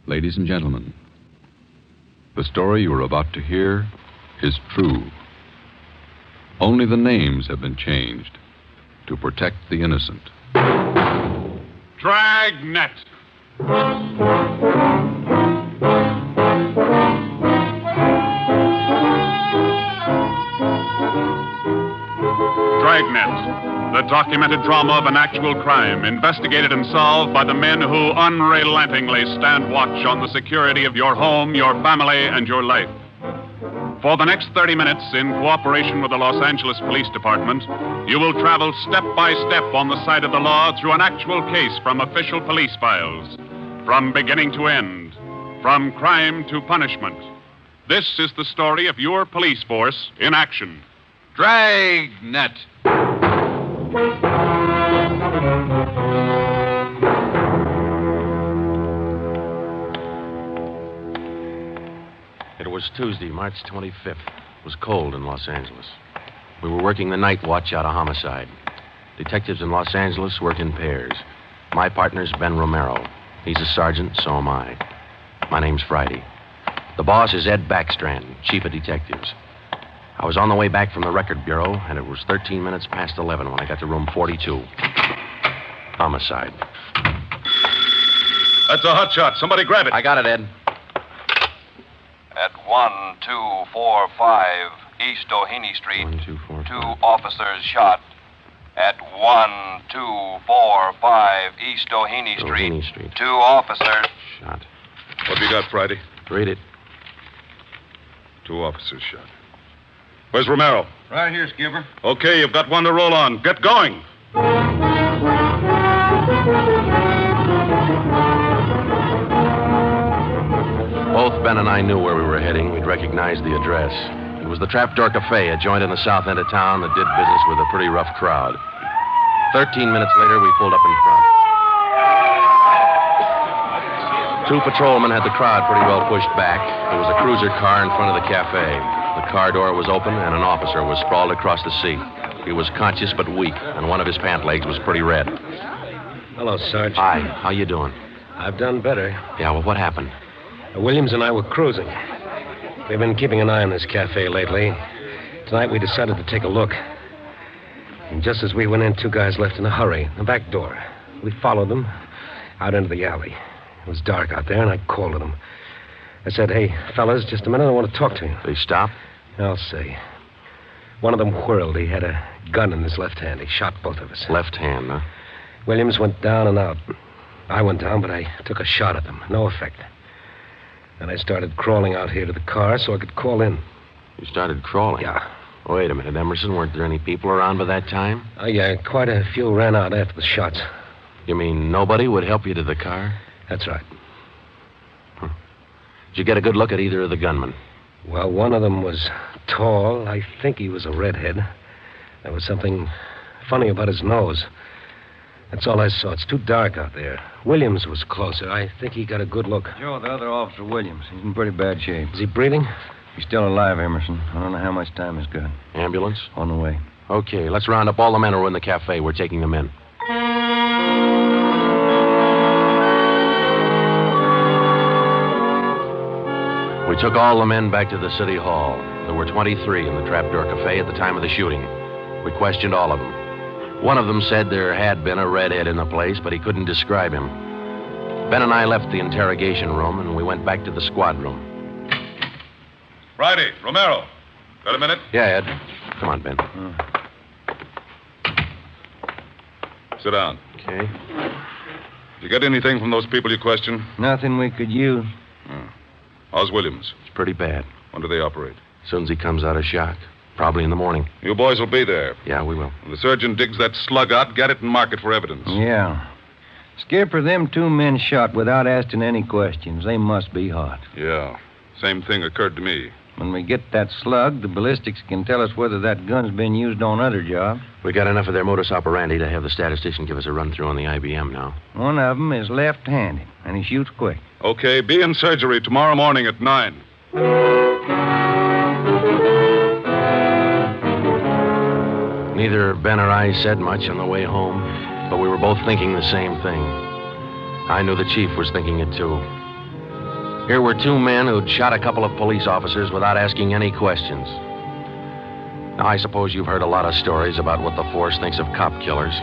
Ladies and gentlemen, the story you are about to hear is true. Only the names have been changed to protect the innocent. Dragnet. Dragnet, the documented drama of an actual crime, investigated and solved by the men who unrelentingly stand watch on the security of your home, your family, and your life. For the next 30 minutes, in cooperation with the Los Angeles Police Department, you will travel step by step on the side of the law through an actual case from official police files, from beginning to end, from crime to punishment. This is the story of your police force in action. Dragnet. It was Tuesday, March 25th. It was cold in Los Angeles. We were working the night watch out of Homicide. Detectives in Los Angeles work in pairs. My partner's Ben Romero. He's a sergeant, so am I. My name's Friday. The boss is Ed Backstrand, chief of detectives. I was on the way back from the record bureau, and it was 13 minutes past 11 when I got to room 42. Homicide. That's a hot shot. Somebody grab it. I got it, Ed. At 1245 East Doheny Street, 1, 2, 4, 5. 2 officers shot. At 1245 East Doheny Doheny Street, Street. 2 officers Shot. What have you got, Friday? Read it. 2 officers shot. Where's Romero? Right here, Skipper. Okay, you've got one to roll on. Get going. Both Ben and I knew where we were heading. We'd recognized the address. It was the Trapdoor Cafe, a joint in the south end of town that did business with a pretty rough crowd. 13 minutes later, we pulled up in front. 2 patrolmen had the crowd pretty well pushed back. There was a cruiser car in front of the cafe. The car door was open, and an officer was sprawled across the seat. He was conscious but weak, and one of his pant legs was pretty red. Hello, Sarge. Hi, how you doing? I've done better. Yeah, well, what happened? Williams and I were cruising. We've been keeping an eye on this cafe lately. Tonight we decided to take a look. And just as we went in, 2 guys left in a hurry, the back door. We followed them out into the alley. It was dark out there, and I called to them. I said, "Hey, fellas, just a minute, I want to talk to you." They stopped? I'll say. One of them whirled. He had a gun in his left hand. He shot both of us. Left hand, huh? Williams went down and out. I went down, but I took a shot at them. No effect. Then I started crawling out here to the car so I could call in. You started crawling? Yeah. Wait a minute, Emerson. Weren't there any people around by that time? Oh, yeah, quite a few ran out after the shots. You mean nobody would help you to the car? That's right. Did you get a good look at either of the gunmen? Well, one of them was tall. I think he was a redhead. There was something funny about his nose. That's all I saw. It's too dark out there. Williams was closer. I think he got a good look. Joe, the other officer, Williams. He's in pretty bad shape. Is he breathing? He's still alive, Emerson. I don't know how much time he's got. Ambulance? On the way. Okay, let's round up all the men who are in the cafe. We're taking them in. We took all the men back to the city hall. There were 23 in the Trapdoor Cafe at the time of the shooting. We questioned all of them. One of them said there had been a redhead in the place, but he couldn't describe him. Ben and I left the interrogation room, and we went back to the squad room. Friday, Romero. Got a minute? Yeah, Ed. Come on, Ben. Sit down. Okay. Did you get anything from those people you questioned? Nothing we could use. How's Williams? It's pretty bad. When do they operate? As soon as he comes out of shock. Probably in the morning. You boys will be there. Yeah, we will. When the surgeon digs that slug out, get it and mark it for evidence. Yeah. Skipper, them 2 men shot without asking any questions. They must be hot. Yeah. Same thing occurred to me. When we get that slug, the ballistics can tell us whether that gun's been used on other jobs. We got enough of their modus operandi to have the statistician give us a run-through on the IBM now. One of them is left-handed, and he shoots quick. Okay, be in surgery tomorrow morning at 9. Neither Ben or I said much on the way home, but we were both thinking the same thing. I knew the chief was thinking it, too. Here were two men who'd shot a couple of police officers without asking any questions. Now, I suppose you've heard a lot of stories about what the force thinks of cop killers.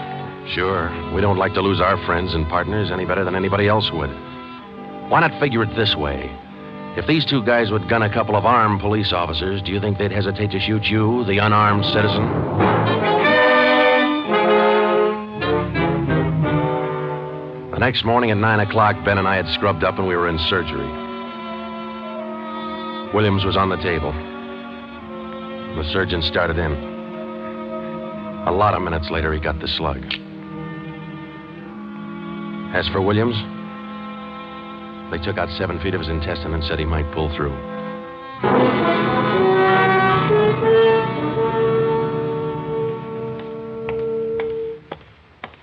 Sure, we don't like to lose our friends and partners any better than anybody else would. Why not figure it this way? If these two guys would gun a couple of armed police officers, do you think they'd hesitate to shoot you, the unarmed citizen? The next morning at 9 o'clock, Ben and I had scrubbed up and we were in surgery. Williams was on the table. The surgeon started in. A lot of minutes later, he got the slug. As for Williams, they took out 7 feet of his intestine and said he might pull through.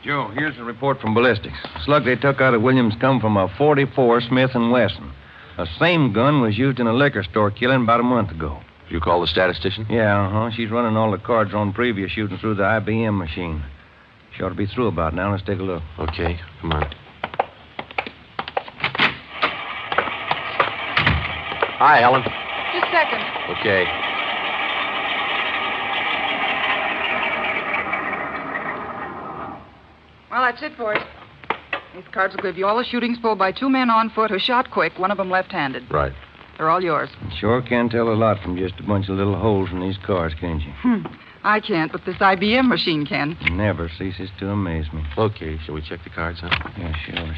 Joe, here's the report from ballistics. The slug they took out of Williams come from a .44 Smith & Wesson. The same gun was used in a liquor store killing about a month ago. Did you call the statistician? Yeah, She's running all the cards on previous shooting through the IBM machine. She ought to be through about now. Let's take a look. Okay, come on. Hi, Helen. Just a second. Okay. Well, that's it for it. These cards will give you all the shootings pulled by 2 men on foot who shot quick, one of them left-handed. Right. They're all yours. Sure can tell a lot from just a bunch of little holes in these cards, can't you? I can't, but this IBM machine can. It never ceases to amaze me. Okay, shall we check the cards, huh? Yeah, sure.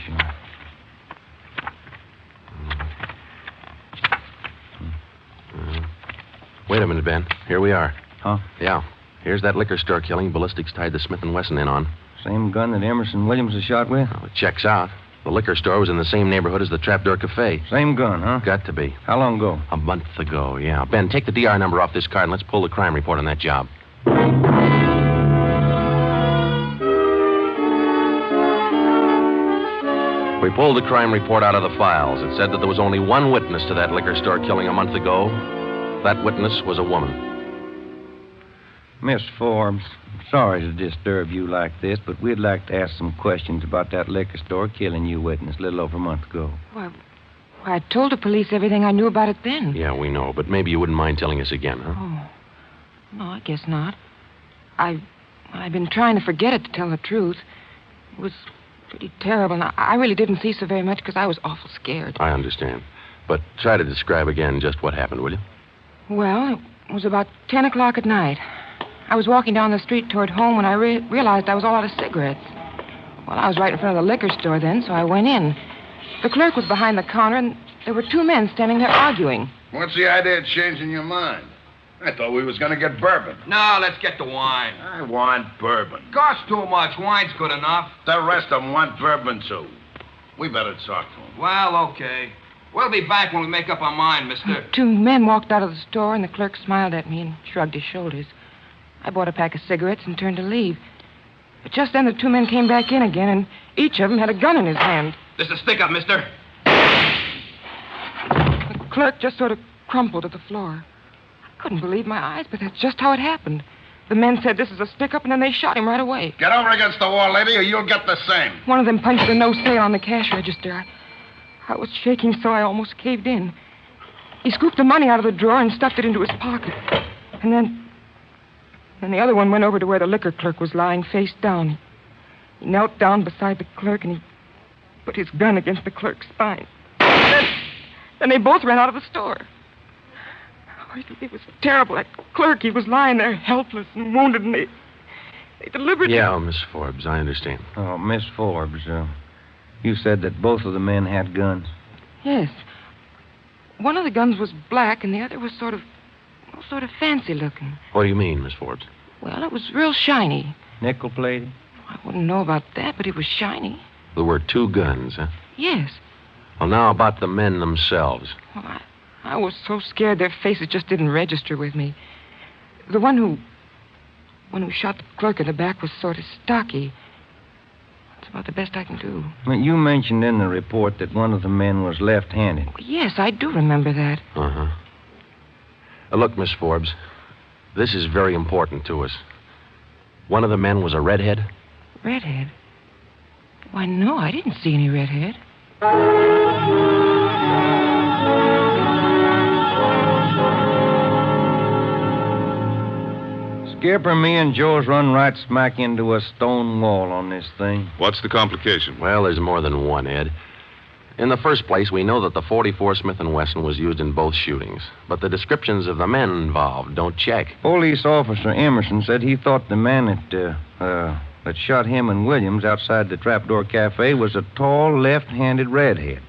Wait a minute, Ben. Here we are. Huh? Yeah. Here's that liquor store killing ballistics tied the Smith & Wesson in on. Same gun that Emerson Williams was shot with? Well, it checks out. The liquor store was in the same neighborhood as the Trapdoor Cafe. Same gun, huh? Got to be. How long ago? A month ago, yeah. Ben, take the DR number off this card and let's pull the crime report on that job. We pulled the crime report out of the files. It said that there was only one witness to that liquor store killing a month ago. That witness was a woman. Miss Forbes, I'm sorry to disturb you like this, but we'd like to ask some questions about that liquor store killing you witnessed a little over a month ago. Well, I told the police everything I knew about it then. Yeah, we know, but maybe you wouldn't mind telling us again, huh? Oh, no, I guess not. I've been trying to forget it, to tell the truth. It was pretty terrible, and I really didn't see so very much because I was awful scared. I understand. But try to describe again just what happened, will you? Well, it was about 10 o'clock at night. I was walking down the street toward home when I realized I was all out of cigarettes. Well, I was right in front of the liquor store then, so I went in. The clerk was behind the counter, and there were 2 men standing there arguing. What's the idea of changing your mind? I thought we was going to get bourbon. No, let's get the wine. I want bourbon. Costs too much. Wine's good enough. The rest of them want bourbon, too. We better talk to them. Well, okay. We'll be back when we make up our mind, mister. 2 men walked out of the store, and the clerk smiled at me and shrugged his shoulders. I bought a pack of cigarettes and turned to leave. But just then the 2 men came back in again, and each of them had a gun in his hand. This is a stick-up, mister. The clerk just sort of crumpled to the floor. I couldn't believe my eyes, but that's just how it happened. The men said this is a stick-up, and then they shot him right away. Get over against the wall, lady, or you'll get the same. One of them punched a no sale on the cash register. I was shaking so I almost caved in. He scooped the money out of the drawer and stuffed it into his pocket. And then the other one went over to where the liquor clerk was lying face down. He knelt down beside the clerk, and he put his gun against the clerk's spine. Then they both ran out of the store. Oh, it was terrible. That clerk, he was lying there helpless and wounded, and they deliberately... Yeah, Miss Forbes, I understand. Oh, Miss Forbes, you said that both of the men had guns. Yes. One of the guns was black, and the other was sort of fancy looking. What do you mean, Miss Forbes? Well, it was real shiny. Nickel-plated? I wouldn't know about that, but it was shiny. There were 2 guns, huh? Yes. Well, now about the men themselves. Well, I was so scared their faces just didn't register with me. The one who shot the clerk in the back was sort of stocky. That's about the best I can do. Well, you mentioned in the report that one of the men was left-handed. Well, yes, I do remember that. Uh-huh. Look, Miss Forbes, this is very important to us. One of the men was a redhead. Redhead? Why, no, I didn't see any redhead. Skipper, me and Joe's run right smack into a stone wall on this thing. What's the complication? Well, there's more than one, Ed. In the first place, we know that the .44 Smith & Wesson was used in both shootings, but the descriptions of the men involved don't check. Police officer Emerson said he thought the man that shot him and Williams outside the Trapdoor Cafe was a tall, left-handed redhead.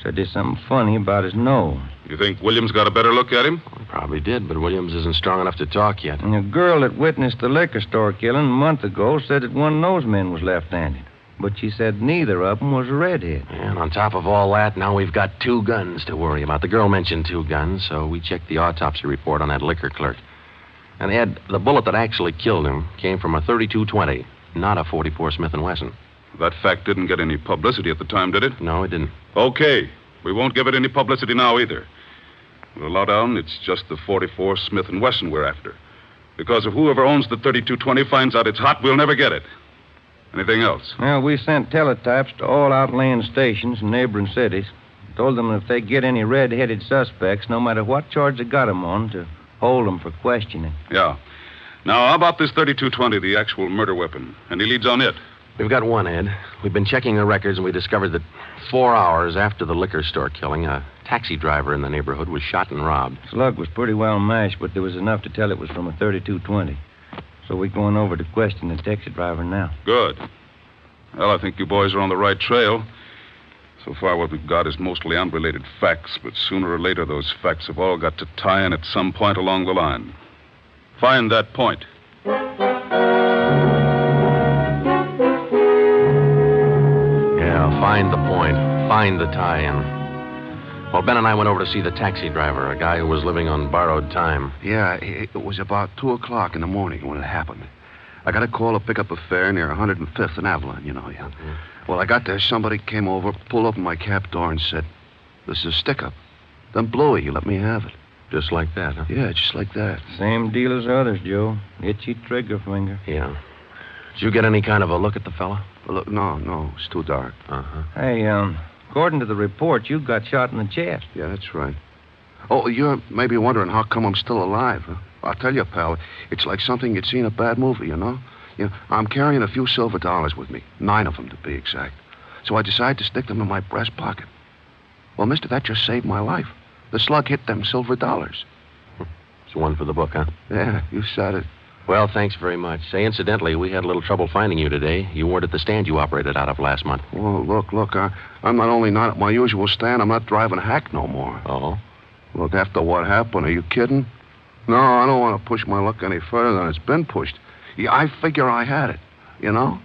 Said there's something funny about his nose. You think Williams got a better look at him? Well, probably did, but Williams isn't strong enough to talk yet. And a girl that witnessed the liquor store killing a month ago said that one of those men was left-handed. But she said neither of them was a redhead. And on top of all that, now we've got 2 guns to worry about. The girl mentioned 2 guns, so we checked the autopsy report on that liquor clerk. And, Ed, the bullet that actually killed him came from a .32-20, not a .44 Smith & Wesson. That fact didn't get any publicity at the time, did it? No, it didn't. Okay. We won't give it any publicity now either. We'll allow down it's just the .44 Smith & Wesson we're after. Because if whoever owns the .32-20 finds out it's hot, we'll never get it. Anything else? Well, we sent teletypes to all outlying stations in neighboring cities. Told them if they get any red-headed suspects, no matter what charge they got them on, to hold them for questioning. Yeah. Now, how about this .32-20, the actual murder weapon? Any leads on it? We've got one, Ed. We've been checking the records, and we discovered that 4 hours after the liquor store killing, a taxi driver in the neighborhood was shot and robbed. Slug was pretty well mashed, but there was enough to tell it was from a .32-20. So we're going over to question the taxi driver now. Good. Well, I think you boys are on the right trail. So far, what we've got is mostly unrelated facts, but sooner or later, those facts have all got to tie in at some point along the line. Find that point. Yeah, find the point. Find the tie-in. Well, Ben and I went over to see the taxi driver, a guy who was living on borrowed time. Yeah, it was about 2 o'clock in the morning when it happened. I got a call to pick up a fare near 105th and Avalon, you know. Yeah. Mm-hmm. Well, I got there. Somebody came over, pulled open my cab door and said, "This is a stick-up." Then blew it. He let me have it. Just like that, huh? Yeah, just like that. Same deal as others, Joe. Itchy trigger finger. Yeah. Did you get any kind of a look at the fella? Well, look, no. It's too dark. Uh-huh. Hey, according to the report, you got shot in the chest. Yeah, that's right. Oh, you're maybe wondering how come I'm still alive, huh? I'll tell you, pal, it's like something you'd see in a bad movie, you know? I'm carrying a few silver dollars with me, 9 of them to be exact. So I decided to stick them in my breast pocket. Well, mister, that just saved my life. The slug hit them silver dollars. It's one for the book, huh? Yeah, you said it. Well, thanks very much. Say, incidentally, we had a little trouble finding you today. You weren't at the stand you operated out of last month. Well, look, I'm not only not at my usual stand, I'm not driving a hack no more. Oh? Look, after what happened, are you kidding? No, I don't want to push my luck any further than it's been pushed. Yeah, I figure I had it, you know?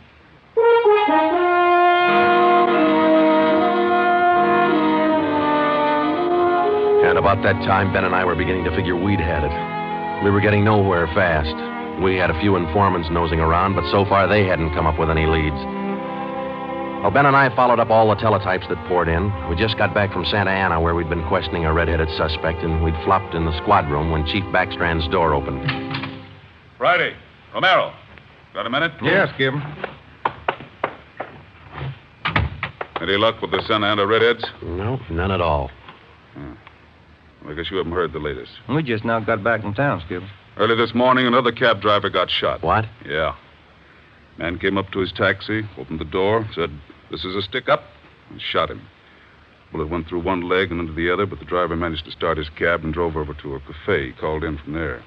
And about that time, Ben and I were beginning to figure we'd had it. We were getting nowhere fast. We had a few informants nosing around, but so far they hadn't come up with any leads. Well, Ben and I followed up all the teletypes that poured in. We just got back from Santa Ana, where we'd been questioning a red-headed suspect, and we'd flopped in the squad room when Chief Backstrand's door opened. Friday. Romero. Got a minute? Yeah, Skipper. Any luck with the Santa Ana redheads? No, none at all. Well, I guess you haven't heard the latest. We just now got back from town, Skipper. Early this morning, another cab driver got shot. What? Yeah. Man came up to his taxi, opened the door, said, "This is a stick-up," and shot him. Bullet went through one leg and into the other, but the driver managed to start his cab and drove over to a cafe. He called in from there.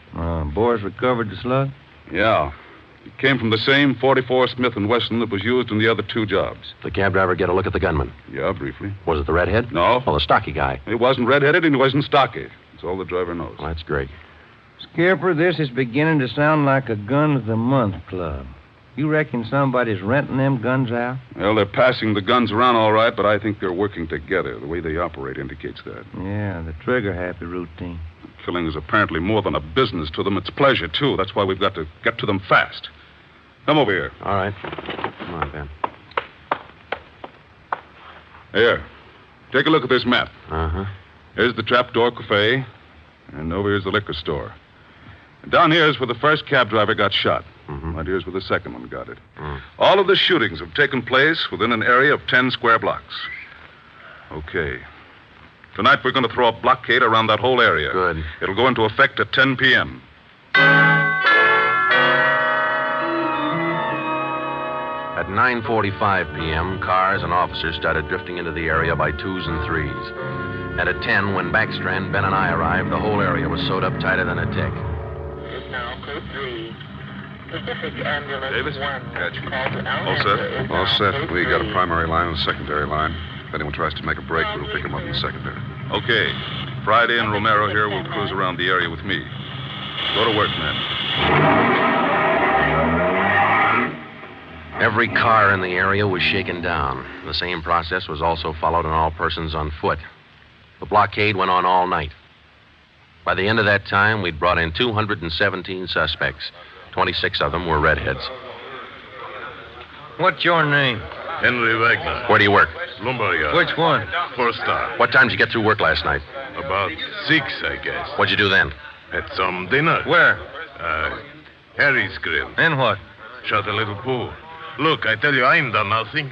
Boys recovered the slug? Yeah. It came from the same .44 Smith & Wesson that was used in the other 2 jobs. The cab driver get a look at the gunman? Yeah, briefly. Was it the redhead? No. Oh, the stocky guy. He wasn't redheaded and he wasn't stocky. That's all the driver knows. Well, that's great. Skipper, this is beginning to sound like a gun of the month club. You reckon somebody's renting them guns out? Well, they're passing the guns around all right, but I think they're working together. The way they operate indicates that. Yeah, the trigger-happy routine. Killing is apparently more than a business to them. It's pleasure, too. That's why we've got to get to them fast. Come over here. All right. Come on, Ben. Here. Take a look at this map. Uh-huh. Here's the Trapdoor Cafe, and over here's the liquor store. And down here is where the first cab driver got shot. Mm-hmm. Right here's where the second one got it. All of the shootings have taken place within an area of 10 square blocks. Okay. Tonight we're going to throw a blockade around that whole area. Good. It'll go into effect at 10 p.m. At 9:45 p.m., cars and officers started drifting into the area by twos and threes. And at 10, when Backstrand, Ben, and I arrived, the whole area was sewed up tighter than a tick. Now, code 3. Pacific Ambulance Davis? 1. Gotcha. Call to All set? All set. We got a primary line and a secondary line. If anyone tries to make a break, we'll pick him up in the secondary. Okay. Friday and Romero here will cruise around the area with me. Go to work, men. Every car in the area was shaken down. The same process was also followed on all persons on foot. The blockade went on all night. By the end of that time, we'd brought in 217 suspects. 26 of them were redheads. What's your name? Henry Wagner. Where do you work? Lumberyard. Which one? First star. What time did you get through work last night? About 6, I guess. What'd you do then? Had some dinner. Where? Harry's grill. And what? Shot a little pool. Look, I tell you, I ain't done nothing.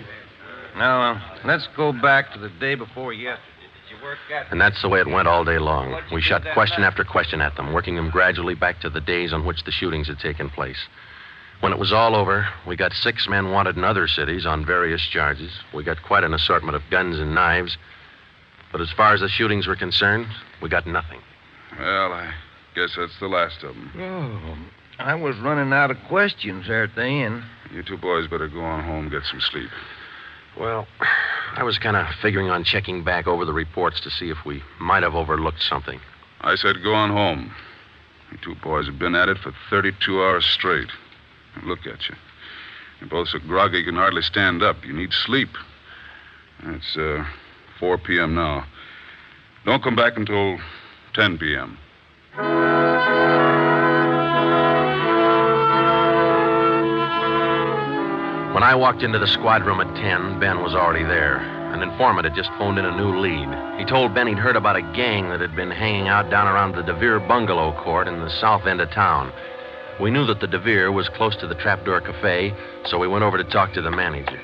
Now, let's go back to the day before yesterday. Did you work at... And that's the way it went all day long. We shot question after question at them, working them gradually back to the days on which the shootings had taken place. When it was all over, we got 6 men wanted in other cities on various charges. We got quite an assortment of guns and knives. But as far as the shootings were concerned, we got nothing. Well, I guess that's the last of them. Oh, I was running out of questions there at the end. You two boys better go on home and get some sleep. Well, I was kind of figuring on checking back over the reports to see if we might have overlooked something. I said go on home. You two boys have been at it for 32 hours straight. Look at you. You're both so groggy you can hardly stand up. You need sleep. It's 4 p.m. now. Don't come back until 10 p.m. When I walked into the squad room at 10, Ben was already there. An informant had just phoned in a new lead. He told Ben he'd heard about a gang that had been hanging out down around the DeVere bungalow court in the south end of town. We knew that the DeVere was close to the Trapdoor Cafe, so we went over to talk to the manager.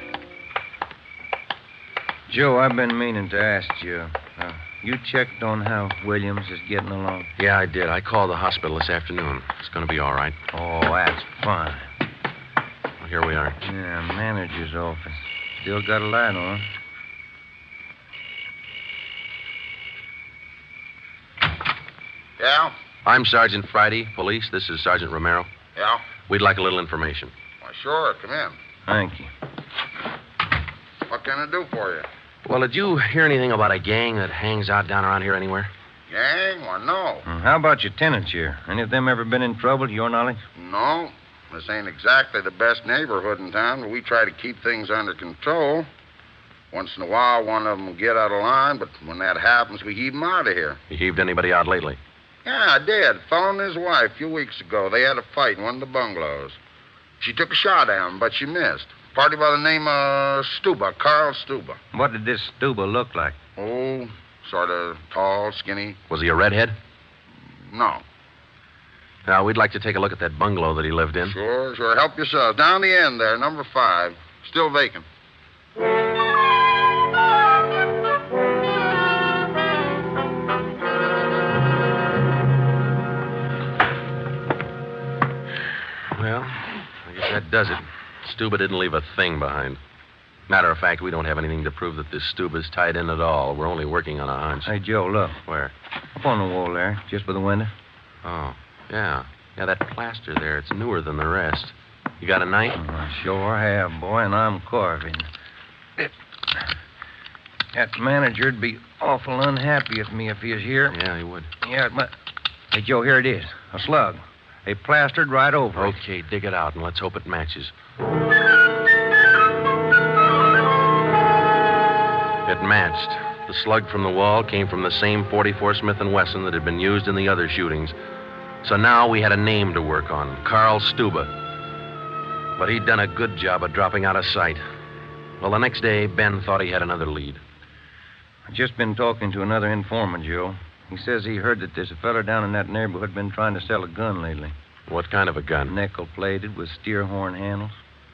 Joe, I've been meaning to ask you. You checked on how Williams is getting along? Yeah, I did. I called the hospital this afternoon. It's going to be all right. Oh, that's fine. Well, here we are. Yeah, manager's office. Still got a light on. Yeah? I'm Sergeant Friday, police. This is Sergeant Romero. Yeah? We'd like a little information. Why, sure. Come in. Thank you. What can I do for you? Well, did you hear anything about a gang that hangs out down around here anywhere? Gang? Why, no. How about your tenants here? Any of them ever been in trouble, to your knowledge? No. This ain't exactly the best neighborhood in town, but we try to keep things under control. Once in a while, one of them will get out of line, but when that happens, we heave them out of here. You heaved anybody out lately? Yeah, I did. A fellow and his wife a few weeks ago. They had a fight in one of the bungalows. She took a shot at him, but she missed. Party by the name of Stuba, Carl Stuba. What did this Stuba look like? Oh, sort of tall, skinny. Was he a redhead? No. Now, we'd like to take a look at that bungalow that he lived in. Sure. Help yourself. Down the end there, number 5. Still vacant. Well, I guess that does it. Stuba didn't leave a thing behind. Matter of fact, we don't have anything to prove that this Stuba's tied in at all. We're only working on a hunch. Hey, Joe, look. Where? Up on the wall there, just by the window. Oh, yeah. Yeah, that plaster there, it's newer than the rest. You got a knife? Oh, I sure have, boy, and I'm carving. That manager'd be awful unhappy at me if he was here. Yeah, he would. Yeah, but... Hey, Joe, here it is. A slug. They plastered right over it. Okay, dig it out, and let's hope it matches. It matched. The slug from the wall came from the same .44 Smith & Wesson that had been used in the other shootings. So now we had a name to work on, Carl Stuba. But he'd done a good job of dropping out of sight. Well, the next day, Ben thought he had another lead. I've just been talking to another informant, Joe. He says he heard that there's a fella down in that neighborhood been trying to sell a gun lately. What kind of a gun? Nickel-plated with steer horn handles.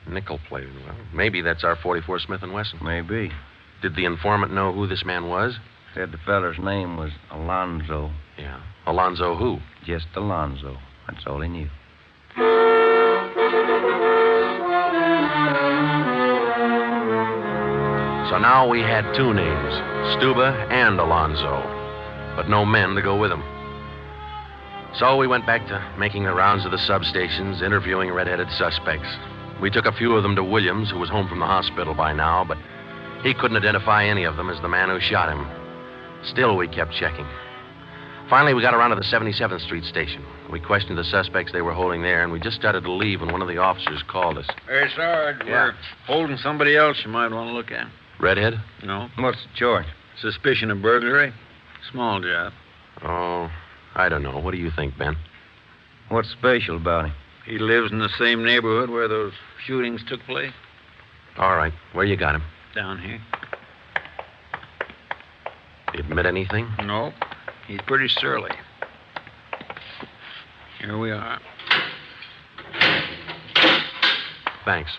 Nickel-plated? Well, maybe that's our .44 Smith & Wesson. Maybe. Did the informant know who this man was? Said the feller's name was Alonzo. Yeah. Alonzo who? Just Alonzo. That's all he knew. So now we had two names, Stuba and Alonzo, but no men to go with them. So we went back to making the rounds of the substations, interviewing red-headed suspects. We took a few of them to Williams, who was home from the hospital by now, but he couldn't identify any of them as the man who shot him. Still, we kept checking. Finally, we got around to the 77th Street station. We questioned the suspects they were holding there, and we just started to leave when one of the officers called us. Hey, Sarge, we're holding somebody else you might want to look at. Redhead? No. What's the charge? Suspicion of burglary. Small job. Oh, I don't know. What do you think, Ben? What's special about him? He lives in the same neighborhood where those shootings took place. All right. Where you got him? Down here. He admit anything? No. He's pretty surly. Here we are. Thanks.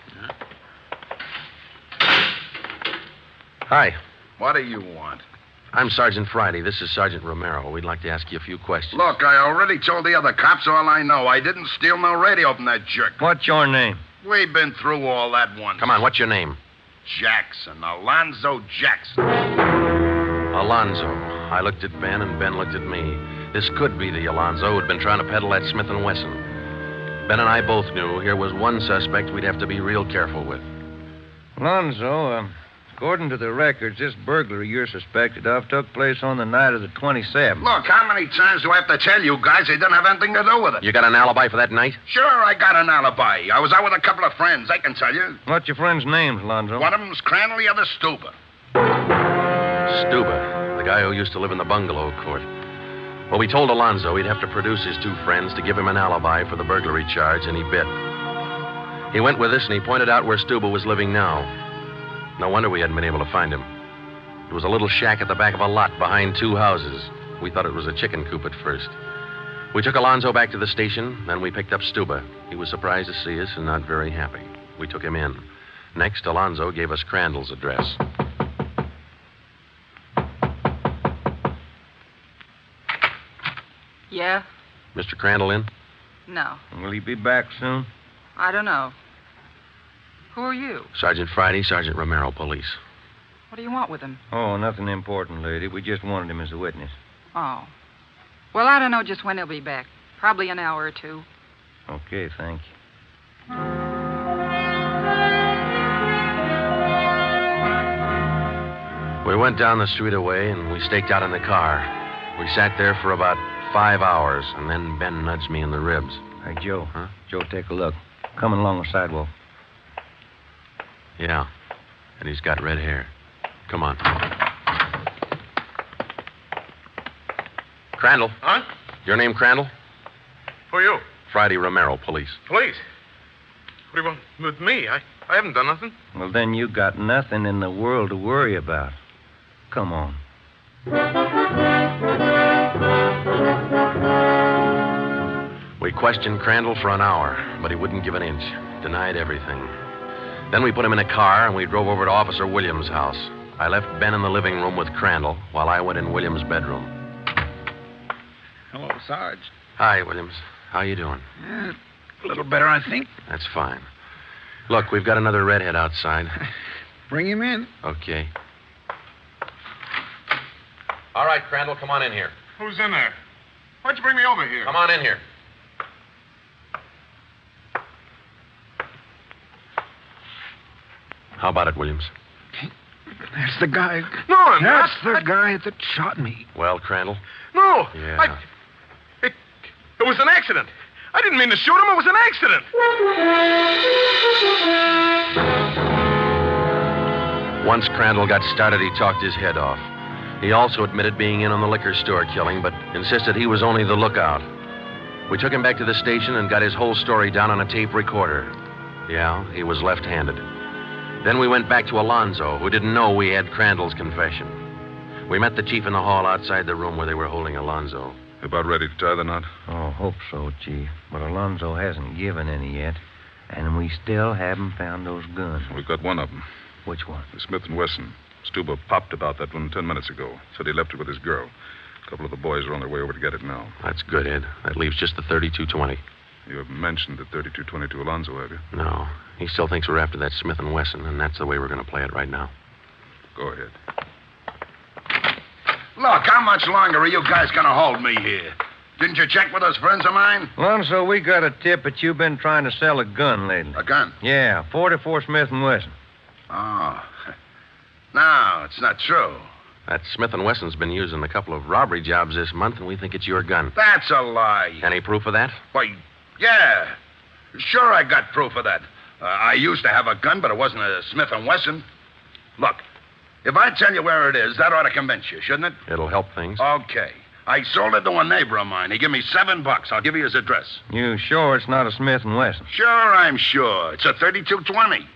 Hi. What do you want? I'm Sergeant Friday. This is Sergeant Romero. We'd like to ask you a few questions. Look, I already told the other cops all I know. I didn't steal no radio from that jerk. What's your name? We've been through all that once. Come on, what's your name? Jackson. Alonzo Jackson. Alonzo. I looked at Ben, and Ben looked at me. This could be the Alonzo who'd been trying to peddle that Smith & Wesson. Ben and I both knew here was one suspect we'd have to be real careful with. Alonzo, according to the records, this burglary you're suspected of took place on the night of the 27th. Look, how many times do I have to tell you guys they didn't have anything to do with it? You got an alibi for that night? Sure, I got an alibi. I was out with a couple of friends. I can tell you. What's your friends' names, Alonzo? One of them's Crandall, the other Stuba. Stuba, the guy who used to live in the bungalow court. Well, we told Alonzo he'd have to produce his two friends to give him an alibi for the burglary charge, and he bit. He went with us, and he pointed out where Stuba was living now. No wonder we hadn't been able to find him. It was a little shack at the back of a lot behind two houses. We thought it was a chicken coop at first. We took Alonzo back to the station, then we picked up Stuba. He was surprised to see us and not very happy. We took him in. Next, Alonzo gave us Crandall's address. Yeah? Mr. Crandall in? No. Will he be back soon? I don't know. Who are you? Sergeant Friday, Sergeant Romero, police. What do you want with him? Oh, nothing important, lady. We just wanted him as a witness. Oh. Well, I don't know just when he'll be back. Probably an hour or two. Okay, thank you. We went down the street away, and we staked out in the car. We sat there for about 5 hours, and then Ben nudged me in the ribs. Hey, Joe. Huh? Joe, take a look. Coming along the sidewalk. Yeah. And he's got red hair. Come on. Crandall. Huh? Your name Crandall? Who are you? Friday Romero, police. Police? What do you want with me? I haven't done nothing. Well, then you got nothing in the world to worry about. Come on. We questioned Crandall for an hour, but he wouldn't give an inch. Denied everything. Then we put him in a car, and we drove over to Officer Williams' house. I left Ben in the living room with Crandall while I went in Williams' bedroom. Hello, Sarge. Hi, Williams. How you doing? A little better, I think. That's fine. Look, we've got another redhead outside. Bring him in. Okay. All right, Crandall, come on in here. Who's in there? Why'd you bring me over here? Come on in here. How about it, Williams? That's the guy. No, I'm That's not. the guy that shot me. Well, Crandall? No. Yeah. It was an accident. I didn't mean to shoot him. It was an accident. Once Crandall got started, he talked his head off. He also admitted being in on the liquor store killing, but insisted he was only the lookout. We took him back to the station and got his whole story down on a tape recorder. Yeah, he was left-handed. Then we went back to Alonzo, who didn't know we had Crandall's confession. We met the chief in the hall outside the room where they were holding Alonzo. About ready to tie the knot? Oh, hope so, Chief. But Alonzo hasn't given any yet. And we still haven't found those guns. We've got one of them. Which one? The Smith & Wesson. Stuba popped about that one 10 minutes ago. Said he left it with his girl. A couple of the boys are on their way over to get it now. That's good, Ed. That leaves just the .32-20. You haven't mentioned the .32-20 to Alonzo, have you? No. He still thinks we're after that Smith & Wesson, and that's the way we're going to play it right now. Go ahead. Look, how much longer are you guys going to hold me here? Didn't you check with those friends of mine? Alonzo, we got a tip that you've been trying to sell a gun lately. A gun? Yeah, 44 Smith & Wesson. Oh. No, it's not true. That Smith & Wesson's been used in a couple of robbery jobs this month, and we think it's your gun. That's a lie. Any proof of that? Why, yeah. Sure, I got proof of that. I used to have a gun, but it wasn't a Smith & Wesson. Look, if I tell you where it is, that ought to convince you, shouldn't it? It'll help things. Okay. I sold it to a neighbor of mine. He gave me $7. I'll give you his address. You sure it's not a Smith & Wesson? Sure, I'm sure. It's a 3220.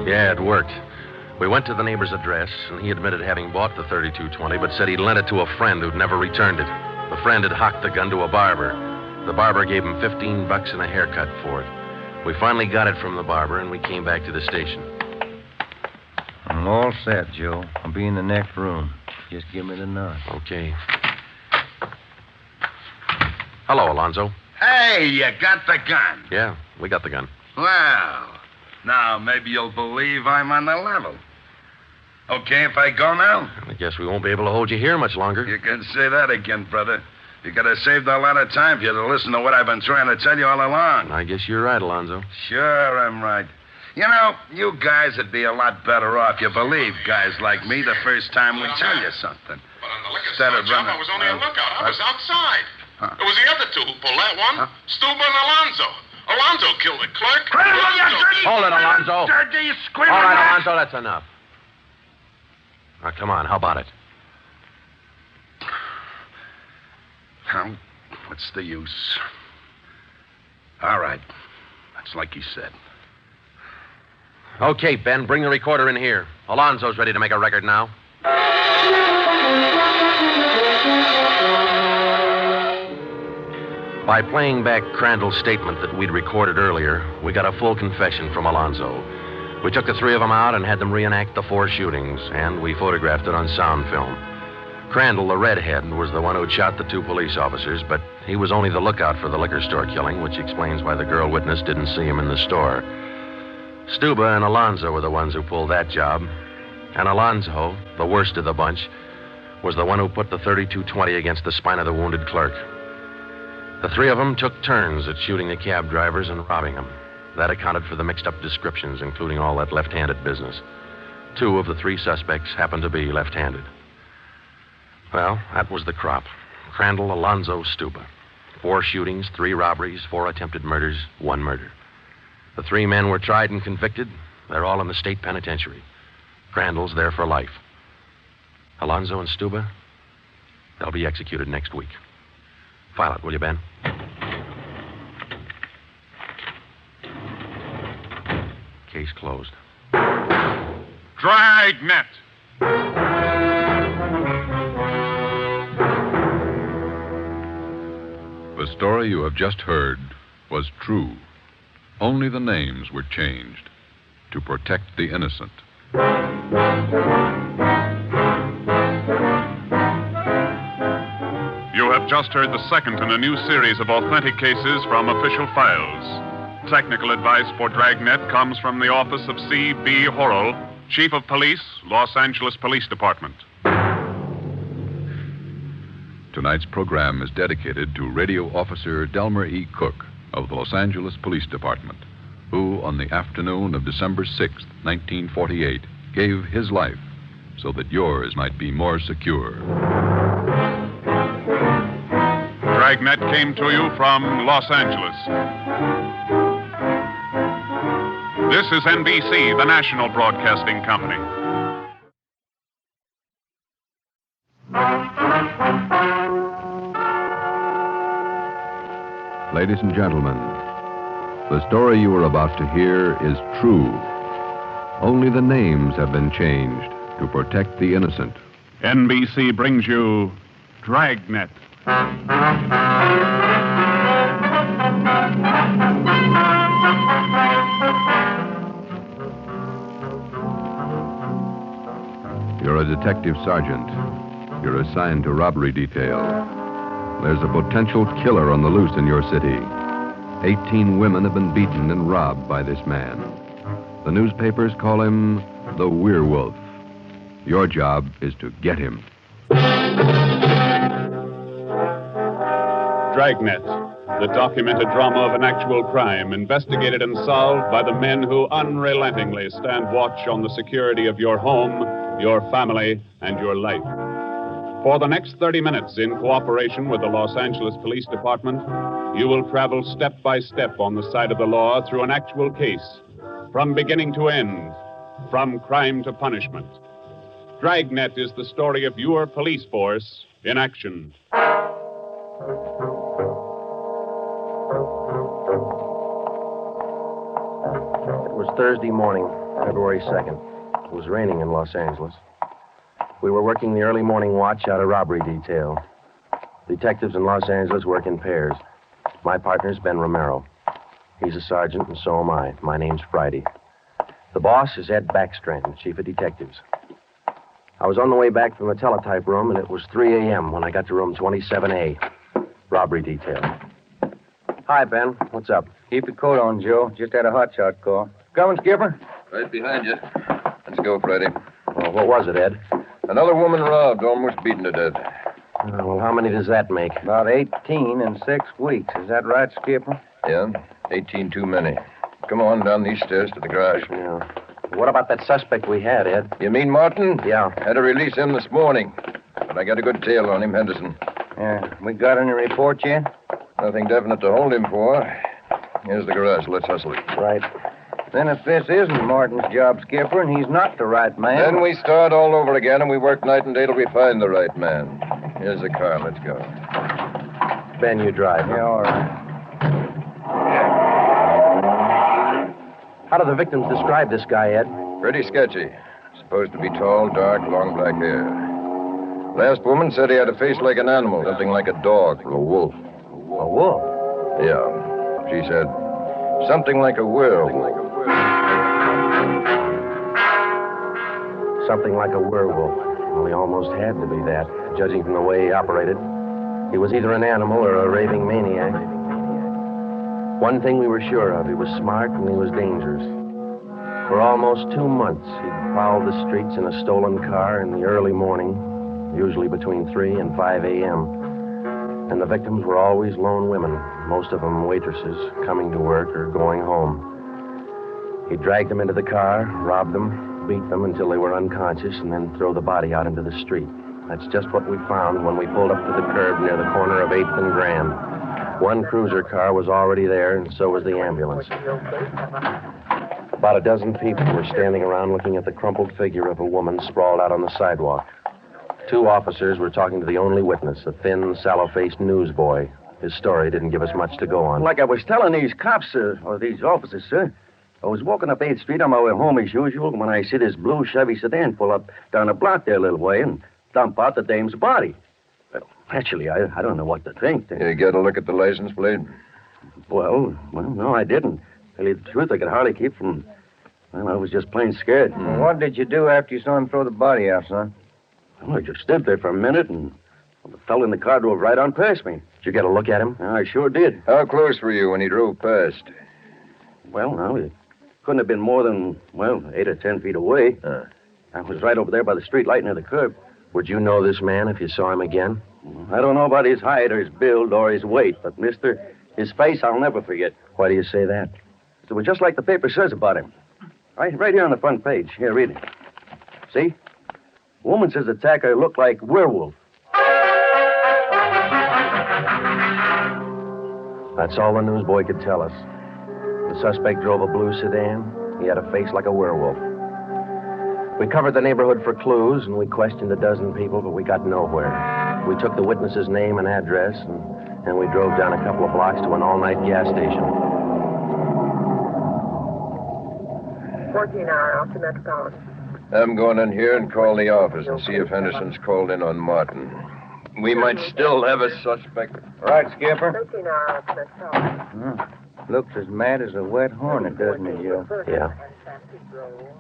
Yeah, it worked. We went to the neighbor's address, and he admitted having bought the 3220, but said he'd lent it to a friend who'd never returned it. The friend had hocked the gun to a barber. The barber gave him $15 and a haircut for it. We finally got it from the barber, and we came back to the station. I'm all set, Joe. I'll be in the next room. Just give me the nod. Okay. Hello, Alonzo. Hey, you got the gun. Yeah, we got the gun. Well, now maybe you'll believe I'm on the level. Okay if I go now? I guess we won't be able to hold you here much longer. You can say that again, brother. You could have saved a lot of time for you to listen to what I've been trying to tell you all along. I guess you're right, Alonzo. Sure, I'm right. You know, you guys would be a lot better off. You believe guys like me the first time we tell you something. But on the liquor store job, I was only a lookout. I was outside. Huh? It was the other two who pulled that one. Stuba and Alonzo. Alonzo killed the clerk. Hold it, Alonzo. Dirty, screaming. All right, Alonzo, that's enough. Now, come on, how about it? What's the use? All right. That's like you said. Okay, Ben, bring the recorder in here. Alonzo's ready to make a record now. By playing back Crandall's statement that we'd recorded earlier, we got a full confession from Alonzo. We took the three of them out and had them reenact the 4 shootings, and we photographed it on sound film. Crandall, the Redhead, was the one who'd shot the 2 police officers, but he was only the lookout for the liquor store killing, which explains why the girl witness didn't see him in the store. Stuba and Alonzo were the ones who pulled that job, and Alonzo, the worst of the bunch, was the one who put the 3220 against the spine of the wounded clerk. The 3 of them took turns at shooting the cab drivers and robbing them. That accounted for the mixed-up descriptions, including all that left-handed business. 2 of the 3 suspects happened to be left-handed. Well, that was the crop. Crandall, Alonzo, Stuba. 4 shootings, 3 robberies, 4 attempted murders, 1 murder. The 3 men were tried and convicted. They're all in the state penitentiary. Crandall's there for life. Alonzo and Stuba, they'll be executed next week. File it, will you, Ben? Case closed. Dragnet. The story you have just heard was true. Only the names were changed to protect the innocent. You have just heard the second in a new series of authentic cases from official files. Technical advice for Dragnet comes from the office of C.B. Horrell, Chief of Police, Los Angeles Police Department. Tonight's program is dedicated to Radio Officer Delmer E. Cook of the Los Angeles Police Department, who, on the afternoon of December 6, 1948, gave his life so that yours might be more secure. Dragnet came to you from Los Angeles. This is NBC, the national broadcasting company. Ladies and gentlemen, the story you are about to hear is true. Only the names have been changed to protect the innocent. NBC brings you Dragnet. You're a detective sergeant. You're assigned to robbery detail. There's a potential killer on the loose in your city. 18 women have been beaten and robbed by this man. The newspapers call him the Werewolf. Your job is to get him. Dragnet, the documented drama of an actual crime, investigated and solved by the men who unrelentingly stand watch on the security of your home, your family, and your life. For the next 30 minutes, in cooperation with the Los Angeles Police Department, you will travel step by step on the side of the law through an actual case, from beginning to end, from crime to punishment. Dragnet is the story of your police force in action. It was Thursday morning, February 2nd. It was raining in Los Angeles. We were working the early morning watch out of robbery detail. Detectives in Los Angeles work in pairs. My partner's Ben Romero. He's a sergeant, and so am I. My name's Friday. The boss is Ed Backstrand, chief of detectives. I was on the way back from the teletype room, and it was 3 a.m. when I got to room 27A, robbery detail. Hi, Ben. What's up? Keep your coat on, Joe. Just had a hotshot call. Coming, Skipper? Right behind you. Let's go, Friday. Well, what was it, Ed? Another woman robbed, almost beaten to death. Well, how many does that make? About 18 in 6 weeks. Is that right, Skipper? Yeah, 18 too many. Come on down these stairs to the garage. Yeah. What about that suspect we had, Ed? You mean Martin? Yeah. Had to release him this morning. But I got a good tail on him, Henderson. Yeah. We got any report yet? Nothing definite to hold him for. Here's the garage. Let's hustle it. Right. Then if this isn't Martin's job, Skipper, and he's not the right man... Then we start all over again, and we work night and day till we find the right man. Here's the car. Let's go. Ben, you drive. Yeah, all right. How do the victims describe this guy, Ed? Pretty sketchy. Supposed to be tall, dark, long black hair. Last woman said he had a face like an animal, something like a dog or a wolf. A wolf? Yeah. She said something like a werewolf. Something like a werewolf. Well, he almost had to be that, judging from the way he operated. He was either an animal or a raving maniac. One thing we were sure of, he was smart and he was dangerous. For almost 2 months, he'd prowled the streets in a stolen car in the early morning, usually between 3 and 5 a.m. And the victims were always lone women, most of them waitresses, coming to work or going home. He'd drag them into the car, rob them, beat them until they were unconscious, and then throw the body out into the street. That's just what we found when we pulled up to the curb near the corner of 8th and Grand. One cruiser car was already there, and so was the ambulance. About a dozen people were standing around looking at the crumpled figure of a woman sprawled out on the sidewalk. 2 officers were talking to the only witness, a thin, sallow-faced newsboy. His story didn't give us much to go on. Like I was telling these cops, sir, or these officers, sir, I was walking up 8th Street on my way home as usual when I see this blue Chevy sedan pull up down a block there a little way and dump out the dame's body. Well, actually, I don't know what to think. You get a look at the license plate? Well, no, I didn't. Tell you the truth, I could hardly keep from... Well, I was just plain scared. Well, what did you do after you saw him throw the body out, son? Well, I just stood there for a minute, and the fellow in the car drove right on past me. Did you get a look at him? I sure did. How close were you when he drove past? Well, now, it couldn't have been more than, 8 or 10 feet away. I was right over there by the street light near the curb. Would you know this man if you saw him again? I don't know about his height or his build or his weight, but, mister, his face I'll never forget. Why do you say that? It was just like the paper says about him. Right here on the front page. Here, read it. See? Woman says the attacker looked like Werewolf. That's all the newsboy could tell us. The suspect drove a blue sedan. He had a face like a werewolf. We covered the neighborhood for clues, and we questioned a dozen people, but we got nowhere. We took the witness's name and address, and we drove down a couple of blocks to an all-night gas station. 14-hour off to Metropolitan. I'm going in here and call the office and see if Henderson's called in on Martin. We might still have a suspect. Right, Skipper. 13-hour off to Metropolitan. Looks as mad as a wet hornet, doesn't it, Joe? Yeah.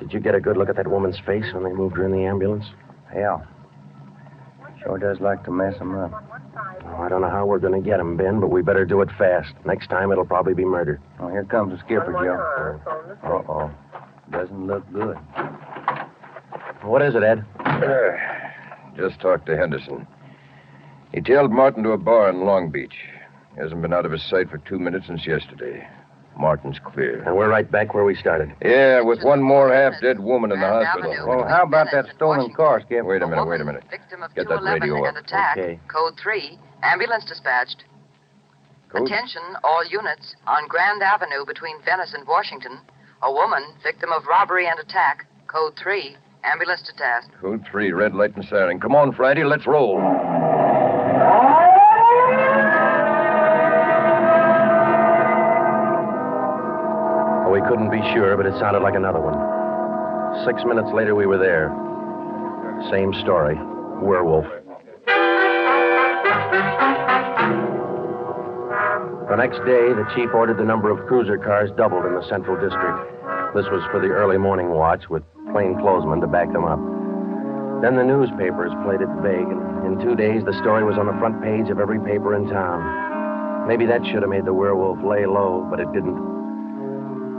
Did you get a good look at that woman's face when they moved her in the ambulance? Yeah. Sure does like to mess him up. Oh, I don't know how we're going to get him, Ben, but we better do it fast. Next time, it'll probably be murder. Oh, here comes the skipper, Joe. Uh-oh. Doesn't look good. What is it, Ed? Just talked to Henderson. He tailed Martin to a bar in Long Beach. He hasn't been out of his sight for 2 minutes since yesterday. Martin's clear. And we're right back where we started. Yeah, with one more half-dead woman in the hospital. Oh, how about that stolen car, Skip? Wait a minute. Get that radio up. Attack. Okay. Code 3. Ambulance dispatched. Code? Attention, all units. On Grand Avenue between Venice and Washington. A woman, victim of robbery and attack. Code 3. Ambulance to task. Code 3, red light and siren. Come on, Friday, let's roll. We couldn't be sure, but it sounded like another one. 6 minutes later, we were there. Same story. Werewolf. The next day, the chief ordered the number of cruiser cars doubled in the Central District. This was for the early morning watch with plainclothesmen to back them up. Then the newspapers played it big, and in 2 days, the story was on the front page of every paper in town. Maybe that should have made the werewolf lay low, but it didn't.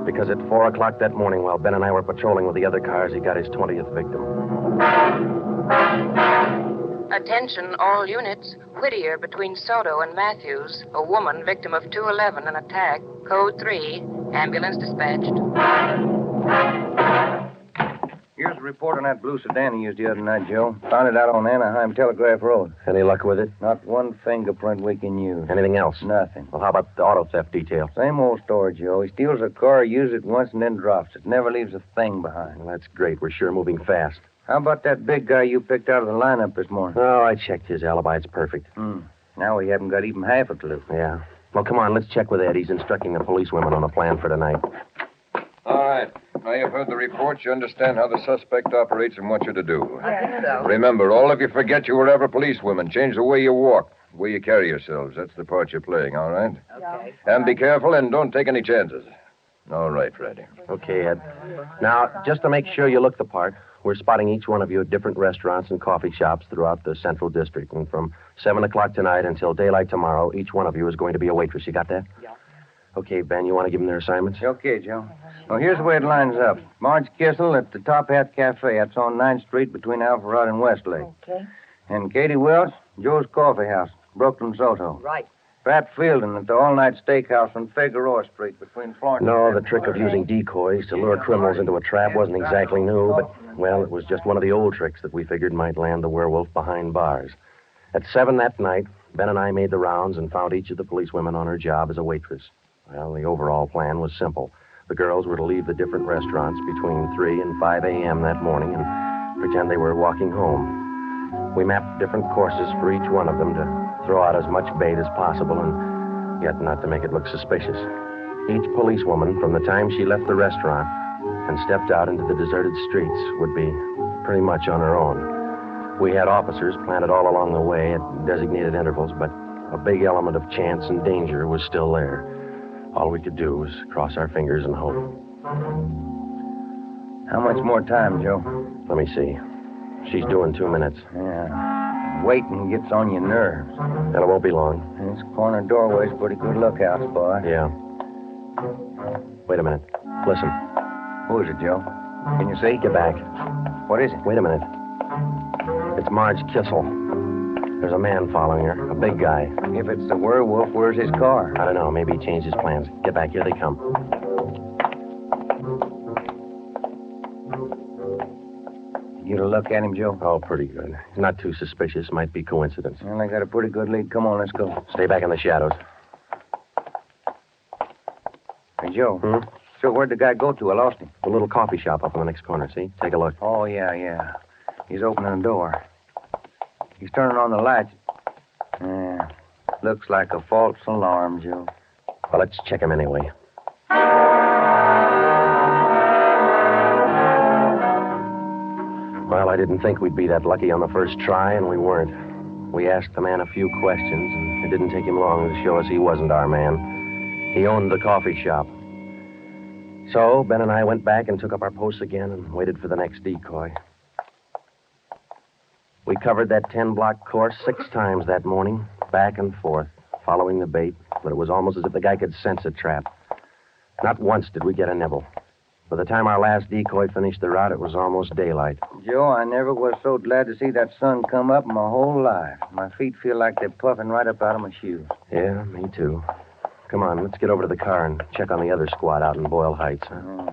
Because at 4 o'clock that morning, while Ben and I were patrolling with the other cars, he got his 20th victim. Attention, all units. Whittier between Soto and Matthews. A woman, victim of 211, an attack. Code 3. Ambulance dispatched. Here's a report on that blue sedan he used the other night, Joe. Found it out on Anaheim Telegraph Road. Any luck with it? Not one fingerprint we can use. Anything else? Nothing. Well, how about the auto theft detail? Same old story, Joe. He steals a car, uses it once, and then drops it. Never leaves a thing behind. Well, that's great. We're sure moving fast. How about that big guy you picked out of the lineup this morning? Oh, I checked his alibi. It's perfect. Now we haven't got even half a clue. Yeah. Well, come on. Let's check with Ed. He's instructing the policewomen on a plan for tonight. All right. Now you've heard the report. You understand how the suspect operates and what you're to do. I think so. Remember, all of you forget you were ever policewomen. Change the way you walk, the way you carry yourselves. That's the part you're playing, all right? Okay. And be careful and don't take any chances. All right, Freddie. Okay, Ed. Now, just to make sure you look the part, we're spotting each one of you at different restaurants and coffee shops throughout the Central District. And from 7 o'clock tonight until daylight tomorrow, each one of you is going to be a waitress. You got that? Yeah. Okay, Ben, you want to give them their assignments? Okay, Joe. Well, here's the way it lines up. Marge Kissel at the Top Hat Cafe. That's on 9th Street between Alpharetta and Westlake. Okay. And Katie Welch, Joe's Coffee House, Brooklyn, Soto. Right. Pat Fielden at the All-Night Steakhouse on Figueroa Street between Florence No, and... the trick of using decoys to lure criminals into a trap wasn't exactly new, but, well, it was just one of the old tricks that we figured might land the werewolf behind bars. At 7 that night, Ben and I made the rounds and found each of the policewomen on her job as a waitress. Well, the overall plan was simple. The girls were to leave the different restaurants between 3 and 5 a.m. that morning and pretend they were walking home. We mapped different courses for each one of them to throw out as much bait as possible and yet not to make it look suspicious. Each policewoman, from the time she left the restaurant and stepped out into the deserted streets, would be pretty much on her own. We had officers planted all along the way at designated intervals, but a big element of chance and danger was still there. All we could do was cross our fingers and hope. How much more time, Joe? Let me see. She's doing 2 minutes. Yeah. Waiting gets on your nerves. Then it won't be long. This corner doorway's a pretty good lookout spot. Yeah. Wait a minute. Listen. Who is it, Joe? Can you see? Get back. What is it? Wait a minute. It's Marge Kissel. There's a man following her, a big guy. If it's the werewolf, where's his car? I don't know. Maybe he changed his plans. Get back. Here they come. You get a look at him, Joe? Oh, pretty good. Not too suspicious. Might be coincidence. Well, I got a pretty good lead. Come on, let's go. Stay back in the shadows. Hey, Joe. So where'd the guy go to? I lost him. The little coffee shop up in the next corner, see? Take a look. Oh, yeah. He's opening the door. He's turning on the lights. Yeah. Looks like a false alarm, Joe. Well, let's check him anyway. Well, I didn't think we'd be that lucky on the first try, and we weren't. We asked the man a few questions, and it didn't take him long to show us he wasn't our man. He owned the coffee shop. So, Ben and I went back and took up our posts again and waited for the next decoy. We covered that 10-block course 6 times that morning, back and forth, following the bait, but it was almost as if the guy could sense a trap. Not once did we get a nibble. By the time our last decoy finished the route, it was almost daylight. Joe, I never was so glad to see that sun come up in my whole life. My feet feel like they're puffing right up out of my shoes. Yeah, me too. Come on, let's get over to the car and check on the other squad out in Boyle Heights. Huh?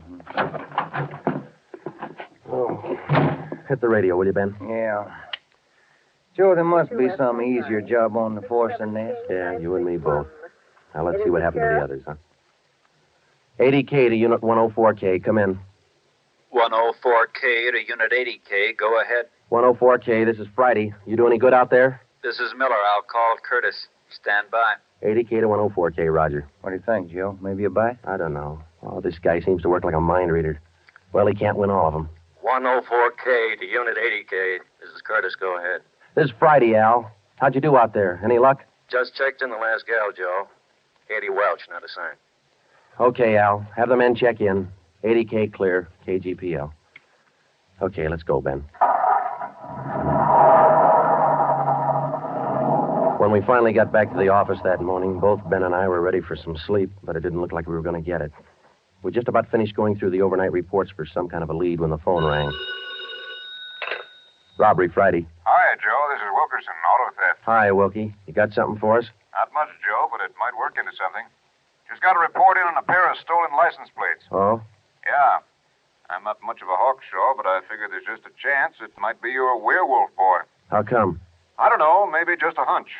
Oh. Hit the radio, will you, Ben? Yeah. Joe, there must be some easier job on the force than this. Yeah, you and me both. Now, let's see what happened to the others, huh? 80K to Unit 104K. Come in. 104K to Unit 80K. Go ahead. 104K, this is Friday. You do any good out there? This is Miller. I'll call Curtis. Stand by. 80K to 104K, Roger. What do you think, Joe? Maybe a bite? I don't know. Oh, this guy seems to work like a mind reader. Well, he can't win all of them. 104K to Unit 80K. This is Curtis. Go ahead. This is Friday, Al. How'd you do out there? Any luck? Just checked in the last gal, Joe. Katie Welch, not assigned. Okay, Al. Have the men check in. 80K clear. KGPL. Okay, let's go, Ben. When we finally got back to the office that morning, both Ben and I were ready for some sleep, but it didn't look like we were going to get it. We just about finished going through the overnight reports for some kind of a lead when the phone rang. Robbery Friday. Hi, Joe. This is Wilkerson, auto theft. Hi, Wilkie. You got something for us? Not much, Joe, but it might work into something. Just got a report in on a pair of stolen license plates. Oh? Yeah. I'm not much of a hawkshaw, but I figure there's just a chance it might be your werewolf boy. How come? I don't know. Maybe just a hunch.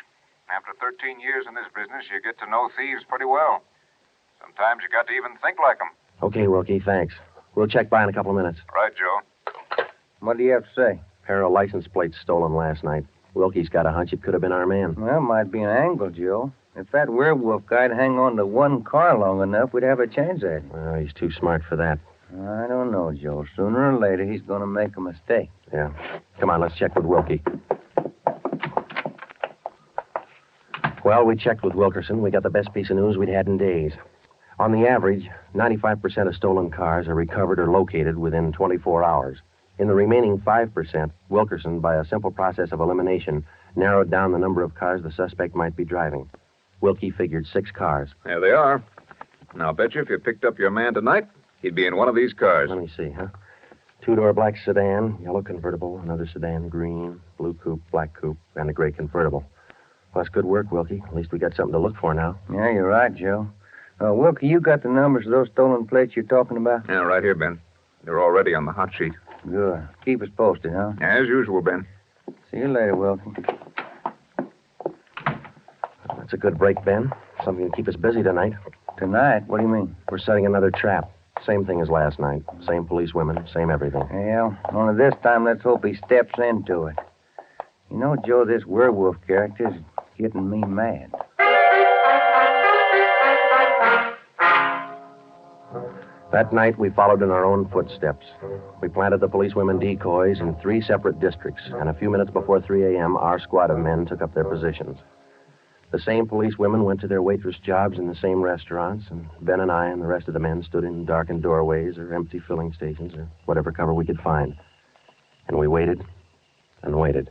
After 13 years in this business, you get to know thieves pretty well. Sometimes you got to even think like them. Okay, Wilkie, thanks. We'll check by in a couple of minutes. Right, Joe. What do you have to say? Pair of license plates stolen last night. Wilkie's got a hunch it could have been our man. Well, might be an angle, Joe. If that werewolf guy'd hang on to one car long enough, we'd have a chance at him. Well, he's too smart for that. I don't know, Joe. Sooner or later, he's going to make a mistake. Yeah. Come on, let's check with Wilkie. Well, we checked with Wilkerson. We got the best piece of news we'd had in days. On the average, 95% of stolen cars are recovered or located within 24 hours. In the remaining 5%, Wilkerson, by a simple process of elimination, narrowed down the number of cars the suspect might be driving. Wilkie figured 6 cars. There they are. Now, I'll bet you if you picked up your man tonight, he'd be in one of these cars. Let me see, huh? 2-door black sedan, yellow convertible, another sedan, green, blue coupe, black coupe, and a gray convertible. Well, that's good work, Wilkie. At least we got something to look for now. Yeah, you're right, Joe. Wilkie, you got the numbers of those stolen plates you're talking about? Yeah, right here, Ben. They're already on the hot sheet. Good. Keep us posted, huh? As usual, Ben. See you later, Wilkie. That's a good break, Ben. Something to keep us busy tonight. Tonight? What do you mean? We're setting another trap. Same thing as last night. Same police women, same everything. Well, only this time let's hope he steps into it. You know, Joe, this werewolf character's getting me mad. That night, we followed in our own footsteps. We planted the policewomen decoys in 3 separate districts, and a few minutes before 3 a.m., our squad of men took up their positions. The same policewomen went to their waitress jobs in the same restaurants, and Ben and I and the rest of the men stood in darkened doorways or empty filling stations or whatever cover we could find. And we waited and waited.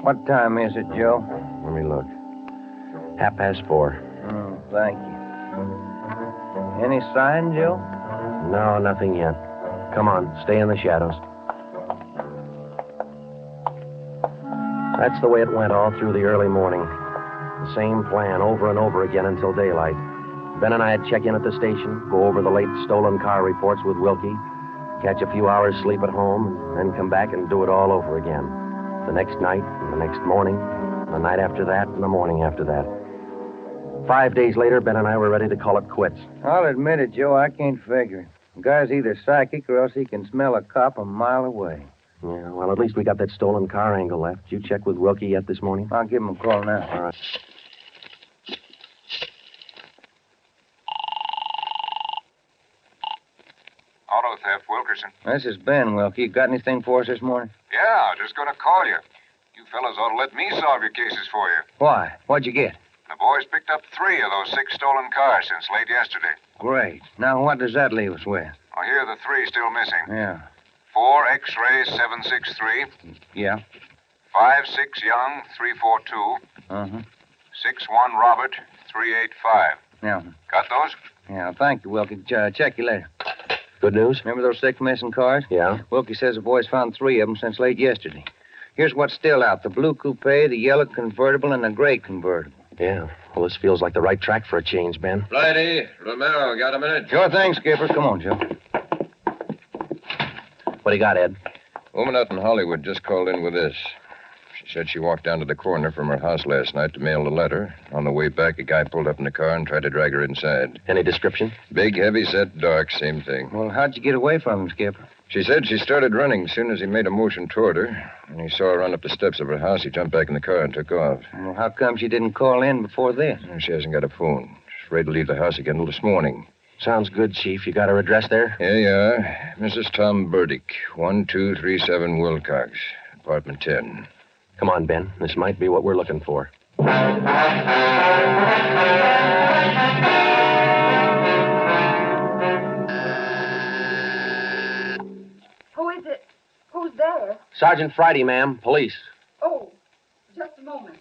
What time is it, Joe? Let me look. 4:30. Oh, thank you. Any sign, Joe? No, nothing yet. Come on, stay in the shadows. That's the way it went all through the early morning. The same plan over and over again until daylight. Ben and I'd check in at the station, go over the late stolen car reports with Wilkie, catch a few hours sleep at home, and then come back and do it all over again. The next night, and the next morning, the night after that, and the morning after that. 5 days later, Ben and I were ready to call it quits. I'll admit it, Joe, I can't figure it. The guy's either psychic or else he can smell a cop a mile away. Yeah, well, at least we got that stolen car angle left. Did you check with Wilkie yet this morning? I'll give him a call now. All right. Auto theft, Wilkerson. This is Ben, Wilkie. Got anything for us this morning? Yeah, just going to call you. You fellas ought to let me solve your cases for you. Why? What'd you get? The boys picked up 3 of those 6 stolen cars since late yesterday. Great. Now, what does that leave us with? Well, here are the 3 still missing. Yeah. 4 X-ray 763. Yeah. 5-6 Young 342. 6-1 6-1 Robert 385. Yeah. Got those? Yeah, thank you, Wilkie. Check you later. Good news? Remember those 6 missing cars? Yeah. Wilkie says the boys found 3 of them since late yesterday. Here's what's still out. The blue coupe, the yellow convertible, and the gray convertible. Yeah. Well, this feels like the right track for a change, Ben. Friday, Romero, got a minute? Sure thing, Skipper. Come on, Joe. What do you got, Ed? Woman out in Hollywood just called in with this. She said she walked down to the corner from her house last night to mail a letter. On the way back, a guy pulled up in the car and tried to drag her inside. Any description? Big, heavy set, dark, same thing. Well, how'd you get away from him, Skipper? She said she started running as soon as he made a motion toward her. When he saw her run up the steps of her house, he jumped back in the car and took off. Well, how come she didn't call in before this? She hasn't got a phone. She's afraid to leave the house again until this morning. Sounds good, Chief. You got her address there? Here you are. Mrs. Tom Burdick, 1237 Wilcox, apartment 10. Come on, Ben. This might be what we're looking for. Who is it? Who's there? Sergeant Friday, ma'am. Police. Oh, just a moment.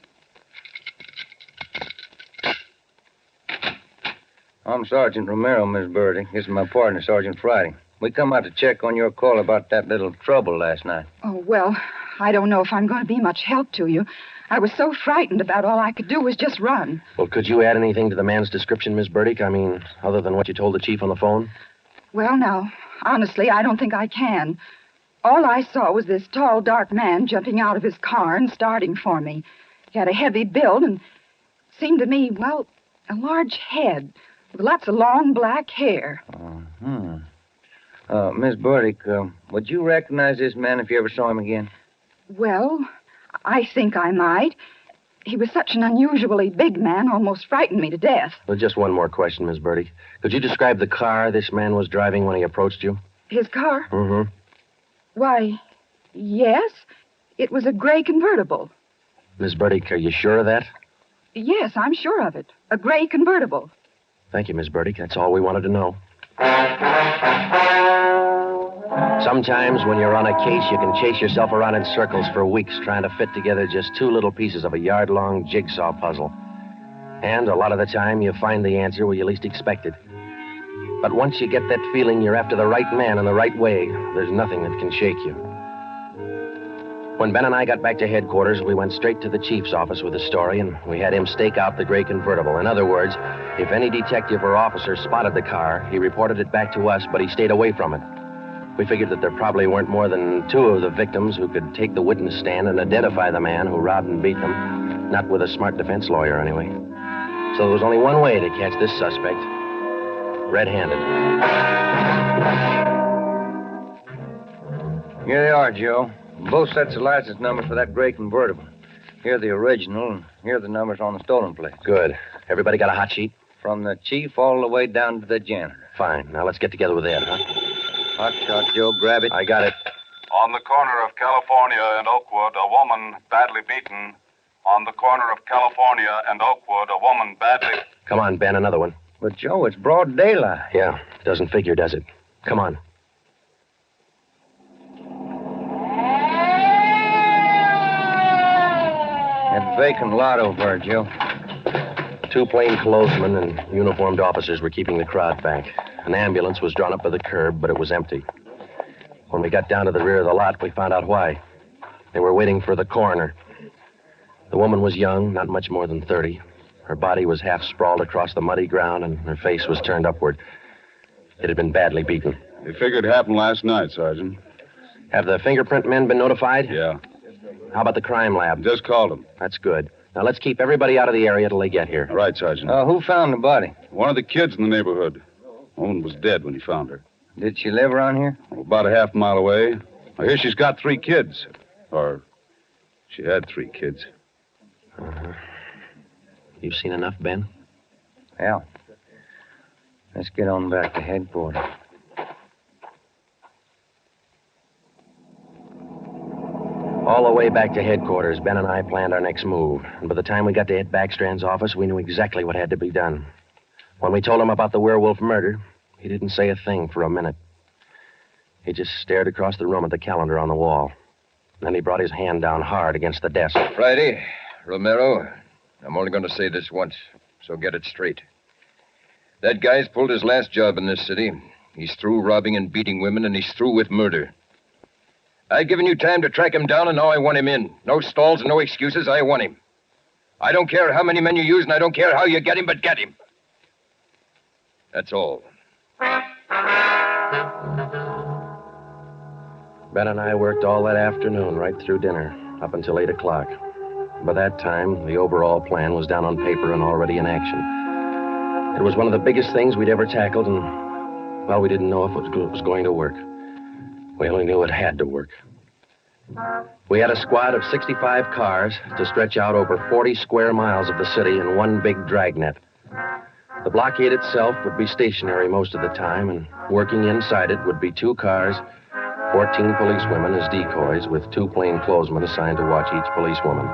I'm Sergeant Romero, Miss Burdick. This is my partner, Sergeant Friday. We come out to check on your call about that little trouble last night. Oh, well, I don't know if I'm going to be much help to you. I was so frightened about all I could do was just run. Well, could you add anything to the man's description, Miss Burdick? I mean, other than what you told the chief on the phone? Well, now, honestly, I don't think I can. All I saw was this tall, dark man jumping out of his car and starting for me. He had a heavy build and seemed to me, well, a large head with lots of long black hair. Miss Burdick, would you recognize this man if you ever saw him again? Well, I think I might. He was such an unusually big man, almost frightened me to death. Well, just one more question, Miss Burdick. Could you describe the car this man was driving when he approached you? His car? Mm-hmm. Why, yes. It was a gray convertible. Miss Burdick, are you sure of that? Yes, I'm sure of it. A gray convertible. Thank you, Miss Burdick. That's all we wanted to know. Sometimes when you're on a case, you can chase yourself around in circles for weeks trying to fit together just 2 little pieces of a yard-long jigsaw puzzle. And a lot of the time, you find the answer where you least expect it. But once you get that feeling you're after the right man in the right way, there's nothing that can shake you. When Ben and I got back to headquarters, we went straight to the chief's office with the story, and we had him stake out the gray convertible. In other words, if any detective or officer spotted the car, he reported it back to us, but he stayed away from it. We figured that there probably weren't more than 2 of the victims who could take the witness stand and identify the man who robbed and beat them. Not with a smart defense lawyer, anyway. So there was only one way to catch this suspect. Red-handed. Here they are, Joe. Both sets of license numbers for that gray convertible. Here are the original, and here are the numbers on the stolen plate. Good. Everybody got a hot sheet? From the chief all the way down to the janitor. Fine. Now let's get together with Ed, huh? Hot shot, Joe. Grab it. I got it. On the corner of California and Oakwood, a woman badly beaten. On the corner of California and Oakwood, a woman badly... Come on, Ben, another one. But, Joe, it's broad daylight. Yeah, doesn't figure, does it? Come on. That vacant lot over there, Joe. 2 plainclothesmen and uniformed officers were keeping the crowd back. An ambulance was drawn up by the curb, but it was empty. When we got down to the rear of the lot, we found out why. They were waiting for the coroner. The woman was young, not much more than 30. Her body was half sprawled across the muddy ground, and her face was turned upward. It had been badly beaten. They figured it happened last night, Sergeant. Have the fingerprint men been notified? Yeah. How about the crime lab? Just called them. That's good. Now, let's keep everybody out of the area till they get here. All right, Sergeant. Who found the body? One of the kids in the neighborhood. The woman was dead when he found her. Did she live around here? About a half mile away. I hear she's got 3 kids. Or she had 3 kids. Uh-huh. You've seen enough, Ben? Yeah. Let's get on back to headquarters. All the way back to headquarters, Ben and I planned our next move. And by the time we got to Ed Backstrand's office, we knew exactly what had to be done. When we told him about the Werewolf murder, he didn't say a thing for a minute. He just stared across the room at the calendar on the wall. Then he brought his hand down hard against the desk. Friday, Romero, I'm only going to say this once, so get it straight. That guy's pulled his last job in this city. He's through robbing and beating women, and he's through with murder. I've given you time to track him down, and now I want him in. No stalls and no excuses. I want him. I don't care how many men you use, and I don't care how you get him, but get him. That's all. Ben and I worked all that afternoon, right through dinner, up until 8 o'clock. By that time, the overall plan was down on paper and already in action. It was one of the biggest things we'd ever tackled, and, well, we didn't know if it was going to work. We only knew it had to work. We had a squad of 65 cars to stretch out over 40 square miles of the city in one big dragnet. The blockade itself would be stationary most of the time, and working inside it would be 2 cars, 14 policewomen as decoys, with 2 plainclothesmen assigned to watch each policewoman.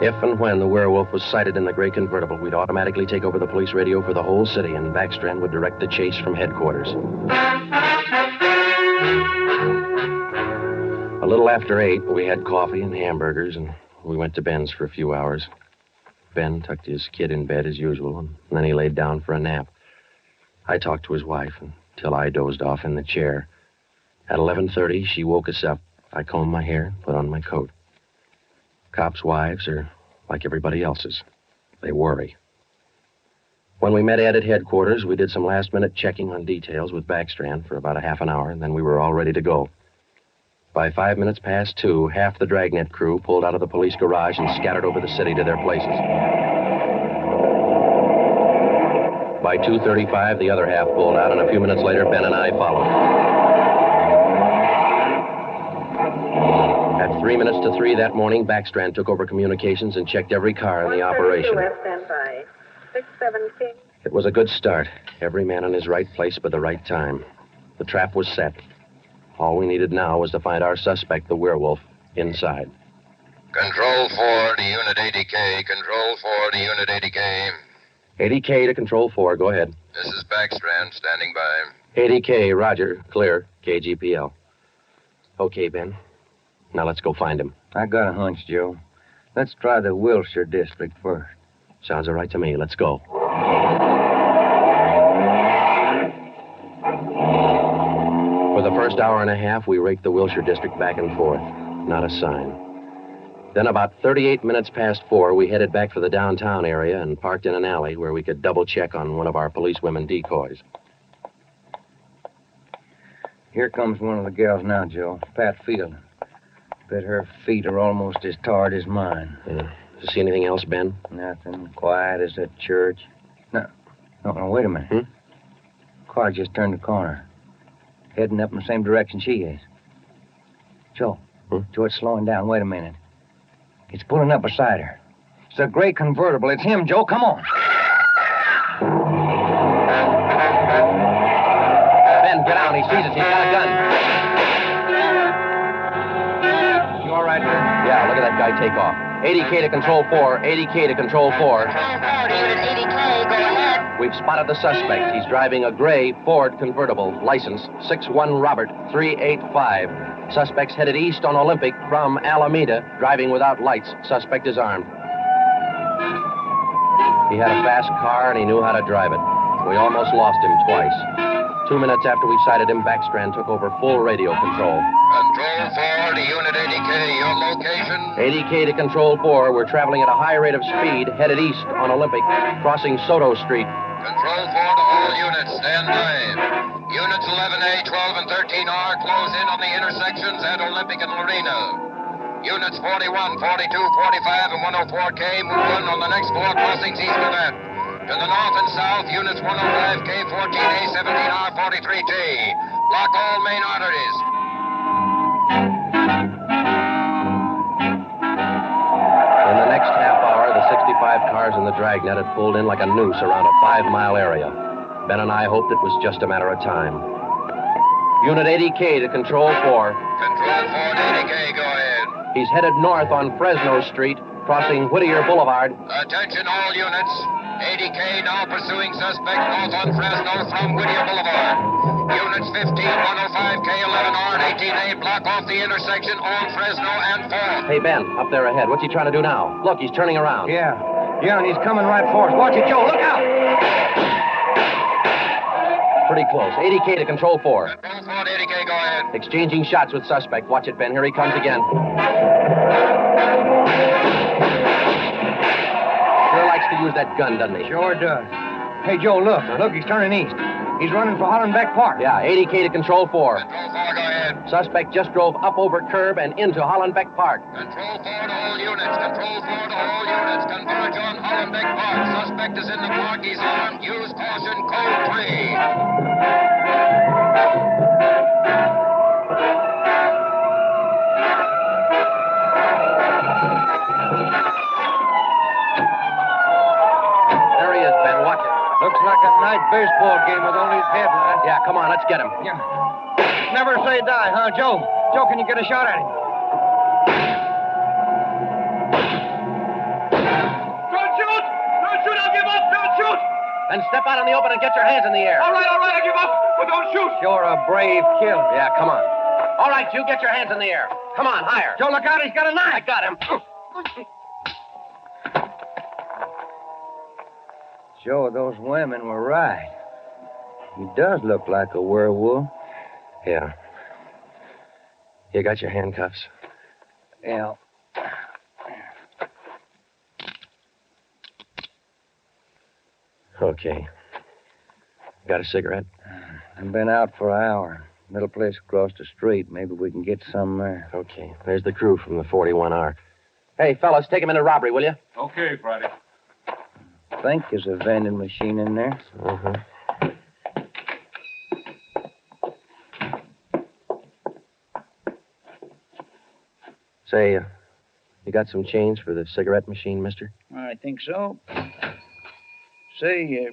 If and when the Werewolf was sighted in the gray convertible, we'd automatically take over the police radio for the whole city, and Backstrand would direct the chase from headquarters. A little after 8, we had coffee and hamburgers, and we went to Ben's for a few hours. Ben tucked his kid in bed as usual, and then he laid down for a nap. I talked to his wife until I dozed off in the chair. At 11:30, she woke us up. I combed my hair, put on my coat. Cops' wives are like everybody else's. They worry. When we met Ed at headquarters, we did some last-minute checking on details with Backstrand for about a half an hour, and then we were all ready to go. By 5 minutes past 2, half the Dragnet crew pulled out of the police garage and scattered over the city to their places. By 2:35, the other half pulled out, and a few minutes later, Ben and I followed. At 3 minutes to 3 that morning, Backstrand took over communications and checked every car in the operation. Standby. 617. It was a good start. Every man in his right place by the right time. The trap was set. All we needed now was to find our suspect, the Werewolf, inside. Control 4 to Unit 80K. Control 4 to Unit 80K. 80K to Control 4. Go ahead. This is Backstrand, standing by. 80K, roger. Clear. KGPL. Okay, Ben. Now let's go find him. I got a hunch, Joe. Let's try the Wilshire district first. Sounds all right to me. Let's go. For the first hour and a half, we raked the Wilshire district back and forth. Not a sign. Then about 38 minutes past 4, we headed back for the downtown area and parked in an alley where we could double-check on one of our policewomen decoys. Here comes one of the gals now, Joe. Pat Field. Bet her feet are almost as tarred as mine. Yeah. Did you see anything else, Ben? Nothing. Quiet as a church. No, wait a minute. Car just turned the corner. Heading up in the same direction she is. Joe. Joe, it's slowing down. Wait a minute. It's pulling up beside her. It's a gray convertible. It's him, Joe. Come on. Ben, get out. He sees us. He's got a gun. You all right, Ben? Yeah, look at that guy take off. 80K to Control 4. 80K to Control 4. Control 4 to Unit 80K. Go ahead. We've spotted the suspect. He's driving a gray Ford convertible. License 61 Robert 385. Suspect's headed east on Olympic from Alameda, driving without lights. Suspect is armed. He had a fast car and he knew how to drive it. We almost lost him twice. 2 minutes after we sighted him, Backstrand took over full radio control. Control 4 to Unit 80K. Your location? 80K to Control 4. We're traveling at a high rate of speed, headed east on Olympic, crossing Soto Street. Control 4 to all units. Stand by. Units 11A, 12, and 13R close in on the intersections at Olympic and Lorena. Units 41, 42, 45, and 104K move in on the next 4 crossings east of that. To the north and south, units 105K, 14A, 17R, 43T. Block all main arteries. In the next half hour, the 65 cars in the Dragnet had pulled in like a noose around a 5-mile area. Ben and I hoped it was just a matter of time. Unit 80K to Control 4. Control 4 to 80K, go ahead. He's headed north on Fresno Street, crossing Whittier Boulevard. Attention all units. 80K now pursuing suspect north on Fresno from Whittier Boulevard. Units 15, 105K, 11R, and 18A block off the intersection on Fresno and 4th. Hey, Ben, up there ahead. What's he trying to do now? Look, he's turning around. Yeah, and he's coming right for us. Watch it, Joe. Look out! pretty close. 80K to control 4. Control 4 to 80K, go ahead. Exchanging shots with suspect. Watch it, Ben. Here he comes again. Sure likes to use that gun, doesn't he? Sure does. Hey, Joe, look. Look, he's turning east. He's running for Hollenbeck Park. Yeah, 80K to control 4. Control 4, go ahead. Suspect just drove up over curb and into Hollenbeck Park. Control 4 to all units. Control 4 to all units. Converge on Hollenbeck Park. Suspect is in the park. He's armed. Use caution. Code 3. There he is, Ben. Watch it. Looks like a night baseball game with only his headlights. Yeah, come on. Let's get him. Yeah. Never say die, huh, Joe? Joe, can you get a shot at him? Don't shoot! Don't shoot! I'll give up! Don't shoot! Then step out in the open and get your hands in the air. All right, I give up, but don't shoot! You're a brave killer. Yeah, come on. All right, you get your hands in the air. Come on, higher. Joe, look out. He's got a knife. I got him. Joe, those women were right. He does look like a werewolf. Yeah. You got your handcuffs? Yeah. Okay. Got a cigarette? I've been out for an hour. Little place across the street. Maybe we can get some there. Okay. There's the crew from the 41R. Hey, fellas, take him into robbery, will you? Okay, Friday. I think there's a vending machine in there. Uh-huh. Say, you got some change for the cigarette machine, mister? I think so. Say,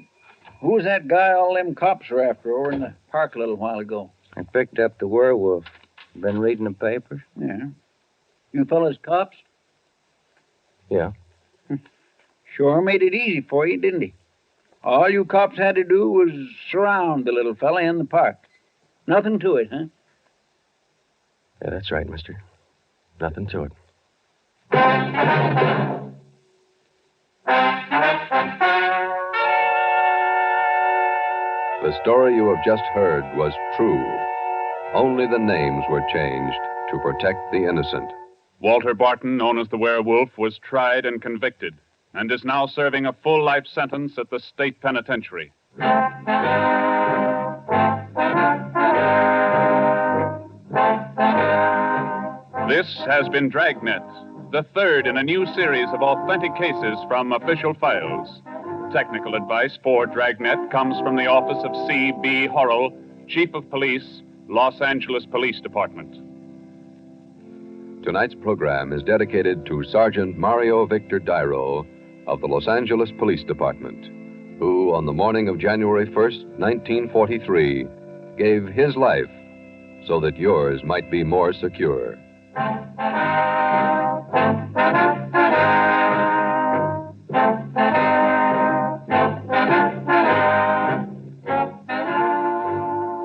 who was that guy all them cops were after over in the park a little while ago? I picked up the werewolf. Been reading the papers? Yeah. You fellas cops? Yeah. Sure made it easy for you, didn't he? All you cops had to do was surround the little fella in the park. Nothing to it, huh? Yeah, that's right, mister. Nothing to it. The story you have just heard was true. Only the names were changed to protect the innocent. Walter Barton, known as the Werewolf, was tried and convicted and is now serving a full life sentence at the state penitentiary. This has been Dragnet, the third in a new series of authentic cases from official files. Technical advice for Dragnet comes from the office of C.B. Horrell, Chief of Police, Los Angeles Police Department. Tonight's program is dedicated to Sergeant Mario Victor Dairo of the Los Angeles Police Department, who, on the morning of January 1st, 1943, gave his life so that yours might be more secure.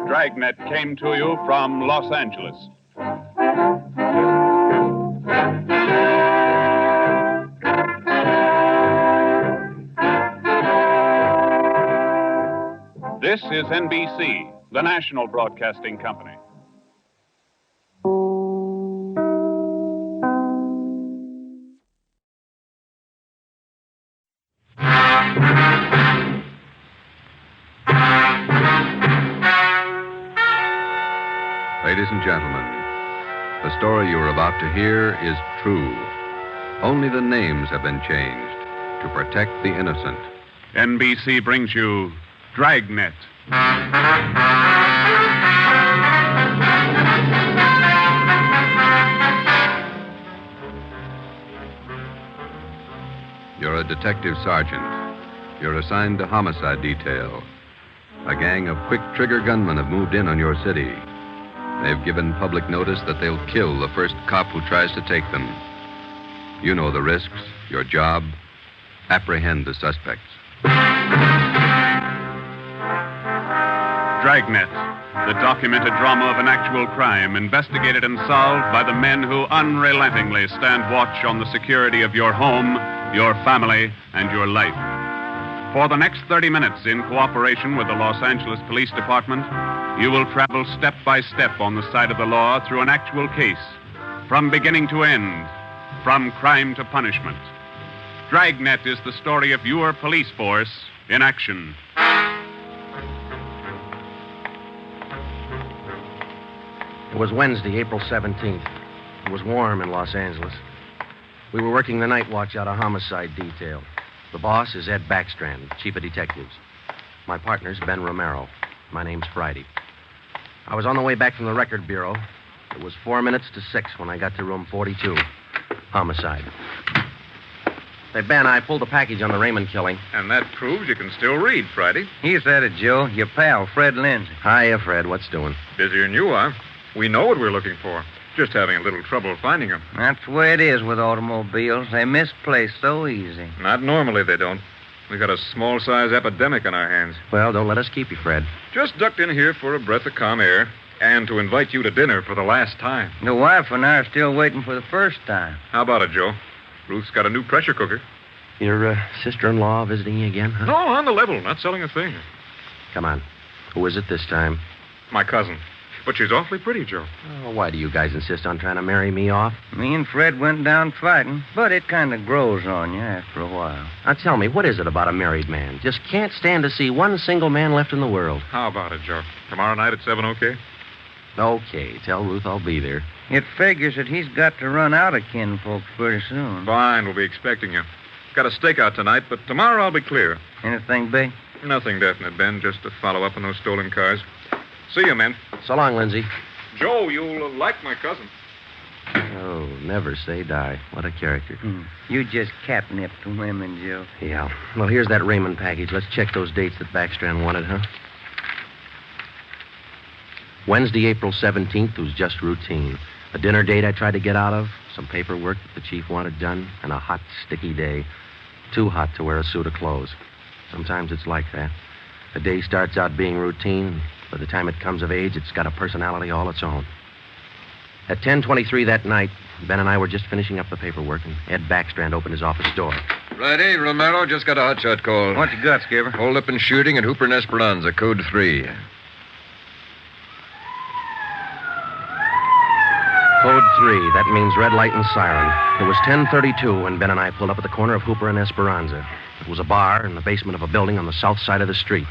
Dragnet came to you from Los Angeles. This is NBC, the national broadcasting company. Ladies and gentlemen, the story you're about to hear is true. Only the names have been changed to protect the innocent. NBC brings you Dragnet. You're a detective sergeant. You're assigned to homicide detail. A gang of quick trigger gunmen have moved in on your city. They've given public notice that they'll kill the first cop who tries to take them. You know the risks, your job. Apprehend the suspects. Dragnet, the documented drama of an actual crime investigated and solved by the men who unrelentingly stand watch on the security of your home, your family, and your life. For the next 30 minutes, in cooperation with the Los Angeles Police Department, you will travel step by step on the side of the law through an actual case, from beginning to end, from crime to punishment. Dragnet is the story of your police force in action. It was Wednesday, April 17th. It was warm in Los Angeles. We were working the night watch out of Homicide detail. The boss is Ed Backstrand, chief of detectives. My partner's Ben Romero. My name's Friday. I was on the way back from the record bureau. It was 4 minutes to 6 when I got to room 42. Homicide. Say, Ben, I pulled the package on the Raymond killing. And that proves you can still read, Friday. He's at it, Joe. Your pal, Fred Lindsay. Hiya, Fred. What's doing? Busier than you are. We know what we're looking for. Just having a little trouble finding them. That's the way it is with automobiles. They misplace so easy. Not normally, they don't. We got a small-size epidemic on our hands. Well, don't let us keep you, Fred. Just ducked in here for a breath of calm air and to invite you to dinner for the last time. The wife and I are still waiting for the first time. How about it, Joe? Ruth's got a new pressure cooker. Your sister-in-law visiting you again, huh? No, on the level. Not selling a thing. Come on. Who is it this time? My cousin. But she's awfully pretty, Joe. Oh, why do you guys insist on trying to marry me off? Me and Fred went down fighting, but it kind of grows on you after a while. Now, tell me, what is it about a married man? Just can't stand to see one single man left in the world. How about it, Joe? Tomorrow night at 7, okay? Okay. Tell Ruth I'll be there. It figures that he's got to run out of kinfolks pretty soon. Fine, we'll be expecting you. Got a stakeout tonight, but tomorrow I'll be clear. Anything big? Nothing definite, Ben. Just to follow up on those stolen cars. See you, men. So long, Lindsay. Joe, you'll like my cousin. Oh, never say die. What a character. You just catnip to women, Joe. Yeah. Well, here's that Raymond package. Let's check those dates that Backstrand wanted, huh? Wednesday, April 17th was just routine. A dinner date I tried to get out of, some paperwork that the chief wanted done, and a hot, sticky day. Too hot to wear a suit of clothes. Sometimes it's like that. The day starts out being routine. By the time it comes of age, it's got a personality all its own. At 10:23 that night, Ben and I were just finishing up the paperwork, and Ed Backstrand opened his office door. Friday, Romero, just got a hotshot call. What you got, Skipper? Hold up and shooting at Hooper and Esperanza, code 3. Code 3, that means red light and siren. It was 10:32 when Ben and I pulled up at the corner of Hooper and Esperanza. It was a bar in the basement of a building on the south side of the street.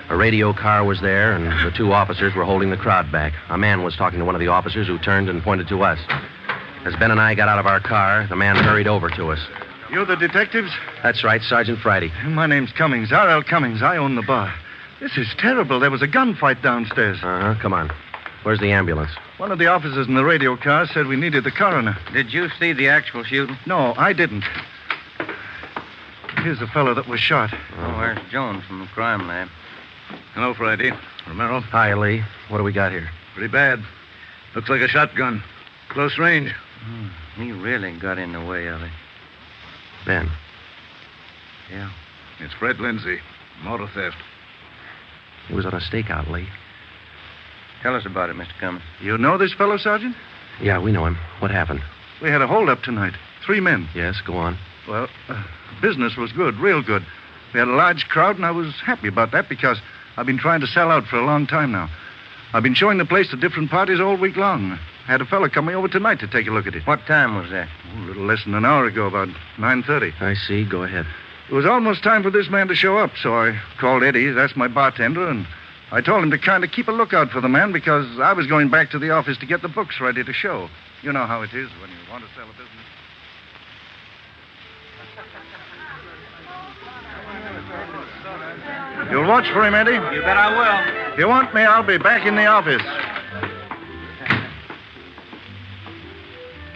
A radio car was there, and the two officers were holding the crowd back. A man was talking to one of the officers who turned and pointed to us. As Ben and I got out of our car, the man hurried over to us. You're the detectives? That's right, Sergeant Friday. My name's Cummings, R.L. Cummings. I own the bar. This is terrible. There was a gunfight downstairs. Uh-huh, come on. Where's the ambulance? One of the officers in the radio car said we needed the coroner. Did you see the actual shooting? No, I didn't. Here's the fellow that was shot. Oh, where's Jones from the crime lab? Hello, Friday. Romero. Hi, Lee. What do we got here? Pretty bad. Looks like a shotgun. Close range. He really got in the way of it. Ben. Yeah. It's Fred Lindsay. Motor theft. He was on a stakeout, Lee. Tell us about it, Mr. Cummings. You know this fellow, Sergeant? Yeah, we know him. What happened? We had a holdup tonight. 3 men. Yes, go on. Well, business was good, real good. We had a large crowd, and I was happy about that because I've been trying to sell out for a long time now. I've been showing the place to different parties all week long. I had a fella coming over tonight to take a look at it. What time was that? A little less than an hour ago, about 9:30. I see. Go ahead. It was almost time for this man to show up, so I called Eddie, that's my bartender, and I told him to kind of keep a lookout for the man because I was going back to the office to get the books ready to show. You know how it is when you want to sell a business. You'll watch for him, Eddie? You bet I will. If you want me, I'll be back in the office.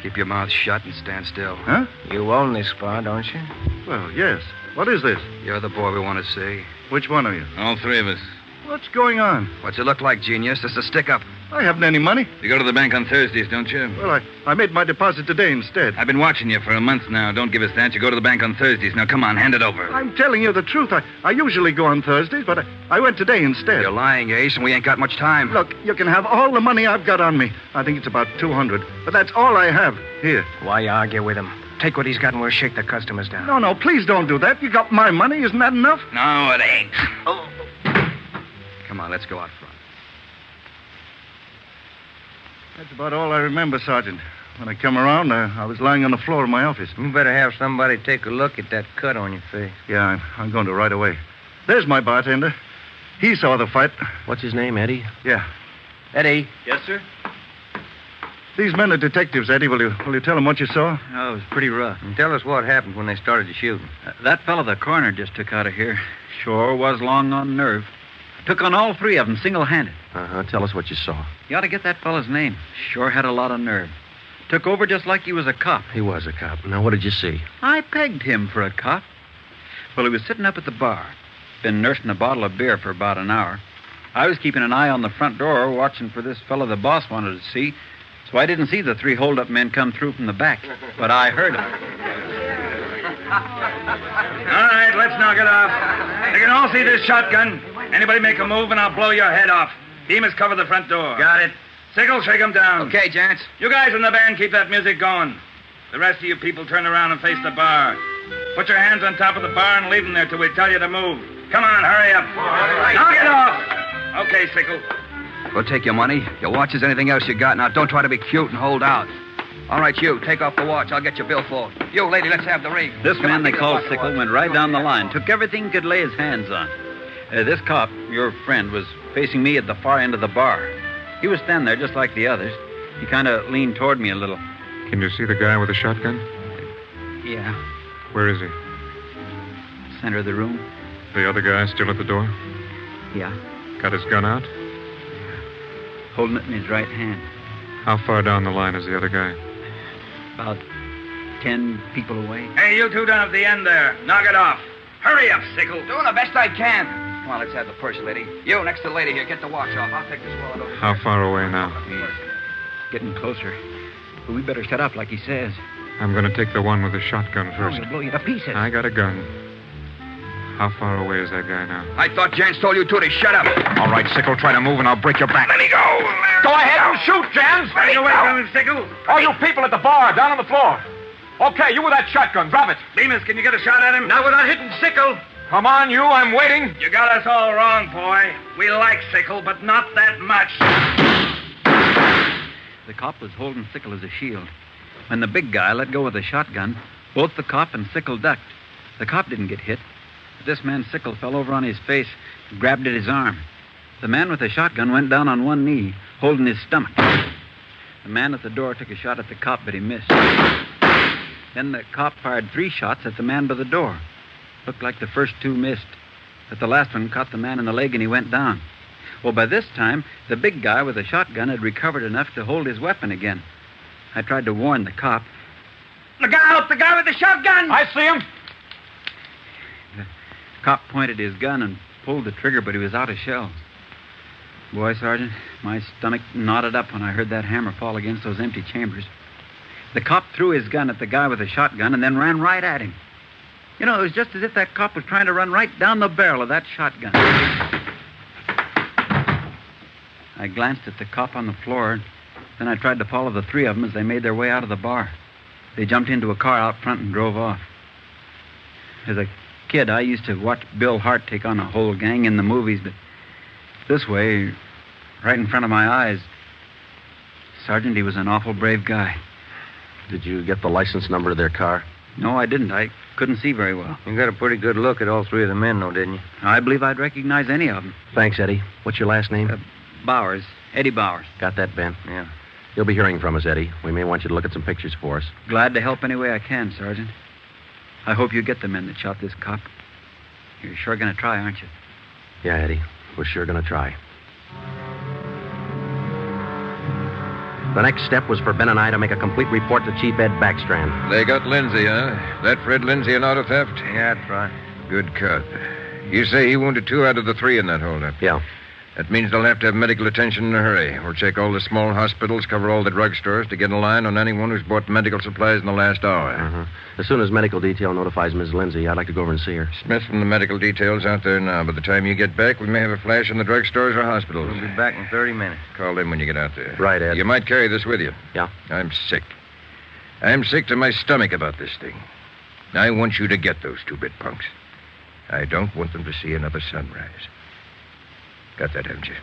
Keep your mouth shut and stand still. Huh? You own this bar, don't you? Well, yes. What is this? You're the boy we want to see. Which one of you? All three of us. What's going on? What's it look like, genius? Just a stick-up. I haven't any money. You go to the bank on Thursdays, don't you? Well, I made my deposit today instead. I've been watching you for a month now. Don't give us that. You go to the bank on Thursdays. Now, come on, hand it over. I'm telling you the truth. I usually go on Thursdays, but I went today instead. You're lying, Ace, and we ain't got much time. Look, you can have all the money I've got on me. I think it's about $200. But that's all I have. Here. Why you argue with him? Take what he's got and we'll shake the customers down. No, please don't do that. You got my money. Isn't that enough? No, it ain't. Oh. Come on, let's go out front. That's about all I remember, Sergeant. When I come around, I was lying on the floor of my office. You better have somebody take a look at that cut on your face. Yeah, I'm going to right away. There's my bartender. He saw the fight. What's his name, Eddie? Yeah. Eddie. Yes, sir? These men are detectives, Eddie. Will you tell them what you saw? Oh, it was pretty rough. And tell us what happened when they started the shooting. That fellow the coroner just took out of here sure was long on nerve. Took on all three of them single-handed. Tell us what you saw. You ought to get that fellow's name. Sure had a lot of nerve. Took over just like he was a cop. He was a cop. Now, what did you see? I pegged him for a cop. Well, he was sitting up at the bar. Been nursing a bottle of beer for about an hour. I was keeping an eye on the front door, watching for this fellow the boss wanted to see. So I didn't see the three hold-up men come through from the back. But I heard them. All right, let's knock it off. You can all see this shotgun. Anybody make a move and I'll blow your head off. Demas, cover the front door. Got it. Sickle, shake him down. Okay, gents. You guys in the band, keep that music going. The rest of you people turn around and face the bar. Put your hands on top of the bar and leave them there till we tell you to move. Come on, hurry up. Knock it off. Okay, Sickle. We'll take your money, your watches, anything else you got. Now, don't try to be cute and hold out. All right, you, take off the watch. I'll get your billfold. You, lady, let's have the ring. This man they call Sickle went right down the line, took everything he could lay his hands on. This cop, your friend, was facing me at the far end of the bar. He was standing there just like the others. He kind of leaned toward me a little. Can you see the guy with the shotgun? Yeah. Where is he? Center of the room. The other guy still at the door? Yeah. Got his gun out? Holding it in his right hand. How far down the line is the other guy? About 10 people away. Hey, you two down at the end there. Knock it off. Hurry up, Sickle. Doing the best I can. Come on, let's have the purse, lady. You, next to the lady here, get the watch off. I'll take this wallet over. How far away now? He's getting closer. But we better set up like he says. I'm going to take the one with the shotgun first. He'll blow you to pieces. I got a gun. How far away is that guy now? I thought Jans told you two to shut up. All right, Sickle, try to move and I'll break your back. Let me go. Go ahead and shoot, Jans. Stay away from him, Sickle. All you people at the bar, down on the floor. Okay, you with that shotgun, drop it. Demas, can you get a shot at him? Not without hitting Sickle. Come on, you, I'm waiting. You got us all wrong, boy. We like Sickle, but not that much. The cop was holding Sickle as a shield. When the big guy let go of the shotgun, both the cop and Sickle ducked. The cop didn't get hit. But this man Sickle fell over on his face and grabbed at his arm. The man with the shotgun went down on one knee, holding his stomach. The man at the door took a shot at the cop, but he missed. Then the cop fired 3 shots at the man by the door. Looked like the first 2 missed, but the last one caught the man in the leg and he went down. Well, by this time, the big guy with the shotgun had recovered enough to hold his weapon again. I tried to warn the cop. Look out! The guy with the shotgun! I see him. The cop pointed his gun and pulled the trigger, but he was out of shells. Boy, Sergeant, my stomach knotted up when I heard that hammer fall against those empty chambers. The cop threw his gun at the guy with the shotgun and then ran right at him. You know, it was just as if that cop was trying to run right down the barrel of that shotgun. I glanced at the cop on the floor, then I tried to follow the 3 of them as they made their way out of the bar. They jumped into a car out front and drove off. As a kid, I used to watch Bill Hart take on a whole gang in the movies, but this way, right in front of my eyes, Sergeant, he was an awful brave guy. Did you get the license number of their car? No, I didn't. I couldn't see very well. You got a pretty good look at all 3 of the men, though, didn't you? I believe I'd recognize any of them. Thanks, Eddie. What's your last name? Bowers. Eddie Bowers. Got that, Ben? Yeah. You'll be hearing from us, Eddie. We may want you to look at some pictures for us. Glad to help any way I can, Sergeant. I hope you get the men that shot this cop. You're sure going to try, aren't you? Yeah, Eddie. We're sure going to try. The next step was for Ben and I to make a complete report to Chief Ed Backstrand. They got Lindsay, huh? That Fred Lindsay in auto theft? Yeah, that's right. Good cut. You say he wounded 2 out of the 3 in that holdup? Yeah. That means they'll have to have medical attention in a hurry. We'll check all the small hospitals, cover all the drugstores to get a line on anyone who's bought medical supplies in the last hour. Mm-hmm. As soon as medical detail notifies Miss Lindsay, I'd like to go over and see her. Smith from the medical detail's out there now. By the time you get back, we may have a flash in the drugstores or hospitals. We'll be back in 30 minutes. Call them when you get out there. Right, Ed. You might carry this with you. Yeah? I'm sick. I'm sick to my stomach about this thing. I want you to get those two-bit punks. I don't want them to see another sunrise. Got that, haven't you?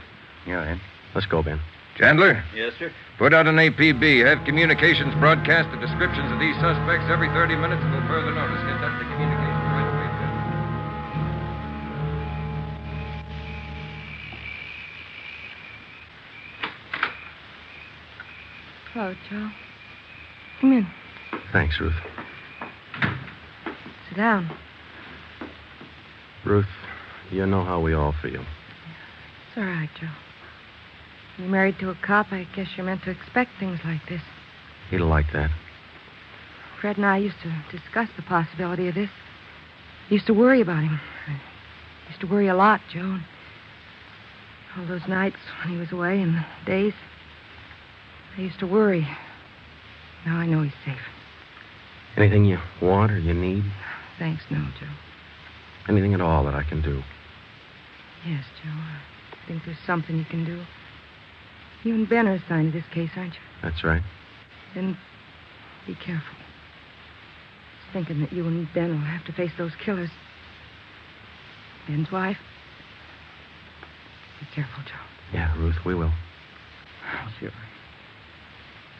Yeah, Ed. Let's go, Ben. Chandler? Yes, sir. Put out an APB. Have communications broadcast the descriptions of these suspects every 30 minutes until further notice. Get that to communications right away, Hello, Joe. Come in. Thanks, Ruth. Sit down. Ruth, you know how we all feel. It's all right, Joe. You're married to a cop. I guess you're meant to expect things like this. He'll like that. Fred and I used to discuss the possibility of this. I used to worry about him. I used to worry a lot, Joe. All those nights when he was away and the days, I used to worry. Now I know he's safe. Anything you want or you need? Thanks, no, Joe. Anything at all that I can do? Yes, Joe. I think there's something you can do. You and Ben are assigned to this case, aren't you? That's right. Then be careful. I was thinking that you and Ben will have to face those killers. Ben's wife. Be careful, Joe. Yeah, Ruth, we will. Sure.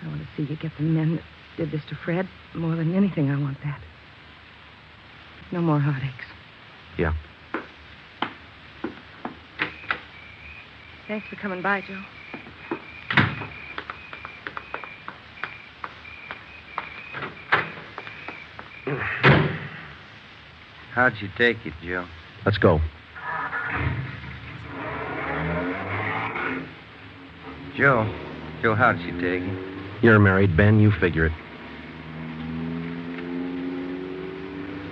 I want to see you get the men that did this to Fred. More than anything, I want that. No more heartaches. Yeah. Thanks for coming by, Joe. How'd you take it, Joe? Let's go. Joe, how'd she take it? You're married, Ben. You figure it.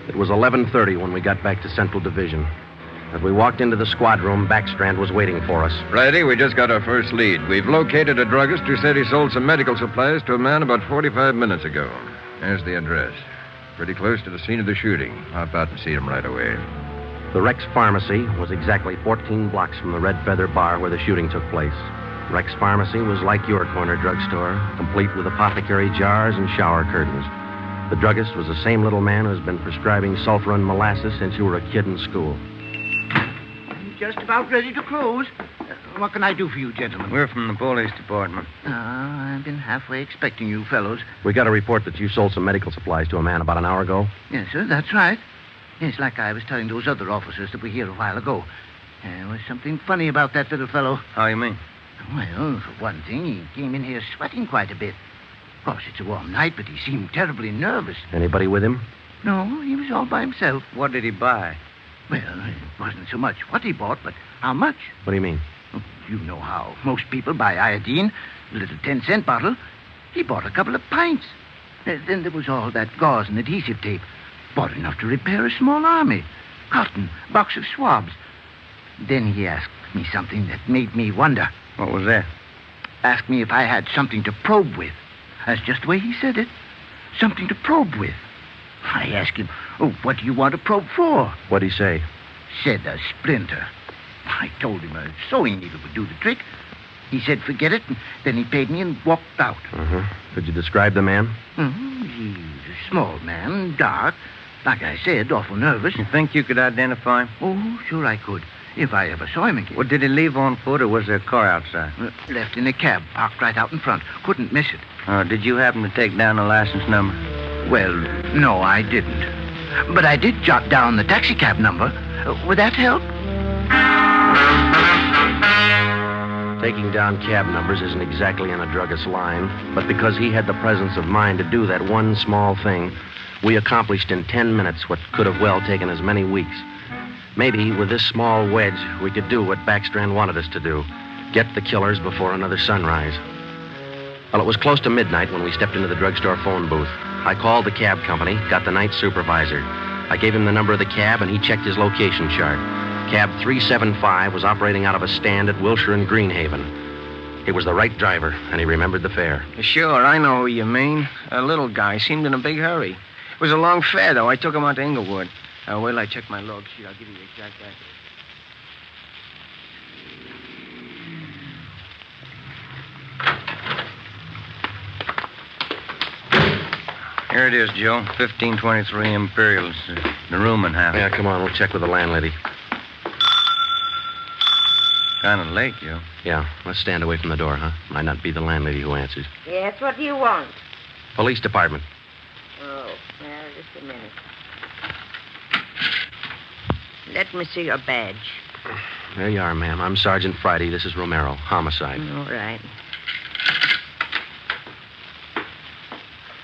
It was 11:30 when we got back to Central Division. As we walked into the squad room, Backstrand was waiting for us. Righty, we just got our first lead. We've located a druggist who said he sold some medical supplies to a man about 45 minutes ago. There's the address. Pretty close to the scene of the shooting. Hop out and see him right away. The Rex Pharmacy was exactly 14 blocks from the Red Feather Bar where the shooting took place. Rex Pharmacy was like your corner drugstore, complete with apothecary jars and shower curtains. The druggist was the same little man who's been prescribing sulfur and molasses since you were a kid in school. I'm just about ready to close. What can I do for you, gentlemen? We're from the police department. I've been halfway expecting you fellows. We got a report that you sold some medical supplies to a man about an hour ago. Yes, sir, that's right. Yes, like I was telling those other officers that were here a while ago. There was something funny about that little fellow. How you mean? Well, for one thing, he came in here sweating quite a bit. Of course, it's a warm night, but he seemed terribly nervous. Anybody with him? No, he was all by himself. What did he buy? Well, it wasn't so much what he bought, but how much. What do you mean? You know how most people buy iodine, a little 10-cent bottle. He bought a couple of pints. Then there was all that gauze and adhesive tape. Bought enough to repair a small army. Cotton, box of swabs. Then he asked me something that made me wonder. What was that? Asked me if I had something to probe with. That's just the way he said it. Something to probe with. I asked him, what do you want to probe for? What'd he say? Said a splinter. I told him a sewing needle would do the trick. He said forget it, and then he paid me and walked out. Uh-huh. Could you describe the man? He was a small man, dark. Like I said, awful nervous. You think you could identify him? Oh, sure I could. If I ever saw him again. Well, did he leave on foot, or was there a car outside? Left in a cab, parked right out in front. Couldn't miss it. Did you happen to take down the license number? Well, no, I didn't. But I did jot down the taxicab number. Would that help? Taking down cab numbers isn't exactly in a druggist's line, but because he had the presence of mind to do that one small thing, we accomplished in 10 minutes what could have well taken as many weeks. Maybe with this small wedge, we could do what Backstrand wanted us to do. Get the killers before another sunrise. Well, it was close to midnight when we stepped into the drugstore phone booth. I called the cab company, got the night supervisor. I gave him the number of the cab, and he checked his location chart. Cab 375 was operating out of a stand at Wilshire and Greenhaven. He was the right driver, and he remembered the fare. Sure, I know who you mean. A little guy seemed in a big hurry. It was a long fare, though. I took him out to Inglewood. Wait till I check my log sheet. I'll give you the exact address. Here it is, Joe. 1523 Imperials, the rooming house. Yeah, come on. We'll check with the landlady. Kind of late, Joe. Yeah, let's stand away from the door, huh? Might not be the landlady who answers. Yes, what do you want? Police department. Oh, well, just a minute. Let me see your badge. There you are, ma'am. I'm Sergeant Friday. This is Romero. Homicide. All right.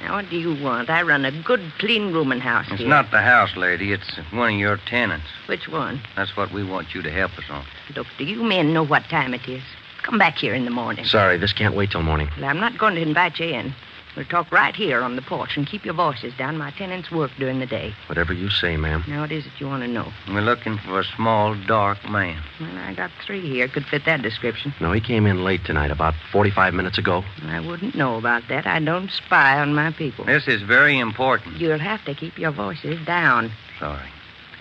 Now, what do you want? I run a good, clean rooming house It's here. not the house, lady. It's one of your tenants. Which one? That's what we want you to help us on. Look, do you men know what time it is? Come back here in the morning. Sorry, this can't wait till morning. Well, I'm not going to invite you in. We'll talk right here on the porch and keep your voices down. My tenants work during the day. Whatever you say, ma'am. Now, what is it you want to know? We're looking for a small, dark man. Well, I got 3 here. Could fit that description. No, he came in late tonight, about 45 minutes ago. I wouldn't know about that. I don't spy on my people. This is very important. You'll have to keep your voices down. Sorry.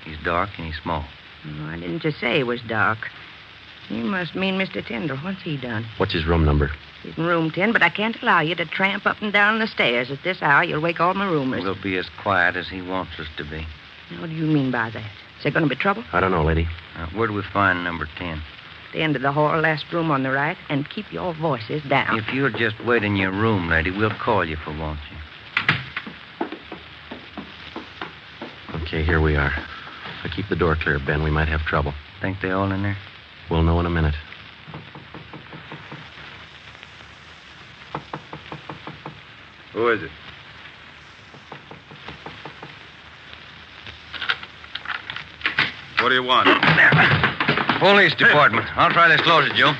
He's dark and he's small. Oh, I didn't just say he was dark. You must mean Mr. Tyndall. What's he done? What's his room number? He's in room 10, but I can't allow you to tramp up and down the stairs at this hour. You'll wake all my roomers. We'll be as quiet as he wants us to be. What do you mean by that? Is there going to be trouble? I don't know, lady. Where do we find number 10? The end of the hall, last room on the right, and keep your voices down. If you'll just wait in your room, lady, we'll call you if we want you. Okay, here we are. If I keep the door clear, Ben, we might have trouble. Think they all in there? We'll know in a minute. Who is it? What do you want? Police department. I'll try this closet, Joe.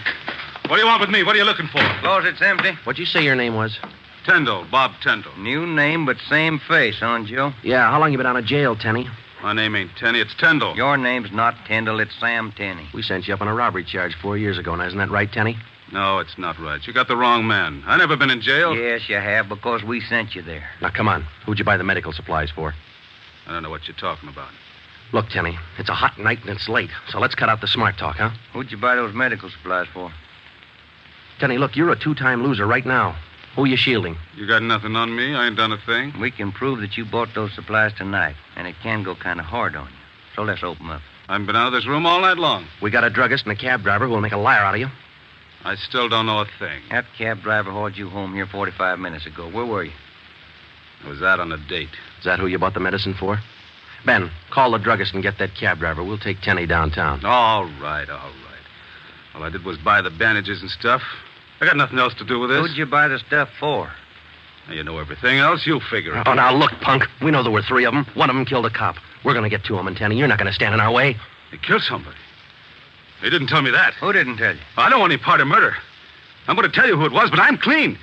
What do you want with me? What are you looking for? Closet's empty. What'd you say your name was? Tyndall, Bob Tyndall. New name, but same face, huh, Joe? Yeah, how long you been out of jail, Tenny? My name ain't Tenny, it's Tyndall. Your name's not Tyndall, it's Sam Tenney. We sent you up on a robbery charge 4 years ago. Now, isn't that right, Tenny? No, it's not right. You got the wrong man. I never been in jail. Yes, you have, because we sent you there. Now, come on. Who'd you buy the medical supplies for? I don't know what you're talking about. Look, Tenny, it's a hot night and it's late, so let's cut out the smart talk, huh? Who'd you buy those medical supplies for? Tenny, look, you're a 2-time loser right now. Who you shielding? You got nothing on me. I ain't done a thing. We can prove that you bought those supplies tonight, and it can go kind of hard on you. So let's open up. I've been out of this room all night long. We got a druggist and a cab driver who'll make a liar out of you. I still don't know a thing. That cab driver hauled you home here 45 minutes ago. Where were you? I was out on a date. Is that who you bought the medicine for? Ben, call the druggist and get that cab driver. We'll take Tenny downtown. All right. All I did was buy the bandages and stuff. I got nothing else to do with this. Who'd you buy the stuff for? Now, you know everything else. You figure it. Oh, now, look, punk. We know there were 3 of them. One of them killed a cop. We're going to get 2 of them, and Tenny, you're not going to stand in our way. He killed somebody. He didn't tell me that. Who didn't tell you? I don't want any part of murder. I'm going to tell you who it was, but I'm clean.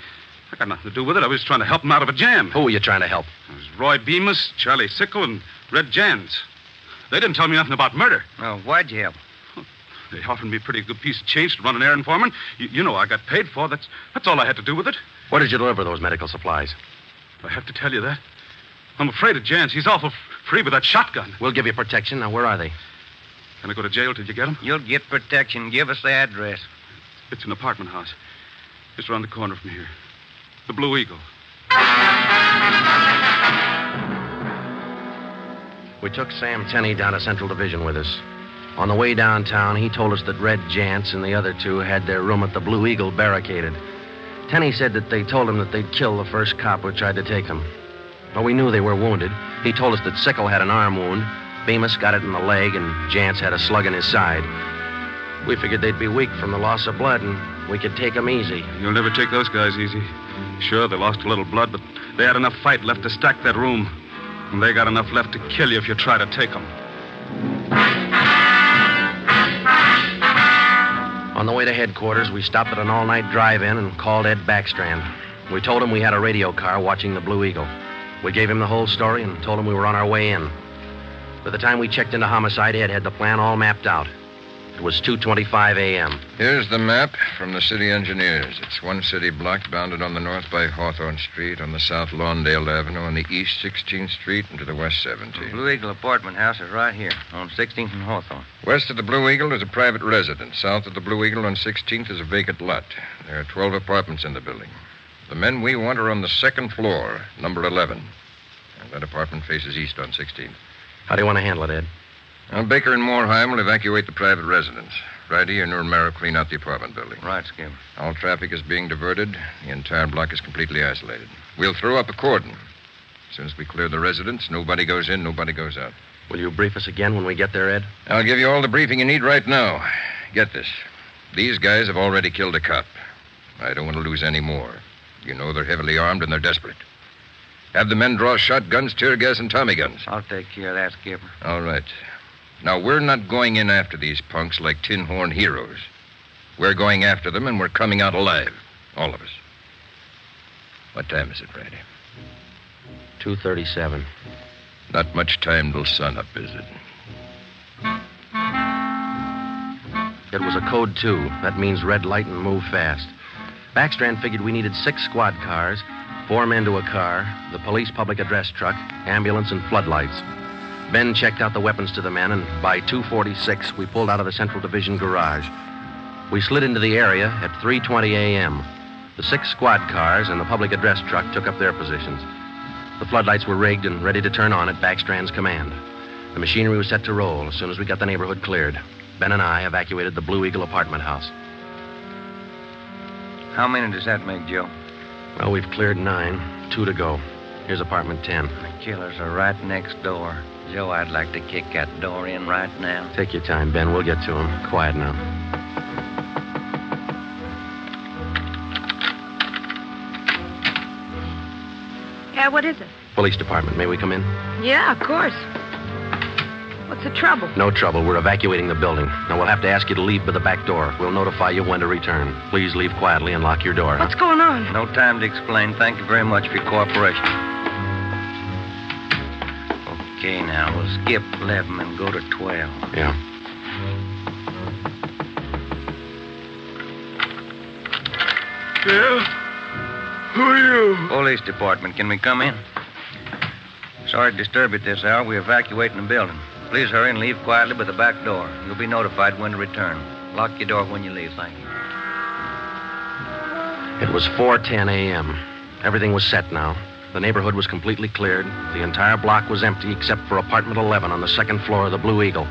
I got nothing to do with it. I was trying to help him out of a jam. Who were you trying to help? It was Roy Bemis, Charlie Sickle, and Red Jans. They didn't tell me nothing about murder. Oh, why'd you help? They offered me a pretty good piece of change to run an errand for them. You know I got paid for. That's all I had to do with it. Where did you deliver those medical supplies? I have to tell you that. I'm afraid of Jans. He's awful free with that shotgun. We'll give you protection. Now, where are they? Can I go to jail till you get them? You'll get protection. Give us the address. It's an apartment house. Just around the corner from here. The Blue Eagle. We took Sam Tenney down to Central Division with us. On the way downtown, he told us that Red Jantz and the other 2 had their room at the Blue Eagle barricaded. Tenney said that they told him that they'd kill the first cop who tried to take them. But we knew they were wounded. He told us that Sickle had an arm wound, Bemis got it in the leg, and Jantz had a slug in his side. We figured they'd be weak from the loss of blood, and we could take them easy. You'll never take those guys easy. Sure, they lost a little blood, but they had enough fight left to stack that room. And they got enough left to kill you if you try to take them. On the way to headquarters, we stopped at an all-night drive-in and called Ed Backstrand. We told him we had a radio car watching the Blue Eagle. We gave him the whole story and told him we were on our way in. By the time we checked into Homicide, Ed had the plan all mapped out. It was 2:25 a.m. Here's the map from the city engineers. It's one city block bounded on the north by Hawthorne Street, on the south Lawndale Avenue, on the east 16th Street, and to the west 17th. The Blue Eagle apartment house is right here, on 16th and Hawthorne. West of the Blue Eagle is a private residence. South of the Blue Eagle on 16th is a vacant lot. There are 12 apartments in the building. The men we want are on the second floor, number 11. That apartment faces east on 16th. How do you want to handle it, Ed? Well, Baker and Moorheim will evacuate the private residence. Friday and Romero clean out the apartment building. Right, Skipper. All traffic is being diverted. The entire block is completely isolated. We'll throw up a cordon. As soon as we clear the residence, nobody goes in, nobody goes out. Will you brief us again when we get there, Ed? I'll give you all the briefing you need right now. Get this. These guys have already killed a cop. I don't want to lose any more. You know they're heavily armed and they're desperate. Have the men draw shotguns, tear gas, and Tommy guns. I'll take care of that, Skipper. All right. Now, we're not going in after these punks like tin horn heroes. We're going after them, and we're coming out alive. All of us. What time is it, Friday? 2:37. Not much time till sunup, is it? It was a code 2. That means red light and move fast. Backstrand figured we needed 6 squad cars, 4 men to a car, the police public address truck, ambulance, and floodlights. Ben checked out the weapons to the men, and by 2:46, we pulled out of the Central Division garage. We slid into the area at 3:20 a.m. The 6 squad cars and the public address truck took up their positions. The floodlights were rigged and ready to turn on at Backstrand's command. The machinery was set to roll as soon as we got the neighborhood cleared. Ben and I evacuated the Blue Eagle apartment house. How many does that make, Joe? Well, we've cleared 9. 2 to go. Here's apartment 10. The killers are right next door. Joe, I'd like to kick that door in right now. Take your time, Ben. We'll get to him. Quiet now. Yeah, what is it? Police department. May we come in? Yeah, of course. What's the trouble? No trouble. We're evacuating the building. Now, we'll have to ask you to leave by the back door. We'll notify you when to return. Please leave quietly and lock your door. What's going on? No time to explain. Thank you very much for your cooperation. Okay, now, we'll skip 11 and go to 12. Yeah. Yeah? Who are you? Police department. Can we come in? Sorry to disturb you at this hour. We're evacuating the building. Please hurry and leave quietly by the back door. You'll be notified when to return. Lock your door when you leave. Thank you. It was 4:10 a.m. Everything was set now. The neighborhood was completely cleared. The entire block was empty except for apartment 11 on the second floor of the Blue Eagle.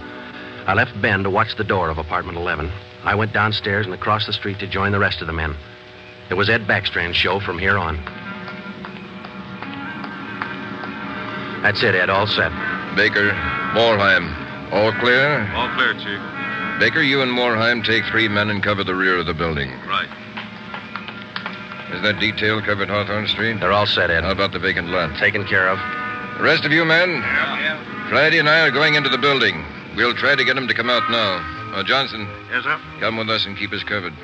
I left Ben to watch the door of apartment 11. I went downstairs and across the street to join the rest of the men. It was Ed Backstrand's show from here on. That's it, Ed. All set. Baker, Moorheim, all clear? All clear, Chief. Baker, you and Moorheim take 3 men and cover the rear of the building. Right. Is that detail covered Hawthorne Street? They're all set, Ed. How about the vacant lot? Taken care of. The rest of you men? Yeah. Friday and I are going into the building. We'll try to get him to come out now. Johnson. Yes, sir? Come with us and keep us covered.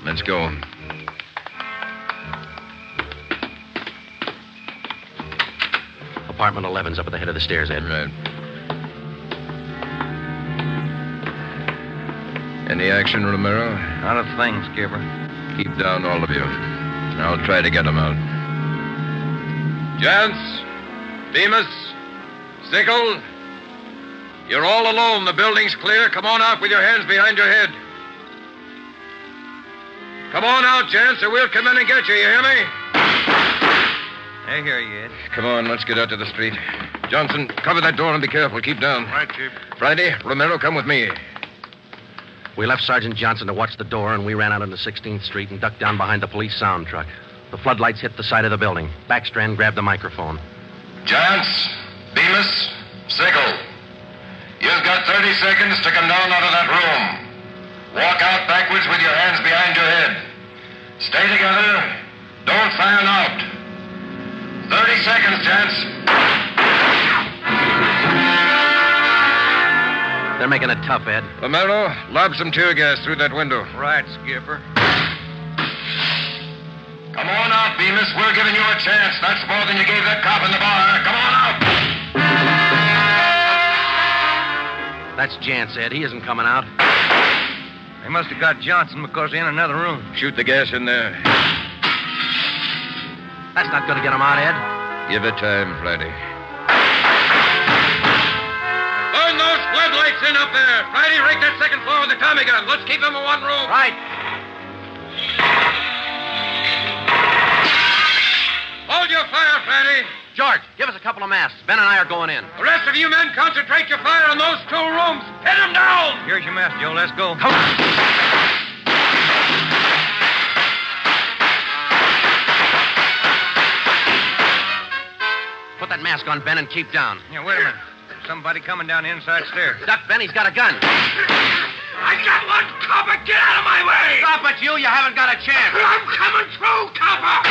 Let's go. Apartment 11's up at the head of the stairs, Ed. Right. Any action, Romero? Not a thing, Skipper. Keep down, all of you. I'll try to get them out. Jance, Bemis, Sickle, you're all alone. The building's clear. Come on out with your hands behind your head. Come on out, Jance, or we'll come in and get you. You hear me? I hear you, Ed. Come on, let's get out to the street. Johnson, cover that door and be careful. Keep down. Right, Chief. Friday, Romero, come with me. We left Sergeant Johnson to watch the door, and we ran out into 16th Street and ducked down behind the police sound truck. The floodlights hit the side of the building. Backstrand grabbed the microphone. Jance, Bemis, Sickle. You've got 30 seconds to come down out of that room. Walk out backwards with your hands behind your head. Stay together. Don't fan out. 30 seconds, Jance. They're making it tough, Ed. Romero, lob some tear gas through that window. Right, Skipper. Come on out, Bemis. We're giving you a chance. That's more than you gave that cop in the bar. Come on out. That's Jance, Ed. He isn't coming out. They must have got Johnson because they're in another room. Shoot the gas in there. That's not going to get him out, Ed. Give it time, Friday. Burn those floodlights in up there. Friday, rake that second floor with the Tommy gun. Let's keep them in one room. Right. Hold your fire, Friday. George, give us a couple of masks. Ben and I are going in. The rest of you men concentrate your fire on those 2 rooms. Pin them down! Here's your mask, Joe. Let's go. Come on. Put that mask on, Ben, and keep down. Yeah, wait a minute. Somebody coming down the inside stairs. Duck, Ben, he's got a gun. I got one, copper! Get out of my way! Stop it, you! You haven't got a chance. I'm coming through, copper!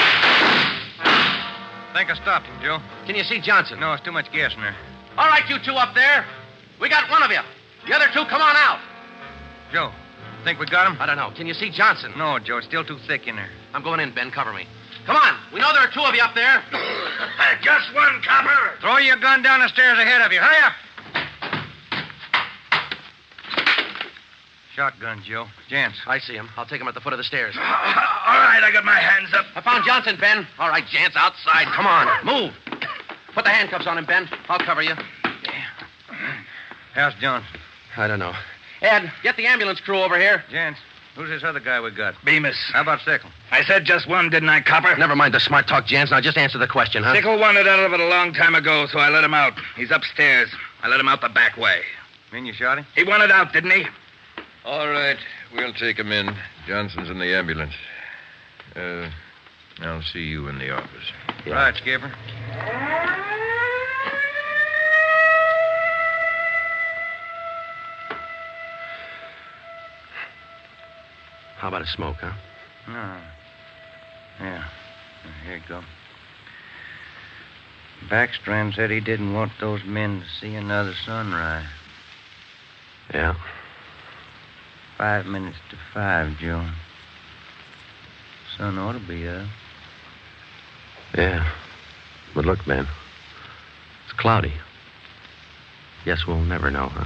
Think I stopped him, Joe. Can you see Johnson? No, it's too much gas in there. All right, you two up there. We got one of you. The other 2, come on out. Joe, think we got him? I don't know. Can you see Johnson? No, Joe. It's still too thick in there. I'm going in, Ben. Cover me. Come on. We know there are 2 of you up there. Just one, copper. Throw your gun down the stairs ahead of you. Hurry up. Shotgun, Joe. Jance. I see him. I'll take him at the foot of the stairs. All right, I got my hands up. I found Johnson, Ben. All right, Jance, outside. Come on. Move. Put the handcuffs on him, Ben. I'll cover you. How's Johnson? I don't know. Ed, get the ambulance crew over here. Jance, who's this other guy we got? Bemis. How about Sickle? I said just one, didn't I, copper? Never mind the smart talk, Jance. Now just answer the question, huh? Sickle wanted out of it a long time ago, so I let him out. He's upstairs. I let him out the back way. Mean you shot him? He wanted out, didn't he? All right. We'll take him in. Johnson's in the ambulance. I'll see you in the office. Yeah. Right, Skipper. How about a smoke, huh? No. Yeah. Here you go. Backstrand said he didn't want those men to see another sunrise. Yeah. 5 minutes to 5, Joe. Sun ought to be up. Yeah. But look, Ben. It's cloudy. Guess we'll never know, huh?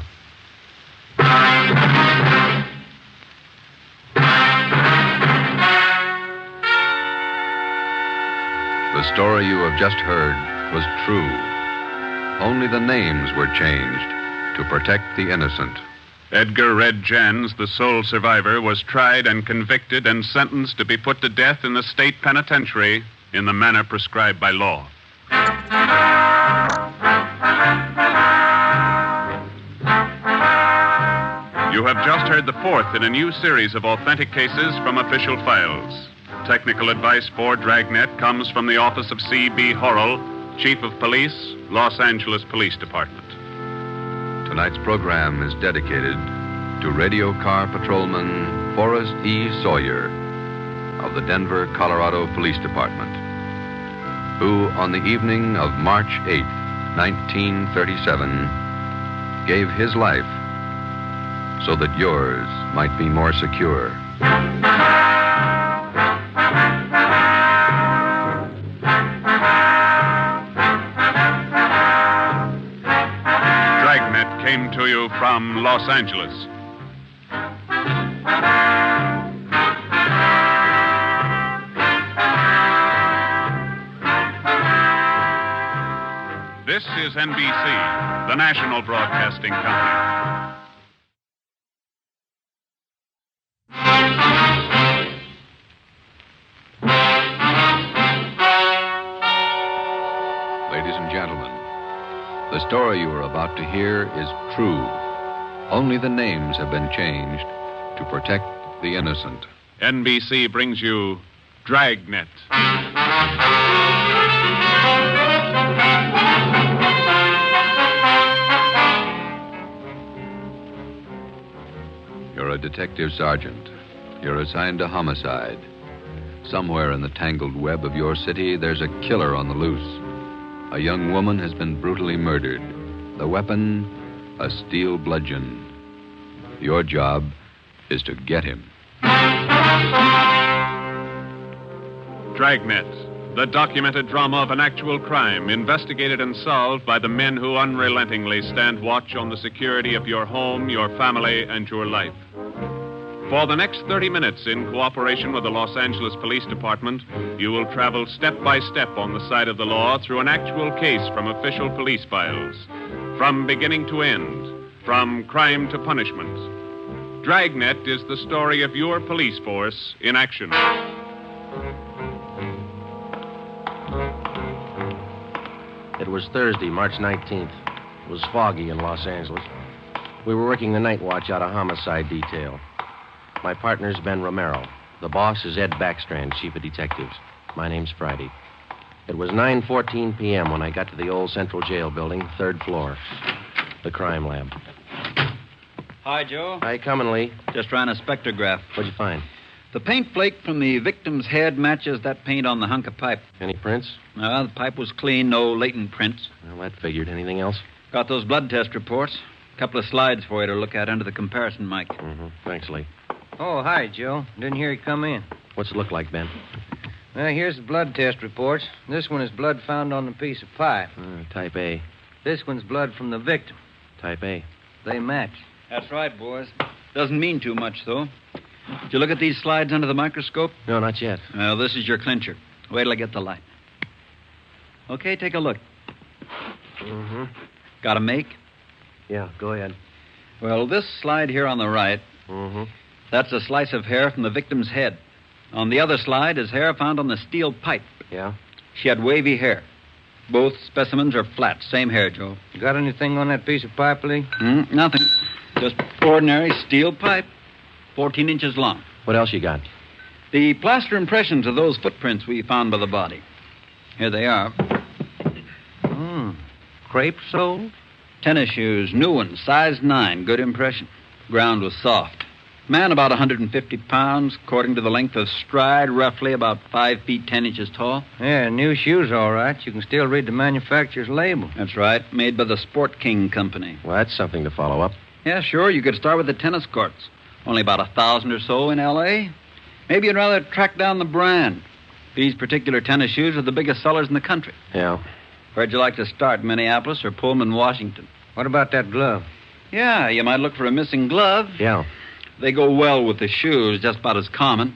The story you have just heard was true. Only the names were changed to protect the innocent. Edgar Red Jans, the sole survivor, was tried and convicted and sentenced to be put to death in the state penitentiary in the manner prescribed by law. You have just heard the 4th in a new series of authentic cases from official files. Technical advice for Dragnet comes from the office of C.B. Horrell, Chief of Police, Los Angeles Police Department. Tonight's program is dedicated to radio car patrolman Forrest E. Sawyer of the Denver, Colorado Police Department, who on the evening of March 8, 1937, gave his life so that yours might be more secure. Dragnet came to you from Los Angeles. This is NBC, the national broadcasting company. Ladies and gentlemen, the story you are about to hear is true. Only the names have been changed to protect the innocent. NBC brings you Dragnet. You're a detective sergeant. You're assigned to homicide. Somewhere in the tangled web of your city, there's a killer on the loose. A young woman has been brutally murdered. The weapon, a steel bludgeon. Your job is to get him. Dragnet, the documented drama of an actual crime, investigated and solved by the men who unrelentingly stand watch on the security of your home, your family, and your life. For the next 30 minutes, in cooperation with the Los Angeles Police Department, you will travel step by step on the side of the law through an actual case from official police files, from beginning to end, from crime to punishment. Dragnet is the story of your police force in action. It was Thursday, March 19th. It was foggy in Los Angeles. We were working the night watch out of Homicide detail. My partner's Ben Romero. The boss is Ed Backstrand, chief of detectives. My name's Friday. It was 9:14 p.m. when I got to the old Central Jail building, third floor. The crime lab. Hi, Joe. Hi, coming, Lee. Just ran a spectrograph. What'd you find? The paint flake from the victim's head matches that paint on the hunk of pipe. Any prints? No, the pipe was clean, no latent prints. Well, that figured. Anything else? Got those blood test reports. A couple of slides for you to look at under the comparison mic. Mm-hmm. Thanks, Lee. Oh, hi, Joe. Didn't hear you come in. What's it look like, Ben? Well, here's the blood test reports. This one is blood found on the piece of pipe. Type A. This one's blood from the victim. Type A. They match. That's right, boys. Doesn't mean too much, though. Did you look at these slides under the microscope? No, not yet. Well, this is your clincher. Wait till I get the light. Okay, take a look. Mm-hmm. Got a make? Yeah, go ahead. Well, this slide here on the right, that's a slice of hair from the victim's head. On the other slide is hair found on the steel pipe. Yeah? She had wavy hair. Both specimens are flat. Same hair, Joe. You got anything on that piece of pipe, Lee? Nothing. Just ordinary steel pipe. 14 inches long. What else you got? The plaster impressions of those footprints we found by the body. Here they are. Crepe sole? Tennis shoes, new ones, size 9, good impression. Ground was soft. Man about 150 pounds, according to the length of stride, roughly about 5 feet 10 inches tall. Yeah, new shoes, all right. You can still read the manufacturer's label. That's right, made by the Sport King Company. Well, that's something to follow up. Yeah, sure, you could start with the tennis courts. Only about 1,000 or so in L.A. Maybe you'd rather track down the brand. These particular tennis shoes are the biggest sellers in the country. Yeah. Where'd you like to start, Minneapolis or Pullman, Washington? What about that glove? Yeah, you might look for a missing glove. Yeah. They go well with the shoes, just about as common.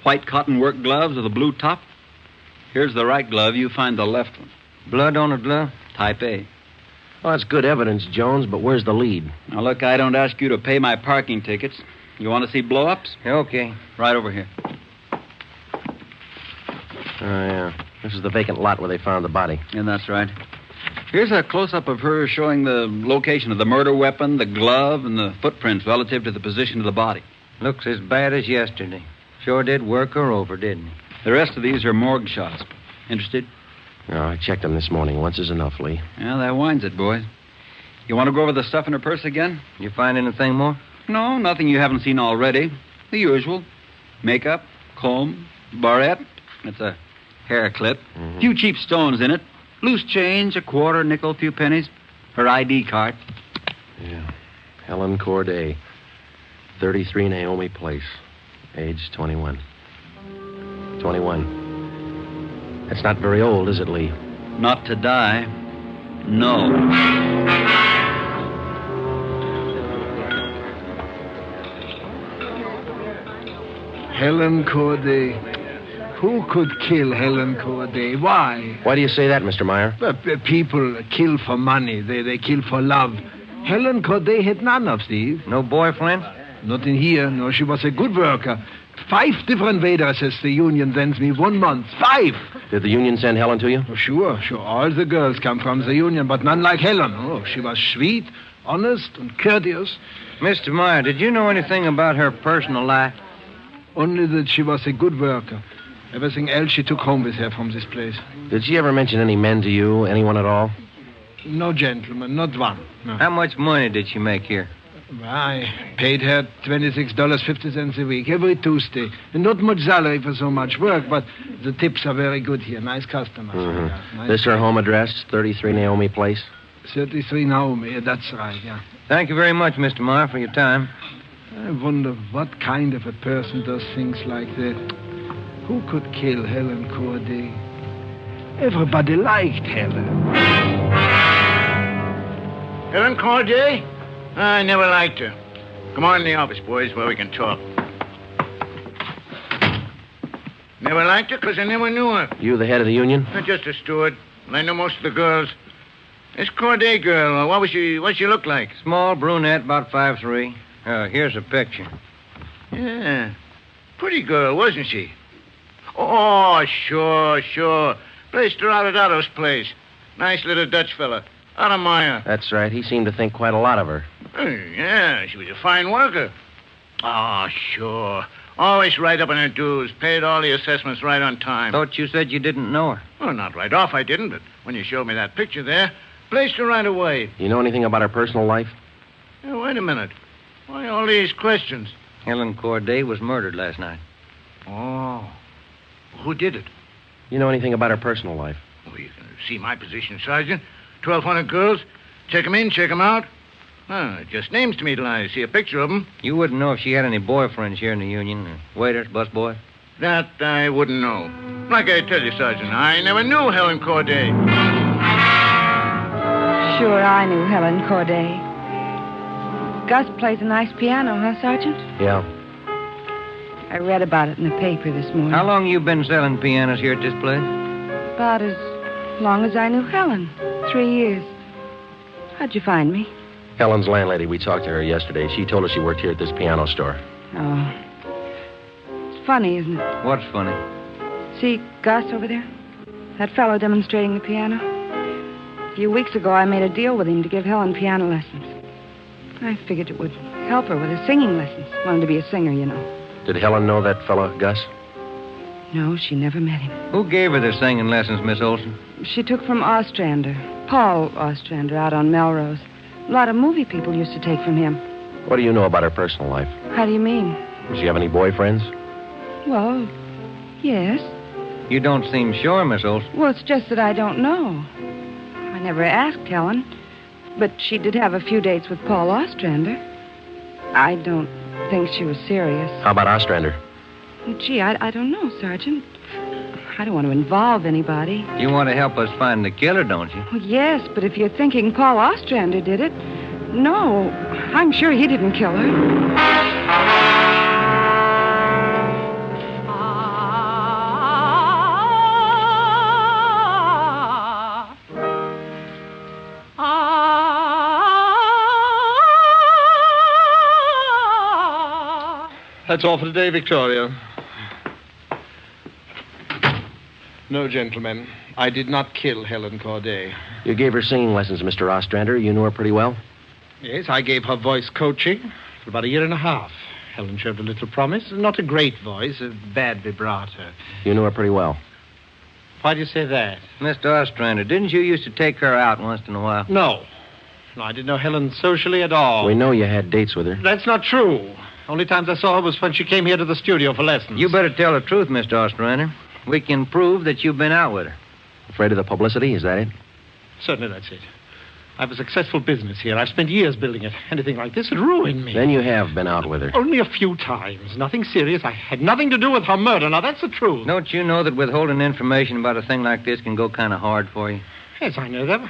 White cotton work gloves with a blue top. Here's the right glove. You find the left one. Blood on the glove? Type A. Well, that's good evidence, Jones, but where's the lead? Now, look, I don't ask you to pay my parking tickets. You want to see blow-ups? Okay. Right over here. Oh, yeah. This is the vacant lot where they found the body. Yeah, that's right. Here's a close-up of her showing the location of the murder weapon, the glove, and the footprints relative to the position of the body. Looks as bad as yesterday. Sure did work her over, didn't he? The rest of these are morgue shots. Interested? No, I checked them this morning. Once is enough, Lee. Yeah, that winds it, boys. You want to go over the stuff in her purse again? You find anything more? No, nothing you haven't seen already. The usual. Makeup, comb, barrette. It's a hair clip. Few cheap stones in it. Loose change, a quarter, nickel, few pennies. Her ID card. Yeah. Helen Corday. 33 Naomi Place. Age 21. 21. That's not very old, is it, Lee? Not to die. No. Helen Corday. Who could kill Helen Corday? Why? Why do you say that, Mr. Myra? People kill for money. They kill for love. Helen Corday had none of these. No boyfriend? Not in here. No, she was a good worker. 5 different waitresses the union sends me 1 month. 5! Did the union send Helen to you? Oh, sure. All the girls come from the union, but none like Helen. Oh, she was sweet, honest, and courteous. Mr. Myra, did you know anything about her personal life? Only that she was a good worker. Everything else she took home with her from this place. Did she ever mention any men to you? Anyone at all? No gentleman, not one. No. How much money did she make here? I paid her $26.50 a week, every Tuesday. And not much salary for so much work, but the tips are very good here. Nice customers. Mm-hmm. Nice This her home address, 33 Naomi Place? 33 Naomi, that's right, yeah. Thank you very much, Mr. Myra, for your time. I wonder what kind of a person does things like that. Who could kill Helen Corday? Everybody liked Helen. Helen Corday? I never liked her. Come on in the office, boys, where we can talk. Never liked her because I never knew her. You the head of the union? Not just a steward. And I know most of the girls. This Corday girl, what'd she look like? Small brunette, about 5'3". Here's a picture. Yeah. Pretty girl, wasn't she? Oh, sure. Placed her out at Otto's place. Nice little Dutch fella. Out of Myra. That's right. He seemed to think quite a lot of her. Yeah, she was a fine worker. Oh, sure. Always right up on her dues. Paid all the assessments right on time. Thought you said you didn't know her. Well, not right off, I didn't, but when you showed me that picture there, placed her right away. You know anything about her personal life? Hey, wait a minute. Why all these questions? Helen Corday was murdered last night. Oh. Who did it? You know anything about her personal life? Well, you can see my position, Sergeant. 1,200 girls. Check 'em in, check 'em out. Just names to me till I see a picture of 'em. You wouldn't know if she had any boyfriends here in the Union, or waiters, busboy? That I wouldn't know. Like I tell you, Sergeant, I never knew Helen Corday. Sure, I knew Helen Corday. Gus plays a nice piano, huh, Sergeant? Yeah. I read about it in the paper this morning. How long you been selling pianos here at this place? About as long as I knew Helen. 3 years. How'd you find me? Helen's landlady. We talked to her yesterday. She told us she worked here at this piano store. Oh. It's funny, isn't it? What's funny? See Gus over there? That fellow demonstrating the piano? A few weeks ago, I made a deal with him to give Helen piano lessons. I figured it would help her with her singing lessons. Wanted to be a singer, you know. Did Helen know that fellow, Gus? No, she never met him. Who gave her the singing lessons, Miss Olson? She took from Ostrander. Paul Ostrander out on Melrose. A lot of movie people used to take from him. What do you know about her personal life? How do you mean? Does she have any boyfriends? Well, yes. You don't seem sure, Miss Olson. Well, it's just that I don't know. I never asked Helen. But she did have a few dates with Paul Ostrander. I don't think she was serious. How about Ostrander? Well, gee, I don't know, Sergeant. I don't want to involve anybody. You want to help us find the killer, don't you? Well, yes, but if you're thinking Paul Ostrander did it, no, I'm sure he didn't kill her. That's all for today, Victoria. No, gentlemen. I did not kill Helen Corday. You gave her singing lessons, Mr. Ostrander. You knew her pretty well? Yes, I gave her voice coaching for about 1.5 years. Helen showed a little promise. Not a great voice, a bad vibrato. You knew her pretty well. Why do you say that? Mr. Ostrander, didn't you used to take her out once in a while? No. No, I didn't know Helen socially at all. We know you had dates with her. That's not true. Only times I saw her was when she came here to the studio for lessons. You better tell the truth, Mr. Ostrander. We can prove that you've been out with her. Afraid of the publicity, is that it? Certainly that's it. I have a successful business here. I've spent years building it. Anything like this would ruin me. Then you have been out with her. Only a few times. Nothing serious. I had nothing to do with her murder. Now, that's the truth. Don't you know that withholding information about a thing like this can go kind of hard for you? Yes, I know that.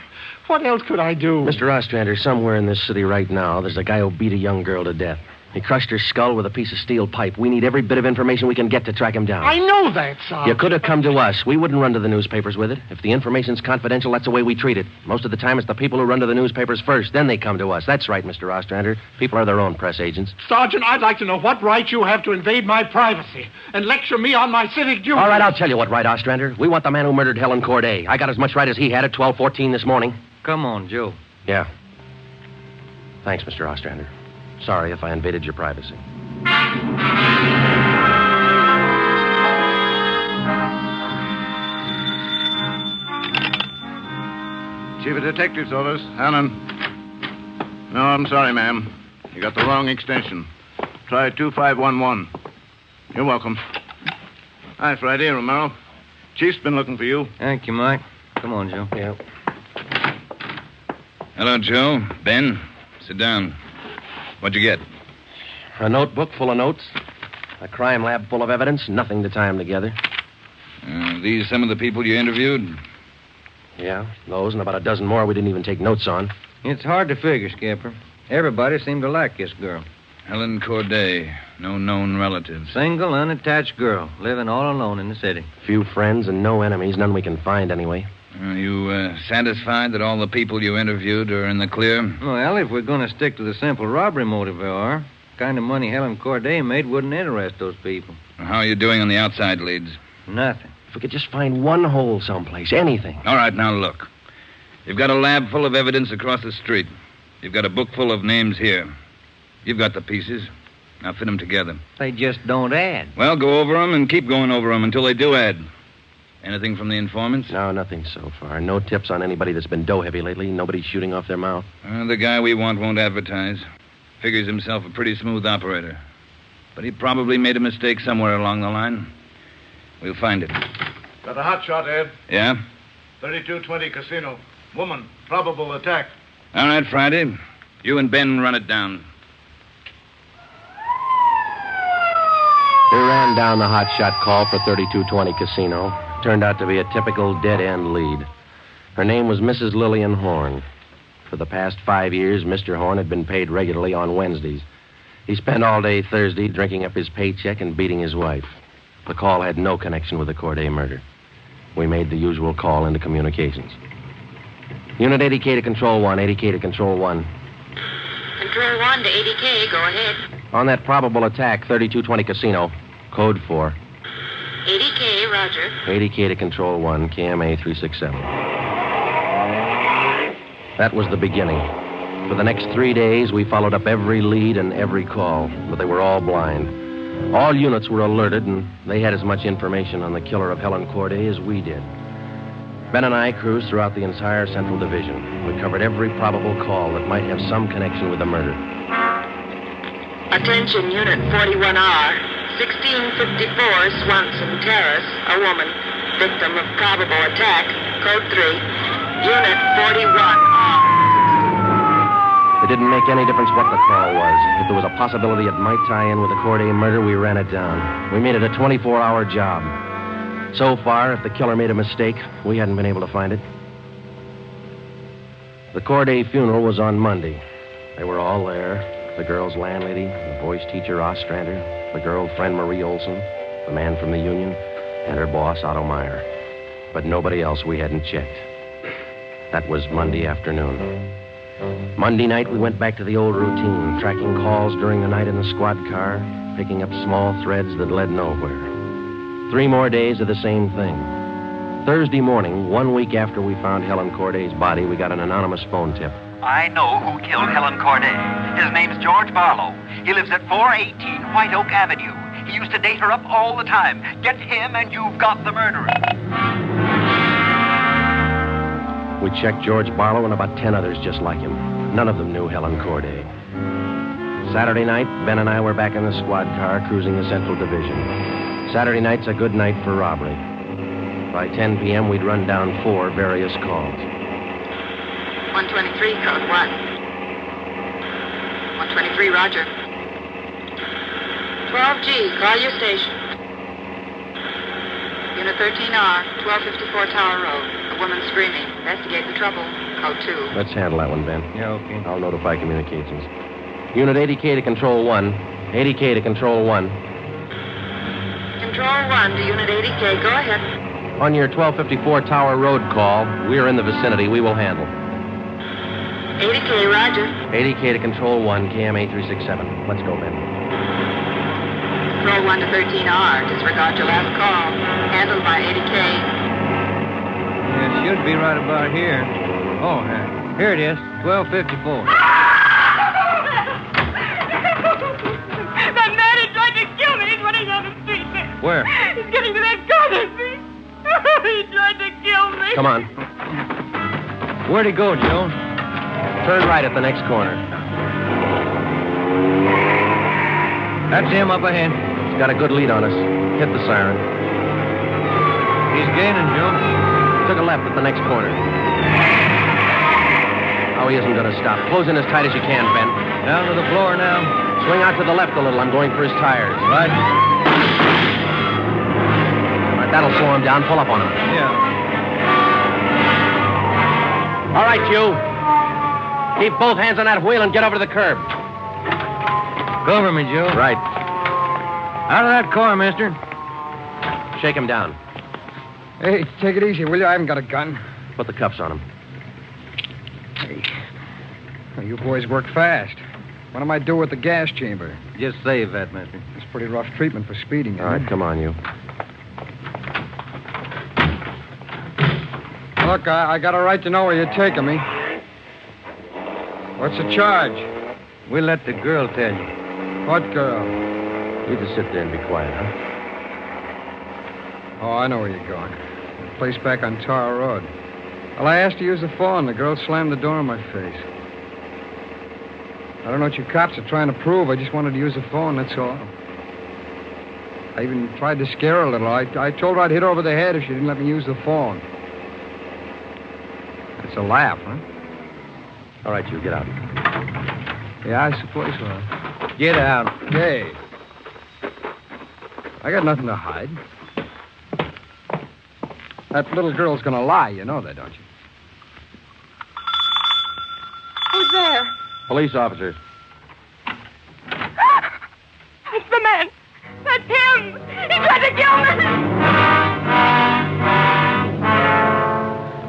What else could I do? Mr. Ostrander, somewhere in this city right now, there's a guy who beat a young girl to death. He crushed her skull with a piece of steel pipe. We need every bit of information we can get to track him down. I know that, Sergeant. You could have come to us. We wouldn't run to the newspapers with it. If the information's confidential, that's the way we treat it. Most of the time, it's the people who run to the newspapers first. Then they come to us. That's right, Mr. Ostrander. People are their own press agents. Sergeant, I'd like to know what right you have to invade my privacy and lecture me on my civic duties. All right, I'll tell you what right, Ostrander. We want the man who murdered Helen Corday. I got as much right as he had at 12:14 this morning. Come on, Joe. Yeah. Thanks, Mr. Ostrander. Sorry if I invaded your privacy. Chief of Detectives orders. Helen. No, I'm sorry, ma'am. You got the wrong extension. Try 2511. You're welcome. Hi, Friday, Romero. Chief's been looking for you. Thank you, Mike. Come on, Joe. Yeah. Hello, Joe. Ben, sit down. What'd you get? A notebook full of notes. A crime lab full of evidence. Nothing to tie them together. These some of the people you interviewed? Yeah, those and about a dozen more we didn't even take notes on. It's hard to figure, Skipper. Everybody seemed to like this girl. Helen Corday. No known relatives. Single, unattached girl, living all alone in the city. Few friends and no enemies. None we can find anyway. Are you satisfied that all the people you interviewed are in the clear? Well, if we're going to stick to the simple robbery motive we are, the kind of money Helen Corday made wouldn't interest those people. How are you doing on the outside leads? Nothing. If we could just find one hole someplace, anything. All right, now look. You've got a lab full of evidence across the street. You've got a book full of names here. You've got the pieces. Now fit them together. They just don't add. Well, go over them and keep going over them until they do add. Anything from the informants? No, nothing so far. No tips on anybody that's been dough-heavy lately. Nobody shooting off their mouth. The guy we want won't advertise. Figures himself a pretty smooth operator. But he probably made a mistake somewhere along the line. We'll find it. Got a hot shot, Ed. Yeah? 3220 Casino. Woman. Probable attack. All right, Friday. You and Ben run it down. We ran down the hotshot call for 3220 Casino. Turned out to be a typical dead-end lead. Her name was Mrs. Lillian Horn. For the past 5 years, Mr. Horn had been paid regularly on Wednesdays. He spent all day Thursday drinking up his paycheck and beating his wife. The call had no connection with the Corday murder. We made the usual call into communications. Unit 80K to Control 1, 80K to Control 1. Control 1 to 80K, go ahead. On that probable attack, 3220 Casino, code 4. 80K, roger. 80K to Control 1, KMA 367. That was the beginning. For the next 3 days, we followed up every lead and every call, but they were all blind. All units were alerted, and they had as much information on the killer of Helen Corday as we did. Ben and I cruised throughout the entire Central Division. We covered every probable call that might have some connection with the murder. Attention, Unit 41R. 1654 Swanson Terrace, a woman, victim of probable attack, code 3. Unit 41R. It didn't make any difference what the call was. If there was a possibility it might tie in with the Corday murder, we ran it down. We made it a 24-hour job. So far, if the killer made a mistake, we hadn't been able to find it. The Corday funeral was on Monday. They were all there. The girl's landlady, the boy's teacher, Ostrander, the girlfriend, Marie Olson, the man from the union, and her boss, Otto Meyer. But nobody else we hadn't checked. That was Monday afternoon. Monday night, we went back to the old routine, tracking calls during the night in the squad car, picking up small threads that led nowhere. 3 more days of the same thing. Thursday morning, 1 week after we found Helen Corday's body, we got an anonymous phone tip. I know who killed Helen Corday. His name's George Barlow. He lives at 418 White Oak Avenue. He used to date her up all the time. Get him and you've got the murderer. We checked George Barlow and about 10 others just like him. None of them knew Helen Corday. Saturday night, Ben and I were back in the squad car cruising the Central Division. Saturday night's a good night for robbery. By 10 p.m., we'd run down 4 various calls. 123, code 1. 123, roger. 12G, call your station. Unit 13R, 1254 Tower Road. A woman screaming. Investigate the trouble. Code 2. Let's handle that one, Ben. Yeah, okay. I'll notify communications. Unit 80K to Control 1. 80K to Control 1. Control 1 to Unit 80K. Go ahead. On your 1254 Tower Road call, we're in the vicinity. We will handle. 80K, roger. 80K to Control 1, KMA 367. Let's go, Ben. Control 1 to 13R. Disregard your last call. Handled by 80K. Yeah, it should be right about here. Oh, here it is. 1254. That man who tried to kill me is running down the street there. Where? He's getting to that corner, see? He tried to kill me. Come on. Where'd he go, Joe? Turn right at the next corner. That's him up ahead. He's got a good lead on us. Hit the siren. He's gaining, Joe. Took a left at the next corner. Oh, he isn't going to stop. Close in as tight as you can, Ben. Down to the floor now. Swing out to the left a little. I'm going for his tires. Right. All right, that'll slow him down. Pull up on him. Yeah. All right, you. Keep both hands on that wheel and get over to the curb. Cover me, Joe. Right. Out of that car, mister. Shake him down. Hey, take it easy, will you? I haven't got a gun. Put the cuffs on him. Hey. Well, you boys work fast. What am I do with the gas chamber? Just save that, mister. It's pretty rough treatment for speeding. All right, come on, you. Hello, Look, I got a right to know where you're taking me. What's the charge? We'll let the girl tell you. What girl? You just sit there and be quiet, huh? Oh, I know where you're going. The place back on Tower Road. Well, I asked to use the phone. The girl slammed the door in my face. I don't know what you cops are trying to prove. I just wanted to use the phone, that's all. I even tried to scare her a little. I told her I'd hit her over the head if she didn't let me use the phone. It's a laugh, huh? All right, you get out. Yeah, I suppose so. Get out. Hey. I got nothing to hide. That little girl's gonna lie. You know that, don't you? Who's there? Police officers. It's the man. That's him. He tried to kill me.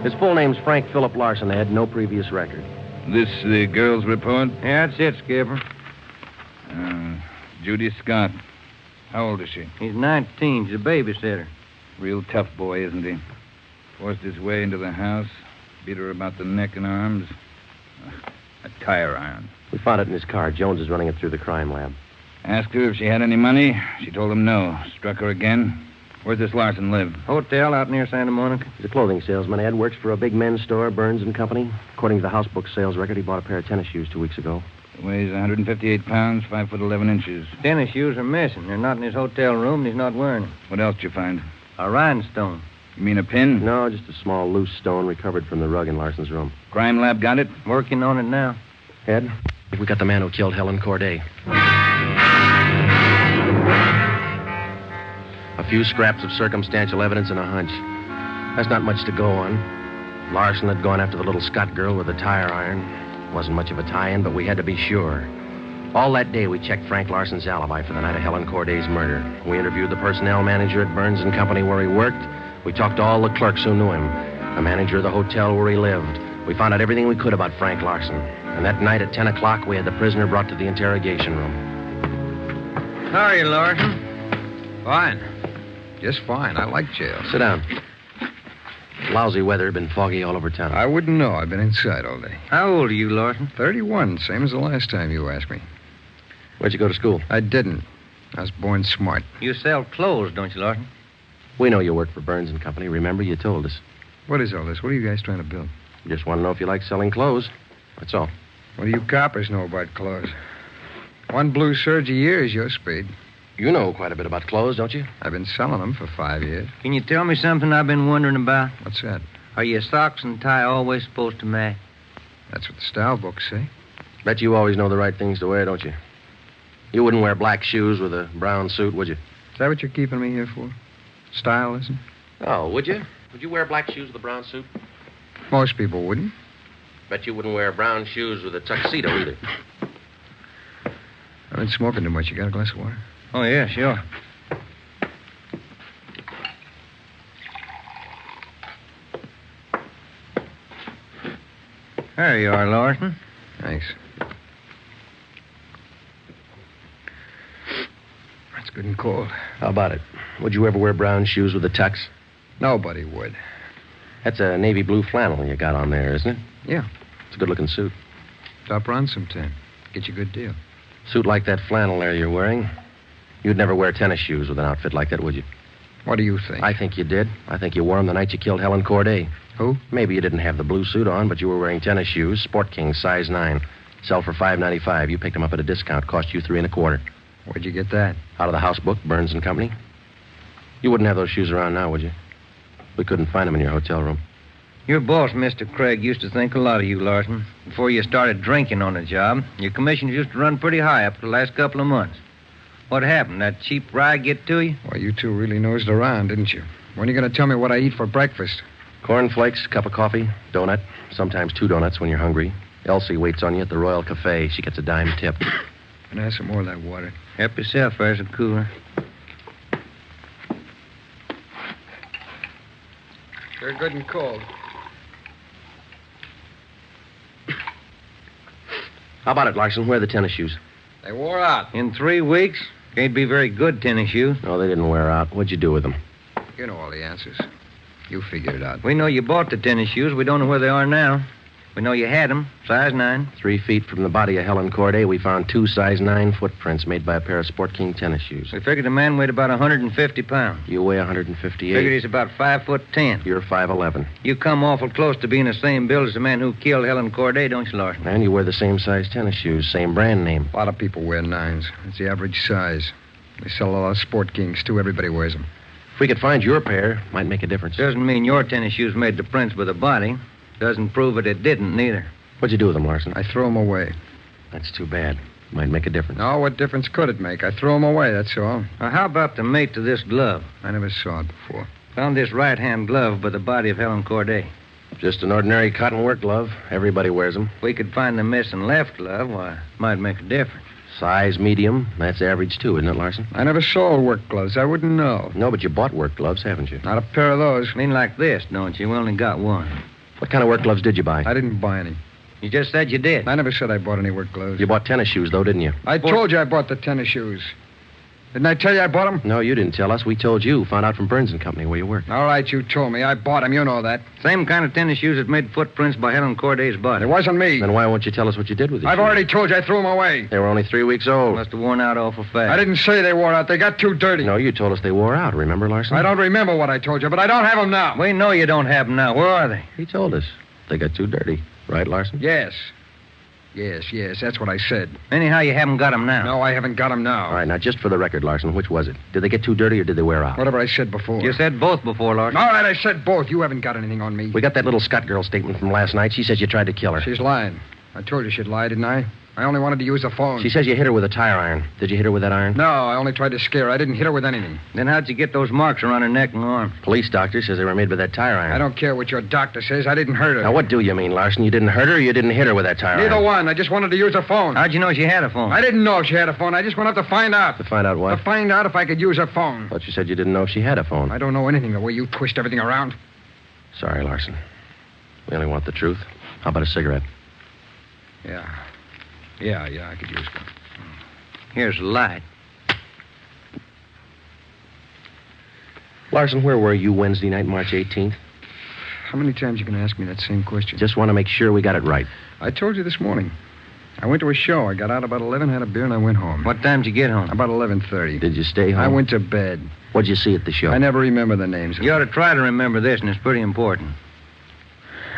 His full name's Frank Philip Larson. They had no previous record. This the girl's report? Yeah, that's it, Skipper. Judy Scott. How old is she? He's 19. She's a babysitter. Real tough boy, isn't he? Forced his way into the house, beat her about the neck and arms. A tire iron. We found it in his car. Jones is running it through the crime lab. Asked her if she had any money. She told him no. Struck her again. Where's this Larson live? Hotel out near Santa Monica. He's a clothing salesman. Ed works for a big men's store, Burns and Company. According to the house book sales record, he bought a pair of tennis shoes 2 weeks ago. Weighs 158 pounds, 5 foot 11 inches. Tennis shoes are missing. They're not in his hotel room, and he's not wearing them. What else did you find? A rhinestone. You mean a pin? No, just a small loose stone recovered from the rug in Larson's room. Crime lab got it? Working on it now. Ed, we got the man who killed Helen Corday. A few scraps of circumstantial evidence and a hunch. That's not much to go on. Larson had gone after the little Scott girl with a tire iron. Wasn't much of a tie-in, but we had to be sure. All that day, we checked Frank Larson's alibi for the night of Helen Corday's murder. We interviewed the personnel manager at Burns and Company where he worked. We talked to all the clerks who knew him, the manager of the hotel where he lived. We found out everything we could about Frank Larson. And that night at 10 o'clock, we had the prisoner brought to the interrogation room. How are you, Larson? Fine. Just fine. I like jail. Sit down. Lousy weather, been foggy all over town. I wouldn't know. I've been inside all day. How old are you, Larson? 31, same as the last time you asked me. Where'd you go to school? I didn't. I was born smart. You sell clothes, don't you, Larson? We know you work for Burns and Company. Remember, you told us. What is all this? What are you guys trying to build? Just want to know if you like selling clothes. That's all. What do you coppers know about clothes? One blue serge a year is your speed. You know quite a bit about clothes, don't you? I've been selling them for 5 years. Can you tell me something I've been wondering about? What's that? Are your socks and tie always supposed to match? That's what the style books say. Bet you always know the right things to wear, don't you? You wouldn't wear black shoes with a brown suit, would you? Is that what you're keeping me here for? Style, isn't it? Oh, would you? Would you wear black shoes with a brown suit? Most people wouldn't. Bet you wouldn't wear brown shoes with a tuxedo either. I've been smoking too much. You got a glass of water? Oh, yeah, sure. There you are, Larson. Thanks. That's good and cold. How about it? Would you ever wear brown shoes with a tux? Nobody would. That's a navy blue flannel you got on there, isn't it? Yeah. It's a good-looking suit. Stop around sometime. Get you a good deal. Suit like that flannel there you're wearing. You'd never wear tennis shoes with an outfit like that, would you? What do you think? I think you did. I think you wore them the night you killed Helen Corday. Who? Maybe you didn't have the blue suit on, but you were wearing tennis shoes, Sport King, size 9. Sell for $5.95. You picked them up at a discount. Cost you $3.25. Where'd you get that? Out of the house book, Burns and Company. You wouldn't have those shoes around now, would you? We couldn't find them in your hotel room. Your boss, Mr. Craig, used to think a lot of you, Larson. Before you started drinking on the job, your commissions used to run pretty high up for the last couple of months. What happened? That cheap rye get to you? Well, you two really nosed around, didn't you? When are you going to tell me what I eat for breakfast? Cornflakes, cup of coffee, donut, sometimes 2 donuts when you're hungry. Elsie waits on you at the Royal Cafe. She gets a dime tip. Can I have some more of that water? Help yourself. There's a cooler. They're good and cold. How about it, Larson? Where are the tennis shoes? They wore out. In 3 weeks? Can't be very good tennis shoes. No, they didn't wear out. What'd you do with them? You know all the answers. You figured it out. We know you bought the tennis shoes. We don't know where they are now. We know you had them, size 9. 3 feet from the body of Helen Corday, we found 2 size 9 footprints made by a pair of Sport King tennis shoes. We figured the man weighed about 150 pounds. You weigh 158. Figured he's about 5'10". You're 5'11". You come awful close to being the same build as the man who killed Helen Corday, don't you, Larson? And you wear the same size tennis shoes, same brand name. A lot of people wear 9s. It's the average size. They sell a lot of Sport Kings, too. Everybody wears them. If we could find your pair, might make a difference. Doesn't mean your tennis shoes made the prints by the body. Doesn't prove it didn't, neither. What'd you do with them, Larson? I threw them away. That's too bad. Might make a difference. No, what difference could it make? I threw them away, that's all. Now, how about the mate to this glove? I never saw it before. Found this right-hand glove by the body of Helen Corday. Just an ordinary cotton work glove. Everybody wears them. If we could find the missing left glove, why, it might make a difference. Size medium. That's average, too, isn't it, Larson? I never saw work gloves. I wouldn't know. No, but you bought work gloves, haven't you? Not a pair of those. I mean like this, don't you? We only got one. What kind of work gloves did you buy? I didn't buy any. You just said you did. I never said I bought any work gloves. You bought tennis shoes, though, didn't you? I told you I bought the tennis shoes. Didn't I tell you I bought them? No, you didn't tell us. We told you. Found out from Burns & Company where you worked. All right, you told me. I bought them. You know that. Same kind of tennis shoes that made footprints by Helen Corday's body. It wasn't me. Then why won't you tell us what you did with these I've shoes? already told you I threw them away. They were only 3 weeks old. Must have worn out awful fast. I didn't say they wore out. They got too dirty. No, you told us they wore out. Remember, Larson? I don't remember what I told you, but I don't have them now. We know you don't have them now. Where are they? He told us. They got too dirty. Right, Larson? Yes. Yes, that's what I said. Anyhow, you haven't got them now. No, I haven't got them now. All right, now, just for the record, Larson, which was it? Did they get too dirty or did they wear out? Whatever I said before. You said both before, Larson. All right, I said both. You haven't got anything on me. We got that little Scott girl statement from last night. She says you tried to kill her. She's lying. I told you she'd lie, didn't I? I only wanted to use the phone. She says you hit her with a tire iron. Did you hit her with that iron? No, I only tried to scare her. I didn't hit her with anything. Then how'd you get those marks around her neck and arm? Police doctor says they were made with that tire iron. I don't care what your doctor says. I didn't hurt her. Now, what do you mean, Larson? You didn't hurt her or you didn't hit her with that tire iron? Neither one. I just wanted to use her phone. How'd you know she had a phone? I didn't know if she had a phone. I just went up to find out. To find out what? To find out if I could use her phone. Thought you said you didn't know if she had a phone. I don't know anything the way you twist everything around. Sorry, Larson. We only want the truth. How about a cigarette? Yeah, I could use one. Here's the light. Larson, where were you Wednesday night, March 18th? How many times you going to ask me that same question? Just want to make sure we got it right. I told you this morning. I went to a show. I got out about 11, had a beer, and I went home. What time did you get home? About 11:30. Did you stay home? I went to bed. What'd you see at the show? I never remember the names. You ought to try to remember this, and it's pretty important.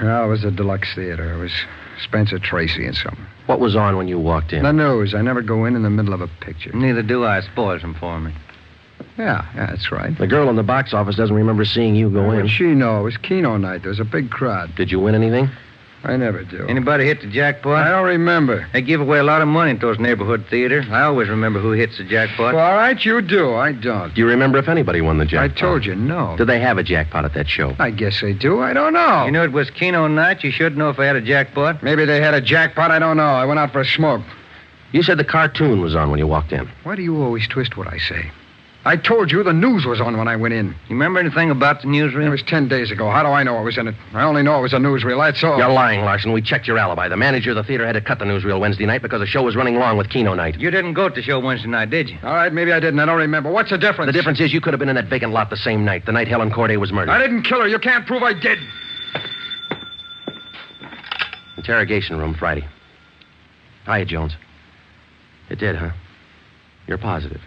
Well, it was a deluxe theater. It was Spencer Tracy and something. What was on when you walked in? The news. I never go in the middle of a picture. Neither do I. Spoils them for me. Yeah, that's right. The girl in the box office doesn't remember seeing you go in. What'd she know? It was Keno night. There was a big crowd. Did you win anything? I never do. Anybody hit the jackpot? I don't remember. They give away a lot of money at those neighborhood theaters. I always remember who hits the jackpot. Well, all right, you do. I don't. Do you remember if anybody won the jackpot? I told you, no. Did they have a jackpot at that show? I guess they do. I don't know. You knew it was Keno night. You should know if they had a jackpot. Maybe they had a jackpot. I don't know. I went out for a smoke. You said the cartoon was on when you walked in. Why do you always twist what I say? I told you the news was on when I went in. You remember anything about the newsreel? It was 10 days ago. How do I know what was in it? I only know it was a newsreel, that's all. You're lying, Larson. We checked your alibi. The manager of the theater had to cut the newsreel Wednesday night because the show was running long with Keno night. You didn't go to the show Wednesday night, did you? All right, maybe I didn't. I don't remember. What's the difference? The difference is you could have been in that vacant lot the same night, the night Helen Corday was murdered. I didn't kill her. You can't prove I did. Interrogation room Friday. Hiya, Jones. It did, huh? You're positive.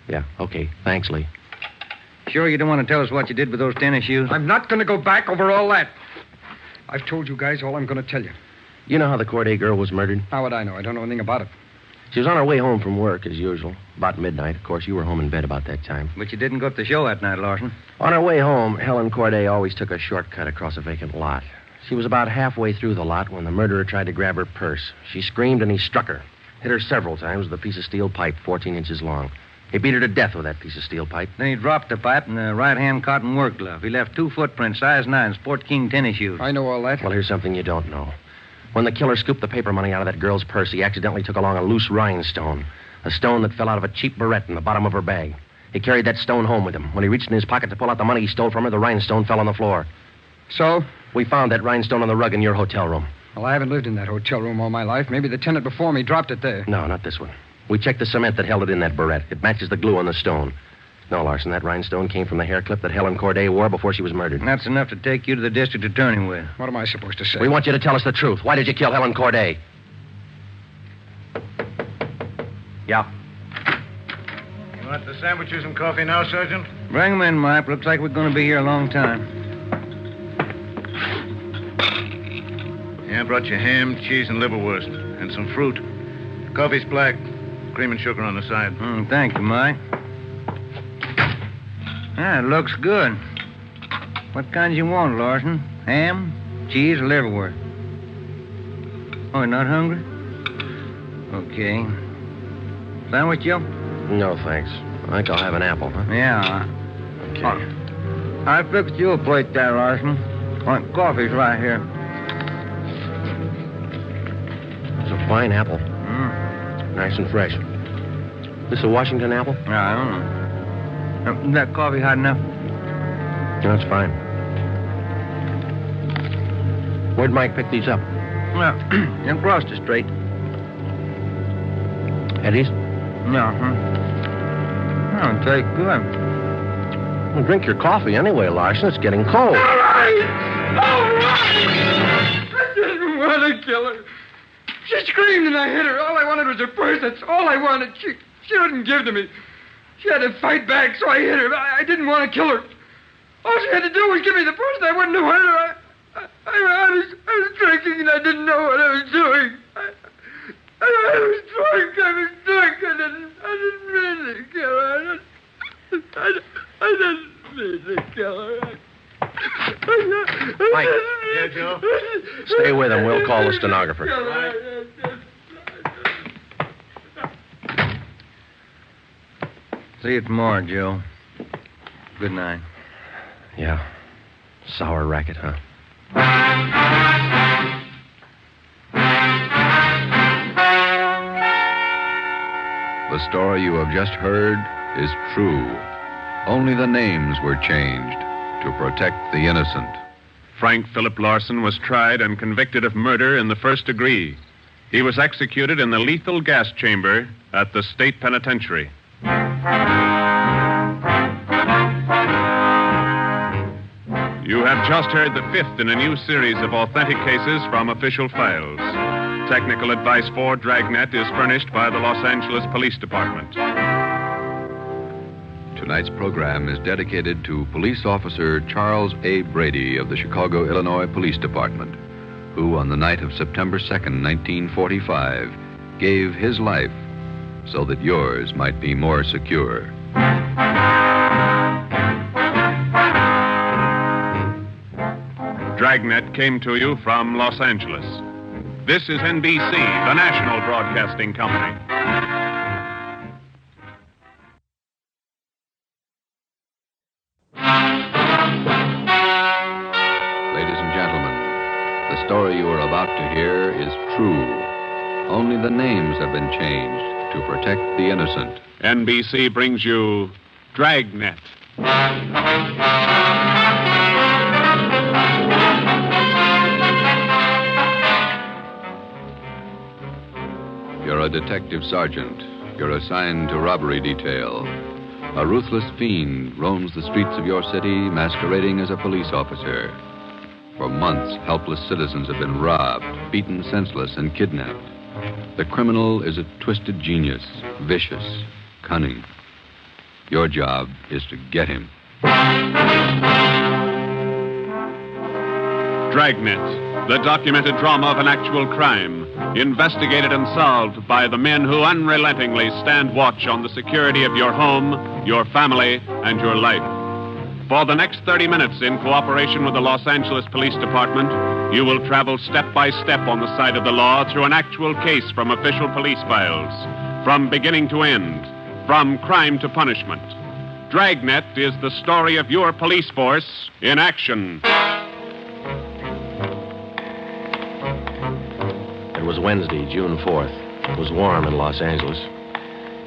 Yeah, okay. Thanks, Lee. Sure you don't want to tell us what you did with those tennis shoes? I'm not going to go back over all that. I've told you guys all I'm going to tell you. You know how the Corday girl was murdered? How would I know? I don't know anything about it. She was on her way home from work, as usual. About midnight. Of course, you were home in bed about that time. But you didn't go to the show that night, Larson. On her way home, Helen Corday always took a shortcut across a vacant lot. She was about halfway through the lot when the murderer tried to grab her purse. She screamed and he struck her. Hit her several times with a piece of steel pipe 14 inches long. He beat her to death with that piece of steel pipe. Then he dropped the pipe in the right-hand cotton work glove. He left 2 footprints, size 9, Sport King tennis shoes. I know all that. Well, here's something you don't know. When the killer scooped the paper money out of that girl's purse, he accidentally took along a loose rhinestone. A stone that fell out of a cheap barrette in the bottom of her bag. He carried that stone home with him. When he reached in his pocket to pull out the money he stole from her, the rhinestone fell on the floor. So? We found that rhinestone on the rug in your hotel room. Well, I haven't lived in that hotel room all my life. Maybe the tenant before me dropped it there. No, not this one. We checked the cement that held it in that barrette. It matches the glue on the stone. No, Larson, that rhinestone came from the hair clip that Helen Corday wore before she was murdered. And that's enough to take you to the district attorney with. What am I supposed to say? We want you to tell us the truth. Why did you kill Helen Corday? Yeah. You want the sandwiches and coffee now, Sergeant? Bring them in, Mike. Looks like we're going to be here a long time. Yeah, I brought you ham, cheese, and liverwurst. And some fruit. Coffee's black. Cream and sugar on the side. Thank you, Mike. Ah, it looks good. What kinds you want, Larson? Ham, cheese, or liverwurst? Oh, you're not hungry? Okay. Sandwich, Joe? No, thanks. I think I'll have an apple, huh? Yeah. Okay. I fixed you a plate there, Larson. Coffee's right here. It's a fine apple. Nice and fresh. This a Washington apple? Yeah, I don't know. Is that coffee hot enough? No, it's fine. Where'd Mike pick these up? Well, across the street. Eddie's? Yeah, Oh, take good. Well, drink your coffee anyway, Larson. It's getting cold. All right! I didn't want to kill her. She screamed and I hit her. All I wanted was her purse. That's all I wanted. She wouldn't give to me. She had to fight back, so I hit her. I didn't want to kill her. All she had to do was give me the purse, and I wouldn't have hurt her. I was drinking, and I didn't know what I was doing. I was drunk. I didn't mean to kill her. I didn't mean to kill her. Mike. Yeah, Joe? Stay with him. We'll call the stenographer. See you tomorrow, Joe. Good night. Yeah. Sour racket, huh? The story you have just heard is true. Only the names were changed to protect the innocent. Frank Philip Larson was tried and convicted of murder in the first degree. He was executed in the lethal gas chamber at the state penitentiary. You have just heard the fifth in a new series of authentic cases from official files. Technical advice for Dragnet is furnished by the Los Angeles Police Department. Tonight's program is dedicated to Police Officer Charles A. Brady of the Chicago, Illinois Police Department, who on the night of September 2nd, 1945, gave his life so that yours might be more secure. Dragnet came to you from Los Angeles. This is NBC, the national broadcasting company. Ladies and gentlemen, the story you are about to hear is true. Only the names have been changed to protect the innocent. NBC brings you Dragnet. You're a detective sergeant. You're assigned to robbery detail. A ruthless fiend roams the streets of your city masquerading as a police officer. For months, helpless citizens have been robbed, beaten senseless, and kidnapped. The criminal is a twisted genius, vicious, cunning. Your job is to get him. Dragnet, the documented drama of an actual crime, investigated and solved by the men who unrelentingly stand watch on the security of your home, your family, and your life. For the next 30 minutes, in cooperation with the Los Angeles Police Department, you will travel step by step on the side of the law through an actual case from official police files, from beginning to end, from crime to punishment. Dragnet is the story of your police force in action. It was Wednesday, June 4th. It was warm in Los Angeles.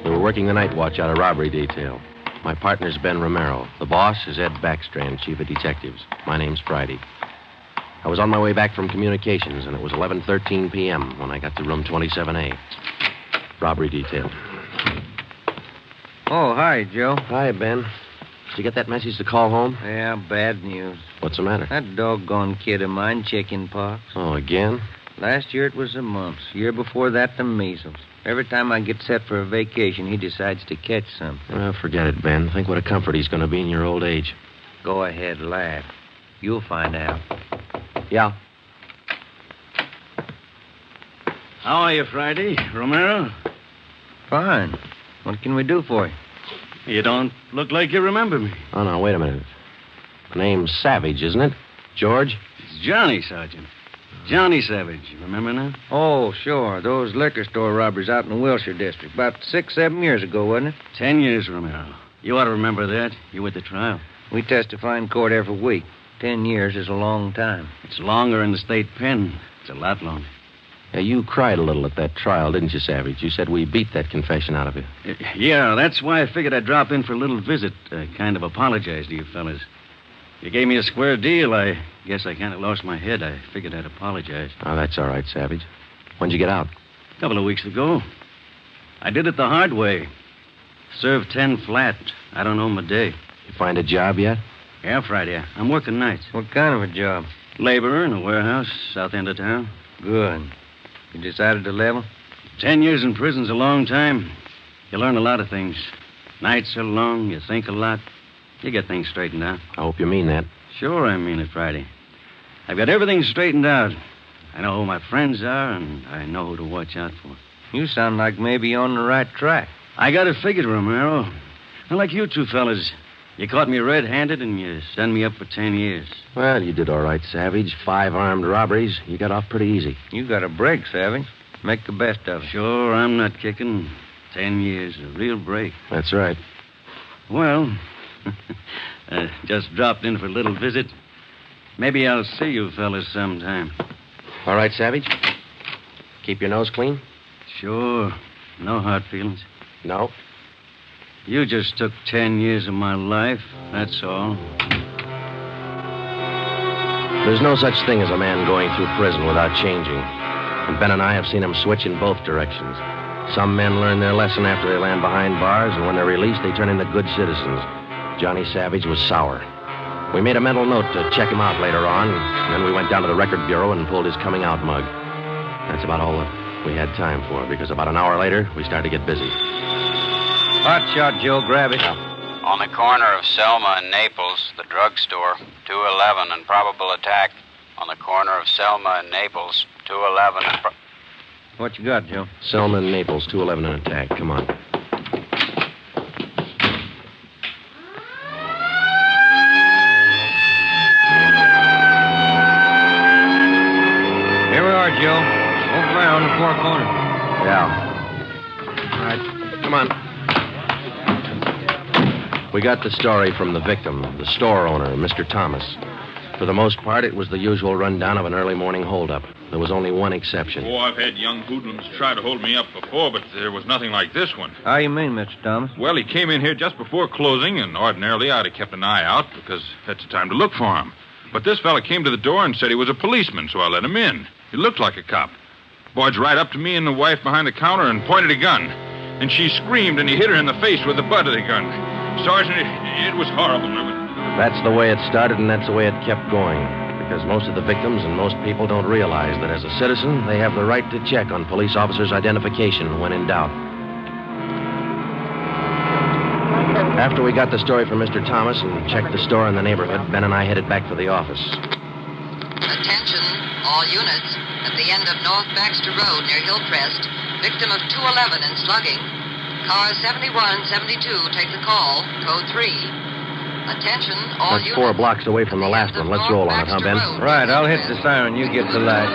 We were working the night watch out of robbery detail. My partner's Ben Romero. The boss is Ed Backstrand, chief of detectives. My name's Friday. I was on my way back from communications, and it was 11:13 p.m. when I got to room 27A. Robbery detail. Oh, hi, Joe. Hi, Ben. Did you get that message to call home? Yeah, bad news. What's the matter? That doggone kid of mine, chicken pox. Oh, again? Last year it was the mumps. Year before that, the measles. Every time I get set for a vacation, he decides to catch something. Well, forget it, Ben. Think what a comfort he's going to be in your old age. Go ahead, laugh. You'll find out. Yeah. How are you, Friday? Romero? Fine. What can we do for you? You don't look like you remember me. Oh, no, wait a minute. The name's Savage, isn't it? George? It's Johnny, Sergeant. Johnny Savage. You remember now? Oh, sure. Those liquor store robberies out in the Wilshire district. About 6-7 years ago, wasn't it? 10 years, Romero. You ought to remember that. You were at the trial. We testify in court every week. 10 years is a long time. It's longer in the state pen. It's a lot longer. Yeah, you cried a little at that trial, didn't you, Savage? You said we beat that confession out of you. Yeah, that's why I figured I'd drop in for a little visit. Kind of apologize to you fellas. You gave me a square deal. I guess I kind of lost my head. I figured I'd apologize. Oh, that's all right, Savage. When'd you get out? A couple of weeks ago. I did it the hard way. Served 10 flat. I don't know my day. You find a job yet? Yeah, Friday. I'm working nights. What kind of a job? Laborer in a warehouse, south end of town. Good. You decided to level? 10 years in prison's a long time. You learn a lot of things. Nights are long. You think a lot. You get things straightened out. I hope you mean that. Sure, I mean it, Friday. I've got everything straightened out. I know who my friends are, and I know who to watch out for. You sound like maybe you're on the right track. I got it figured, Romero. I like you two fellas. You caught me red-handed, and you sent me up for 10 years. Well, you did all right, Savage. 5 armed robberies. You got off pretty easy. You got a break, Savage. Make the best of it. Sure, I'm not kicking. 10 years, a real break. That's right. Well, just dropped in for a little visit. Maybe I'll see you fellas sometime. All right, Savage? Keep your nose clean? Sure. No hard feelings. No. You just took 10 years of my life, that's all. There's no such thing as a man going through prison without changing. And Ben and I have seen him switch in both directions. Some men learn their lesson after they land behind bars, and when they're released, they turn into good citizens. Johnny Savage was sour. We made a mental note to check him out later on, and then we went down to the record bureau and pulled his coming out mug. That's about all that we had time for, because about an hour later, we started to get busy. Hot shot, Joe. Grab it. On the corner of Selma and Naples, the drugstore, 211 and probable attack. On the corner of Selma and Naples, 211 and... What you got, Joe? Selma and Naples, 211 and attack. Come on. Here we are, Joe. Over there on the far corner. Yeah. All right. Come on. We got the story from the victim, the store owner, Mr. Thomas. For the most part, it was the usual rundown of an early morning holdup. There was only one exception. Oh, I've had young hoodlums try to hold me up before, but there was nothing like this one. How you mean, Mr. Thomas? Well, he came in here just before closing, and ordinarily I'd have kept an eye out because that's the time to look for him. But this fella came to the door and said he was a policeman, so I let him in. He looked like a cop. Barged right up to me and the wife behind the counter and pointed a gun. And she screamed, and he hit her in the face with the butt of the gun. Sergeant, it was horrible. That's the way it started, and that's the way it kept going. Because most of the victims and most people don't realize that as a citizen, they have the right to check on police officers' identification when in doubt. After we got the story from Mr. Thomas and checked the store in the neighborhood, Ben and I headed back for the office. Attention, all units. At the end of North Baxter Road near Hillcrest, victim of 211 and slugging. Car 7172, take the call. Code 3. Attention, all That's units. 4 blocks away from the last one. Let's roll on it, huh, Ben? Right, I'll hit the siren. You get the light.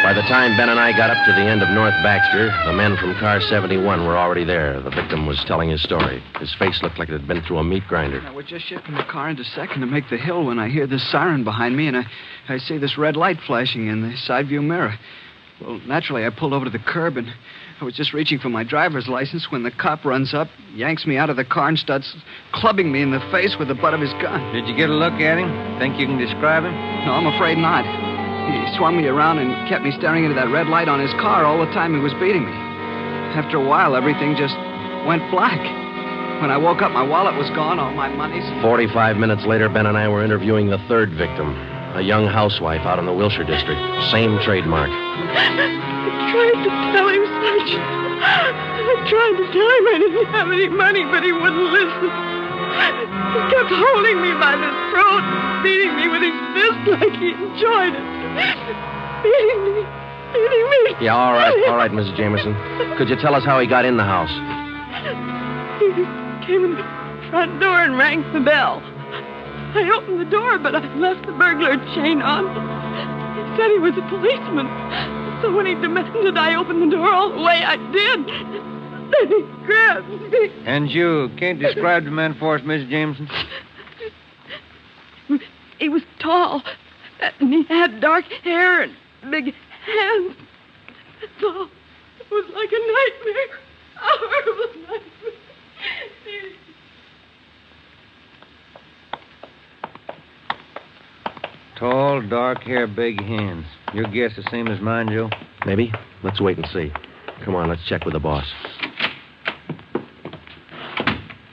By the time Ben and I got up to the end of North Baxter, the men from car 71 were already there. The victim was telling his story. His face looked like it had been through a meat grinder. We're just shifting the car into second to make the hill when I hear this siren behind me, and I see this red light flashing in the side view mirror. Well, naturally, I pulled over to the curb, and I was just reaching for my driver's license when the cop runs up, yanks me out of the car, and starts clubbing me in the face with the butt of his gun. Did you get a look at him? Think you can describe him? No, I'm afraid not. He swung me around and kept me staring into that red light on his car all the time he was beating me. after a while, everything just went black. When I woke up, my wallet was gone, all my money's... 45 minutes later, Ben and I were interviewing the third victim, a young housewife out in the Wilshire district. Same trademark. I tried to tell him, Sergeant. I tried to tell him I didn't have any money, but he wouldn't listen. He kept holding me by the throat, beating me with his fist like he enjoyed it. Beating me. Yeah, all right, Mrs. Jameson. Could you tell us how he got in the house? He came in the front door and rang the bell. I opened the door, but I left the burglar chain on. He said he was a policeman. So when he demanded I open the door all the way, I did. Then he grabbed me. And you can't describe the man for us, Mrs. Jameson? He was tall, and he had dark hair and big hands. That's all. It was like a nightmare. A horrible nightmare. Tall, dark hair, big hands. Your guess the same as mine, Joe? Maybe. Let's wait and see. Come on, let's check with the boss.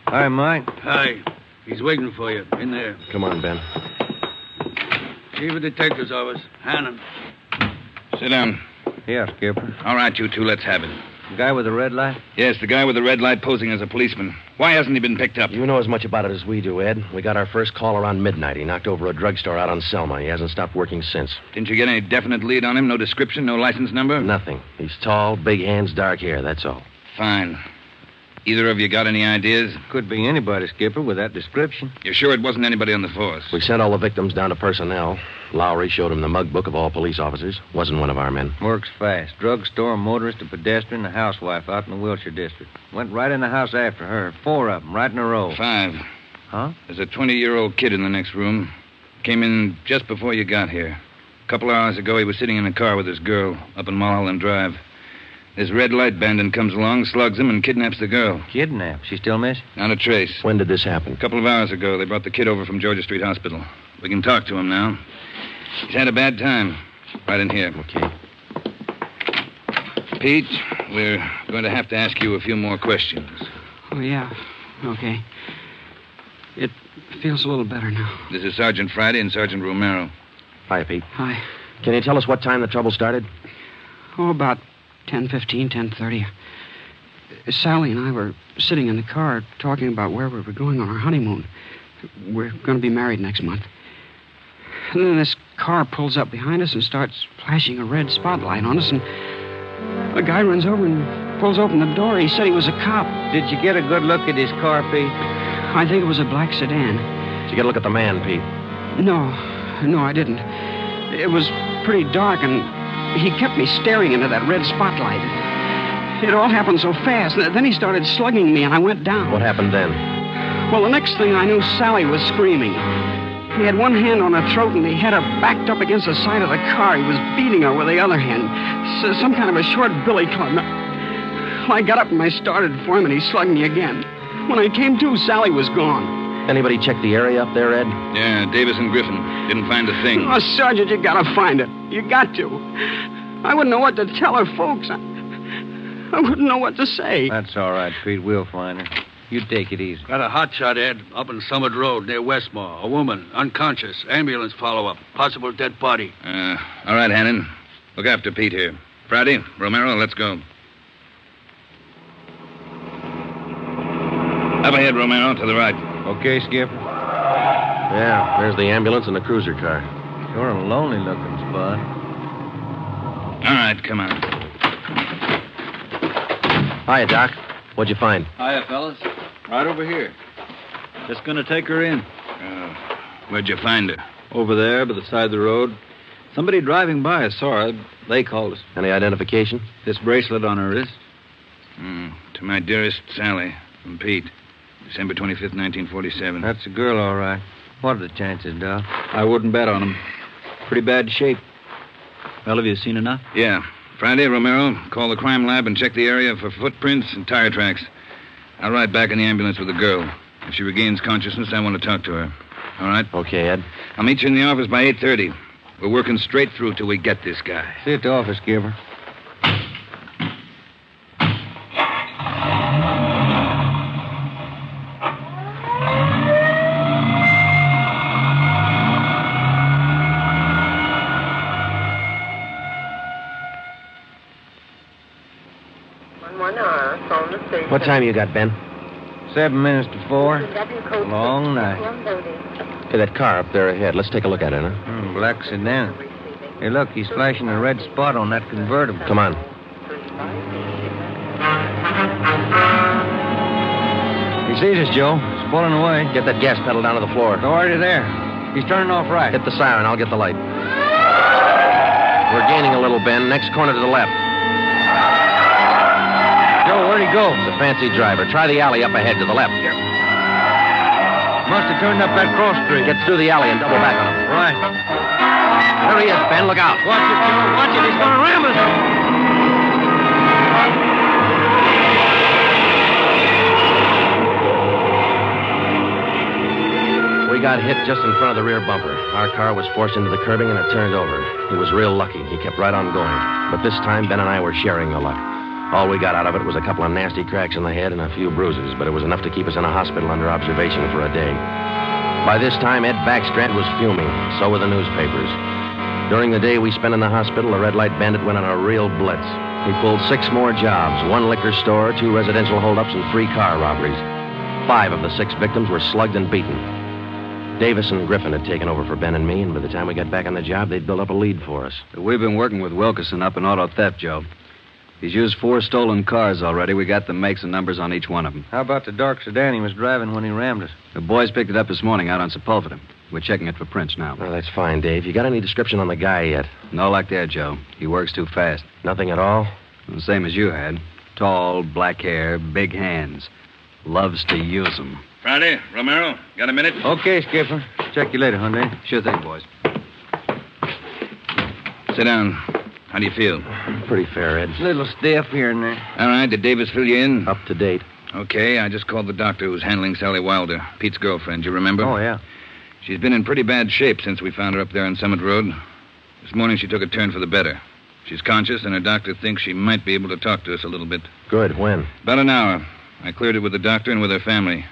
Hi, Mike. Hi. He's waiting for you. In there. Come on, Ben. Chief of Detective's Office. Hannon. Sit down. Yeah, Skipper. All right, you two, let's have it. The guy with the red light? Yes, the guy with the red light posing as a policeman. Why hasn't he been picked up? You know as much about it as we do, Ed. We got our first call around midnight. He knocked over a drugstore out on Selma. He hasn't stopped working since. Didn't you get any definite lead on him? No description, no license number? Nothing. He's tall, big hands, dark hair, that's all. Fine. Either of you got any ideas? Could be anybody, Skipper, with that description. You're sure it wasn't anybody on the force? We sent all the victims down to personnel. Lowry showed him the mug book of all police officers. Wasn't one of our men. Works fast. Drugstore, motorist, a pedestrian, a housewife out in the Wilshire district. Went right in the house after her. 4 of them, right in a row. 5. Huh? There's a 20-year-old kid in the next room. Came in just before you got here. A couple of hours ago, he was sitting in a car with his girl up in Mulholland Drive. This red light bandit comes along, slugs him, and kidnaps the girl. Kidnapped? She still missing? Not a trace. When did this happen? A couple of hours ago. They brought the kid over from Georgia Street Hospital. We can talk to him now. He's had a bad time. Right in here. Okay. Pete, we're going to have to ask you a few more questions. Oh, yeah. Okay. It feels a little better now. This is Sergeant Friday and Sergeant Romero. Hi, Pete. Hi. Can you tell us what time the trouble started? Oh, about 10:15, 10:30. Sally and I were sitting in the car talking about where we were going on our honeymoon. We're going to be married next month. And then this car pulls up behind us and starts flashing a red spotlight on us, and a guy runs over and pulls open the door. He said he was a cop. Did you get a good look at his car, Pete? I think it was a black sedan. Did you get a look at the man, Pete? No, I didn't. It was pretty dark, and he kept me staring into that red spotlight. It all happened so fast. Then he started slugging me, and I went down. What happened then? Well, the next thing I knew, Sally was screaming. He had one hand on her throat, and he had her backed up against the side of the car. He was beating her with the other hand. Some kind of a short billy club. I got up and I started for him, and he slugged me again. When I came to, Sally was gone. Anybody check the area up there, Ed? Yeah, Davis and Griffin. Didn't find a thing. Oh, Sergeant, you gotta find it. You got to. I wouldn't know what to tell her folks. I wouldn't know what to say. That's all right, Pete. We'll find her. You take it easy. Got a hot shot, Ed, up in Summit Road near Westmore. A woman, unconscious. Ambulance follow-up. Possible dead body. All right, Hannon. Look after Pete here. Friday, Romero, let's go. Up ahead, Romero, to the right. Okay, Skip. Yeah, there's the ambulance and the cruiser car. Sure a lonely-looking spot. All right, come on. Hiya, Doc. What'd you find? Hiya, fellas. Right over here. Just gonna take her in. Where'd you find her? Over there, by the side of the road. Somebody driving by saw her. They called us. Any identification? This bracelet on her wrist. To my dearest Sally, from Pete. December 25th, 1947. That's a girl, all right. What are the chances, Doc? I wouldn't bet on them. Pretty bad shape. Well, have you seen enough? Yeah. Friday, Romero, call the crime lab and check the area for footprints and tire tracks. I'll ride back in the ambulance with the girl. If she regains consciousness, I want to talk to her. All right? Okay, Ed. I'll meet you in the office by 8:30. We're working straight through till we get this guy. See you at the office, Skipper. What time you got, Ben? 7 minutes to 4. Long night. Hey, that car up there ahead. Let's take a look at it, huh? Black sedan. Hey, look, he's flashing a red spot on that convertible. Come on. He sees us, Joe. He's pulling away. Get that gas pedal down to the floor. They're already there. He's turning off right. Hit the siren. I'll get the light. We're gaining a little, Ben. Next corner to the left. Joe, where'd he go? It's a fancy driver. Try the alley up ahead to the left. Here. Must have turned up that cross street. Get through the alley and double back on him. Right. There he is, Ben. Look out. Watch it, Joe. Watch it. He's going to ram us. We got hit just in front of the rear bumper. Our car was forced into the curbing and it turned over. He was real lucky. He kept right on going. But this time, Ben and I were sharing the luck. All we got out of it was a couple of nasty cracks in the head and a few bruises, but it was enough to keep us in a hospital under observation for a day. By this time, Ed Backstrand was fuming. So were the newspapers. During the day we spent in the hospital, the Red Light Bandit went on a real blitz. He pulled 6 more jobs, 1 liquor store, 2 residential holdups, and 3 car robberies. 5 of the 6 victims were slugged and beaten. Davis and Griffin had taken over for Ben and me, and by the time we got back on the job, they'd built up a lead for us. We've been working with Wilkerson up in auto theft, Joe. He's used 4 stolen cars already. We got the makes and numbers on each one of them. How about the dark sedan he was driving when he rammed us? The boys picked it up this morning out on Sepulveda. We're checking it for prints now. Oh, that's fine, Dave. You got any description on the guy yet? No luck there, Joe. He works too fast. Nothing at all? The same as you had. Tall, black hair, big hands. Loves to use them. Friday, Romero, got a minute? Okay, Skipper. Check you later, Hyundai. Sure thing, boys. Sit down. How do you feel? Pretty fair, Ed. A little stiff here and there. All right, did Davis fill you in? Up to date. Okay, I just called the doctor who's handling Sally Wilder, Pete's girlfriend. You remember? Oh, yeah. She's been in pretty bad shape since we found her up there on Summit Road. This morning she took a turn for the better. She's conscious, and her doctor thinks she might be able to talk to us a little bit. Good. When? About an hour. I cleared it with the doctor and with her family.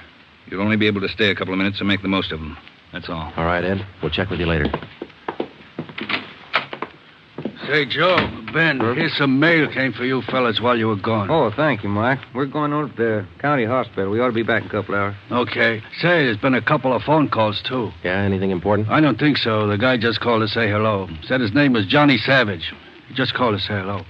You'll only be able to stay a couple of minutes, so make the most of them. That's all. All right, Ed. We'll check with you later. Say, Joe, Ben, here's some mail came for you fellas while you were gone. Oh, thank you, Mike. We're going over to the county hospital. We ought to be back in a couple hours. Okay. Say, there's been a couple of phone calls, too. Yeah, anything important? I don't think so. The guy just called to say hello. Said his name was Johnny Savage. He just called to say hello.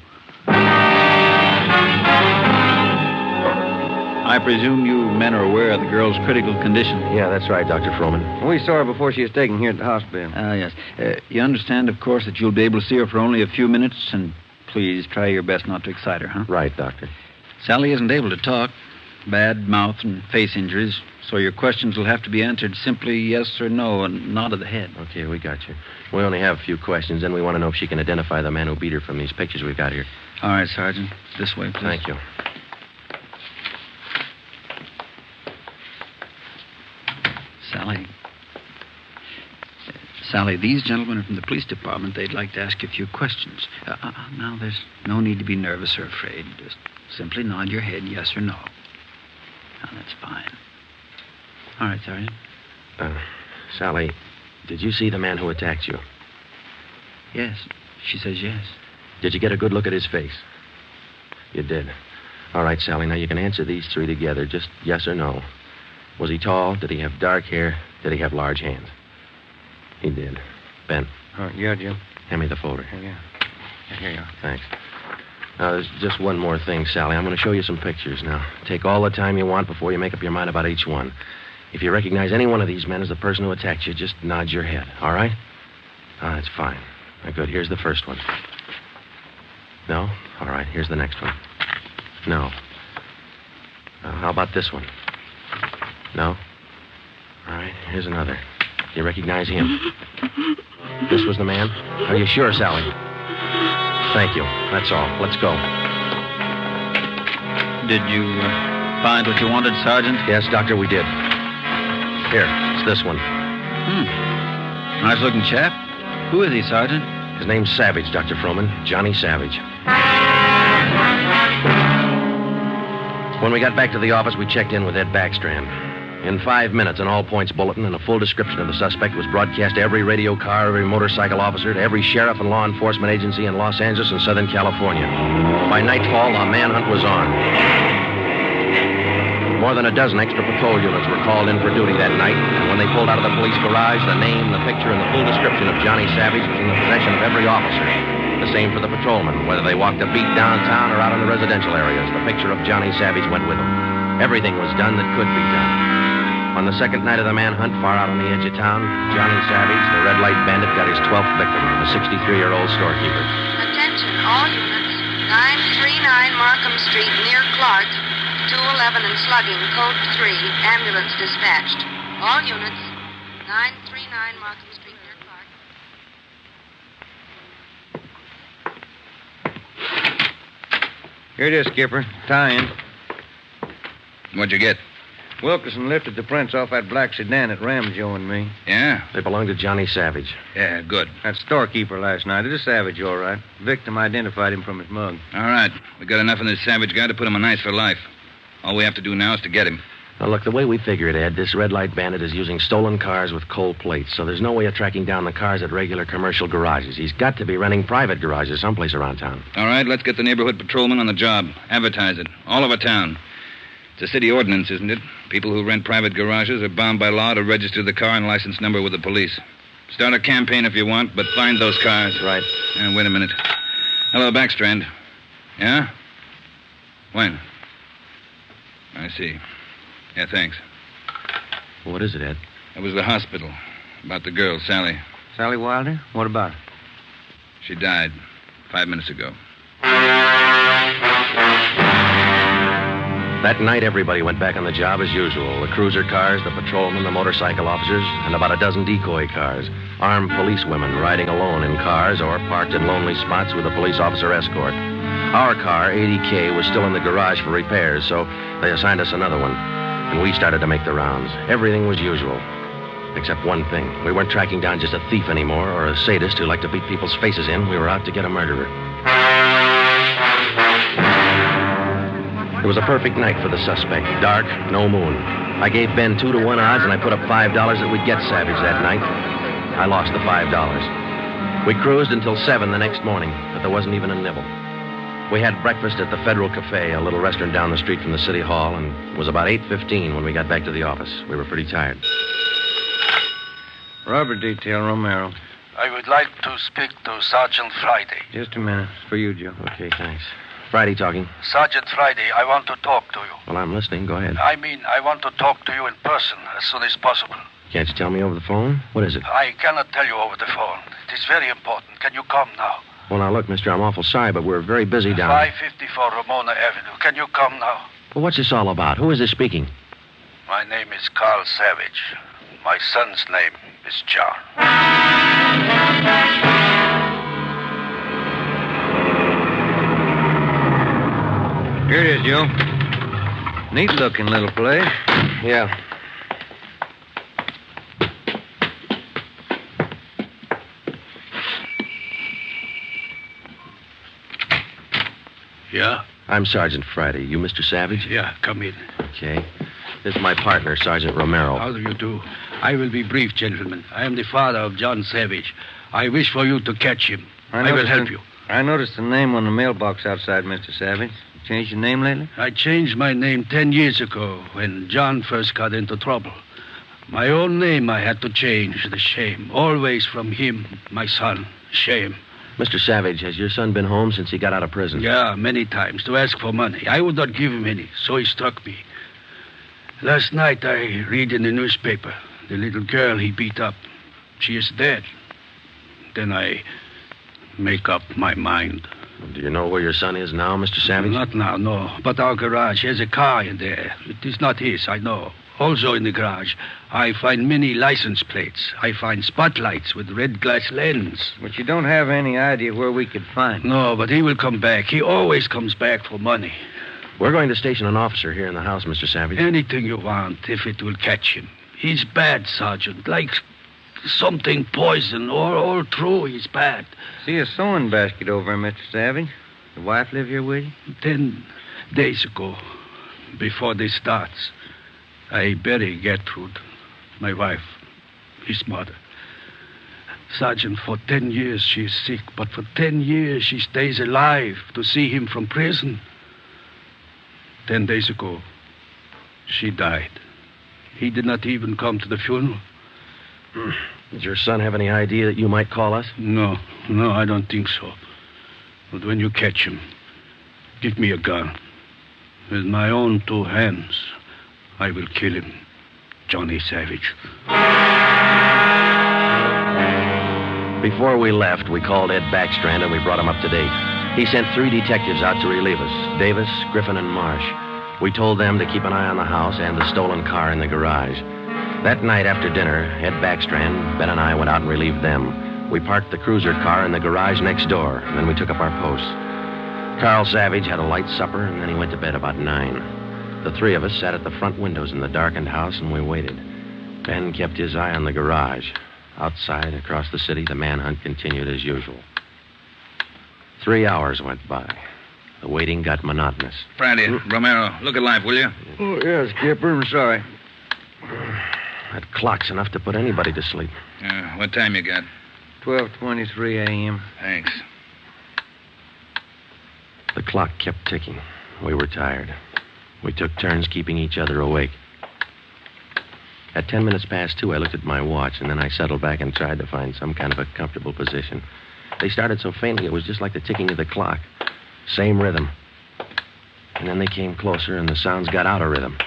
I presume you men are aware of the girl's critical condition. Yeah, that's right, Dr. Froman. We saw her before she was taken here at the hospital. Yes. You understand, of course, that you'll be able to see her for only a few minutes, and please try your best not to excite her, huh? Right, Doctor. Sally isn't able to talk. Bad mouth and face injuries, so your questions will have to be answered simply yes or no and nod of the head. Okay, we got you. We only have a few questions, and we want to know if she can identify the man who beat her from these pictures we've got here. All right, Sergeant. This way, please. Thank you. Sally, these gentlemen are from the police department. They'd like to ask you a few questions. Now, there's no need to be nervous or afraid. Just simply nod your head yes or no. Now, that's fine. All right, Sergeant. Sally, did you see the man who attacked you? Yes. She says yes. Did you get a good look at his face? You did. All right, Sally, now you can answer these 3 together, just yes or no. Was he tall? Did he have dark hair? Did he have large hands? He did. Ben. Yeah, Jim. Hand me the folder. Yeah. Here you are. Thanks. Now, there's just one more thing, Sally. I'm going to show you some pictures now. Take all the time you want before you make up your mind about each one. If you recognize any one of these men as the person who attacked you, just nod your head, all right? That's fine. Good. Here's the first one. No? All right. Here's the next one. No. How about this one? No? All right. Here's another. You recognize him? This was the man? Are you sure, Sally? Thank you. That's all. Let's go. Did you find what you wanted, Sergeant? Yes, Doctor, we did. Here, it's this one. Nice-looking chap. Who is he, Sergeant? His name's Savage, Dr. Froman. Johnny Savage. When we got back to the office, we checked in with Ed Backstrand. In 5 minutes, an all-points bulletin and a full description of the suspect was broadcast to every radio car, every motorcycle officer, to every sheriff and law enforcement agency in Los Angeles and Southern California. By nightfall, the manhunt was on. More than a dozen extra patrol units were called in for duty that night, and when they pulled out of the police garage, the name, the picture, and the full description of Johnny Savage was in the possession of every officer. The same for the patrolmen, whether they walked a beat downtown or out in the residential areas. The picture of Johnny Savage went with them. Everything was done that could be done. On the second night of the manhunt, far out on the edge of town, Johnny Savage, the Red Light Bandit, got his 12th victim, a 63-year-old storekeeper. Attention, all units. 939 Markham Street, near Clark. 211 and slugging, code 3. Ambulance dispatched. All units. 939 Markham Street, near Clark. Here it is, Skipper. Tie-in. What'd you get? Wilkerson lifted the prints off that black sedan that rammed Joe and me. Yeah? They belonged to Johnny Savage. Yeah, good. That storekeeper last night. It is Savage, all right. Victim identified him from his mug. All right. We got enough of this Savage guy to put him on ice for life. All we have to do now is to get him. Now, look, the way we figure it, Ed, this Red Light Bandit is using stolen cars with cold plates, so there's no way of tracking down the cars at regular commercial garages. He's got to be renting private garages someplace around town. All right, let's get the neighborhood patrolman on the job. Advertise it. All over town. It's a city ordinance, isn't it? People who rent private garages are bound by law to register the car and license number with the police. Start a campaign if you want, but find those cars. Right. Wait a minute. Hello, Backstrand. Yeah? When? I see. Yeah, thanks. What is it, Ed? It was the hospital. About the girl, Sally. Sally Wilder? What about her? She died 5 minutes ago. That night, everybody went back on the job as usual. The cruiser cars, the patrolmen, the motorcycle officers, and about a dozen decoy cars. Armed policewomen riding alone in cars or parked in lonely spots with a police officer escort. Our car, 80K, was still in the garage for repairs, so they assigned us another one. And we started to make the rounds. Everything was usual. Except one thing. We weren't tracking down just a thief anymore or a sadist who liked to beat people's faces in. We were out to get a murderer. It was a perfect night for the suspect. Dark, no moon. I gave Ben 2-to-1 odds, and I put up $5 that we'd get Savage that night. I lost the $5. We cruised until 7 the next morning, but there wasn't even a nibble. We had breakfast at the Federal Cafe, a little restaurant down the street from the city hall, and it was about 8:15 when we got back to the office. We were pretty tired. Robber detail, Romero. I would like to speak to Sergeant Friday. Just a minute. It's for you, Joe. Okay, thanks. Friday talking. Sergeant Friday, I want to talk to you. Well, I'm listening. Go ahead. I want to talk to you in person as soon as possible. Can't you tell me over the phone? What is it? I cannot tell you over the phone. It is very important. Can you come now? Well, now, look, mister, I'm awful sorry, but we're very busy down 554 Ramona Avenue. Can you come now? Well, what's this all about? Who is this speaking? My name is Carl Savage. My son's name is John. Here it is, Joe. Neat-looking little place. Yeah. Yeah? I'm Sergeant Friday. You Mr. Savage? Yeah, come in. Okay. This is my partner, Sergeant Romero. How do you do? I will be brief, gentlemen. I am the father of John Savage. I wish for you to catch him. I will help you. I noticed the name on the mailbox outside, Mr. Savage. You changed your name lately? I changed my name 10 years ago when John first got into trouble. My own name I had to change. The shame. Always from him, my son. Shame. Mr. Savage, has your son been home since he got out of prison? Yeah, many times, to ask for money. I would not give him any, so he struck me. Last night I read in the newspaper the little girl he beat up. She is dead. Then I make up my mind. Do you know where your son is now, Mr. Savage? Not now, no. But our garage has a car in there. It is not his, I know. Also in the garage, I find many license plates. I find spotlights with red glass lens. But you don't have any idea where we could find him. No, but he will come back. He always comes back for money. We're going to station an officer here in the house, Mr. Savage. Anything you want, if it will catch him. He's bad, Sergeant. Like something poison. All true, he's bad. See a sewing basket over him, Mr. Savage. The wife live here with you? 10 days ago, before this starts, I bury Gertrude, my wife, his mother. Sergeant, for 10 years she is sick, but for 10 years she stays alive to see him from prison. 10 days ago, She died. He did not even come to the funeral. Did your son have any idea that you might call us? No, I don't think so. But when you catch him, give me a gun. With my own 2 hands, I will kill him. Johnny Savage. Before we left, we called Ed Backstrand and we brought him up to date. He sent 3 detectives out to relieve us, Davis, Griffin, and Marsh. We told them to keep an eye on the house and the stolen car in the garage. That night after dinner, Ed Backstrand, Ben, and I went out and relieved them. We parked the cruiser car in the garage next door, and then we took up our posts. Carl Savage had a light supper, and then he went to bed about 9. The 3 of us sat at the front windows in the darkened house, and we waited. Ben kept his eye on the garage. Outside, across the city, the manhunt continued as usual. 3 hours went by. The waiting got monotonous. Friday, Romero, look at life, will you? Oh, yes, Skipper. I'm sorry. That clock's enough to put anybody to sleep. What time you got? 12:23 a.m. Thanks. The clock kept ticking. We were tired. We took turns keeping each other awake. At 10 minutes past 2, I looked at my watch, and then I settled back and tried to find some kind of a comfortable position. They started so faintly, it was just like the ticking of the clock. Same rhythm. And then they came closer, and the sounds got out of rhythm.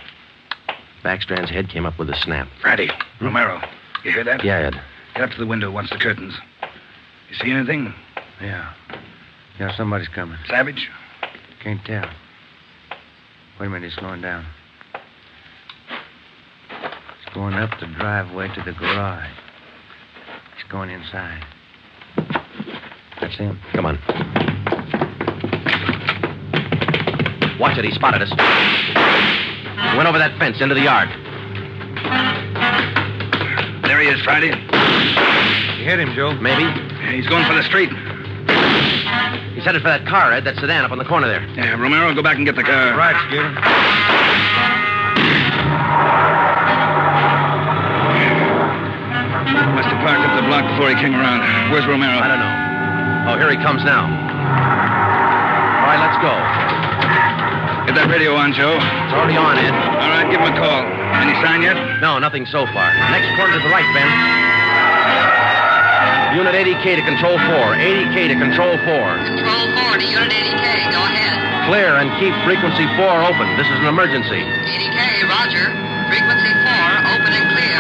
Backstrand's head came up with a snap. Friday, Romero, you hear that? Yeah, Ed. Get up to the window, watch the curtains. You see anything? Yeah, somebody's coming. Savage? Can't tell. Wait a minute, he's slowing down. He's going up the driveway to the garage. He's going inside. That's him. Come on. Watch it, he spotted us. He went over that fence into the yard. There he is, Friday. You hit him, Joe? Maybe. He's going for the street. He's headed for that car, Ed, that sedan up on the corner there. Yeah, Romero, go back and get the car. Right, Skipper. Must have parked up the block before he came around. Where's Romero? I don't know. Oh, here he comes now. All right, let's go. Get that radio on, Joe. It's already on, Ed. All right, give him a call. Any sign yet? No, nothing so far. Next corner to the right, Ben. Unit 80K to Control 4. 80K to Control 4. Control 4 to Unit 80K. Go ahead. Clear and keep frequency 4 open. This is an emergency. 80K, roger. Frequency 4, open and clear.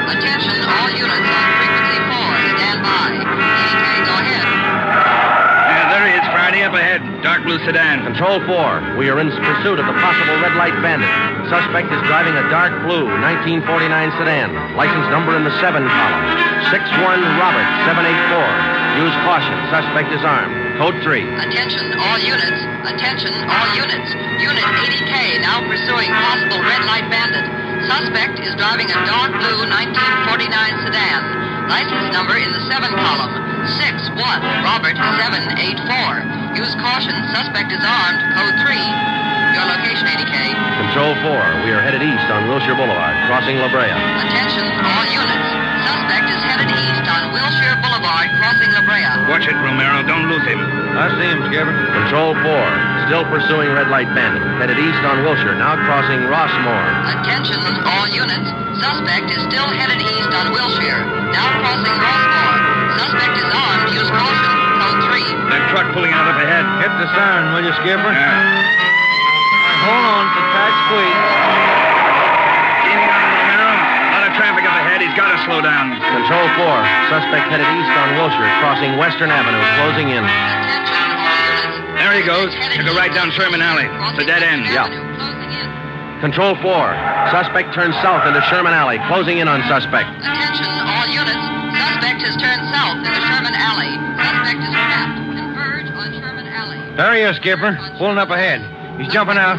Attention, all units on frequency 4. Stand by. 80K, go ahead. Yeah, there he is, Friday, up ahead. Dark blue sedan. Control 4. We are in pursuit of the possible red light bandit. Suspect is driving a dark blue 1949 sedan. License number in the 7 column. 61 Robert 784. Use caution. Suspect is armed. Code 3. Attention, all units. Attention, all units. Unit 80K now pursuing possible red light bandit. Suspect is driving a dark blue 1949 sedan. License number in the 7 column. 61 Robert 784. Use caution. Suspect is armed. Code 3. Your location, 80K. Control 4. We are headed east on Wilshire Boulevard, crossing La Brea. Attention, all units. Suspect is headed east on Wilshire Boulevard, crossing La Brea. Watch it, Romero. Don't lose him. I see him, Skipper. Control 4. Still pursuing red light bandit. Headed east on Wilshire, now crossing Rossmore. Attention, all units. Suspect is still headed east on Wilshire, now crossing Rossmore. Suspect is armed. Use caution. Code 3. That truck pulling out up ahead. Hit the siren, will you, Skipper? Yeah. Hold on, it's a tight squeeze. Easy on him, Romero. A lot of traffic up ahead. He's got to slow down. Control 4. Suspect headed east on Wilshire, crossing Western Avenue, closing in. There he goes. He'll go right down Sherman Alley. It's a dead end. Yeah. Control 4. Suspect turns south into Sherman Alley, closing in on suspect. Attention, all units. Suspect has turned south into Sherman Alley. Suspect is trapped. Converge on Sherman Alley. There he is, Skipper. Pulling up ahead. He's jumping out.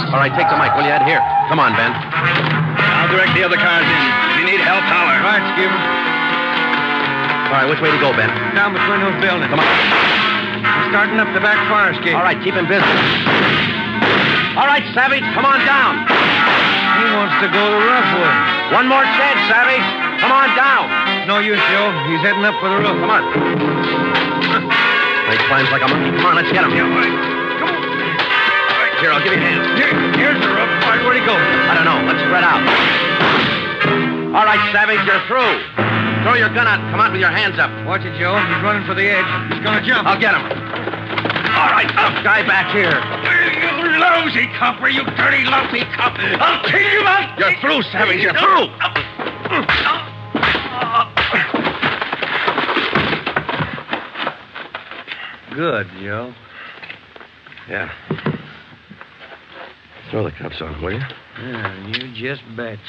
All right, take the mic, will you, Ed? Here. Come on, Ben. I'll direct the other cars in. If you need help, holler. Right, Skipper. All right, which way to go, Ben? Down between those buildings. Come on. He's starting up the back fire escape. All right, keep him busy. All right, Savage, come on down. He wants to go the rough way. One more chance, Savage. Come on down. No use, Joe. He's heading up for the roof. Come on. He climbs like a monkey. Come on, let's get him. Yeah, all right. Come on. All right. Here, I'll give you a hand. Here's the rope. Where'd he go? I don't know. Let's spread out. All right, Savage, you're through. Throw your gun out. Come out with your hands up. Watch it, Joe. He's running for the edge. He's going to jump. I'll get him. All right, up, guy back here. You lousy copper, you dirty, lousy cop. I'll kill you out. You're through, Savage. You're through. Good, Joe. Yeah. Throw the cuffs on, will you? Yeah, you just betcha.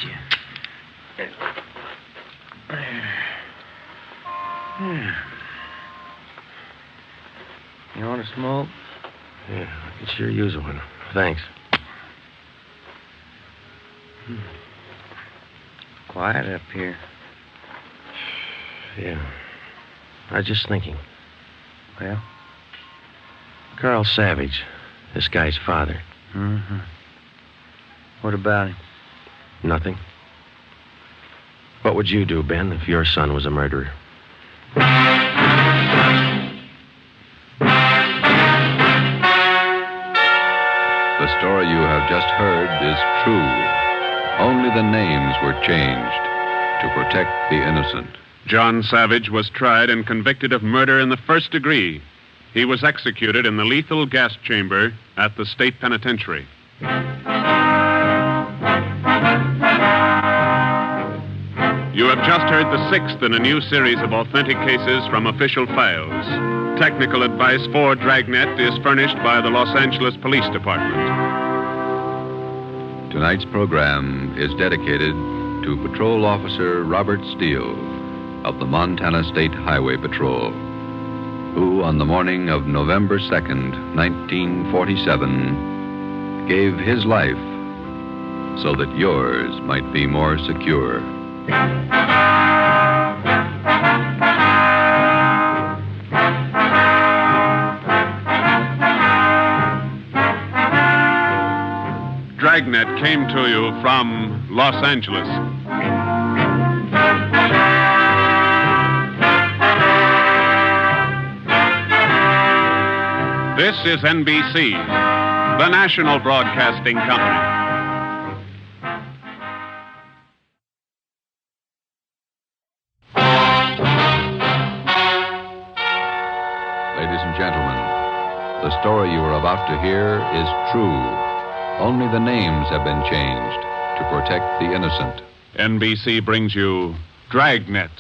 You want to smoke? Yeah, I could sure use one. Thanks. Quiet up here. Yeah. I was just thinking. Well? Carl Savage, this guy's father. Mm-hmm. What about him? Nothing. What would you do, Ben, if your son was a murderer? The story you have just heard is true. Only the names were changed to protect the innocent. John Savage was tried and convicted of murder in the first degree. He was executed in the lethal gas chamber at the state penitentiary. You have just heard the sixth in a new series of authentic cases from official files. Technical advice for Dragnet is furnished by the Los Angeles Police Department. Tonight's program is dedicated to Patrol Officer Robert Steele of the Montana State Highway Patrol, who on the morning of November 2nd, 1947, gave his life so that yours might be more secure. Dragnet came to you from Los Angeles. This is NBC, the national broadcasting company. Ladies and gentlemen, the story you are about to hear is true. Only the names have been changed to protect the innocent. NBC brings you Dragnet.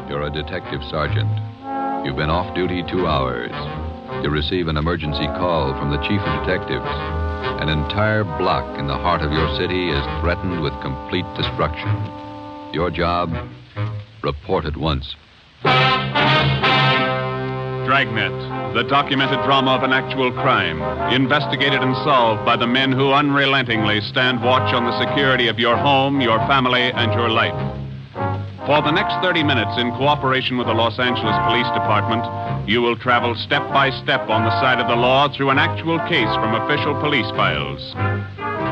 You're a detective sergeant. You've been off duty 2 hours. You receive an emergency call from the chief of detectives. An entire block in the heart of your city is threatened with complete destruction. Your job, report at once. Dragnet, the documented drama of an actual crime, investigated and solved by the men who unrelentingly stand watch on the security of your home, your family, and your life. For the next 30 minutes, in cooperation with the Los Angeles Police Department, you will travel step by step on the side of the law through an actual case from official police files.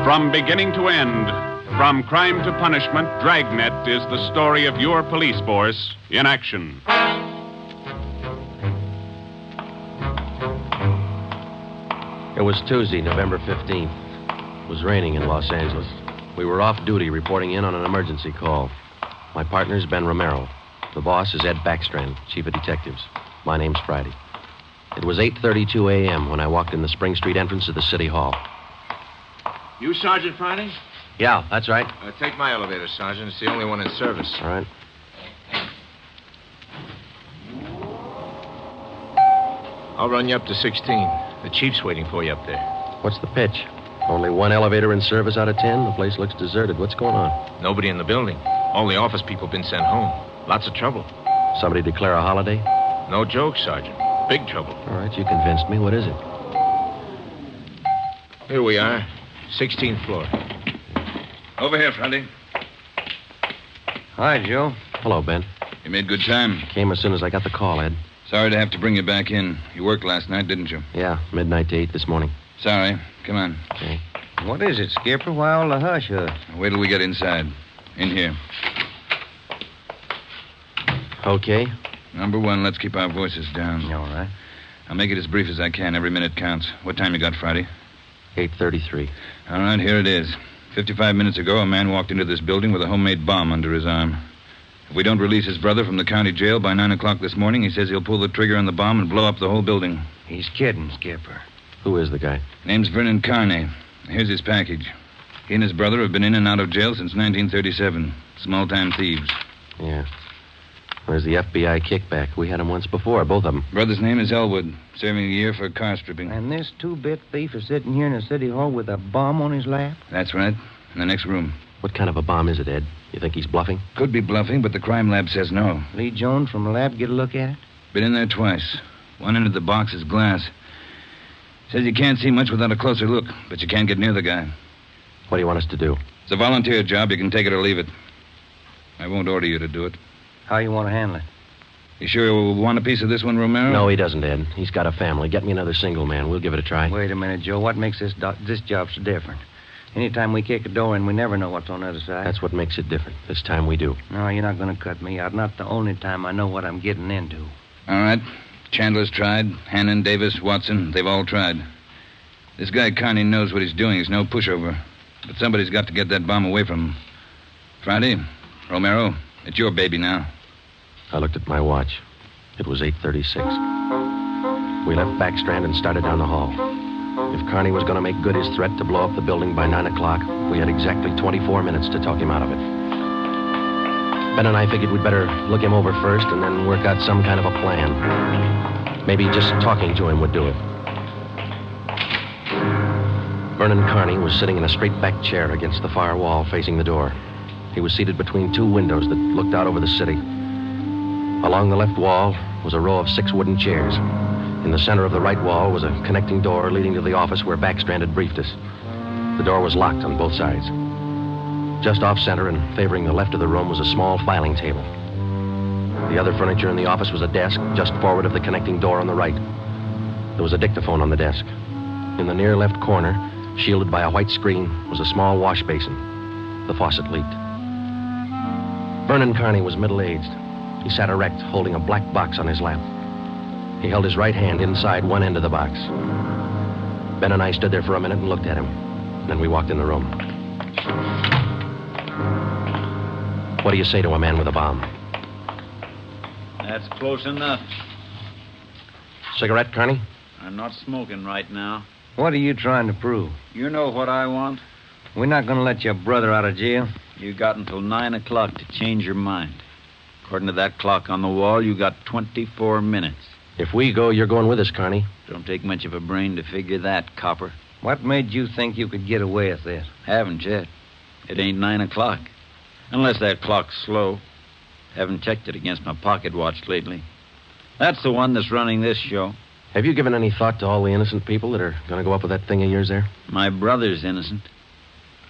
From beginning to end, from crime to punishment, Dragnet is the story of your police force in action. It was Tuesday, November 15th. It was raining in Los Angeles. We were off duty reporting in on an emergency call. My partner's Ben Romero. The boss is Ed Backstrand, chief of detectives. My name's Friday. It was 8:32 a.m. when I walked in the Spring Street entrance of the city hall. You Sergeant Friday? Yeah, that's right. Take my elevator, Sergeant. It's the only one in service. All right. I'll run you up to 16. The chief's waiting for you up there. What's the pitch? Only one elevator in service out of 10? The place looks deserted. What's going on? Nobody in the building. All the office people have been sent home. Lots of trouble. Somebody declare a holiday? No joke, Sergeant. Big trouble. All right, you convinced me. What is it? Here we are. 16th floor. Over here, Friday. Hi, Joe. Hello, Ben. You made good time. Came as soon as I got the call, Ed. Sorry to have to bring you back in. You worked last night, didn't you? Yeah, midnight to 8 this morning. Sorry. Come on. Okay. What is it, Skipper? Why all the hush-hush? Wait till we get inside. In here. Okay. Number one, let's keep our voices down. All right. I'll make it as brief as I can. Every minute counts. What time you got Friday? 8:33. All right, here it is. 55 minutes ago, a man walked into this building with a homemade bomb under his arm. If we don't release his brother from the county jail by 9 o'clock this morning, he says he'll pull the trigger on the bomb and blow up the whole building. He's kidding, Skipper. Who is the guy? Name's Vernon Carney. Here's his package. He and his brother have been in and out of jail since 1937. Small-time thieves. Yeah. Where's the FBI kickback? We had him once before, both of them. Brother's name is Elwood, serving a year for car stripping. And this two-bit thief is sitting here in the city hall with a bomb on his lap? That's right. In the next room. What kind of a bomb is it, Ed? You think he's bluffing? Could be bluffing, but the crime lab says no. Lee Jones from the lab get a look at it? Been in there twice. One end of the box is glass. Says you can't see much without a closer look, but you can't get near the guy. What do you want us to do? It's a volunteer job. You can take it or leave it. I won't order you to do it. How you want to handle it? You sure you want a piece of this one, Romero? No, he doesn't, Ed. He's got a family. Get me another single man. We'll give it a try. Wait a minute, Joe. What makes this job so different? Anytime we kick a door in, we never know what's on the other side. That's what makes it different. This time we do. No, you're not going to cut me out. Not the only time I know what I'm getting into. All right. Chandler's tried. Hannon, Davis, Watson, they've all tried. This guy Carney knows what he's doing. He's no pushover. But somebody's got to get that bomb away from him. Friday, Romero, it's your baby now. I looked at my watch. It was 8:36. We left Backstrand and started down the hall. If Carney was going to make good his threat to blow up the building by 9 o'clock, we had exactly 24 minutes to talk him out of it. Ben and I figured we'd better look him over first and then work out some kind of a plan. Maybe just talking to him would do it. Vernon Carney was sitting in a straight-back chair against the far wall facing the door. He was seated between two windows that looked out over the city. Along the left wall was a row of 6 wooden chairs. In the center of the right wall was a connecting door leading to the office where Backstrand had briefed us. The door was locked on both sides. Just off-center and favoring the left of the room was a small filing table. The other furniture in the office was a desk just forward of the connecting door on the right. There was a dictaphone on the desk. In the near left corner, shielded by a white screen, was a small wash basin. The faucet leaked. Vernon Carney was middle-aged. He sat erect, holding a black box on his lap. He held his right hand inside one end of the box. Ben and I stood there for a minute and looked at him. Then we walked in the room. What do you say to a man with a bomb? That's close enough. Cigarette, Carney? I'm not smoking right now. What are you trying to prove? You know what I want? We're not going to let your brother out of jail. You got until 9 o'clock to change your mind. According to that clock on the wall, you got 24 minutes. If we go, you're going with us, Carney. Don't take much of a brain to figure that, copper. What made you think you could get away with this? Haven't yet. It ain't 9 o'clock. Unless that clock's slow. Haven't checked it against my pocket watch lately. That's the one that's running this show. Have you given any thought to all the innocent people that are going to go up with that thing of yours there? My brother's innocent.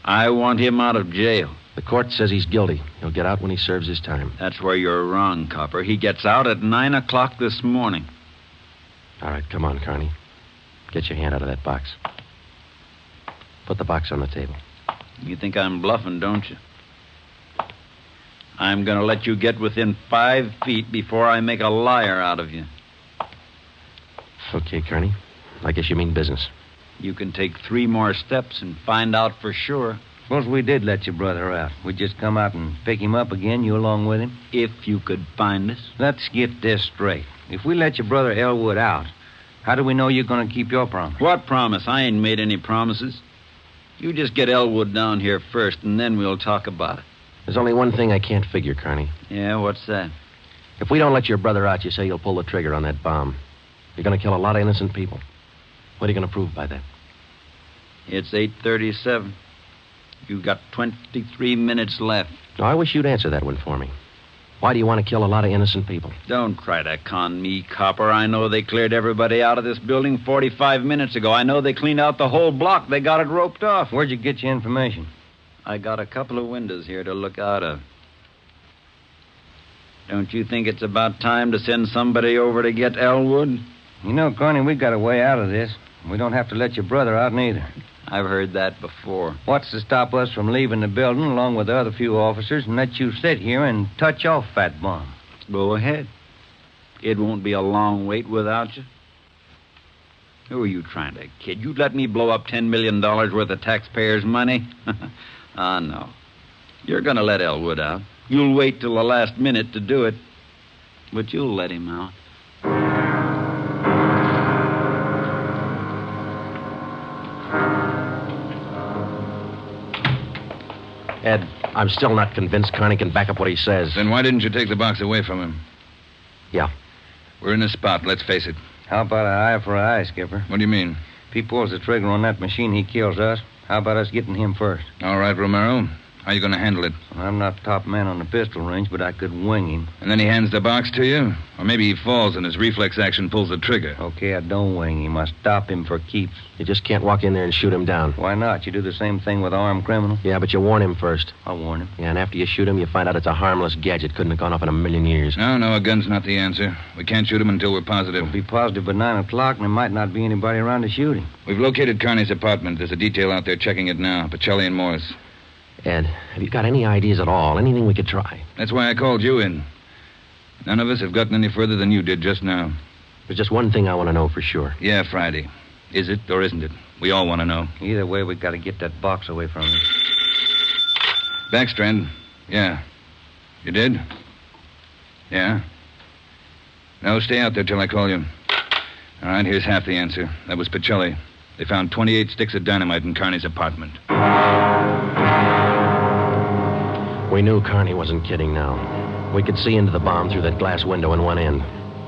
I want him out of jail. The court says he's guilty. He'll get out when he serves his time. That's where you're wrong, copper. He gets out at 9 o'clock this morning. All right, come on, Carney. Get your hand out of that box. Put the box on the table. You think I'm bluffing, don't you? I'm going to let you get within 5 feet before I make a liar out of you. Okay, Carney. I guess you mean business. You can take 3 more steps and find out for sure. Suppose we did let your brother out. We'd just come out and pick him up again, you along with him? If you could find us. Let's get this straight. If we let your brother Elwood out, how do we know you're going to keep your promise? What promise? I ain't made any promises. You just get Elwood down here first, and then we'll talk about it. There's only one thing I can't figure, Carney. Yeah, what's that? If we don't let your brother out, you say you'll pull the trigger on that bomb. You're going to kill a lot of innocent people. What are you going to prove by that? It's 8:37. You've got 23 minutes left. No, I wish you'd answer that one for me. Why do you want to kill a lot of innocent people? Don't try to con me, copper. I know they cleared everybody out of this building 45 minutes ago. I know they cleaned out the whole block. They got it roped off. Where'd you get your information? I got a couple of windows here to look out of. Don't you think it's about time to send somebody over to get Elwood? You know, Carney, we got a way out of this. We don't have to let your brother out neither. I've heard that before. What's to stop us from leaving the building along with the other few officers and let you sit here and touch off that bomb? Go ahead. It won't be a long wait without you. Who are you trying to kid? You'd let me blow up $10 million worth of taxpayers' money? No. You're going to let Elwood out. You'll wait till the last minute to do it. But you'll let him out. Ed, I'm still not convinced Carney can back up what he says. Then why didn't you take the box away from him? Yeah. We're in a spot, let's face it. How about an eye for an eye, Skipper? What do you mean? If he pulls the trigger on that machine, he kills us. How about us getting him first? All right, Romero. How you going to handle it? Well, I'm not top man on the pistol range, but I could wing him. And then he hands the box to you? Or maybe he falls and his reflex action pulls the trigger. Okay, I don't wing him. I stop him for keeps. You just can't walk in there and shoot him down. Why not? You do the same thing with an armed criminal. Yeah, but you warn him first. I'll warn him. Yeah, and after you shoot him, you find out it's a harmless gadget. Couldn't have gone off in a million years. No, a gun's not the answer. We can't shoot him until we're positive. We'll be positive by 9 o'clock, and there might not be anybody around to shoot him. We've located Carney's apartment. There's a detail out there checking it now. Pacelli and Morris. Ed, have you got any ideas at all? Anything we could try? That's why I called you in. None of us have gotten any further than you did just now. There's just one thing I want to know for sure. Yeah, Friday. Is it or isn't it? We all want to know. Either way, we've got to get that box away from him. Backstrand. Yeah. You did? Yeah? No, stay out there till I call you. All right, here's half the answer. That was Pacelli. They found 28 sticks of dynamite in Carney's apartment. We knew Carney wasn't kidding now. We could see into the bomb through that glass window in one end.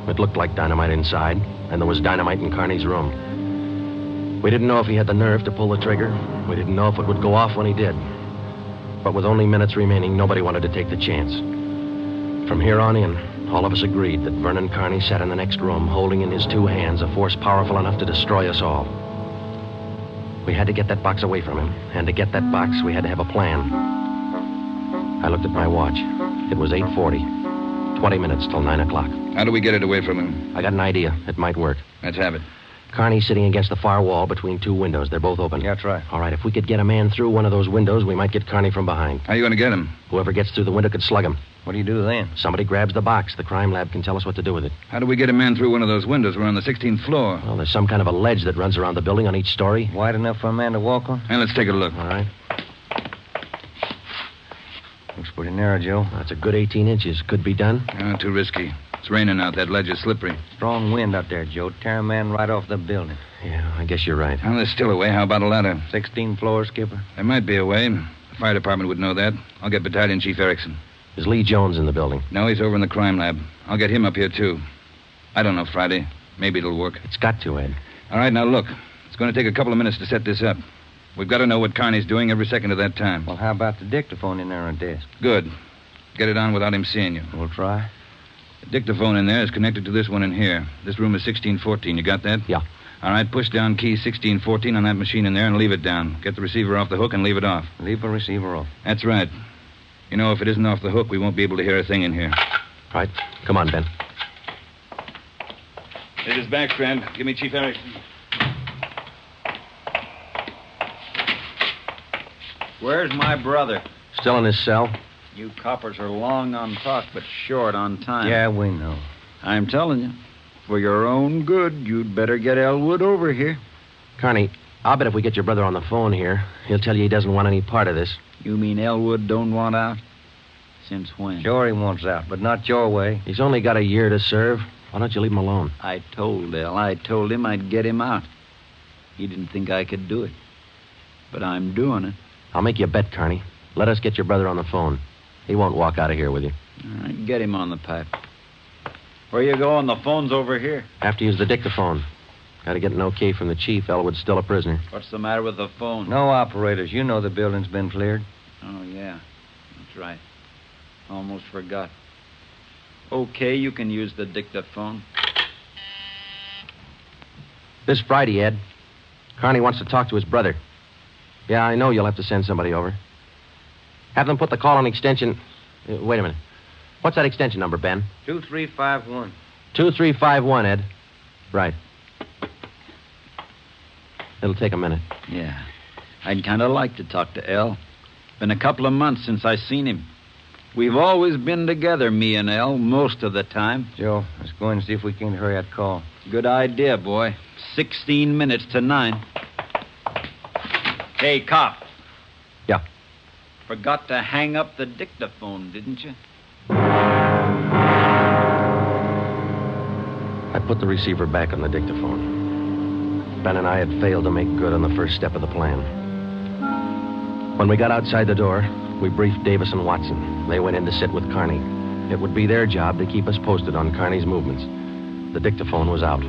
It looked like dynamite inside, and there was dynamite in Carney's room. We didn't know if he had the nerve to pull the trigger. We didn't know if it would go off when he did. But with only minutes remaining, nobody wanted to take the chance. From here on in, all of us agreed that Vernon Carney sat in the next room, holding in his two hands a force powerful enough to destroy us all. We had to get that box away from him, and to get that box, we had to have a plan. I looked at my watch. It was 8:40. 20 minutes till 9 o'clock. How do we get it away from him? I got an idea. It might work. Let's have it. Carney's sitting against the far wall between two windows. They're both open. Yeah, that's right. All right, if we could get a man through one of those windows, we might get Carney from behind. How are you going to get him? Whoever gets through the window could slug him. What do you do then? Somebody grabs the box. The crime lab can tell us what to do with it. How do we get a man through one of those windows? We're on the 16th floor. Well, there's some kind of a ledge that runs around the building on each story. Wide enough for a man to walk on? Hey, let's take a look. All right. Looks pretty narrow, Joe. That's a good 18 inches. Could be done. Too risky. It's raining out. That ledge is slippery. Strong wind out there, Joe. Tear a man right off the building. Yeah, I guess you're right. Well, there's still a way. How about a ladder? 16 floors, Skipper. There might be a way. The fire department would know that. I'll get Battalion Chief Erickson. Is Lee Jones in the building? No, he's over in the crime lab. I'll get him up here, too. I don't know, Friday. Maybe it'll work. It's got to, Ed. All right, now look. It's going to take a couple of minutes to set this up. We've got to know what Carney's doing every second of that time. Well, how about the dictaphone in there on the desk? Good. Get it on without him seeing you. We'll try. The dictaphone in there is connected to this one in here. This room is 1614. You got that? Yeah. All right, push down key 1614 on that machine in there and leave it down. Get the receiver off the hook and leave it off. Leave the receiver off. That's right. You know, if it isn't off the hook, we won't be able to hear a thing in here. Right. Come on, Ben. This is Backstrand. Give me Chief Erickson. Where's my brother? Still in his cell? You coppers are long on talk, but short on time. Yeah, we know. I'm telling you, for your own good, you'd better get Elwood over here. Carney, I'll bet if we get your brother on the phone here, he'll tell you he doesn't want any part of this. You mean Elwood don't want out? Since when? Sure he wants out, but not your way. He's only got a year to serve. Why don't you leave him alone? I told him I'd get him out. He didn't think I could do it. But I'm doing it. I'll make you a bet, Carney. Let us get your brother on the phone. He won't walk out of here with you. All right, get him on the pipe. Where you going? The phone's over here. Have to use the dictaphone. Got to get an okay from the chief. Elwood's still a prisoner. What's the matter with the phone? No operators. You know the building's been cleared. Oh, yeah. That's right. Almost forgot. Okay, you can use the dictaphone. This Friday, Ed. Carney wants to talk to his brother. Yeah, I know you'll have to send somebody over. Have them put the call on extension... wait a minute. What's that extension number, Ben? 2351. 2351, Ed. Right. It'll take a minute. Yeah. I'd kind of like to talk to El. Been a couple of months since I seen him. We've always been together, me and El, most of the time. Joe, let's go in and see if we can hurry that call. Good idea, boy. 16 minutes to 9. Hey, cop. Yeah. Forgot to hang up the dictaphone, didn't you? I put the receiver back on the dictaphone. Ben and I had failed to make good on the first step of the plan. When we got outside the door, we briefed Davis and Watson. They went in to sit with Carney. It would be their job to keep us posted on Carney's movements. The dictaphone was out.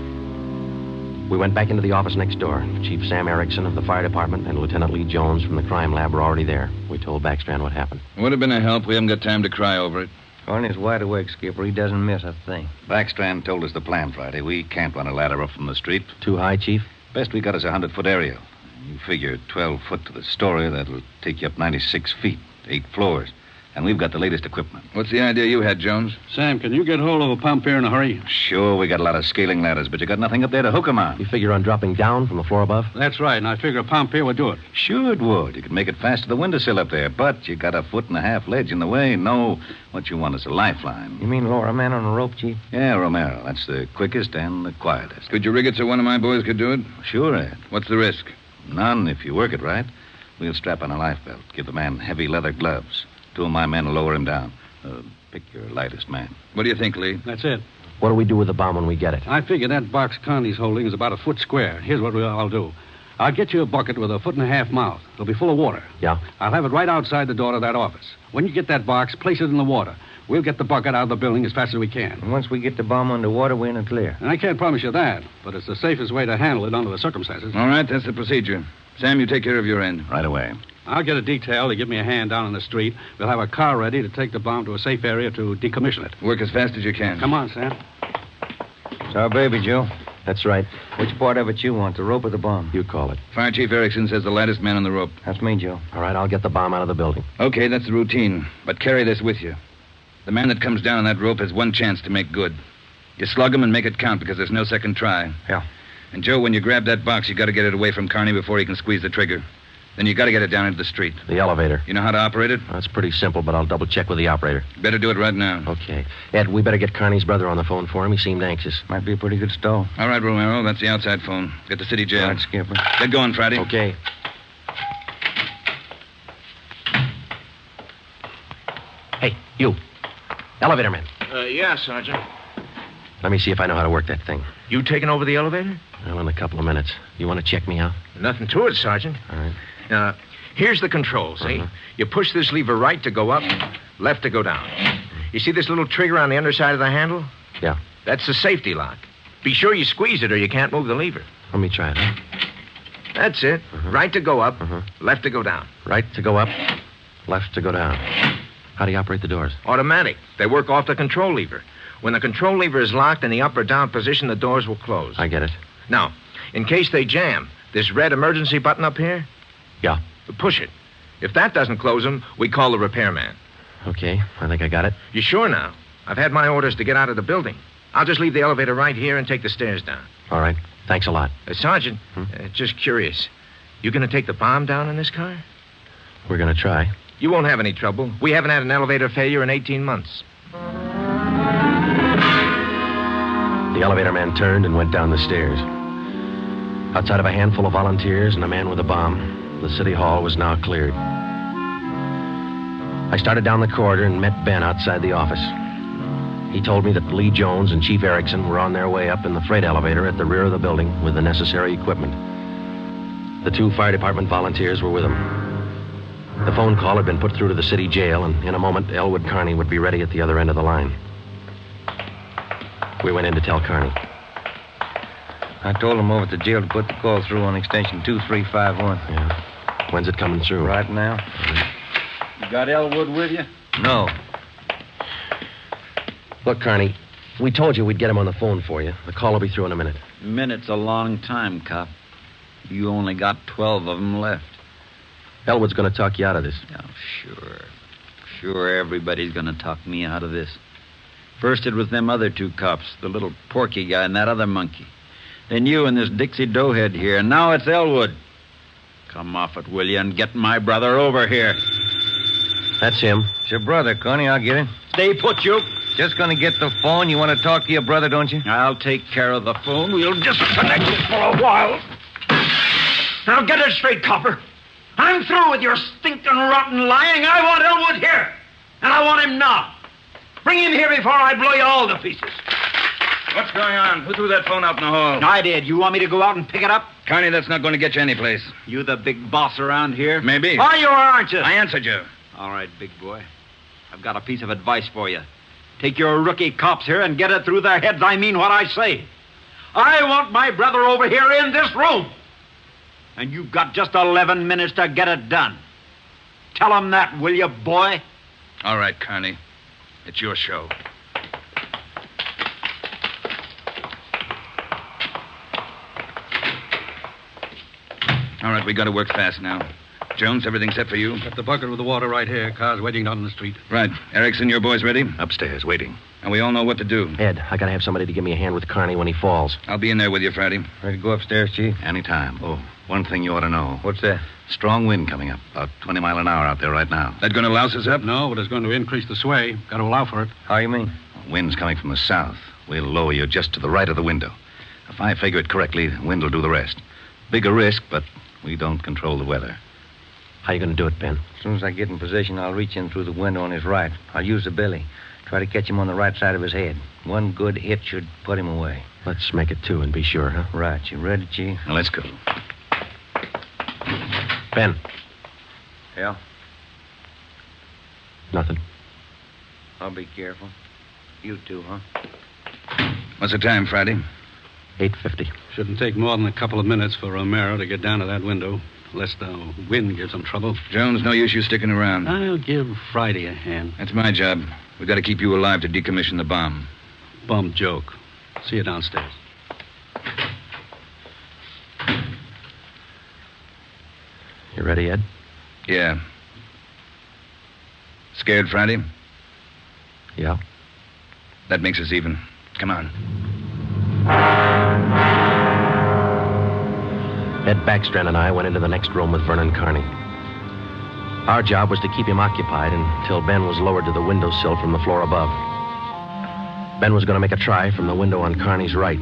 We went back into the office next door. Chief Sam Erickson of the fire department and Lieutenant Lee Jones from the crime lab were already there. We told Backstrand what happened. Would have been a help. We haven't got time to cry over it. Carney's wide awake, Skipper. He doesn't miss a thing. Backstrand told us the plan Friday. We can't run a ladder up from the street. Too high, Chief? Best we got is a 100-foot aerial. You figure 12 foot to the story, that'll take you up 96 feet, 8 floors. And we've got the latest equipment. What's the idea you had, Jones? Sam, can you get hold of a pump here in a hurry? Sure, we got a lot of scaling ladders, but you got nothing up there to hook 'em on. You figure on dropping down from the floor above? That's right, and I figure a pump here would do it. Sure it would. You could make it fast to the windowsill up there, but you got a 1.5 foot ledge in the way. No, what you want is a lifeline. You mean lower a man on a rope, Chief? Yeah, Romero. That's the quickest and the quietest. Could you rig it so one of my boys could do it? Sure, Ed. What's the risk? None if you work it right. We'll strap on a life belt, give the man heavy leather gloves. 2 of my men will lower him down. Pick your lightest man. What do you think, Lee? That's it. What do we do with the bomb when we get it? I figure that box Connie's holding is about a foot square. Here's what I'll do. I'll get you a bucket with a 1.5 foot mouth. It'll be full of water. Yeah? I'll have it right outside the door of that office. When you get that box, place it in the water. We'll get the bucket out of the building as fast as we can. And once we get the bomb underwater, we're in the clear. And I can't promise you that, but it's the safest way to handle it under the circumstances. All right, that's the procedure. Sam, you take care of your end. Right away. I'll get a detail to give me a hand down on the street. We'll have a car ready to take the bomb to a safe area to decommission it. Work as fast as you can. Come on, Sam. It's our baby, Joe. That's right. Which part of it you want, the rope or the bomb? You call it. Fire Chief Erickson says the lightest man on the rope. That's me, Joe. All right, I'll get the bomb out of the building. Okay, that's the routine. But carry this with you. The man that comes down on that rope has one chance to make good. You slug him and make it count because there's no second try. Yeah. And, Joe, when you grab that box, you got to get it away from Carney before he can squeeze the trigger. Then you got to get it down into the street. The elevator. You know how to operate it? That's pretty simple, but I'll double check with the operator. Better do it right now. Okay. Ed, we better get Carney's brother on the phone for him. He seemed anxious. Might be a pretty good stall. All right, Romero. That's the outside phone. Get the city jail. All right, Skipper. Get going, Friday. Okay. Hey, you. Elevator man. Yeah, Sergeant. Let me see if I know how to work that thing. You taking over the elevator? Well, in a couple of minutes. You want to check me out? Nothing to it, Sergeant. All right. Now, here's the control, see? You push this lever right to go up, left to go down. You see this little trigger on the underside of the handle? Yeah. That's the safety lock. Be sure you squeeze it or you can't move the lever. Let me try it, huh? That's it. Right to go up, left to go down. Right to go up, left to go down. How do you operate the doors? Automatic. They work off the control lever. When the control lever is locked in the up or down position, the doors will close. I get it. Now, in case they jam, this red emergency button up here? Yeah. Push it. If that doesn't close them, we call the repairman. Okay, I think I got it. You sure now? I've had my orders to get out of the building. I'll just leave the elevator right here and take the stairs down. All right. Thanks a lot. Sergeant, just curious. You going to take the bomb down in this car? We're going to try. You won't have any trouble. We haven't had an elevator failure in 18 months. The elevator man turned and went down the stairs. Outside of a handful of volunteers and a man with a bomb, the city hall was now cleared. I started down the corridor and met Ben outside the office. He told me that Lee Jones and Chief Erickson were on their way up in the freight elevator at the rear of the building with the necessary equipment. The 2 fire department volunteers were with them. The phone call had been put through to the city jail, and in a moment, Elwood Carney would be ready at the other end of the line. We went in to tell Carney. I told him over at the jail to put the call through on extension 2351. Yeah. When's it coming through? Right now. You got Elwood with you? No. Look, Carney, we told you we'd get him on the phone for you. The call will be through in a minute. Minute's a long time, cop. You only got 12 of them left. Elwood's going to talk you out of this. Oh, sure. Sure, everybody's going to talk me out of this. First it was them other 2 cops, the little Porky guy and that other monkey. Then you and this Dixie Doughhead here, and now it's Elwood. Come off it, will you, and get my brother over here. That's him. It's your brother, Connie. I'll get it. They put you. Just going to get the phone. You want to talk to your brother, don't you? I'll take care of the phone. We'll disconnect it for a while. Now get it straight, Copper. I'm through with your stinking, rotten lying. I want Elwood here. And I want him now. Bring him here before I blow you all to pieces. What's going on? Who threw that phone out in the hall? I did. You want me to go out and pick it up? Connie, that's not going to get you anyplace. You the big boss around here? Maybe. Are you or aren't you? I answered you. All right, big boy. I've got a piece of advice for you. Take your rookie cops here and get it through their heads. I mean what I say. I want my brother over here in this room. And you've got just 11 minutes to get it done. Tell them that, will you, boy? All right, Connie. It's your show. All right, we got to work fast now. Jones, everything set for you? Got the bucket with the water right here. Car's waiting down in the street. Right. Erickson, your boys ready? Upstairs, waiting. And we all know what to do. Ed, I gotta have somebody to give me a hand with Carney when he falls. I'll be in there with you, Friday. Ready to go upstairs, Chief? Anytime. Oh, one thing you ought to know. What's that? Strong wind coming up. About 20 mile an hour out there right now. That going to louse us up? No, but it's going to increase the sway. Got to allow for it. How you mean? Wind's coming from the south. We'll lower you just to the right of the window. If I figure it correctly, the wind will do the rest. Bigger risk, but we don't control the weather. How you gonna do it, Ben? As soon as I get in position, I'll reach in through the window on his right. I'll use the billy. Try to catch him on the right side of his head. One good hit should put him away. Let's make it two and be sure, huh? Right. You ready, Chief? Now, let's go. Ben. Yeah? Nothing. I'll be careful. You too, huh? What's the time, Friday? 8:50. Shouldn't take more than a couple of minutes for Romero to get down to that window. Unless the wind gives him trouble. Jones, no use you sticking around. I'll give Friday a hand. That's my job. We've got to keep you alive to decommission the bomb. Bum joke. See you downstairs. You ready, Ed? Yeah. Scared, Friday? Yeah. That makes us even. Come on. Ed Backstrand and I went into the next room with Vernon Carney. Our job was to keep him occupied until Ben was lowered to the windowsill from the floor above. Ben was going to make a try from the window on Carney's right.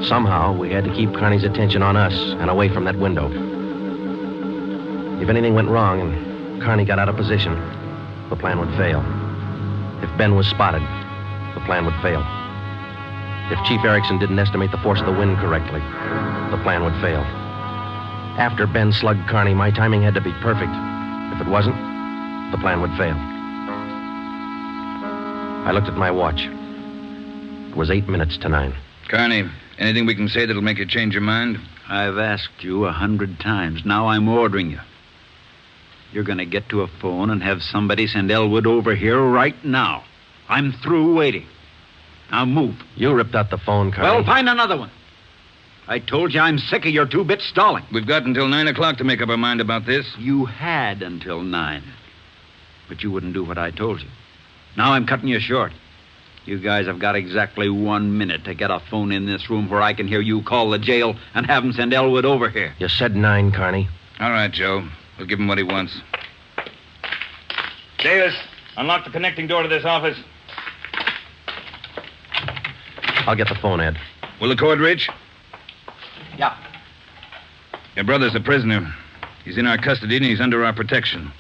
Somehow, we had to keep Carney's attention on us and away from that window. If anything went wrong and Carney got out of position, the plan would fail. If Ben was spotted, the plan would fail. If Chief Erickson didn't estimate the force of the wind correctly, the plan would fail. After Ben slugged Carney, my timing had to be perfect. If it wasn't, the plan would fail. I looked at my watch. It was 8 minutes to 9. Carney, anything we can say that'll make you change your mind? I've asked you 100 times. Now I'm ordering you. You're going to get to a phone and have somebody send Elwood over here right now. I'm through waiting. Now move. You ripped out the phone, Carney. Well, find another one. I told you I'm sick of your two-bit stalling. We've got until 9 o'clock to make up our mind about this. You had until 9. But you wouldn't do what I told you. Now I'm cutting you short. You guys have got exactly 1 minute to get a phone in this room where I can hear you call the jail and have them send Elwood over here. You said 9, Carney. All right, Joe. We'll give him what he wants. Davis, unlock the connecting door to this office. I'll get the phone, Ed. Will the cord reach? Yeah. Your brother's a prisoner. He's in our custody and he's under our protection.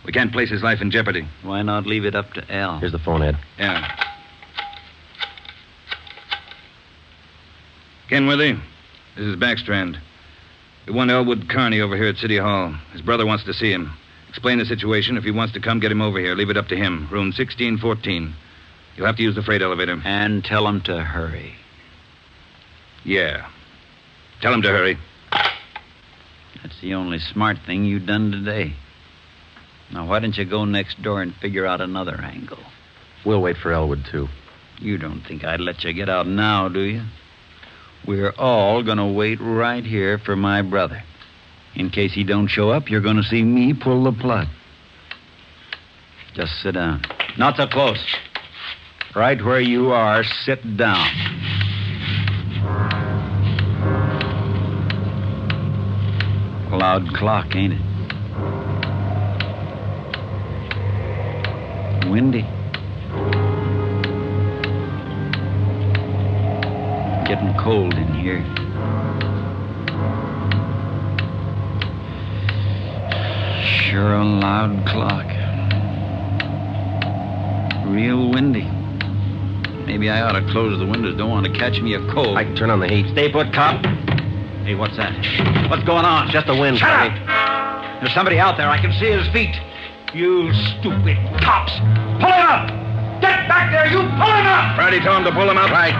We can't place his life in jeopardy. Why not leave it up to Al? Here's the phone, Ed. Yeah. Kenworthy, this is Backstrand. We want Elwood Carney over here at City Hall. His brother wants to see him. Explain the situation. If he wants to come, get him over here. Leave it up to him. Room 1614. You'll have to use the freight elevator. And tell him to hurry. Yeah. Tell him to hurry. That's the only smart thing you've done today. Now, why don't you go next door and figure out another angle? We'll wait for Elwood, too. You don't think I'd let you get out now, do you? We're all going to wait right here for my brother. In case he don't show up, you're going to see me pull the plug. Just sit down. Not so close. Right where you are, sit down. Loud clock, ain't it? Windy. Getting cold in here. Sure a loud clock. Real windy. Maybe I ought to close the windows. Don't want to catch me a cold. I can turn on the heat. Stay put, cop. Hey, what's that? What's going on? Just the wind. Shut up! There's somebody out there. I can see his feet. You stupid cops. Pull him up! Get back there, you! Pull him up! Friday told him to pull him up. Right.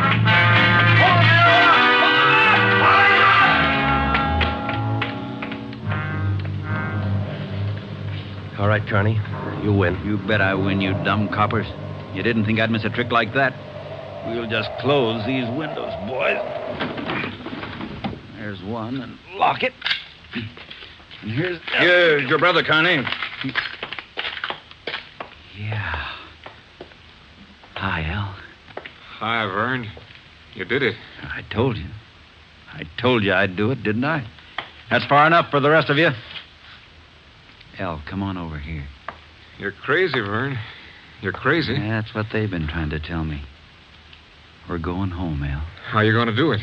All right, Carney. You win. You bet I win, you dumb coppers. You didn't think I'd miss a trick like that? We'll just close these windows, boys. There's one, and lock it. And here's... Here's your brother, Connie. Yeah. Hi, Al. Hi, Vern. You did it. I told you. I told you I'd do it, didn't I? That's far enough for the rest of you. Al, come on over here. You're crazy, Vern. You're crazy. That's what they've been trying to tell me. We're going home, Al. How are you going to do it?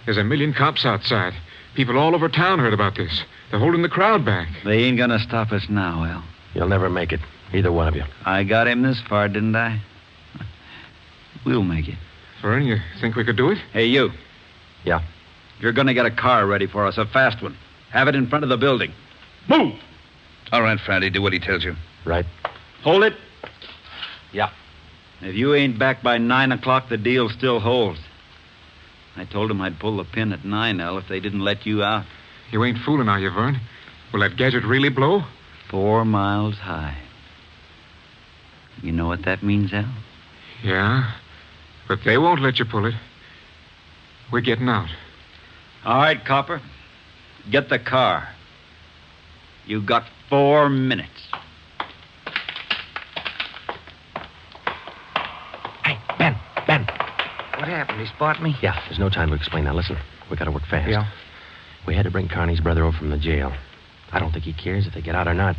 There's a million cops outside. People all over town heard about this. They're holding the crowd back. They ain't gonna stop us now, Al. You'll never make it. Either one of you. I got him this far, didn't I? We'll make it. Vern, you think we could do it? Hey, you. Yeah. You're gonna get a car ready for us, a fast one. Have it in front of the building. Move! All right, Friday, do what he tells you. Right. Hold it. Yeah. If you ain't back by 9 o'clock, the deal still holds. I told them I'd pull the pin at 9, Al, if they didn't let you out. You ain't fooling, are you, Vern? Will that gadget really blow? 4 miles high. You know what that means, Al? Yeah, but they won't let you pull it. We're getting out. All right, Copper. Get the car. You got 4 minutes. Hey, Ben. What happened? He spot me? Yeah, there's no time to explain now. Listen, we gotta work fast. Yeah. We had to bring Carney's brother over from the jail. I don't think he cares if they get out or not.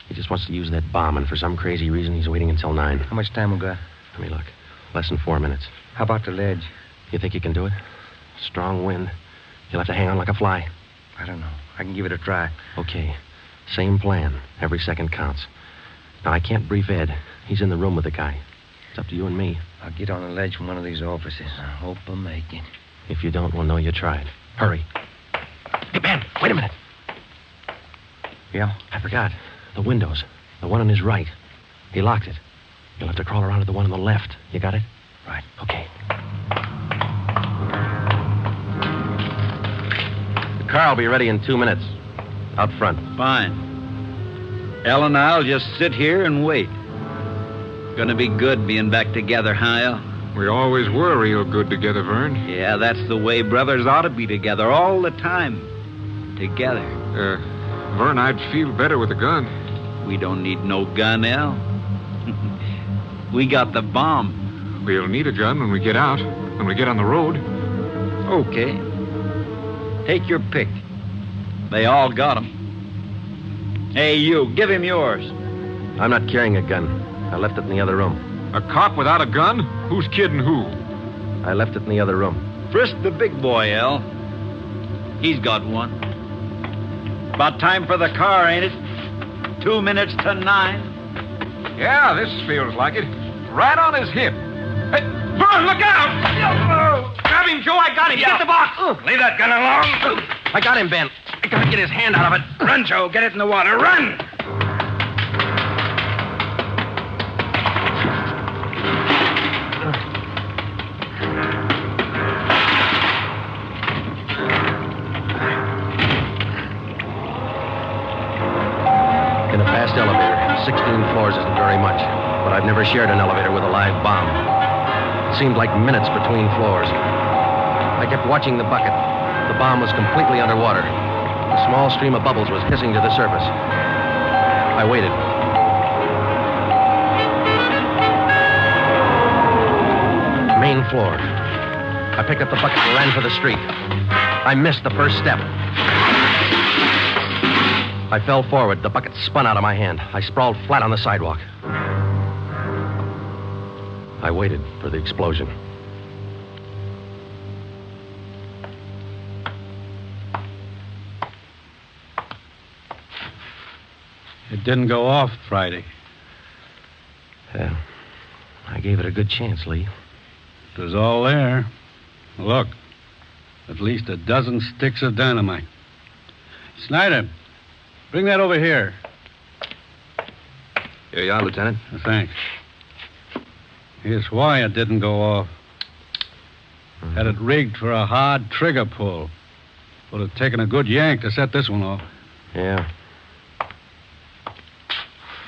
He just wants to use that bomb, and for some crazy reason, he's waiting until 9. How much time we got? Let me look. Less than 4 minutes. How about the ledge? You think you can do it? Strong wind. You'll have to hang on like a fly. I don't know. I can give it a try. Okay. Same plan. Every second counts. Now, I can't brief Ed. He's in the room with the guy. It's up to you and me. I'll get on the ledge from one of these offices. I hope I make it. If you don't, we'll know you tried. Hurry. Hey, Ben, wait a minute. Yeah? I forgot. The windows. The one on his right. He locked it. You'll have to crawl around to the one on the left. You got it? Right. Okay. The car will be ready in 2 minutes. Out front. Fine. El and I'll just sit here and wait. Gonna be good being back together, huh, El? We always were real good together, Vern. Yeah, that's the way brothers ought to be together all the time. Together. Vern, I'd feel better with a gun. We don't need no gun, El. We got the bomb. We'll need a gun when we get out, when we get on the road. Okay. Take your pick. They all got 'em. Hey, you, give him yours. I'm not carrying a gun. I left it in the other room. A cop without a gun? Who's kidding who? I left it in the other room. Frisk the big boy, El. He's got one. About time for the car, ain't it? 2 minutes to 9. Yeah, this feels like it. Right on his hip. Hey, Vern, look out! Grab him, Joe. I got him. Get the box. Leave that gun alone. I got him, Ben. I gotta get his hand out of it. Run, Joe. Get it in the water. Run! In a fast elevator, 16 floors isn't very much, but I've never shared an elevator with a live bomb. It seemed like minutes between floors. I kept watching the bucket. The bomb was completely underwater. A small stream of bubbles was hissing to the surface. I waited. Main floor. I picked up the bucket and ran for the street. I missed the first step. I fell forward. The bucket spun out of my hand. I sprawled flat on the sidewalk. I waited for the explosion. It didn't go off Friday. I gave it a good chance, Lee. It was all there. Look, at least a dozen sticks of dynamite. Snyder, bring that over here. Here you are, Lieutenant. Thanks. Here's why it didn't go off. Had it rigged for a hard trigger pull. Would have taken a good yank to set this one off. Yeah.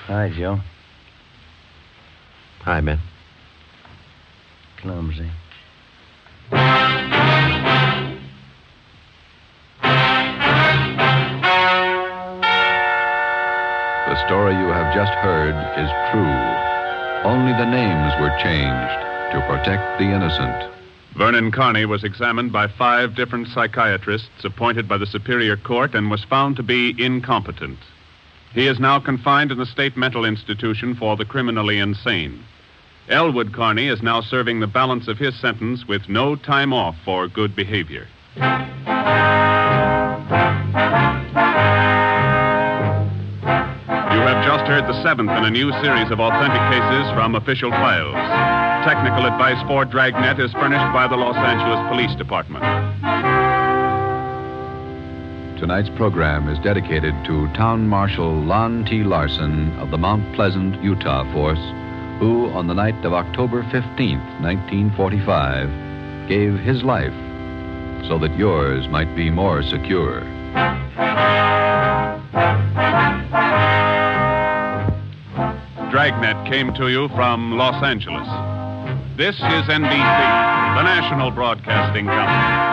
Hi, Joe. Hi, Ben. Clumsy. The story you have just heard is true. Only the names were changed to protect the innocent. Vernon Carney was examined by 5 different psychiatrists appointed by the Superior Court and was found to be incompetent. He is now confined in the state mental institution for the criminally insane. Elwood Carney is now serving the balance of his sentence with no time off for good behavior. You have just heard the 7th in a new series of authentic cases from official files. Technical advice for Dragnet is furnished by the Los Angeles Police Department. Tonight's program is dedicated to Town Marshal Lon T. Larson of the Mount Pleasant, Utah Force, who, on the night of October 15th, 1945, gave his life so that yours might be more secure. Dragnet came to you from Los Angeles. This is NBC, the national broadcasting company.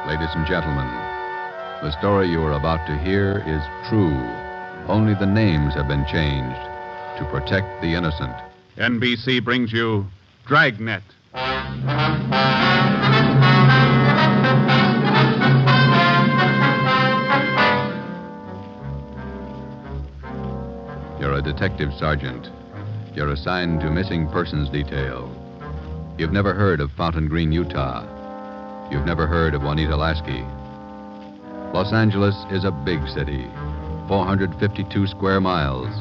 Ladies and gentlemen, the story you are about to hear is true. Only the names have been changed to protect the innocent. NBC brings you Dragnet. You're a detective sergeant. You're assigned to missing persons detail. You've never heard of Fountain Green, Utah. You've never heard of Juanita Lasky. Los Angeles is a big city. 452 square miles.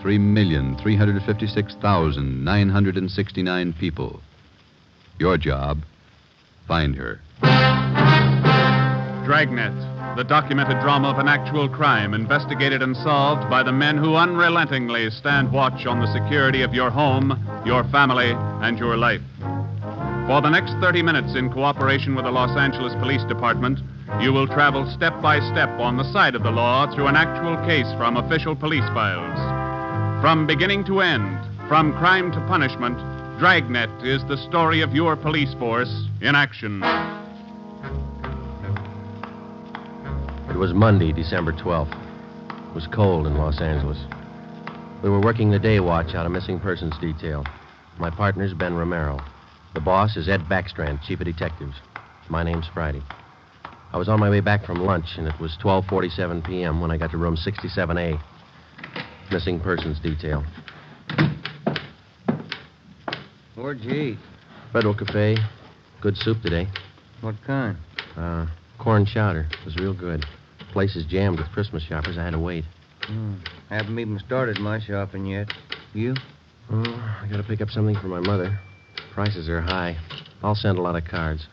3,356,969 people. Your job, find her. Dragnet, the documented drama of an actual crime investigated and solved by the men who unrelentingly stand watch on the security of your home, your family, and your life. For the next 30 minutes, in cooperation with the Los Angeles Police Department, you will travel step by step on the side of the law through an actual case from official police files. From beginning to end, from crime to punishment, Dragnet is the story of your police force in action. It was Monday, December 12th. It was cold in Los Angeles. We were working the day watch out of missing persons detail. My partner's Ben Romero. The boss is Ed Backstrand, chief of detectives. My name's Friday. I was on my way back from lunch, and it was 12:47 p.m. when I got to room 67A. Missing persons detail. Where'd you eat? Federal Cafe. Good soup today. What kind? Corn chowder. It was real good. The place is jammed with Christmas shoppers. I had to wait. Haven't even started my shopping yet. You? I got to pick up something for my mother. Prices are high. I'll send a lot of cards.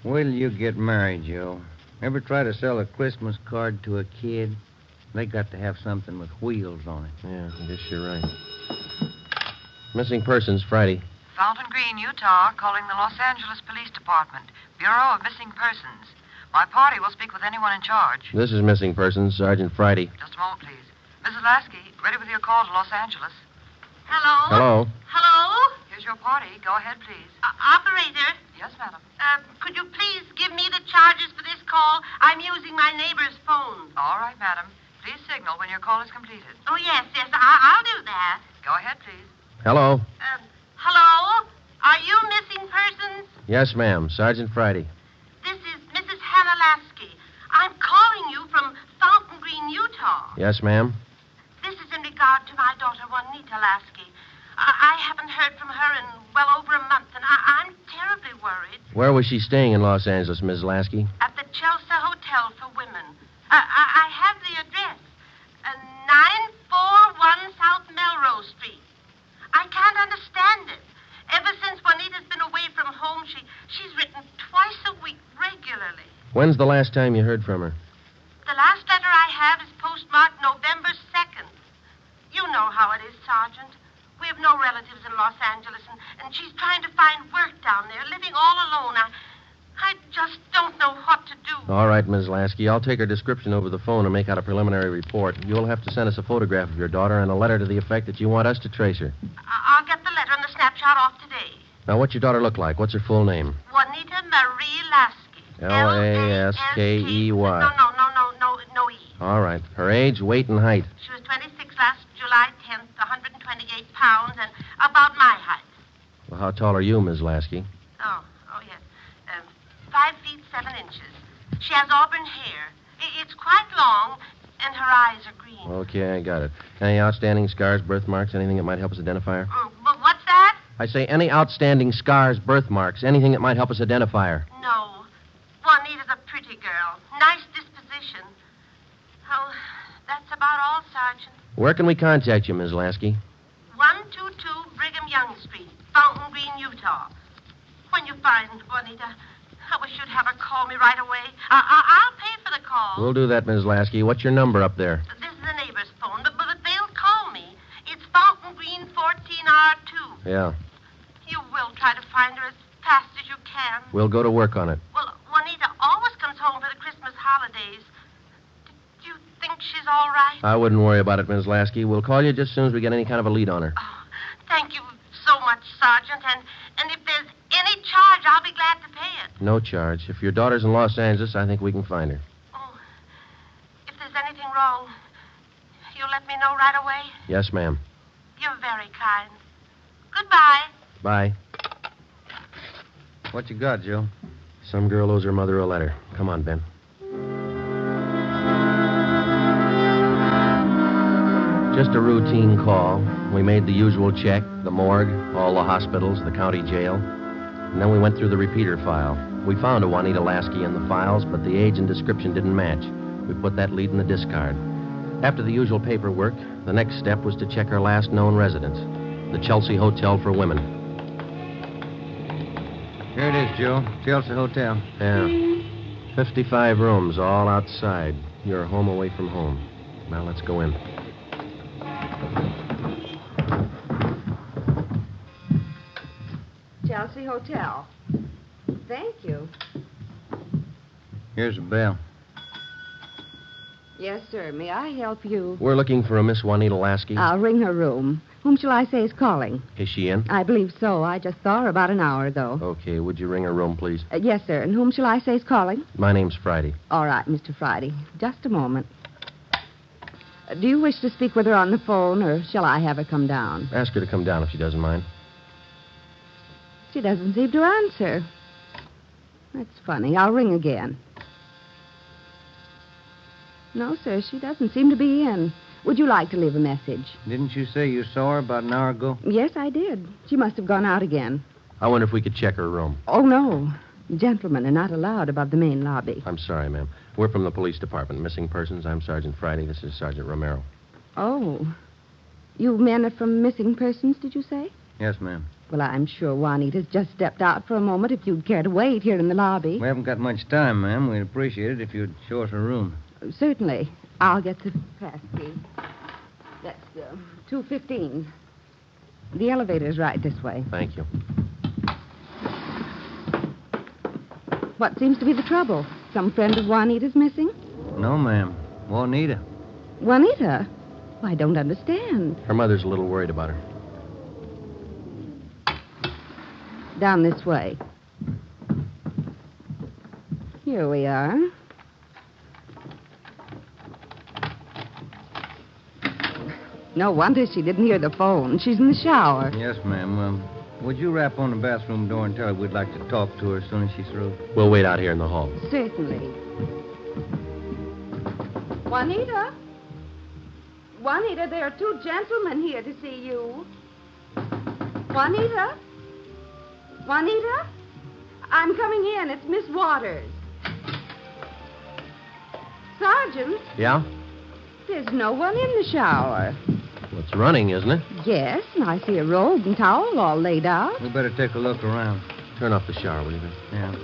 When'll you get married, Joe? Ever try to sell a Christmas card to a kid? They got to have something with wheels on it. Yeah, I guess you're right. Missing persons, Friday. Fountain Green, Utah, calling the Los Angeles Police Department, Bureau of Missing Persons. My party will speak with anyone in charge. This is missing persons, Sergeant Friday. Just a moment, please. Mrs. Lasky, ready with your call to Los Angeles. Hello? Hello? Hello? Here's your party. Go ahead, please. Operator? Yes, madam. Could you please give me the charges for this call? I'm using my neighbor's phone. All right, madam. Please signal when your call is completed. Oh, yes. I'll do that. Go ahead, please. Hello? Hello? Are you missing persons? lines? Yes, ma'am. Sergeant Friday. This is Mrs. Hannah Lasky. I'm calling you from Fountain Green, Utah. Yes, ma'am. This is in regard to my daughter, Juanita Lasky. I haven't heard from her in well over a month, and I'm terribly worried. Where was she staying in Los Angeles, Miss Lasky? At the Chelsea Hotel for Women. I have the address. 941 South Melrose Street. I can't understand it. Ever since Juanita's been away from home, she's written twice a week regularly. When's the last time you heard from her? The last letter I have is postmarked November 2nd. You know how it is, Sergeant. We have no relatives in Los Angeles, and she's trying to find work down there, living all alone. I just don't know what to do. All right, Miss Lasky. I'll take her description over the phone and make out a preliminary report. You'll have to send us a photograph of your daughter and a letter to the effect that you want us to trace her. I'll get the letter and the snapshot off today. Now, what's your daughter look like? What's her full name? Juanita Marie Lasky. Laskey. No E. All right. Her age, weight, and height. She was 26 last July 10th, 128 pounds, and about my height. Well, how tall are you, Miss Lasky? Oh, yes. 5 feet 7 inches. She has auburn hair. It's quite long, and her eyes are green. Okay, I got it. Any outstanding scars, birthmarks, anything that might help us identify her? But what's that? I say any outstanding scars, birthmarks, anything that might help us identify her. No. Juanita's a pretty girl. Nice disposition. Oh, that's about all, Sergeant. Where can we contact you, Miss Lasky? 122 Brigham Young Street, Fountain Green, Utah. When you find Juanita, I wish you'd have her call me right away. I'll pay for the call. We'll do that, Miss Lasky. What's your number up there? This is the neighbor's phone, but they'll call me. It's Fountain Green 14R2. Yeah. You will try to find her as fast as you can. We'll go to work on it. Well, Juanita always comes home for the Christmas holidays. Do you think she's all right? I wouldn't worry about it, Miss Lasky. We'll call you just as soon as we get any kind of a lead on her. Thank you so much, Sergeant. And if there's any charge, I'll be glad to pay it. No charge. If your daughter's in Los Angeles, I think we can find her. Oh, if there's anything wrong, you'll let me know right away? Yes, ma'am. You're very kind. Goodbye. Bye. What you got, Joe? Some girl owes her mother a letter. Come on, Ben. Just a routine call. We made the usual check, the morgue, all the hospitals, the county jail. And then we went through the repeater file. We found a Juanita Lasky in the files, but the age and description didn't match. We put that lead in the discard. After the usual paperwork, the next step was to check her last known residence, the Chelsea Hotel for Women. Here it is, Joe. Chelsea Hotel. Yeah. 55 rooms, all outside. You're home away from home. Now, let's go in. Chelsea Hotel. Thank you. Here's a bell. Yes, sir. May I help you? We're looking for a Miss Juanita Lasky. I'll ring her room. Whom shall I say is calling? Is she in? I believe so. I just saw her about an hour ago. Okay, would you ring her room, please? Yes, sir. And whom shall I say is calling? My name's Friday. All right, Mr. Friday. Just a moment. Do you wish to speak with her on the phone, or shall I have her come down? Ask her to come down if she doesn't mind. She doesn't seem to answer. That's funny. I'll ring again. No, sir, she doesn't seem to be in. Would you like to leave a message? Didn't you say you saw her about an hour ago? Yes, I did. She must have gone out again. I wonder if we could check her room. Oh, no. Gentlemen are not allowed above the main lobby. I'm sorry, ma'am. We're from the police department. Missing persons. I'm Sergeant Friday. This is Sergeant Romero. Oh. You men are from missing persons, did you say? Yes, ma'am. Well, I'm sure Juanita's just stepped out for a moment if you'd care to wait here in the lobby. We haven't got much time, ma'am. We'd appreciate it if you'd show us her room. Certainly. I'll get the pass key. That's 215. The elevator's right this way. Thank you. What seems to be the trouble? Some friend of Juanita's missing? No, ma'am. Juanita. Juanita? Well, I don't understand. Her mother's a little worried about her. Down this way. Here we are. No wonder she didn't hear the phone. She's in the shower. Yes, ma'am. Would you rap on the bathroom door and tell her we'd like to talk to her as soon as she's through? We'll wait out here in the hall. Certainly. Juanita? Juanita, there are two gentlemen here to see you. Juanita? Juanita? I'm coming in. It's Miss Waters. Sergeant, Yeah? there's no one in the shower. Well, it's running, isn't it? Yes, and I see a robe and towel all laid out. We better take a look around. Turn off the shower, will you, Ben? Yeah.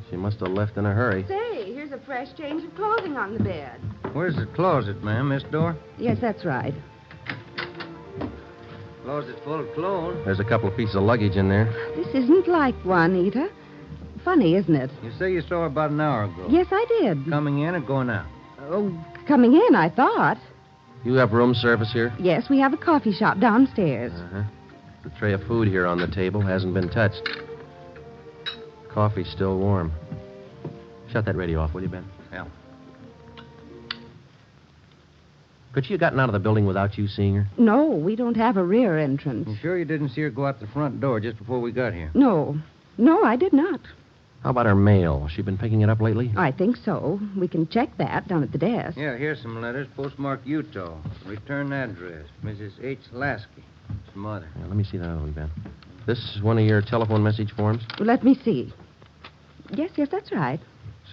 She must have left in a hurry. Say, here's a fresh change of clothing on the bed. Where's the closet, ma'am? This door? Yes, that's right. Closet full of clothes. There's a couple of pieces of luggage in there. This isn't like Juanita. Funny, isn't it? You say you saw her about an hour ago. Yes, I did. Coming in or going out? Oh, coming in, I thought. You have room service here? Yes, we have a coffee shop downstairs. Uh-huh. The tray of food here on the table hasn't been touched. Coffee's still warm. Shut that radio off, will you, Ben? Yeah. Could she have gotten out of the building without you seeing her? No, we don't have a rear entrance. You sure you didn't see her go out the front door just before we got here? No, I did not. How about her mail? She been picking it up lately? I think so. We can check that down at the desk. Yeah, here's some letters. Postmarked Utah. Return address. Mrs. H. Lasky. It's mother. Yeah, let me see that other one, Ben. This is one of your telephone message forms? Well, let me see. Yes, that's right.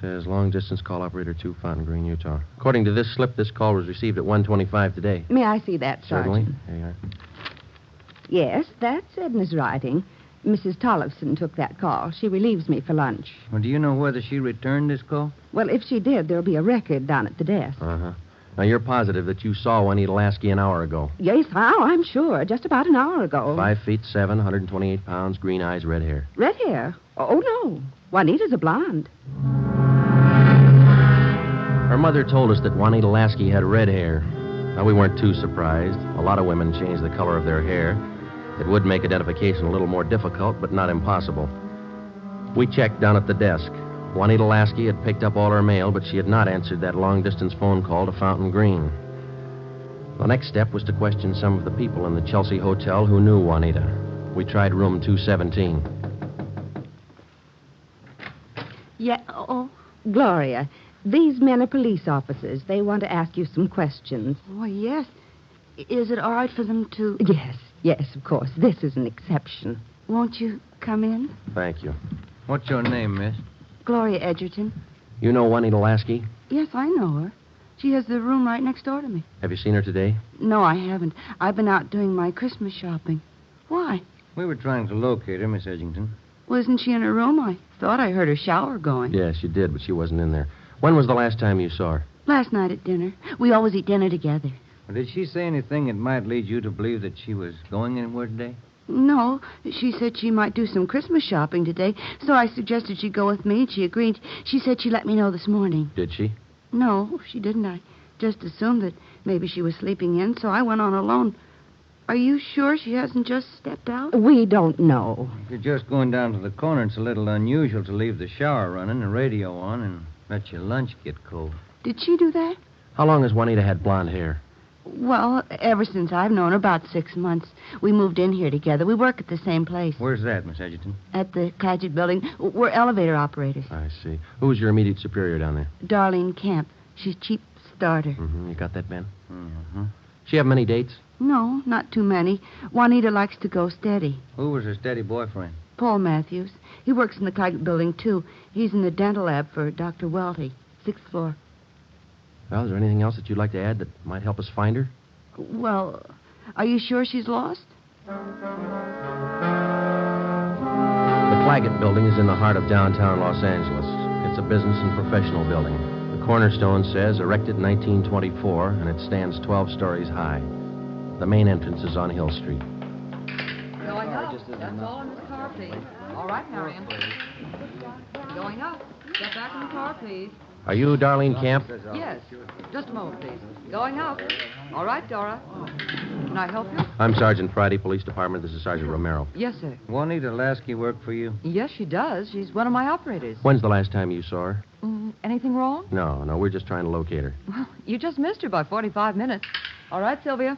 Says long distance call operator 2, Fountain Green, Utah. According to this slip, this call was received at 1:25 today. May I see that, Certainly. Sergeant? There you are. Yes, that's Edna's writing. Mrs. Tollefson took that call. She relieves me for lunch. Well, do you know whether she returned this call? Well, if she did, there'll be a record down at the desk. Uh-huh. Now, you're positive that you saw Juanita Lasky an hour ago? Yes, I'm sure. Just about an hour ago. 5'7", 128 pounds, green eyes, red hair. Red hair? Oh, no. Juanita's a blonde. Her mother told us that Juanita Lasky had red hair. Now, we weren't too surprised. A lot of women change the color of their hair. It would make identification a little more difficult, but not impossible. We checked down at the desk. Juanita Lasky had picked up all her mail, but she had not answered that long-distance phone call to Fountain Green. The next step was to question some of the people in the Chelsea Hotel who knew Juanita. We tried room 217. Yeah, Gloria, these men are police officers. They want to ask you some questions. Oh, yes. Is it all right for them to... Yes, of course. This is an exception. Won't you come in? Thank you. What's your name, miss? Gloria Edgerton. You know Juanita Lasky? Yes, I know her. She has the room right next door to me. Have you seen her today? No, I haven't. I've been out doing my Christmas shopping. Why? We were trying to locate her, Miss Edgerton. Wasn't she in her room? I thought I heard her shower going. Yes, you did, but she wasn't in there. When was the last time you saw her? Last night at dinner. We always eat dinner together. Well, did she say anything that might lead you to believe that she was going anywhere today? No, she said she might do some Christmas shopping today, so I suggested she go with me, and she agreed. She said she'd let me know this morning. Did she? No, she didn't. I just assumed that maybe she was sleeping in, so I went on alone. Are you sure she hasn't just stepped out? We don't know. If you're just going down to the corner, it's a little unusual to leave the shower running, the radio on, and let your lunch get cold. Did she do that? How long has Juanita had blonde hair? Well, ever since I've known her, about 6 months. We moved in here together. We work at the same place. Where's that, Miss Edgerton? At the Clagett building. We're elevator operators. I see. Who's your immediate superior down there? Darlene Camp. She's chief starter. Mm-hmm. You got that, Ben? Mm-hmm. She have many dates? No, not too many. Juanita likes to go steady. Who was her steady boyfriend? Paul Matthews. He works in the Clagett building, too. He's in the dental lab for Dr. Welty, 6th floor. Well, is there anything else that you'd like to add that might help us find her? Well, are you sure she's lost? The Clagett building is in the heart of downtown Los Angeles. It's a business and professional building. The cornerstone says erected in 1924, and it stands 12 stories high. The main entrance is on Hill Street. Going up. That's all in this car, please. All right, Marion. Going up. Get back in the car, please. Are you Darlene Camp? Yes. Just a moment, please. Going up. All right, Dora. Can I help you? I'm Sergeant Friday, Police Department. This is Sergeant Romero. Yes, sir. Juanita Lasky work for you? Yes, she does. She's one of my operators. When's the last time you saw her? Anything wrong? No, we're just trying to locate her. Well, you just missed her by 45 minutes. All right, Sylvia.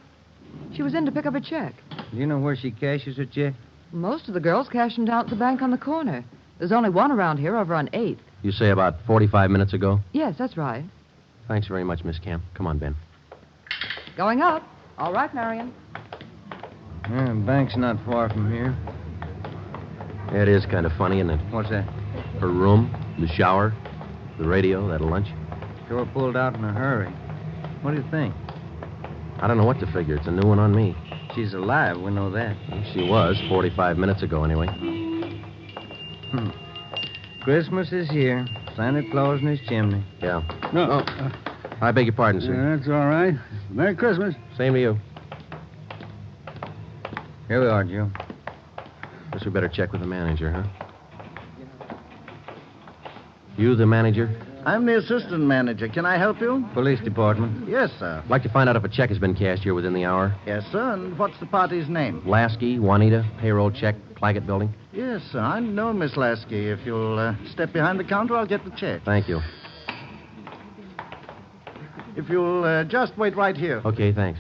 She was in to pick up a check. Do you know where she cashes her check? Most of the girls cash them down at the bank on the corner. There's only one around here over on 8th. You say about 45 minutes ago? Yes, that's right. Thanks very much, Miss Camp. Come on, Ben. Going up. All right, Marion. Yeah, the bank's not far from here. It is kind of funny, isn't it? What's that? Her room, the shower, the radio, that lunch. Sure pulled out in a hurry. What do you think? I don't know what to figure. It's a new one on me. She's alive, we know that. Well, she was 45 minutes ago, anyway. Christmas is here. Santa Claus in his chimney. Yeah. No. I beg your pardon, sir. That's all right. Merry Christmas. Same to you. Here we are, Joe. Guess we better check with the manager, huh? You the manager? I'm the assistant manager. Can I help you? Police department. Yes, sir. I'd like to find out if a check has been cashed here within the hour. Yes, sir. And what's the party's name? Lasky, Juanita, payroll check, Claggett Building. Yes, sir. I know Miss Lasky. If you'll step behind the counter, I'll get the check. Thank you. If you'll just wait right here. Okay, thanks.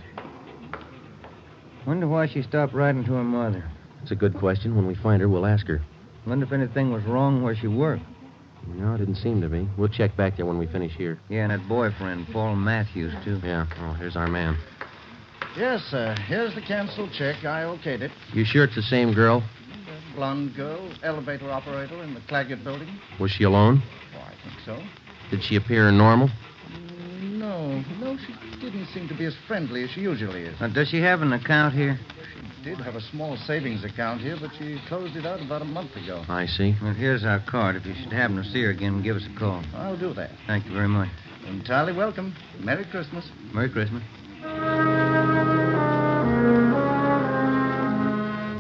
Wonder why she stopped writing to her mother. It's a good question. When we find her, we'll ask her. Wonder if anything was wrong where she worked. No, it didn't seem to be. We'll check back there when we finish here. Yeah, and that boyfriend, Paul Matthews, too. Yeah. Oh, here's our man. Yes, sir. Here's the canceled check. I okayed it. You sure it's the same girl? The blonde girl, elevator operator in the Claggett Building. Was she alone? Oh, I think so. Did she appear normal? No, she didn't seem to be as friendly as she usually is. Does she have an account here? She did have a small savings account here, but she closed it out about a month ago. I see. Well, here's our card. If you should happen to see her again, give us a call. I'll do that. Thank you very much. Entirely welcome. Merry Christmas. Merry Christmas.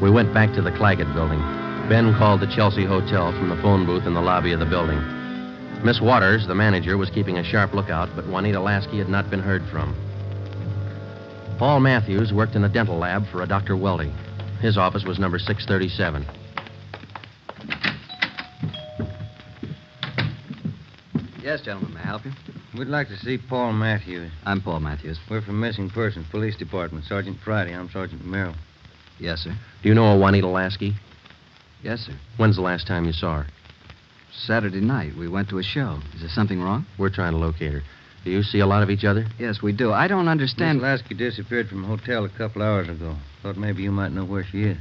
We went back to the Claggett Building. Ben called the Chelsea Hotel from the phone booth in the lobby of the building. Miss Waters, the manager, was keeping a sharp lookout, but Juanita Lasky had not been heard from. Paul Matthews worked in a dental lab for a Dr. Weldy. His office was number 637. Yes, gentlemen, may I help you? We'd like to see Paul Matthews. I'm Paul Matthews. We're from Missing Persons Police Department. Sergeant Friday. I'm Sergeant Merrill. Yes, sir. Do you know a Juanita Lasky? Yes, sir. When's the last time you saw her? Saturday night. We went to a show. Is there something wrong? We're trying to locate her. Do you see a lot of each other? Yes, we do. I don't understand. Miss Lasky disappeared from a hotel a couple hours ago. Thought maybe you might know where she is.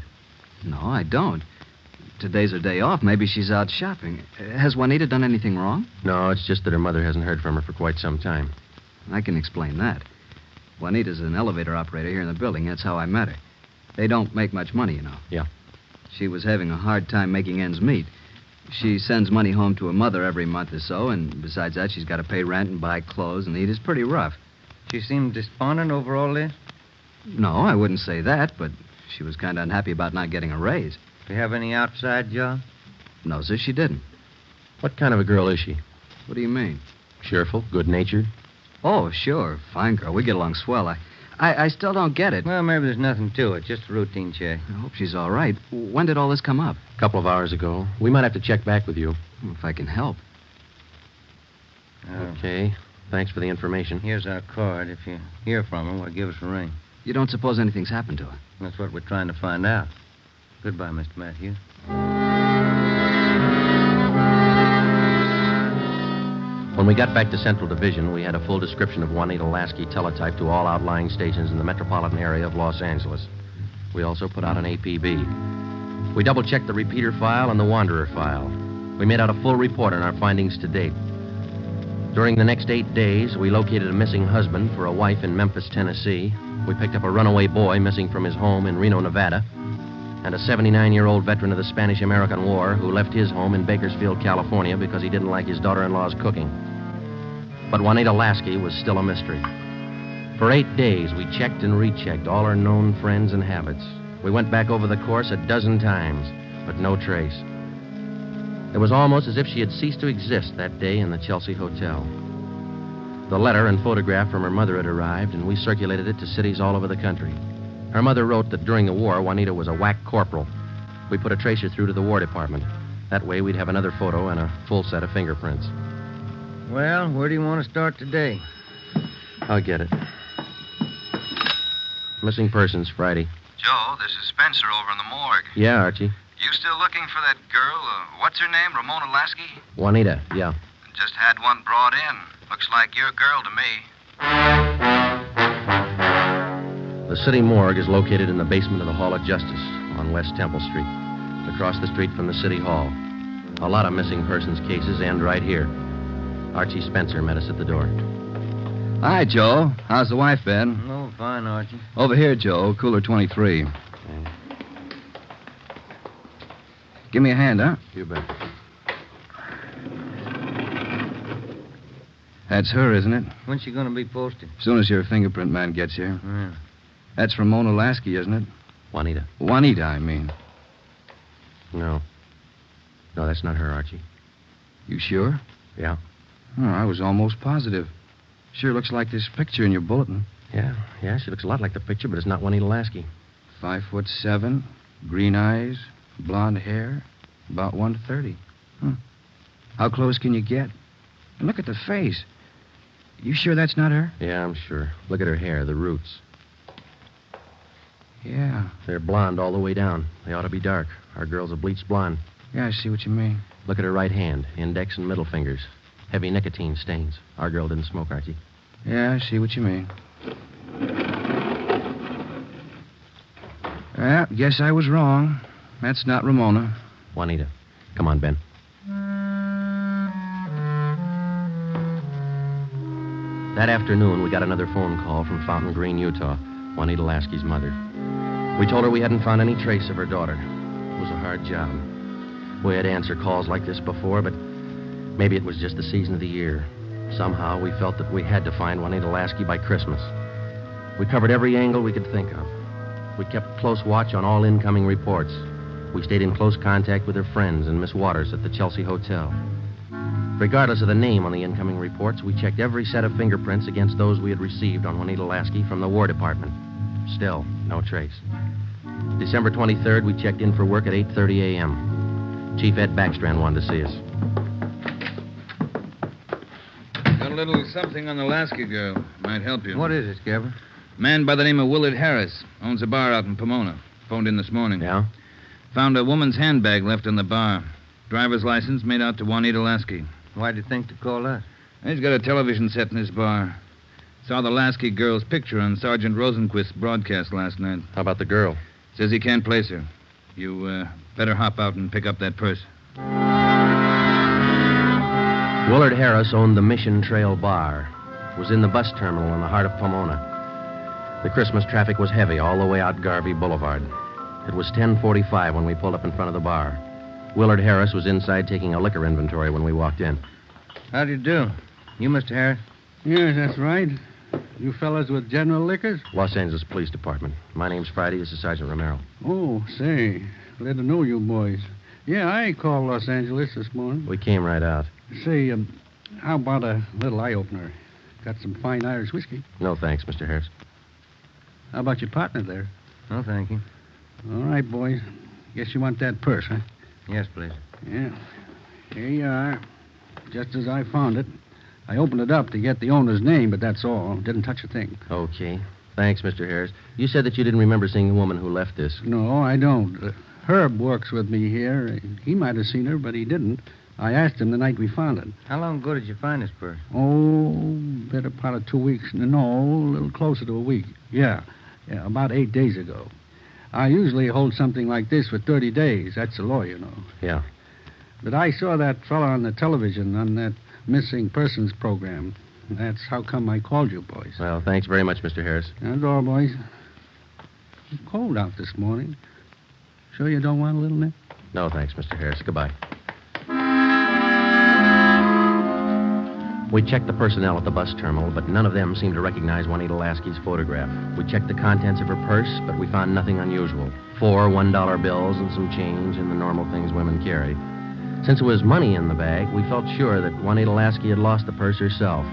No, I don't. Today's her day off. Maybe she's out shopping. Has Juanita done anything wrong? No, it's just that her mother hasn't heard from her for quite some time. I can explain that. Juanita's an elevator operator here in the building. That's how I met her. They don't make much money, you know. Yeah. She was having a hard time making ends meet. She sends money home to her mother every month or so, and besides that, she's got to pay rent and buy clothes and eat. It's pretty rough. She seemed despondent over all this? No, I wouldn't say that, but she was kind of unhappy about not getting a raise. Do you have any outside job? No, sir, she didn't. What kind of a girl is she? What do you mean? Cheerful, good-natured? Oh, sure. Fine girl. We get along swell. I still don't get it. Well, maybe there's nothing to it. Just a routine check. I hope she's all right. When did all this come up? A couple of hours ago. We might have to check back with you. If I can help. Okay. Thanks for the information. Here's our card. If you hear from her, well, give us a ring. You don't suppose anything's happened to her? That's what we're trying to find out. Goodbye, Mr. Matthews. When we got back to Central Division, we had a full description of Juanita Lasky teletyped to all outlying stations in the metropolitan area of Los Angeles. We also put out an APB. We double-checked the repeater file and the wanderer file. We made out a full report on our findings to date. During the next 8 days, we located a missing husband for a wife in Memphis, Tennessee. We picked up a runaway boy missing from his home in Reno, Nevada, and a 79-year-old veteran of the Spanish-American War who left his home in Bakersfield, California because he didn't like his daughter-in-law's cooking. But Juanita Lasky was still a mystery. For 8 days, we checked and rechecked all her known friends and habits. We went back over the course a dozen times, but no trace. It was almost as if she had ceased to exist that day in the Chelsea Hotel. The letter and photograph from her mother had arrived, and we circulated it to cities all over the country. Her mother wrote that during the war, Juanita was a whack corporal. We put a tracer through to the War Department. That way, we'd have another photo and a full set of fingerprints. Well, where do you want to start today? I'll get it. Missing persons, Friday. Joe, this is Spencer over in the morgue. Yeah, Archie. You still looking for that girl? What's her name? Ramona Lasky? Juanita, yeah. Just had one brought in. Looks like your girl to me. The city morgue is located in the basement of the Hall of Justice on West Temple Street, across the street from the city hall. A lot of missing persons cases end right here. Archie Spencer met us at the door. Hi, Joe. How's the wife, Ben? Oh, fine, Archie. Over here, Joe. Cooler 23. Give me a hand, huh? You bet. That's her, isn't it? When's she going to be posted? As soon as your fingerprint man gets here. Yeah. That's Ramona Lasky, isn't it? Juanita. Juanita, I mean. No. No, that's not her, Archie. You sure? Yeah. Oh, I was almost positive. Sure looks like this picture in your bulletin. Yeah, she looks a lot like the picture, but it's not Juanita Lasky. 5'7", green eyes, blonde hair, about 130. How close can you get? And look at the face. You sure that's not her? Yeah, I'm sure. Look at her hair, the roots. Yeah. They're blonde all the way down. They ought to be dark. Our girl's a bleached blonde. Yeah, I see what you mean. Look at her right hand, index and middle fingers. Heavy nicotine stains. Our girl didn't smoke, Archie. Yeah, I see what you mean. Well, guess I was wrong. That's not Ramona. Juanita. Come on, Ben. That afternoon, we got another phone call from Fountain Green, Utah, Juanita Lasky's mother. We told her we hadn't found any trace of her daughter. It was a hard job. We had to answer calls like this before, but maybe it was just the season of the year. Somehow, we felt that we had to find Juanita Lasky by Christmas. We covered every angle we could think of. We kept close watch on all incoming reports. We stayed in close contact with her friends and Miss Waters at the Chelsea Hotel. Regardless of the name on the incoming reports, we checked every set of fingerprints against those we had received on Juanita Lasky from the War Department. Still, no trace. December 23rd, we checked in for work at 8:30 a.m. Chief Ed Backstrand wanted to see us. Got a little something on the Lasky girl. Might help you. What is it, Skipper? Man by the name of Willard Harris. Owns a bar out in Pomona. Phoned in this morning. Yeah? Found a woman's handbag left in the bar. Driver's license made out to Juanita Lasky. Why'd you think to call us? He's got a television set in his bar. Saw the Lasky girl's picture on Sergeant Rosenquist's broadcast last night. How about the girl? Says he can't place her. You better hop out and pick up that purse. Willard Harris owned the Mission Trail Bar. It was in the bus terminal in the heart of Pomona. The Christmas traffic was heavy all the way out Garvey Boulevard. It was 10:45 when we pulled up in front of the bar. Willard Harris was inside taking a liquor inventory when we walked in. How do you do? You, Mr. Harris? Yes, that's right. You fellas with General Liquors? Los Angeles Police Department. My name's Friday. This is Sergeant Romero. Oh, say. Glad to know you boys. Yeah, I called Los Angeles this morning. We came right out. Say, how about a little eye-opener? Got some fine Irish whiskey. No, thanks, Mr. Harris. How about your partner there? No, thank you. All right, boys. Guess you want that purse, huh? Yes, please. Yeah. Here you are. Just as I found it. I opened it up to get the owner's name, but that's all. Didn't touch a thing. Okay. Thanks, Mr. Harris. You said that you didn't remember seeing the woman who left this. No, I don't. Herb works with me here. He might have seen her, but he didn't. I asked him the night we found it. How long ago did you find this purse? Oh, better part of 2 weeks. No, a little closer to a week. Yeah, about 8 days ago. I usually hold something like this for 30 days. That's the law, you know. Yeah. But I saw that fella on the television on that missing persons program. That's how come I called you, boys. Well, thanks very much, Mr. Harris. That's all, boys. It's cold out this morning. Sure you don't want a little nip? No, thanks, Mr. Harris. Goodbye. We checked the personnel at the bus terminal, but none of them seemed to recognize Juanita Lasky's photograph. We checked the contents of her purse, but we found nothing unusual. 4 $1 bills and some change and the normal things women carry. Since it was money in the bag, we felt sure that Juanita Lasky had lost the purse herself.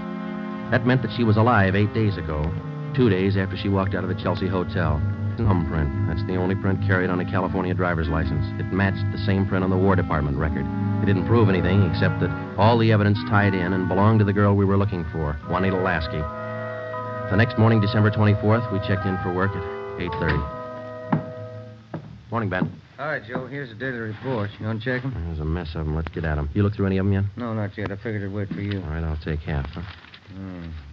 That meant that she was alive 8 days ago, 2 days after she walked out of the Chelsea Hotel. Thumbprint. That's the only print carried on a California driver's license. It matched the same print on the War Department record. It didn't prove anything except that all the evidence tied in and belonged to the girl we were looking for, Juanita Lasky. The next morning, December 24th, we checked in for work at 8:30. Morning, Ben. All right, Joe, here's the daily report. You want to check them? There's a mess of them. Let's get at them. You look through any of them yet? No, not yet. I figured I'd wait for you. All right, I'll take half. Huh?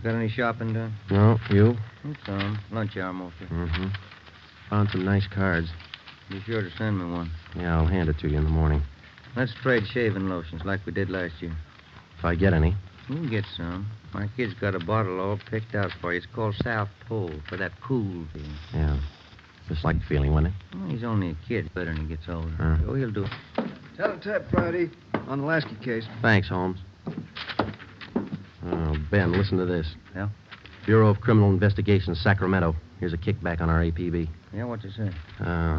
Got any shopping done? No, you? Some. Lunch hour mostly. Mm-hmm. Found some nice cards. Be sure to send me one. Yeah, I'll hand it to you in the morning. Let's trade shaving lotions like we did last year. If I get any. You can get some. My kid's got a bottle all picked out for you. It's called South Pole, for that cool feeling. Yeah. Just like the feeling, wouldn't it? Well, he's only a kid. Better when he gets older. Oh, he'll do it. Teletype Friday on the Lasky case. Thanks, Holmes. Oh, Ben, listen to this. Yeah? Bureau of Criminal Investigation, Sacramento. Here's a kickback on our APB. Yeah, what's it say?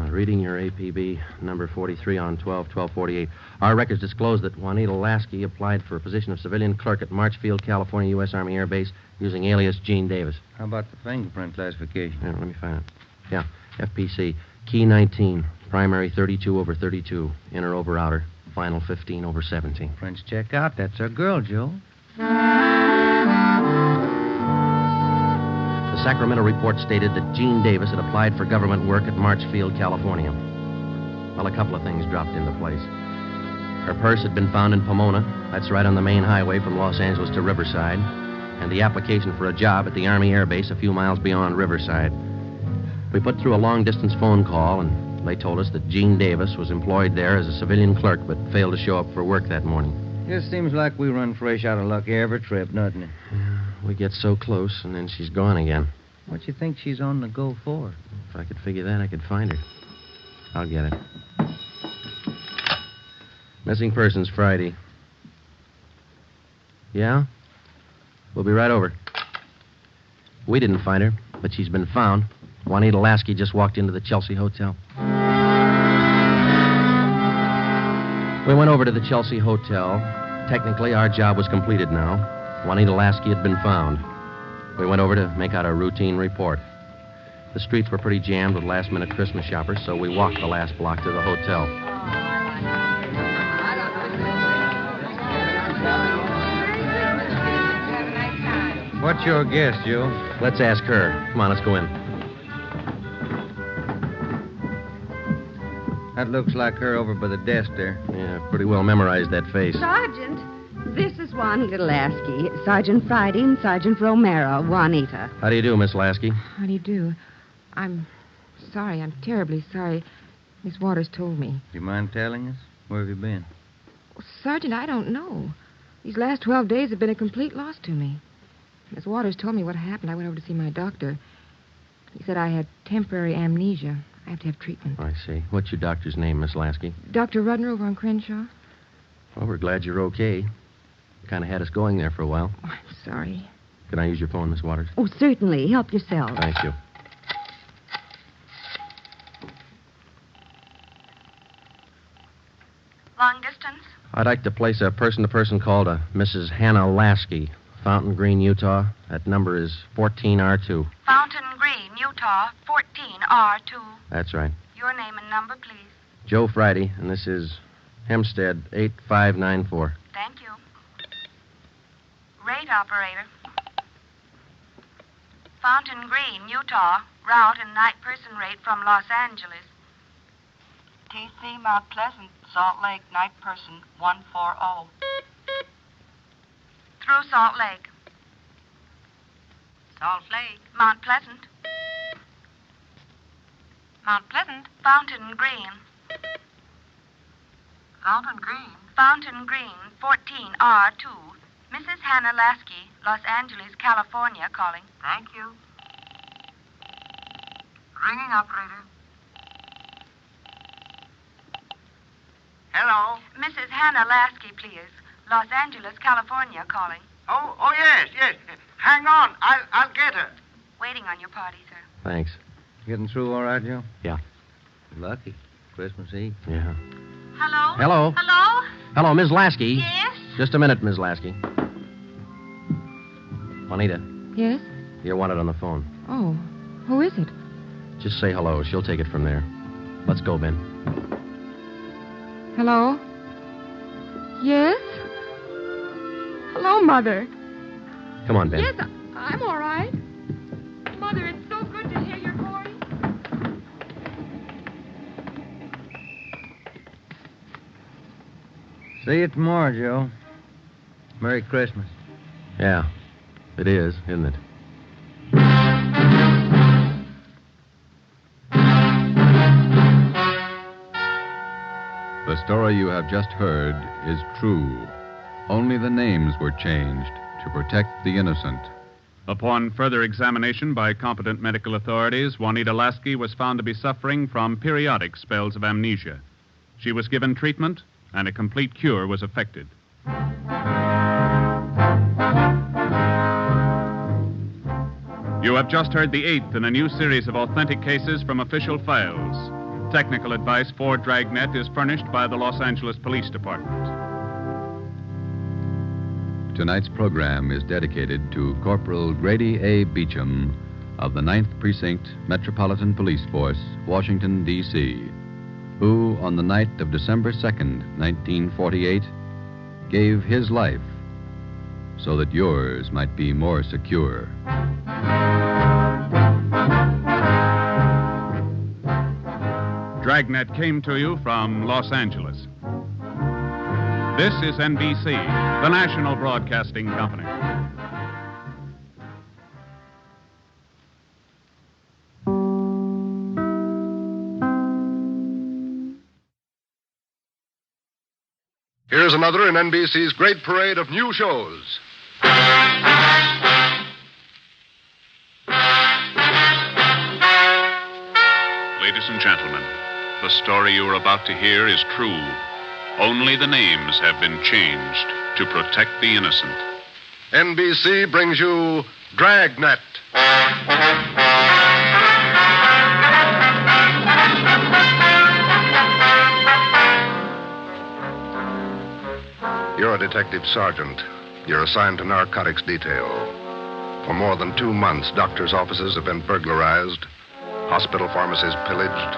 Reading your APB, number 43 on 12/12/48. Our records disclose that Juanita Lasky applied for a position of civilian clerk at Marchfield, California, U.S. Army Air Base, using alias Gene Davis. How about the fingerprint classification? Yeah, let me find it. Yeah, FPC. Key 19, primary 32/32, inner over outer, final 15/17. Prints check out. That's our girl, Joe. The Sacramento report stated that Gene Davis had applied for government work at Marchfield, California. Well, a couple of things dropped into place. Her purse had been found in Pomona. That's right on the main highway from Los Angeles to Riverside. And the application for a job at the Army Air Base a few miles beyond Riverside. We put through a long-distance phone call, and they told us that Gene Davis was employed there as a civilian clerk, but failed to show up for work that morning. It seems like we run fresh out of luck every trip, doesn't it? Yeah, we get so close, and then she's gone again. What you think she's on the go for? If I could figure that, I could find her. I'll get it. Missing persons Friday. Yeah? We'll be right over. We didn't find her, but she's been found. Juanita Lasky just walked into the Chelsea Hotel. We went over to the Chelsea Hotel. Technically, our job was completed now. Juanita Lasky had been found. We went over to make out a routine report. The streets were pretty jammed with last-minute Christmas shoppers, so we walked the last block to the hotel. What's your guess, Joe? Let's ask her. Come on, let's go in. That looks like her over by the desk there. Yeah, pretty well memorized that face. Sergeant, this is Juanita Lasky. Sergeant Friday and Sergeant Romero. Juanita. How do you do, Miss Lasky? How do you do? I'm sorry. I'm terribly sorry. Miss Waters told me. Do you mind telling us? Where have you been? Well, Sergeant, I don't know. These last 12 days have been a complete loss to me. Miss Waters told me what happened. I went over to see my doctor. He said I had temporary amnesia. I have to have treatment. I see. What's your doctor's name, Miss Lasky? Dr. Rudner over on Crenshaw. Well, we're glad you're okay. Kind of had us going there for a while. Oh, I'm sorry. Can I use your phone, Miss Waters? Oh, certainly. Help yourself. Thank you. Long distance? I'd like to place a person-to-person call to Mrs. Hannah Lasky, Fountain Green, Utah. That number is 14R2. Fountain Green, Utah, 14R2. That's right. Your name and number, please. Joe Friday, and this is Hempstead 8594. Thank you. Rate operator. Fountain Green, Utah, route and night person rate from Los Angeles. TC Mount Pleasant, Salt Lake, night person 140. Through Salt Lake. Salt Lake. Mount Pleasant. Mount Pleasant. Fountain Green. Fountain Green. Fountain Green, 14R2. Mrs. Hannah Lasky, Los Angeles, California, calling. Thank you. Ringing operator. Hello? Mrs. Hannah Lasky, please. Los Angeles, California, calling. Oh, yes. Hang on. I'll get her. Waiting on your party, sir. Thanks. Getting through all right, Joe? Yeah. Lucky. Christmas Eve. Yeah. Hello? Hello? Hello? Hello, Ms. Lasky. Yes? Just a minute, Ms. Lasky. Juanita, Yes? you're wanted on the phone. Oh, who is it? Just say hello. She'll take it from there. Let's go, Ben. Hello? Yes? Hello, Mother. Come on, Ben. Yes, I'm all right. Mother, it's so good to hear your voice. See you tomorrow, Joe. Merry Christmas. Yeah, it is, isn't it? The story you have just heard is true. Only the names were changed to protect the innocent. Upon further examination by competent medical authorities, Juanita Lasky was found to be suffering from periodic spells of amnesia. She was given treatment, and a complete cure was effected. You have just heard the 8th in a new series of authentic cases from official files. Technical advice for Dragnet is furnished by the Los Angeles Police Department. Tonight's program is dedicated to Corporal Grady A. Beecham of the 9th Precinct Metropolitan Police Force, Washington, D.C., who, on the night of December 2nd, 1948, gave his life so that yours might be more secure. Dragnet came to you from Los Angeles. This is NBC, the national broadcasting company. Here's another in NBC's great parade of new shows. Ladies and gentlemen, the story you are about to hear is true. Only the names have been changed to protect the innocent. NBC brings you Dragnet. You're a detective sergeant. You're assigned to narcotics detail. For more than 2 months, doctors' offices have been burglarized, hospital pharmacies pillaged,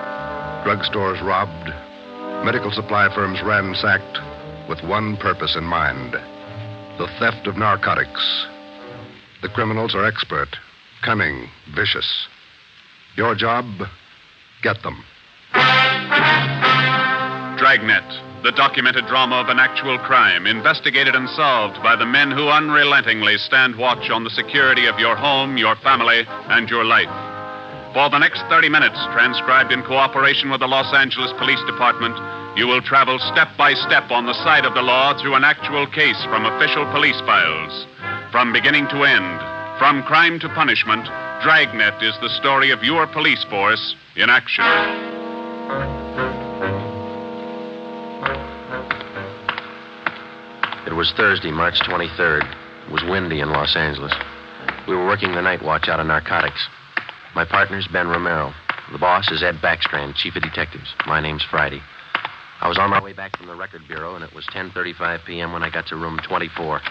drugstores robbed, medical supply firms ransacked, with one purpose in mind: the theft of narcotics. The criminals are expert, cunning, vicious. Your job, get them. Dragnet, the documented drama of an actual crime, investigated and solved by the men who unrelentingly stand watch on the security of your home, your family, and your life. For the next 30 minutes, transcribed in cooperation with the Los Angeles Police Department, you will travel step by step on the side of the law through an actual case from official police files. From beginning to end, from crime to punishment, Dragnet is the story of your police force in action. It was Thursday, March 23rd. It was windy in Los Angeles. We were working the night watch out of narcotics. My partner's Ben Romero. The boss is Ed Backstrand, chief of detectives. My name's Friday. I was on my way back from the record bureau, and it was 10:35 p.m. when I got to room 24.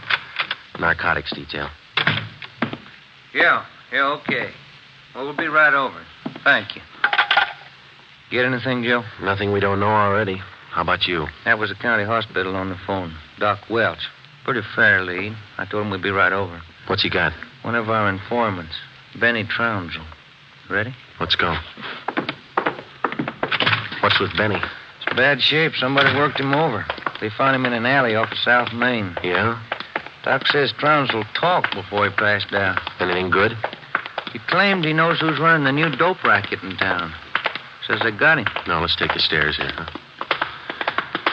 Narcotics detail. Yeah, okay. Well, we'll be right over. Thank you. Get anything, Joe? Nothing we don't know already. How about you? That was the county hospital on the phone. Doc Welch. Pretty fair lead. I told him we'd be right over. What's he got? One of our informants, Benny Trounsel. Ready? Let's go. What's with Benny? It's bad shape. Somebody worked him over. They found him in an alley off of South Main. Yeah? Doc says Trounsel talked before he passed out. Anything good? He claimed he knows who's running the new dope racket in town. Says they got him. Now, let's take the stairs here, huh?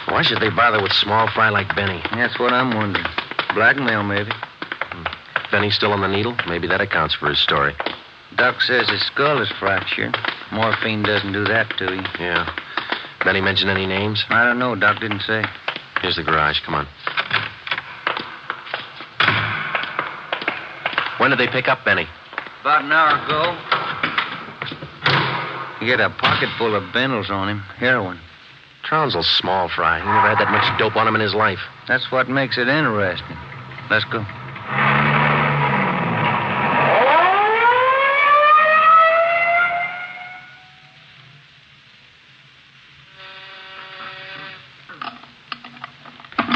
Why should they bother with small fry like Benny? That's what I'm wondering. Blackmail, maybe. Benny's still on the needle? Maybe that accounts for his story. Doc says his skull is fractured. Morphine doesn't do that to you. Yeah. Benny mention any names? I don't know. Doc didn't say. Here's the garage. Come on. When did they pick up Benny? About an hour ago. He had a pocket full of bundles on him. Heroin. Trounsel's small fry. He never had that much dope on him in his life. That's what makes it interesting. Let's go.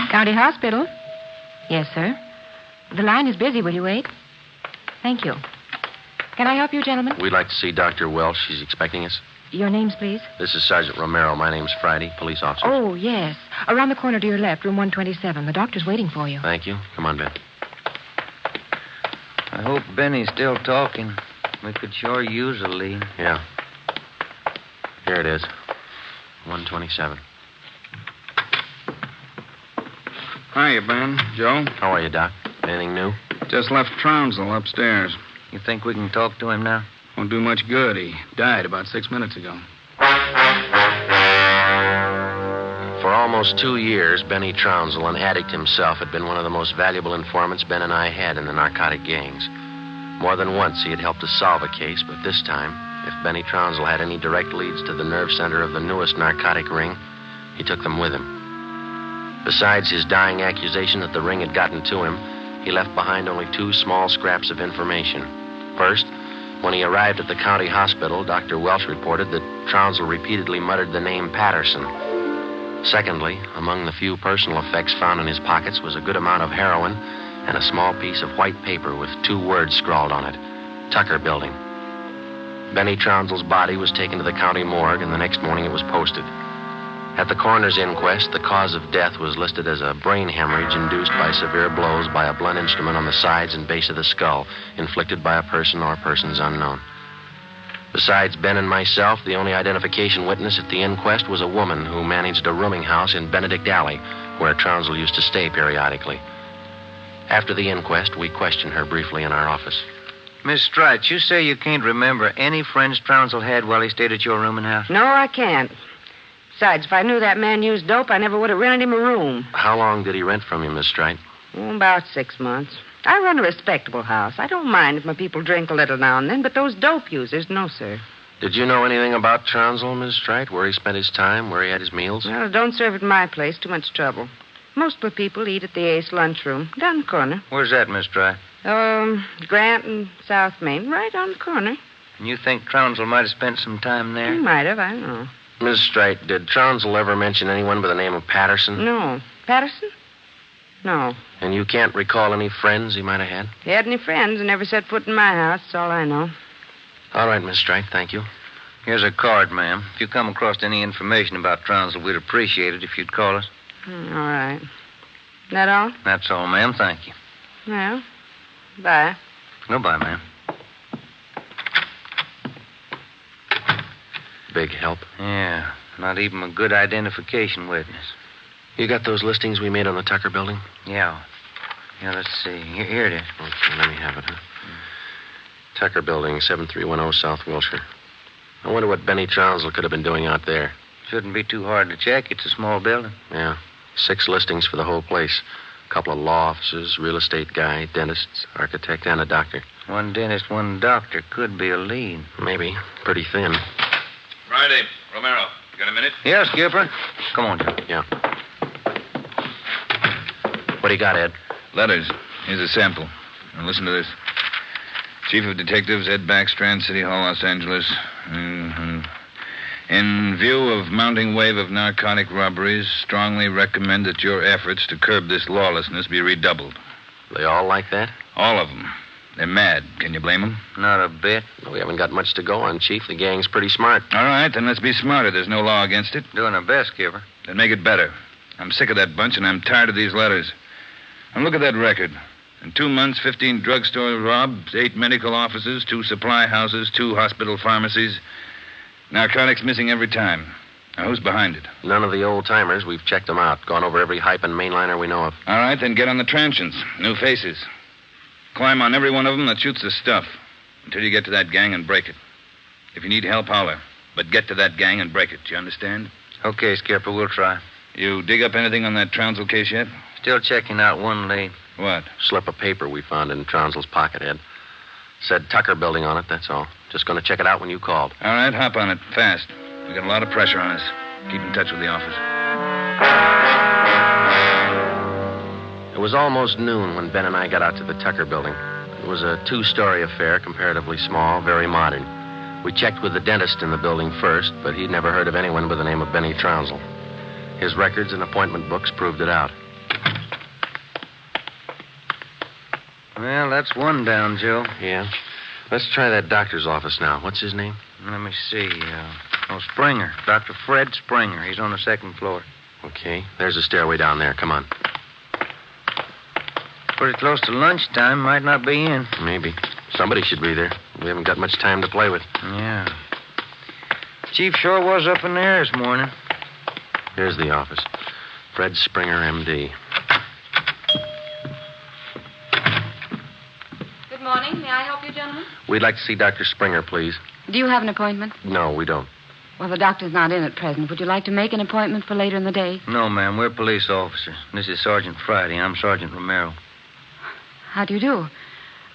County Hospital? Yes, sir. The line is busy. Will you wait? Thank you. Can I help you, gentlemen? We'd like to see Dr. Welch. She's expecting us. Your names, please? This is Sergeant Romero. My name's Friday, police officer. Oh, yes. Around the corner to your left, room 127. The doctor's waiting for you. Thank you. Come on, Ben. I hope Benny's still talking. We could sure use a lead. Yeah. Here it is. 127. Hiya, Ben. Joe? How are you, Doc? Anything new? Just left Trounsel upstairs. You think we can talk to him now? Won't do much good. He died about 6 minutes ago. For almost 2 years, Benny Trounsel, an addict himself, had been one of the most valuable informants Ben and I had in the narcotic gangs. More than once, he had helped us solve a case, but this time, if Benny Trounsel had any direct leads to the nerve center of the newest narcotic ring, he took them with him. Besides his dying accusation that the ring had gotten to him, he left behind only 2 small scraps of information. First, when he arrived at the county hospital, Dr. Welch reported that Trounsel repeatedly muttered the name Patterson. Secondly, among the few personal effects found in his pockets was a good amount of heroin and a small piece of white paper with 2 words scrawled on it, Tucker Building. Benny Trounsel's body was taken to the county morgue, and the next morning it was posted. At the coroner's inquest, the cause of death was listed as a brain hemorrhage induced by severe blows by a blunt instrument on the sides and base of the skull, inflicted by a person or persons unknown. Besides Ben and myself, the only identification witness at the inquest was a woman who managed a rooming house in Benedict Alley, where Trounsel used to stay periodically. After the inquest, we questioned her briefly in our office. Miss Strite, you say you can't remember any friends Trounsel had while he stayed at your rooming house? No, I can't. Besides, if I knew that man used dope, I never would have rented him a room. How long did he rent from you, Miss Strite? About 6 months. I run a respectable house. I don't mind if my people drink a little now and then, but those dope users, no, sir. Did you know anything about Trounsel, Miss Strite? Where he spent his time, where he had his meals? Well, don't serve at my place. Too much trouble. Most of the people eat at the Ace lunchroom, down the corner. Where's that, Miss Strite? Grant and South Main, right on the corner. And you think Trounsel might have spent some time there? He might have, I don't know. Miss Strite, did Trounsel ever mention anyone by the name of Patterson? No. Patterson? No. And you can't recall any friends he might have had? He had any friends and never set foot in my house. That's all I know. All right, Miss Strite, thank you. Here's a card, ma'am. If you come across any information about Trounsel, we'd appreciate it if you'd call us. All right. That all? That's all, ma'am. Thank you. Well, bye. Goodbye, ma'am. Big help. Yeah, not even a good identification witness. You got those listings we made on the Tucker Building? Yeah. Yeah, let's see. Here it is. Okay, let me have it, huh? Tucker Building, 7310 South Wilshire. I wonder what Benny Trounsel could have been doing out there. Shouldn't be too hard to check. It's a small building. Yeah. 6 listings for the whole place. A couple of law offices, real estate guy, dentists, architect, and a doctor. One dentist, one doctor could be a lead. Maybe. Pretty thin. Friday, Romero. You got a minute? Yeah, Skipper. Come on, Joe. Yeah. What do you got, Ed? Letters. Here's a sample. Now listen to this. Chief of Detectives, Ed Backstrand, City Hall, Los Angeles. In view of mounting wave of narcotic robberies, strongly recommend that your efforts to curb this lawlessness be redoubled. They all like that? All of them. They're mad. Can you blame them? Not a bit. We haven't got much to go on, Chief. The gang's pretty smart. All right, then let's be smarter. There's no law against it. Doing our best, Skipper. Then make it better. I'm sick of that bunch, and I'm tired of these letters. And look at that record. In 2 months, 15 drugstore robs, 8 medical offices, 2 supply houses, 2 hospital pharmacies. Narcotics missing every time. Now, who's behind it? None of the old-timers. We've checked them out. Gone over every hype and mainliner we know of. All right, then get on the transients. New faces. Climb on every one of them that shoots the stuff until you get to that gang and break it. If you need help, holler. But get to that gang and break it. You understand? Okay, Skipper, we'll try. You dig up anything on that Trounsel case yet? Still checking out one lead. What? Slip of paper we found in Trounsel's pocket, Ed. Said Tucker Building on it, that's all. Just going to check it out when you called. All right, hop on it. Fast. We got a lot of pressure on us. Keep in touch with the office. It was almost noon when Ben and I got out to the Tucker Building. It was a 2-story affair, comparatively small, very modern. We checked with the dentist in the building first, but he'd never heard of anyone by the name of Benny Trounsel. His records and appointment books proved it out. Well, that's one down, Joe. Yeah. Let's try that doctor's office now. What's his name? Let me see. Oh, Springer. Dr. Fred Springer. He's on the second floor. Okay. There's a stairway down there. Come on. Pretty close to lunchtime. Might not be in. Maybe. Somebody should be there. We haven't got much time to play with. Yeah. Chief sure was up in there this morning. Here's the office. Fred Springer, M.D. Good morning. May I help you, gentlemen? We'd like to see Dr. Springer, please. Do you have an appointment? No, we don't. Well, the doctor's not in at present. Would you like to make an appointment for later in the day? No, ma'am. We're police officers. This is Sergeant Friday. I'm Sergeant Romero. How do you do?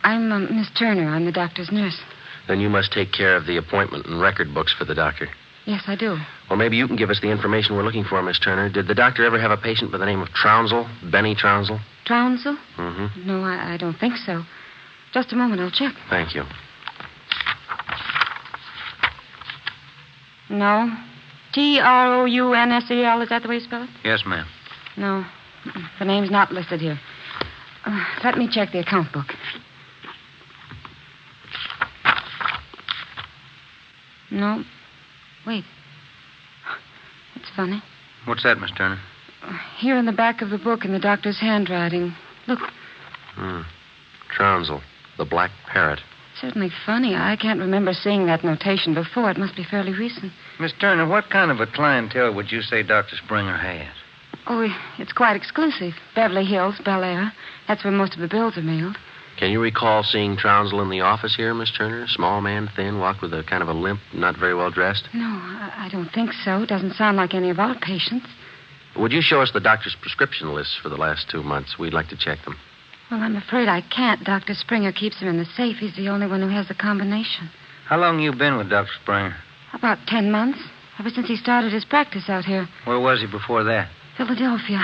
I'm Miss Turner. I'm the doctor's nurse. Then you must take care of the appointment and record books for the doctor. Yes, I do. Well, maybe you can give us the information we're looking for, Miss Turner. Did the doctor ever have a patient by the name of Trounsel? Benny Trounsel? Trounsel? Mm-hmm. No, I don't think so. Just a moment. I'll check. Thank you. No. Trounsel. Is that the way you spell it? Yes, ma'am. No. The name's not listed here. Let me check the account book. No. Wait. It's funny. What's that, Miss Turner? Here in the back of the book in the doctor's handwriting. Look. Trounsel, the black parrot. Certainly funny. I can't remember seeing that notation before. It must be fairly recent. Miss Turner, what kind of a clientele would you say Dr. Springer has? Oh, it's quite exclusive. Beverly Hills, Bel Air. That's where most of the bills are mailed. Can you recall seeing Trounsel in the office here, Miss Turner? Small man, thin, walked with a kind of a limp, not very well dressed? No, I don't think so. Doesn't sound like any of our patients. Would you show us the doctor's prescription lists for the last 2 months? We'd like to check them. Well, I'm afraid I can't. Dr. Springer keeps them in the safe. He's the only one who has the combination. How long you been with Dr. Springer? About 10 months. Ever since he started his practice out here. Where was he before that? Philadelphia.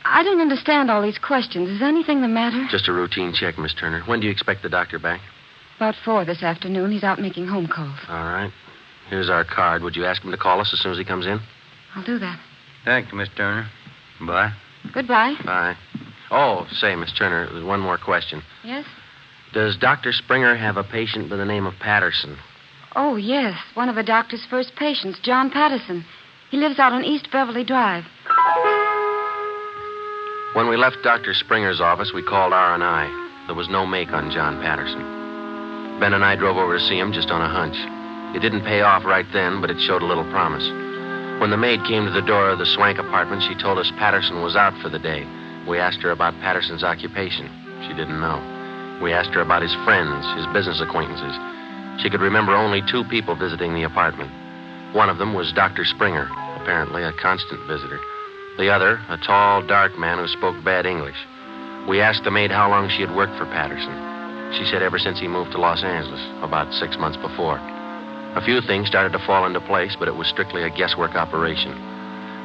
I don't understand all these questions. Is anything the matter? Just a routine check, Miss Turner. When do you expect the doctor back? About 4 this afternoon. He's out making home calls. All right. Here's our card. Would you ask him to call us as soon as he comes in? I'll do that. Thank you, Miss Turner. Bye. Goodbye. Bye. Oh, say, Miss Turner, there's one more question. Yes? Does Dr. Springer have a patient by the name of Patterson? Oh, yes. One of the doctor's first patients, John Patterson. He lives out on East Beverly Drive. When we left Dr. Springer's office, we called R&I. There was no make on John Patterson. Ben and I drove over to see him just on a hunch. It didn't pay off right then, but it showed a little promise. When the maid came to the door of the Swank apartment, she told us Patterson was out for the day. We asked her about Patterson's occupation. She didn't know. We asked her about his friends, his business acquaintances. She could remember only 2 people visiting the apartment. One of them was Dr. Springer, apparently a constant visitor. The other, a tall, dark man who spoke bad English. We asked the maid how long she had worked for Patterson. She said ever since he moved to Los Angeles, about 6 months before. A few things started to fall into place, but it was strictly a guesswork operation.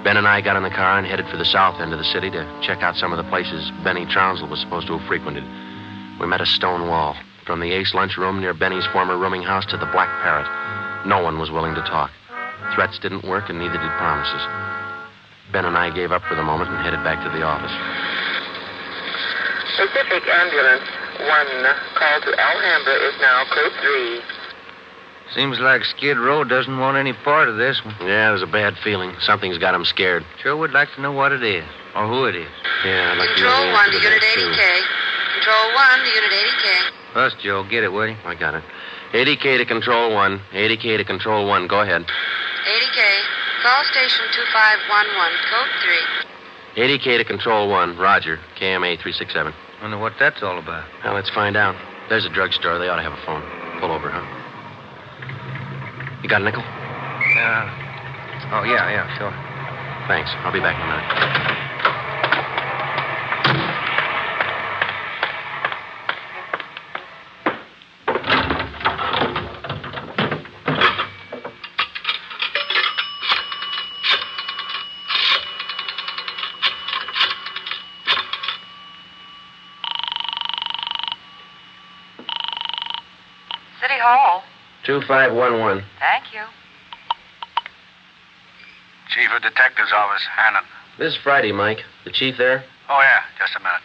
Ben and I got in the car and headed for the south end of the city to check out some of the places Benny Trounsel was supposed to have frequented. We met a stone wall. From the Ace lunchroom near Benny's former rooming house to the Black Parrot. No one was willing to talk. Threats didn't work, and neither did promises. Ben and I gave up for the moment and headed back to the office. Pacific Ambulance 1, call to Alhambra is now code 3. Seems like Skid Row doesn't want any part of this one. Yeah, there's a bad feeling. Something's got him scared. Sure would like to know what it is, or who it is. Yeah, I'd like to know Control the 1 answer to to Unit that, 80K. too. Control 1 to Unit 80K. Us, Joe. Get it, will you? I got it. 80K to Control 1. 80K to Control 1. Go ahead. 80K. Call station 2511, code 3. 80K to Control 1. Roger. KMA 367. Wonder what that's all about. Well, let's find out. There's a drugstore. They ought to have a phone. Pull over, huh? You got a nickel? Oh, yeah, sure. Thanks. I'll be back in a minute. City Hall. 2511. Thank you. Chief of Detective's Office, Hannon. This Friday, Mike. The chief there? Oh, yeah, just a minute.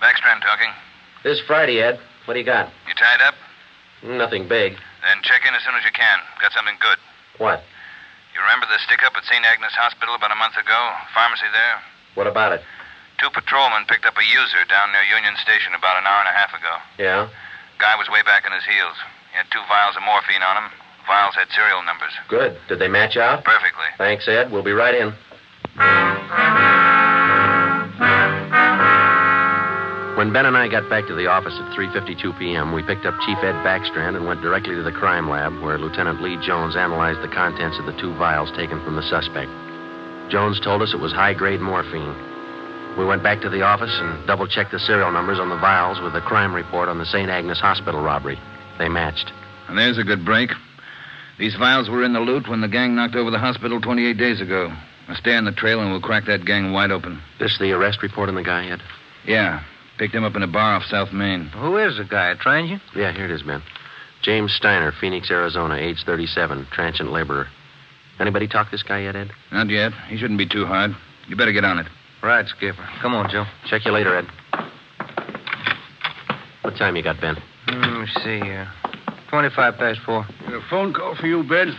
Backstrand talking. This Friday, Ed. What do you got? You tied up? Nothing big. Then check in as soon as you can. Got something good. What? You remember the stick-up at St. Agnes Hospital about a month ago? Pharmacy there? What about it? 2 patrolmen picked up a user down near Union Station about an hour and a half ago. Yeah? Guy was way back on his heels. He had 2 vials of morphine on him. Vials had serial numbers. Good. Did they match out? Perfectly. Thanks, Ed. We'll be right in. When Ben and I got back to the office at 3:52 p.m., we picked up Chief Ed Backstrand and went directly to the crime lab, where Lieutenant Lee Jones analyzed the contents of the 2 vials taken from the suspect. Jones told us it was high-grade morphine. We went back to the office and double-checked the serial numbers on the vials with the crime report on the St. Agnes Hospital robbery. They matched. And there's a good break. These vials were in the loot when the gang knocked over the hospital 28 days ago. Now stay on the trail and we'll crack that gang wide open. This the arrest report on the guy, Ed? Yeah. Picked him up in a bar off South Main. Who is the guy? A transient? Yeah, here it is, Ben. James Steiner, Phoenix, Arizona, age 37, transient laborer. Anybody talk this guy yet, Ed? Not yet. He shouldn't be too hard. You better get on it. Right, Skipper. Come on, Joe. Check you later, Ed. What time you got, Ben? Let me see. 25 past 4. A phone call for you, Ben?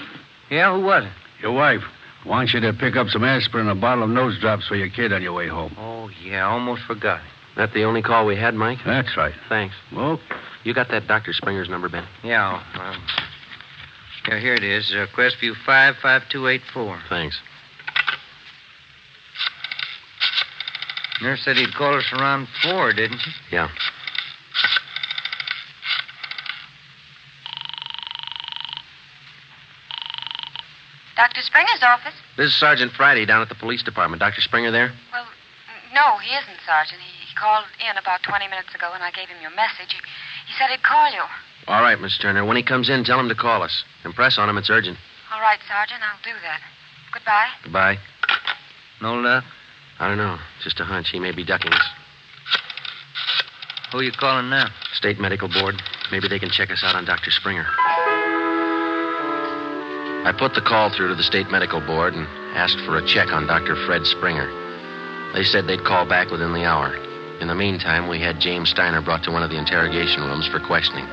Yeah, who was it? Your wife wants you to pick up some aspirin and a bottle of nose drops for your kid on your way home. Oh, yeah, almost forgot. That the only call we had, Mike? That's right. Thanks. Well, you got that Dr. Springer's number, Ben? Yeah. Yeah, here it is. Crestview 55284. Thanks. Nurse said he'd call us around 4, didn't she? Yeah. Dr. Springer's office? This is Sergeant Friday down at the police department. Dr. Springer there? Well, no, he isn't, Sergeant. He called in about 20 minutes ago, and I gave him your message. He said he'd call you. All right, Miss Turner. When he comes in, tell him to call us. Impress on him it's urgent. All right, Sergeant, I'll do that. Goodbye. Goodbye. No luck? I don't know. Just a hunch. He may be ducking us. Who are you calling now? State Medical Board. Maybe they can check us out on Dr. Springer. I put the call through to the State Medical Board and asked for a check on Dr. Fred Springer. They said they'd call back within the hour. In the meantime, we had James Steiner brought to one of the interrogation rooms for questioning.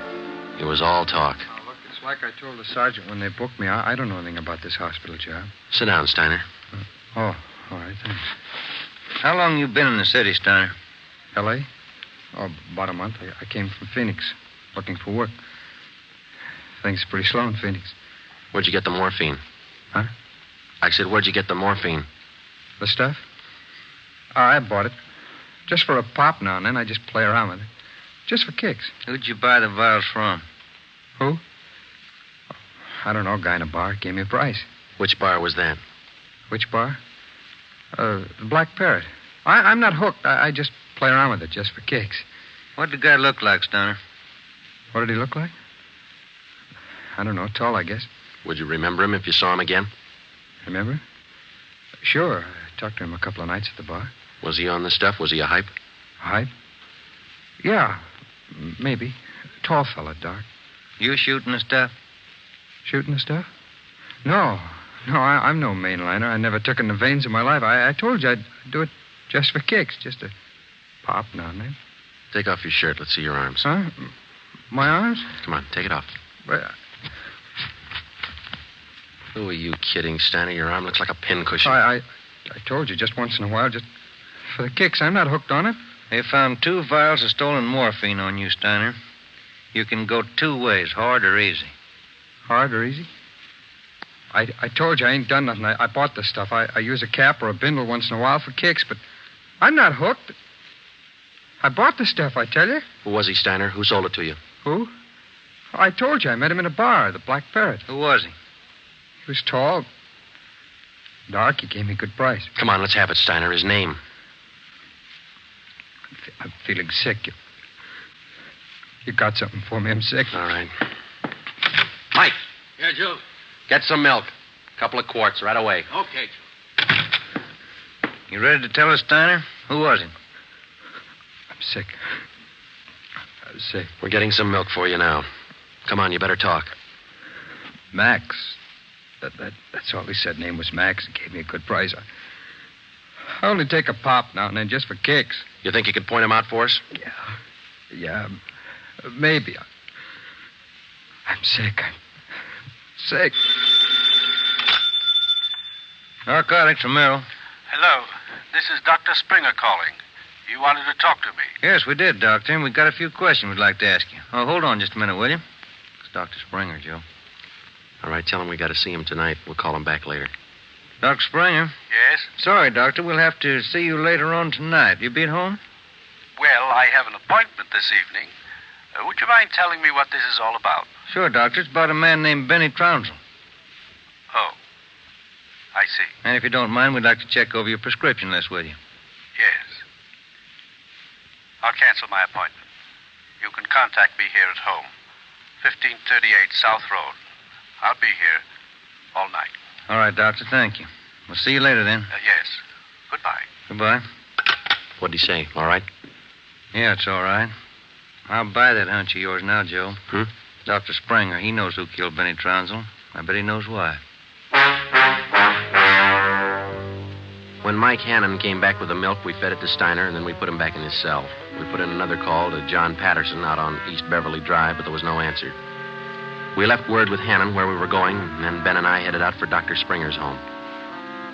It was all talk. Oh, look, it's like I told the sergeant when they booked me. I don't know anything about this hospital job. Sit down, Steiner. Oh, all right, thanks. How long you been in the city, Steiner? L.A.? Oh, about a month. I came from Phoenix, looking for work. Things are pretty slow in Phoenix. Where'd you get the morphine? Huh? I said, where'd you get the morphine? The stuff? Oh, I bought it. Just for a pop now and then. I just play around with it. Just for kicks. Who'd you buy the vials from? Who? I don't know. A guy in a bar gave me a price. Which bar was that? Which bar? The Black Parrot. I'm not hooked. I just play around with it just for kicks. What did the guy look like, Steiner? What did he look like? I don't know. Tall, I guess. Would you remember him if you saw him again? Remember? Sure. I talked to him a couple of nights at the bar. Was he on the stuff? Was he a hype? A hype? Yeah, maybe. Tall fella, dark. You shooting the stuff? Shooting the stuff? No. No, I'm no mainliner. I never took in the veins of my life. I told you I'd do it just for kicks, just to pop now and then. Take off your shirt. Let's see your arms. Huh? My arms? Come on, take it off. Well, who are you kidding, Steiner? Your arm looks like a pincushion. I told you just once in a while, just for the kicks. I'm not hooked on it. They found 2 vials of stolen morphine on you, Steiner. You can go 2 ways, hard or easy. Hard or easy? I told you I ain't done nothing. I bought this stuff. I use a cap or a bindle once in a while for kicks, but I'm not hooked. I bought the stuff, I tell you. Who was he, Steiner? Who sold it to you? Who? I told you I met him in a bar, the Black Parrot. Who was he? He was tall. Dark. He gave me a good price. Come on, let's have it, Steiner. His name. I'm feeling sick. You got something for me? I'm sick. All right. Mike. Yeah, Joe? Get some milk. A couple of quarts right away. Okay, Joe. You ready to tell us, Steiner? Who was he? I'm sick. I'm sick. We're getting some milk for you now. Come on, you better talk. Max. That's all he said. Name was Max. He gave me a good price. I only take a pop now and then just for kicks. You think you could point him out for us? Yeah. Maybe. I'm sick. Sick. Narcotics, Romero. Hello. This is Dr. Springer calling. You wanted to talk to me. Yes, we did, Doctor, and we've got a few questions we'd like to ask you. Oh, hold on just a minute, will you? It's Dr. Springer, Joe. All right, tell him we got to see him tonight. We'll call him back later. Dr. Springer? Yes? Sorry, Doctor. We'll have to see you later on tonight. You be at home? Well, I have an appointment this evening. Would you mind telling me what this is all about? Sure, Doctor. It's about a man named Benny Trounsel. Oh. I see. And if you don't mind, we'd like to check over your prescription list with you. Yes. I'll cancel my appointment. You can contact me here at home. 1538 South Road. I'll be here all night. All right, Doctor. Thank you. We'll see you later then. Yes. Goodbye. Goodbye. What'd he say? All right? Yeah, it's all right. I'll buy that hunch of yours now, Joe. Dr. Springer, he knows who killed Benny Trounsel. I bet he knows why. When Mike Hannon came back with the milk, we fed it to Steiner, and then we put him back in his cell. We put in another call to John Patterson out on East Beverly Drive, but there was no answer. We left word with Hannon where we were going, and then Ben and I headed out for Dr. Springer's home.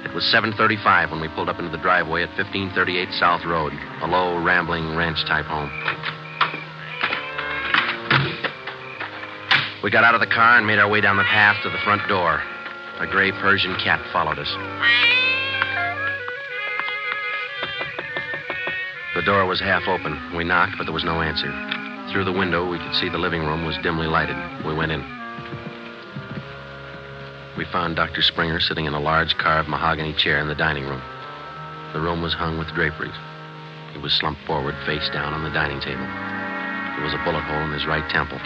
It was 7:35 when we pulled up into the driveway at 1538 South Road, a low, rambling, ranch-type home. We got out of the car and made our way down the path to the front door. A gray Persian cat followed us. The door was half open. We knocked, but there was no answer. Through the window, we could see the living room was dimly lighted. We went in. We found Dr. Springer sitting in a large carved mahogany chair in the dining room. The room was hung with draperies. He was slumped forward, face down on the dining table. There was a bullet hole in his right temple.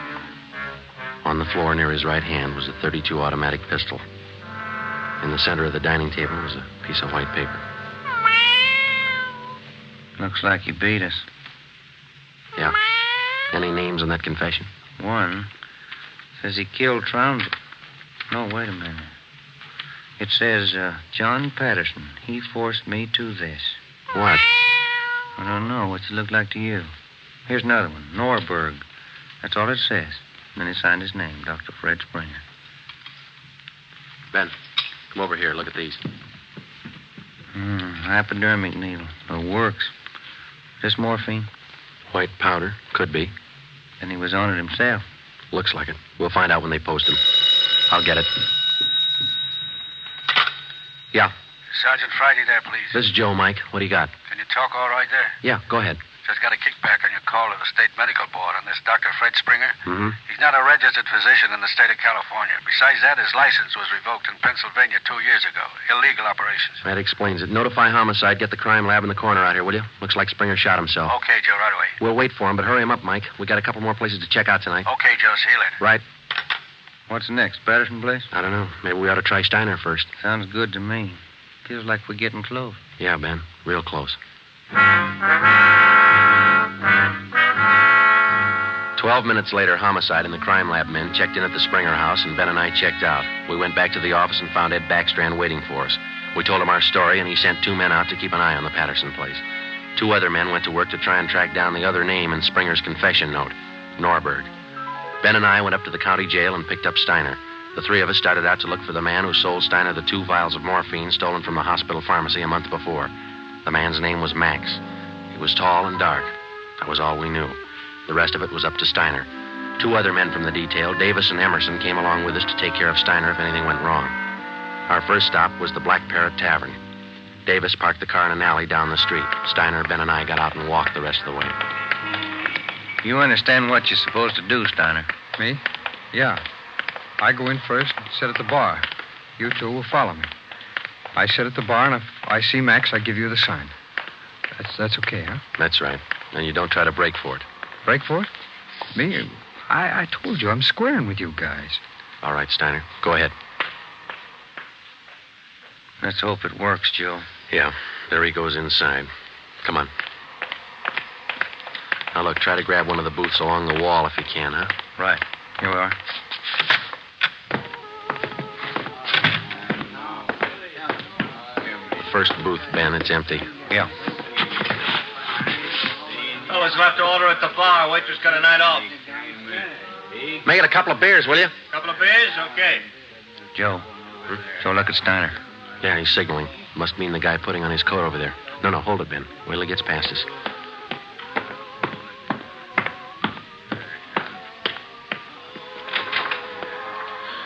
On the floor near his right hand was a .32 automatic pistol. In the center of the dining table was a piece of white paper. Looks like he beat us. Yeah. Any names on that confession? One says he killed Trounsel. No, wait a minute. It says, John Patterson. He forced me to this. What? I don't know. What's it look like to you? Here's another one. Norberg. That's all it says. And then he signed his name, Dr. Fred Springer. Ben, come over here. Look at these. Hypodermic needle. It works. Is this morphine? White powder. Could be. Then he was on it himself. Looks like it. We'll find out when they post him. I'll get it. Yeah. Sergeant Friday there, please. This is Joe, Mike. What do you got? Can you talk all right there? Yeah, go ahead. Just got a kickback on your call to the State Medical Board on this Dr. Fred Springer. Mm-hmm. He's not a registered physician in the state of California. Besides that, his license was revoked in Pennsylvania 2 years ago. Illegal operations. That explains it. Notify Homicide. Get the crime lab in the corner out here, will you? Looks like Springer shot himself. Okay, Joe, right away. We'll wait for him, but hurry him up, Mike. We got a couple more places to check out tonight. Okay, Joe. See you later. Right. What's next? Patterson place? I don't know. Maybe we ought to try Steiner first. Sounds good to me. Feels like we're getting close. Yeah, Ben. Real close. 12 minutes later, Homicide and the crime lab men checked in at the Springer house, and Ben and I checked out. We went back to the office and found Ed Backstrand waiting for us. We told him our story, and he sent 2 men out to keep an eye on the Patterson place. 2 other men went to work to try and track down the other name in Springer's confession note, Norberg. Ben and I went up to the county jail and picked up Steiner. The 3 of us started out to look for the man who sold Steiner the 2 vials of morphine stolen from the hospital pharmacy a month before. The man's name was Max. He was tall and dark. That was all we knew. The rest of it was up to Steiner. 2 other men from the detail, Davis and Emerson, came along with us to take care of Steiner if anything went wrong. Our first stop was the Black Parrot Tavern. Davis parked the car in an alley down the street. Steiner, Ben, and I got out and walked the rest of the way. You understand what you're supposed to do, Steiner? Me? Yeah. I go in first and sit at the bar. You 2 will follow me. I sit at the bar, and if I see Max, I give you the sign. That's okay, huh? That's right. And you don't try to break for it. Break for it? Me? I told you, I'm squaring with you guys. All right, Steiner. Go ahead. Let's hope it works, Joe. Yeah. There he goes inside. Come on. Now, look, try to grab one of the booths along the wall if you can, huh? Right. Here we are. The first booth, Ben, it's empty. Yeah. Fellas left to order at the bar. Waitress got a night off. Make it a couple of beers, will you? Couple of beers? Okay. Joe. So look at Steiner. Yeah, he's signaling. Must mean the guy putting on his coat over there. No, hold it, Ben. Wait till he gets past us.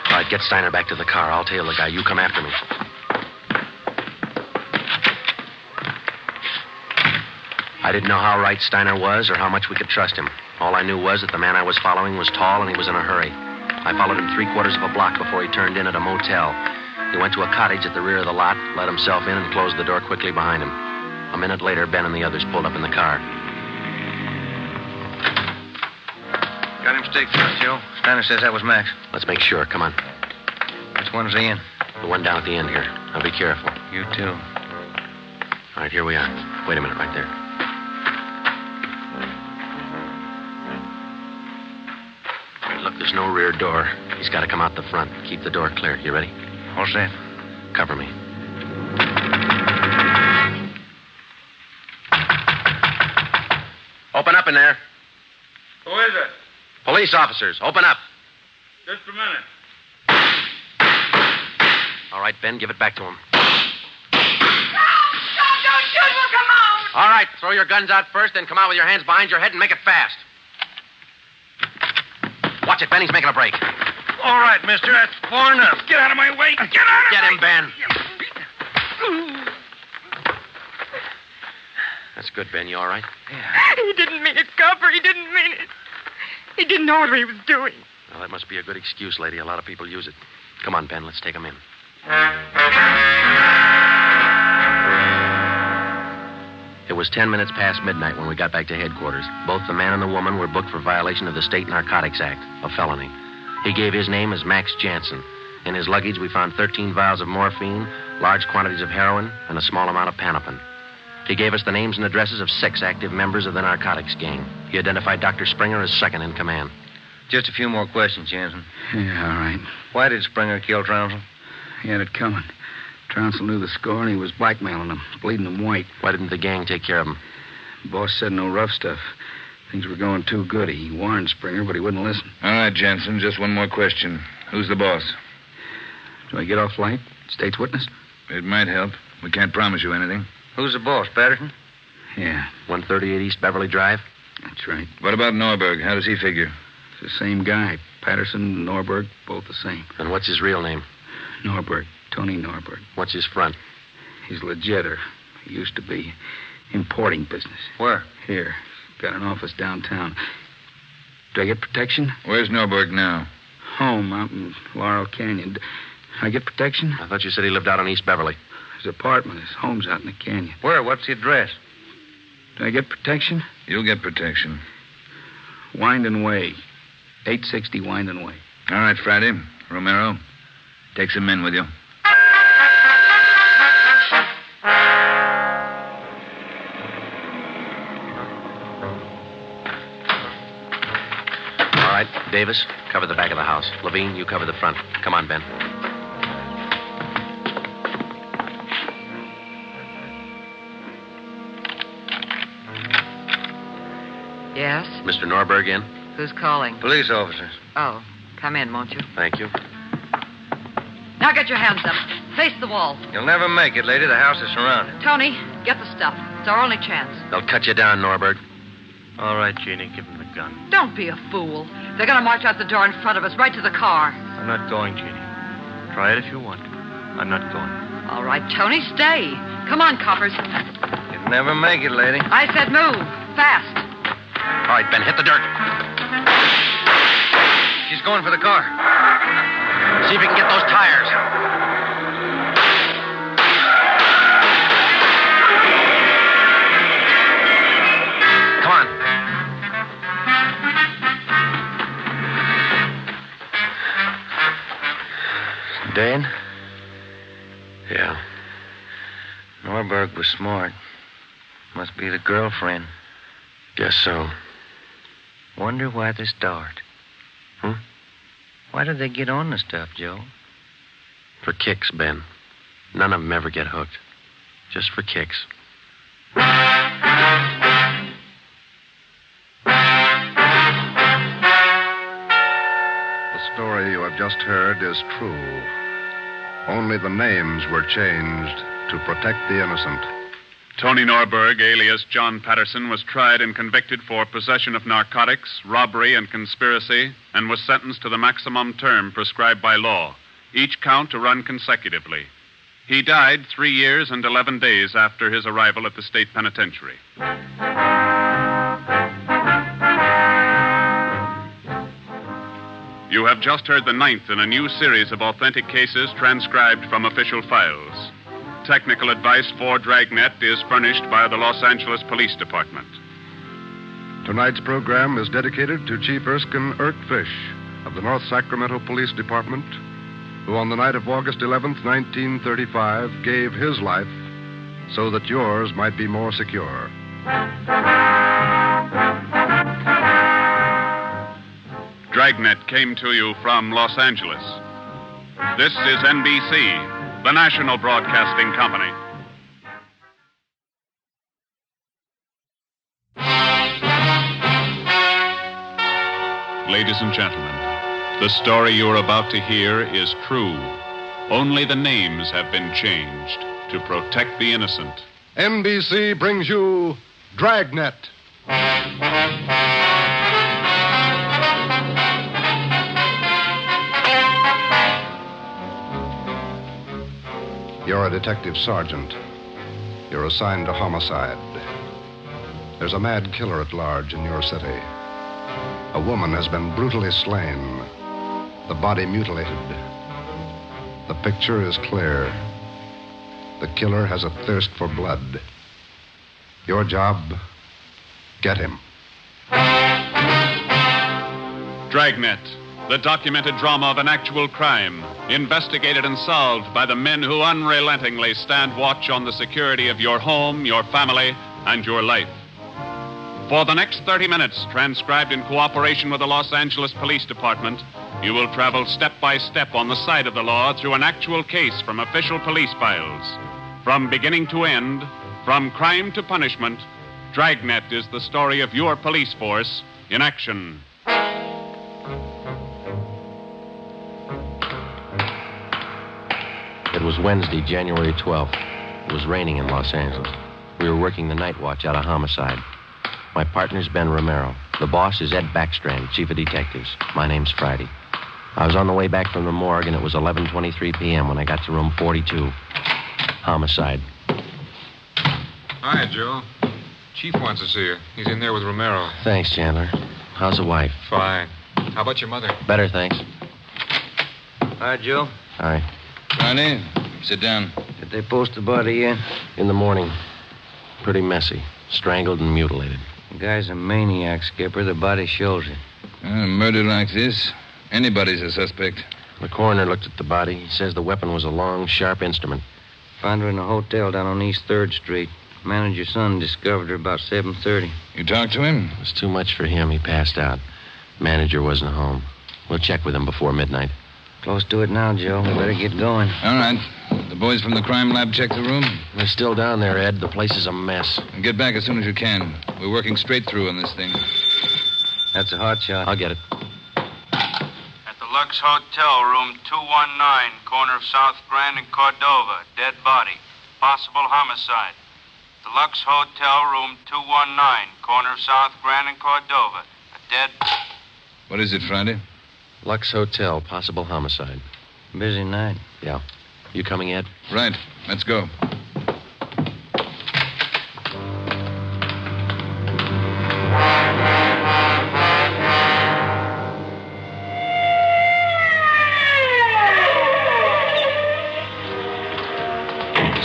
All right, get Steiner back to the car. I'll tail the guy. You come after me. I didn't know how right Steiner was or how much we could trust him. All I knew was that the man I was following was tall and he was in a hurry. I followed him 3/4 of a block before he turned in at a motel. He went to a cottage at the rear of the lot, let himself in, and closed the door quickly behind him. A minute later, Ben and the others pulled up in the car. Got him staked for us, Joe. Steiner says that was Max. Let's make sure. Come on. Which one's he in? The one down at the end here. Now be careful. You too. All right, here we are. Wait a minute right there. Look, there's no rear door. He's got to come out the front. Keep the door clear. You ready? All set. Cover me. Open up in there. Who is it? Police officers, open up. Just a minute. All right, Ben, give it back to him. Don't shoot. We'll come out. All right, throw your guns out first, then come out with your hands behind your head and make it fast. Watch it, Ben. He's making a break. All right, mister. That's far enough. Get out of my way. Get out of Get him, Ben. That's good, Ben. You all right? He didn't mean it, Copper. He didn't mean it. He didn't know what he was doing. Well, that must be a good excuse, lady. A lot of people use it. Come on, Ben. Let's take him in. It was 10 minutes past midnight when we got back to headquarters. Both the man and the woman were booked for violation of the State Narcotics Act, a felony. He gave his name as Max Jansen. In his luggage, we found 13 vials of morphine, large quantities of heroin, and a small amount of Panopin. He gave us the names and addresses of 6 active members of the narcotics gang. He identified Dr. Springer as second in command. Just a few more questions, Jansen. Yeah, all right. Why did Springer kill Trounsel? He had it coming. Trounsel knew the score, and he was blackmailing him, bleeding him white. Why didn't the gang take care of him? The boss said no rough stuff. Things were going too good. He warned Springer, but he wouldn't listen. All right, Jensen, just one more question. Who's the boss? Do I get off light? State's witness? It might help. We can't promise you anything. Who's the boss, Patterson? Yeah. 138 East Beverly Drive? That's right. What about Norberg? How does he figure? It's the same guy. Patterson, Norberg, both the same. And what's his real name? Norberg. Tony Norberg. What's his front? He's legit, or he used to be. Importing business. Where? Here. Got an office downtown. Do I get protection? Where's Norberg now? Home, out in Laurel Canyon. Do I get protection? I thought you said he lived out on East Beverly. His apartment, his home's out in the canyon. Where? What's the address? Do I get protection? You'll get protection. Winding Way. 860 Winding Way. All right, Friday. Romero, take some men with you. All right, Davis, cover the back of the house. Levine, you cover the front. Come on, Ben. Yes? Mr. Norberg in? Who's calling? Police officers. Oh, come in, won't you? Thank you. Now get your hands up. Face the wall. You'll never make it, lady. The house is surrounded. Tony, get the stuff. It's our only chance. They'll cut you down, Norberg. All right, Jeannie, give him the gun. Don't be a fool. They're going to march out the door in front of us, right to the car. I'm not going, Jeannie. Try it if you want. I'm not going. All right, Tony, stay. Come on, coppers. You'll never make it, lady. I said move. Fast. All right, Ben, hit the dirt. She's going for the car. See if you can get those tires. Come on. Dan? Yeah. Norberg was smart. Must be the girlfriend. Guess so. Wonder why they start. Why did they get on the stuff, Joe? For kicks, Ben. None of them ever get hooked. Just for kicks. The story you have just heard is true. Only the names were changed to protect the innocent. Tony Norberg, alias John Patterson, was tried and convicted for possession of narcotics, robbery, and conspiracy, and was sentenced to the maximum term prescribed by law, each count to run consecutively. He died 3 years and 11 days after his arrival at the state penitentiary. You have just heard the 9th in a new series of authentic cases transcribed from official files. Technical advice for Dragnet is furnished by the Los Angeles Police Department. Tonight's program is dedicated to Chief Erskine Fish of the North Sacramento Police Department, who on the night of August 11th, 1935, gave his life so that yours might be more secure. Dragnet came to you from Los Angeles. This is NBC, the national broadcasting company. Ladies and gentlemen, the story you're about to hear is true. Only the names have been changed to protect the innocent. NBC brings you Dragnet. You're a detective sergeant. You're assigned to homicide. There's a mad killer at large in your city. A woman has been brutally slain, the body mutilated. The picture is clear. The killer has a thirst for blood. Your job, get him. Dragnet, the documented drama of an actual crime, investigated and solved by the men who unrelentingly stand watch on the security of your home, your family, and your life. For the next 30 minutes, transcribed in cooperation with the Los Angeles Police Department, you will travel step by step on the side of the law through an actual case from official police files. From beginning to end, from crime to punishment, Dragnet is the story of your police force in action. It was Wednesday, January 12th. It was raining in Los Angeles. We were working the night watch out of Homicide. My partner's Ben Romero. The boss is Ed Backstrand, chief of detectives. My name's Friday. I was on the way back from the morgue, and it was 11:23 p.m. when I got to room 42. Homicide. Hi, Joe. Chief wants to see you. He's in there with Romero. Thanks, Chandler. How's the wife? Fine. How about your mother? Better, thanks. Hi, Joe. Hi. Friday, sit down. Did they post the body yet? In the morning. Pretty messy. Strangled and mutilated. The guy's a maniac, Skipper. The body shows it. A murder like this, anybody's a suspect. The coroner looked at the body. He says the weapon was a long, sharp instrument. Found her in a hotel down on East 3rd Street. Manager's son discovered her about 7:30. You talked to him? It was too much for him. He passed out. Manager wasn't home. We'll check with him before midnight. Close to it now, Joe. We better get going. All right. The boys from the crime lab check the room? They're still down there, Ed. The place is a mess. And get back as soon as you can. We're working straight through on this thing. That's a hot shot. I'll get it. At the Lux Hotel, room 219, corner of South Grand and Cordova. Dead body. Possible homicide. The Lux Hotel, room 219, corner of South Grand and Cordova. A dead... What is it, Friday? Lux Hotel, possible homicide. Busy night. Yeah. You coming, Ed? Right. Let's go.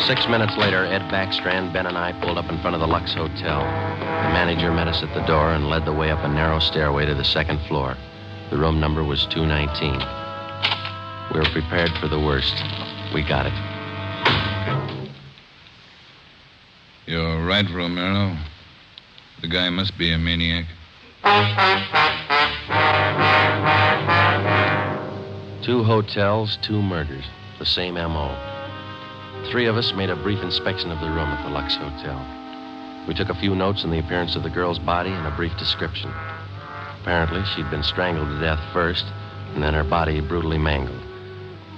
Six minutes later, Ed Backstrand, Ben, and I pulled up in front of the Lux Hotel. The manager met us at the door and led the way up a narrow stairway to the second floor. The room number was 219. We were prepared for the worst. We got it. You're right, Romero. The guy must be a maniac. 2 hotels, 2 murders. The same M.O. 3 of us made a brief inspection of the room at the Lux Hotel. We took a few notes on the appearance of the girl's body and a brief description. Apparently, she'd been strangled to death first, and then her body brutally mangled.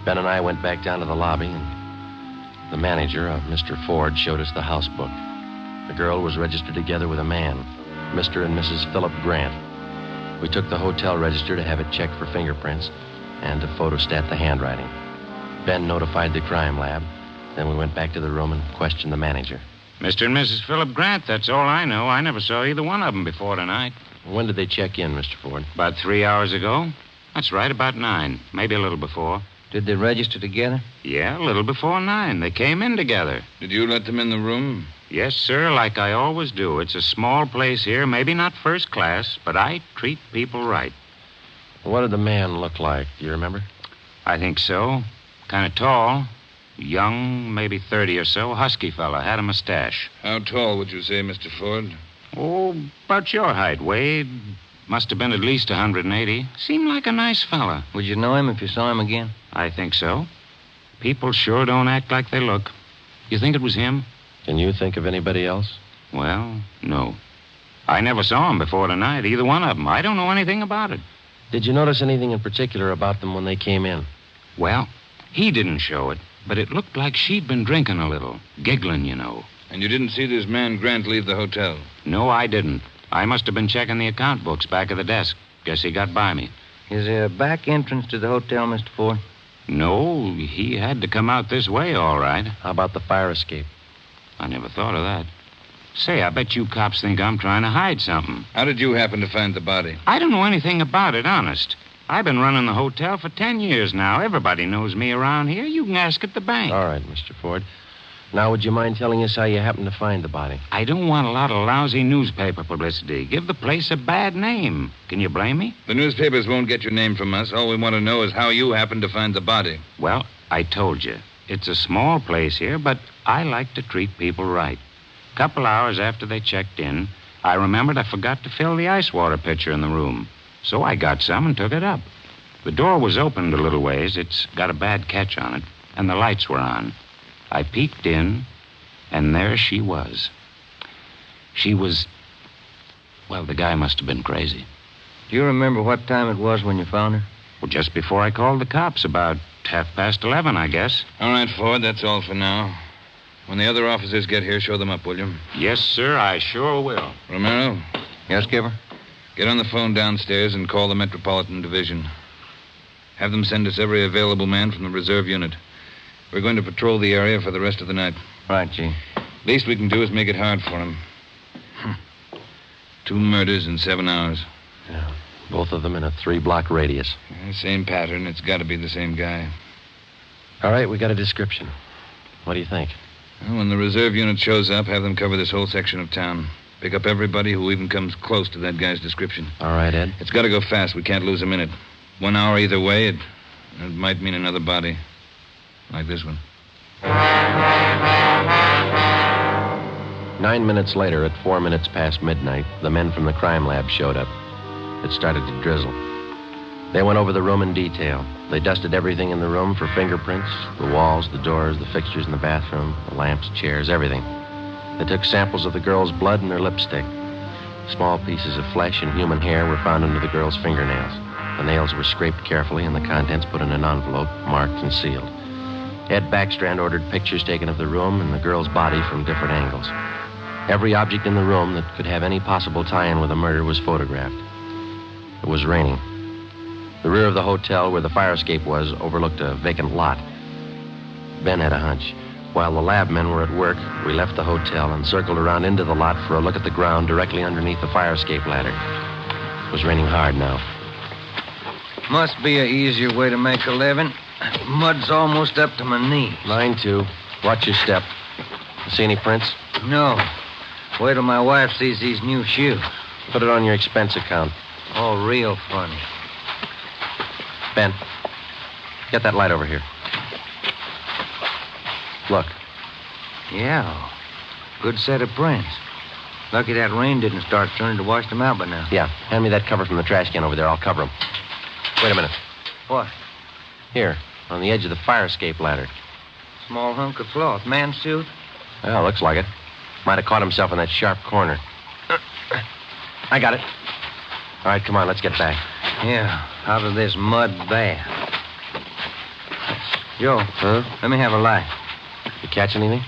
Ben and I went back down to the lobby, and the manager, Mr. Ford, showed us the house book. The girl was registered together with a man, Mr. and Mrs. Philip Grant. We took the hotel register to have it checked for fingerprints and to photostat the handwriting. Ben notified the crime lab. Then we went back to the room and questioned the manager. Mr. and Mrs. Philip Grant, that's all I know. I never saw either one of them before tonight. When did they check in, Mr. Ford? About 3 hours ago. That's right, about 9. Maybe a little before. Did they register together? Yeah, a little before 9. They came in together. Did you let them in the room? Yes, sir, like I always do. It's a small place here, maybe not first class, but I treat people right. What did the man look like? Do you remember? I think so. Kind of tall. Young, maybe 30 or so. Husky fella. Had a mustache. How tall would you say, Mr. Ford? Oh, about your height, Wade. Must have been at least 180. Seemed like a nice fella. Would you know him if you saw him again? I think so. People sure don't act like they look. You think it was him? Can you think of anybody else? Well, no. I never saw him before tonight, either one of them. I don't know anything about it. Did you notice anything in particular about them when they came in? Well, he didn't show it, but it looked like she'd been drinking a little. Giggling, you know. And you didn't see this man Grant leave the hotel? No, I didn't. I must have been checking the account books back of the desk. Guess he got by me. Is there a back entrance to the hotel, Mr. Ford? No, he had to come out this way, all right. How about the fire escape? I never thought of that. Say, I bet you cops think I'm trying to hide something. How did you happen to find the body? I don't know anything about it, honest. I've been running the hotel for 10 years now. Everybody knows me around here. You can ask at the bank. All right, Mr. Ford. Now, would you mind telling us how you happened to find the body? I don't want a lot of lousy newspaper publicity. Give the place a bad name. Can you blame me? The newspapers won't get your name from us. All we want to know is how you happened to find the body. Well, I told you. It's a small place here, but I like to treat people right. A couple hours after they checked in, I remembered I forgot to fill the ice water pitcher in the room. So I got some and took it up. The door was opened a little ways. It's got a bad catch on it, and the lights were on. I peeked in, and there she was. She was... Well, the guy must have been crazy. Do you remember what time it was when you found her? Well, just before I called the cops, about 11:30, I guess. All right, Ford, that's all for now. When the other officers get here, show them up, will you? Yes, sir, I sure will. Romero? Yes, Skipper? Get on the phone downstairs and call the Metropolitan Division. Have them send us every available man from the reserve unit. We're going to patrol the area for the rest of the night. Right, Chief. Least we can do is make it hard for him. 2 murders in 7 hours. Yeah, both of them in a 3-block radius. Yeah, same pattern. It's got to be the same guy. All right, we got a description. What do you think? Well, when the reserve unit shows up, have them cover this whole section of town. Pick up everybody who even comes close to that guy's description. All right, Ed. It's got to go fast. We can't lose a minute. 1 hour either way, it might mean another body. Like this one. 9 minutes later, at 4 minutes past midnight, the men from the crime lab showed up. It started to drizzle. They went over the room in detail. They dusted everything in the room for fingerprints, the walls, the doors, the fixtures in the bathroom, the lamps, chairs, everything. They took samples of the girl's blood and her lipstick. Small pieces of flesh and human hair were found under the girl's fingernails. The nails were scraped carefully and the contents put in an envelope, marked and sealed. Ed Backstrand ordered pictures taken of the room and the girl's body from different angles. Every object in the room that could have any possible tie-in with the murder was photographed. It was raining. The rear of the hotel where the fire escape was overlooked a vacant lot. Ben had a hunch. While the lab men were at work, we left the hotel and circled around into the lot for a look at the ground directly underneath the fire escape ladder. It was raining hard now. Must be an easier way to make a living. Mud's almost up to my knee. Mine, too. Watch your step. See any prints? No. Wait till my wife sees these new shoes. Put it on your expense account. Oh, real funny. Ben, get that light over here. Look. Yeah. Good set of prints. Lucky that rain didn't start turning to wash them out by now. Yeah. Hand me that cover from the trash can over there. I'll cover them. Wait a minute. What? Here, on the edge of the fire escape ladder. Small hunk of cloth. Man's suit? Well, looks like it. Might have caught himself in that sharp corner. I got it. All right, come on, let's get back. Yeah, out of this mud bath. Joe. Huh? Let me have a light. You catch anything?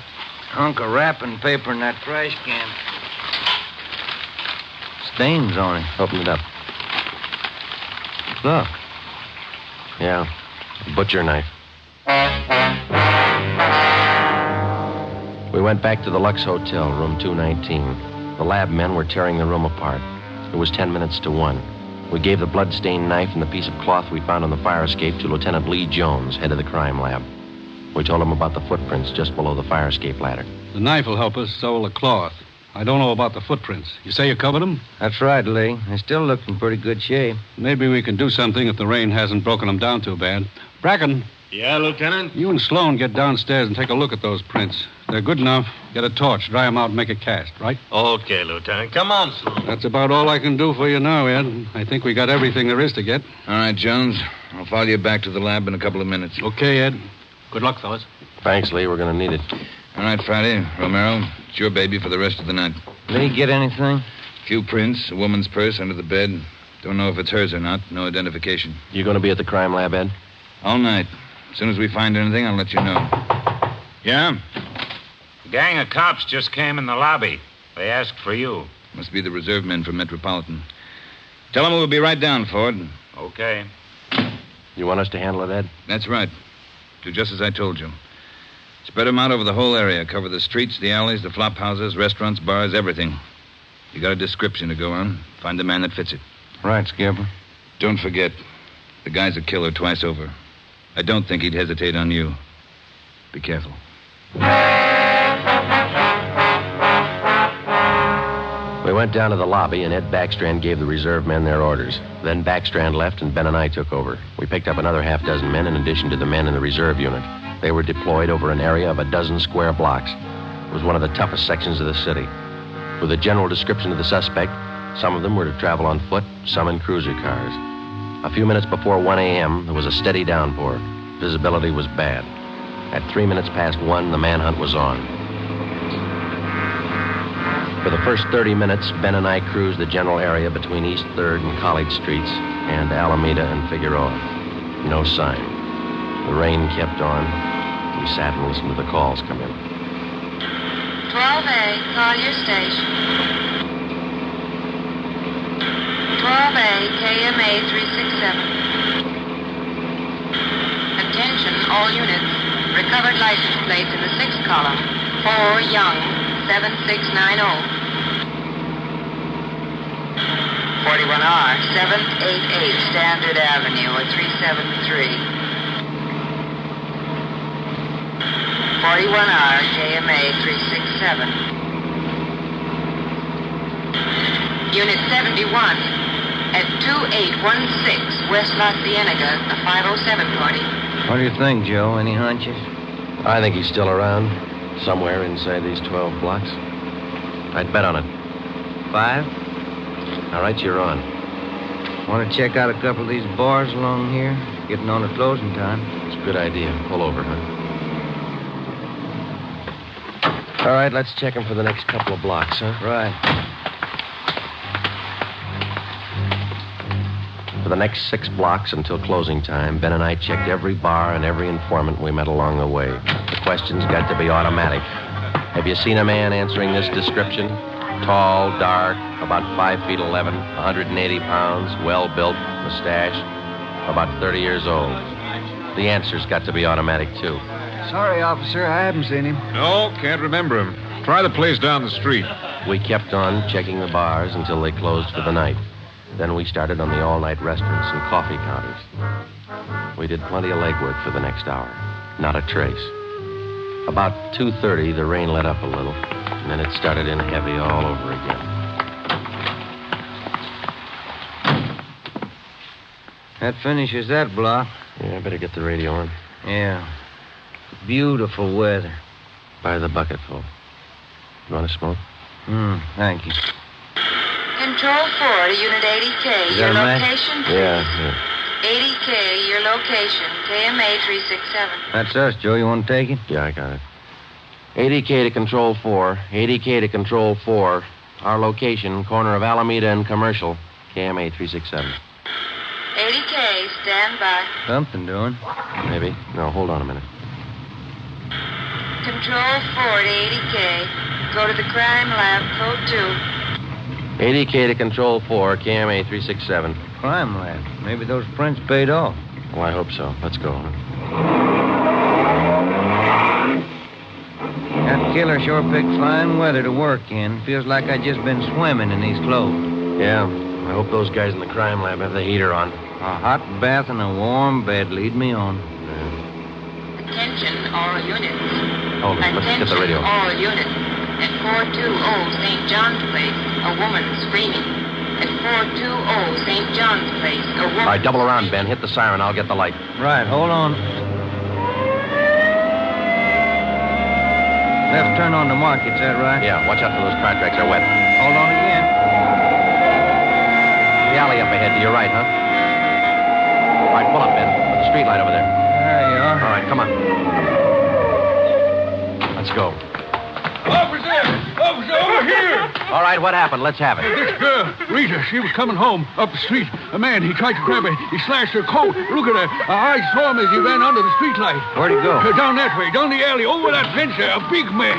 Hunk of wrapping paper in that trash can. Stains on it. Open it up. Look. Yeah. A butcher knife. We went back to the Lux Hotel, room 219. The lab men were tearing the room apart. It was 10 minutes to 1. We gave the blood-stained knife and the piece of cloth we found on the fire escape to Lieutenant Lee Jones, head of the crime lab. We told him about the footprints just below the fire escape ladder. The knife will help us, so will the cloth. I don't know about the footprints. You say you covered them? That's right, Lee. They still look in pretty good shape. Maybe we can do something if the rain hasn't broken them down too bad. Bracken. Yeah, Lieutenant? You and Sloan get downstairs and take a look at those prints. They're good enough. Get a torch, dry them out, and make a cast, right? Okay, Lieutenant. Come on, Sloan. That's about all I can do for you now, Ed. I think we got everything there is to get. All right, Jones. I'll follow you back to the lab in a couple of minutes. Okay, Ed. Good luck, fellas. Thanks, Lee. We're going to need it. All right, Friday. Romero, it's your baby for the rest of the night. Lee, get anything? Few prints, a woman's purse under the bed. Don't know if it's hers or not. No identification. You going to be at the crime lab, Ed? All night. As soon as we find anything, I'll let you know. Yeah? A gang of cops just came in the lobby. They asked for you. Must be the reserve men from Metropolitan. Tell them we'll be right down, Ford. Okay. You want us to handle it, Ed? That's right. Do just as I told you. Spread them out over the whole area. Cover the streets, the alleys, the flop houses, restaurants, bars, everything. You got a description to go on. Find the man that fits it. Right, Skipper. Don't forget, the guy's a killer twice over. I don't think he'd hesitate on you. Be careful. We went down to the lobby, and Ed Backstrand gave the reserve men their orders. Then Backstrand left, and Ben and I took over. We picked up another half dozen men in addition to the men in the reserve unit. They were deployed over an area of a dozen square blocks. It was one of the toughest sections of the city. With a general description of the suspect, some of them were to travel on foot, some in cruiser cars. A few minutes before 1 a.m., there was a steady downpour. Visibility was bad. At 3 minutes past 1, the manhunt was on. For the first 30 minutes, Ben and I cruised the general area between East 3rd and College Streets and Alameda and Figueroa. No sign. The rain kept on. We sat and listened to the calls come in. 12A, call your station. 12A, KMA 367. Attention, all units. Recovered license plates in the 6th column. 4 Young, 7690. 41R, 788 Standard Avenue, or 373. 41R, KMA 367. Unit 71 at 2816 West La Cienega, a 507 party. What do you think, Joe? Any hunches? I think he's still around, somewhere inside these 12 blocks. I'd bet on it. 5? All right, you're on. Want to check out a couple of these bars along here? Getting on to closing time. It's a good idea. Pull over, huh? All right, let's check him for the next couple of blocks, huh? Right. For the next 6 blocks until closing time, Ben and I checked every bar and every informant we met along the way. The questions got to be automatic. Have you seen a man answering this description? Tall, dark, about 5 feet 11, 180 pounds, well-built, mustache, about 30 years old. The answer's got to be automatic, too. Sorry, officer, I haven't seen him. No, can't remember him. Try the place down the street. We kept on checking the bars until they closed for the night. Then we started on the all-night restaurants and coffee counters. We did plenty of legwork for the next hour. Not a trace. About 2:30, the rain let up a little, and then it started in heavy all over again. That finishes that block. Yeah, I better get the radio on. Yeah. Beautiful weather. By the bucketful. You want to smoke? Thank you. Control 4 to Unit 80K. Your location, please. Yeah. 80K, your location. KMA 367. That's us, Joe. You want to take it? Yeah, I got it. 80K to Control 4. 80K to Control 4. Our location, corner of Alameda and Commercial. KMA 367. 80K, Stand by. Something doing. Maybe. No, hold on a minute. Control 4 to 80K. Go to the crime lab, code 2. 80K to Control 4, KMA 367. Crime lab. Maybe those prints paid off. Well, I hope so. Let's go. That killer sure picked fine weather to work in. Feels like I just been swimming in these clothes. Yeah. I hope those guys in the crime lab have the heater on. A hot bath and a warm bed lead me on. Attention, all units. Hold on. Let's get the radio. All units. At 420 St. John's Place, a woman screaming. At 420 St. John's Place, a woman... All right, double around, Ben. Hit the siren. I'll get the light. Right, hold on. Left turn on the market, is that right? Yeah, watch out for those car tracks. They're wet. Hold on again. The alley up ahead to your right, huh? All right, pull up, Ben. Put the street light over there. There you are. All right, come on. Let's go. Officer, over here! All right, what happened? Let's have it. This girl, Rita, she was coming home up the street. A man, he tried to grab her. He slashed her coat. Look at her. I saw him as he ran under the streetlight. Where'd he go? Down that way, down the alley, over that fence there. A big man.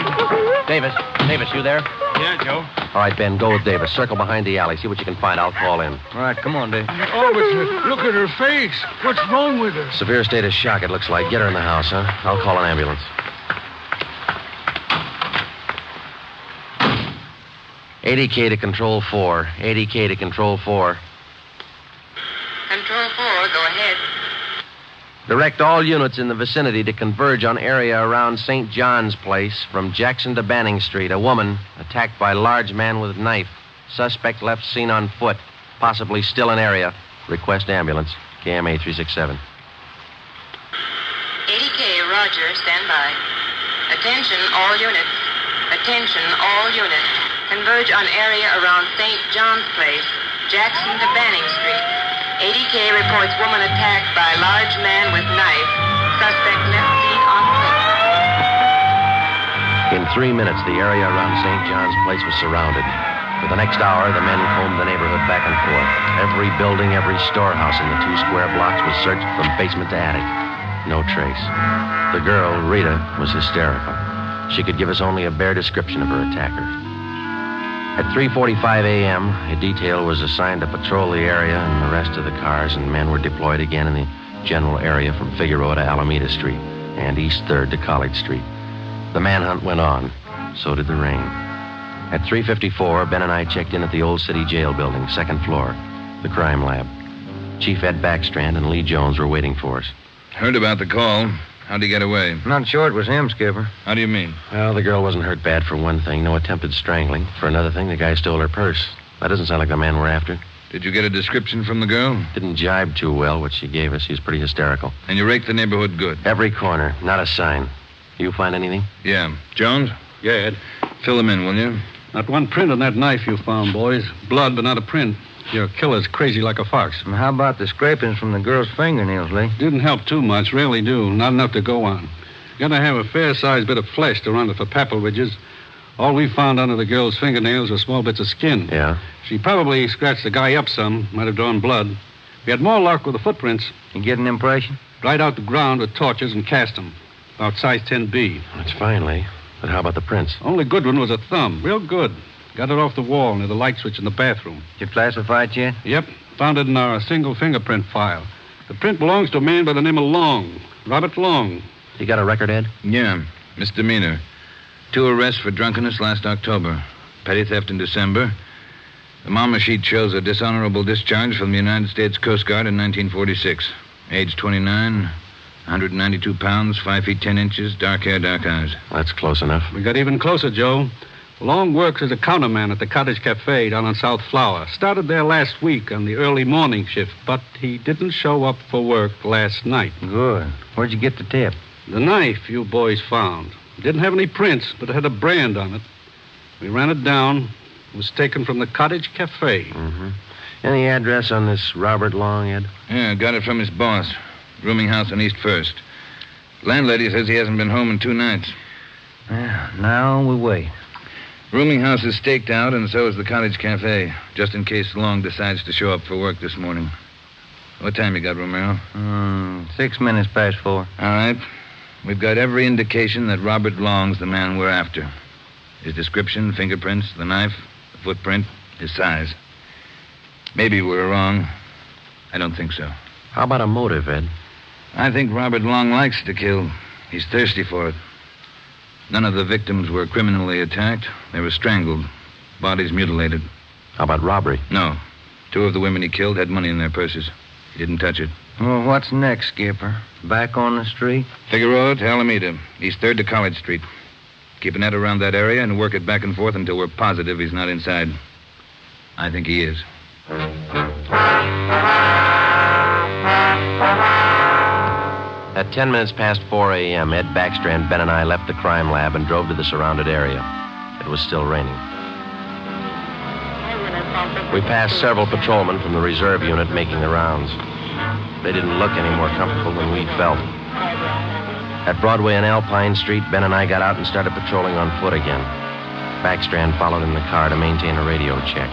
Davis, you there? Yeah, Joe. All right, Ben, go with Davis. Circle behind the alley. See what you can find. I'll call in. All right, come on, Dave. Officer, look at her face. What's wrong with her? Severe state of shock, it looks like. Get her in the house, huh? I'll call an ambulance. 80K to Control 4. 80K to Control 4. Control 4, go ahead. Direct all units in the vicinity to converge on area around St. John's Place from Jackson to Banning Street. A woman attacked by large man with knife. Suspect left seen on foot. Possibly still in area. Request ambulance. KMA 367. 80K, Roger, stand by. Attention, all units. Attention, all units. Converge on area around St. John's Place, Jackson to Banning Street. 80K reports woman attacked by large man with knife. Suspect left seen on foot. In 3 minutes, the area around St. John's Place was surrounded. For the next hour, the men combed the neighborhood back and forth. Every building, every storehouse in the 2 square blocks was searched from basement to attic. No trace. The girl, Rita, was hysterical. She could give us only a bare description of her attacker. At 3:45 a.m., a detail was assigned to patrol the area and the rest of the cars, and men were deployed again in the general area from Figueroa to Alameda Street and East 3rd to College Street. The manhunt went on. So did the rain. At 3:54, Ben and I checked in at the Old City Jail building, 2nd floor, the crime lab. Chief Ed Backstrand and Lee Jones were waiting for us. Heard about the call. How'd he get away? Not sure it was him, Skipper. How do you mean? Well, the girl wasn't hurt bad for one thing. No attempted strangling. For another thing, the guy stole her purse. That doesn't sound like the man we're after. Did you get a description from the girl? Didn't jibe too well, what she gave us. She's pretty hysterical. And you raked the neighborhood good? Every corner. Not a sign. You find anything? Yeah. Jones? Yeah, Ed. Fill them in, will you? Not one print on that knife you found, boys. Blood, but not a print. Your killer's crazy like a fox. And how about the scrapings from the girl's fingernails, Lee? Didn't help too much. Rarely do. Not enough to go on. Gotta have a fair-sized bit of flesh to run it for papal ridges. All we found under the girl's fingernails were small bits of skin. Yeah? She probably scratched the guy up some. Might have drawn blood. We had more luck with the footprints. You get an impression? Dried out the ground with torches and cast them. About size 10B. That's fine, Lee. But how about the prints? Only good one was a thumb. Real good. Got it off the wall near the light switch in the bathroom. Did you classify it yet? Yep. Found it in our single fingerprint file. The print belongs to a man by the name of Long. Robert Long. You got a record, Ed? Yeah. Misdemeanor. 2 arrests for drunkenness last October. Petty theft in December. The mama sheet shows a dishonorable discharge from the United States Coast Guard in 1946. Age 29, 192 pounds, 5 feet 10 inches, dark hair, dark eyes. That's close enough. We got even closer, Joe. Long works as a counterman at the Cottage Cafe down on South Flower. Started there last week on the early morning shift, but he didn't show up for work last night. Good. Where'd you get the tip? The knife you boys found. It didn't have any prints, but it had a brand on it. We ran it down. It was taken from the Cottage Cafe. Mm-hmm. Any address on this Robert Long, Ed? Yeah, got it from his boss. Rooming house on East 1st. Landlady says he hasn't been home in 2 nights. Well, now we wait. Rooming house is staked out, and so is the Cottage Cafe, just in case Long decides to show up for work this morning. What time you got, Romero? 6 minutes past 4. All right. We've got every indication that Robert Long's the man we're after. His description, fingerprints, the knife, the footprint, his size. Maybe we're wrong. I don't think so. How about a motive, Ed? I think Robert Long likes to kill. He's thirsty for it. None of the victims were criminally attacked. They were strangled. Bodies mutilated. How about robbery? No. 2 of the women he killed had money in their purses. He didn't touch it. Well, what's next, Skipper? Back on the street? Figueroa to Alameda, East 3rd to College Street. Keep a net around that area and work it back and forth until we're positive he's not inside. I think he is. At 10 minutes past 4 a.m., Ed Backstrand, Ben, and I left the crime lab and drove to the surrounded area. It was still raining. We passed several patrolmen from the reserve unit making the rounds. They didn't look any more comfortable than we felt. At Broadway and Alpine Street, Ben and I got out and started patrolling on foot again. Backstrand followed in the car to maintain a radio check.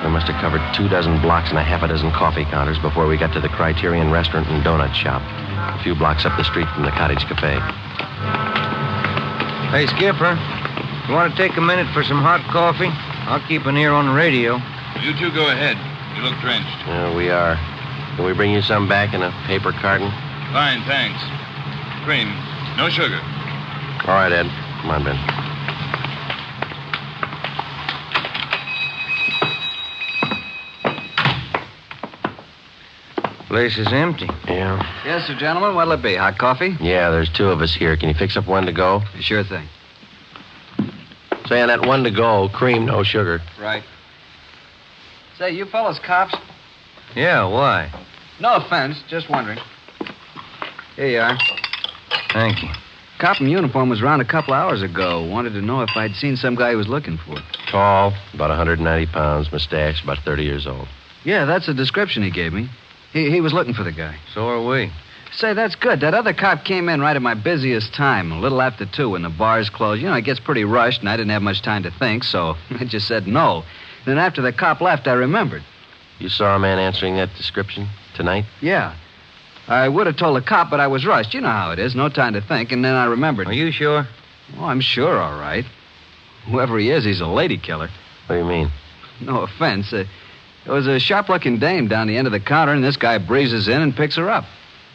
We must have covered 24 blocks and a half a dozen coffee counters before we got to the Criterion Restaurant and Donut Shop, a few blocks up the street from the Cottage Cafe. Hey, Skipper, you want to take a minute for some hot coffee? I'll keep an ear on the radio. You two go ahead. You look drenched. Yeah, we are. Can we bring you some back in a paper carton? Fine, thanks. Cream. No sugar. All right, Ed. Come on, Ben. Place is empty. Yeah. Yes, sir, gentlemen. What'll it be? Hot coffee? Yeah, there's 2 of us here. Can you fix up 1 to go? Sure thing. Say, on that 1 to go, cream, no sugar. Right. Say, you fellas cops? Yeah, why? No offense, just wondering. Here you are. Thank you. Cop in uniform was around a couple hours ago. Wanted to know if I'd seen some guy he was looking for. Tall, about 190 pounds, mustache, about 30 years old. Yeah, that's the description he gave me. He was looking for the guy. So are we. Say, that's good. That other cop came in right at my busiest time, a little after 2 when the bars closed. You know, it gets pretty rushed, and I didn't have much time to think, so I just said no. Then after the cop left, I remembered. You saw a man answering that description tonight? Yeah. I would have told the cop, but I was rushed. You know how it is. No time to think, and then I remembered. Are you sure? Oh, I'm sure, all right. Whoever he is, he's a lady killer. What do you mean? No offense. There was a sharp-looking dame down the end of the counter, and this guy breezes in and picks her up.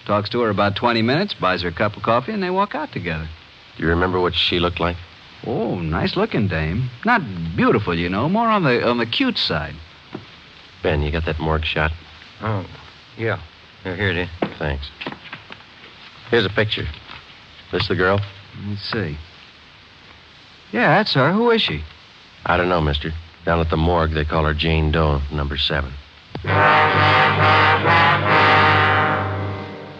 Talks to her about 20 minutes, buys her a cup of coffee, and they walk out together. Do you remember what she looked like? Oh, nice-looking dame. Not beautiful, you know. More on the cute side. Ben, you got that morgue shot? Oh, yeah. Here it is. Thanks. Here's a picture. This the girl? Let's see. Yeah, that's her. Who is she? I don't know, mister. Down at the morgue, they call her Jane Doe, number 7.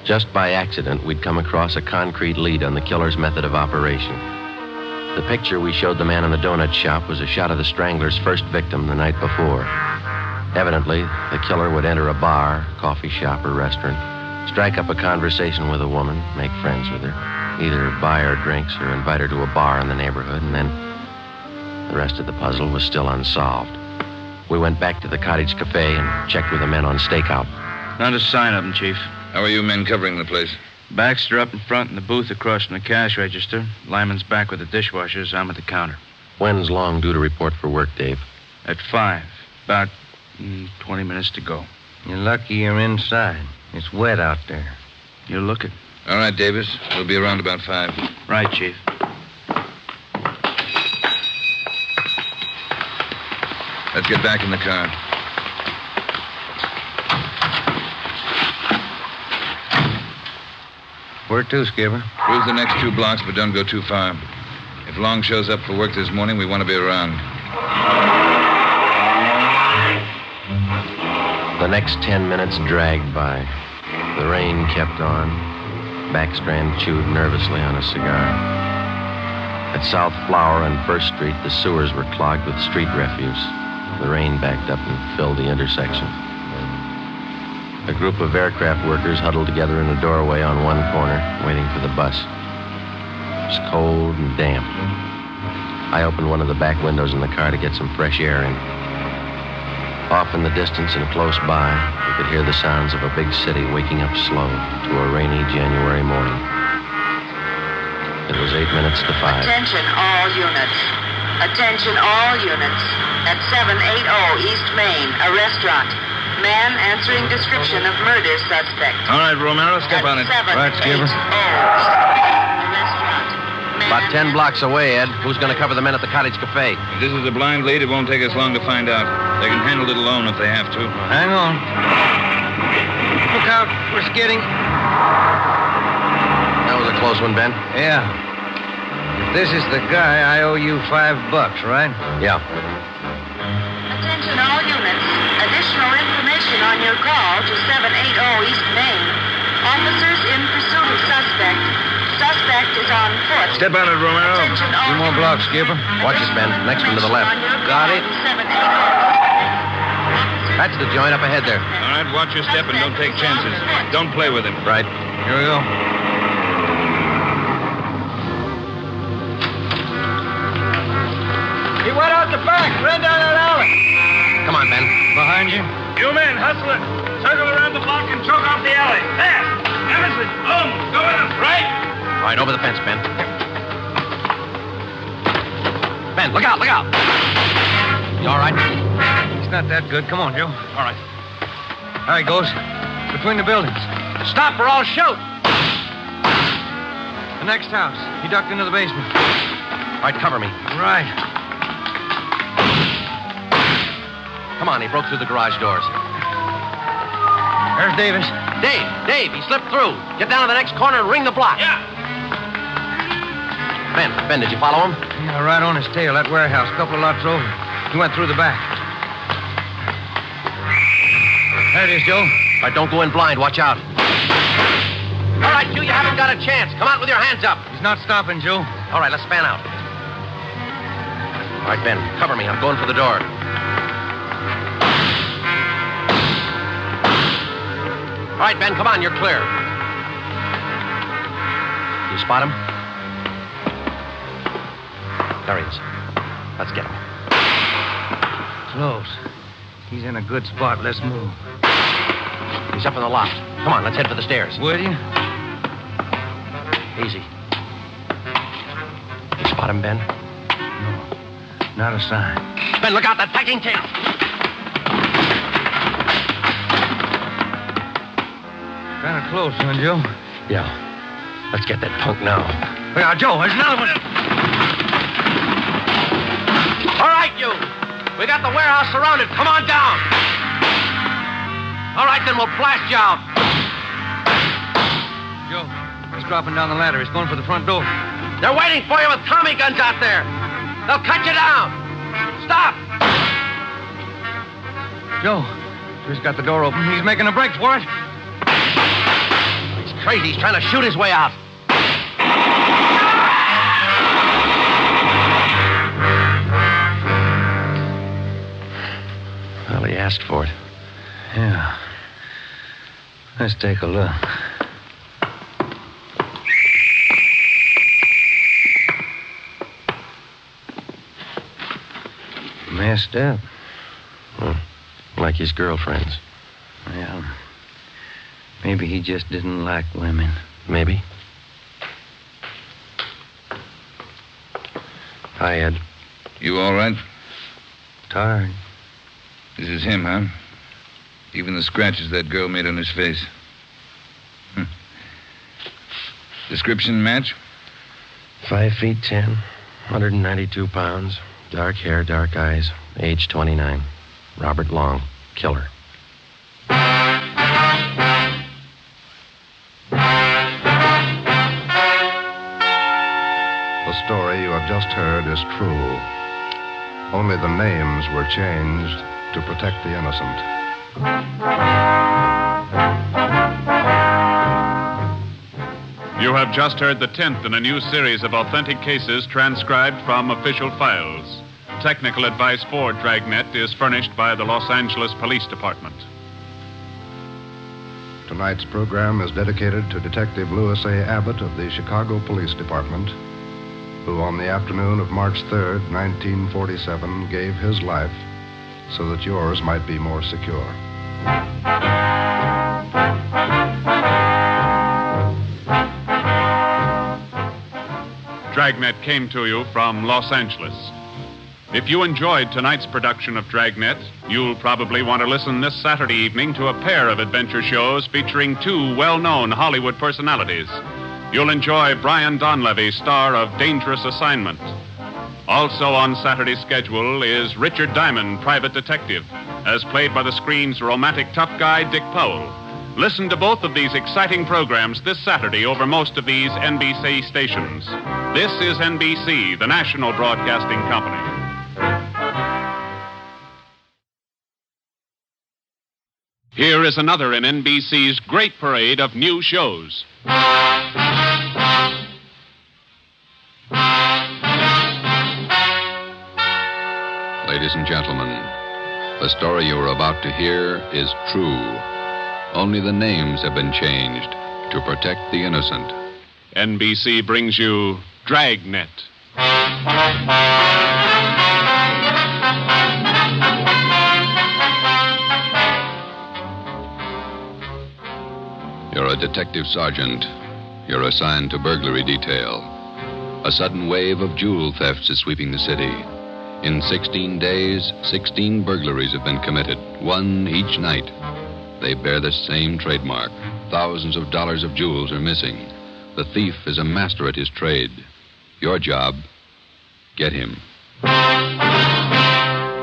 Just by accident, we'd come across a concrete lead on the killer's method of operation. The picture we showed the man in the donut shop was a shot of the strangler's first victim the night before. Evidently, the killer would enter a bar, coffee shop, or restaurant, strike up a conversation with a woman, make friends with her, either buy her drinks or invite her to a bar in the neighborhood, and then the rest of the puzzle was still unsolved. We went back to the Cottage Cafe and checked with the men on stakeout. Not a sign of them, Chief. How are you men covering the place? Baxter up in front and the booth across from the cash register. Lyman's back with the dishwashers. I'm at the counter. When's Long due to report for work, Dave? At 5. About 20 minutes to go. You're lucky you're inside. It's wet out there. You're looking. All right, Davis. We'll be around about 5. Right, Chief. Let's get back in the car. Where to, Skipper? Cruise the next 2 blocks, but don't go too far. If Long shows up for work this morning, we want to be around. The next 10 minutes dragged by. The rain kept on. Backstrand chewed nervously on a cigar. At South Flower and First Street, the sewers were clogged with street refuse. The rain backed up and filled the intersection. A group of aircraft workers huddled together in a doorway on one corner, waiting for the bus. It was cold and damp. I opened one of the back windows in the car to get some fresh air in. Off Off in the distance and close by, we could hear the sounds of a big city waking up slow to a rainy January morning. It was 8 minutes to 5. Attention all units. Attention all units. At 780 East Main, a restaurant. Man answering description of murder suspect. All right, Romero, step on it. Right, Skipper. About 10 blocks away, Ed. Who's going to cover the men at the Cottage Cafe? If this is a blind lead, it won't take us long to find out. They can handle it alone if they have to. Hang on. Look out. We're skidding. That was a close one, Ben. Yeah. If this is the guy, I owe you $5, right? Yeah. Attention all units. Additional information on your call to 780 East Main. Officers in pursuit of suspect. Suspect is on foot. Step on it, Romero. Attention all 2 more blocks, Skipper. Watch it, Ben. Next one to the left. Got it. That's the joint up ahead there. All right, watch your step and don't take chances. Don't play with him. Right. Here we go. He went out the back. Ran down that alley. Come on, Ben. Behind you. You men, hustle it. Circle around the block and choke off the alley. Fast. Emerson, boom. Go with him. Right. All right, over the fence, Ben. Ben, look out, look out. You all right? It's not that good. Come on, Joe. All right. There he goes. Between the buildings. Stop or I'll shoot. The next house. He ducked into the basement. All right, cover me. Right. Come on, he broke through the garage doors. There's Davis. Dave, he slipped through. Get down to the next corner and ring the block. Yeah. Ben, did you follow him? Yeah, right on his tail. That warehouse, a couple of lots over. He went through the back. There it is, Joe. All right, don't go in blind. Watch out. All right, you haven't got a chance. Come out with your hands up. He's not stopping, Joe. All right, let's span out. All right, Ben, cover me. I'm going for the door. All right, Ben, come on. You're clear. You spot him? There he is. Let's get him. Close. He's in a good spot. Let's move. He's up in the loft. Come on, let's head for the stairs. Will you? Easy. You spot him, Ben? No. Not a sign. Ben, look out, that packing tail. Kind of close, huh, Joe? Yeah. Let's get that punk now. Yeah, Joe, there's another one. All right, you. We got the warehouse surrounded. Come on down. All right, then we'll blast you out. Joe, he's dropping down the ladder. He's going for the front door. They're waiting for you with Tommy guns out there. They'll cut you down. Stop. Joe, he's got the door open. He's making a break for it. He's crazy. He's trying to shoot his way out. Well, he asked for it. Yeah. Let's take a look. Messed up. Like his girlfriends. Yeah. Maybe he just didn't like women. Maybe. Hi, Ed. You all right? Tired. This is him, huh? Even the scratches that girl made on his face. Description match? 5'10", 192 pounds, dark hair, dark eyes, age 29. Robert Long, killer. The story you have just heard is true. Only the names were changed to protect the innocent. You have just heard the 10th in a new series of authentic cases transcribed from official files. Technical advice for Dragnet is furnished by the Los Angeles Police Department. Tonight's program is dedicated to Detective Louis A. Abbott of the Chicago Police Department, who on the afternoon of March 3rd, 1947, gave his life so that yours might be more secure. Dragnet came to you from Los Angeles. If you enjoyed tonight's production of Dragnet, you'll probably want to listen this Saturday evening to a pair of adventure shows featuring two well-known Hollywood personalities. You'll enjoy Brian Donlevy, star of Dangerous Assignment. Also on Saturday's schedule is Richard Diamond, private detective, as played by the screen's romantic tough guy, Dick Powell. Listen to both of these exciting programs this Saturday over most of these NBC stations. This is NBC, the national broadcasting company. Here is another in NBC's great parade of new shows. Ladies and gentlemen, the story you are about to hear is true. Only the names have been changed to protect the innocent. NBC brings you Dragnet. You're a detective sergeant. You're assigned to burglary detail. A sudden wave of jewel thefts is sweeping the city. In 16 days, 16 burglaries have been committed, one each night. They bear the same trademark. Thousands of dollars of jewels are missing. The thief is a master at his trade. Your job, get him.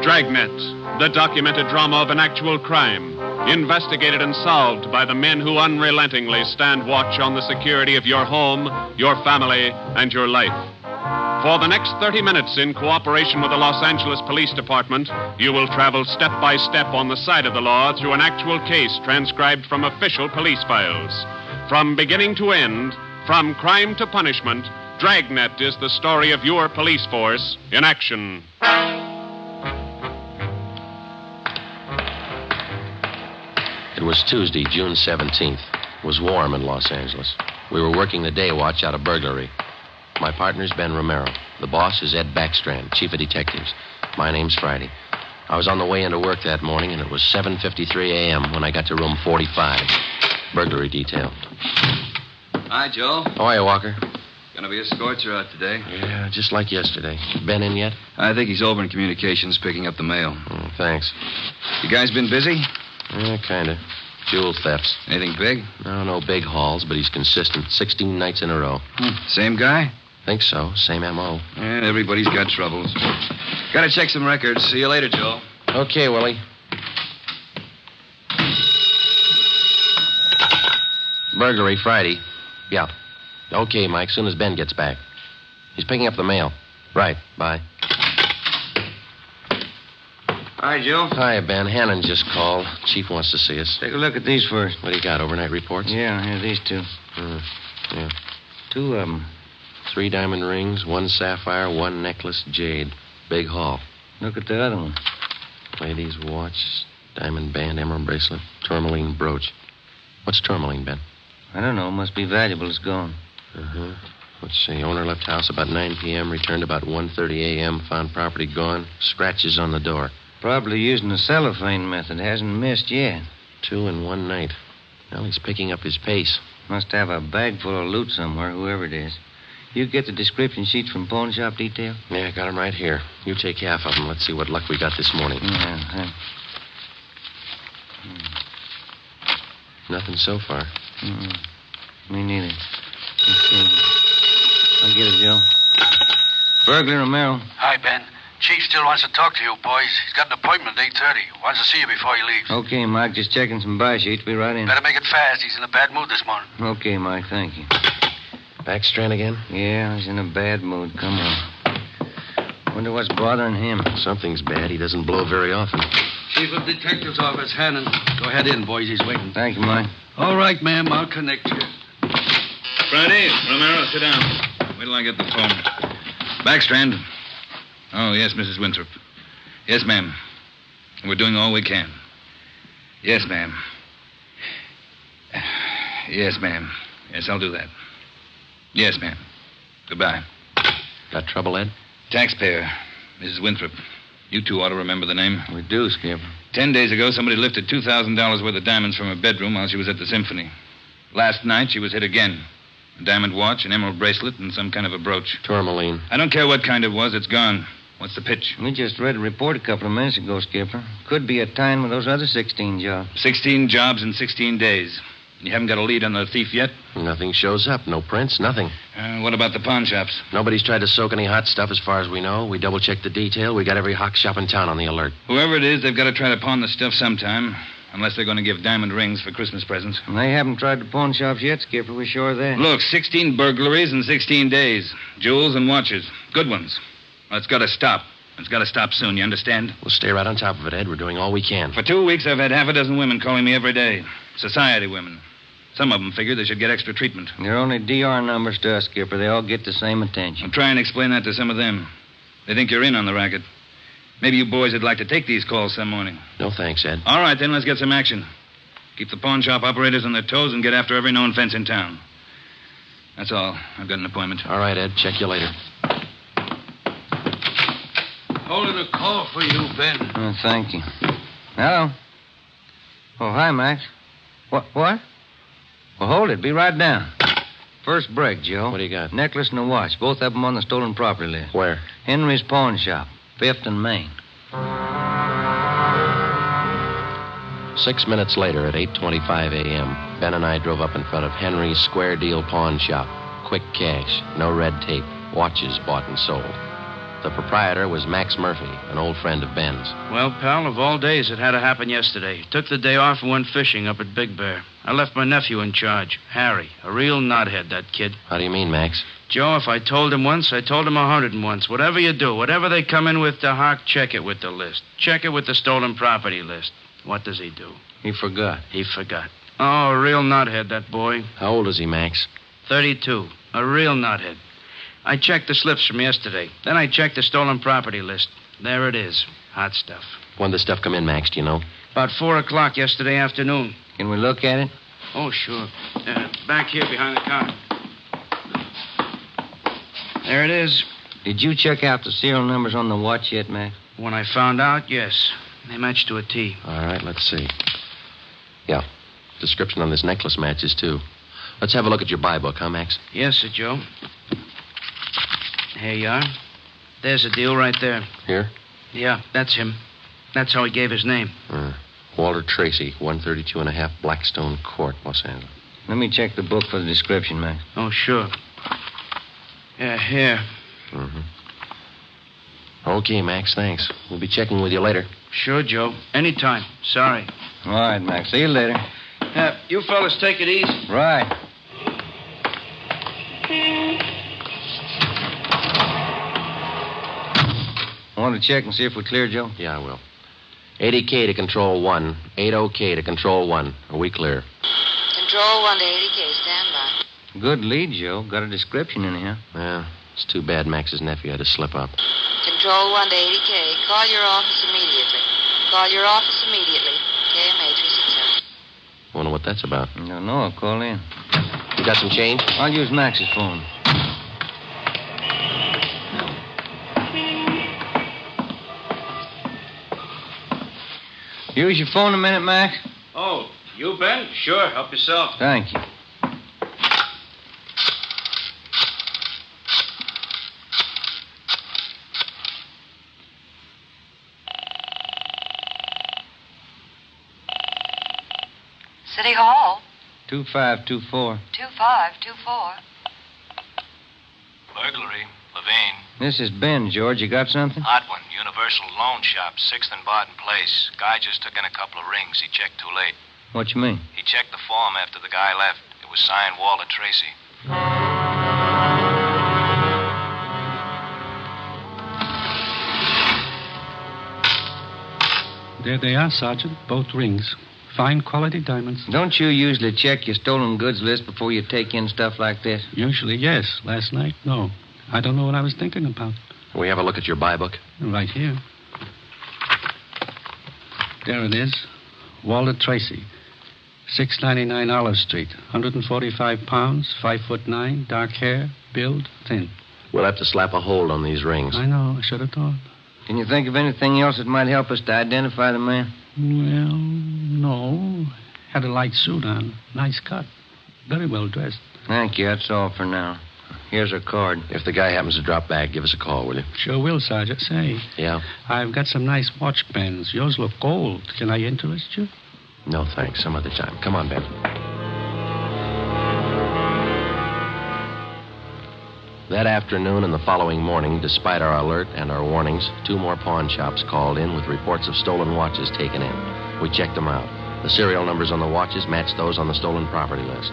Dragnet, the documented drama of an actual crime, investigated and solved by the men who unrelentingly stand watch on the security of your home, your family, and your life. For the next 30 minutes, in cooperation with the Los Angeles Police Department, you will travel step by step on the side of the law through an actual case transcribed from official police files. From beginning to end, from crime to punishment, Dragnet is the story of your police force in action. It was Tuesday, June 17th. It was warm in Los Angeles. We were working the day watch out of burglary. My partner's Ben Romero. The boss is Ed Backstrand, chief of detectives. My name's Friday. I was on the way into work that morning, and it was 7:53 a.m. when I got to room 45. Burglary detail. Hi, Joe. How are you, Walker? Gonna be a scorcher out today. Yeah, just like yesterday. Ben in yet? I think he's over in communications picking up the mail. Oh, thanks. You guys been busy? Yeah, kind of. Jewel thefts. Anything big? No big hauls, but he's consistent. 16 nights in a row. Same guy? Think so. Same M.O. Yeah, everybody's got troubles. Gotta check some records. See you later, Joe. Okay, Willie. Burglary Friday. Yeah. Okay, Mike, soon as Ben gets back. He's picking up the mail. Right, bye. Hi, Joe. Hi, Ben. Hannon just called. Chief wants to see us. Take a look at these first. What do you got, overnight reports? Yeah, here, these two. Yeah. 2 of them. 3 diamond rings, 1 sapphire, 1 necklace, jade. Big haul. Look at the other one. Lady's watch, diamond band, emerald bracelet, tourmaline brooch. What's tourmaline, Ben? I don't know. Must be valuable. It's gone. Let's see. Owner left house about 9 p.m., returned about 1:30 a.m., found property gone, scratches on the door. Probably using the cellophane method. Hasn't missed yet. 2 in one night. Well, he's picking up his pace. Must have a bag full of loot somewhere, whoever it is. You get the description sheets from pawn shop detail? Yeah, got them right here. You take half of them. Let's see what luck we got this morning. Yeah. Nothing so far. Me neither. Let's see. I'll get it, Joe. Burglar Romero. Hi, Ben. Chief still wants to talk to you, boys. He's got an appointment at 8:30. Wants to see you before he leaves. Okay, Mike. Just checking some buy sheets. Be right in. Better make it fast. He's in a bad mood this morning. Okay, Mike. Thank you. Backstrand again? Yeah, he's in a bad mood. Come on. Wonder what's bothering him. Something's bad. He doesn't blow very often. Chief of Detective's Office, Hannon. Go ahead in, boys. He's waiting. Thank you, Mike. All right, ma'am. I'll connect you. Friday, Romero, sit down. Wait till I get the phone. Backstrand. Oh, yes, Mrs. Winthrop. Yes, ma'am. We're doing all we can. Yes, ma'am. Yes, ma'am. Yes, I'll do that. Yes, ma'am. Goodbye. Got trouble, Ed? Taxpayer, Mrs. Winthrop. You two ought to remember the name. We do, Skipper. 10 days ago, somebody lifted $2,000 worth of diamonds from her bedroom while she was at the symphony. Last night, she was hit again. A diamond watch, an emerald bracelet, and some kind of a brooch. Tourmaline. I don't care what kind it was. It's gone. What's the pitch? We just read a report a couple of minutes ago, Skipper. Could be a tie-in with those other 16 jobs. 16 jobs in 16 days. You haven't got a lead on the thief yet? Nothing shows up. No prints, nothing. What about the pawn shops? Nobody's tried to soak any hot stuff as far as we know. We double-checked the detail. We got every hock shop in town on the alert. Whoever it is, they've got to try to pawn the stuff sometime. Unless they're going to give diamond rings for Christmas presents. And they haven't tried the pawn shops yet, Skipper. We're sure of that. Look, 16 burglaries in 16 days. Jewels and watches. Good ones. Well, it's got to stop. It's got to stop soon, you understand? We'll stay right on top of it, Ed. We're doing all we can. For 2 weeks, I've had half a dozen women calling me every day. Society women. Some of them figure they should get extra treatment. They're only DR numbers to us, Skipper. They all get the same attention. I'll try and explain that to some of them. They think you're in on the racket. Maybe you boys would like to take these calls some morning. No thanks, Ed. All right, then, let's get some action. Keep the pawn shop operators on their toes and get after every known fence in town. That's all. I've got an appointment. All right, Ed. Check you later. Holding a call for you, Ben. Oh, thank you. Hello? Oh, hi, Max. What? Well, hold it. Be right down. First break, Joe. What do you got? Necklace and a watch. Both of them on the stolen property list. Where? Henry's pawn shop. 5th and Main. 6 minutes later at 8:25 a.m., Ben and I drove up in front of Henry's Square Deal Pawn Shop. Quick cash, no red tape, watches bought and sold. The proprietor was Max Murphy, an old friend of Ben's. Well, pal, of all days, it had to happen yesterday. Took the day off and went fishing up at Big Bear. I left my nephew in charge, Harry. A real knothead, that kid. How do you mean, Max? Joe, if I told him once, I told him 101. Whatever you do, whatever they come in with to Hawk, check it with the list. Check it with the stolen property list. What does he do? He forgot. He forgot. Oh, a real knothead, that boy. How old is he, Max? 32. A real knothead. I checked the slips from yesterday. Then I checked the stolen property list. There it is. Hot stuff. When did the stuff come in, Max, do you know? About 4 o'clock yesterday afternoon. Can we look at it? Oh, sure. Back here behind the counter. There it is. Did you check out the serial numbers on the watch yet, Max? When I found out, yes. They matched to a T. All right, let's see. Yeah. Description on this necklace matches, too. Let's have a look at your buy book, huh, Max? Yes, sir, Joe. Here you are. There's the deal right there. Here? Yeah, that's him. That's how he gave his name. Walter Tracy, 132.5 Blackstone Court, Los Angeles. Let me check the book for the description, Max. Oh, sure. Yeah, here. Mm-hmm. Okay, Max, thanks. We'll be checking with you later. Sure, Joe. Anytime. Sorry. All right, Max. See you later. You fellas take it easy. Right. Want to check and see if we're clear, Joe? Yeah, I will. 80K to Control 1. 80K to Control 1. Are we clear? Control 1 to 80K. Stand by. Good lead, Joe. Got a description in here. Yeah. It's too bad Max's nephew had to slip up. Control 1 to 80K. Call your office immediately. Call your office immediately. KMA 367. Wonder what that's about. I don't know. I'll call in. You got some change? I'll use Max's phone. Use your phone a minute, Max. Oh, you, Ben? Sure. Help yourself. Thank you. City Hall. 2524. 2524. Burglary. Levine. This is Ben, George. You got something? Hot one. Universal Loan Shop, 6th and Barton Place. Guy just took in a couple of rings. He checked too late. What you mean? He checked the form after the guy left. It was signed Walter Tracy. There they are, Sergeant. Both rings. Fine quality diamonds. Don't you usually check your stolen goods list before you take in stuff like this? Usually, yes. Last night, no. I don't know what I was thinking about. Can we have a look at your buy book? Right here. There it is. Walter Tracy. 699 Olive Street. 145 pounds, 5'9", dark hair, build, thin. We'll have to slap a hold on these rings. I know. I should have thought. Can you think of anything else that might help us to identify the man? Well, no. Had a light suit on. Nice cut. Very well dressed. Thank you. That's all for now. Here's our card. If the guy happens to drop back, give us a call, will you? Sure will, Sergeant. Say. Yeah? I've got some nice watch pens. Yours look gold. Can I interest you? No, thanks. Some other time. Come on, Ben. That afternoon and the following morning, despite our alert and our warnings, 2 more pawn shops called in with reports of stolen watches taken in. We checked them out. The serial numbers on the watches matched those on the stolen property list.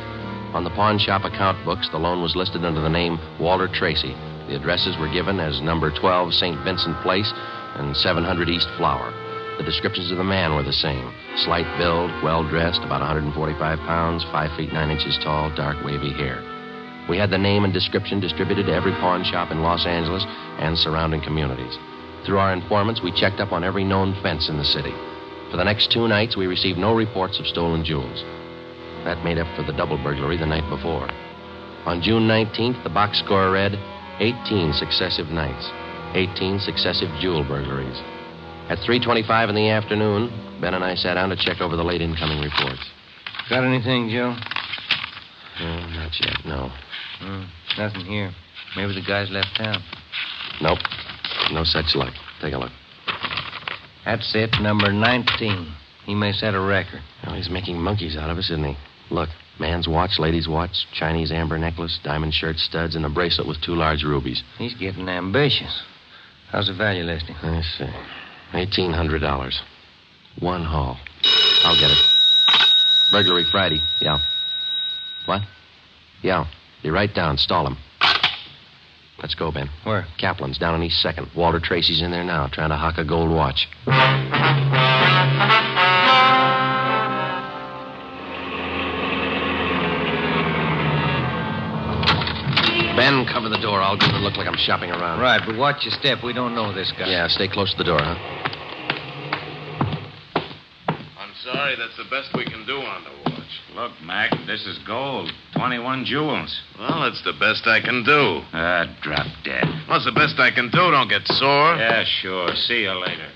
On the pawn shop account books, the loan was listed under the name Walter Tracy. The addresses were given as number 12 St. Vincent Place and 700 East Flower. The descriptions of the man were the same. Slight build, well-dressed, about 145 pounds, 5 feet 9 inches tall, dark wavy hair. We had the name and description distributed to every pawn shop in Los Angeles and surrounding communities. Through our informants, we checked up on every known fence in the city. For the next 2 nights, we received no reports of stolen jewels. That made up for the double burglary the night before. On June 19th, the box score read 18 successive nights, 18 successive jewel burglaries. At 3:25 in the afternoon, Ben and I sat down to check over the late incoming reports. Got anything, Joe? No, not yet, no. Nothing here. Maybe the guy's left town. Nope. No such luck. Take a look. That's it, number 19. He may set a record. Well, he's making monkeys out of us, isn't he? Look, man's watch, lady's watch, Chinese amber necklace, diamond shirt studs, and a bracelet with 2 large rubies. He's getting ambitious. How's the value listing? I see. $1,800. 1 haul. I'll get it. Burglary Friday. Yeah. What? Yeah. Be right down. Stall him. Let's go, Ben. Where? Kaplan's down on East 2nd. Walter Tracy's in there now, trying to hock a gold watch. Ben, cover the door. I'll go and look like I'm shopping around. Right, but watch your step. We don't know this guy. Yeah, stay close to the door, huh? I'm sorry, that's the best we can do on the watch. Look, Mac, this is gold. 21 jewels. Well, that's the best I can do. Drop dead. What's the best I can do? Don't get sore. Yeah, sure. See you later.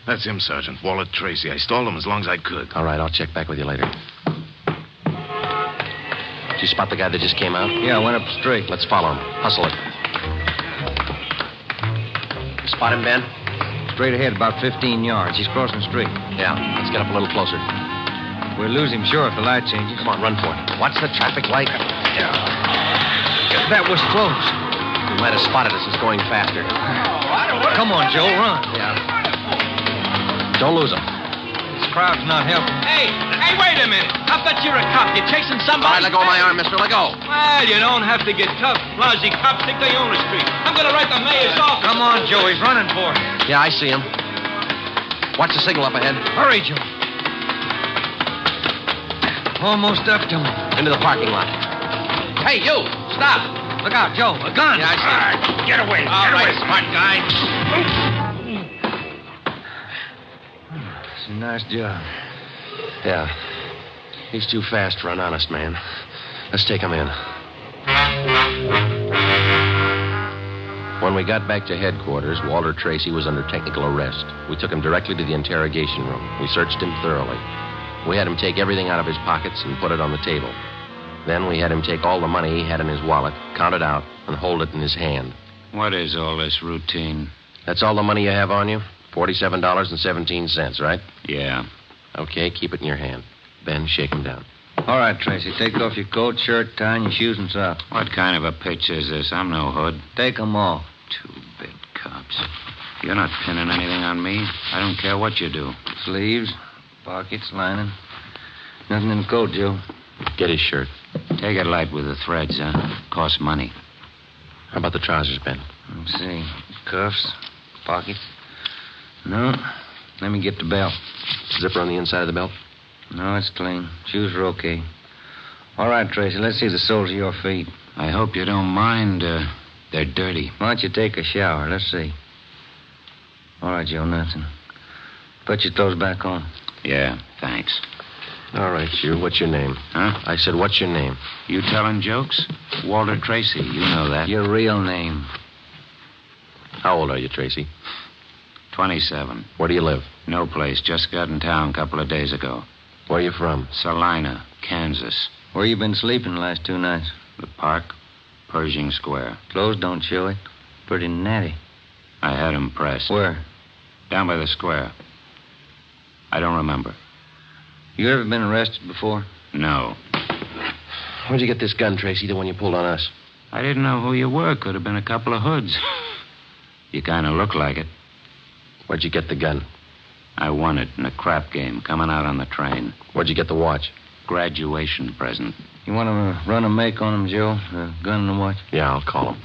That's him, Sergeant. Walter Tracy. I stalled him as long as I could. All right, I'll check back with you later. Did you spot the guy that just came out? Yeah, I went up straight. Let's follow him. Hustle it. Spot him, Ben? Straight ahead, about 15 yards. He's crossing the street. Yeah, let's get up a little closer. We'll lose him, sure, if the light changes. Come on, run for it. Watch the traffic light. Yeah. That was close. He might have spotted us. He's going faster. Come on, Joe, run. Yeah. Don't lose him. This crowd's not helping. Hey, wait a minute. I bet you're a cop. You're chasing somebody. All right, let go of my arm, mister. Let go. Well, you don't have to get tough. Lousy cops think they own the street. I'm going to write the mayor's office. Come on, Joe. He's running for it. Yeah, I see him. Watch the signal up ahead. Hurry, Joe. Almost up to him. Into the parking lot. Hey, you! Stop! Look out, Joe. A gun. Yeah, I see him. Get away. All right, smart guy. It's a nice job. Yeah. He's too fast for an honest man. Let's take him in. When we got back to headquarters, Walter Tracy was under technical arrest. We took him directly to the interrogation room. We searched him thoroughly. We had him take everything out of his pockets and put it on the table. Then we had him take all the money he had in his wallet, count it out, and hold it in his hand. What is all this routine? That's all the money you have on you? $47.17, right? Yeah. Okay, keep it in your hand. Ben, shake him down. All right, Tracy. Take off your coat, shirt, tie, and your shoes and socks. What kind of a pitch is this? I'm no hood. Take them off. Two-bit cops. You're not pinning anything on me. I don't care what you do. Sleeves, pockets, lining. Nothing in the coat, Joe. Get his shirt. Take it light with the threads, huh? Costs money. How about the trousers, Ben? Let's see. Cuffs, pockets. No. Let me get the belt. Zipper on the inside of the belt? No, it's clean. Shoes are okay. All right, Tracy, let's see the soles of your feet. I hope you don't mind. They're dirty. Why don't you take a shower? Let's see. All right, Joe, nothing. Put your toes back on. Yeah, thanks. All right, you. What's your name? Huh? I said, what's your name? You telling jokes? Walter Tracy. You know that. Your real name. How old are you, Tracy? 27. Where do you live? No place. Just got in town a couple of days ago. Where are you from? Salina, Kansas. Where you been sleeping the last 2 nights? The park, Pershing Square. Clothes don't show it. Pretty natty. I had him pressed. Where? Down by the square. I don't remember. You ever been arrested before? No. Where'd you get this gun, Tracy, the one you pulled on us? I didn't know who you were. Could have been a couple of hoods. You kind of look like it. Where'd you get the gun? I won it in a crap game coming out on the train. Where'd you get the watch? Graduation present. You want to run a make on him, Joe? The gun and the watch? Yeah, I'll call him.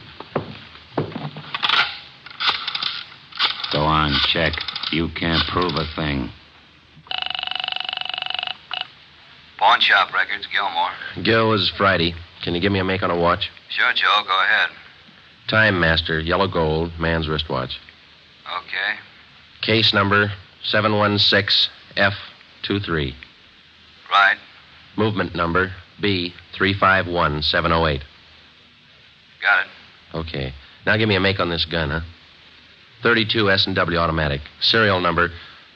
Go on, check. You can't prove a thing. Pawn shop records, Gilmore. Gil, is Friday. Can you give me a make on a watch? Sure, Joe. Go ahead. Time Master, yellow gold, man's wristwatch. Okay. Case number 716F23. Right. Movement number B351708. Got it. Okay. Now give me a make on this gun, huh? 32 S&W automatic. Serial number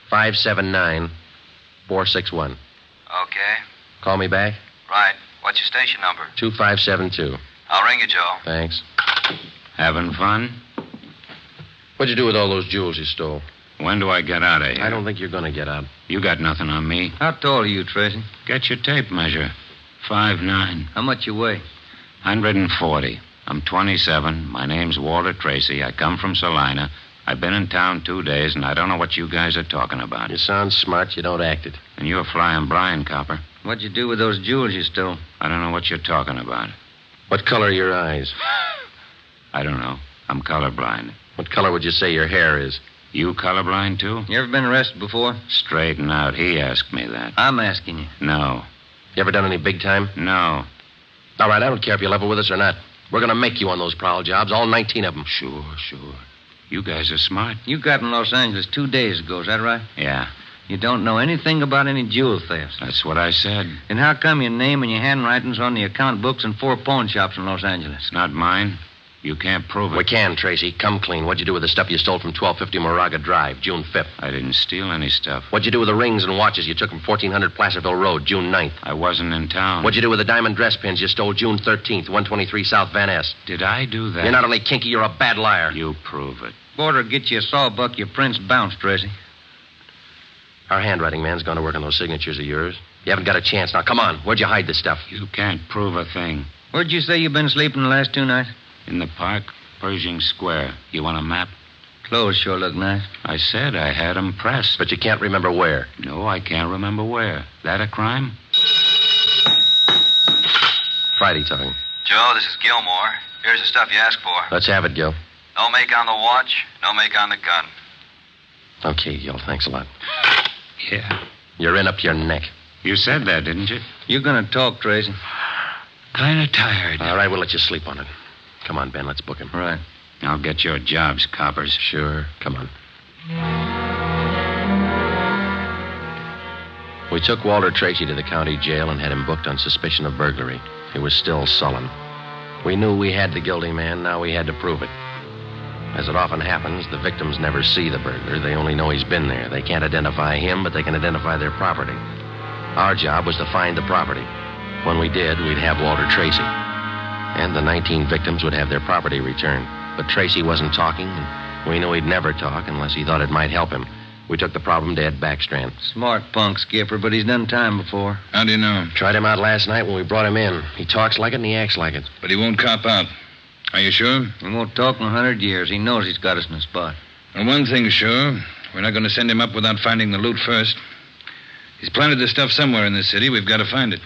579461. Okay. Call me back? Right. What's your station number? 2572. I'll ring you, Joe. Thanks. Having fun? What'd you do with all those jewels you stole? When do I get out of here? I don't think you're going to get out. You got nothing on me. How tall are you, Tracy? Get your tape measure. 5'9". How much you weigh? 140. I'm 27. My name's Walter Tracy. I come from Salina. I've been in town 2 days, and I don't know what you guys are talking about. You sound smart. You don't act it. And you're flying blind, copper. What'd you do with those jewels you stole? I don't know what you're talking about. What color are your eyes? I don't know. I'm colorblind. What color would you say your hair is? You colorblind, too? You ever been arrested before? Straighten out. He asked me that. I'm asking you. No. You ever done any big time? No. All right, I don't care if you level with us or not. We're going to make you on those prowl jobs, all 19 of them. Sure. You guys are smart. You got in Los Angeles 2 days ago, is that right? Yeah. You don't know anything about any jewel thefts. That's what I said. And how come your name and your handwriting's on the account books in 4 pawn shops in Los Angeles? It's not mine. You can't prove it. We can, Tracy. Come clean. What'd you do with the stuff you stole from 1250 Moraga Drive, June 5th? I didn't steal any stuff. What'd you do with the rings and watches you took from 1400 Placerville Road, June 9th? I wasn't in town. What'd you do with the diamond dress pins you stole June 13th, 123 South Van Ness? Did I do that? You're not only kinky, you're a bad liar. You prove it. Border get you a sawbuck, your prints bounced, Tracy. Our handwriting man's gone to work on those signatures of yours. You haven't got a chance. Now, come on. Where'd you hide this stuff? You can't prove a thing. Where'd you say you've been sleeping the last 2 nights? In the park, Pershing Square. You want a map? Clothes sure look nice. I said I had them pressed. But you can't remember where. No, I can't remember where. That a crime? Friday talking. Joe, this is Gilmore. Here's the stuff you asked for. Let's have it, Gil. No make on the watch, no make on the gun. Okay, Gil. Thanks a lot. Yeah. You're in up to your neck. You said that, didn't you? You're gonna talk, Tracy. Kind of tired. All right, we'll let you sleep on it. Come on, Ben. Let's book him. Right. I'll get your jobs, coppers. Sure. Come on. We took Walter Tracy to the county jail and had him booked on suspicion of burglary. He was still sullen. We knew we had the guilty man. Now we had to prove it. As it often happens, the victims never see the burglar. They only know he's been there. They can't identify him, but they can identify their property. Our job was to find the property. When we did, we'd have Walter Tracy. And the 19 victims would have their property returned. But Tracy wasn't talking, and we knew he'd never talk unless he thought it might help him. We took the problem to Ed Backstrand. Smart punk, Skipper, but he's done time before. How do you know? Tried him out last night when we brought him in. He talks like it and he acts like it. But he won't cop out. Are you sure? He won't talk in 100 years. He knows he's got us in a spot. Well, one thing's sure. We're not going to send him up without finding the loot first. He's planted the stuff somewhere in this city. We've got to find it.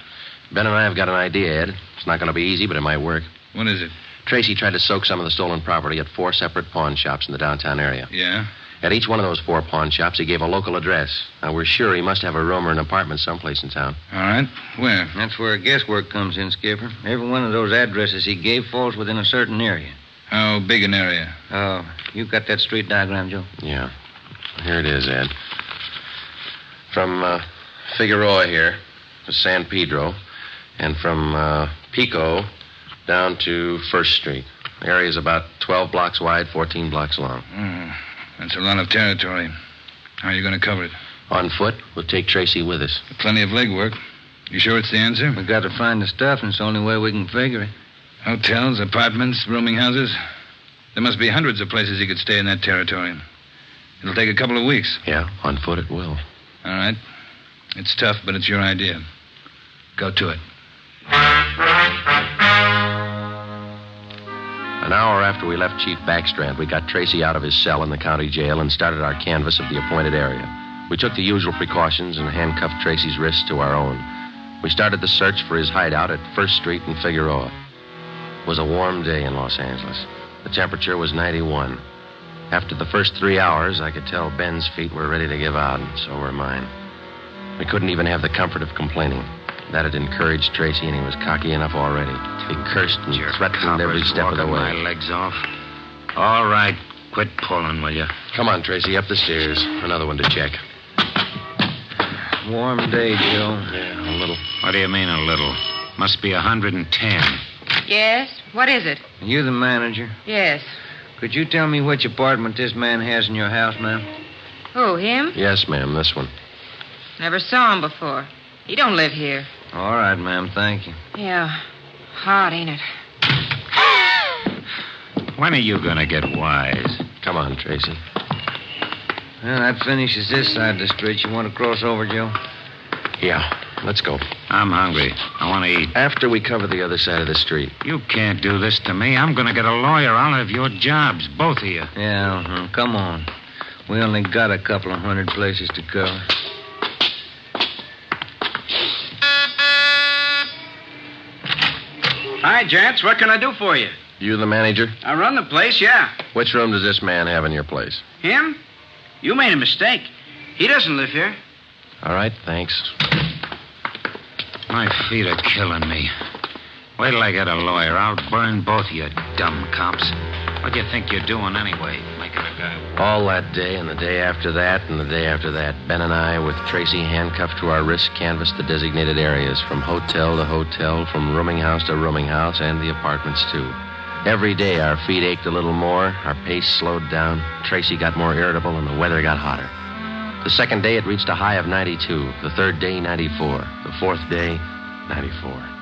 Ben and I have got an idea, Ed. It's not going to be easy, but it might work. What is it? Tracy tried to soak some of the stolen property at 4 separate pawn shops in the downtown area. Yeah? At each one of those 4 pawn shops, he gave a local address. Now, we're sure he must have a room or an apartment someplace in town. All right. Where? That's where guesswork comes in, Skipper. Every one of those addresses he gave falls within a certain area. How big an area? Oh, you got that street diagram, Joe? Yeah. Here it is, Ed. From Figueroa here to San Pedro, and from Pico down to 1st Street. The area's about 12 blocks wide, 14 blocks long. That's a lot of territory. How are you going to cover it? On foot. We'll take Tracy with us. Plenty of legwork. You sure it's the answer? We got to find the stuff, and it's the only way we can figure it. Hotels, apartments, rooming houses. There must be hundreds of places he could stay in that territory. It'll take a couple of weeks. Yeah, on foot it will. All right. It's tough, but it's your idea. Go to it. An hour after we left Chief Backstrand, we got Tracy out of his cell in the county jail and started our canvass of the appointed area. We took the usual precautions and handcuffed Tracy's wrists to our own. We started the search for his hideout at 1st Street and Figueroa. It was a warm day in Los Angeles. The temperature was 91. After the first 3 hours, I could tell Ben's feet were ready to give out, and so were mine. We couldn't even have the comfort of complaining. That had encouraged Tracy, and he was cocky enough already. He cursed and threatened every step of the way. My legs off. All right, quit pulling, will you? Come on, Tracy, up the stairs. Another one to check. Warm day, Joe. Yeah, a little. What do you mean, a little? Must be 110. Yes? What is it? You the manager? Yes. Could you tell me which apartment this man has in your house, ma'am? Who, him? Yes, ma'am, this one. Never saw him before. He don't live here. All right, ma'am, thank you. Yeah. Hot, ain't it? When are you going to get wise? Come on, Tracy. Well, that finishes this side of the street. You want to cross over, Joe? Yeah, let's go. I'm hungry. I want to eat. After we cover the other side of the street. You can't do this to me. I'm going to get a lawyer. I'll have your jobs, both of you. Yeah, come on. We only got a couple of hundred places to cover. Hi, gents. What can I do for you? You the manager? I run the place, yeah. Which room does this man have in your place? Him? You made a mistake. He doesn't live here. All right, thanks. My feet are killing me. Wait till I get a lawyer. I'll burn both of you dumb cops. What do you think you're doing anyway? Making a guy... All that day and the day after that and the day after that, Ben and I, with Tracy handcuffed to our wrists, canvassed the designated areas, from hotel to hotel, from rooming house to rooming house, and the apartments, too. Every day our feet ached a little more, our pace slowed down, Tracy got more irritable, and the weather got hotter. The second day it reached a high of 92, the third day 94, the fourth day 94.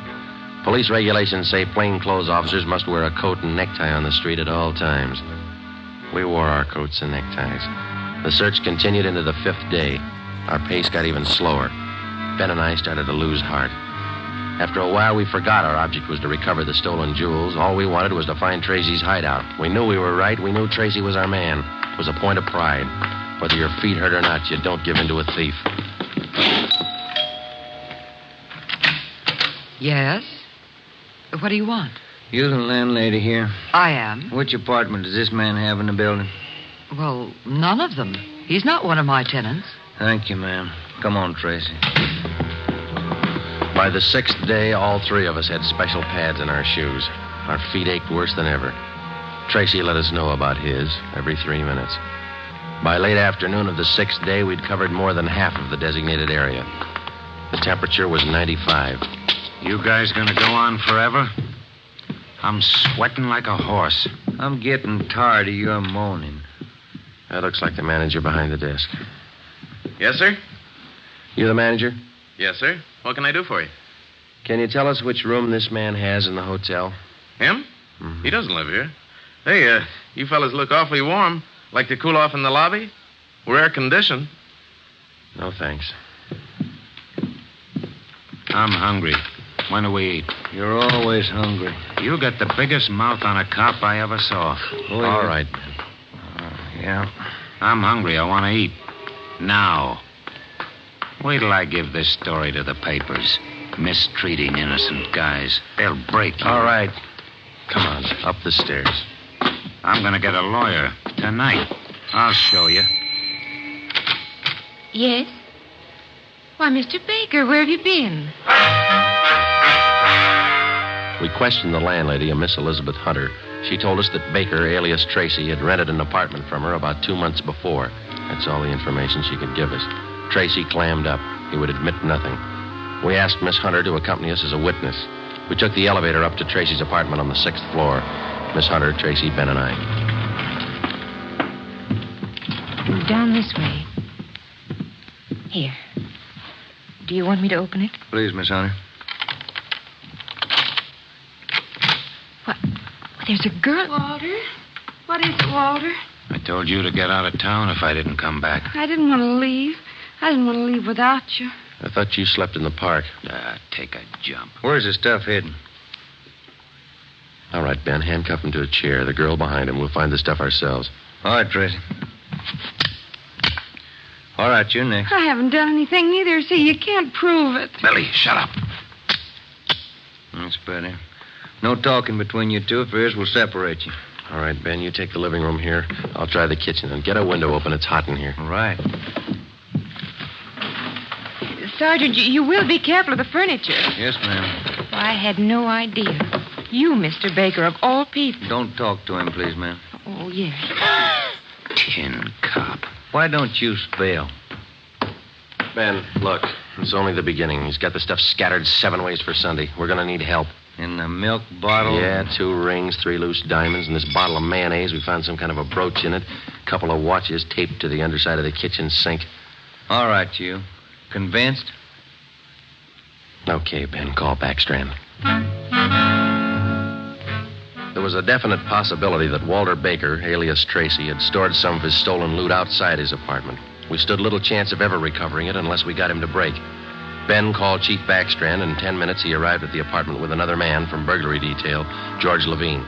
Police regulations say plainclothes officers must wear a coat and necktie on the street at all times. We wore our coats and neckties. The search continued into the fifth day. Our pace got even slower. Ben and I started to lose heart. After a while, we forgot our object was to recover the stolen jewels. All we wanted was to find Tracy's hideout. We knew we were right. We knew Tracy was our man. It was a point of pride. Whether your feet hurt or not, you don't give in to a thief. Yes? What do you want? You the landlady here? I am. Which apartment does this man have in the building? Well, none of them. He's not one of my tenants. Thank you, ma'am. Come on, Tracy. By the sixth day, all three of us had special pads in our shoes. Our feet ached worse than ever. Tracy let us know about his every 3 minutes. By late afternoon of the sixth day, we'd covered more than half of the designated area. The temperature was 95. You guys gonna go on forever? I'm sweating like a horse. I'm getting tired of your moaning. That looks like the manager behind the desk. Yes, sir? You the manager? Yes, sir. What can I do for you? Can you tell us which room this man has in the hotel? Him? Mm-hmm. He doesn't live here. Hey, you fellas look awfully warm. Like to cool off in the lobby? We're air-conditioned. No, thanks. I'm hungry. When do we eat? You're always hungry. You got the biggest mouth on a cop I ever saw. Oh, all right. Yeah. I'm hungry. I want to eat. Now. Wait till I give this story to the papers. Mistreating innocent guys. They'll break you. All right. Come on, up the stairs. I'm going to get a lawyer tonight. I'll show you. Yes? Why, Mr. Baker, where have you been? We questioned the landlady, a Miss Elizabeth Hunter. She told us that Baker, alias Tracy, had rented an apartment from her about 2 months before. That's all the information she could give us. Tracy clammed up. He would admit nothing. We asked Miss Hunter to accompany us as a witness. We took the elevator up to Tracy's apartment on the 6th floor. Miss Hunter, Tracy, Ben, and I. Down this way. Here. Do you want me to open it? Please, Miss Hunter. What? There's a girl. Walter? What is it, Walter? I told you to get out of town if I didn't come back. I didn't want to leave. I didn't want to leave without you. I thought you slept in the park. Take a jump. Where's the stuff hidden? All right, Ben, handcuff him to a chair. The girl behind him. We'll find the stuff ourselves. All right, Tracy. All right, you're next. I haven't done anything neither. See, you can't prove it. Billy, shut up. That's better. No talking between you two. If there is, we'll separate you. All right, Ben, you take the living room here. I'll try the kitchen and get a window open. It's hot in here. All right. Sergeant, you will be careful of the furniture. Yes, ma'am. I had no idea. You, Mr. Baker, of all people. Don't talk to him, please, ma'am. Oh, yes. Tin cop. Why don't you spell? Ben, look, it's only the beginning. He's got the stuff scattered 7 ways for Sunday. We're going to need help. In the milk bottle? Yeah, 2 rings, 3 loose diamonds, and this bottle of mayonnaise. We found some kind of a brooch in it. A couple of watches taped to the underside of the kitchen sink. All right, you. Convinced? Okay, Ben, call Backstrand. There was a definite possibility that Walter Baker, alias Tracy, had stored some of his stolen loot outside his apartment. We stood little chance of ever recovering it unless we got him to break. Ben called Chief Backstrand, and in 10 minutes he arrived at the apartment with another man from burglary detail, George Levine.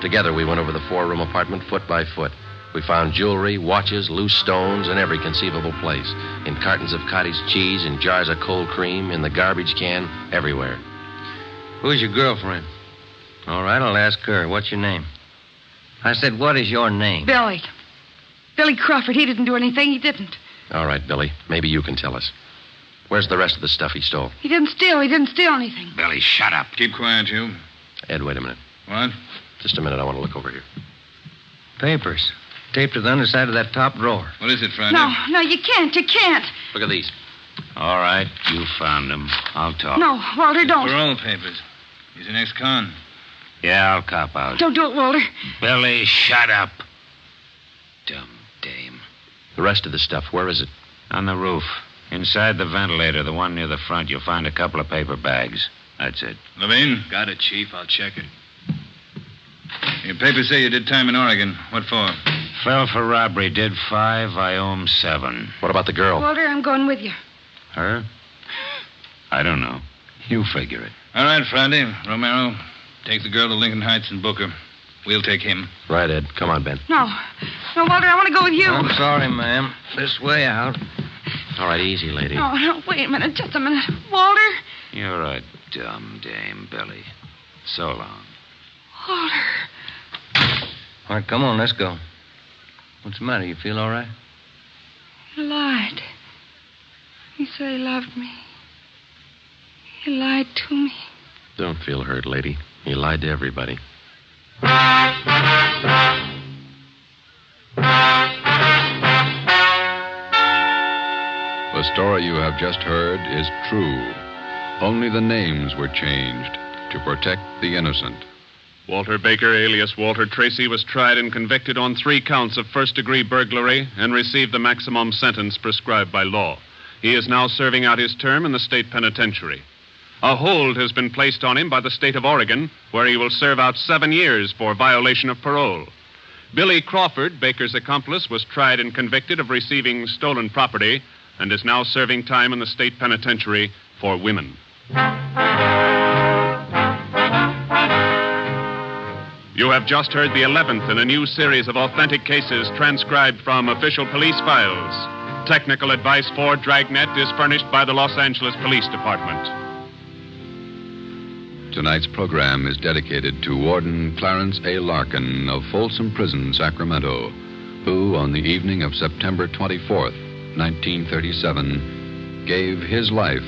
Together we went over the 4-room apartment foot by foot. We found jewelry, watches, loose stones in every conceivable place. In cartons of cottage cheese, in jars of cold cream, in the garbage can, everywhere. Who's your girlfriend? All right, I'll ask her. What's your name? I said, what is your name? Billy. Billy Crawford. He didn't do anything. He didn't. All right, Billy. Maybe you can tell us. Where's the rest of the stuff he stole? He didn't steal. He didn't steal anything. Billy, shut up. Keep quiet, you. Ed, wait a minute. What? Just a minute. I want to look over here. Papers. Taped to the underside of that top drawer. What is it, Friday? No, you can't. You can't. Look at these. All right, you found them. I'll talk. No, Walter, don't. Parole papers. He's an ex-con. Yeah, I'll cop out. Don't do it, Walter. Billy, shut up. Dumb dame. The rest of the stuff, where is it? On the roof. Inside the ventilator, the one near the front, you'll find a couple of paper bags. That's it. Levine? Got it, Chief. I'll check it. Your papers say you did time in Oregon. What for? Fell for robbery. Did 5. I owe him 7. What about the girl? Walter, I'm going with you. Her? I don't know. You figure it. All right, Friday. Romero, take the girl to Lincoln Heights and book her. We'll take him. Right, Ed. Come on, Ben. No, Walter, I want to go with you. I'm sorry, ma'am. This way out. All right, easy, lady. No, wait a minute. Just a minute. Walter? You're a dumb dame, Billy. So long. Walter. All right, come on, let's go. What's the matter? You feel all right? He lied. He said he loved me. He lied to me. Don't feel hurt, lady. He lied to everybody. The story you have just heard is true. Only the names were changed to protect the innocent. Walter Baker, alias Walter Tracy, was tried and convicted on 3 counts of first-degree burglary and received the maximum sentence prescribed by law. He is now serving out his term in the state penitentiary. A hold has been placed on him by the state of Oregon, where he will serve out 7 years for violation of parole. Billy Crawford, Baker's accomplice, was tried and convicted of receiving stolen property and is now serving time in the state penitentiary for women. You have just heard the 11th in a new series of authentic cases transcribed from official police files. Technical advice for Dragnet is furnished by the Los Angeles Police Department. Tonight's program is dedicated to Warden Clarence A. Larkin of Folsom Prison, Sacramento, who, on the evening of September 24th, 1937, gave his life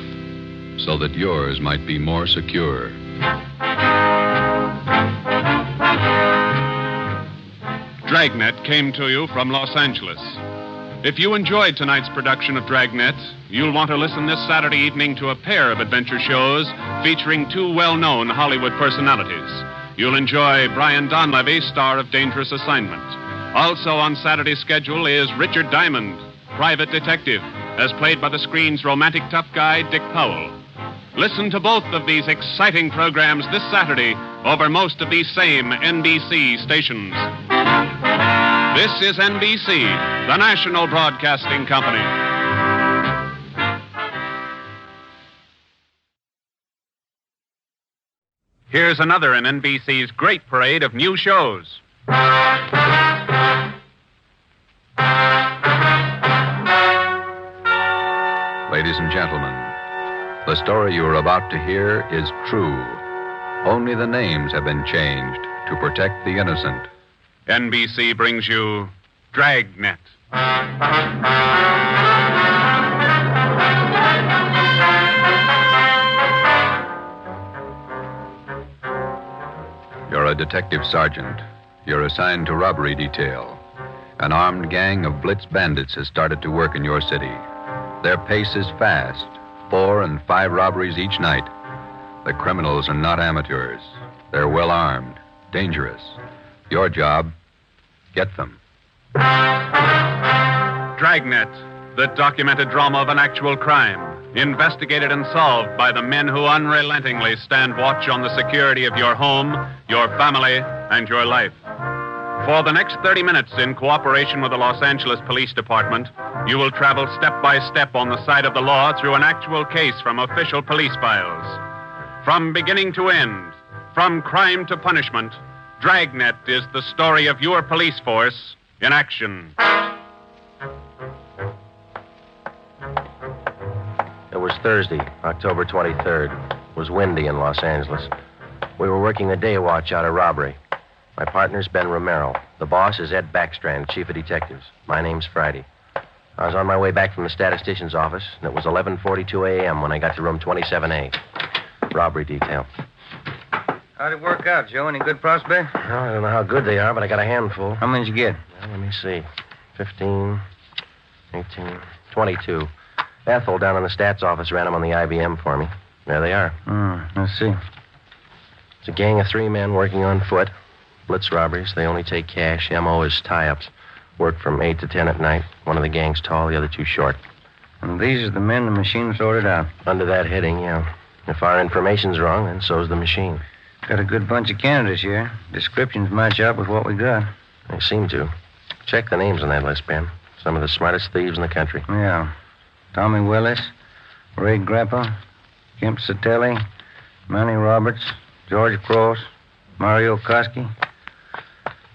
so that yours might be more secure. Dragnet came to you from Los Angeles. If you enjoyed tonight's production of Dragnet, you'll want to listen this Saturday evening to a pair of adventure shows featuring 2 well-known Hollywood personalities. You'll enjoy Brian Donlevy, star of Dangerous Assignment. Also on Saturday's schedule is Richard Diamond, private detective, as played by the screen's romantic tough guy, Dick Powell. Listen to both of these exciting programs this Saturday over most of these same NBC stations. This is NBC, the national broadcasting company. Here's another in NBC's great parade of new shows. Ladies and gentlemen, the story you are about to hear is true. Only the names have been changed to protect the innocent. NBC brings you Dragnet. You're a detective sergeant. You're assigned to robbery detail. An armed gang of blitz bandits has started to work in your city. Their pace is fast, 4 and 5 robberies each night. The criminals are not amateurs. They're well armed, dangerous. Your job, get them. Dragnet, the documented drama of an actual crime, investigated and solved by the men who unrelentingly stand watch on the security of your home, your family, and your life. For the next 30 minutes, in cooperation with the Los Angeles Police Department, you will travel step by step on the side of the law through an actual case from official police files. From beginning to end, from crime to punishment, Dragnet is the story of your police force in action. It was Thursday, October 23rd. It was windy in Los Angeles. We were working the day watch out of robbery. My partner's Ben Romero. The boss is Ed Backstrand, chief of detectives. My name's Friday. I was on my way back from the statistician's office, and it was 11:42 a.m. when I got to room 27A. Robbery detail. How'd it work out, Joe? Any good prospects? Well, I don't know how good they are, but I got a handful. How many did you get? Well, let me see. 15, 18, 22. Ethel down in the stats office ran them on the IBM for me. There they are. Let's see. It's a gang of 3 men working on foot. Blitz robberies. They only take cash. M.O. is tie-ups. Work from 8 to 10 at night. One of the gang's tall, the other 2 short. And these are the men the machine sorted out? Under that heading, yeah. If our information's wrong, then so's the machine. Got a good bunch of candidates here. Descriptions match up with what we got. They seem to. Check the names on that list, Ben. Some of the smartest thieves in the country. Yeah. Tommy Willis, Ray Grappa, Kemp Satelli, Manny Roberts, George Cross, Mario Koski.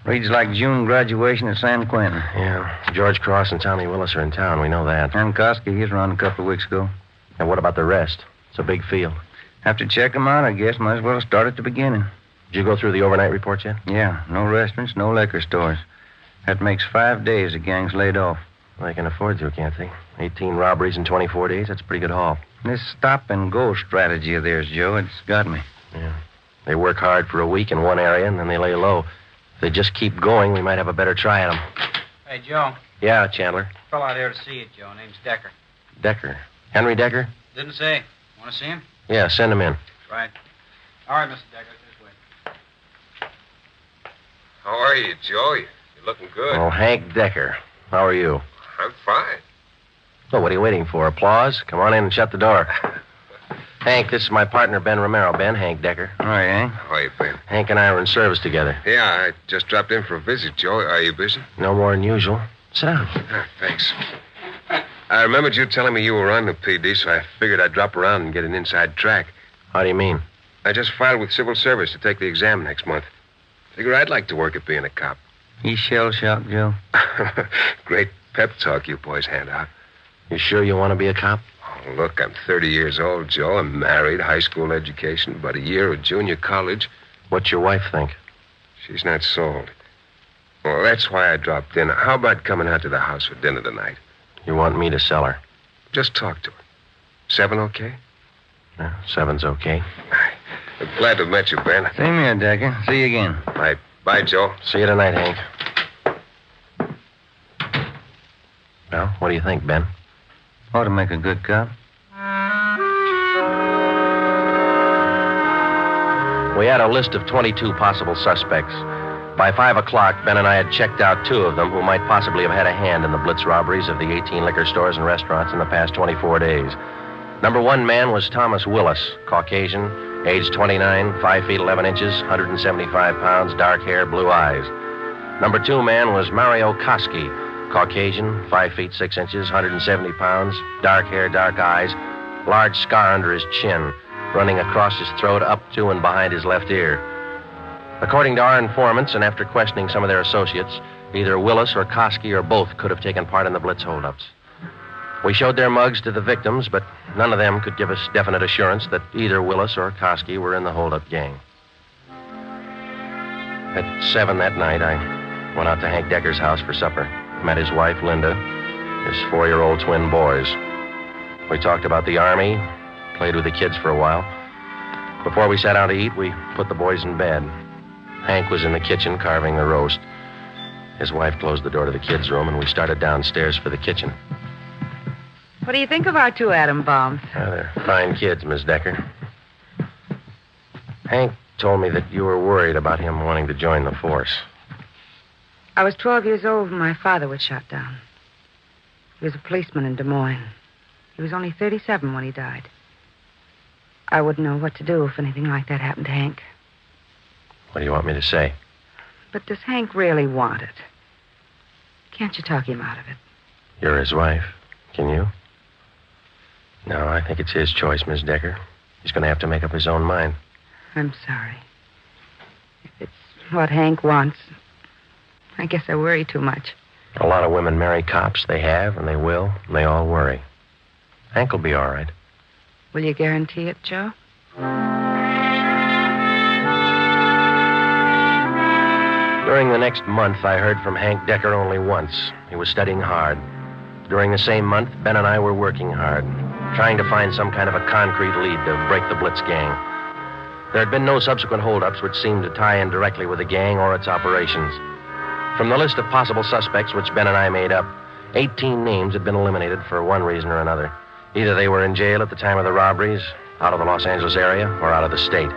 Reads like June graduation at San Quentin. Yeah. George Cross and Tommy Willis are in town. We know that. And Koski, he's around a couple of weeks ago. And what about the rest? It's a big field. Have to check them out, I guess. Might as well start at the beginning. Did you go through the overnight reports yet? Yeah. No restaurants, no liquor stores. That makes 5 days the gang's laid off. They can afford to, can't they? 18 robberies in 24 days. That's a pretty good haul. This stop-and-go strategy of theirs, Joe, it's got me. Yeah. They work hard for a week in one area, and then they lay low. If they just keep going, we might have a better try at them. Hey, Joe. Yeah, Chandler. Fell out here to see you, Joe. Name's Decker. Decker. Henry Decker? Didn't say. Want to see him? Yeah, send him in. Right. All right, Mr. Decker. This way. How are you, Joe? You're looking good. Oh, Hank Decker. How are you? I'm fine. Oh, what are you waiting for? Applause? Come on in and shut the door. Hank, this is my partner, Ben Romero. Ben, Hank Decker. All right, Hank. How are you, Ben? Hank and I are in service together. Yeah, I just dropped in for a visit, Joe. Are you busy? No more than usual. Sit down. Thanks. I remembered you telling me you were on the PD, so I figured I'd drop around and get an inside track. How do you mean? I just filed with Civil Service to take the exam next month. Figure I'd like to work at being a cop. He's shell-shocked, Joe. Great pep talk you boys hand out. You sure you want to be a cop? Oh, look, I'm 30 years old, Joe. I'm married, high school education, about a year of junior college. What's your wife think? She's not sold. Well, that's why I dropped in. How about coming out to the house for dinner tonight? You want me to sell her? Just talk to her. 7 okay? Yeah, 7's okay. I'm glad to have met you, Ben. Same here, Decker. See you again. Right. Bye, Joe. See you tonight, Hank. Well, what do you think, Ben? Ought to make a good cop. We had a list of 22 possible suspects. By 5 o'clock, Ben and I had checked out 2 of them who might possibly have had a hand in the blitz robberies of the 18 liquor stores and restaurants in the past 24 days. Number 1 man was Thomas Willis, Caucasian, age 29, 5 feet 11 inches, 175 pounds, dark hair, blue eyes. Number 2 man was Mario Koski, Caucasian, 5 feet 6 inches, 170 pounds, dark hair, dark eyes, large scar under his chin, running across his throat, up to and behind his left ear. According to our informants, and after questioning some of their associates, either Willis or Koski or both could have taken part in the blitz holdups. We showed their mugs to the victims, but none of them could give us definite assurance that either Willis or Koski were in the holdup gang. At 7 that night, I went out to Hank Decker's house for supper. Met his wife, Linda, his 4-year-old twin boys. We talked about the Army, played with the kids for a while. Before we sat down to eat, we put the boys in bed. Hank was in the kitchen carving the roast. His wife closed the door to the kids' room, and we started downstairs for the kitchen. What do you think of our 2 atom bombs? They're fine kids, Miss Decker. Hank told me that you were worried about him wanting to join the force. I was 12 years old when my father was shot down. He was a policeman in Des Moines. He was only 37 when he died. I wouldn't know what to do if anything like that happened to Hank. What do you want me to say? But does Hank really want it? Can't you talk him out of it? You're his wife. Can you? No, I think it's his choice, Miss Decker. He's going to have to make up his own mind. I'm sorry. If it's what Hank wants, I guess I worry too much. A lot of women marry cops. They have, and they will, and they all worry. Hank will be all right. Will you guarantee it, Joe? During the next month, I heard from Hank Decker only once. He was studying hard. During the same month, Ben and I were working hard, trying to find some kind of a concrete lead to break the Blitz gang. There had been no subsequent holdups which seemed to tie in directly with the gang or its operations. From the list of possible suspects which Ben and I made up, 18 names had been eliminated for one reason or another. Either they were in jail at the time of the robberies, out of the Los Angeles area, or out of the state.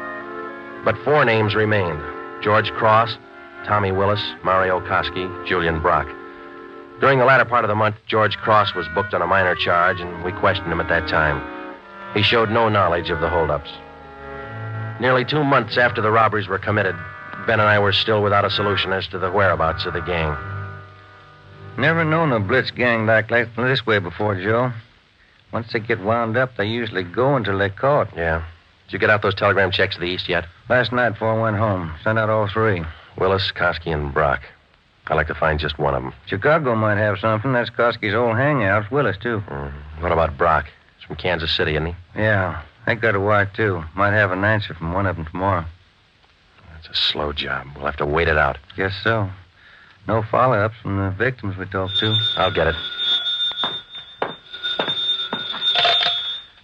But 4 names remained: George Cross, Tommy Willis, Mario Koski, Julian Brock. During the latter part of the month, George Cross was booked on a minor charge, and we questioned him at that time. He showed no knowledge of the holdups. Nearly 2 months after the robberies were committed, Ben and I were still without a solution as to the whereabouts of the gang. Never known a blitz gang like this way before, Joe. Once they get wound up, they usually go until they're caught. Yeah. Did you get out those telegram checks to the east yet? Last night before I went home. Sent out all 3. Willis, Koski, and Brock. I'd like to find just one of them. Chicago might have something. That's Koski's old hangout. Willis, too. What about Brock? He's from Kansas City, isn't he? Yeah. They got a wife, too. Might have an answer from one of them tomorrow. That's a slow job. We'll have to wait it out. Guess so. No follow-ups from the victims we talked to. I'll get it.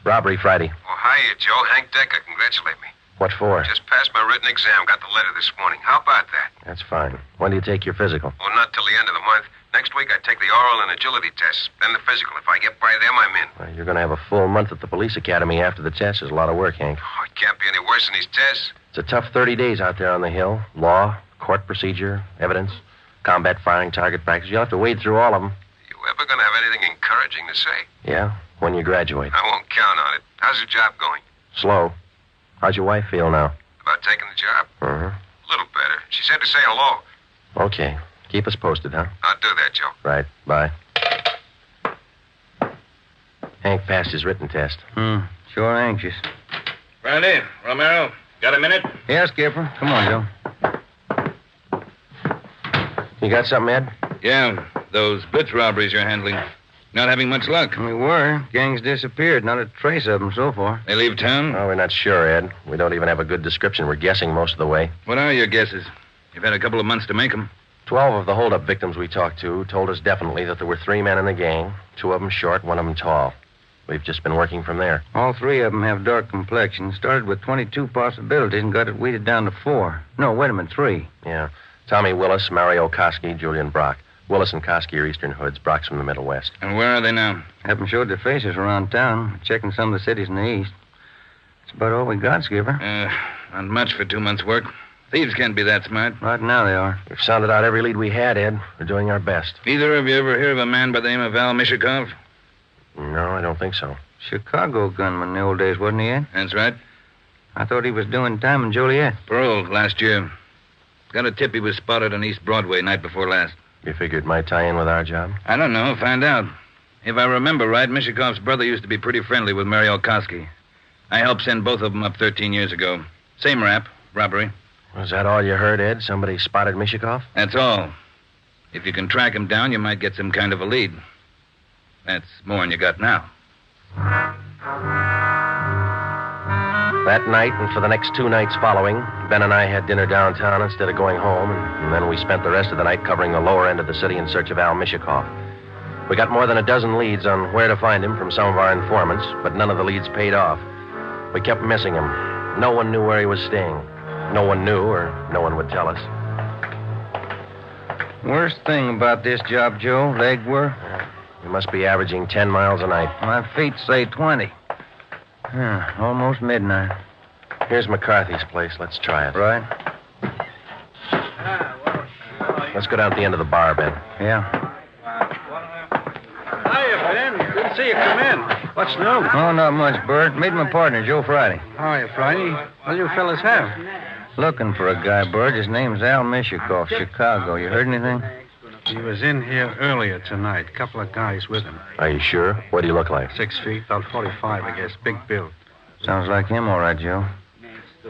Robbery Friday. Oh, hiya, Joe. Hank Decker. Congratulate me. What for? Just passed my written exam. Got the letter this morning. How about that? That's fine. When do you take your physical? Well, not till the end of the month. Next week, I take the oral and agility tests. Then the physical. If I get by them, I'm in. Well, you're going to have a full month at the police academy after the test. There's a lot of work, Hank. Oh, it can't be any worse than these tests. It's a tough 30 days out there on the Hill. Law, court procedure, evidence, combat firing, target practice. You'll have to wade through all of them. You ever going to have anything encouraging to say? Yeah, when you graduate. I won't count on it. How's your job going? Slow. How's your wife feel now? About taking the job? Uh-huh. A little better. She said to say hello. Okay. Keep us posted, huh? I'll do that, Joe. Right. Bye. Hank passed his written test. Sure anxious. Brandy, Romero, got a minute? Yeah, Skipper. Come on, Joe. You got something, Ed? Yeah, those blitz robberies you're handling. Not having much luck. We were. Gang's disappeared. Not a trace of them so far. They leave town? Oh, we're not sure, Ed. We don't even have a good description. We're guessing most of the way. What are your guesses? You've had a couple of months to make them. 12 of the holdup victims we talked to told us definitely that there were 3 men in the gang, 2 of them short, 1 of them tall. We've just been working from there. All 3 of them have dark complexions. Started with 22 possibilities and got it weeded down to 4. No, wait a minute, 3. Yeah. Tommy Willis, Mario Koski, Julian Brock. Willis and Koski are Eastern Hoods. Brock's from the Middle West. And where are they now? Haven't showed their faces around town. Checking some of the cities in the east. That's about all we got, Skipper. Not much for 2 months' work. Thieves can't be that smart. Right now they are. We've sounded out every lead we had, Ed. We're doing our best. Either of you ever hear of a man by the name of Al Mishikov? No, I don't think so. Chicago gunman in the old days, wasn't he, Ed? That's right. I thought he was doing time in Joliet. Paroled last year. Got a tip he was spotted on East Broadway night before last. You figure it might tie in with our job? I don't know. Find out. If I remember right, Mishikov's brother used to be pretty friendly with Mario Koski. I helped send both of them up 13 years ago. Same rap, robbery. Was that all you heard, Ed? Somebody spotted Mishikov? That's all. If you can track him down, you might get some kind of a lead. That's more than you got now. That night and for the next 2 nights following, Ben and I had dinner downtown instead of going home, and then we spent the rest of the night covering the lower end of the city in search of Al Mishikov. We got more than a dozen leads on where to find him from some of our informants, but none of the leads paid off. We kept missing him. No one knew where he was staying. No one knew, or no one would tell us. Worst thing about this job, Joe, leg work. We must be averaging 10 miles a night. My feet say 20. Almost midnight. Here's McCarthy's place. Let's try it. Right. Let's go down to the end of the bar, Ben. Yeah. Hiya, Ben. Good to see you come in. What's new? Oh, not much, Bert. Meet my partner, Joe Friday. How are you, Friday? What do you fellas have? Looking for a guy, Bert. His name's Al Mishikov, Chicago. You heard anything? He was in here earlier tonight. Couple of guys with him. Are you sure? What do you look like? 6 feet, about 45, I guess. Big build. Sounds like him, all right, Joe.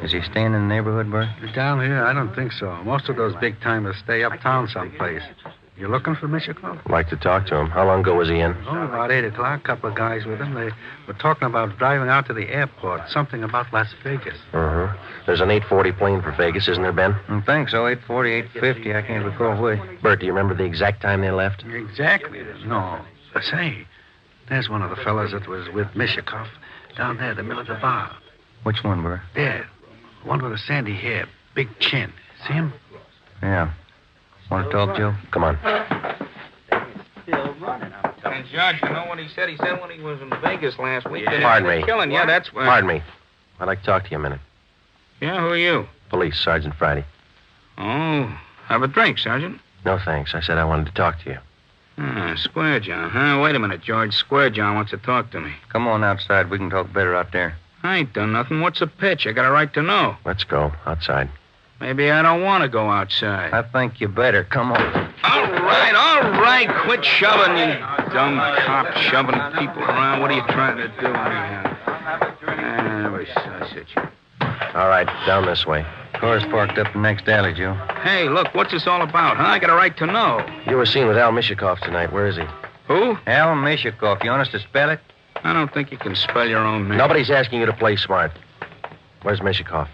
Is he staying in the neighborhood, Bert? Down here? I don't think so. Most of those big-timers stay uptown someplace. You looking for Mishikov? I'd like to talk to him. How long ago was he in? Oh, about 8 o'clock. Couple of guys with him. They were talking about driving out to the airport. Something about Las Vegas. Uh-huh. There's an 8:40 plane for Vegas, isn't there, Ben? I think so. 8:40, 8:50. I can't recall which. Bert, do you remember the exact time they left? Exactly. No. But say, there's one of the fellas that was with Mishikov down there in the middle of the bar. Which one, Bert? There. One with the sandy hair, big chin. See him? Yeah. Want to talk, Joe? Come on. And Judge, you know what he said? He said when he was in Vegas last week. Pardon me. Killing. Yeah, that's why. Pardon me. I'd like to talk to you a minute. Yeah, who are you? Police, Sergeant Friday. Oh, have a drink, Sergeant. No, thanks. I said I wanted to talk to you. Square John, huh? Wait a minute, George. Square John wants to talk to me. Come on outside. We can talk better out there. I ain't done nothing. What's the pitch? I got a right to know. Let's go. Outside. Maybe I don't want to go outside. I think you better. Come on. All right. Quit shoving, you dumb cop, shoving people around. What are you trying to do anyhow? All right, down this way. Car's parked up the next alley, Joe. Hey, look, what's this all about, huh? I got a right to know. You were seen with Al Mishikov tonight. Where is he? Who? Al Mishikov. You want us to spell it? I don't think you can spell your own name. Nobody's asking you to play smart. Where's Mishikov?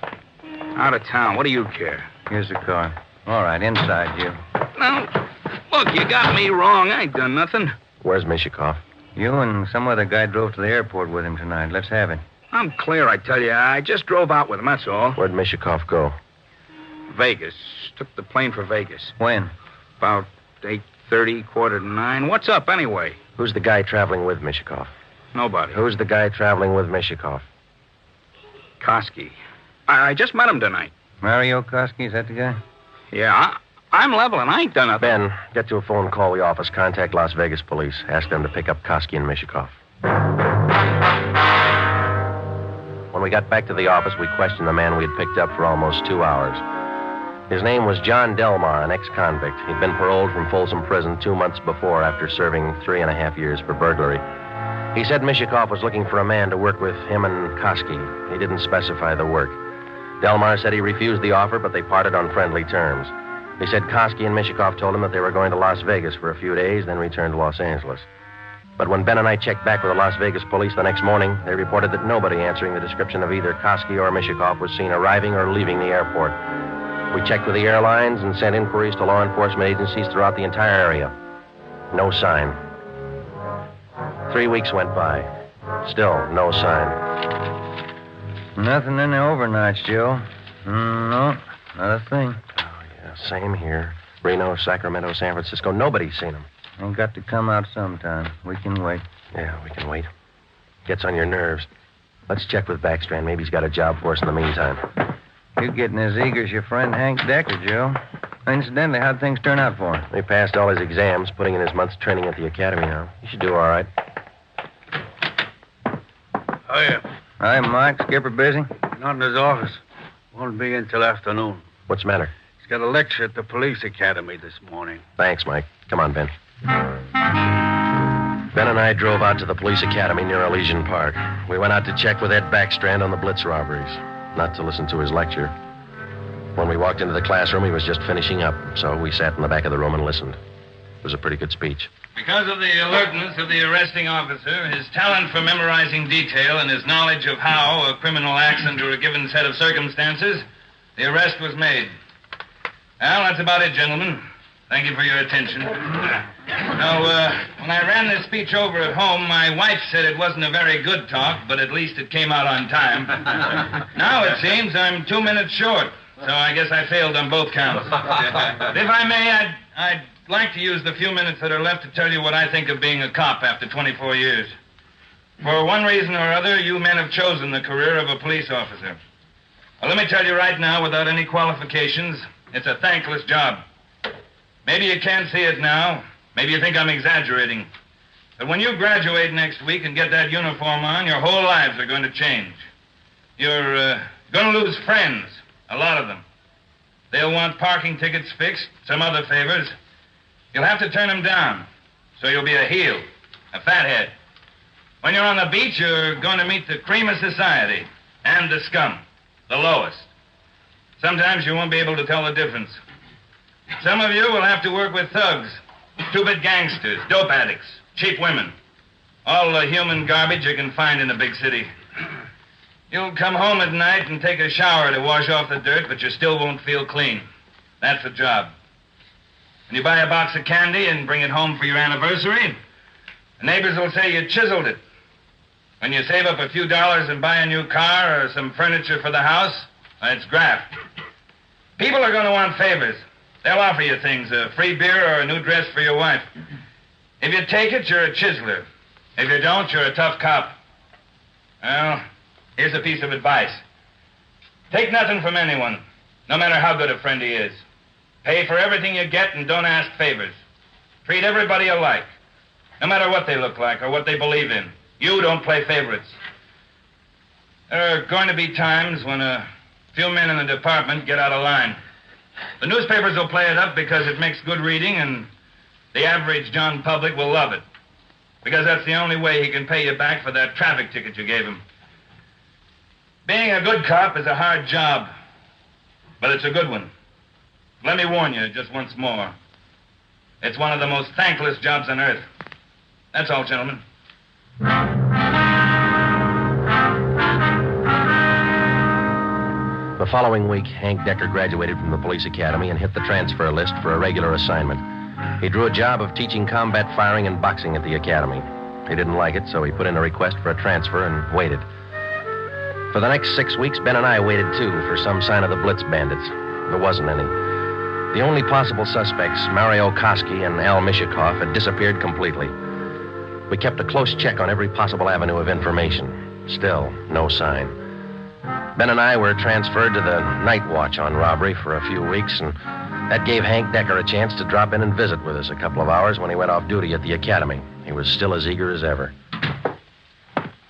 Out of town. What do you care? Here's the car. All right, inside, Joe. Now, look, you got me wrong. I ain't done nothing. Where's Mishikov? You and some other guy drove to the airport with him tonight. Let's have it. I'm clear, I tell you. I just drove out with him, that's all. Where'd Mishikov go? Vegas. Took the plane for Vegas. When? About 8:30, 8:45. What's up, anyway? Who's the guy traveling with Mishikov? Nobody. Who's the guy traveling with Mishikov? Koski. I just met him tonight. Mario Koski, is that the guy? Yeah, I'm leveling. I ain't done nothing. Ben, get to a phone, call the office, contact Las Vegas police. Ask them to pick up Koski and Mishikov. When we got back to the office, we questioned the man we had picked up for almost 2 hours. His name was John Delmar, an ex-convict. He'd been paroled from Folsom Prison 2 months before after serving 3.5 years for burglary. He said Mishikov was looking for a man to work with him and Koski. He didn't specify the work. Delmar said he refused the offer, but they parted on friendly terms. He said Koski and Mishikov told him that they were going to Las Vegas for a few days, then return to Los Angeles. But when Ben and I checked back with the Las Vegas police the next morning, they reported that nobody answering the description of either Koski or Mishikov was seen arriving or leaving the airport. We checked with the airlines and sent inquiries to law enforcement agencies throughout the entire area. No sign. 3 weeks went by. Still no sign. Nothing in the overnights, Joe. No, not a thing. Oh, yeah, same here. Reno, Sacramento, San Francisco. Nobody's seen him. Ain't got to come out sometime. We can wait. Yeah, we can wait. Gets on your nerves. Let's check with Backstrand. Maybe he's got a job for us in the meantime. You're getting as eager as your friend Hank Decker, Joe. Incidentally, how'd things turn out for him? He passed all his exams, putting in his month's training at the academy now. He should do all right. Hiya. Hi, Mike. Skipper busy? Not in his office. Won't be in till afternoon. What's the matter? He's got a lecture at the police academy this morning. Thanks, Mike. Come on, Ben. Ben and I drove out to the police academy near Elysian Park. We went out to check with Ed Backstrand on the Blitz robberies, not to listen to his lecture. When we walked into the classroom, he was just finishing up, so we sat in the back of the room and listened. It was a pretty good speech. Because of the alertness of the arresting officer, his talent for memorizing detail, and his knowledge of how a criminal acts under a given set of circumstances, the arrest was made. Well, that's about it, gentlemen. Thank you for your attention. Now, when I ran this speech over at home, my wife said it wasn't a very good talk, but at least it came out on time. Now it seems I'm 2 minutes short, so I guess I failed on both counts. But if I may, I'd like to use the few minutes that are left to tell you what I think of being a cop after 24 years. For one reason or other, you men have chosen the career of a police officer. Well, let me tell you right now, without any qualifications, it's a thankless job. Maybe you can't see it now. Maybe you think I'm exaggerating. But when you graduate next week and get that uniform on, your whole lives are going to change. You're going to lose friends, a lot of them. They'll want parking tickets fixed, some other favors. You'll have to turn them down, so you'll be a heel, a fathead. When you're on the beach, you're going to meet the cream of society and the scum, the lowest. Sometimes you won't be able to tell the difference. Some of you will have to work with thugs, stupid gangsters, dope addicts, cheap women. All the human garbage you can find in a big city. You'll come home at night and take a shower to wash off the dirt, but you still won't feel clean. That's the job. When you buy a box of candy and bring it home for your anniversary, the neighbors will say you chiseled it. When you save up a few dollars and buy a new car or some furniture for the house, it's graft. People are going to want favors. They'll offer you things, a free beer or a new dress for your wife. If you take it, you're a chiseler. If you don't, you're a tough cop. Well, here's a piece of advice. Take nothing from anyone, no matter how good a friend he is. Pay for everything you get and don't ask favors. Treat everybody alike, no matter what they look like or what they believe in. You don't play favorites. There are going to be times when a few men in the department get out of line. The newspapers will play it up because it makes good reading, and the average John public will love it. Because that's the only way he can pay you back for that traffic ticket you gave him. Being a good cop is a hard job, but it's a good one. Let me warn you just once more. It's one of the most thankless jobs on earth. That's all, gentlemen. The following week, Hank Decker graduated from the police academy and hit the transfer list for a regular assignment. He drew a job of teaching combat firing and boxing at the academy. He didn't like it, so he put in a request for a transfer and waited. For the next 6 weeks, Ben and I waited, too, for some sign of the Blitz bandits. There wasn't any. The only possible suspects, Mario Koski and Al Mishikoff, had disappeared completely. We kept a close check on every possible avenue of information. Still, no sign. Ben and I were transferred to the night watch on robbery for a few weeks, and that gave Hank Decker a chance to drop in and visit with us a couple of hours when he went off duty at the academy. He was still as eager as ever.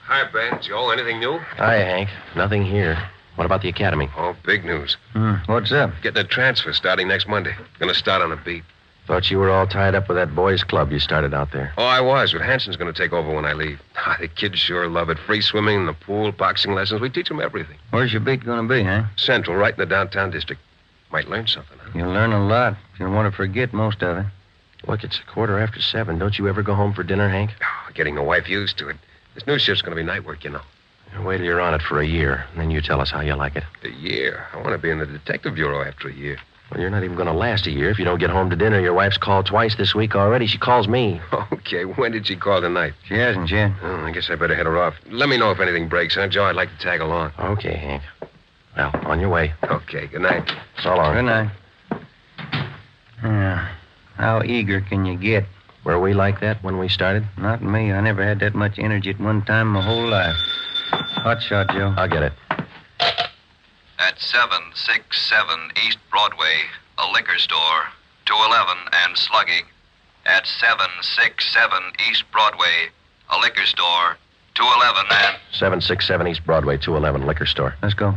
Hi, Ben. Joe, anything new? Hi, Hank. Nothing here. What about the academy? Oh, big news. What's up? Getting a transfer starting next Monday. Gonna start on a beat. Thought you were all tied up with that boys' club you started out there. Oh, I was, but Hanson's gonna take over when I leave. The kids sure love it. Free swimming in the pool, boxing lessons. We teach them everything. Where's your beat going to be, huh? Central, right in the downtown district. Might learn something, huh? You'll learn a lot. You'll want to forget most of it. Look, it's 7:15. Don't you ever go home for dinner, Hank? Oh, getting the wife used to it. This new shift's gonna be night work, you know. Wait till you're on it for a year, and then you tell us how you like it. A year? I want to be in the detective bureau after a year. Well, you're not even going to last a year if you don't get home to dinner. Your wife's called twice this week already. She calls me. Okay, when did she call tonight? She hasn't yet. Oh, I guess I better head her off. Let me know if anything breaks, huh, Joe? I'd like to tag along. Okay, Hank. Well, on your way. Okay, good night. So long. Good night. Yeah. How eager can you get? Were we like that when we started? Not me. I never had that much energy at one time my whole life. Hot shot, Joe. I'll get it. At 767 East Broadway, a liquor store, 211 and slugging. At 767 East Broadway, a liquor store, 211 and... 767 East Broadway, 211, liquor store. Let's go.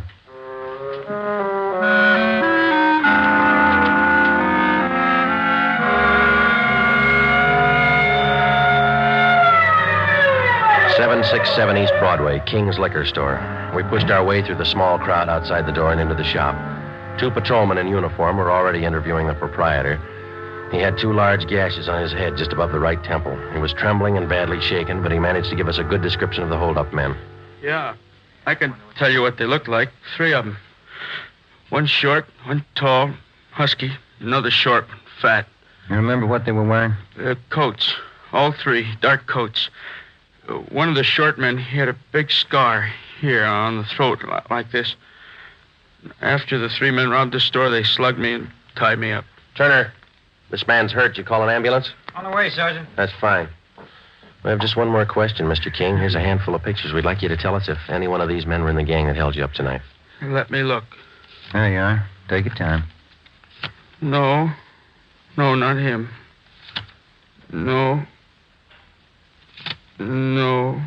.767 East Broadway, King's Liquor Store. We pushed our way through the small crowd outside the door and into the shop. 2 patrolmen in uniform were already interviewing the proprietor. He had 2 large gashes on his head just above the right temple. He was trembling and badly shaken, but he managed to give us a good description of the hold-up men. Yeah, I can tell you what they looked like. 3 of them. One short, one tall, husky, another short, fat. You remember what they were wearing? Coats. All 3, dark coats. One of the short men, he had a big scar here on the throat, like this. After the 3 men robbed the store, they slugged me and tied me up. Turner, this man's hurt. You call an ambulance? On the way, Sergeant. That's fine. We have just one more question, Mr. King. Here's a handful of pictures. We'd like you to tell us if any one of these men were in the gang that held you up tonight. Let me look. There you are. Take your time. No. No, not him. No. No.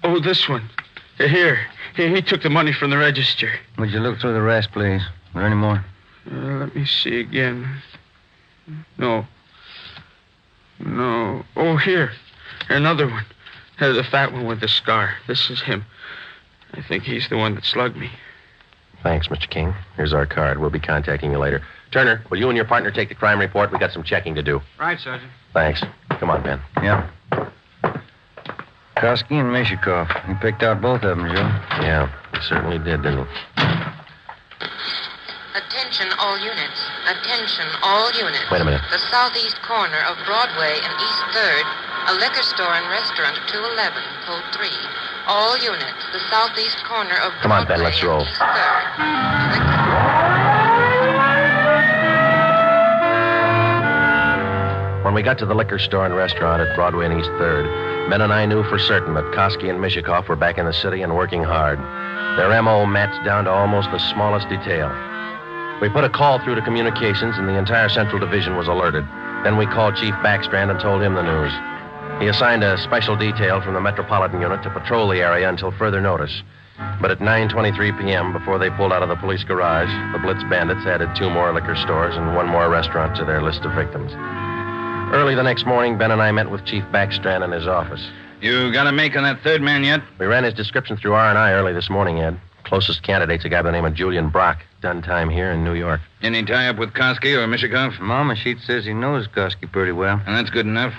Oh, this one. Here. He took the money from the register. Would you look through the rest, please? Are there any more? Let me see again. No. No. Oh, here. Another one. The fat one with the scar. This is him. I think he's the one that slugged me. Thanks, Mr. King. Here's our card. We'll be contacting you later. Turner, will you and your partner take the crime report? We got some checking to do. Right, Sergeant. Thanks. Come on, Ben. Yeah. Koski and Mishikoff. You picked out both of them, Joe. Yeah, he certainly did, didn't he? Attention all units. Attention all units. Wait a minute. The southeast corner of Broadway and East 3rd, a liquor store and restaurant, 211, code 3. All units. The southeast corner of Broadway. Come on, Ben, let's roll. And East 3rd. When we got to the liquor store and restaurant at Broadway and East 3rd, Ben and I knew for certain that Koski and Mishikoff were back in the city and working hard. Their M.O. matched down to almost the smallest detail. We put a call through to communications, and the entire Central Division was alerted. Then we called Chief Backstrand and told him the news. He assigned a special detail from the Metropolitan Unit to patrol the area until further notice. But at 9:23 p.m., before they pulled out of the police garage, the Blitz bandits added 2 more liquor stores and 1 more restaurant to their list of victims. Early the next morning, Ben and I met with Chief Backstrand in his office. You got a make on that 3rd man yet? We ran his description through R&I early this morning, Ed. Closest candidate's a guy by the name of Julian Brock. Done time here in New York. Any tie-up with Koski or Mishikoff? Mama Sheet says he knows Koski pretty well. And that's good enough.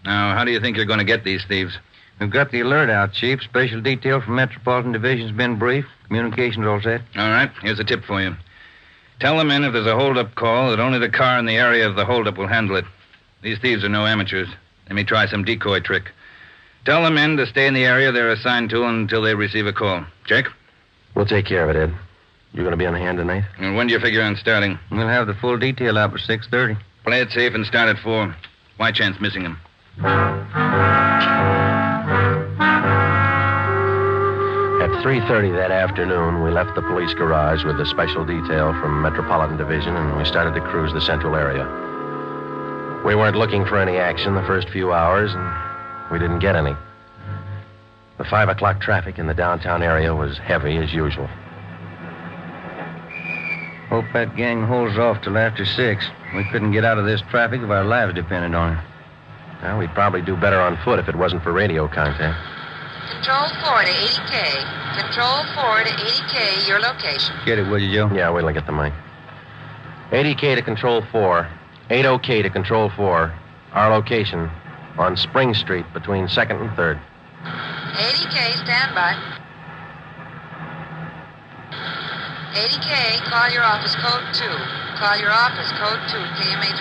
Now, how do you think you're going to get these thieves? We've got the alert out, Chief. Special detail from Metropolitan Division's been briefed. Communications all set. All right, here's a tip for you. Tell the men if there's a hold-up call that only the car in the area of the hold-up will handle it. These thieves are no amateurs. They may try some decoy trick. Tell the men to stay in the area they're assigned to until they receive a call. Jake? We'll take care of it, Ed. You're going to be on hand tonight? And when do you figure on starting? We'll have the full detail out by 6:30. Play it safe and start at 4. Why chance missing him? At 3:30 that afternoon, we left the police garage with the special detail from Metropolitan Division, and we started to cruise the central area. We weren't looking for any action the first few hours, and we didn't get any. The 5 o'clock traffic in the downtown area was heavy as usual. Hope that gang holds off till after 6. We couldn't get out of this traffic if our lives depended on it. Well, we'd probably do better on foot if it wasn't for radio contact. Control 4 to 80K. Control 4 to 80K, your location. Get it, will you, Joe? Yeah, wait till I get the mic. 80K to Control 4. 80K to Control 4. Our location on Spring Street between 2nd and 3rd. 80K, stand by. 80K, call your office code 2. Call your office code 2, KMA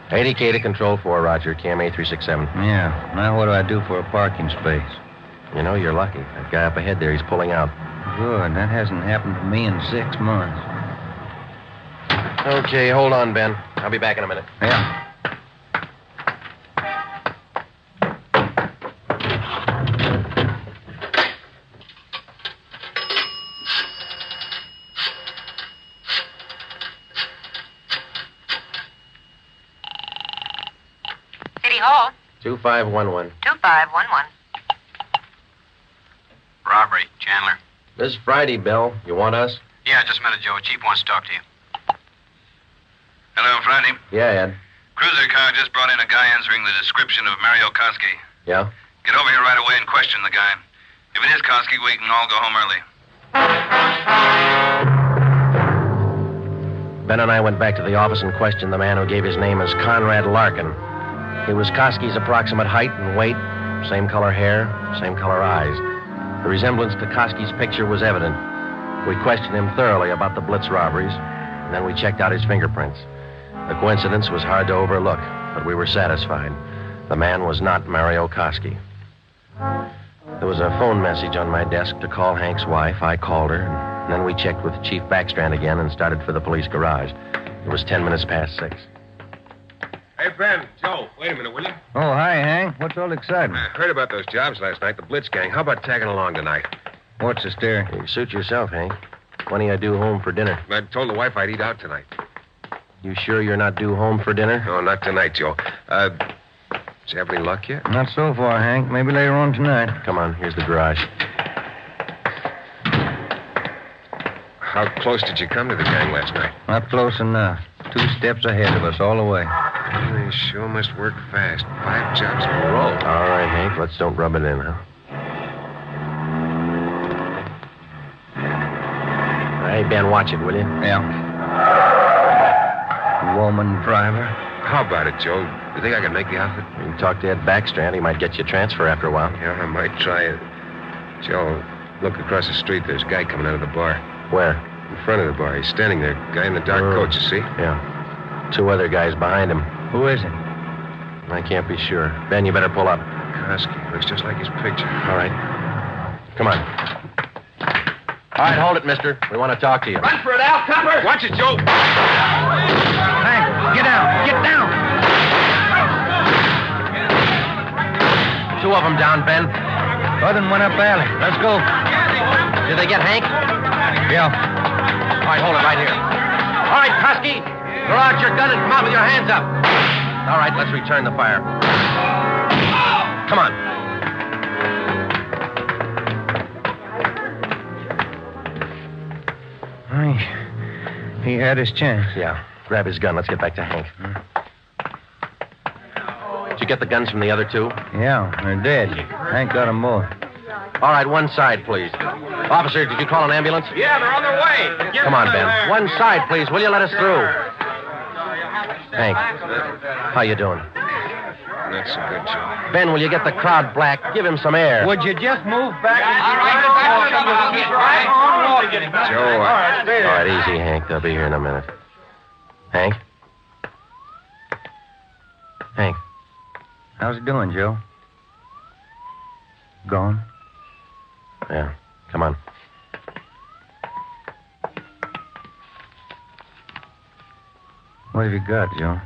367. 80K to Control 4, Roger. KMA 367. Yeah. Now what do I do for a parking space? You know, you're lucky. That guy up ahead there, he's pulling out. Good. That hasn't happened to me in 6 months. Okay, hold on, Ben. I'll be back in a minute. Yeah. Hello? 2511. 2511. Robbery, Chandler. This is Friday, Bill. You want us? Yeah, just a minute, Joe. Chief wants to talk to you. Hello, Friday. Yeah, Ed. Cruiser car just brought in a guy answering the description of Mario Koski. Yeah? Get over here right away and question the guy. If it is Koski, we can all go home early. Ben and I went back to the office and questioned the man who gave his name as Conrad Larkin. He was Koski's approximate height and weight, same color hair, same color eyes. The resemblance to Koski's picture was evident. We questioned him thoroughly about the Blitz robberies, and then we checked out his fingerprints. The coincidence was hard to overlook, but we were satisfied. The man was not Mario Koski. There was a phone message on my desk to call Hank's wife. I called her, and then we checked with Chief Backstrand again and started for the police garage. It was 10 minutes past 6. Hey, Ben, Joe, wait a minute, will you? Oh, hi, Hank. What's all the excitement? I heard about those jobs last night, the Blitz gang. How about tagging along tonight? What's the stir? You suit yourself, Hank. When are you due home for dinner? I told the wife I'd eat out tonight. You sure you're not due home for dinner? No, not tonight, Joe. Did you have any luck yet? Not so far, Hank. Maybe later on tonight. Come on, here's the garage. How close did you come to the gang last night? Not close enough. 2 steps ahead of us all the way. They sure must work fast. 5 jobs in a row. All right, Hank, let's don't rub it in, huh? Hey, Ben, watch it, will you? Yeah. Woman driver. How about it, Joe? You think I can make the outfit? You can talk to Ed Backstrand. He might get you a transfer after a while. Yeah, I might try it. Joe, look across the street. There's a guy coming out of the bar. Where? In front of the bar. He's standing there. Guy in the dark coat, you see? Yeah. 2 other guys behind him. Who is it? I can't be sure. Ben, you better pull up. Koski. Looks just like his picture. All right. Come on. All right, hold it, mister. We want to talk to you. Run for it, Al Copper! Watch it, Joe! Hank, get down! Get down! 2 of them down, Ben. Other than went up alley. Let's go. Did they get Hank? Yeah. All right, hold it right here. All right, Koski. Throw out your gun and come out with your hands up. All right, let's return the fire. Come on. He had his chance. Yeah. Grab his gun. Let's get back to Hank. Did you get the guns from the other 2? Yeah, they're dead. Hank got them both. All right, one side, please. Officer, did you call an ambulance? Yeah, they're on their way. Come on, Ben. One side, please. Will you let us through? Hank, how you doing? Not so good, Joe. Ben, will you get the crowd black? Give him some air. Would you just move back? Joe, All right, easy, Hank. They'll be here in a minute. Hank? Hank? How's it doing, Joe? Gone? Yeah. Come on. What have you got, Joe?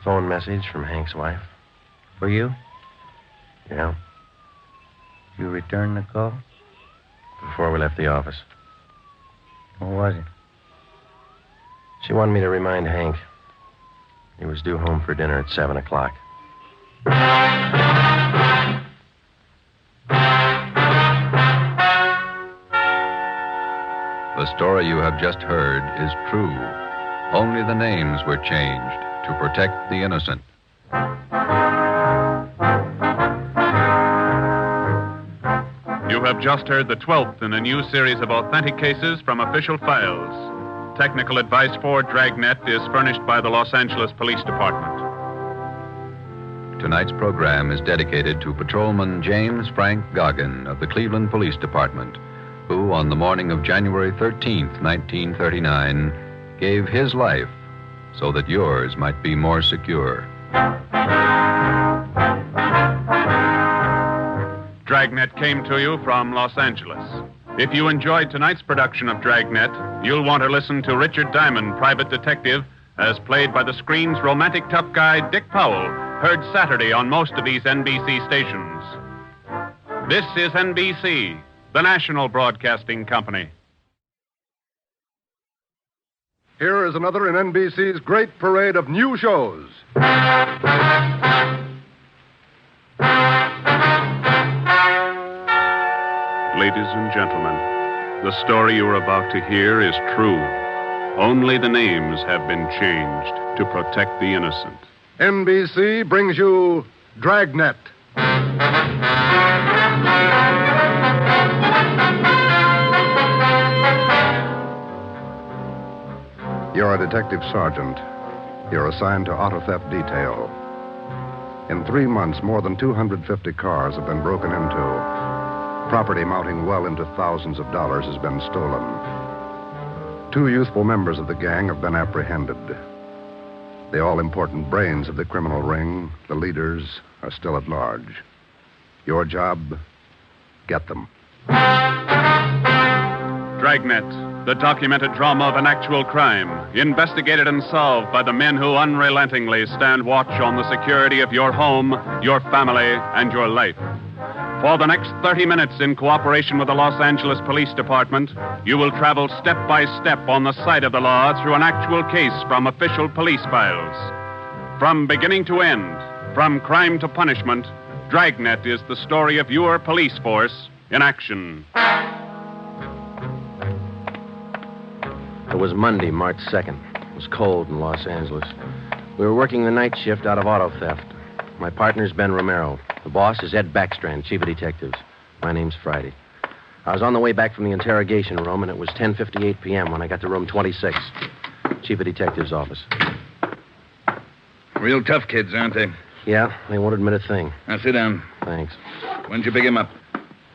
Phone message from Hank's wife. For you? Yeah. You returned the call? Before we left the office. What was it? She wanted me to remind Hank. He was due home for dinner at 7 o'clock. The story you have just heard is true. Only the names were changed to protect the innocent. You have just heard the 12th in a new series of authentic cases from official files. Technical advice for Dragnet is furnished by the Los Angeles Police Department. Tonight's program is dedicated to Patrolman James Frank Goggin of the Cleveland Police Department, who, on the morning of January 13th, 1939, gave his life so that yours might be more secure. Dragnet came to you from Los Angeles. If you enjoyed tonight's production of Dragnet, you'll want to listen to Richard Diamond, private detective, as played by the screen's romantic tough guy, Dick Powell, heard Saturday on most of these NBC stations. This is NBC, the national broadcasting company. Here is another in NBC's great parade of new shows. ladies and gentlemen, the story you are about to hear is true. Only the names have been changed to protect the innocent. NBC brings you Dragnet. You're a detective sergeant. You're assigned to auto theft detail. In 3 months, more than 250 cars have been broken into. Property amounting well into thousands of dollars has been stolen. 2 youthful members of the gang have been apprehended. The all-important brains of the criminal ring, the leaders, are still at large. Your job, get them. Dragnet, the documented drama of an actual crime, investigated and solved by the men who unrelentingly stand watch on the security of your home, your family, and your life. For the next 30 minutes, in cooperation with the Los Angeles Police Department, you will travel step by step on the side of the law through an actual case from official police files. From beginning to end, from crime to punishment, Dragnet is the story of your police force in action. It was Monday, March 2nd. It was cold in Los Angeles. We were working the night shift out of auto theft. My partner's Ben Romero. The boss is Ed Backstrand, chief of detectives. My name's Friday. I was on the way back from the interrogation room, and it was 10:58 p.m. when I got to room 26, chief of detectives' office. Real tough kids, aren't they? Yeah, they won't admit a thing. Now, sit down. Thanks. When'd you pick him up?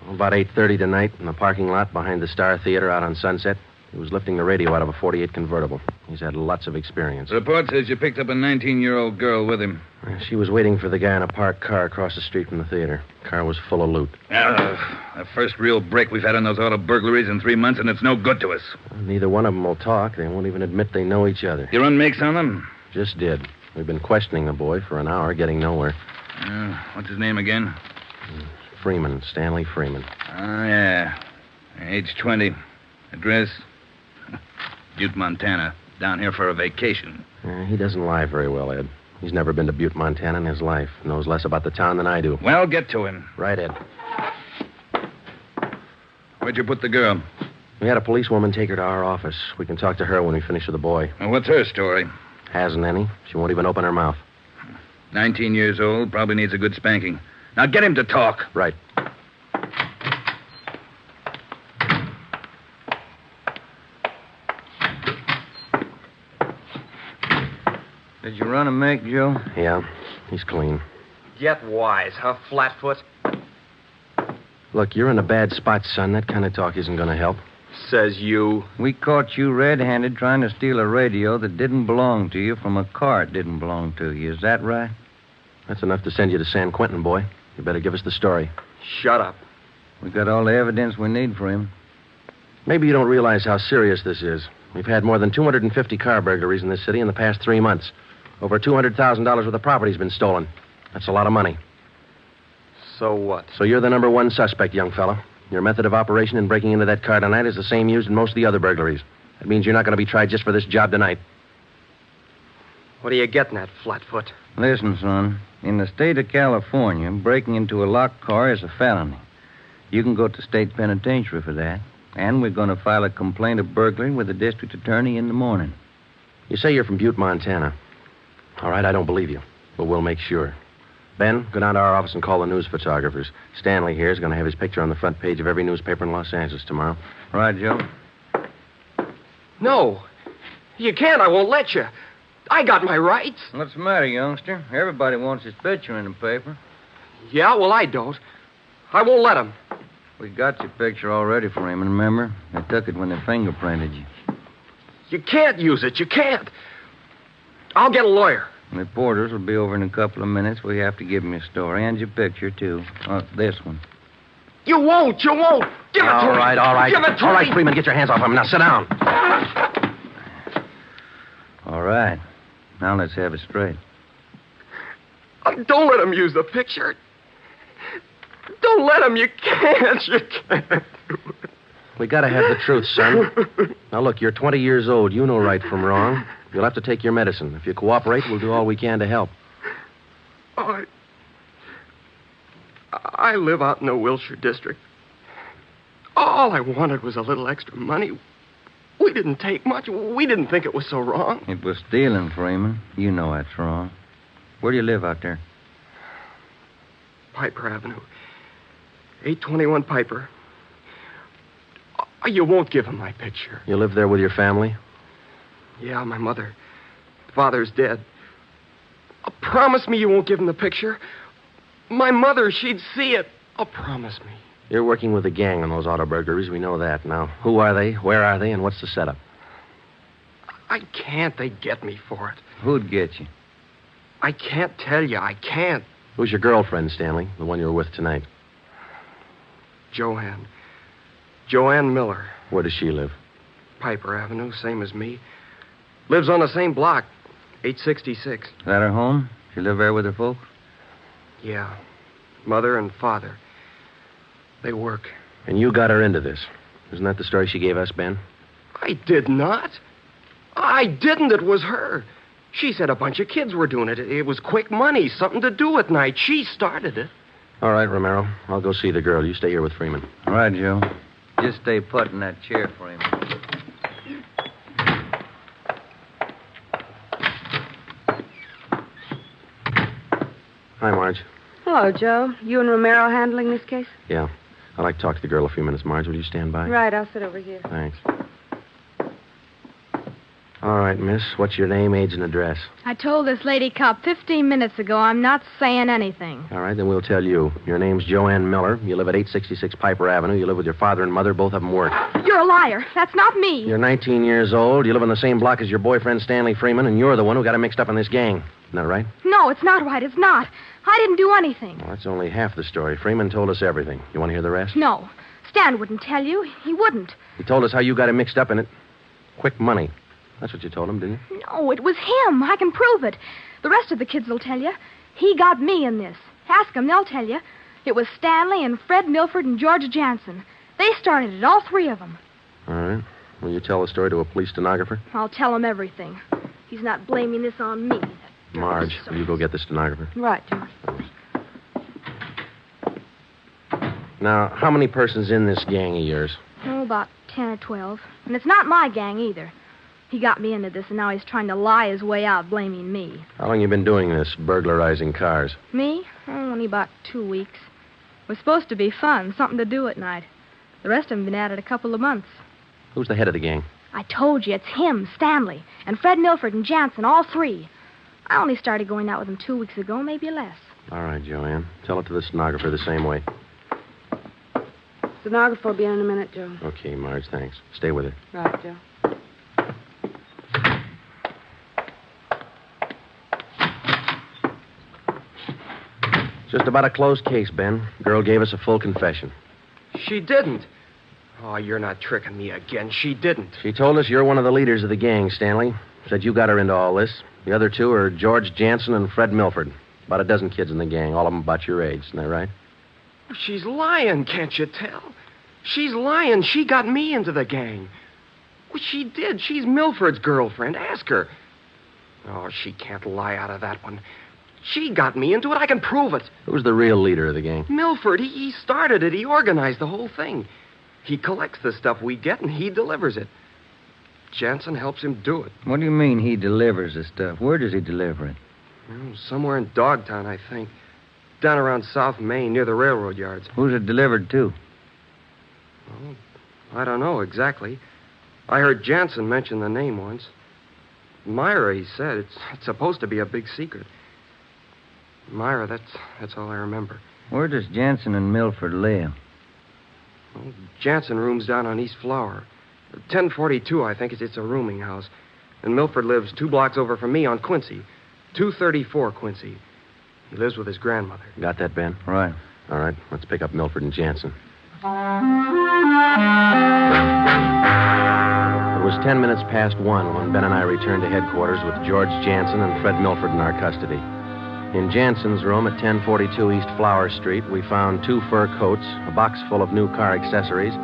About 8:30 tonight in the parking lot behind the Star Theater out on Sunset. He was lifting the radio out of a 48 convertible. He's had lots of experience. The report says you picked up a 19-year-old girl with him. She was waiting for the guy in a parked car across the street from the theater. Car was full of loot. The first real break we've had on those auto burglaries in 3 months, and it's no good to us. Neither one of them will talk. They won't even admit they know each other. You run makes on them? Just did. We've been questioning the boy for an hour, getting nowhere. What's his name again? Freeman, Stanley Freeman. Oh, yeah. Age 20. Address? Butte, Montana. Down here for a vacation. He doesn't lie very well, Ed. He's never been to Butte, Montana in his life. Knows less about the town than I do. Well, get to him. Right, Ed. Where'd you put the girl? We had a policewoman take her to our office. We can talk to her when we finish with the boy. Well, what's her story? Hasn't any. She won't even open her mouth. 19 years old, probably needs a good spanking. Now get him to talk. Right. Did you run a make, Joe? Yeah, he's clean. Get wise, huh, Flatfoot? Look, you're in a bad spot, son. That kind of talk isn't going to help. Says you. We caught you red-handed trying to steal a radio that didn't belong to you from a car it didn't belong to you. Is that right? That's enough to send you to San Quentin, boy. You better give us the story. Shut up. We got all the evidence we need for him. Maybe you don't realize how serious this is. We've had more than 250 car burglaries in this city in the past 3 months. Over $200,000 worth of property's been stolen. That's a lot of money. So what? So you're the number one suspect, young fella. Your method of operation in breaking into that car tonight is the same used in most of the other burglaries. That means you're not going to be tried just for this job tonight. What are you getting at, Flatfoot? Listen, son. In the state of California, breaking into a locked car is a felony. You can go to state penitentiary for that. And we're going to file a complaint of burglary with the district attorney in the morning. You say you're from Butte, Montana. All right, I don't believe you, but we'll make sure. Ben, go down to our office and call the news photographers. Stanley here is going to have his picture on the front page of every newspaper in Los Angeles tomorrow. Right, Joe? No. You can't. I won't let you. I got my rights. What's the matter, youngster? Everybody wants his picture in the paper. Yeah, well, I don't. I won't let him. We got your picture already for him, remember? They took it when they fingerprinted you. You can't use it. You can't. I'll get a lawyer. Reporters will be over in a couple of minutes. We have to give them your story and your picture, too. This one. You won't. You won't. Give it to me. All right. Give it to me. All right, Freeman, get your hands off him. Now, sit down. All right. Now let's have it straight. Don't let him use the picture. Don't let him. You can't. You can't. We got to have the truth, son. Now, look, you're 20 years old. You know right from wrong. You'll have to take your medicine. If you cooperate, we'll do all we can to help. I live out in the Wilshire district. All I wanted was a little extra money. We didn't take much. We didn't think it was so wrong. It was stealing, Freeman. You know that's wrong. Where do you live out there? Piper Avenue. 821 Piper. You won't give him my picture. You live there with your family? Yeah, my mother. Father's dead. Promise me you won't give him the picture. My mother, she'd see it. Promise me. You're working with a gang on those auto burglaries. We know that. Now, who are they? Where are they? And what's the setup? I can't. They'd get me for it. Who'd get you? I can't tell you. I can't. Who's your girlfriend, Stanley? The one you were with tonight? Joanne Miller. Where does she live? Piper Avenue, same as me. Lives on the same block, 866. Is that her home? She live there with her folks? Yeah. Mother and father. They work. And you got her into this. Isn't that the story she gave us, Ben? I did not. I didn't. It was her. She said a bunch of kids were doing it. It was quick money, something to do at night. She started it. All right, Romero. I'll go see the girl. You stay here with Freeman. All right, Joe. Just stay put in that chair, Freeman. Hi, Marge. Hello, Joe. You and Romero handling this case? Yeah. I'd like to talk to the girl a few minutes. Marge, will you stand by? Right, I'll sit over here. Thanks. All right, miss. What's your name, age, and address? I told this lady cop 15 minutes ago I'm not saying anything. All right, then we'll tell you. Your name's Joanne Miller. You live at 866 Piper Avenue. You live with your father and mother. Both of them work. You're a liar. That's not me. You're 19 years old. You live on the same block as your boyfriend, Stanley Freeman, and you're the one who got him mixed up in this gang. Isn't that right? No, it's not right. It's not. I didn't do anything. Well, that's only half the story. Freeman told us everything. You want to hear the rest? No. Stan wouldn't tell you. He wouldn't. He told us how you got him mixed up in it. Quick money. That's what you told him, didn't you? No, it was him. I can prove it. The rest of the kids will tell you. He got me in this. Ask them, they'll tell you. It was Stanley and Fred Milford and George Jansen. They started it, all three of them. All right. Will you tell the story to a police stenographer? I'll tell him everything. He's not blaming this on me. Marge, will you go get the stenographer? Right, George. Now, how many persons in this gang of yours? Oh, about 10 or 12. And it's not my gang either. He got me into this, and now he's trying to lie his way out, blaming me. How long you been doing this, burglarizing cars? Me? Oh, only about 2 weeks. It was supposed to be fun, something to do at night. The rest of them been at it a couple of months. Who's the head of the gang? I told you, it's him, Stanley, and Fred Milford and Jansen, all three. I only started going out with them 2 weeks ago, maybe less. All right, Joanne. Tell it to the stenographer the same way. Stenographer will be in a minute, Joe. Okay, Marge, thanks. Stay with her. Right, Joe. Just about a closed case, Ben. Girl gave us a full confession. She didn't. Oh, you're not tricking me again. She didn't. She told us you're one of the leaders of the gang, Stanley. Said you got her into all this. The other two are George Jansen and Fred Milford. About a dozen kids in the gang, all of them about your age. Isn't that right? She's lying, can't you tell? She's lying. She got me into the gang. Well, she did. She's Milford's girlfriend. Ask her. Oh, she can't lie out of that one. She got me into it. I can prove it. Who's the real leader of the gang? Milford. He started it. He organized the whole thing. He collects the stuff we get, and he delivers it. Jansen helps him do it. What do you mean he delivers the stuff? Where does he deliver it? Somewhere in Dogtown, I think. Down around South Main, near the railroad yards. Who's it delivered to? Well, I don't know exactly. I heard Jansen mention the name once. Myra, he said. It's supposed to be a big secret. Myra, that's all I remember. Where does Jansen and Milford live? Well, Jansen rooms down on East Flower. 1042, I think. It's a rooming house. And Milford lives 2 blocks over from me on Quincy. 234 Quincy. He lives with his grandmother. Got that, Ben? Right. All right, let's pick up Milford and Jansen. It was 10 minutes past 1 when Ben and I returned to headquarters with George Jansen and Fred Milford in our custody. In Jansen's room at 1042 East Flower Street, we found 2 fur coats, a box full of new car accessories,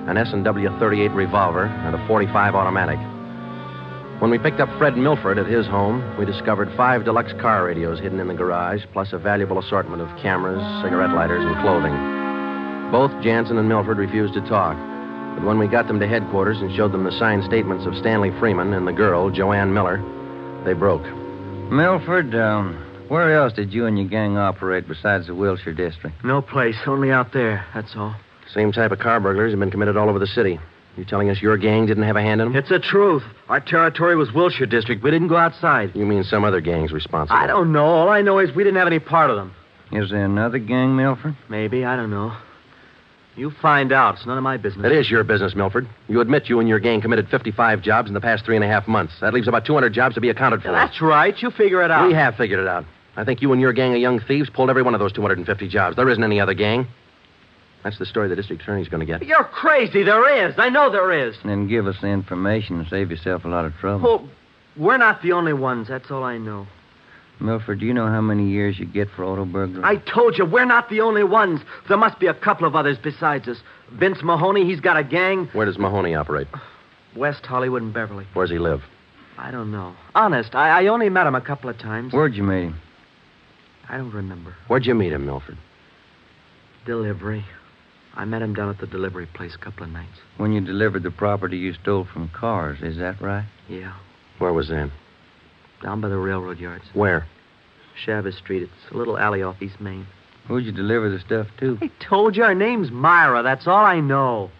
an S&W .38 revolver, and a .45 automatic. When we picked up Fred Milford at his home, we discovered 5 deluxe car radios hidden in the garage, plus a valuable assortment of cameras, cigarette lighters, and clothing. Both Jansen and Milford refused to talk. But when we got them to headquarters and showed them the signed statements of Stanley Freeman and the girl, Joanne Miller, they broke. Milford, where else did you and your gang operate besides the Wilshire district? No place, only out there, that's all. Same type of car burglaries have been committed all over the city. You telling us your gang didn't have a hand in them? It's the truth. Our territory was Wilshire district. We didn't go outside. You mean some other gang's responsible? I don't know. All I know is we didn't have any part of them. Is there another gang, Milford? Maybe, I don't know. You find out. It's none of my business. It is your business, Milford. You admit you and your gang committed 55 jobs in the past 3.5 months. That leaves about 200 jobs to be accounted for. That's right. You figure it out. We have figured it out. I think you and your gang of young thieves pulled every one of those 250 jobs. There isn't any other gang. That's the story the district attorney's going to get. You're crazy. There is. I know there is. Then give us the information and save yourself a lot of trouble. Well, we're not the only ones. That's all I know. Milford, do you know how many years you get for auto burglary? I told you, we're not the only ones. There must be a couple of others besides us. Vince Mahoney, he's got a gang. Where does Mahoney operate? West Hollywood and Beverly. Where's he live? I don't know. Honest, I only met him a couple of times. Where'd you meet him? I don't remember. Where'd you meet him, Milford? Delivery. I met him down at the delivery place a couple of nights. When you delivered the property you stole from Cars, is that right? Yeah. Where was that? Down by the railroad yards. Where? Chavez Street. It's a little alley off East Main. Who'd you deliver the stuff to? I told you her name's Myra. That's all I know.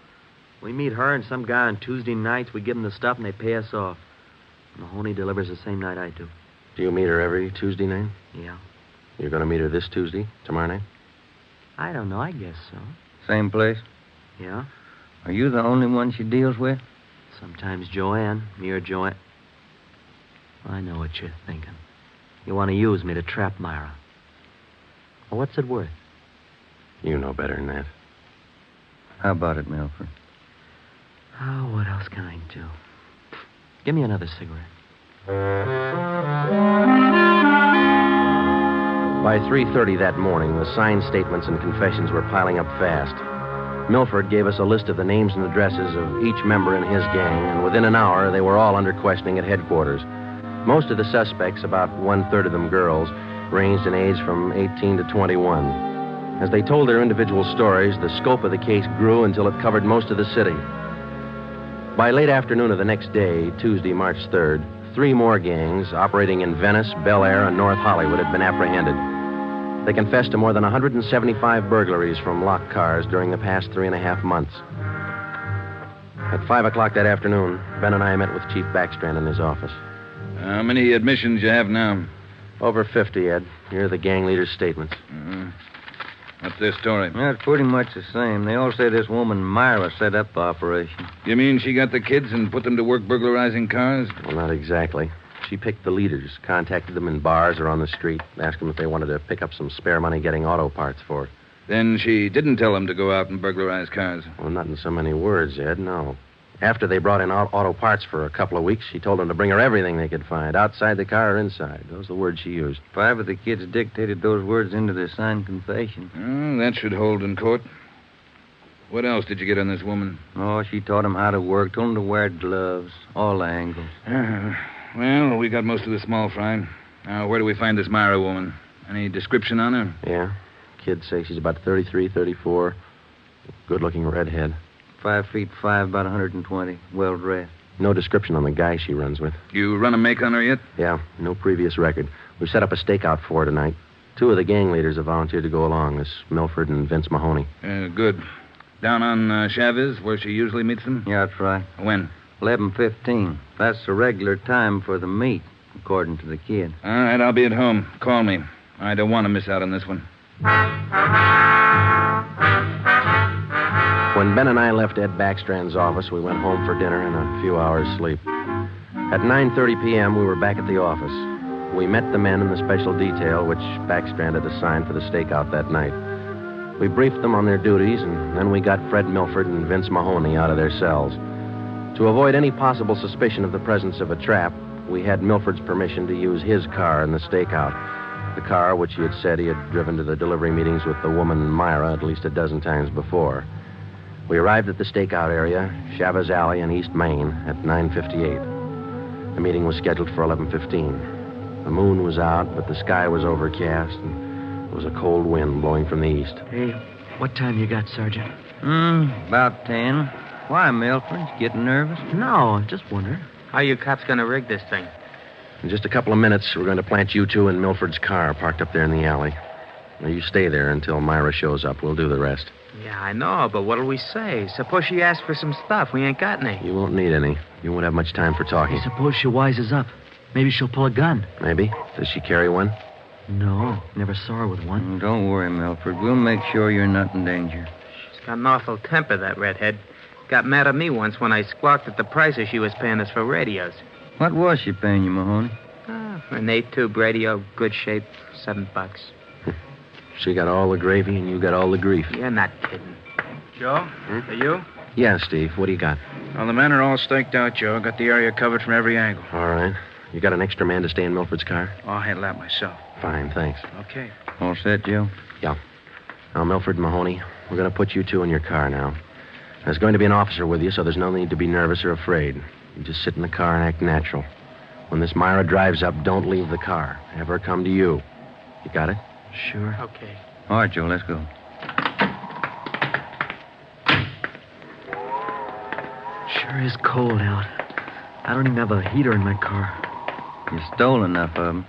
We meet her and some guy on Tuesday nights. We give them the stuff and they pay us off. Mahoney delivers the same night I do. Do you meet her every Tuesday night? Yeah. You're going to meet her this Tuesday, tomorrow night? I don't know. I guess so. Same place? Yeah. Are you the only one she deals with? Sometimes Joanne. You're Joanne. I know what you're thinking. You want to use me to trap Myra. Well, what's it worth? You know better than that. How about it, Milford? Oh, what else can I do? Give me another cigarette. By 3:30 that morning, the signed statements and confessions were piling up fast. Milford gave us a list of the names and addresses of each member in his gang, and within an hour, they were all under questioning at headquarters. Most of the suspects, about 1/3 of them girls, ranged in age from 18 to 21. As they told their individual stories, the scope of the case grew until it covered most of the city. By late afternoon of the next day, Tuesday, March 3rd, 3 more gangs operating in Venice, Bel Air, and North Hollywood had been apprehended. They confessed to more than 175 burglaries from locked cars during the past 3.5 months. At 5 o'clock that afternoon, Ben and I met with Chief Backstrand in his office. How many admissions you have now? Over 50, Ed. Here are the gang leaders' statements. What's their story? That's pretty much the same. They all say this woman, Myra, set up the operation. You mean she got the kids and put them to work burglarizing cars? Well, not exactly. She picked the leaders, contacted them in bars or on the street, asked them if they wanted to pick up some spare money getting auto parts for it. Then she didn't tell them to go out and burglarize cars? Well, not in so many words, Ed, no. After they brought in auto parts for a couple of weeks, she told them to bring her everything they could find, outside the car or inside. Those are the words she used. 5 of the kids dictated those words into their signed confession. Oh, that should hold in court. What else did you get on this woman? Oh, she taught them how to work, told them to wear gloves, all the angles. Well, we got most of the small fry. Now, where do we find this Myra woman? Any description on her? Yeah. Kids say she's about 33, 34. Good-looking redhead. 5'5", about 120. Well-dressed. No description on the guy she runs with. You run a make on her yet? Yeah, no previous record. We've set up a stakeout for her tonight. 2 of the gang leaders have volunteered to go along, this Milford and Vince Mahoney. Good. Down on Chavez, where she usually meets them? Yeah, that's right. When? 11:15. That's the regular time for the meet, according to the kid. All right, I'll be at home. Call me. I don't want to miss out on this one. When Ben and I left Ed Backstrand's office, we went home for dinner and a few hours' sleep. At 9:30 p.m., we were back at the office. We met the men in the special detail, which Backstrand had assigned for the stakeout that night. We briefed them on their duties, and then we got Fred Milford and Vince Mahoney out of their cells. To avoid any possible suspicion of the presence of a trap, we had Milford's permission to use his car in the stakeout. The car which he had said he had driven to the delivery meetings with the woman Myra at least a dozen times before. We arrived at the stakeout area, Chavez Alley in East Main, at 9:58. The meeting was scheduled for 11:15. The moon was out, but the sky was overcast, and there was a cold wind blowing from the east. Hey, what time you got, Sergeant? About 10. Why, Milford? You getting nervous? No, just wondering. How you cops gonna rig this thing? In just a couple of minutes, we're going to plant you two in Milford's car parked up there in the alley. Now, you stay there until Myra shows up. We'll do the rest. Yeah, I know, but what'll we say? Suppose she asks for some stuff. We ain't got any. You won't need any. You won't have much time for talking. Suppose she wises up. Maybe she'll pull a gun. Maybe. Does she carry one? No, never saw her with one. Don't worry, Milford. We'll make sure you're not in danger. She's got an awful temper, that redhead. Got mad at me once when I squawked at the prices she was paying us for radios. What was she paying you, Mahoney? An 8-tube radio, good shape, $7. She got all the gravy and you got all the grief. You're not kidding. Joe, are you? Yeah, Steve. What do you got? Well, the men are all staked out, Joe. Got the area covered from every angle. All right. You got an extra man to stay in Milford's car? I'll handle that myself. Fine, thanks. Okay. All set, Joe? Yeah. Now, Milford and Mahoney, we're going to put you two in your car now. There's going to be an officer with you, so there's no need to be nervous or afraid. You just sit in the car and act natural. When this Myra drives up, don't leave the car. Have her come to you. You got it? Sure. Okay. All right, Joe, let's go. Sure is cold out. I don't even have a heater in my car. You stole enough of them.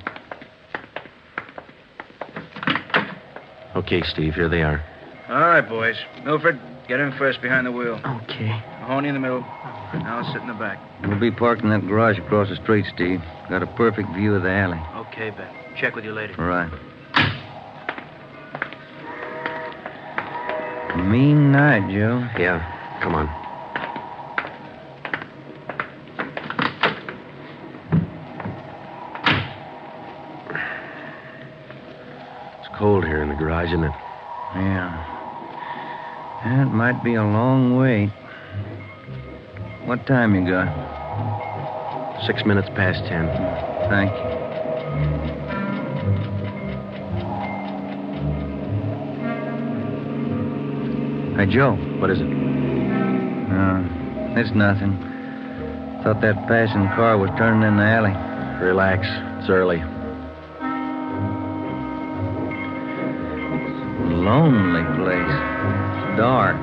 Okay, Steve, here they are. All right, boys. Milford, get in first behind the wheel. Okay. Mahoney in the middle. Now I'll sit in the back. We'll be parked in that garage across the street, Steve. Got a perfect view of the alley. Okay, Ben. Check with you later. All right. Mean night, Joe. Yeah, come on. It's cold here in the garage, isn't it? Yeah. That might be a long wait. What time you got? 6 minutes past 10. Thank you. Hey, Joe. What is it? It's nothing. Thought that passing car was turning in the alley. Relax. It's early. Lonely place. It's dark.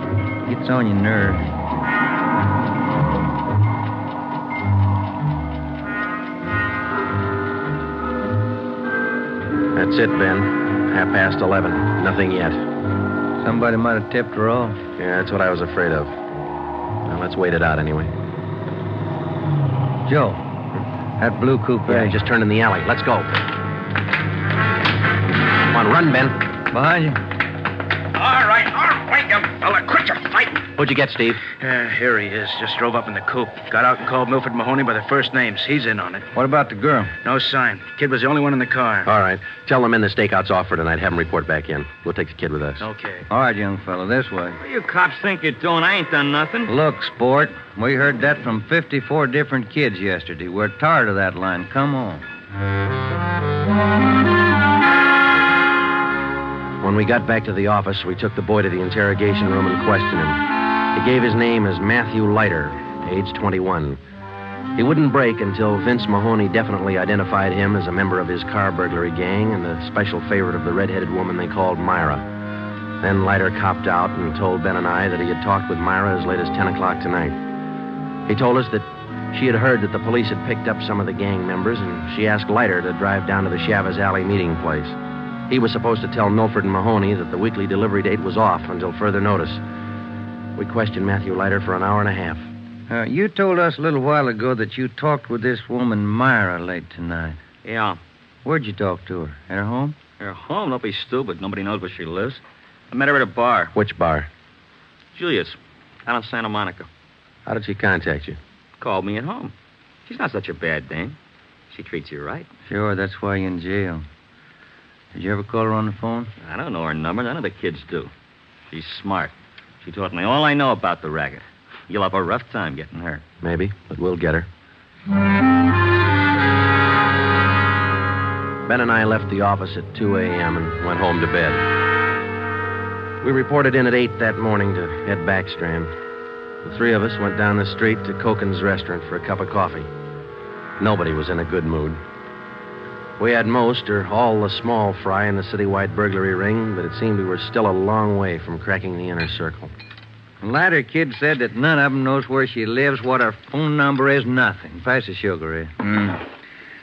Gets on your nerves. That's it, Ben. 11:30. Nothing yet. Somebody might have tipped her off. Yeah, that's what I was afraid of. Now, let's wait it out anyway. Joe, that blue coupe. Yeah, just turned in the alley. Let's go. Come on, run, Ben. Behind you. All right, you fella. Quit your fighting. What'd you get, Steve? Here he is. Just drove up in the coupe. Got out and called Milford Mahoney by their first names. He's in on it. What about the girl? No sign. Kid was the only one in the car. All right. Tell the men the stakeout's off for tonight. Have them report back in. We'll take the kid with us. Okay. All right, young fellow, this way. What do you cops think you're doing? I ain't done nothing. Look, sport, we heard that from 54 different kids yesterday. We're tired of that line. Come on. When we got back to the office, we took the boy to the interrogation room and questioned him. He gave his name as Matthew Leiter, age 21. He wouldn't break until Vince Mahoney definitely identified him as a member of his car burglary gang and the special favorite of the red-headed woman they called Myra. Then Leiter copped out and told Ben and I that he had talked with Myra as late as 10 o'clock tonight. He told us that she had heard that the police had picked up some of the gang members, and she asked Leiter to drive down to the Chavez Alley meeting place. He was supposed to tell Milford and Mahoney that the weekly delivery date was off until further notice. We questioned Matthew Leiter for an hour and a half. You told us a little while ago that you talked with this woman, Myra, late tonight. Yeah. Where'd you talk to her? At her home? Her home? Don't be stupid. Nobody knows where she lives. I met her at a bar. Which bar? Julius, out in Santa Monica. How did she contact you? Called me at home. She's not such a bad dame. She treats you right. Sure, that's why you're in jail. Did you ever call her on the phone? I don't know her number. None of the kids do. She's smart. She taught me all I know about the racket. You'll have a rough time getting her. Maybe, but we'll get her. Ben and I left the office at 2 a.m. and went home to bed. We reported in at 8 that morning to head Backstrand. The three of us went down the street to Koken's restaurant for a cup of coffee. Nobody was in a good mood. We had most or all the small fry in the citywide burglary ring, but it seemed we were still a long way from cracking the inner circle. The latter kid said that none of them knows where she lives, what her phone number is, nothing. Pass the sugar, Ed.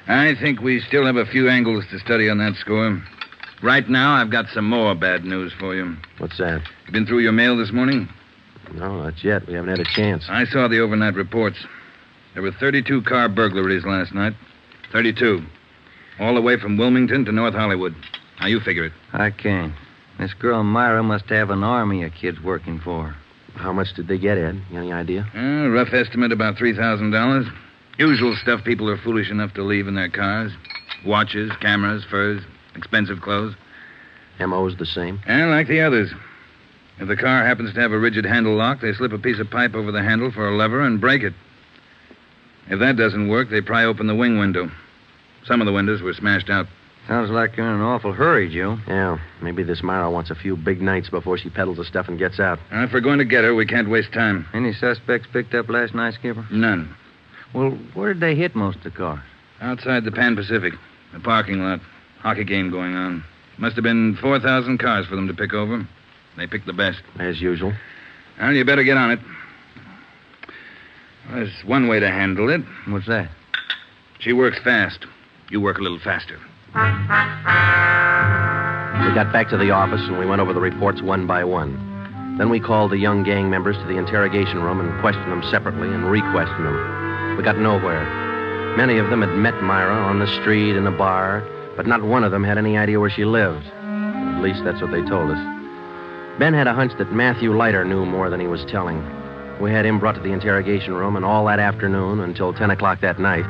I think we still have a few angles to study on that score. Right now, I've got some more bad news for you. What's that? You been through your mail this morning? No, not yet. We haven't had a chance. I saw the overnight reports. There were 32 car burglaries last night. 32. All the way from Wilmington to North Hollywood. How you figure it? I can't. This girl Myra must have an army of kids working for her. How much did they get, Ed? Any idea? Rough estimate, about $3,000. Usual stuff people are foolish enough to leave in their cars. Watches, cameras, furs, expensive clothes. M.O.'s the same? Like the others. If the car happens to have a rigid handle lock, they slip a piece of pipe over the handle for a lever and break it. If that doesn't work, they pry open the wing window. Some of the windows were smashed out. Sounds like you're in an awful hurry, Joe. Yeah, maybe this Myra wants a few big nights before she peddles the stuff and gets out. If we're going to get her, we can't waste time. Any suspects picked up last night, Skipper? None. Well, where did they hit most of the cars? Outside the Pan Pacific. The parking lot. Hockey game going on. Must have been 4,000 cars for them to pick over. They picked the best. As usual. Well, you better get on it. There's one way to handle it. What's that? She works fast. You work a little faster. We got back to the office and we went over the reports one by one. Then we called the young gang members to the interrogation room and questioned them separately and re-questioned them. We got nowhere. Many of them had met Myra on the street, in a bar, but not one of them had any idea where she lived. At least that's what they told us. Ben had a hunch that Matthew Leiter knew more than he was telling. We had him brought to the interrogation room, and all that afternoon until 10 o'clock that night,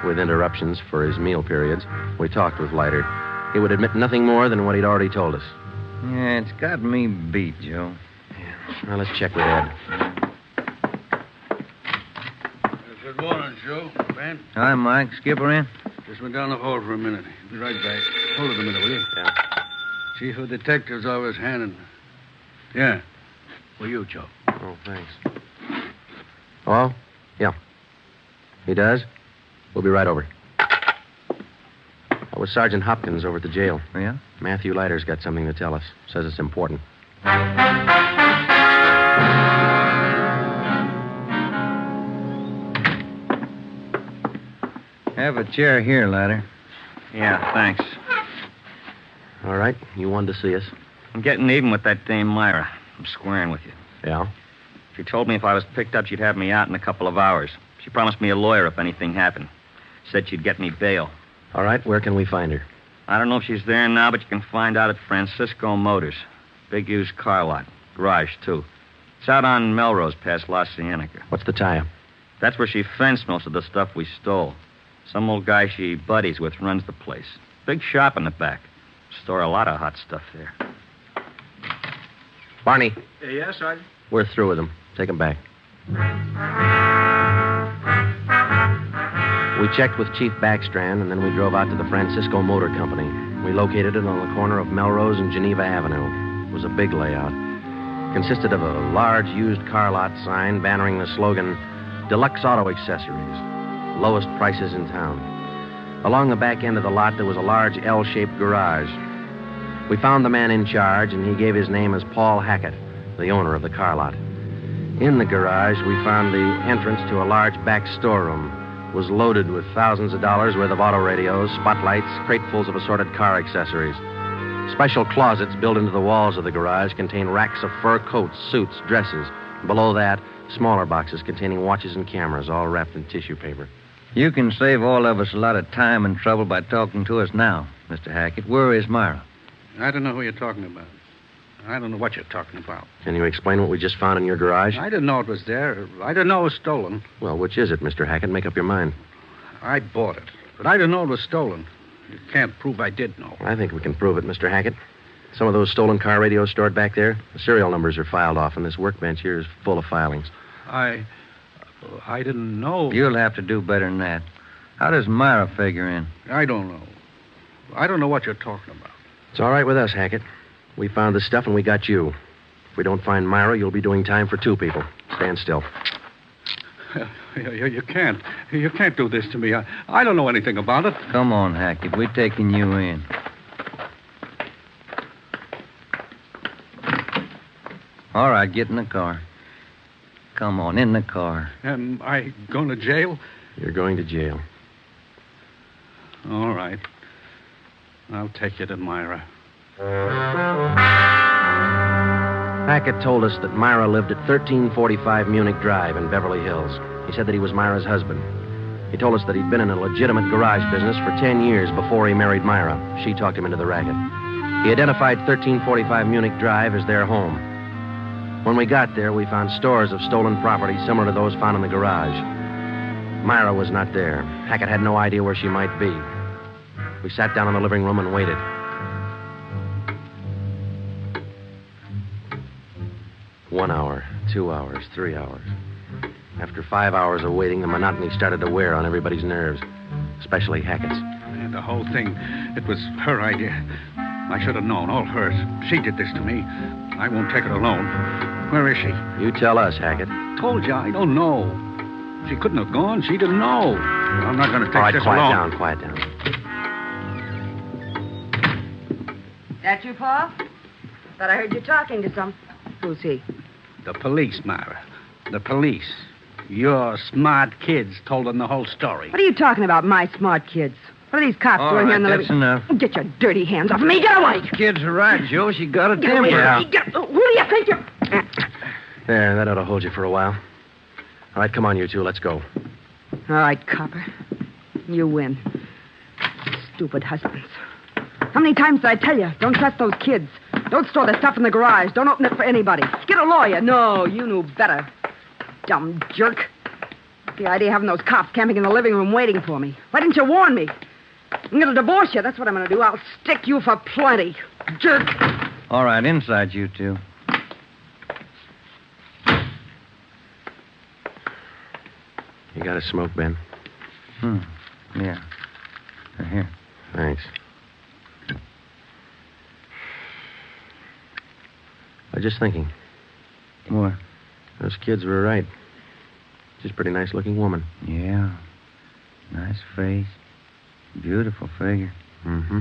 with interruptions for his meal periods, we talked with Leiter. He would admit nothing more than what he'd already told us. Yeah, it's got me beat, Joe. Yeah. Well, let's check with Ed. Good morning, Joe. Ben? Hi, Mike. Skipper in? Just went down the hall for a minute. Be right back. Hold it a minute, will you? Yeah. Chief of Detectives always handing. Yeah. For you, Joe. Oh, thanks. Oh? Yeah. He does? We'll be right over. That was Sergeant Hopkins over at the jail. Oh, yeah? Matthew Leiter's got something to tell us. Says it's important. Have a chair here, Leiter. Yeah, thanks. All right. You wanted to see us. I'm getting even with that dame Myra. I'm squaring with you. Yeah? She told me if I was picked up, she'd have me out in a couple of hours. She promised me a lawyer if anything happened. Said she'd get me bail. All right. Where can we find her? I don't know if she's there now, but you can find out at Francisco Motors. Big used car lot. Garage, too. It's out on Melrose past La Cienega. What's the tie-up? That's where she fenced most of the stuff we stole. Some old guy she buddies with runs the place. Big shop in the back. Store a lot of hot stuff there. Barney. Yes, Sergeant? We're through with them. Take them back. We checked with Chief Backstrand, and then we drove out to the Francisco Motor Company. We located it on the corner of Melrose and Geneva Avenue. It was a big layout. Consisted of a large used car lot sign bannering the slogan, Deluxe Auto Accessories, lowest prices in town. Along the back end of the lot, there was a large L-shaped garage. We found the man in charge, and he gave his name as Paul Hackett, the owner of the car lot. In the garage, we found the entrance to a large back storeroom. It was loaded with thousands of dollars worth of auto radios, spotlights, cratefuls of assorted car accessories. Special closets built into the walls of the garage contain racks of fur coats, suits, dresses. Below that, smaller boxes containing watches and cameras, all wrapped in tissue paper. You can save all of us a lot of time and trouble by talking to us now, Mr. Hackett. Where is Myra? I don't know who you're talking about. I don't know what you're talking about. Can you explain what we just found in your garage? I didn't know it was there. I didn't know it was stolen. Well, which is it, Mr. Hackett? Make up your mind. I bought it, but I didn't know it was stolen. You can't prove I did know. I think we can prove it, Mr. Hackett. Some of those stolen car radios stored back there, the serial numbers are filed off, and this workbench here is full of filings. I didn't know. You'll have to do better than that. How does Myra figure in? I don't know. I don't know what you're talking about. It's all right with us, Hackett. We found the stuff and we got you. If we don't find Myra, you'll be doing time for two people. Stand still. You can't. You can't do this to me. I don't know anything about it. Come on, Hackett. We're taking you in. All right, get in the car. Come on, in the car. Am I going to jail? You're going to jail. All right. I'll take you to Myra. Hackett told us that Myra lived at 1345 Munich Drive in Beverly Hills. He said that he was Myra's husband. He told us that he'd been in a legitimate garage business for 10 years before he married Myra. She talked him into the racket. He identified 1345 Munich Drive as their home. When we got there, we found stores of stolen property similar to those found in the garage. Myra was not there. Hackett had no idea where she might be. We sat down in the living room and waited. One hour, 2 hours, 3 hours. After 5 hours of waiting, the monotony started to wear on everybody's nerves, especially Hackett's. And the whole thing, it was her idea. I should have known, all hers. She did this to me. I won't take her alone. Where is she? You tell us, Hackett. Told you, I don't know. She couldn't have gone. She didn't know. I'm not going to take all right, this quiet alone. down, quiet down. That you, Paul? Thought I heard you talking to some. Who's he? The police, Myra. The police. Your smart kids told them the whole story. What are you talking about, my smart kids? What are these cops doing here in the that's enough. Get your dirty hands off of me. Get away. Kids are right, Joe. She got a Get temper. away. Yeah. Who do you think you're... There, that ought to hold you for a while. All right, come on, you two. Let's go. All right, copper. You win. Stupid husbands. How many times did I tell you? Don't trust those kids. Don't store their stuff in the garage. Don't open it for anybody. Get a lawyer. No, you knew better. Dumb jerk. The idea of having those cops camping in the living room waiting for me. Why didn't you warn me? I'm going to divorce you. That's what I'm going to do. I'll stick you for plenty. Jerk. All right, inside you two. You got a smoke, Ben? Yeah. Here. Thanks. I was just thinking. What? Those kids were right. She's a pretty nice-looking woman. Yeah. Nice face. Beautiful figure. Mm-hmm.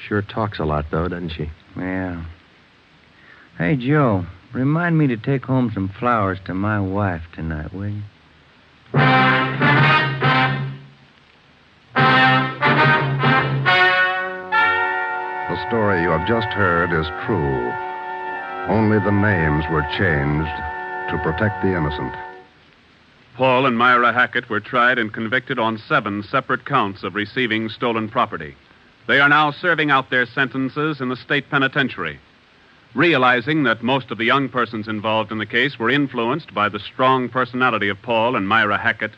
Sure talks a lot, though, doesn't she? Yeah. Hey, Joe, remind me to take home some flowers to my wife tonight, will you? The story you have just heard is true. Only the names were changed to protect the innocent. Paul and Myra Hackett were tried and convicted on 7 separate counts of receiving stolen property. They are now serving out their sentences in the state penitentiary. Realizing that most of the young persons involved in the case were influenced by the strong personality of Paul and Myra Hackett,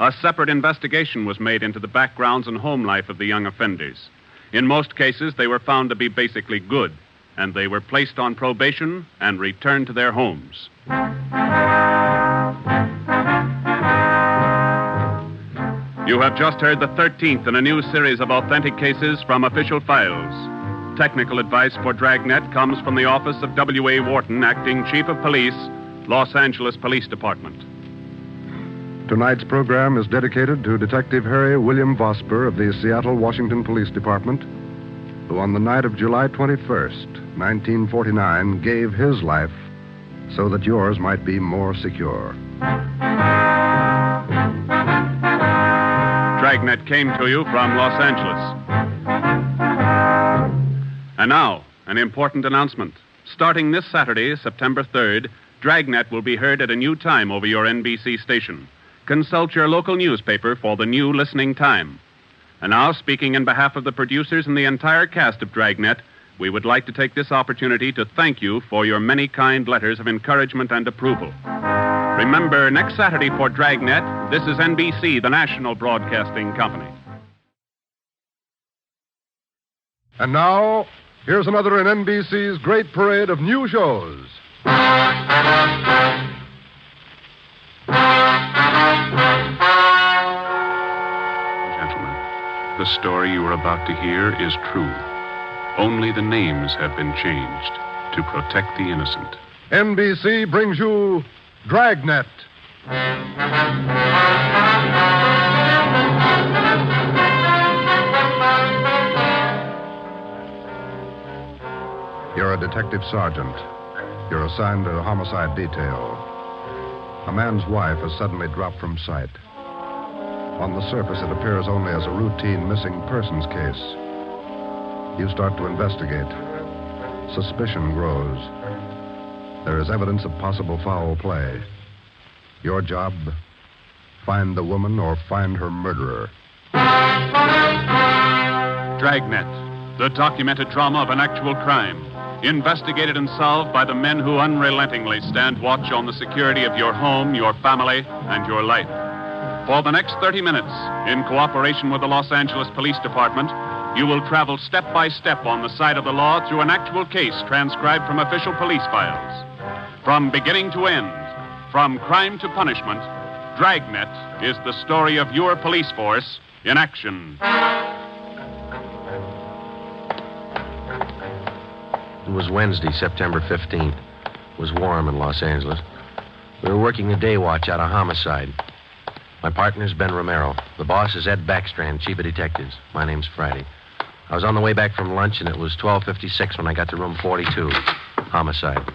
a separate investigation was made into the backgrounds and home life of the young offenders. In most cases, they were found to be basically good, and they were placed on probation and returned to their homes. You have just heard the 13th in a new series of authentic cases from official files. Technical advice for Dragnet comes from the office of W.A. Wharton, Acting Chief of Police, Los Angeles Police Department. Tonight's program is dedicated to Detective Harry William Vosper of the Seattle, Washington Police Department, who on the night of July 21st, 1949, gave his life so that yours might be more secure. Dragnet came to you from Los Angeles. And now, an important announcement. Starting this Saturday, September 3rd, Dragnet will be heard at a new time over your NBC station. Consult your local newspaper for the new listening time. And now, speaking in behalf of the producers and the entire cast of Dragnet, we would like to take this opportunity to thank you for your many kind letters of encouragement and approval. Remember, next Saturday for Dragnet, this is NBC, the national broadcasting company. And now, here's another in NBC's great parade of new shows. Gentlemen, the story you are about to hear is true. Only the names have been changed to protect the innocent. NBC brings you Dragnet. You're a detective sergeant. You're assigned to homicide detail. A man's wife has suddenly dropped from sight. On the surface, it appears only as a routine missing persons case. You start to investigate. Suspicion grows. There is evidence of possible foul play. Your job, find the woman or find her murderer. Dragnet, the documented drama of an actual crime. Investigated and solved by the men who unrelentingly stand watch on the security of your home, your family, and your life. For the next 30 minutes, in cooperation with the Los Angeles Police Department, you will travel step by step on the side of the law through an actual case transcribed from official police files. From beginning to end, from crime to punishment, Dragnet is the story of your police force in action. It was Wednesday, September 15th. It was warm in Los Angeles. We were working the day watch out of Homicide. My partner's Ben Romero. The boss is Ed Backstrand, chief of detectives. My name's Friday. I was on the way back from lunch, and it was 12:56 when I got to room 42, Homicide.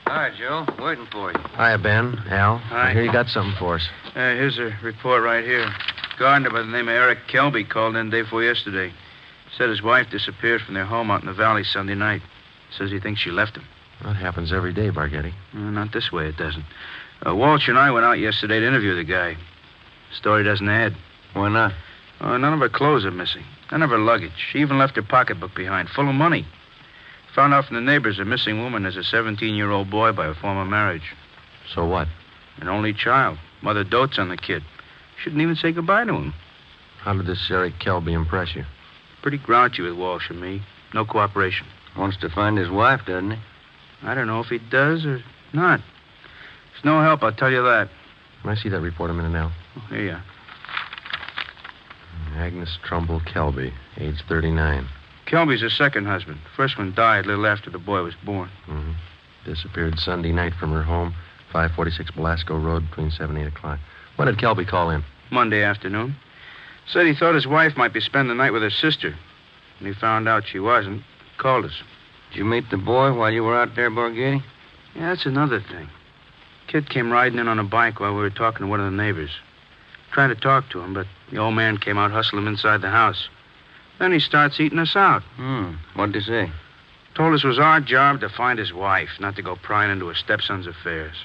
Hi, Joe. Waiting for you. Hiya, Ben. Al. Hi. I hear you got something for us. Here's a report right here. Gardener by the name of Eric Kelby called in day before yesterday. Said his wife disappeared from their home out in the valley Sunday night. Says he thinks she left him. That happens every day, Barghetti. Not this way, it doesn't. Walsh and I went out yesterday to interview the guy. Story doesn't add. Why not? None of her clothes are missing. None of her luggage. She even left her pocketbook behind, full of money. Found out from the neighbors a missing woman is a 17-year-old boy by a former marriage. So what? An only child. Mother dotes on the kid. Shouldn't even say goodbye to him. How did this Eric Kelby impress you? Pretty grouchy with Walsh and me. No cooperation. Wants to find his wife, doesn't he? I don't know if he does or not. There's no help, I'll tell you that. Can I see that report a minute now? Oh, here you are. Agnes Trumbull Kelby, age 39. Kelby's her second husband. First one died a little after the boy was born. Mm-hmm. Disappeared Sunday night from her home, 546 Belasco Road, between 7 and 8 o'clock. When did Kelby call in? Monday afternoon. Said he thought his wife might be spending the night with her sister. When he found out she wasn't, called us. Did you meet the boy while you were out there, Borghetti? Yeah, that's another thing. Kid came riding in on a bike while we were talking to one of the neighbors. Trying to talk to him, but the old man came out hustling him inside the house. Then he starts eating us out. What'd he say? Told us it was our job to find his wife, not to go prying into his stepson's affairs.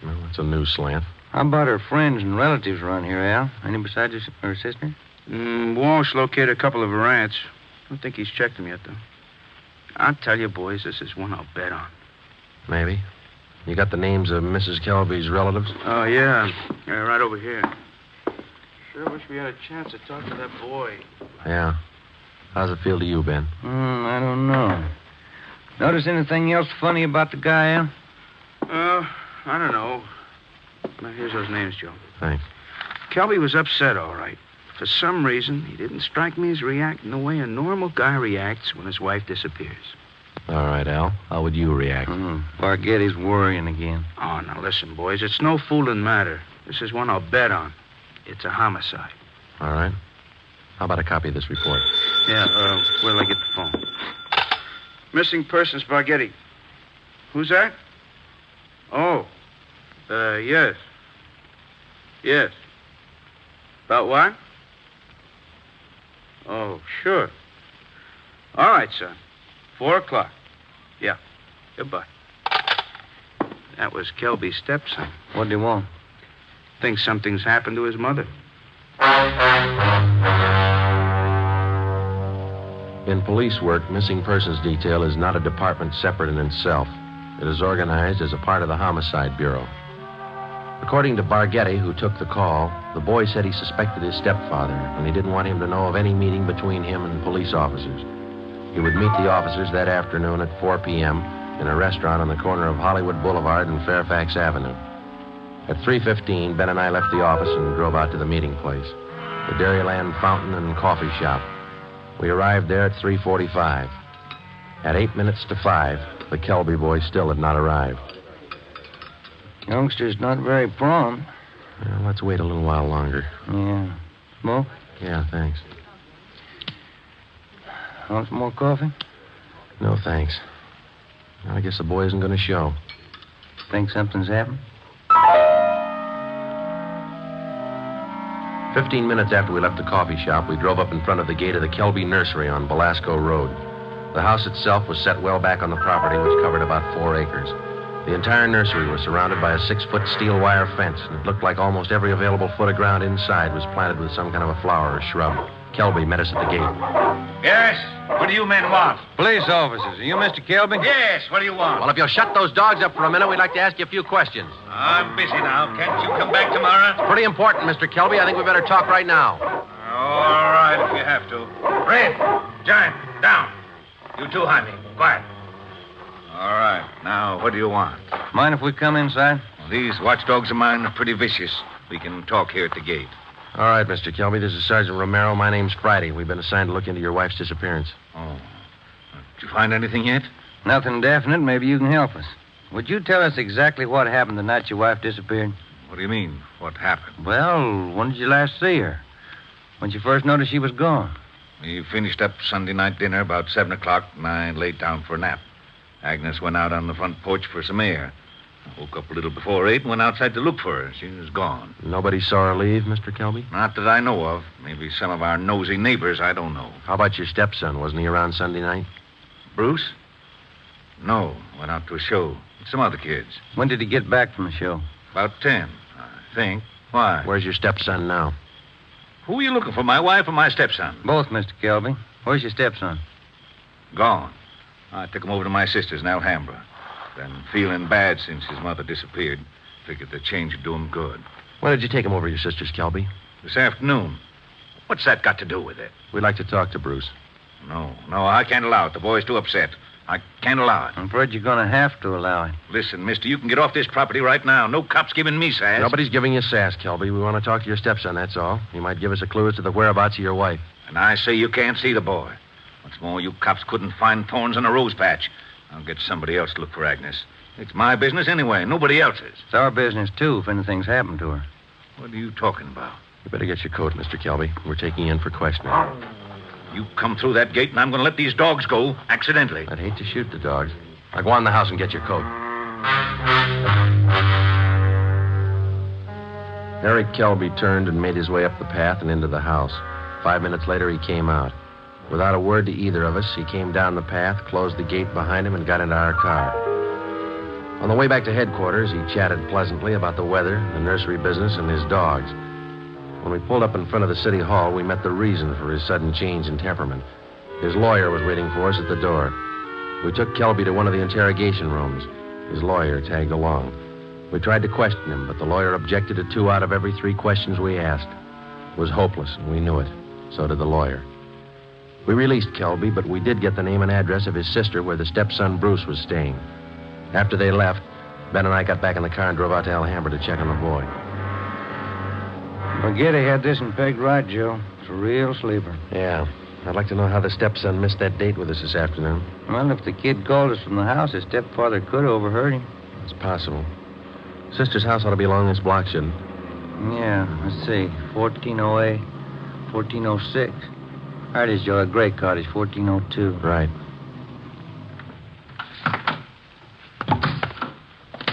Well, that's a new slant. How about her friends and relatives around here, Al? Any besides her sister? Walsh located a couple of her aunts. Don't think he's checked them yet, though. I'll tell you, boys, this is one I'll bet on. Maybe. You got the names of Mrs. Kelby's relatives? Oh, yeah. Right over here. Sure wish we had a chance to talk to that boy. Yeah. How's it feel to you, Ben? I don't know. Notice anything else funny about the guy, Al? I don't know. Now, here's those names, Joe. Thanks. Kelby was upset, all right. For some reason, he didn't strike me as reacting the way a normal guy reacts when his wife disappears. All right, Al. How would you react? Barghetti's worrying again. Oh, now listen, boys. It's no fooling matter. This is one I'll bet on. It's a homicide. All right. How about a copy of this report? Yeah, where'll I get the phone? Missing persons, Barghetti. Who's that? Oh. Yes. Yes. About what? Oh, sure. All right, son. 4 o'clock. Yeah. Goodbye. That was Kelby's stepson. What do you want? Thinks something's happened to his mother. In police work, missing persons detail is not a department separate in itself. It is organized as a part of the Homicide Bureau. According to Barghetti, who took the call, the boy said he suspected his stepfather, and he didn't want him to know of any meeting between him and police officers. He would meet the officers that afternoon at 4 p.m. in a restaurant on the corner of Hollywood Boulevard and Fairfax Avenue. At 3:15, Ben and I left the office and drove out to the meeting place, the Dairyland Fountain and Coffee Shop. We arrived there at 3:45. At 8 minutes to 5, the Kelby boy still had not arrived. Youngster's not very prompt. Well, let's wait a little while longer. Yeah. Smoke? Yeah, thanks. Want some more coffee? No, thanks. I guess the boy isn't going to show. Think something's happened? 15 minutes after we left the coffee shop, we drove up in front of the gate of the Kelby nursery on Belasco Road. The house itself was set well back on the property, which covered about 4 acres. The entire nursery was surrounded by a 6-foot steel wire fence, and it looked like almost every available foot of ground inside was planted with some kind of a flower or shrub. Kelby met us at the gate. Yes? What do you men want? Police officers. Are you Mr. Kelby? Yes, what do you want? Well, if you'll shut those dogs up for a minute, we'd like to ask you a few questions. I'm busy now. Can't you come back tomorrow? It's pretty important, Mr. Kelby. I think we better talk right now. All right, if you have to. Red, Giant, down. You too, Jaime. Quiet. All right. Now, what do you want? Mind if we come inside? These watchdogs of mine are pretty vicious. We can talk here at the gate. All right, Mr. Kelby. This is Sergeant Romero. My name's Friday. We've been assigned to look into your wife's disappearance. Oh. Did you find anything yet? Nothing definite. Maybe you can help us. Would you tell us exactly what happened the night your wife disappeared? What do you mean? What happened? Well, when did you last see her? When you first noticed she was gone? We finished up Sunday night dinner about 7 o'clock, and I laid down for a nap. Agnes went out on the front porch for some air. I woke up a little before 8 and went outside to look for her. She was gone. Nobody saw her leave, Mr. Kelby? Not that I know of. Maybe some of our nosy neighbors, I don't know. How about your stepson? Wasn't he around Sunday night? Bruce? No, went out to a show with some other kids. When did he get back from the show? About 10, I think. Why? Where's your stepson now? Who are you looking for, my wife or my stepson? Both, Mr. Kelby. Where's your stepson? Gone. I took him over to my sister's in Alhambra. Been feeling bad since his mother disappeared. Figured the change would do him good. When did you take him over to your sister's, Kelby? This afternoon. What's that got to do with it? We'd like to talk to Bruce. No, I can't allow it. The boy's too upset. I can't allow it. I'm afraid you're going to have to allow it. Listen, mister, you can get off this property right now. No cops giving me sass. Nobody's giving you sass, Kelby. We want to talk to your stepson, that's all. He might give us a clue as to the whereabouts of your wife. And I say you can't see the boy. What's more, you cops couldn't find thorns on a rose patch. I'll get somebody else to look for Agnes. It's my business anyway, nobody else's. It's our business, too, if anything's happened to her. What are you talking about? You better get your coat, Mr. Kelby. We're taking you in for questioning. You come through that gate, and I'm going to let these dogs go accidentally. I'd hate to shoot the dogs. Now go on in the house and get your coat. Eric Kelby turned and made his way up the path and into the house. 5 minutes later, he came out. Without a word to either of us, he came down the path, closed the gate behind him, and got into our car. On the way back to headquarters, he chatted pleasantly about the weather, the nursery business, and his dogs. When we pulled up in front of the city hall, we met the reason for his sudden change in temperament. His lawyer was waiting for us at the door. We took Kelby to one of the interrogation rooms. His lawyer tagged along. We tried to question him, but the lawyer objected to 2 out of every 3 questions we asked. It was hopeless, and we knew it. So did the lawyer. We released Kelby, but we did get the name and address of his sister where the stepson Bruce was staying. After they left, Ben and I got back in the car and drove out to Alhambra to check on the boy. Spaghetti had this one pegged right, Joe. It's a real sleeper. Yeah. I'd like to know how the stepson missed that date with us this afternoon. Well, if the kid called us from the house, his stepfather could have overheard him. It's possible. Sister's house ought to be along this block, shouldn't it? Yeah, let's see. 1408, 1406. There it is, Joe. A gray cottage, 1402. Right.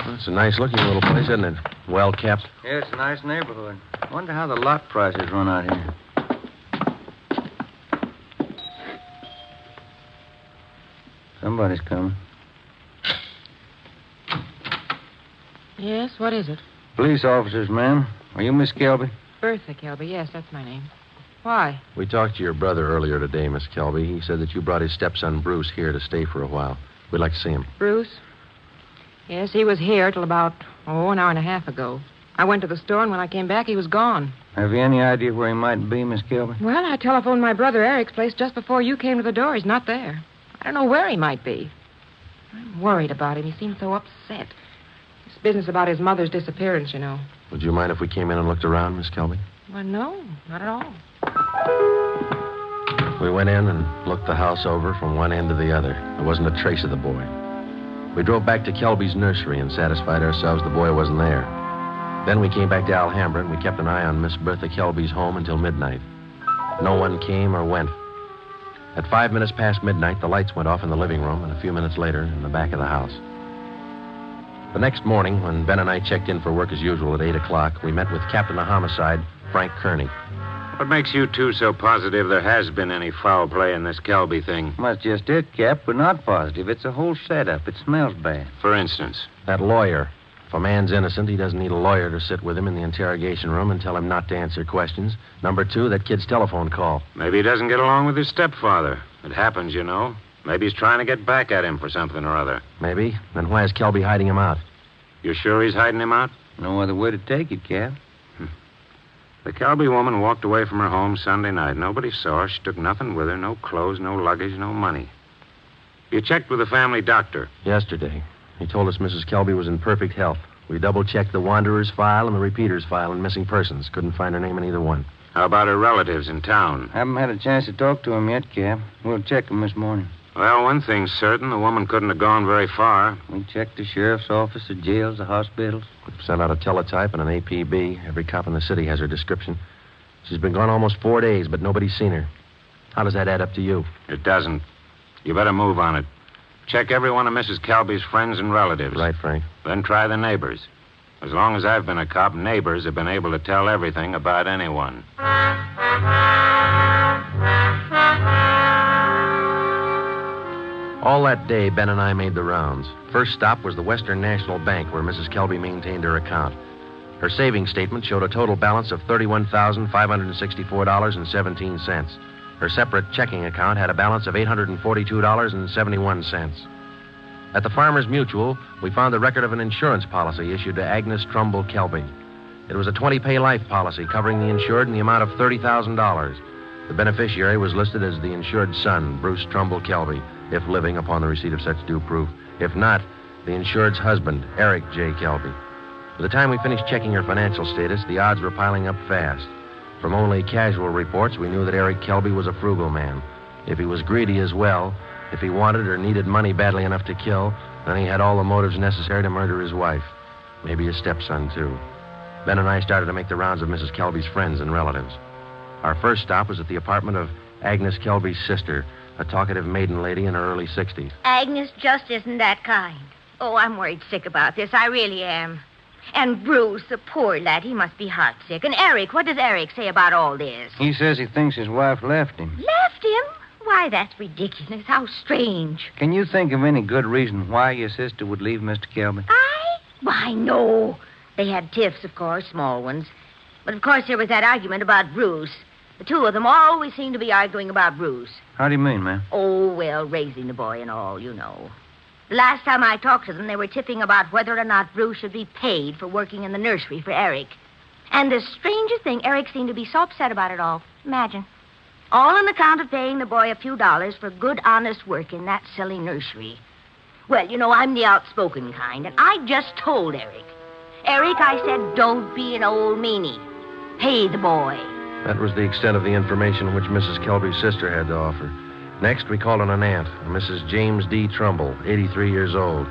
Well, it's a nice-looking little place, isn't it? Well kept. Yeah, it's a nice neighborhood. I wonder how the lot prices run out here. Somebody's coming. Yes, what is it? Police officers, ma'am. Are you Miss Kelby? Bertha Kelby, yes, that's my name. Why? We talked to your brother earlier today, Miss Kelby. He said that you brought his stepson Bruce here to stay for a while. We'd like to see him. Bruce? Yes, he was here till about, an hour and a half ago. I went to the store, and when I came back, he was gone. Have you any idea where he might be, Miss Kelby? Well, I telephoned my brother Eric's place just before you came to the door. He's not there. I don't know where he might be. I'm worried about him. He seems so upset. This business about his mother's disappearance, you know. Would you mind if we came in and looked around, Miss Kelby? Well, no, not at all. We went in and looked the house over from one end to the other. There wasn't a trace of the boy. We drove back to Kelby's nursery and satisfied ourselves the boy wasn't there. Then we came back to Alhambra and we kept an eye on Miss Bertha Kelby's home until midnight. No one came or went. At 5 minutes past midnight, the lights went off in the living room, and a few minutes later, in the back of the house. The next morning, when Ben and I checked in for work as usual at 8 o'clock, we met with Captain of Homicide, Frank Kearney. What makes you two so positive there has been any foul play in this Kelby thing? Well, that's just it, Cap. We're not positive. It's a whole setup. It smells bad. For instance? That lawyer. If a man's innocent, he doesn't need a lawyer to sit with him in the interrogation room and tell him not to answer questions. Number two, that kid's telephone call. Maybe he doesn't get along with his stepfather. It happens, you know. Maybe he's trying to get back at him for something or other. Maybe. Then why is Kelby hiding him out? You sure he's hiding him out? No other way to take it, Cap. The Kelby woman walked away from her home Sunday night. Nobody saw her. She took nothing with her. No clothes, no luggage, no money. You checked with the family doctor? Yesterday. He told us Mrs. Kelby was in perfect health. We double-checked the Wanderer's file and the Repeater's file and missing persons. Couldn't find her name in either one. How about her relatives in town? Haven't had a chance to talk to them yet, Cap. We'll check them this morning. Well, one thing's certain. The woman couldn't have gone very far. We checked the sheriff's office, the jails, the hospitals. We've sent out a teletype and an APB. Every cop in the city has her description. She's been gone almost 4 days, but nobody's seen her. How does that add up to you? It doesn't. You better move on it. Check every one of Mrs. Kelby's friends and relatives. Right, Frank. Then try the neighbors. As long as I've been a cop, neighbors have been able to tell everything about anyone. All that day, Ben and I made the rounds. First stop was the Western National Bank, where Mrs. Kelby maintained her account. Her savings statement showed a total balance of $31,564.17. Her separate checking account had a balance of $842.71. At the Farmers Mutual, we found the record of an insurance policy issued to Agnes Trumbull Kelby. It was a 20-pay life policy covering the insured in the amount of $30,000. The beneficiary was listed as the insured son, Bruce Trumbull Kelby, if living upon the receipt of such due proof. If not, the insured's husband, Eric J. Kelby. By the time we finished checking her financial status, the odds were piling up fast. From only casual reports, we knew that Eric Kelby was a frugal man. If he was greedy as well, if he wanted or needed money badly enough to kill, then he had all the motives necessary to murder his wife. Maybe his stepson, too. Ben and I started to make the rounds of Mrs. Kelby's friends and relatives. Our first stop was at the apartment of Agnes Kelby's sister, a talkative maiden lady in her early 60s. Agnes just isn't that kind. Oh, I'm worried sick about this. I really am. And Bruce, the poor lad, he must be heartsick. And Eric, what does Eric say about all this? He says he thinks his wife left him. Left him? Why, that's ridiculous. How strange. Can you think of any good reason why your sister would leave Mr. Kelby? Why, no. They had tiffs, of course, small ones. But, of course, there was that argument about Bruce. The two of them always seem to be arguing about Bruce. How do you mean, ma'am? Oh, well, raising the boy and all, you know. The last time I talked to them, they were tipping about whether or not Bruce should be paid for working in the nursery for Eric. And the strangest thing, Eric seemed to be so upset about it all. Imagine. All on account of paying the boy a few dollars for good, honest work in that silly nursery. Well, you know, I'm the outspoken kind, and I just told Eric. Eric, I said, don't be an old meanie. Pay the boy. That was the extent of the information which Mrs. Kelby's sister had to offer. Next, we called on an aunt, Mrs. James D. Trumbull, 83 years old.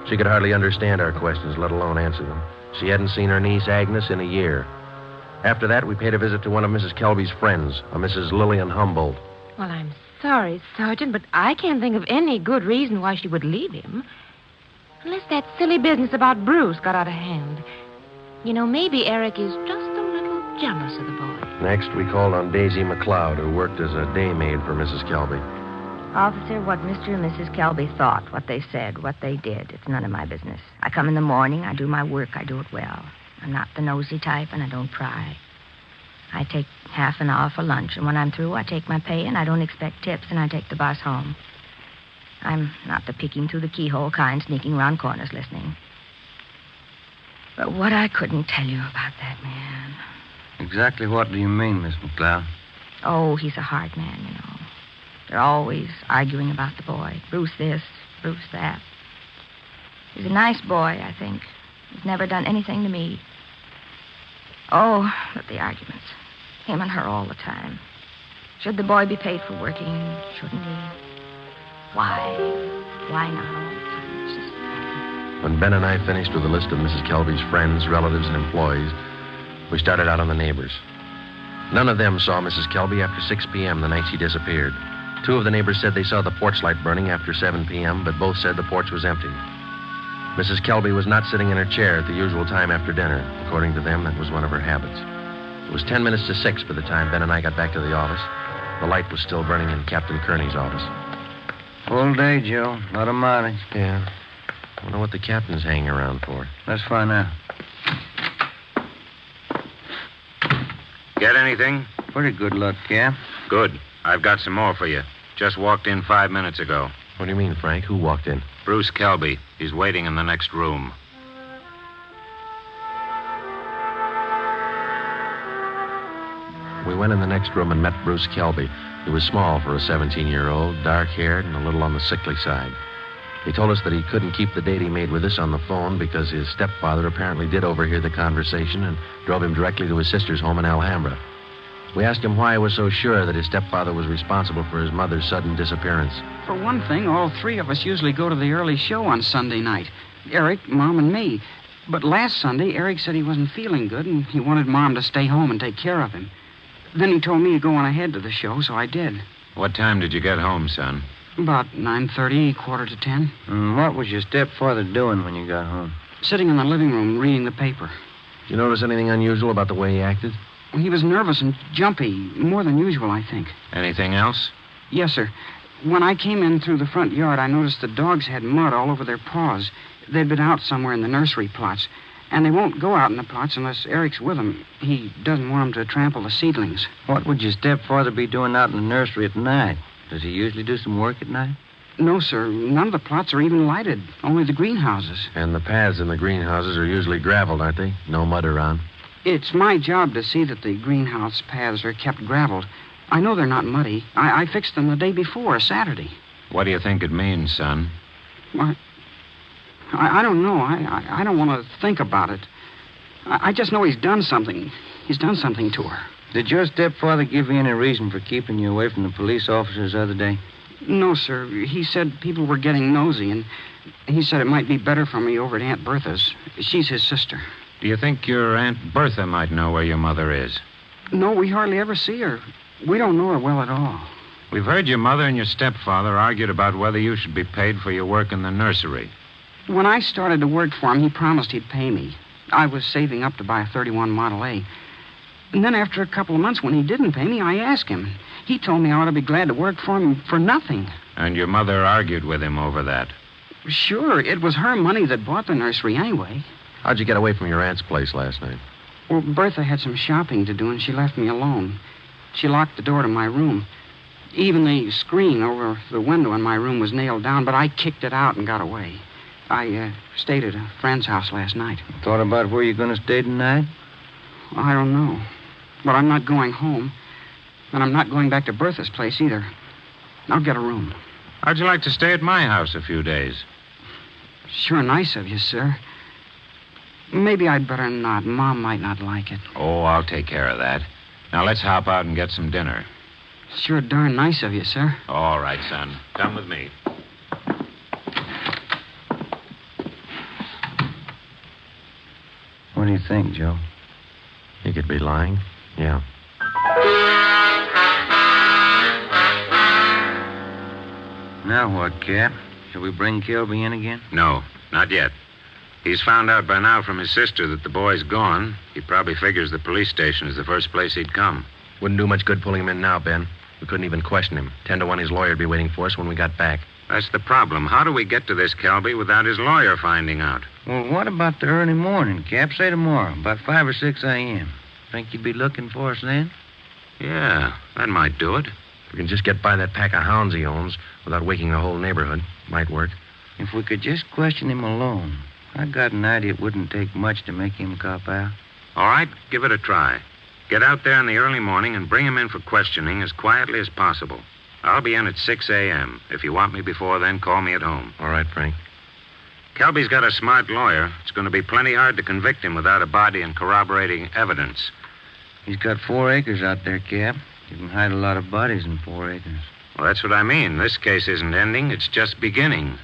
She could hardly understand our questions, let alone answer them. She hadn't seen her niece, Agnes, in a year. After that, we paid a visit to one of Mrs. Kelby's friends, a Mrs. Lillian Humboldt. Well, I'm sorry, Sergeant, but I can't think of any good reason why she would leave him. Unless that silly business about Bruce got out of hand. You know, maybe Eric is just a little jealous of the boy. Next, we called on Daisy McLeod, who worked as a day maid for Mrs. Kelby. Officer, what Mr. and Mrs. Kelby thought, what they said, what they did, it's none of my business. I come in the morning, I do my work, I do it well. I'm not the nosy type, and I don't pry. I take half an hour for lunch, and when I'm through, I take my pay, and I don't expect tips, and I take the bus home. I'm not the peeking through the keyhole kind, sneaking around corners listening. But what I couldn't tell you about that man. Exactly what do you mean, Miss McLeod? Oh, he's a hard man, you know. They're always arguing about the boy. Bruce this, Bruce that. He's a nice boy, I think. He's never done anything to me. Oh, but the arguments. Him and her all the time. Should the boy be paid for working? Shouldn't he? Why? Why not all the time? It's just... When Ben and I finished with a list of Mrs. Kelby's friends, relatives, and employees, we started out on the neighbors. None of them saw Mrs. Kelby after 6 p.m. the night she disappeared. 2 of the neighbors said they saw the porch light burning after 7 p.m., but both said the porch was empty. Mrs. Kelby was not sitting in her chair at the usual time after dinner. According to them, that was one of her habits. It was 10 minutes to 6 by the time Ben and I got back to the office. The light was still burning in Captain Kearney's office. Full day, Joe. Not a mileage. Yeah. I wonder what the captain's hanging around for. Let's find out. Get anything? Pretty good luck, Cap. Good. I've got some more for you. Just walked in 5 minutes ago. What do you mean, Frank? Who walked in? Bruce Kelby. He's waiting in the next room. We went in the next room and met Bruce Kelby. He was small for a 17-year-old, dark-haired, and a little on the sickly side. He told us that he couldn't keep the date he made with us on the phone because his stepfather apparently did overhear the conversation and drove him directly to his sister's home in Alhambra. We asked him why he was so sure that his stepfather was responsible for his mother's sudden disappearance. For one thing, all three of us usually go to the early show on Sunday night. Eric, Mom, and me. But last Sunday, Eric said he wasn't feeling good and he wanted Mom to stay home and take care of him. Then he told me to go on ahead to the show, so I did. What time did you get home, son? About 9:30, 9:45. And what was your stepfather doing when you got home? Sitting in the living room reading the paper. You notice anything unusual about the way he acted? He was nervous and jumpy, more than usual, I think. Anything else? Yes, sir. When I came in through the front yard, I noticed the dogs had mud all over their paws. They'd been out somewhere in the nursery plots. And they won't go out in the plots unless Eric's with them. He doesn't want them to trample the seedlings. What would your stepfather be doing out in the nursery at night? Does he usually do some work at night? No, sir. None of the plots are even lighted. Only the greenhouses. And the paths in the greenhouses are usually graveled, aren't they? No mud around. It's my job to see that the greenhouse paths are kept graveled. I know they're not muddy. I fixed them the day before, Saturday. What do you think it means, son? I don't know. I don't want to think about it. I just know he's done something. He's done something to her. Did your stepfather give you any reason for keeping you away from the police officers the other day? No, sir. He said people were getting nosy, and he said it might be better for me over at Aunt Bertha's. She's his sister. Do you think your Aunt Bertha might know where your mother is? No, we hardly ever see her. We don't know her well at all. We've heard your mother and your stepfather argued about whether you should be paid for your work in the nursery. When I started to work for him, he promised he'd pay me. I was saving up to buy a 31 Model A. And then after a couple of months, when he didn't pay me, I asked him. He told me I ought to be glad to work for him for nothing. And your mother argued with him over that? Sure, it was her money that bought the nursery anyway. How'd you get away from your aunt's place last night? Well, Bertha had some shopping to do, and she left me alone. She locked the door to my room. Even the screen over the window in my room was nailed down, but I kicked it out and got away. I stayed at a friend's house last night. Thought about where you're going to stay tonight? I don't know. But I'm not going home. And I'm not going back to Bertha's place either. I'll get a room. How'd you like to stay at my house a few days? Sure nice of you, sir. Maybe I'd better not. Mom might not like it. Oh, I'll take care of that. Now, let's hop out and get some dinner. Sure darn nice of you, sir. All right, son. Come with me. What do you think, Joe? He could be lying. Yeah. Now what, Cap? Shall we bring Kelby in again? No, not yet. He's found out by now from his sister that the boy's gone. He probably figures the police station is the first place he'd come. Wouldn't do much good pulling him in now, Ben. We couldn't even question him. 10 to 1 his lawyer'd be waiting for us when we got back. That's the problem. How do we get to this Kelby without his lawyer finding out? Well, what about the early morning, Cap? Say tomorrow, about 5 or 6 a.m. Think you'd be looking for us then? Yeah, that might do it. If we can just get by that pack of hounds he owns without waking the whole neighborhood, might work. If we could just question him alone, I got an idea it wouldn't take much to make him cop out. All right, give it a try. Get out there in the early morning and bring him in for questioning as quietly as possible. I'll be in at 6 a.m. If you want me before then, call me at home. All right, Frank. Kelby's got a smart lawyer. It's going to be plenty hard to convict him without a body and corroborating evidence. He's got 4 acres out there, Cap. You can hide a lot of bodies in 4 acres. Well, that's what I mean. This case isn't ending. It's just beginning.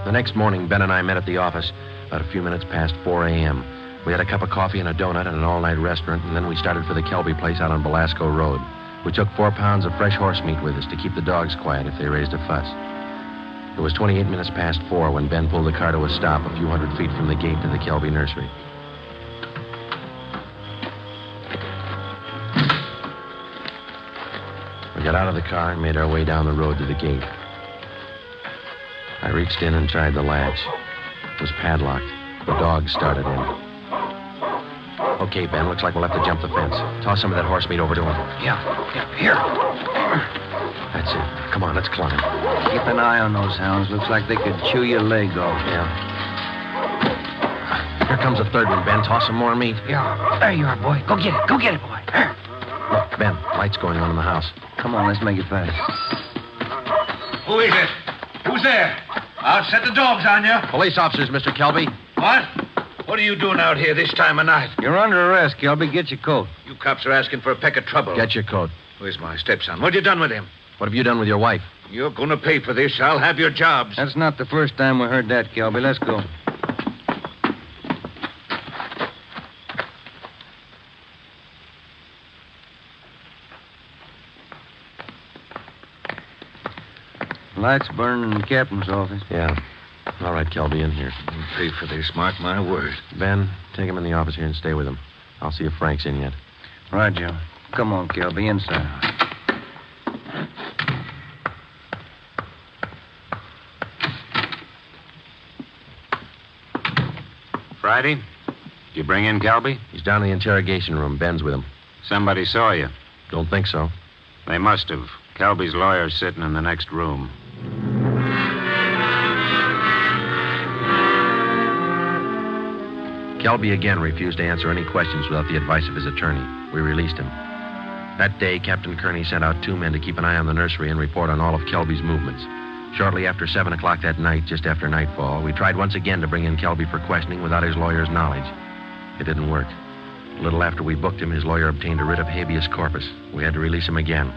The next morning, Ben and I met at the office about a few minutes past 4 a.m. We had a cup of coffee and a donut at an all-night restaurant, and then we started for the Kelby place out on Belasco Road. We took 4 pounds of fresh horse meat with us to keep the dogs quiet if they raised a fuss. It was 28 minutes past 4 when Ben pulled the car to a stop a few hundred feet from the gate to the Kelby nursery. We got out of the car and made our way down the road to the gate. I reached in and tried the latch. It was padlocked. The dog started in. Okay, Ben, looks like we'll have to jump the fence. Toss some of that horse meat over to him. Yeah, here. That's it. Come on, let's climb. Keep an eye on those hounds. Looks like they could chew your leg off. Yeah. Here comes a third one, Ben. Toss some more meat. Yeah, there you are, boy. Go get it. Go get it, boy. Here. Look, Ben, lights going on in the house. Come on, let's make it fast. Who is it? Who's there? I'll set the dogs on you. Police officers, Mr. Kelby. What? What are you doing out here this time of night? You're under arrest, Kelby. Get your coat. You cops are asking for a peck of trouble. Get your coat. Where's my stepson? What have you done with him? What have you done with your wife? You're going to pay for this. I'll have your jobs. That's not the first time we heard that, Kelby. Let's go. Lights burning in the captain's office. Yeah. All right, Kelby, in here. I'll pay for this, mark my word. Ben, take him in the office here and stay with him. I'll see if Frank's in yet. Right, Joe. Come on, Kelby, inside. Friday? You bring in Kelby? He's down in the interrogation room. Ben's with him. Somebody saw you. Don't think so. They must have. Kelby's lawyer's sitting in the next room. Kelby again refused to answer any questions without the advice of his attorney. We released him. That day, Captain Kearney sent out 2 men to keep an eye on the nursery and report on all of Kelby's movements. Shortly after 7 o'clock that night, just after nightfall, we tried once again to bring in Kelby for questioning without his lawyer's knowledge. It didn't work. A little after we booked him, his lawyer obtained a writ of habeas corpus. We had to release him again.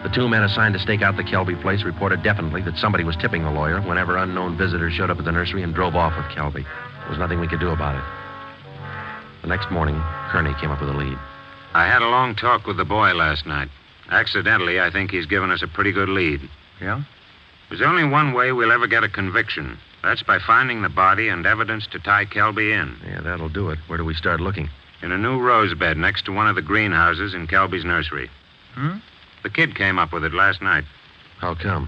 The 2 men assigned to stake out the Kelby place reported definitely that somebody was tipping the lawyer whenever unknown visitors showed up at the nursery and drove off with Kelby. There was nothing we could do about it. The next morning, Kearney came up with a lead. I had a long talk with the boy last night. Accidentally, I think he's given us a pretty good lead. Yeah? There's only one way we'll ever get a conviction. That's by finding the body and evidence to tie Kelby in. Yeah, that'll do it. Where do we start looking? In a new rose bed next to one of the greenhouses in Kelby's nursery. The kid came up with it last night. How come?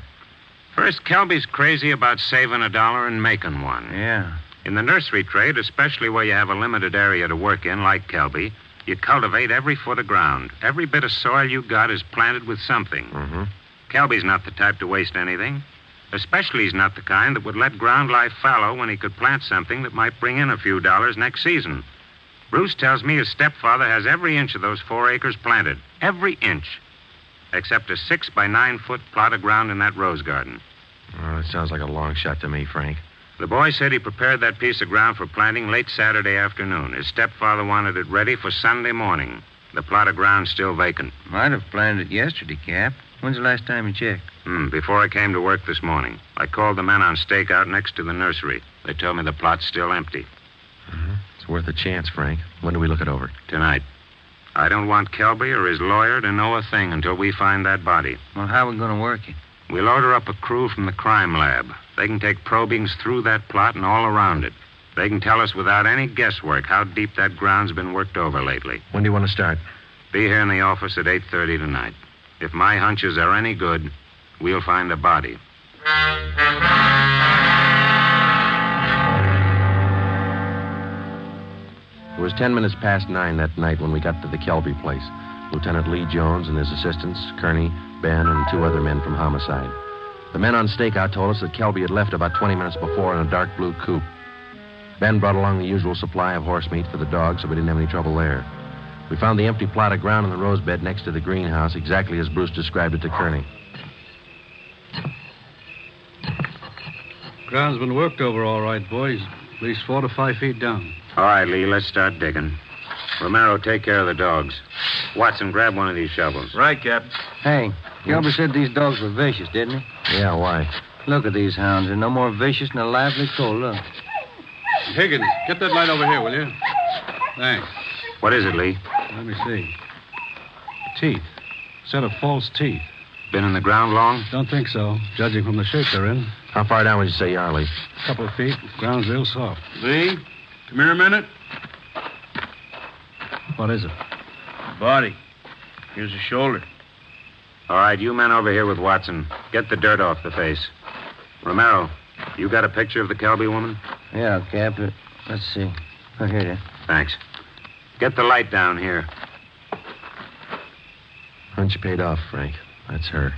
First, Kelby's crazy about saving $1 and making one. Yeah. In the nursery trade, especially where you have a limited area to work in, like Kelby, you cultivate every foot of ground. Every bit of soil you got is planted with something. Mm-hmm. Kelby's not the type to waste anything. Especially he's not the kind that would let ground lie fallow when he could plant something that might bring in a few dollars next season. Bruce tells me his stepfather has every inch of those 4 acres planted. Every inch. Except a 6 by 9 foot plot of ground in that rose garden. Oh, that sounds like a long shot to me, Frank. The boy said he prepared that piece of ground for planting late Saturday afternoon. His stepfather wanted it ready for Sunday morning. The plot of ground's still vacant. Might have planted it yesterday, Cap. When's the last time you checked? Before I came to work this morning. I called the men on stakeout next to the nursery. They told me the plot's still empty. It's worth a chance, Frank. When do we look it over? Tonight. I don't want Kelby or his lawyer to know a thing until we find that body. Well, how are we going to work it? We'll order up a crew from the crime lab. They can take probings through that plot and all around it. They can tell us without any guesswork how deep that ground's been worked over lately. When do you want to start? Be here in the office at 8:30 tonight. If my hunches are any good, we'll find a body. It was 10 minutes past 9 that night when we got to the Kelby place. Lieutenant Lee Jones and his assistants, Kearney, Ben, and 2 other men from Homicide. The men on stakeout told us that Kelby had left about 20 minutes before in a dark blue coupe. Ben brought along the usual supply of horse meat for the dogs, so we didn't have any trouble there. We found the empty plot of ground in the rose bed next to the greenhouse, exactly as Bruce described it to Kearney. Ground's been worked over all right, boys. At least 4 to 5 feet down. All right, Lee, let's start digging. Romero, take care of the dogs. Watson, grab one of these shovels. Right, Captain. Hey, Kelby said these dogs were vicious, didn't he? Yeah, why? Look at these hounds. They're no more vicious than a lively coal. Look. Higgins, get that light over here, will you? Thanks. What is it, Lee? Let me see. Teeth. Set of false teeth. Been in the ground long? Don't think so, judging from the shape they're in. How far down would you say you are, Lee? A couple of feet. Ground's real soft. Lee, come here a minute. What is it? Body. Here's the shoulder. All right, you men over here with Watson. Get the dirt off the face. Romero, you got a picture of the Kelby woman? Yeah, Cap. Let's see. Oh, here it is. Thanks. Get the light down here. Hunch paid off, Frank. That's her.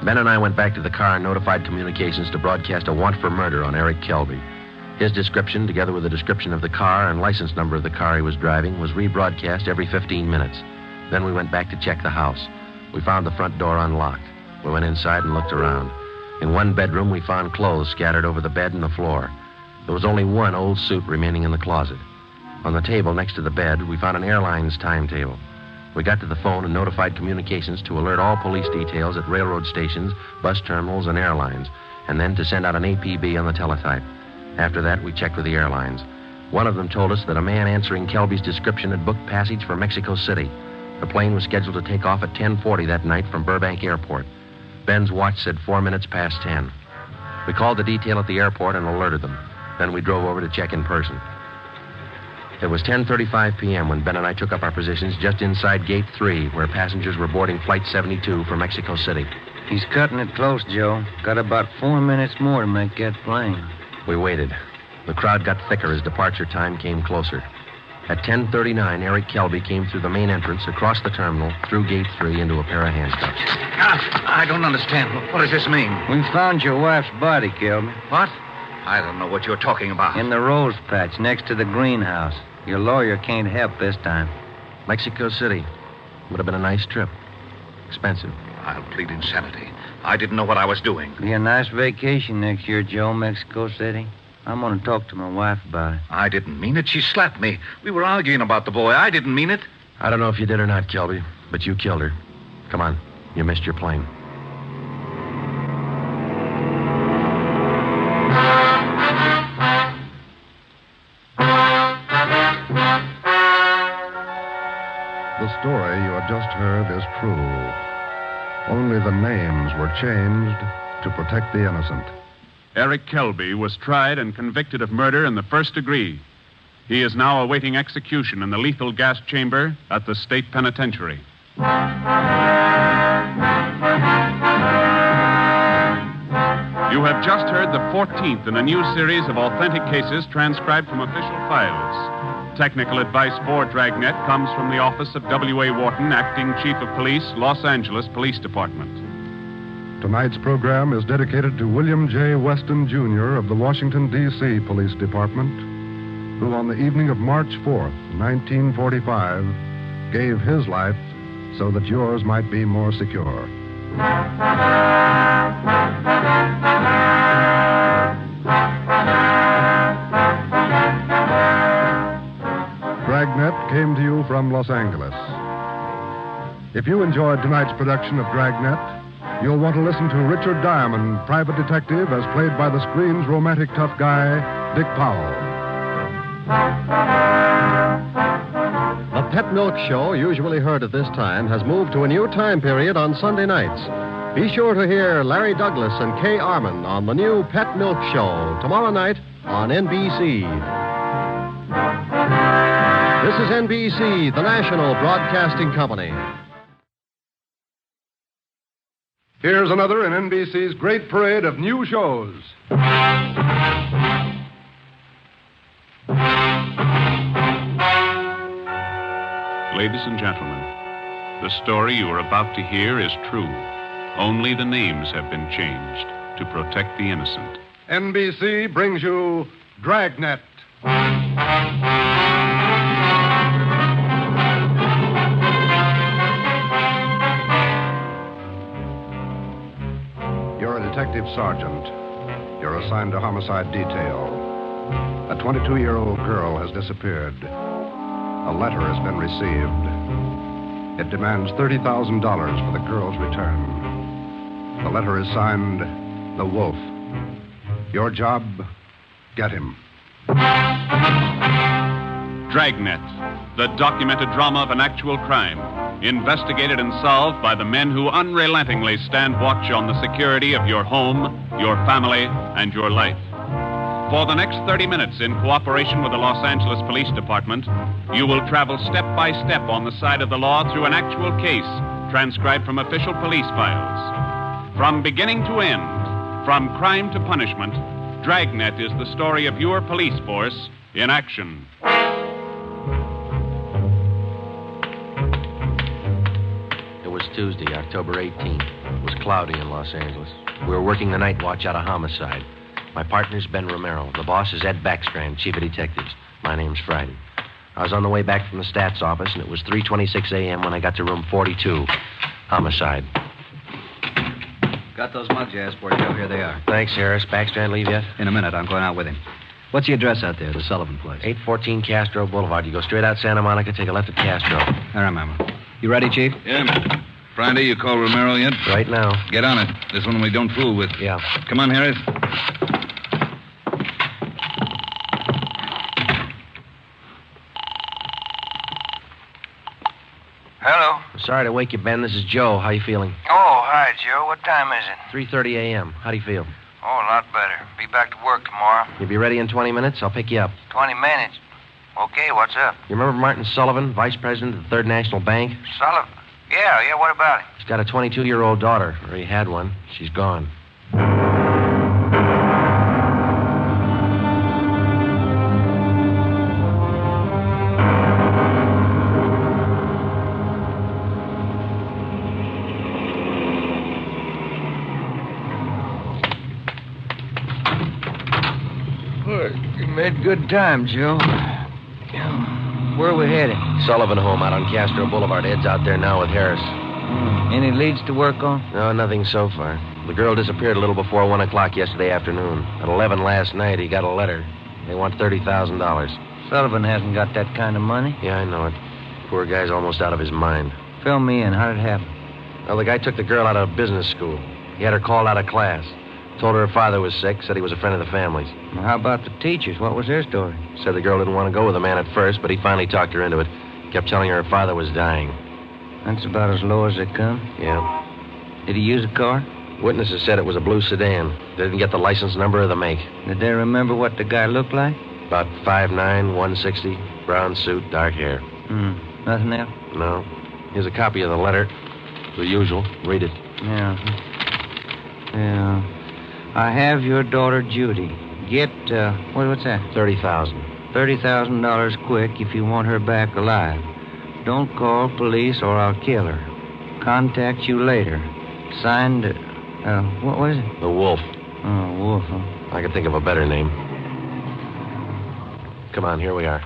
Ben and I went back to the car and notified communications to broadcast a want for murder on Eric Kelby. His description, together with the description of the car and license number of the car he was driving, was rebroadcast every 15 minutes. Then we went back to check the house. We found the front door unlocked. We went inside and looked around. In one bedroom, we found clothes scattered over the bed and the floor. There was only one old suit remaining in the closet. On the table next to the bed, we found an airline's timetable. We got to the phone and notified communications to alert all police details at railroad stations, bus terminals, and airlines, and then to send out an APB on the teletype. After that, we checked with the airlines. One of them told us that a man answering Kelby's description had booked passage for Mexico City. The plane was scheduled to take off at 10:40 that night from Burbank Airport. Ben's watch said 4 minutes past 10. We called the detail at the airport and alerted them. Then we drove over to check in person. It was 10:35 p.m. when Ben and I took up our positions just inside Gate 3, where passengers were boarding Flight 72 for Mexico City. He's cutting it close, Joe. Got about 4 minutes more to make that plane. We waited. The crowd got thicker as departure time came closer. At 10:39, Eric Kelby came through the main entrance, across the terminal, through Gate 3, into a pair of handcuffs. I don't understand. What does this mean? We found your wife's body, Kelby. What? I don't know what you're talking about. In the rose patch next to the greenhouse. Your lawyer can't help this time. Mexico City. Would have been a nice trip. Expensive. I'll plead insanity. I didn't know what I was doing. Be a nice vacation next year, Joe, Mexico City. I'm going to talk to my wife about it. I didn't mean it. She slapped me. We were arguing about the boy. I didn't mean it. I don't know if you did or not, Kelby, but you killed her. Come on. You missed your plane. The story you have just heard is true. Only the names were changed to protect the innocent. Eric Kelby was tried and convicted of murder in the first degree. He is now awaiting execution in the lethal gas chamber at the state penitentiary. You have just heard the 14th in a new series of authentic cases transcribed from official files. Technical advice for Dragnet comes from the office of W.A. Wharton, Acting Chief of Police, Los Angeles Police Department. Tonight's program is dedicated to William J. Weston, Jr. of the Washington, D.C. Police Department, who on the evening of March 4th, 1945, gave his life so that yours might be more secure. Dragnet came to you from Los Angeles. If you enjoyed tonight's production of Dragnet, you'll want to listen to Richard Diamond, private detective, as played by the screen's romantic tough guy, Dick Powell. The Pet Milk Show, usually heard at this time, has moved to a new time period on Sunday nights. Be sure to hear Larry Douglas and Kay Arman on the new Pet Milk Show tomorrow night on NBC. This is NBC, the national broadcasting company. Here's another in NBC's great parade of new shows. Ladies and gentlemen, the story you are about to hear is true. Only the names have been changed to protect the innocent. NBC brings you Dragnet. You're a detective sergeant. You're assigned to homicide detail. A 22-year-old girl has disappeared. A letter has been received. It demands $30,000 for the girl's return. The letter is signed, The Wolf. Your job, get him. Dragnet, the documented drama of an actual crime, investigated and solved by the men who unrelentingly stand watch on the security of your home, your family, and your life. For the next 30 minutes, in cooperation with the Los Angeles Police Department, you will travel step by step on the side of the law through an actual case transcribed from official police files. From beginning to end, from crime to punishment, Dragnet is the story of your police force in action. It was Tuesday, October 18th. It was cloudy in Los Angeles. We were working the night watch out of Homicide. My partner's Ben Romero. The boss is Ed Backstrand, chief of detectives. My name's Friday. I was on the way back from the stats office, and it was 3:26 a.m. when I got to room 42, Homicide. Got those mugs you asked for, Joe. Here they are. Thanks, Harris. Backstrand leave yet? In a minute. I'm going out with him. What's the address out there, the Sullivan place? 814 Castro Boulevard. You go straight out Santa Monica, take a left at Castro. I remember. You ready, Chief? Yeah. Friday, you call Romero yet? Right now. Get on it. This one we don't fool with. Yeah. Come on, Harris. Hello. Sorry to wake you, Ben. This is Joe. How you feeling? Oh, hi, Joe. What time is it? 3:30 a.m. How do you feel? Oh, a lot better. Be back to work tomorrow. You'll be ready in 20 minutes? I'll pick you up. 20 minutes. Okay, what's up? You remember Martin Sullivan, vice president of the Third National Bank? Sullivan? Yeah, what about it? He's got a 22-year-old daughter, or he had one. She's gone. You made good time, Joe. Where are we headed? Sullivan home out on Castro Boulevard. Ed's out there now with Harris. Any leads to work on? No, nothing so far. The girl disappeared a little before 1 o'clock yesterday afternoon. At 11 last night, he got a letter. They want $30,000. Sullivan hasn't got that kind of money. Yeah, I know it. Poor guy's almost out of his mind. Fill me in. How did it happen? Well, the guy took the girl out of business school. He had her called out of class. Told her father was sick, said he was a friend of the family's. Well, how about the teachers? What was their story? Said the girl didn't want to go with the man at first, but he finally talked her into it. Kept telling her father was dying. That's about as low as they come? Yeah. Did he use a car? Witnesses said it was a blue sedan. They didn't get the license number or the make. Did they remember what the guy looked like? About 5'9", 160, brown suit, dark hair. Nothing else? No. Here's a copy of the letter. The usual. Read it. Yeah. I have your daughter, Judy. Get, what's that? $30,000. $30,000 quick if you want her back alive. Don't call police or I'll kill her. Contact you later. Signed, what was it? The Wolf. Oh, Wolf, huh? I could think of a better name. Come on, here we are.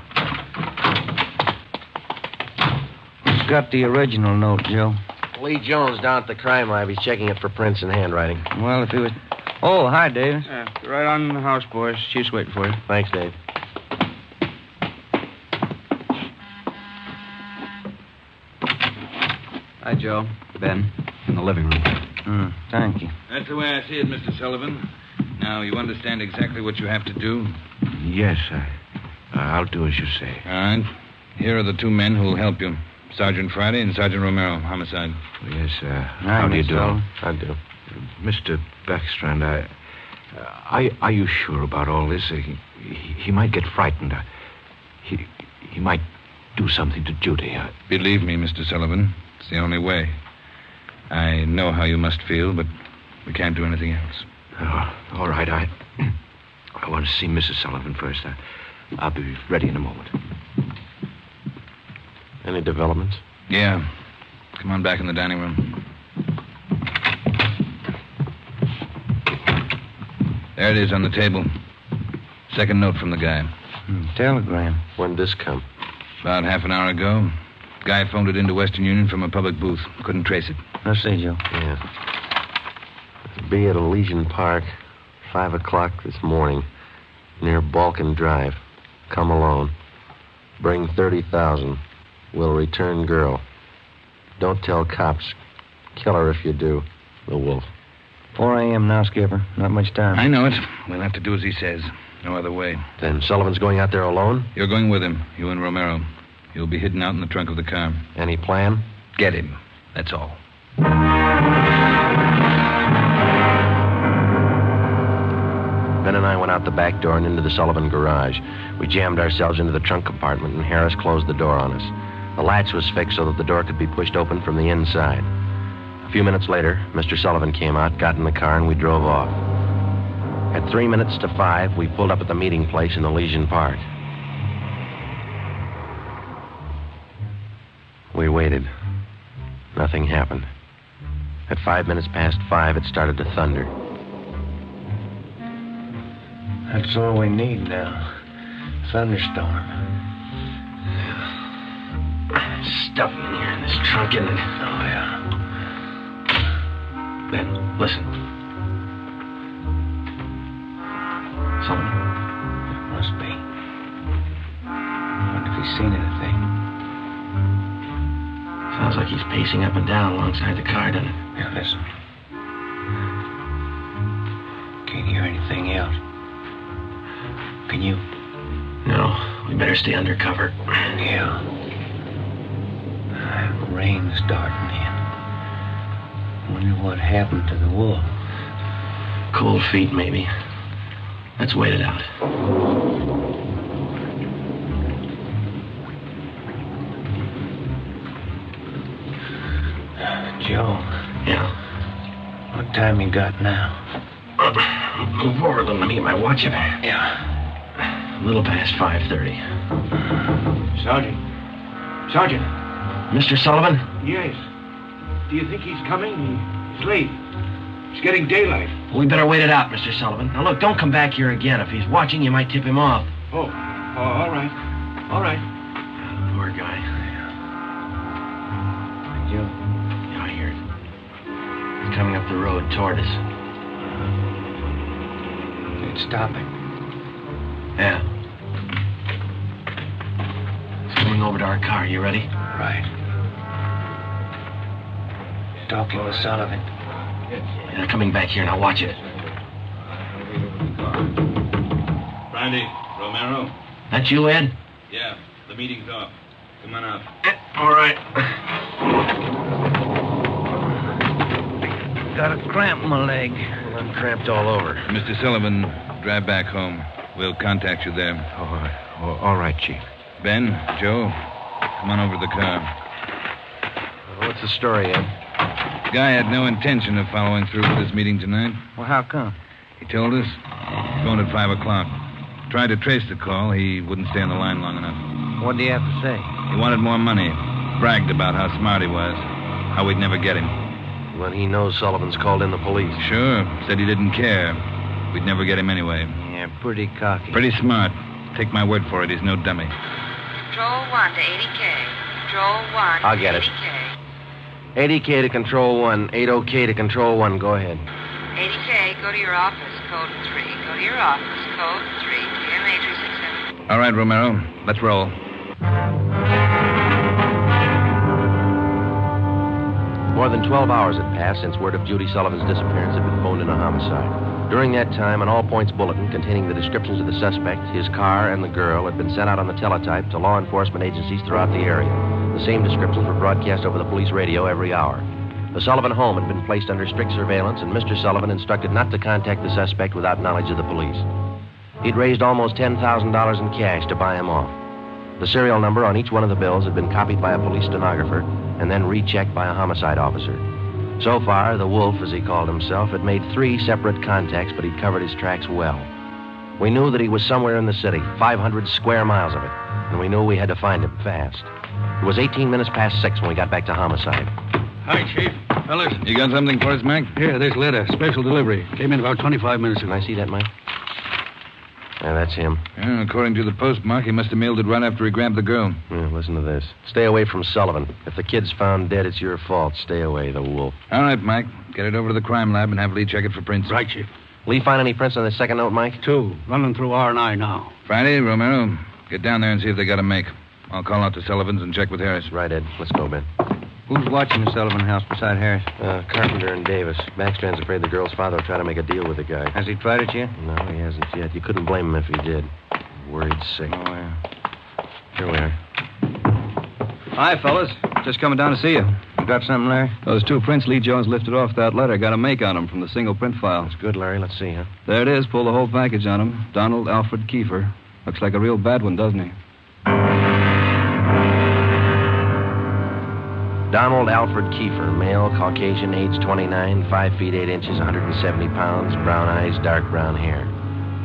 Who's got the original note, Joe? Lee Jones down at the crime lab. He's checking it for prints and handwriting. Well, if he was... Oh, hi, Davis. Right on the house, boys. Chief's waiting for you. Thanks, Dave. Hi, Joe. Ben, in the living room. Thank you. That's the way I see it, Mr. Sullivan. Now, you understand exactly what you have to do? Yes, I'll do as you say. All right. Here are the two men who'll help you. Sergeant Friday and Sergeant Romero, Homicide. Yes, how do you do? I do. Mr. Backstrand, are you sure about all this? He might get frightened. He might do something to Judy. Believe me, Mr. Sullivan, it's the only way. I know how you must feel, but we can't do anything else. All right, I want to see Mrs. Sullivan first. I'll be ready in a moment. Any developments? Yeah. Come on back in the dining room. There it is on the table. Second note from the guy. Telegram. When'd this come? About half an hour ago. Guy phoned it into Western Union from a public booth. Couldn't trace it. Let's see, Joe. Yeah. Be at Elysian Park, 5 o'clock this morning, near Balkan Drive. Come alone. Bring 30,000. Will return girl. Don't tell cops. Kill her if you do. The Wolf. 4 a.m. now, Skipper. Not much time. I know it. We'll have to do as he says. No other way. Then Sullivan's going out there alone? You're going with him, you and Romero. You'll be hidden out in the trunk of the car. Any plan? Get him. That's all. Ben and I went out the back door and into the Sullivan garage. We jammed ourselves into the trunk compartment, and Harris closed the door on us. The latch was fixed so that the door could be pushed open from the inside. A few minutes later, Mr. Sullivan came out, got in the car, and we drove off. At 5:03, we pulled up at the meeting place in Elysian Park. We waited. Nothing happened. At 5:05, it started to thunder. That's all we need now. Thunderstorm. Stuff in here in this trunk, isn't it? Oh, yeah. Ben, listen. Sullivan? It must be. I wonder if he's seen anything. Sounds like he's pacing up and down alongside the car, doesn't it? Now, listen. Can't hear anything else. Can you? No, we better stay under cover. Yeah. Rain's starting in. Wonder what happened to the wolf. Cold feet, maybe. Let's wait it out. Joe. Yeah? What time you got now? Move over a little. Let me get my watch up. Yeah. A little past 5:30. Sergeant. Sergeant. Mr. Sullivan? Yes. Do you think he's coming? He's late. It's getting daylight. We better wait it out, Mr. Sullivan. Now, look, don't come back here again. If he's watching, you might tip him off. Oh, all right. All right. Poor guy. Joe? Yeah, I hear it. He's coming up the road toward us. It's stopping. Yeah. It's coming over to our car. You ready? Right. Talking with Sullivan. Yeah, they're coming back here. Now watch it. Brandy, Romero? That you, Ed? Yeah, the meeting's off. Come on out. All right. Got a cramp in my leg. Well, I'm cramped all over. Mr. Sullivan, drive back home. We'll contact you there. All right, Chief. Ben, Joe, come on over to the car. What's the story, Ed? The guy had no intention of following through with his meeting tonight. Well, how come? He told us. Phoned at 5 o'clock. Tried to trace the call. He wouldn't stay on the line long enough. What do you have to say? He wanted more money. Bragged about how smart he was. How we'd never get him. Well, he knows Sullivan's called in the police. Sure. Said he didn't care. We'd never get him anyway. Yeah, pretty cocky. Pretty smart. Take my word for it. He's no dummy. Control 1 to 80K. Control 1 I'll get it. 80K to Control 1. 80K to Control 1. Go ahead. 80K, go to your office, code 3. Go to your office, code 3. KMA 367. All right, Romero. Let's roll. More than 12 hours had passed since word of Judy Sullivan's disappearance had been phoned in a homicide. During that time, an all-points bulletin containing the descriptions of the suspect, his car, and the girl had been sent out on the teletype to law enforcement agencies throughout the area. The same descriptions were broadcast over the police radio every hour. The Sullivan home had been placed under strict surveillance, and Mr. Sullivan instructed not to contact the suspect without knowledge of the police. He'd raised almost $10,000 in cash to buy him off. The serial number on each one of the bills had been copied by a police stenographer and then rechecked by a homicide officer. So far, the Wolf, as he called himself, had made 3 separate contacts, but he'd covered his tracks well. We knew that he was somewhere in the city, 500 square miles of it, and we knew we had to find him fast. It was 18 minutes past 6 when we got back to Homicide. Hi, Chief. Fellas. You got something for us, Mac? Here, this letter. Special delivery. Came in about 25 minutes ago. Can I see that, Mike? Yeah, that's him. Yeah, according to the postmark, he must have mailed it right after he grabbed the girl. Yeah, listen to this. Stay away from Sullivan. If the kid's found dead, it's your fault. Stay away, the Wolf. All right, Mike. Get it over to the crime lab and have Lee check it for prints. Right, Chief. Lee find any prints on the second note, Mike? 2. Running through R&I now. Friday, Romero, get down there and see if they got a make. I'll call out to Sullivan's and check with Harris. Right, Ed. Let's go, Ben. Who's watching the Sullivan house beside Harris? Carpenter and Davis. Backstrand's afraid the girl's father will try to make a deal with the guy. Has he tried it yet? No, he hasn't yet. You couldn't blame him if he did. Worried sick. Oh, yeah. Here we are. Hi, fellas. Just coming down to see you. You got something, Larry? Those two prints Lee Jones lifted off that letter got a make on them from the single print file. That's good, Larry. Let's see, huh? There it is. Pull the whole package on him. Donald Alfred Kiefer. Looks like a real bad one, doesn't he? Donald Alfred Kiefer, male, Caucasian, age 29, 5 feet 8 inches, 170 pounds, brown eyes, dark brown hair.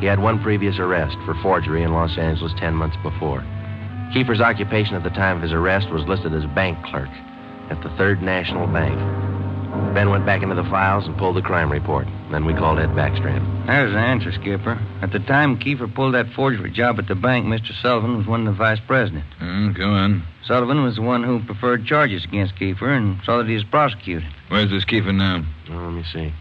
He had one previous arrest for forgery in Los Angeles 10 months before. Kiefer's occupation at the time of his arrest was listed as bank clerk at the Third National Bank. Ben went back into the files and pulled the crime report. Then we called Ed Backstrand. There's the answer, Skipper. At the time Kiefer pulled that forgery job at the bank, Mr. Sullivan was one of the vice presidents. Go on. Sullivan was the one who preferred charges against Kiefer and saw that he was prosecuted. Where's this Kiefer now? Oh, let me see.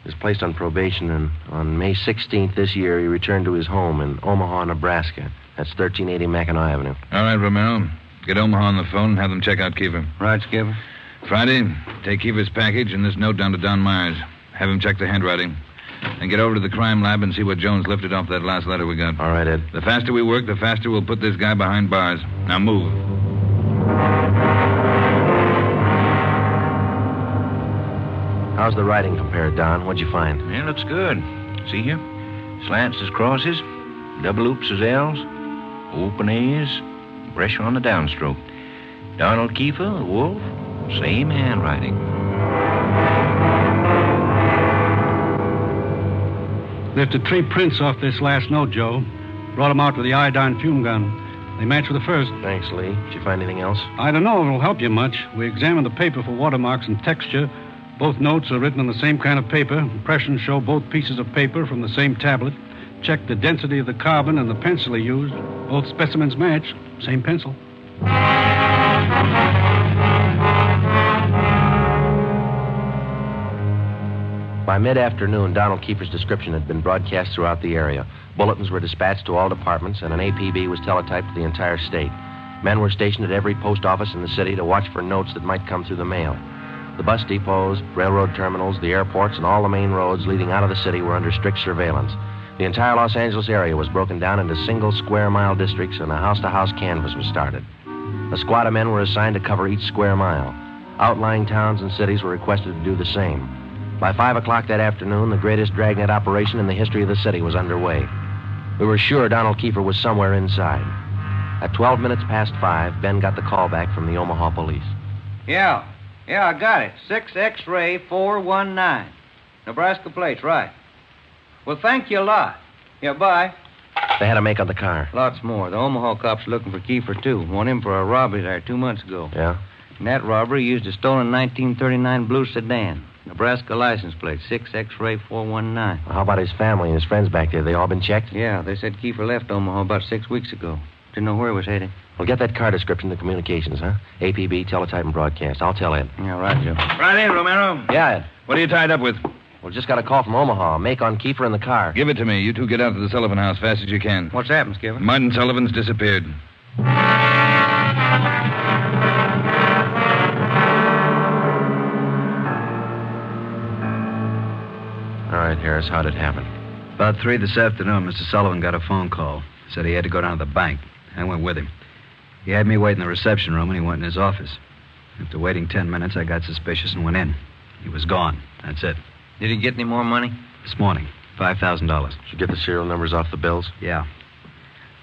He was placed on probation, and on May 16th this year, he returned to his home in Omaha, Nebraska. That's 1380 Mackinac Avenue. All right, Romero. Get Omaha on the phone and have them check out Kiefer. Right, Skipper. Friday, take Kiefer's package and this note down to Don Myers. Have him check the handwriting. And get over to the crime lab and see what Jones lifted off that last letter we got. All right, Ed. The faster we work, the faster we'll put this guy behind bars. Now move. How's the writing compared, Don? What'd you find? Yeah, looks good. See here? Slants as crosses, double oops as L's, open A's, pressure on the downstroke. Donald Kiefer, Wolf, same handwriting. Lifted 3 prints off this last note, Joe. Brought them out with the iodine fume gun. They match with the first. Thanks, Lee. Did you find anything else? I don't know if it'll help you much. We examined the paper for watermarks and texture. Both notes are written on the same kind of paper. Impressions show both pieces of paper from the same tablet. Checked the density of the carbon and the pencil he used. Both specimens match. Same pencil. By mid-afternoon, Donald Kiefer's description had been broadcast throughout the area. Bulletins were dispatched to all departments, and an APB was teletyped to the entire state. Men were stationed at every post office in the city to watch for notes that might come through the mail. The bus depots, railroad terminals, the airports, and all the main roads leading out of the city were under strict surveillance. The entire Los Angeles area was broken down into single square-mile districts, and a house-to-house canvass was started. A squad of men were assigned to cover each square mile. Outlying towns and cities were requested to do the same. By 5 o'clock that afternoon, the greatest Dragnet operation in the history of the city was underway. We were sure Donald Kiefer was somewhere inside. At 12 minutes past 5, Ben got the call back from the Omaha police. Yeah, I got it. 6 X-ray 419. Nebraska plates, right. Well, thank you a lot. Yeah, bye. They had a make on the car. Lots more. The Omaha cops are looking for Kiefer, too. Want him for a robbery there 2 months ago. Yeah? In that robbery, he used a stolen 1939 blue sedan. Nebraska license plate, 6 X-ray 419. Well, how about his family and his friends back there? They all been checked? Yeah, they said Kiefer left Omaha about 6 weeks ago. Didn't know where he was heading. Well, get that car description to communications, huh? APB, teletype, and broadcast. I'll tell Ed. Yeah, right, Joe. Right in, Romero. Yeah, Ed. What are you tied up with? Well, just got a call from Omaha. Make on Kiefer in the car. Give it to me. You two get out to the Sullivan house fast as you can. What's happened, Skipper? Martin Sullivan's disappeared. All right, Harris, how'd it happen? About 3 this afternoon, Mr. Sullivan got a phone call. Said he had to go down to the bank. I went with him. He had me wait in the reception room, and he went in his office. After waiting 10 minutes, I got suspicious and went in. He was gone. That's it. Did he get any more money? This morning, $5,000. Did you get the serial numbers off the bills? Yeah.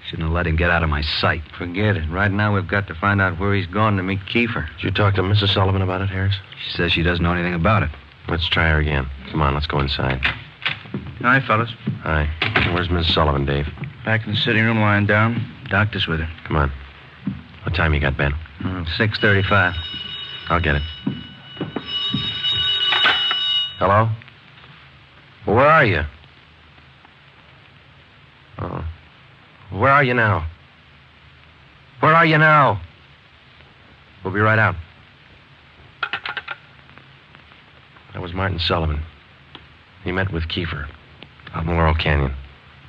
Shouldn't have let him get out of my sight. Forget it. Right now, we've got to find out where he's gone to meet Kiefer. Did you talk to Mrs. Sullivan about it, Harris? She says she doesn't know anything about it. Let's try her again. Come on, let's go inside. Hi, fellas. Hi. Where's Mrs. Sullivan, Dave? Back in the sitting room lying down. Doctor's with her. Come on. What time you got, Ben? 6:35. I'll get it. Hello? Well, where are you? Oh. Where are you now? Where are you now? We'll be right out. That was Martin Sullivan. He met with Kiefer out in Laurel Canyon.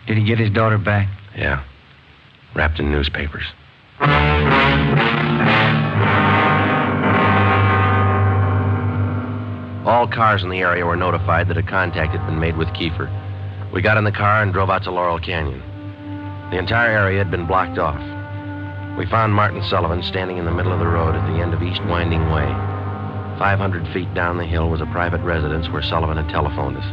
Did he get his daughter back? Yeah. Wrapped in newspapers. cars in the area were notified that a contact had been made with Kiefer. We got in the car and drove out to Laurel Canyon. The entire area had been blocked off. We found Martin Sullivan standing in the middle of the road at the end of East Winding Way. 500 feet down the hill was a private residence where Sullivan had telephoned us.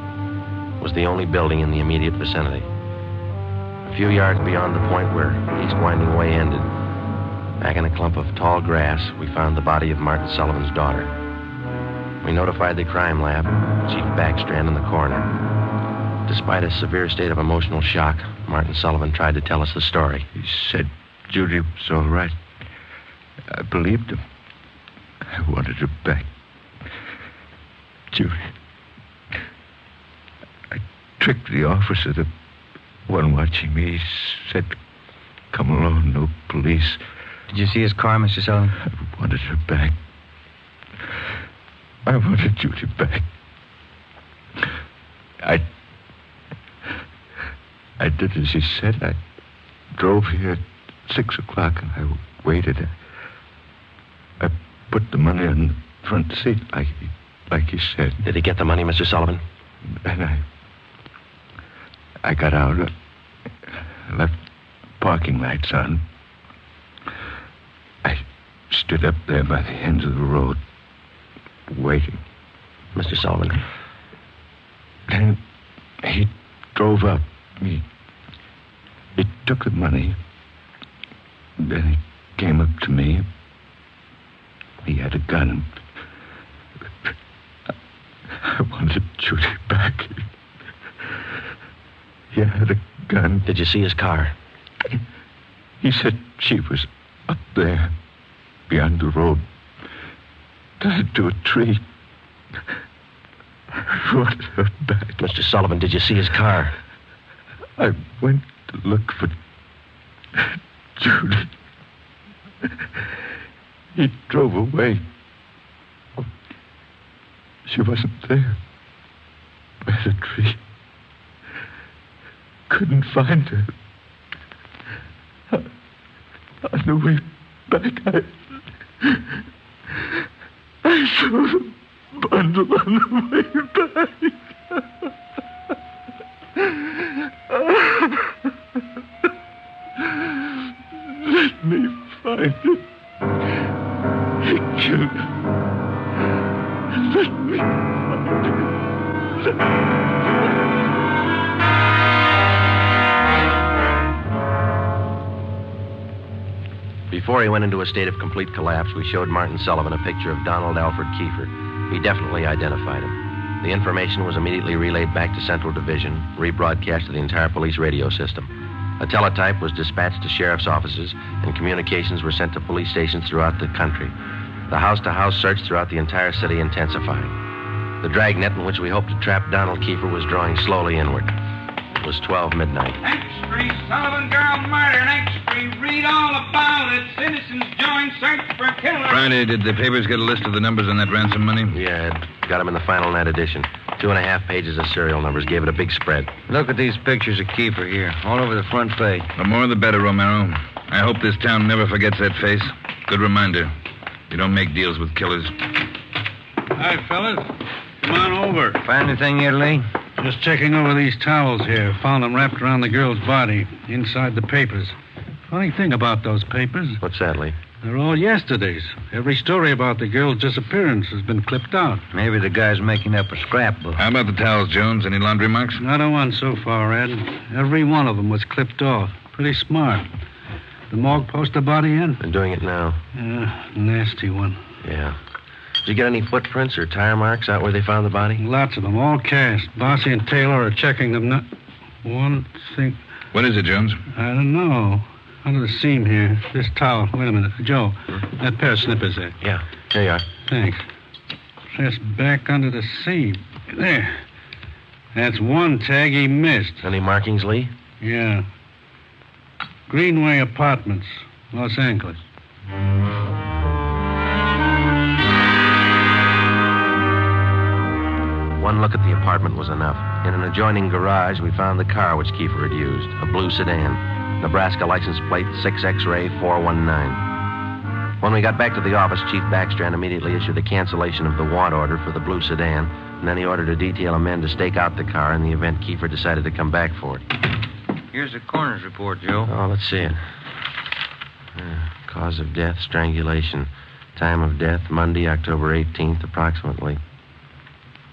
It was the only building in the immediate vicinity. A few yards beyond the point where East Winding Way ended, back in a clump of tall grass, we found the body of Martin Sullivan's daughter. We notified the crime lab, Chief Backstrand in the coroner. Despite a severe state of emotional shock, Martin Sullivan tried to tell us the story. He said Judy was all right. I believed him. I wanted her back. Judy. I tricked the officer, the one watching me. He said, come along, no police. Did you see his car, Mr. Sullivan? I wanted her back. I wanted Judy back. I did as he said. I drove here at 6 o'clock and I waited. I put the money on the front seat like he said. Did he get the money, Mr. Sullivan? And I got out. Left parking lights on. I stood up there by the end of the road, waiting. Mr. Sullivan. Then he drove up. He took the money. Then he came up to me. He had a gun. I wanted Judy back. He had a gun. Did you see his car? He said she was up there, beyond the road, tied to a tree. I wanted her back. Mr. Sullivan, did you see his car? I went to look for Judy. He drove away. She wasn't there. By the tree. Couldn't find her. On the way back, I saw the bundle on the way back. Let me find it. He killed her. Let me find it. Before he went into a state of complete collapse, we showed Martin Sullivan a picture of Donald Alfred Kiefer. He definitely identified him. The information was immediately relayed back to Central Division, rebroadcast to the entire police radio system. A teletype was dispatched to sheriff's offices, and communications were sent to police stations throughout the country. The house-to-house search throughout the entire city intensifying. The dragnet in which we hoped to trap Donald Kiefer was drawing slowly inward. It was 12 midnight. Extra, Sullivan girl murder. Extra, read all about it. Citizens join search for killer. Friday, did the papers get a list of the numbers on that ransom money? Yeah, got them in the final night edition. 2.5 pages of serial numbers. Gave it a big spread. Look at these pictures of Kiefer here, all over the front page. The more the better, Romero. I hope this town never forgets that face. Good reminder. You don't make deals with killers. Hi, fellas. Come on over. Find anything here, Lee? Just checking over these towels here. Found them wrapped around the girl's body, inside the papers. Funny thing about those papers. What's that, Lee? They're all yesterday's. Every story about the girl's disappearance has been clipped out. Maybe the guy's making up a scrapbook. How about the towels, Jones? Any laundry marks? Not a one so far, Ed. Every one of them was clipped off. Pretty smart. The morgue post the body in? They're doing it now. Yeah, nasty one. Yeah. Did you get any footprints or tire marks out where they found the body? Lots of them, all cast. Bossy and Taylor are checking them now. One thing... What is it, Jones? I don't know. Under the seam here. This towel. Wait a minute. Joe, that pair of slippers there. Yeah, here you are. Thanks. Just back under the seam. There. That's one tag he missed. Any markings, Lee? Yeah. Greenway Apartments, Los Angeles. One look at the apartment was enough. In an adjoining garage, we found the car which Kiefer had used, a blue sedan. Nebraska license plate 6X-ray 419. When we got back to the office, Chief Backstrand immediately issued a cancellation of the want order for the blue sedan, and then he ordered a detail of men to stake out the car in the event Kiefer decided to come back for it. Here's the coroner's report, Joe. Oh, let's see it. Cause of death, strangulation. Time of death, Monday, October 18th, approximately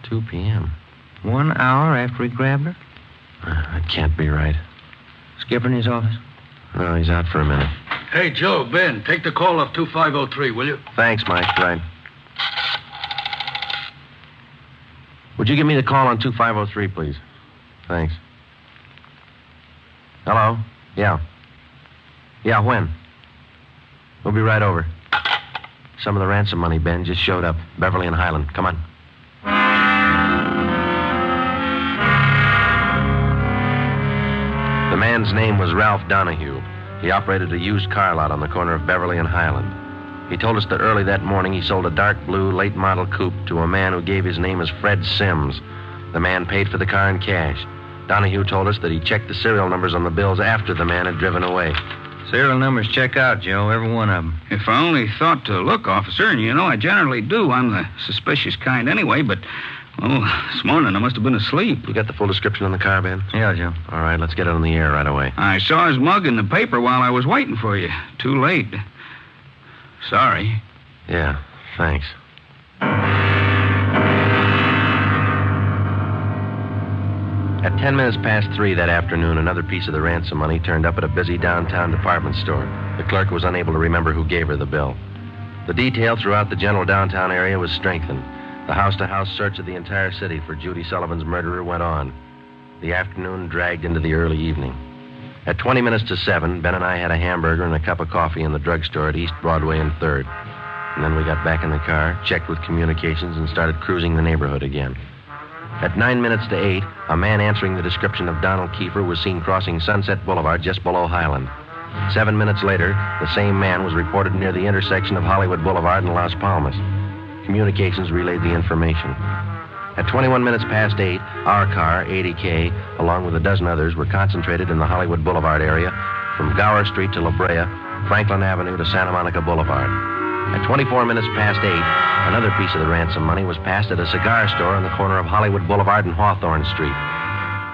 2 p.m. 1 hour after he grabbed her? That can't be right. Skipper in his office? No, he's out for a minute. Hey, Joe, Ben, take the call off 2503, will you? Thanks, Mike. Right. Would you give me the call on 2503, please? Thanks. Hello? Yeah. Yeah, when? We'll be right over. Some of the ransom money, Ben, just showed up. Beverly and Highland. Come on. The man's name was Ralph Donahue. He operated a used car lot on the corner of Beverly and Highland. He told us that early that morning he sold a dark blue late model coupe to a man who gave his name as Fred Sims. The man paid for the car in cash. Donahue told us that he checked the serial numbers on the bills after the man had driven away. Serial numbers check out, Joe, every one of them. If I only thought to look, officer, and you know I generally do. I'm the suspicious kind anyway, but, this morning I must have been asleep. You got the full description on the car, Ben? Yeah, Joe. All right, let's get it on the air right away. I saw his mug in the paper while I was waiting for you. Too late. Sorry. Yeah, thanks. At 10 minutes past 3 that afternoon, another piece of the ransom money turned up at a busy downtown department store. The clerk was unable to remember who gave her the bill. The detail throughout the general downtown area was strengthened. The house-to-house search of the entire city for Judy Sullivan's murderer went on. The afternoon dragged into the early evening. At 20 minutes to 7, Ben and I had a hamburger and a cup of coffee in the drugstore at East Broadway and 3rd. And then we got back in the car, checked with communications, and started cruising the neighborhood again. At 9 minutes to 8, a man answering the description of Donald Kiefer was seen crossing Sunset Boulevard just below Highland. 7 minutes later, the same man was reported near the intersection of Hollywood Boulevard and Las Palmas. Communications relayed the information. At 21 minutes past 8, our car, 80K, along with a dozen others, were concentrated in the Hollywood Boulevard area from Gower Street to La Brea, Franklin Avenue to Santa Monica Boulevard. At 24 minutes past 8, another piece of the ransom money was passed at a cigar store on the corner of Hollywood Boulevard and Hawthorne Street.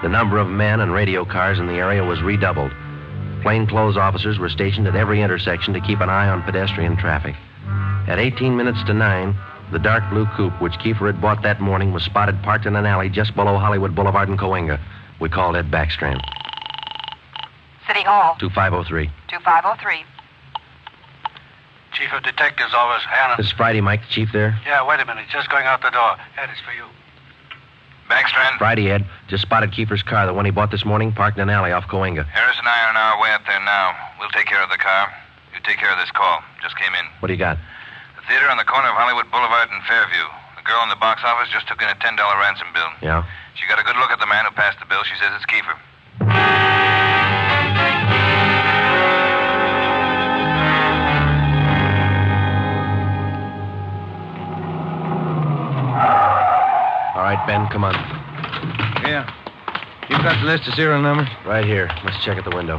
The number of men and radio cars in the area was redoubled. Plainclothes officers were stationed at every intersection to keep an eye on pedestrian traffic. At 18 minutes to 9, the dark blue coupe which Kiefer had bought that morning was spotted parked in an alley just below Hollywood Boulevard and Cahuenga. We called Ed Backstrand. City Hall. 2503. 2503. Chief of Detectives Office, Hannah. This is Friday, Mike, the chief there. Yeah, wait a minute. Just going out the door. Ed, it's for you. Backstrand? Friday, Ed. Just spotted Kiefer's car, the one he bought this morning, parked in an alley off Cahuenga. Harris and I are on our way up there now. We'll take care of the car. You take care of this call. Just came in. What do you got? The theater on the corner of Hollywood Boulevard and Fairview. The girl in the box office just took in a $10 ransom bill. Yeah? She got a good look at the man who passed the bill. She says it's Kiefer. All right, Ben, come on. Yeah. You've got the list of serial numbers? Right here. Let's check at the window.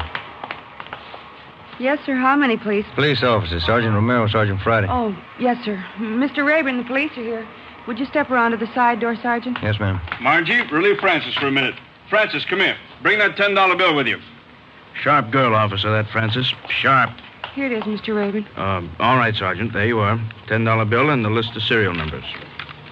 Yes, sir. How many, please? Police officers. Sergeant Romero, Sergeant Friday. Oh, yes, sir. Mr. Rayburn, the police are here. Would you step around to the side door, Sergeant? Yes, ma'am. Margie, relieve Francis for a minute. Francis, come here. Bring that $10 bill with you. Sharp girl, officer, that Francis. Sharp. Here it is, Mr. Rayburn. All right, Sergeant. There you are. $10 bill and the list of serial numbers.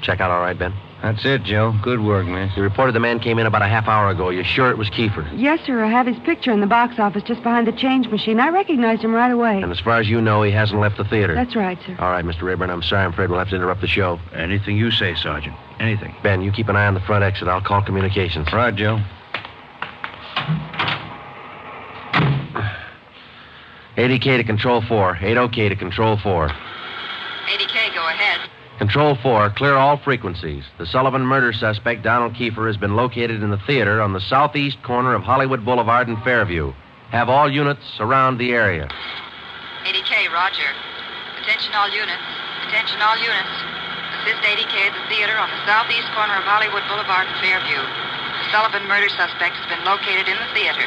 Check out all right, Ben? That's it, Joe. Good work, miss. You reported the man came in about a half hour ago. You sure it was Kiefer? Yes, sir. I have his picture in the box office just behind the change machine. I recognized him right away. And as far as you know, he hasn't left the theater? That's right, sir. All right, Mr. Rayburn, I'm sorry. I'm afraid we'll have to interrupt the show. Anything you say, Sergeant. Anything. Ben, you keep an eye on the front exit. I'll call communications. Right, Joe. 80K to Control 4. 80K to Control 4. 80K, go ahead. Control 4, clear all frequencies. The Sullivan murder suspect, Donald Kiefer, has been located in the theater on the southeast corner of Hollywood Boulevard and Fairview. Have all units around the area. 80K, roger. Attention all units. Attention all units. Assist 80K at the theater on the southeast corner of Hollywood Boulevard and Fairview. The Sullivan murder suspect has been located in the theater.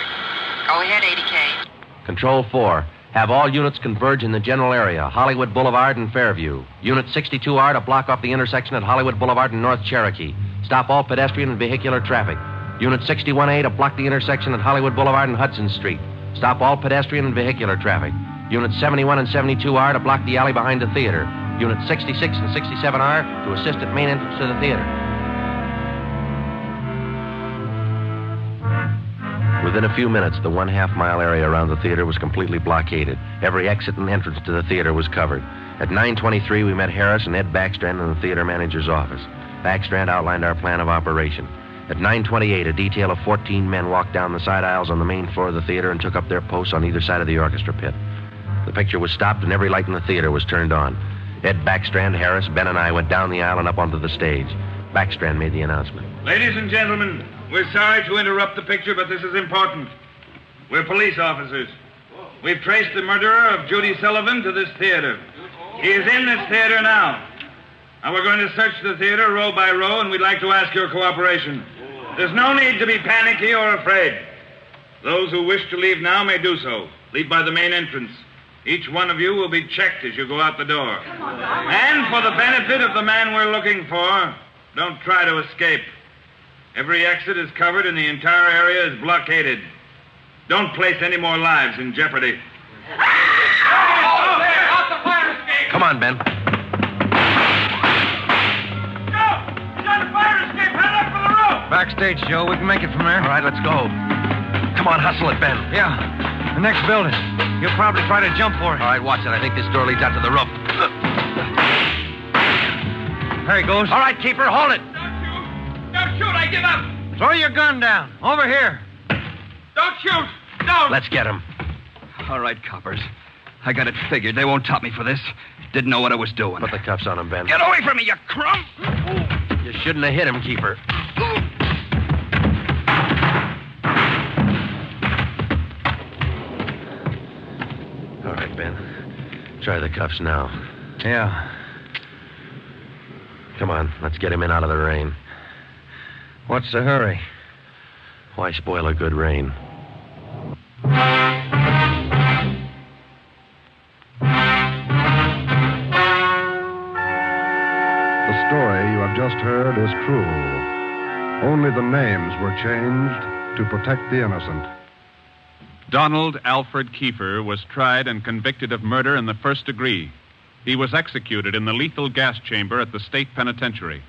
Go ahead, 80K. Control 4, Have all units converge in the general area, Hollywood Boulevard and Fairview. Unit 62R to block off the intersection at Hollywood Boulevard and North Cherokee. Stop all pedestrian and vehicular traffic. Unit 61A to block the intersection at Hollywood Boulevard and Hudson Street. Stop all pedestrian and vehicular traffic. Unit 71 and 72R to block the alley behind the theater. Unit 66 and 67R to assist at main entrance to the theater. Within a few minutes, the 1/2 mile area around the theater was completely blockaded. Every exit and entrance to the theater was covered. At 9:23, we met Harris and Ed Backstrand in the theater manager's office. Backstrand outlined our plan of operation. At 9:28, a detail of 14 men walked down the side aisles on the main floor of the theater and took up their posts on either side of the orchestra pit. The picture was stopped and every light in the theater was turned on. Ed Backstrand, Harris, Ben, and I went down the aisle and up onto the stage. Backstrand made the announcement. Ladies and gentlemen, we're sorry to interrupt the picture, but this is important. We're police officers. We've traced the murderer of Judy Sullivan to this theater. He is in this theater now. Now we're going to search the theater row by row, and we'd like to ask your cooperation. There's no need to be panicky or afraid. Those who wish to leave now may do so. Leave by the main entrance. Each one of you will be checked as you go out the door. And for the benefit of the man we're looking for, don't try to escape. Every exit is covered and the entire area is blockaded. Don't place any more lives in jeopardy. Come on, Ben. Backstage, Joe. We can make it from there. All right, let's go. Come on, hustle it, Ben. Yeah. The next building. You'll probably try to jump for it. All right, watch it. I think this door leads out to the roof. There he goes. All right, keeper, hold it. Don't shoot, I give up. Throw your gun down. Over here. Don't shoot. Don't. Let's get him. All right, coppers. I got it figured. They won't top me for this. Didn't know what I was doing. Put the cuffs on him, Ben. Get away from me, you crumb! You shouldn't have hit him, keeper. All right, Ben. Try the cuffs now. Yeah. Come on, let's get him in out of the rain. What's the hurry? Why spoil a good rain? The story you have just heard is true. Only the names were changed to protect the innocent. Donald Alfred Kiefer was tried and convicted of murder in the first degree. He was executed in the lethal gas chamber at the state penitentiary.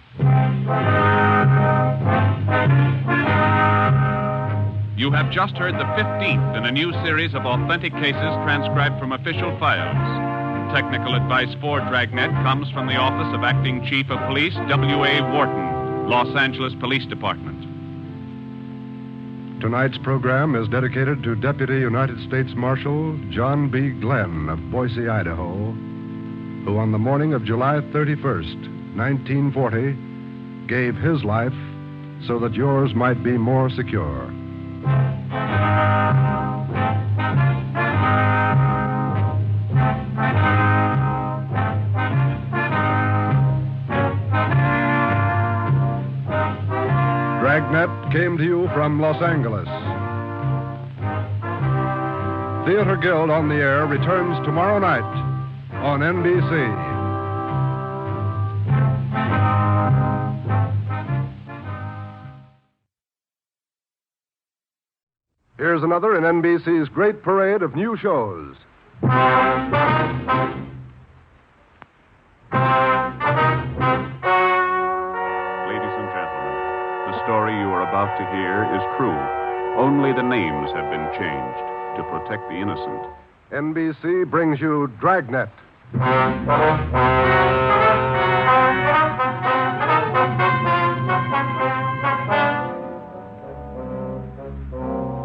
You have just heard the 15th in a new series of authentic cases transcribed from official files. Technical advice for Dragnet comes from the Office of Acting Chief of Police, W.A. Wharton, Los Angeles Police Department. Tonight's program is dedicated to Deputy United States Marshal John B. Glenn of Boise, Idaho, who on the morning of July 31st, 1940, gave his life so that yours might be more secure. Dragnet came to you from Los Angeles. Theater Guild on the Air returns tomorrow night on NBC. Here's another in NBC's great parade of new shows. Story you are about to hear is true. Only the names have been changed to protect the innocent. NBC brings you Dragnet.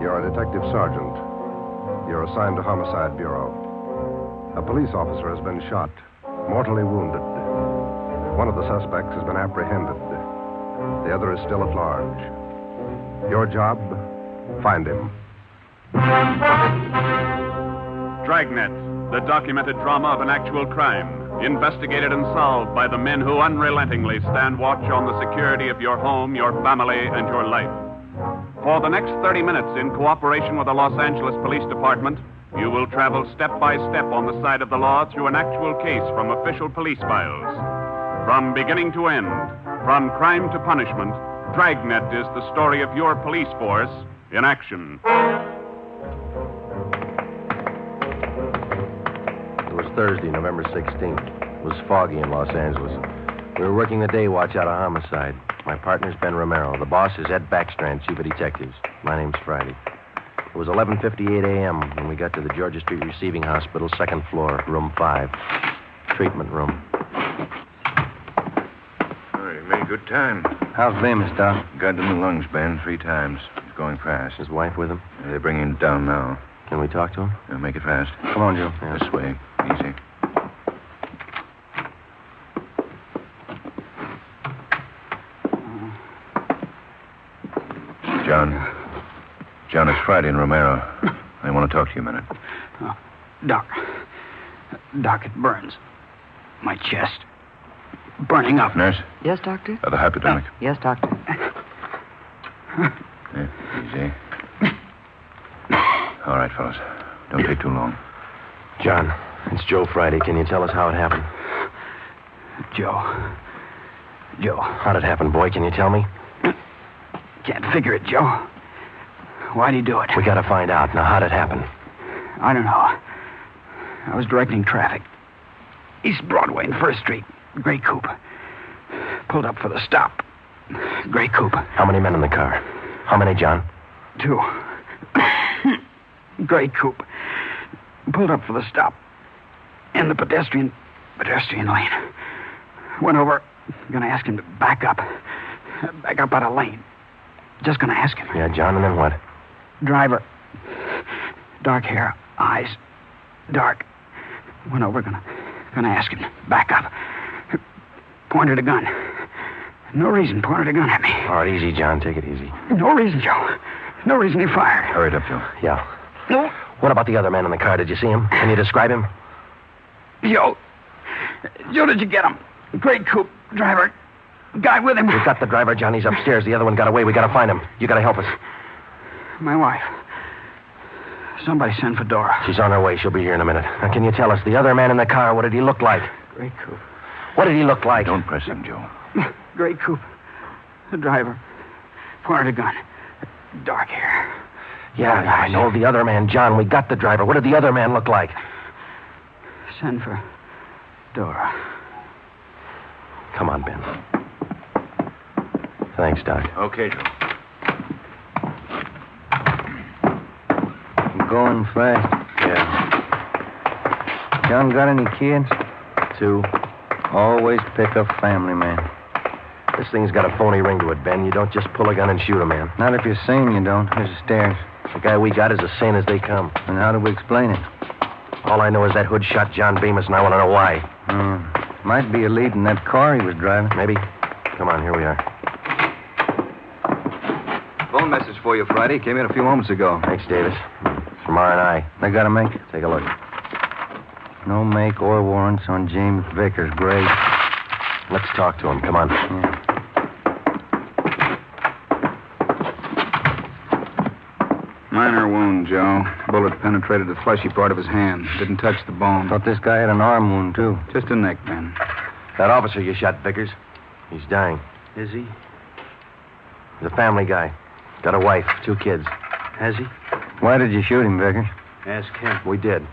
You're a detective sergeant. You're assigned to Homicide Bureau. A police officer has been shot, mortally wounded. One of the suspects has been apprehended. The other is still at large. Your job, find him. Dragnet, the documented drama of an actual crime, investigated and solved by the men who unrelentingly stand watch on the security of your home, your family, and your life. For the next 30 minutes, in cooperation with the Los Angeles Police Department, You will travel step by step on the side of the law through an actual case from official police files. From beginning to end, from crime to punishment, Dragnet is the story of your police force in action. It was Thursday, November 16th. It was foggy in Los Angeles. We were working the day watch out of Homicide. My partner's Ben Romero. The boss is Ed Backstrand, chief of detectives. My name's Friday. It was 11:58 a.m. when we got to the Georgia Street Receiving Hospital, second floor, room 5. Treatment room. Oh, you made good time. How's Bemis, Doc? Got the new lungs, Ben, 3 times. He's going fast. His wife with him? They're bringing him down now. Can we talk to him? Yeah, make it fast. Come on, Joe. This way. Easy. John, it's Friday and Romero. I want to talk to you a minute. Doc, it burns. My chest. Burning up. Nurse? Yes, Doctor? The hypodermic. Yes, Doctor. Yeah, easy. All right, fellas. Don't take too long. John, it's Joe Friday. Can you tell us how it happened? Joe. How'd it happen, boy? Can you tell me? Can't figure it, Joe. Why'd he do it? We gotta find out. Now, how'd it happen? I don't know. I was directing traffic. East Broadway and First Street. Gray coupe. Pulled up for the stop. Gray coupe. How many men in the car? How many, John? 2. Gray coupe. Pulled up for the stop. In the pedestrian lane. Went over. Gonna ask him to back up. Back up out of lane. Just gonna ask him. Yeah, John, and then what? Driver. Dark hair. Eyes. Dark. Went over. Gonna ask him to back up. Pointed a gun. No reason. Pointed a gun at me. All right, easy, John. Take it easy. No reason, Joe. No reason he fired. Hurry it up, Joe. Yeah. No. What about the other man in the car? Did you see him? Can you describe him? Joe, did you get him? Great coupe. Driver. Guy with him. We've got the driver, John. He's upstairs. The other one got away. We gotta find him. You gotta help us. My wife. Somebody send for Dora. She's on her way. She'll be here in a minute. Now, can you tell us, the other man in the car, what did he look like? Great coupe. What did he look like? Don't press him, Joe. Great coupe. The driver. Pointed a gun. Dark hair. Yeah, I know. The other man, John. We got the driver. What did the other man look like? Send for Dora. Come on, Ben. Thanks, Doc. Okay, Joe. Going fast. Yeah. John got any kids? 2. Always pick a family man. This thing's got a phony ring to it, Ben. You don't just pull a gun and shoot a man. Not if you're sane, you don't. There's the stairs. The guy we got is as sane as they come. And how do we explain it? All I know is that hood shot John Bemis, and I want to know why. Might be a lead in that car he was driving. Maybe. Come on, here we are. Phone message for you, Friday. Came in a few moments ago. Thanks, Davis. It's from R&I. They got a make? Take a look. No make or warrants on James Vickers. Great. Let's talk to him. Come on. Yeah. Minor wound, Joe. Bullet penetrated the fleshy part of his hand. Didn't touch the bone. Thought this guy had an arm wound, too. Just a neck, Ben. That officer you shot, Vickers, he's dying. Is he? He's a family guy. Got a wife, 2 kids. Has he? Why did you shoot him, Vickers? Ask him. We did.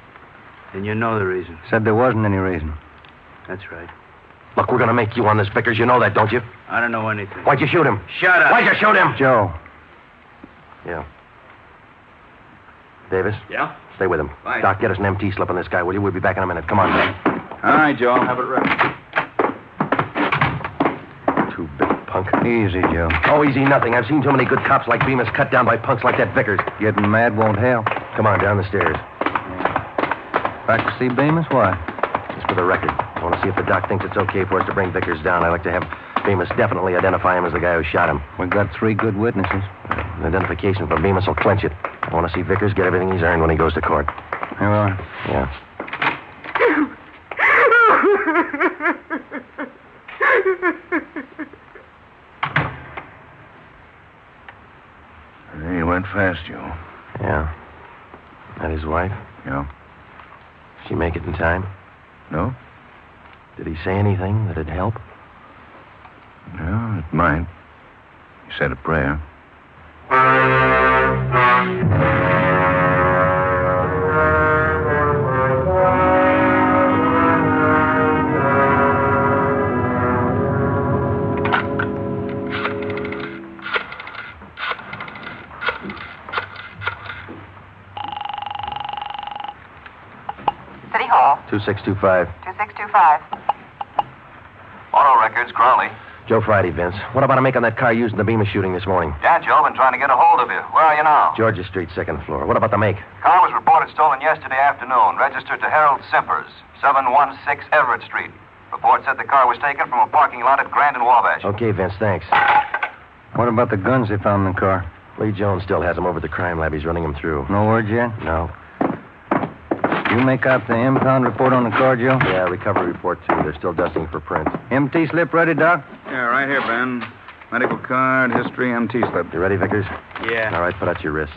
And you know the reason. Said there wasn't any reason. That's right. Look, we're going to make you on this, Vickers. You know that, don't you? I don't know anything. Why'd you shoot him? Shut up. Why'd you shoot him? Joe. Yeah. Davis? Yeah? Stay with him. Fine. Doc, get us an MT slip on this guy, will you? We'll be back in a minute. Come on, Ben. All right, Joe. I'll have it ready. 2 big punk. Easy, Joe. Oh, easy nothing. I've seen too many good cops like Bemis cut down by punks like that Vickers. Getting mad won't help. Come on, down the stairs. Back to see Bemis? Why? Just for the record. I want to see if the doc thinks it's okay for us to bring Vickers down. I'd like to have Bemis definitely identify him as the guy who shot him. We've got 3 good witnesses. An identification for Bemis will clinch it. I want to see Vickers get everything he's earned when he goes to court. Here we are. Yeah. He went fast, Joe. Yeah. That his wife? Yeah. She make it in time? No? Did he say anything that'd help? No, it might. He said a prayer. City Hall. 2625. 2625. Auto records, Crowley. Joe Friday, Vince. What about a make on that car used in the Beamer shooting this morning? Yeah, Joe, been trying to get a hold of you. Where are you now? Georgia Street, second floor. What about the make? Car was reported stolen yesterday afternoon. Registered to Harold Simpers, 716 Everett Street. Report said the car was taken from a parking lot at Grand and Wabash. Okay, Vince, thanks. What about the guns they found in the car? Lee Jones still has them over at the crime lab. He's running them through. No word yet? No. You make out the impound report on the car, Joe? Yeah, recovery report, too. They're still dusting for prints. MT slip ready, Doc? Yeah, right here, Ben. Medical card, history, MT slip. You ready, Vickers? Yeah. All right, put out your wrist.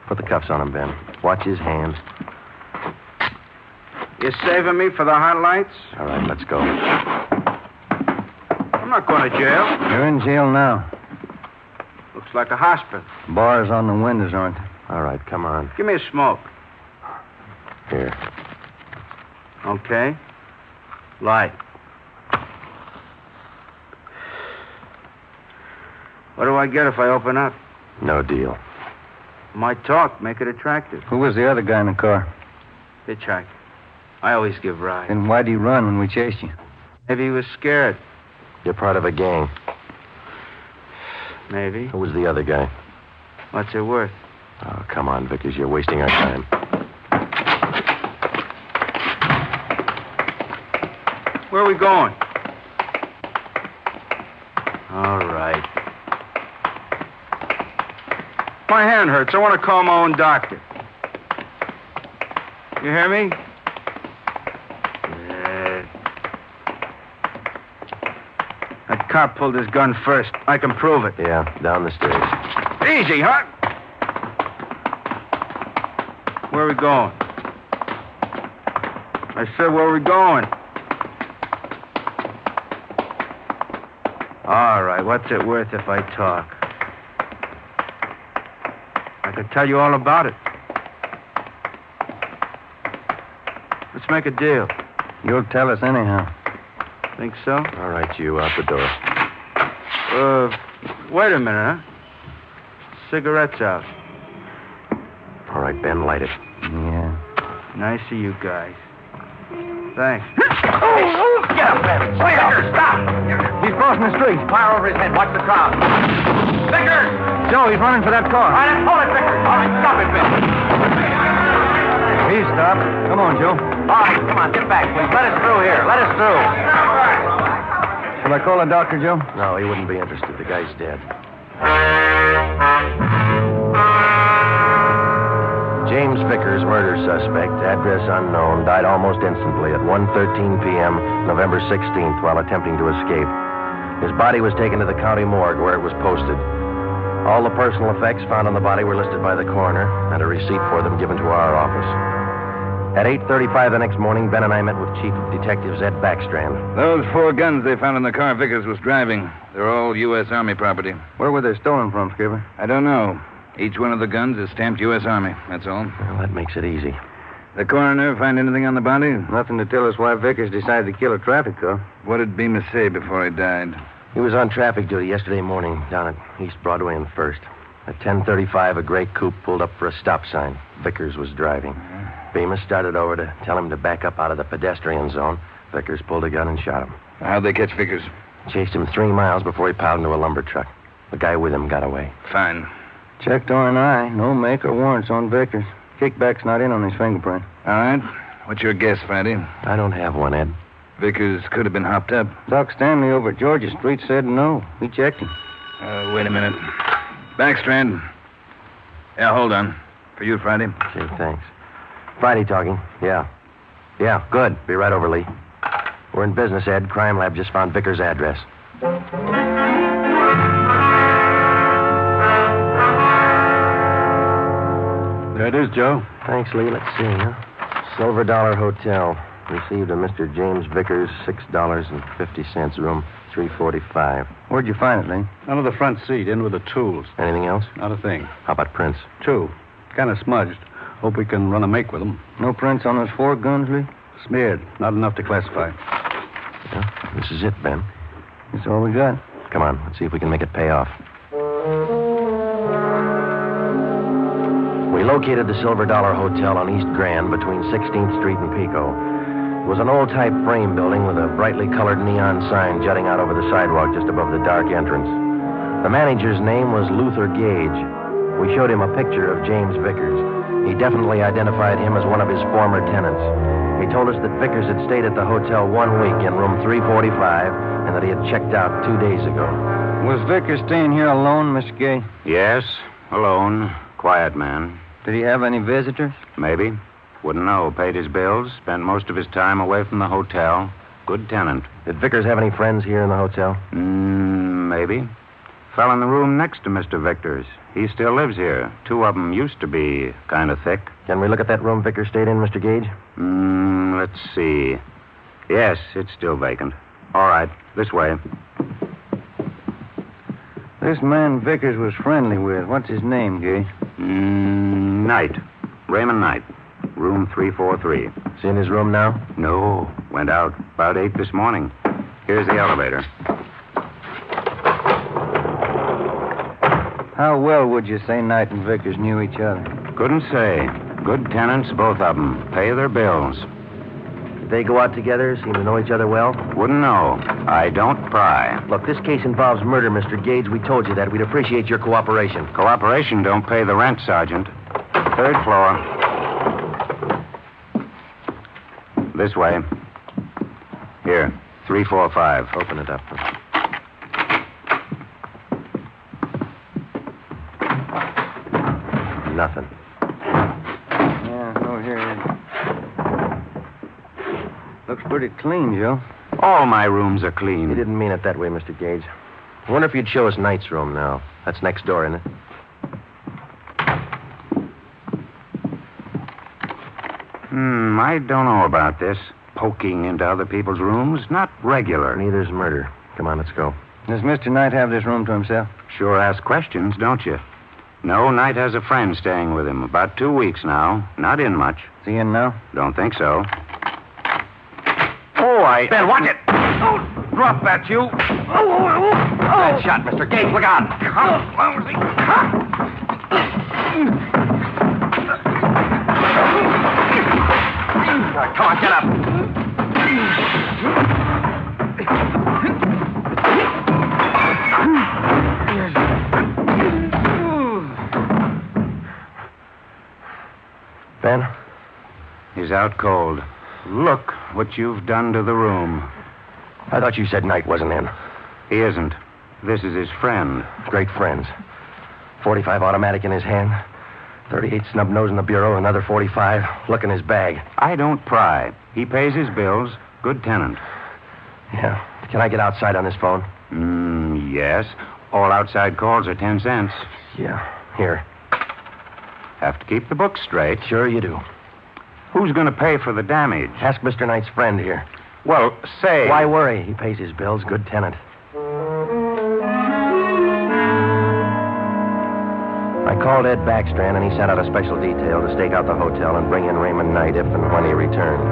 Put the cuffs on him, Ben. Watch his hands. You saving me for the highlights? All right, let's go. I'm not going to jail. You're in jail now. Looks like a hospital. Bars on the windows, aren't they? All right, come on. Give me a smoke. Here. Okay. Light. What do I get if I open up? No deal. My talk, make it attractive. Who was the other guy in the car? Hitchhiker. I always give rides. Then why'd he run when we chased you? Maybe he was scared. You're part of a gang. Maybe. Who was the other guy? What's it worth? Oh, come on, Vickers. You're wasting our time. Where are we going? All right. My hand hurts. I want to call my own doctor. You hear me? That cop pulled his gun first. I can prove it. Yeah, down the stairs. Easy, huh? Where are we going? I said, where are we going? All right, what's it worth if I talk? I could tell you all about it. Let's make a deal. You'll tell us anyhow. Think so? All right, you out the door. Wait a minute, huh? Cigarette's out. All right, Ben, light it. Yeah. Nice of you guys. Thanks. Get up, Ben. Vickers, stop! He's crossing the street. Fire over his head. Watch the crowd. Vickers! Joe, he's running for that car. All right, let's hold it, Vickers. All right, stop it, Ben. He's stopped. Come on, Joe. All right, come on, get back, please. Let us through here. Let us through. Shall I call a doctor, Joe? No, he wouldn't be interested. The guy's dead. James Vickers, murder suspect, address unknown, died almost instantly at 1:13 p.m., November 16th, while attempting to escape. His body was taken to the county morgue where it was posted. All the personal effects found on the body were listed by the coroner, and a receipt for them given to our office. At 8:35 the next morning, Ben and I met with Chief of Detectives Ed Backstrand. Those 4 guns they found in the car Vickers was driving. They're all U.S. Army property. Where were they stolen from, Skipper? I don't know. Each one of the guns is stamped U.S. Army, that's all. Well, that makes it easy. The coroner find anything on the body? Nothing to tell us why Vickers decided to kill a traffic cop. What did Bemis say before he died? He was on traffic duty yesterday morning down at East Broadway and First. At 10:35, a gray coupe pulled up for a stop sign. Vickers was driving. Bemis started over to tell him to back up out of the pedestrian zone. Vickers pulled a gun and shot him. How'd they catch Vickers? Chased him 3 miles before he piled into a lumber truck. The guy with him got away. Fine. Checked R&I. No make or warrants on Vickers. Kickback's not in on his fingerprint. All right. What's your guess, Friday? I don't have one, Ed. Vickers could have been hopped up. Doc Stanley over at Georgia Street said no. We checked him. Wait a minute. Backstrand. Yeah, hold on. For you, Friday. Okay, thanks. Friday talking. Yeah. Yeah, good. Be right over, Lee. We're in business, Ed. Crime Lab just found Vickers' address. There it is, Joe. Thanks, Lee. Let's see, huh? Silver Dollar Hotel. Received a Mr. James Vickers, $6.50, room 345. Where'd you find it, Lee? Under the front seat, in with the tools. Anything else? Not a thing. How about prints? 2. Kind of smudged. Hope we can run a make with them. No prints on those 4 guns, Lee? Smeared. Not enough to classify. Yeah, this is it, Ben. That's all we got. Come on, let's see if we can make it pay off. We located the Silver Dollar Hotel on East Grand between 16th Street and Pico. It was an old-type frame building with a brightly colored neon sign jutting out over the sidewalk just above the dark entrance. The manager's name was Luther Gage. We showed him a picture of James Vickers. He definitely identified him as one of his former tenants. He told us that Vickers had stayed at the hotel 1 week in room 345 and that he had checked out 2 days ago. Was Vickers staying here alone, Mr. Gay? Yes, alone. Quiet man. Did he have any visitors? Maybe. Wouldn't know. Paid his bills. Spent most of his time away from the hotel. Good tenant. Did Vickers have any friends here in the hotel? Maybe. Fell in the room next to Mr. Vickers. He still lives here. 2 of them used to be kind of thick. Can we look at that room Vickers stayed in, Mr. Gage? Let's see. Yes, it's still vacant. All right, this way. This man Vickers was friendly with. What's his name, Gage? Knight. Raymond Knight. Room 343. Is he in his room now? No. Went out about 8 this morning. Here's the elevator. How well would you say Knight and Vickers knew each other? Couldn't say. Good tenants, both of them. Pay their bills. Did they go out together? Seem to know each other well? Wouldn't know. I don't pry. Look, this case involves murder, Mr. Gage. We told you that. We'd appreciate your cooperation. Cooperation don't pay the rent, Sergeant. 3rd floor. This way. Here, 345. Open it up. Nothing. Yeah, over here. Looks pretty clean, Joe. All my rooms are clean. He didn't mean it that way, Mr. Gage. I wonder if you'd show us Knight's room now. That's next door, isn't it? I don't know about this. Poking into other people's rooms. Not regular. Neither's murder. Come on, let's go. Does Mr. Knight have this room to himself? Sure ask questions, don't you? No, Knight has a friend staying with him. About 2 weeks now. Not in much. Is he in now? Don't think so. Ben, watch it! Oh, drop that, you! Bad shot, Mr. Gage. Look out! Come on, get up! Ben? He's out cold. Look what you've done to the room. I thought you said Knight wasn't in. He isn't. This is his friend. Great friends. 45 automatic in his hand. 38 snub nose in the bureau, another 45. Look in his bag. I don't pry. He pays his bills. Good tenant. Yeah. Can I get outside on this phone? Yes. All outside calls are 10 cents. Yeah. Here. Have to keep the books straight. Sure you do. Who's going to pay for the damage? Ask Mr. Knight's friend here. Well, say... Why worry? He pays his bills. Good tenant. I called Ed Backstrand, and he sent out a special detail to stake out the hotel and bring in Raymond Knight if and when he returned.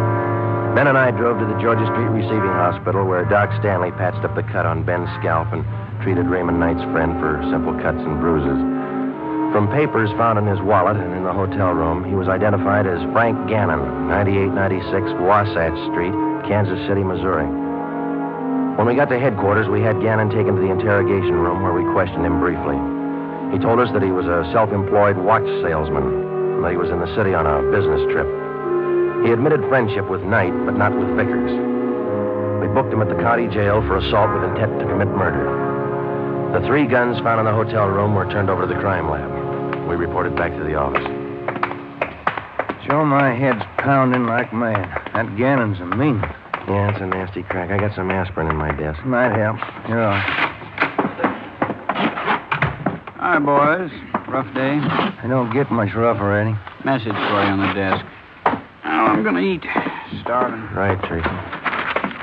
Ben and I drove to the Georgia Street Receiving Hospital, where Doc Stanley patched up the cut on Ben's scalp and treated Raymond Knight's friend for simple cuts and bruises. From papers found in his wallet and in the hotel room, he was identified as Frank Gannon, 9896 Wasatch Street, Kansas City, Missouri. When we got to headquarters, we had Gannon taken to the interrogation room where we questioned him briefly. He told us that he was a self-employed watch salesman and that he was in the city on a business trip. He admitted friendship with Knight, but not with Vickers. We booked him at the county jail for assault with intent to commit murder. The 3 guns found in the hotel room were turned over to the crime lab. We reported back to the office. Joe, my head's pounding like mad. That Gannon's a mean. Yeah, it's a nasty crack. I got some aspirin in my desk. Might help. Here are. Hi, boys. Rough day? I don't get much rougher, Eddie. Message for you on the desk. Now I'm gonna eat. Starving. Right, Tracy.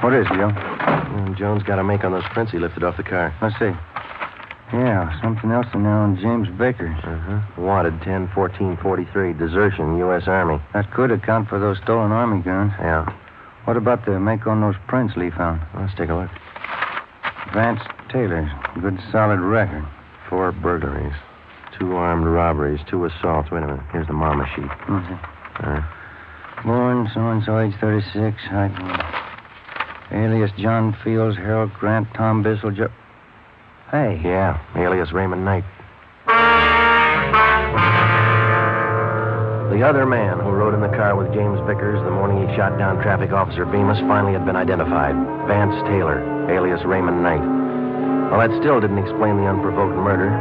What is it, Joe? Jones got a make on those prints he lifted off the car. Let's see. Yeah, something else in there on James Vickers. Wanted 10-14-43, desertion, U.S. Army. That could account for those stolen Army guns. Yeah. What about the make on those prints Lee found? Let's take a look. Vance Taylor's. Good solid record. 4 burglaries, 2 armed robberies, 2 assaults. Wait a minute. Here's the mama sheet. Born so-and-so, age 36, height. Alias John Fields, Harold Grant, Tom Bissell, Hey. Yeah, alias Raymond Knight. The other man who rode in the car with James Vickers the morning he shot down Traffic Officer Bemis finally had been identified. Vance Taylor, alias Raymond Knight. Well, that still didn't explain the unprovoked murder.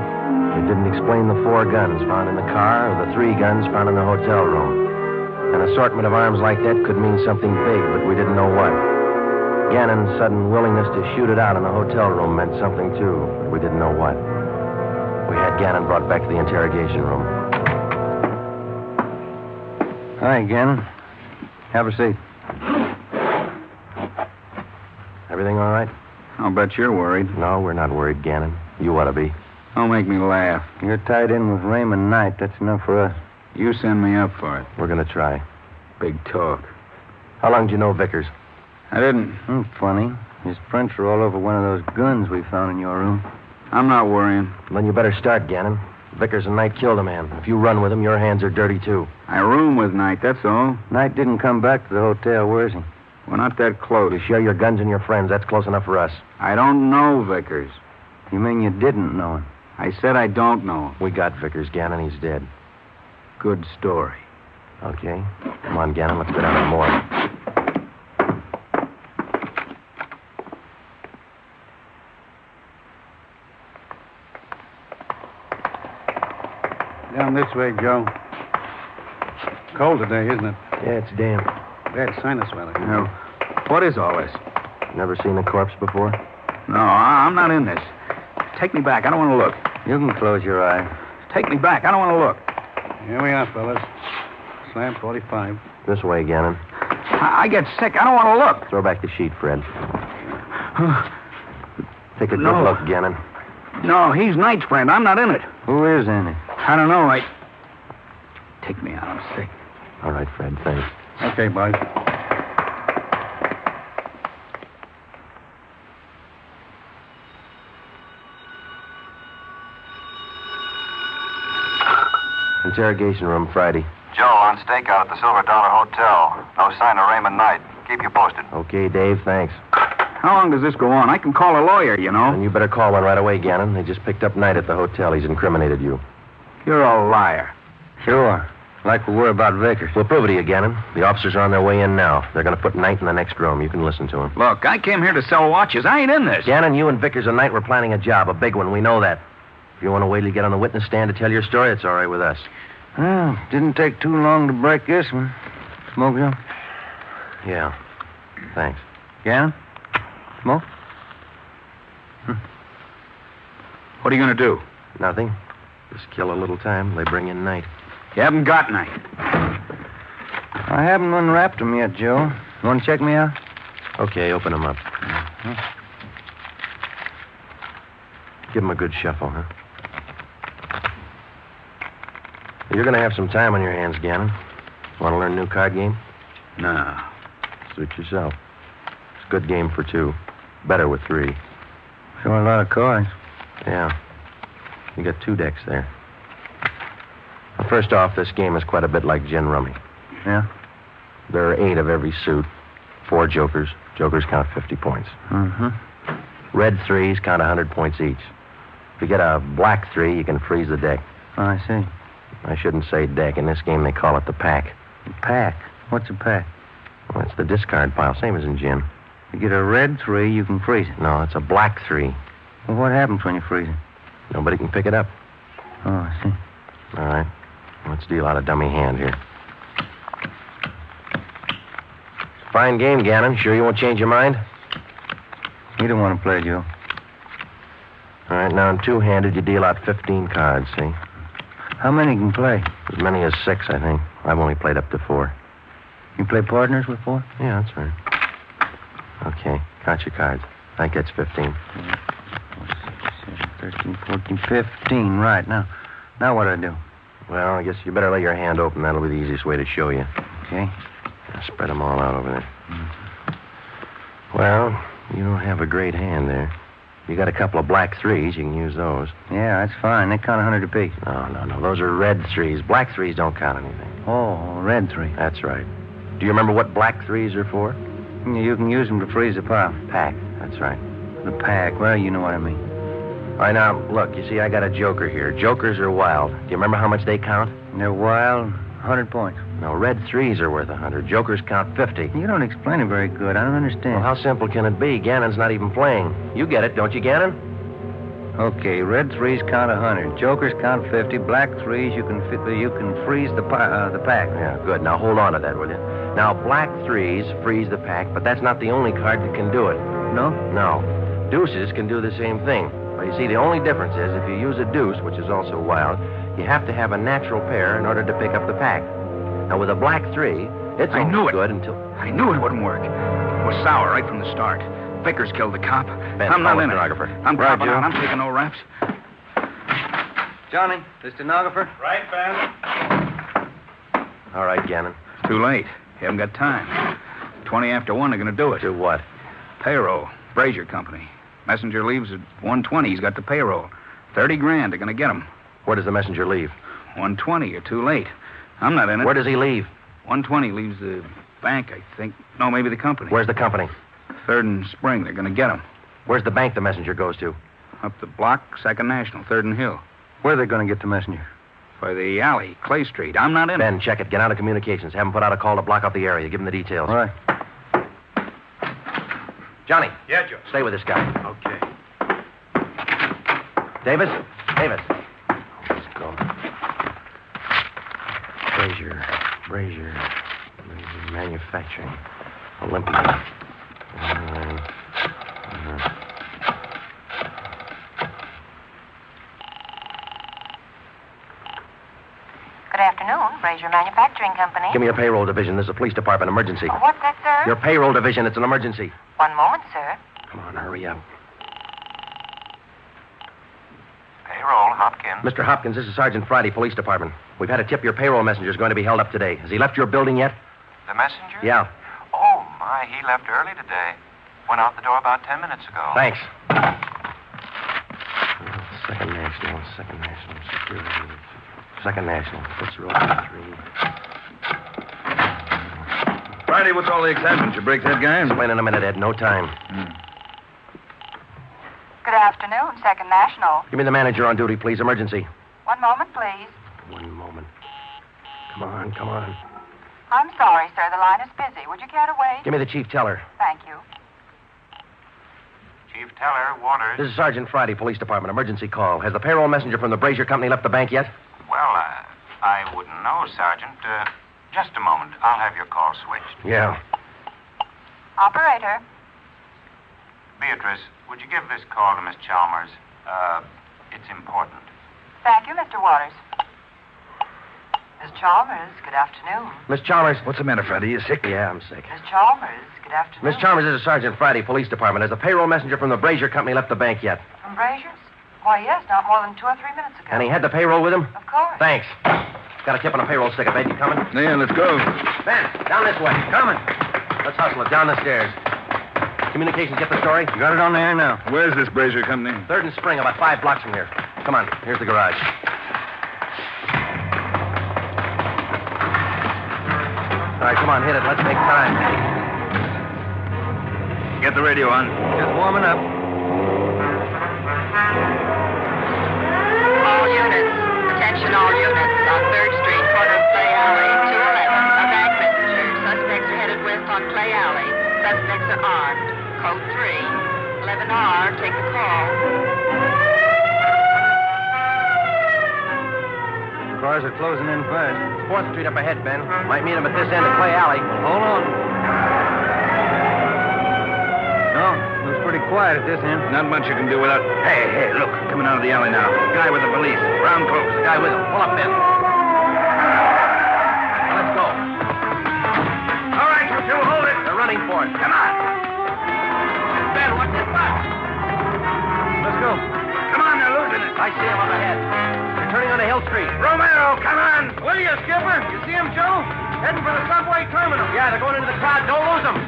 It didn't explain the 4 guns found in the car or the 3 guns found in the hotel room. An assortment of arms like that could mean something big, but we didn't know what. Gannon's sudden willingness to shoot it out in the hotel room meant something, too, but we didn't know what. We had Gannon brought back to the interrogation room. Hi, Gannon. Have a seat. Everything all right? I'll bet you're worried. No, we're not worried, Gannon. You ought to be. Don't make me laugh. You're tied in with Raymond Knight. That's enough for us. You send me up for it. We're going to try. Big talk. How long did you know Vickers? I didn't. Funny. His prints are all over one of those guns we found in your room. I'm not worrying. Then you better start, Gannon. Vickers and Knight killed a man. If you run with him, your hands are dirty, too. I room with Knight, that's all. Knight didn't come back to the hotel. Where is he? We're not that close. You share your guns and your friends. That's close enough for us. I don't know Vickers. You mean you didn't know him? I said I don't know him. We got Vickers, Gannon. He's dead. Good story. Okay. Come on, Gannon. Let's go down to the morgue. Down this way, Joe. Cold today, isn't it? Yeah, it's damp. Bad sinus weather. No. What is all this? Never seen a corpse before? No, I'm not in this. Take me back. I don't want to look. You can close your eye. Take me back. I don't want to look. Here we are, fellas. Slam 45. This way, Gannon. I get sick. I don't want to look. Throw back the sheet, Fred. Take a good look, Gannon. No, he's Knight's friend. I'm not in it. Who is in it? I don't know. Take me out. I'm sick. All right, Fred. Thanks. Okay, boys. Interrogation room, Friday. Joe, on stakeout at the Silver Dollar Hotel. No sign of Raymond Knight. Keep you posted. Okay, Dave. Thanks. How long does this go on? I can call a lawyer, you know. And you better call one right away, Gannon. They just picked up Knight at the hotel. He's incriminated you. You're a liar. Sure. Like we were about Vickers. We'll prove it to you, Gannon. The officers are on their way in now. They're going to put Knight in the next room. You can listen to him. Look, I came here to sell watches. I ain't in this. Gannon, you and Vickers and Knight were planning a job, a big one. We know that. If you want to wait till you get on the witness stand to tell your story, it's all right with us. Well, didn't take too long to break this one. Smoke some? Yeah. Thanks. Gannon? Smoke? What are you going to do? Nothing. Just kill a little time. They bring in Knight. You haven't got Knight. I haven't unwrapped him yet, Joe. You want to check me out? Okay, open him up. Give him a good shuffle, huh? You're going to have some time on your hands, Gannon. Want to learn a new card game? No. Suit yourself. It's a good game for 2. Better with 3. Sure a lot of cards. Yeah. You got 2 decks there. Well, first off, this game is quite a bit like gin rummy. Yeah? There are 8 of every suit. 4 jokers. Jokers count 50 points. Mm-hmm. Red 3s count 100 points each. If you get a black 3, you can freeze the deck. Oh, I see. I shouldn't say deck. In this game, they call it the pack. The pack? What's a pack? Well, it's the discard pile, same as in gin. You get a red 3, you can freeze it. No, it's a black 3. Well, what happens when you freeze it? Nobody can pick it up. Oh, I see. All right. Let's deal out a dummy hand here. Fine game, Gannon. Sure you won't change your mind? You don't want to play, Joe. All right, now in 2-handed, you deal out 15 cards, see? How many can play? As many as 6, I think. I've only played up to 4. You play partners with 4? Yeah, that's right. Okay, count your cards. I think that's 15. 13, 14, 15. Right. Now what do I do? Well, I guess you better lay your hand open. That'll be the easiest way to show you. Okay. Now, spread them all out over there. Well, you don't have a great hand there. You got a couple of black 3s. You can use those. Yeah, that's fine. They count 100 apiece. No. Those are red 3s. Black 3s don't count anything. Oh, red 3. That's right. Do you remember what black 3s are for? You can use them to freeze a pile. Pack. That's right. The pack. Well, you know what I mean. All right, now, look, you see, I got a joker here. Jokers are wild. Do you remember how much they count? They're wild. 100 points. No, red 3s are worth 100. Jokers count 50. You don't explain it very good. I don't understand. Well, how simple can it be? Gannon's not even playing. You get it, don't you, Gannon? Okay, red 3s count 100. Jokers count 50. Black 3s, you can freeze the pack. Yeah, good. Now, hold on to that, will you? Now, black 3s freeze the pack, but that's not the only card that can do it. No? No. Deuces can do the same thing. Well, you see, the only difference is if you use a deuce, which is also wild, you have to have a natural pair in order to pick up the pack. Now, with a black 3, it's only good until... I knew it wouldn't work. It was sour right from the start. Vickers killed the cop. Ben, I'm not call in the it. stenographer. I'm Right, dropping Joe. out. I'm taking no raps. Johnny, the stenographer. Right, Ben. All right, Gannon. It's too late. You haven't got time. 20 after 1, they're going to do it. Do what? Payroll. Brazier Company. Messenger leaves at 1:20. He's got the payroll. 30 grand. They're going to get him. Where does the messenger leave? 1:20. You're too late. I'm not in it. Where does he leave? 1:20 leaves the bank, I think. No, maybe the company. Where's the company? 3rd and Spring. They're going to get him. Where's the bank the messenger goes to? Up the block, 2nd National, 3rd and Hill. Where are they going to get the messenger? By the alley, Clay Street. I'm not in Ben, check it. Get out of communications. Have them put out a call to block up the area. Give them the details. All right. Johnny. Yeah, Joe. Stay with this guy. Okay. Davis. Let's go. Brazier Manufacturing. Olympia. Good afternoon, Brazier Manufacturing Company. Give me your payroll division. This is a police department emergency. What's that, sir? Your payroll division. It's an emergency. One moment, sir. Come on, hurry up. Payroll, Hopkins. Mr. Hopkins, this is Sergeant Friday, Police Department. We've had a tip your payroll messenger is going to be held up today. Has he left your building yet? The messenger? Yeah. Oh, my, he left early today. Went out the door about 10 minutes ago. Thanks. Second National Security. Second National. What's row 3? Friday, what's all the excitement? You break that guy? Explain in a minute, Ed. No time. Good afternoon, 2nd National. Give me the manager on duty, please. Emergency. One moment, please. One moment. Come on. I'm sorry, sir. The line is busy. Would you care to wait? Give me the chief teller. Thank you. Chief Teller, Waters. This is Sergeant Friday, Police Department. Emergency call. Has the payroll messenger from the Brazier Company left the bank yet? Well, I wouldn't know, Sergeant. Just a moment. I'll have your call switched. Yeah. Operator. Beatrice, would you give this call to Miss Chalmers? It's important. Thank you, Mr. Waters. Miss Chalmers, good afternoon. Miss Chalmers. What's the matter, Friday? You sick? Yeah, I'm sick. Miss Chalmers, good afternoon. Miss Chalmers, this is Sergeant Friday, Police Department. Has the payroll messenger from the Brazier Company left the bank yet? From Brazier's? Why, yes, not more than 2 or 3 minutes ago. And he had the payroll with him? Of course. Thanks. Got a tip on a payroll stick. You coming? Yeah, let's go. Ben, down this way. Coming. Let's hustle it. Down the stairs. Communications, get the story? Got it on the air now. Where's this Brazier Company? 3rd and Spring, about 5 blocks from here. Come on. Here's the garage. All right, come on, hit it. Let's make time. Get the radio on. Just warming up. All units. Attention all units. On 3rd Street, corner of Clay Alley, 211. A bank messenger. Suspects are headed west on Clay Alley. Suspects are armed. Code 3. 11R, take the call. Cars are closing in fast. 4th Street up ahead, Ben. Might meet him at this end of Clay Alley. Hold on. No, it was pretty quiet at this end. Not much you can do without... Hey, look. Coming out of the alley now. Guy with the police. Brown clothes. The guy with him. Pull up, Ben. Well, running for it. Come on. Ben, what's this box? Let's go. Come on, they're losing it. I see him up ahead. They're turning onto Hill Street. Romero, come on. Will you, Skipper? You see him, Joe? Heading for the subway terminal. Yeah, they're going into the crowd. Don't lose them. All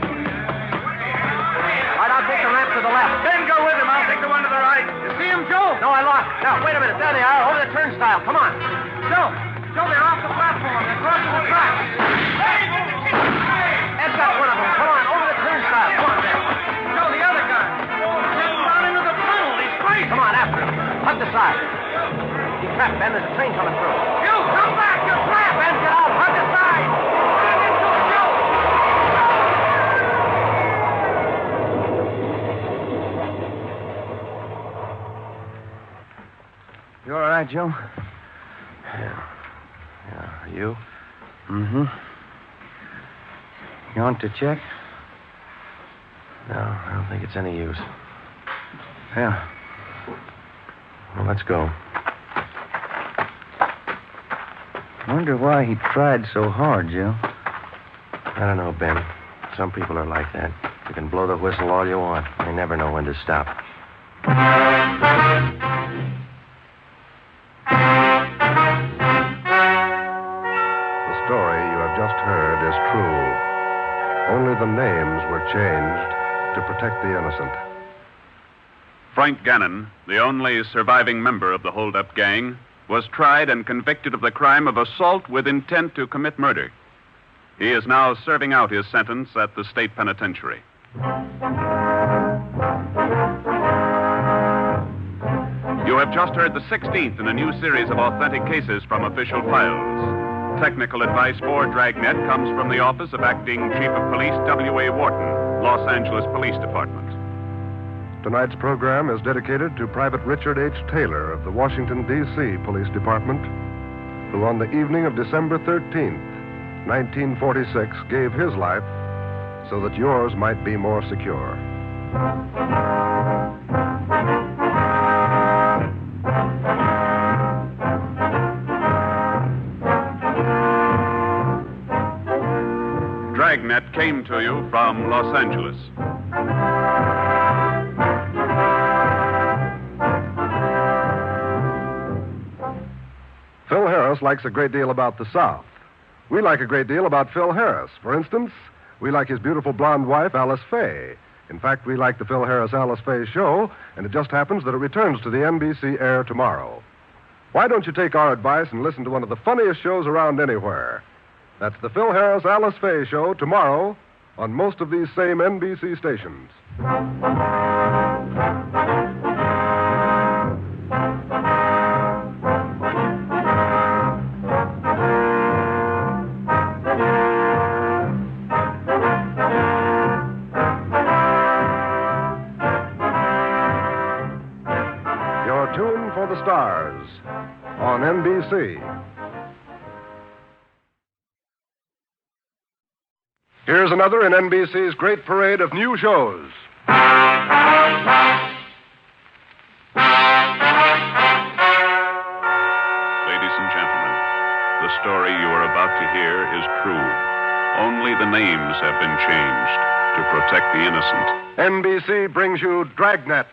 right, I'll take the ramp to the left. Ben, go with him. I'll take the one to the right. You see him, Joe? No, I lost. Now, wait a minute. There they are, over the turnstile. Come on. Joe, they're off the platform. They're crossing the track. Ed's got one of them. Come on, over the turnstile. Come on, Ben. Joe, the other guy. He's down into the tunnel. He's crazy. Come on, after him. Hug the side. Keep trapped, Ben. There's a train coming through. You, come back. You're trapped. Ben, get out. Hug the side. You all right, Joe? Yeah. You? Mm-hmm. You want to check? No, I don't think it's any use. Yeah. Well, let's go. Wonder why he tried so hard, Joe. I don't know, Ben. Some people are like that. You can blow the whistle all you want. They never know when to stop. The story you have just heard is true. Only the names were changed to protect the innocent. Frank Gannon, the only surviving member of the hold-up gang, was tried and convicted of the crime of assault with intent to commit murder. He is now serving out his sentence at the state penitentiary. You have just heard the 16th in a new series of authentic cases from official files. Technical advice for Dragnet comes from the office of Acting Chief of Police W.A. Wharton, Los Angeles Police Department. Tonight's program is dedicated to Private Richard H. Taylor of the Washington, D.C. Police Department, who on the evening of December 13th, 1946, gave his life so that yours might be more secure. Dragnet came to you from Los Angeles. Phil Harris likes a great deal about the South. We like a great deal about Phil Harris. For instance, we like his beautiful blonde wife, Alice Faye. In fact, we like the Phil Harris-Alice Faye show, and it just happens that it returns to the NBC air tomorrow. Why don't you take our advice and listen to one of the funniest shows around anywhere? That's the Phil Harris-Alice Faye show tomorrow on most of these same NBC stations. Tune for the Stars on NBC. Here's another in NBC's great parade of new shows. Ladies and gentlemen, the story you are about to hear is true. Only the names have been changed to protect the innocent. NBC brings you Dragnet.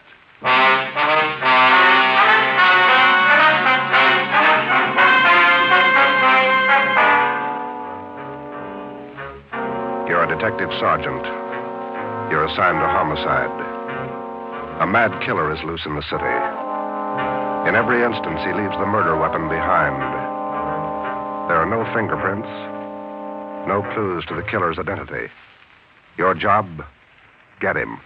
You're a detective sergeant. You're assigned to homicide. A mad killer is loose in the city. In every instance, he leaves the murder weapon behind. There are no fingerprints, no clues to the killer's identity. Your job, get him.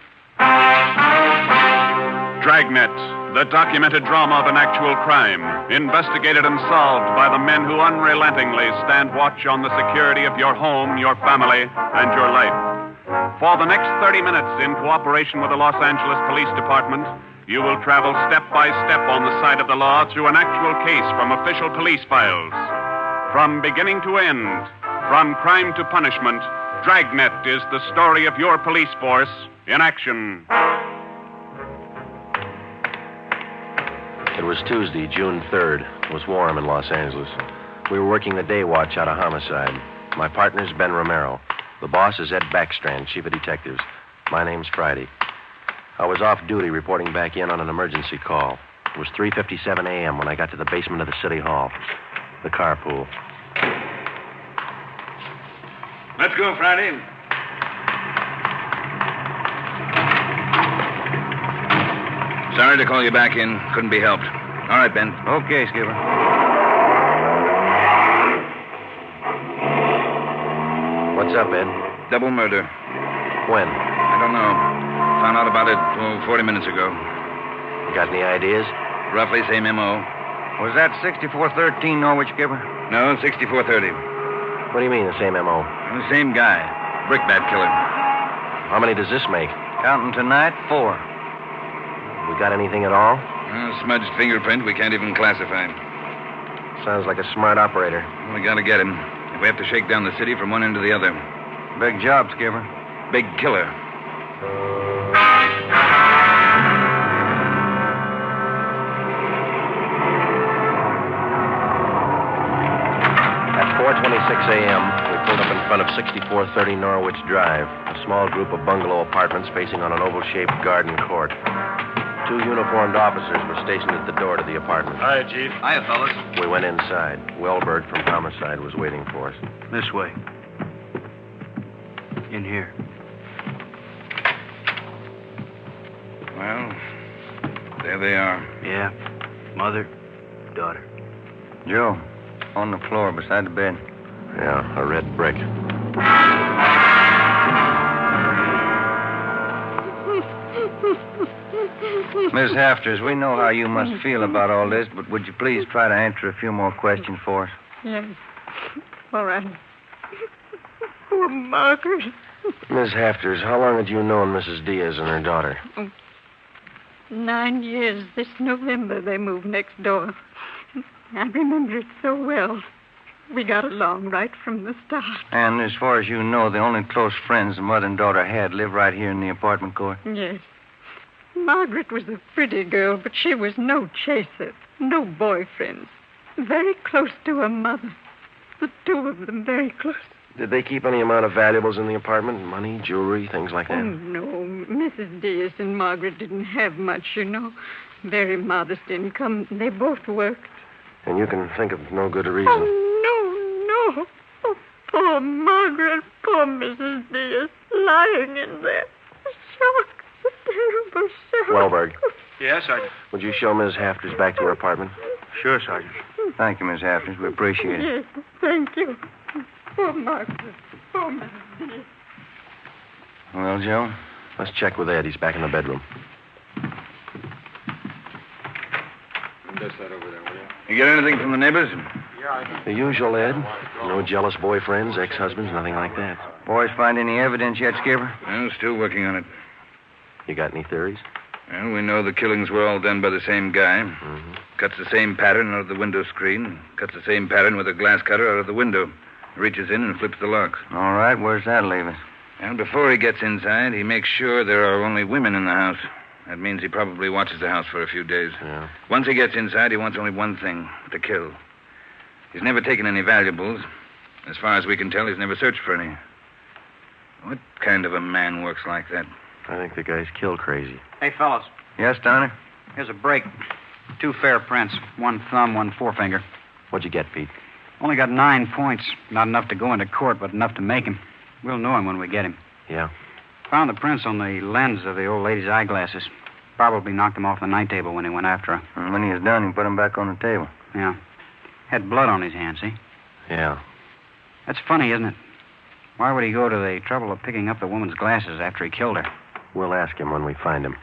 Dragnet, the documented drama of an actual crime, investigated and solved by the men who unrelentingly stand watch on the security of your home, your family, and your life. For the next 30 minutes, in cooperation with the Los Angeles Police Department, you will travel step by step on the side of the law through an actual case from official police files. From beginning to end, from crime to punishment, Dragnet is the story of your police force in action. It was Tuesday, June 3rd. It was warm in Los Angeles. We were working the day watch out of Homicide. My partner's Ben Romero. The boss is Ed Backstrand, chief of detectives. My name's Friday. I was off duty reporting back in on an emergency call. It was 3:57 a.m. when I got to the basement of the city hall. The carpool. Let's go, Friday. Sorry to call you back in. Couldn't be helped. All right, Ben. Okay, Skipper. What's up, Ed? Double murder. When? I don't know. Found out about it 40 minutes ago. Got any ideas? Roughly same M.O. Was that 6413 Norwich, Skipper? No, 6430. What do you mean, the same M.O.? The same guy. Brickbat killer. How many does this make? Counting tonight, 4. We got anything at all? Smudged fingerprint we can't even classify. Sounds like a smart operator. We gotta get him. If we have to shake down the city from one end to the other. Big job, Skipper. Big killer. At 4:26 a.m., we pulled up in front of 6430 Norwich Drive, a small group of bungalow apartments facing on an oval-shaped garden court. 2 uniformed officers were stationed at the door to the apartment. Hi, Chief. Hiya, fellas. We went inside. Wellberg from Homicide was waiting for us. This way. In here. Well, there they are. Yeah. Mother, daughter. Joe, on the floor beside the bed. Yeah, a red brick. Miss Hafters, we know how you must feel about all this, but would you please try to answer a few more questions for us? Yes. All right. Poor Margaret. Miss Hafters, how long had you known Mrs. Diaz and her daughter? 9 years. This November they moved next door. I remember it so well. We got along right from the start. And as far as you know, the only close friends the mother and daughter had live right here in the apartment court? Yes. Margaret was a pretty girl, but she was no chaser, no boyfriends. Very close to her mother. The 2 of them very close. Did they keep any amount of valuables in the apartment? Money, jewelry, things like that? Oh, no. Mrs. Diaz and Margaret didn't have much, you know. Very modest income. They both worked. And you can think of no good reason. Oh, no. Oh, poor Margaret, poor Mrs. Diaz, lying in there. Shock. A terrible shock. Wellberg. Yes, Sergeant. Would you show Miss Hafters back to her apartment? Sure, Sergeant. Thank you, Miss Hafters. We appreciate it. Yes, thank you. Poor Margaret. Poor Mrs. Diaz. Well, Joe? Let's check with Ed. He's back in the bedroom. Just that over there, will you? You get anything from the neighbors? The usual, Ed. No jealous boyfriends, ex-husbands, nothing like that. Boys find any evidence yet, Skipper? Well, still working on it. You got any theories? Well, we know the killings were all done by the same guy. Mm-hmm. Cuts the same pattern out of the window screen. Cuts the same pattern with a glass cutter out of the window. Reaches in and flips the locks. All right, where's that leave us? And before he gets inside, he makes sure there are only women in the house. That means he probably watches the house for a few days. Yeah. Once he gets inside, he wants only one thing, to kill. He's never taken any valuables. As far as we can tell, he's never searched for any. What kind of a man works like that? I think the guy's kill crazy. Hey, fellas. Yes, Donner? Here's a break. 2 fair prints. 1 thumb, 1 forefinger. What'd you get, Pete? Only got 9 points. Not enough to go into court, but enough to make him. We'll know him when we get him. Yeah. Found the prints on the lens of the old lady's eyeglasses. Probably knocked him off the night table when he went after her. And when he was done, he put him back on the table. Yeah. Had blood on his hand, see? Yeah. That's funny, isn't it? Why would he go to the trouble of picking up the woman's glasses after he killed her? We'll ask him when we find him.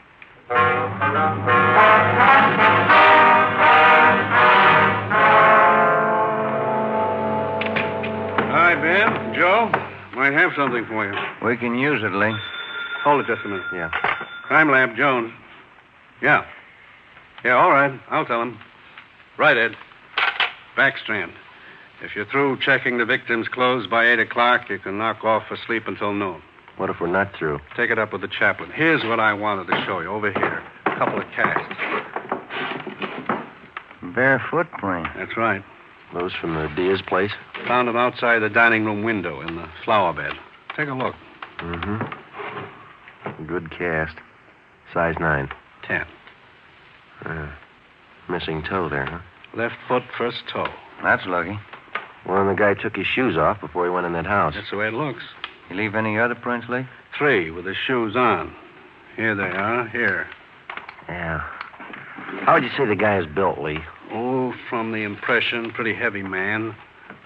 Hi, Ben. Joe. Might have something for you. We can use it, Lee. Hold it just a minute. Yeah. Crime Lab, Jones. Yeah. Yeah, all right. I'll tell him. Right, Ed. Backstrand. If you're through checking the victim's clothes by 8 o'clock, you can knock off for sleep until noon. What if we're not through? Take it up with the chaplain. Here's what I wanted to show you over here. A couple of casts. Bare footprint. That's right. Those from the Diaz place? Found them outside the dining room window in the flower bed. Take a look. Mm-hmm. Good cast. Size 9. 10. Missing toe there, huh? Left foot, first toe. That's lucky. Well, and the guy took his shoes off before he went in that house. That's the way it looks. You leave any other prints, Lee? 3 with the shoes on. Here they are. Here. Yeah. How would you say the guy is built, Lee? Oh, from the impression, pretty heavy man.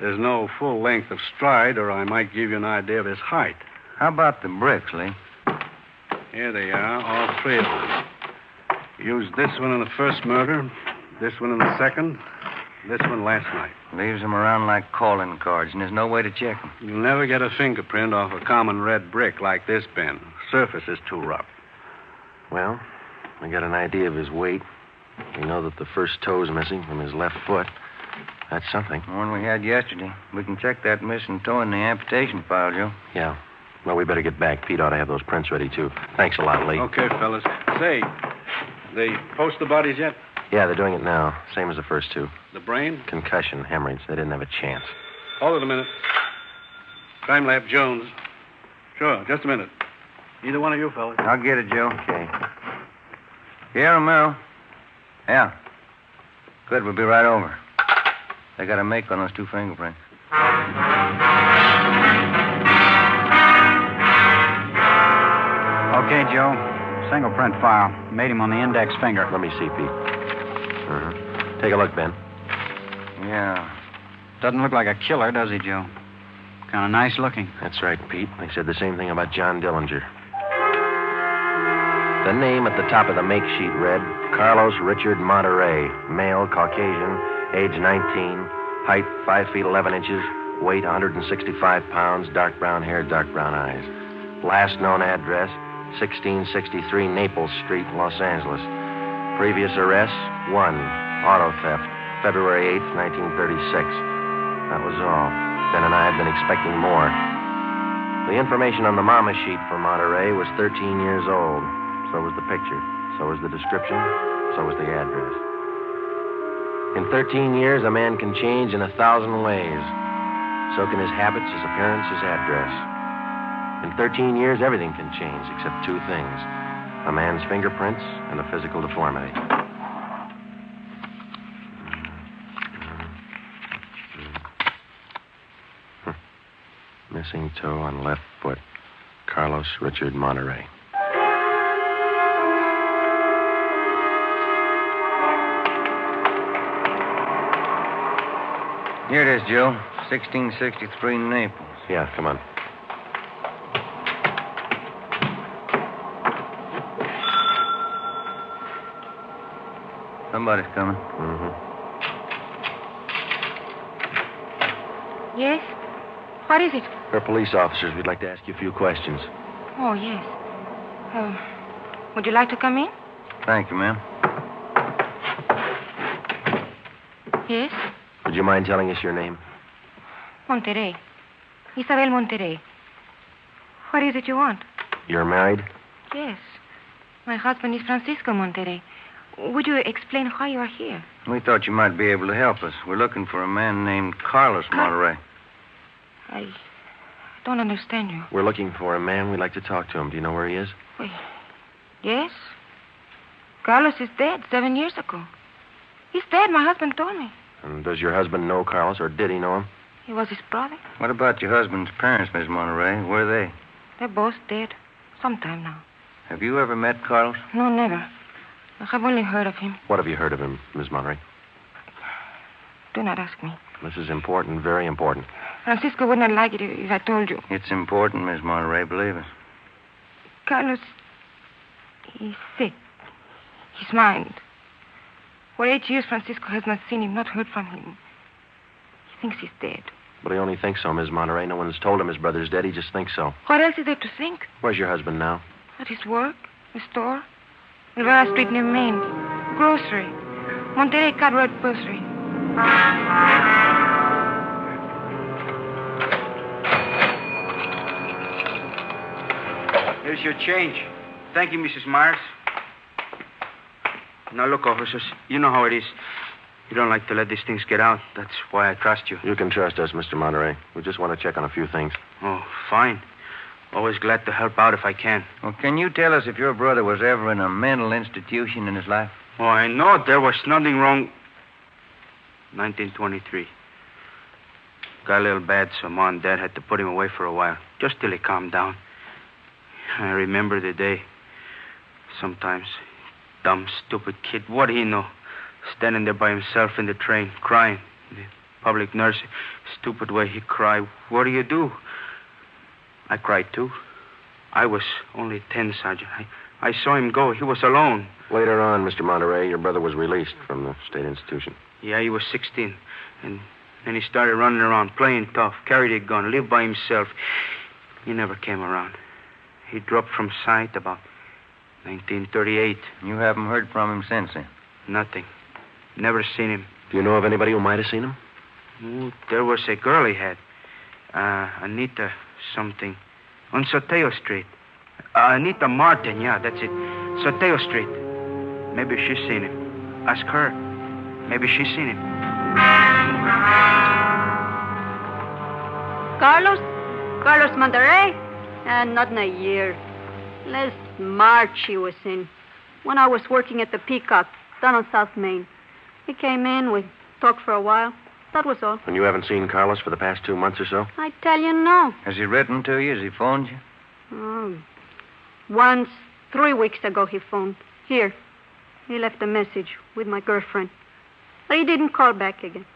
There's no full length of stride, or I might give you an idea of his height. How about the bricks, Lee? Here they are, all 3 of them. Used this one in the first murder, this one in the second, this one last night. Leaves them around like calling cards, and there's no way to check them. You'll never get a fingerprint off a common red brick like this, Ben. Surface is too rough. Well, I got an idea of his weight. We know that the first toe's missing from his left foot. That's something. The one we had yesterday. We can check that missing toe in the amputation file, Joe. Yeah. Well, we better get back. Pete ought to have those prints ready, too. Thanks a lot, Lee. Okay, fellas. Say, they post the bodies yet? Yeah, they're doing it now. Same as the first 2. The brain? Concussion, hemorrhage. They didn't have a chance. Hold it a minute. Crime Lab Jones. Sure, just a minute. Either one of you fellas. I'll get it, Joe. Okay. Yeah, Romero. Yeah. Good, we'll be right over. They got a make on those 2 fingerprints. Okay, Joe. Single print file. Made him on the index finger. Let me see, Pete. Take a look, Ben. Yeah. Doesn't look like a killer, does he, Joe? Kind of nice looking. That's right, Pete. They said the same thing about John Dillinger. The name at the top of the make sheet read Carlos Richard Monterey, male, Caucasian, age 19, height 5 feet 11 inches, weight 165 pounds, dark brown hair, dark brown eyes. Last known address, 1663 Naples Street, Los Angeles. Previous arrests, 1, auto theft, February 8th, 1936. That was all. Ben and I had been expecting more. The information on the mama sheet for Monterey was 13 years old. So was the picture. So was the description. So was the address. In 13 years, a man can change in 1,000 ways. So can his habits, his appearance, his address. In 13 years, everything can change except 2 things. A man's fingerprints and a physical deformity. Missing toe on left foot. Carlos Richard Monterey. Here it is, Joe. 1663 Naples. Yeah, come on. Somebody's coming. Mm-hmm. Yes? What is it? We're police officers. We'd like to ask you a few questions. Oh, yes. Would you like to come in? Thank you, ma'am. Yes? Would you mind telling us your name? Monterey. Isabel Monterey. What is it you want? You're married? Yes. My husband is Francisco Monterey. Would you explain why you are here? We thought you might be able to help us. We're looking for a man named Carlos Monterey. I don't understand you. We're looking for a man. We'd like to talk to him. Do you know where he is? Well, yes. Carlos is dead 7 years ago. He's dead, my husband told me. And does your husband know Carlos, or did he know him? He was his brother. What about your husband's parents, Miss Monterey? Where are they? They're both dead. Some time now. Have you ever met Carlos? No, never. I have only heard of him. What have you heard of him, Miss Monterey? Do not ask me. This is important, very important. Francisco would not like it if I told you. It's important, Miss Monterey, believe us. Carlos, he's sick. His mind. For 8 years, Francisco has not seen him, not heard from him. He thinks he's dead. But he only thinks so, Miss Monterey. No one's told him his brother's dead. He just thinks so. What else is there to think? Where's your husband now? At his work, the store, Rivera Street near Main, grocery, Monterey Cartwright Grocery. Here's your change. Thank you, Mrs. Myers. Now, look, officers, you know how it is. You don't like to let these things get out. That's why I trust you. You can trust us, Mr. Monterey. We just want to check on a few things. Oh, fine. Always glad to help out if I can. Well, can you tell us if your brother was ever in a mental institution in his life? Oh, I know there was nothing wrong. 1923. Got a little bad, so Mom and Dad had to put him away for a while, just till he calmed down. I remember the day. Sometimes. Dumb, stupid kid. What do he know? Standing there by himself in the train, crying. The public nurse, stupid way he cried. What do you do? I cried, too. I was only 10, Sergeant. I saw him go. He was alone. Later on, Mr. Monterey, your brother was released from the state institution. Yeah, he was 16. And then he started running around, playing tough, carried a gun, lived by himself. He never came around. He dropped from sight about 1938. You haven't heard from him since then? Nothing. Never seen him. Do you know of anybody who might have seen him? Oh, there was a girl he had. Anita something. On Soteo Street. Anita Martin, yeah, that's it. Soteo Street. Maybe she's seen him. Ask her. Maybe she's seen him. Carlos Monterey? Not in a year. Last March he was in. When I was working at the Peacock, down on South Main. He came in, we talked for a while. That was all. And you haven't seen Carlos for the past 2 months or so? I tell you, no. Has he written to you? Has he phoned you? Oh, once, 3 weeks ago, he phoned. Here. He left a message with my girlfriend. But he didn't call back again.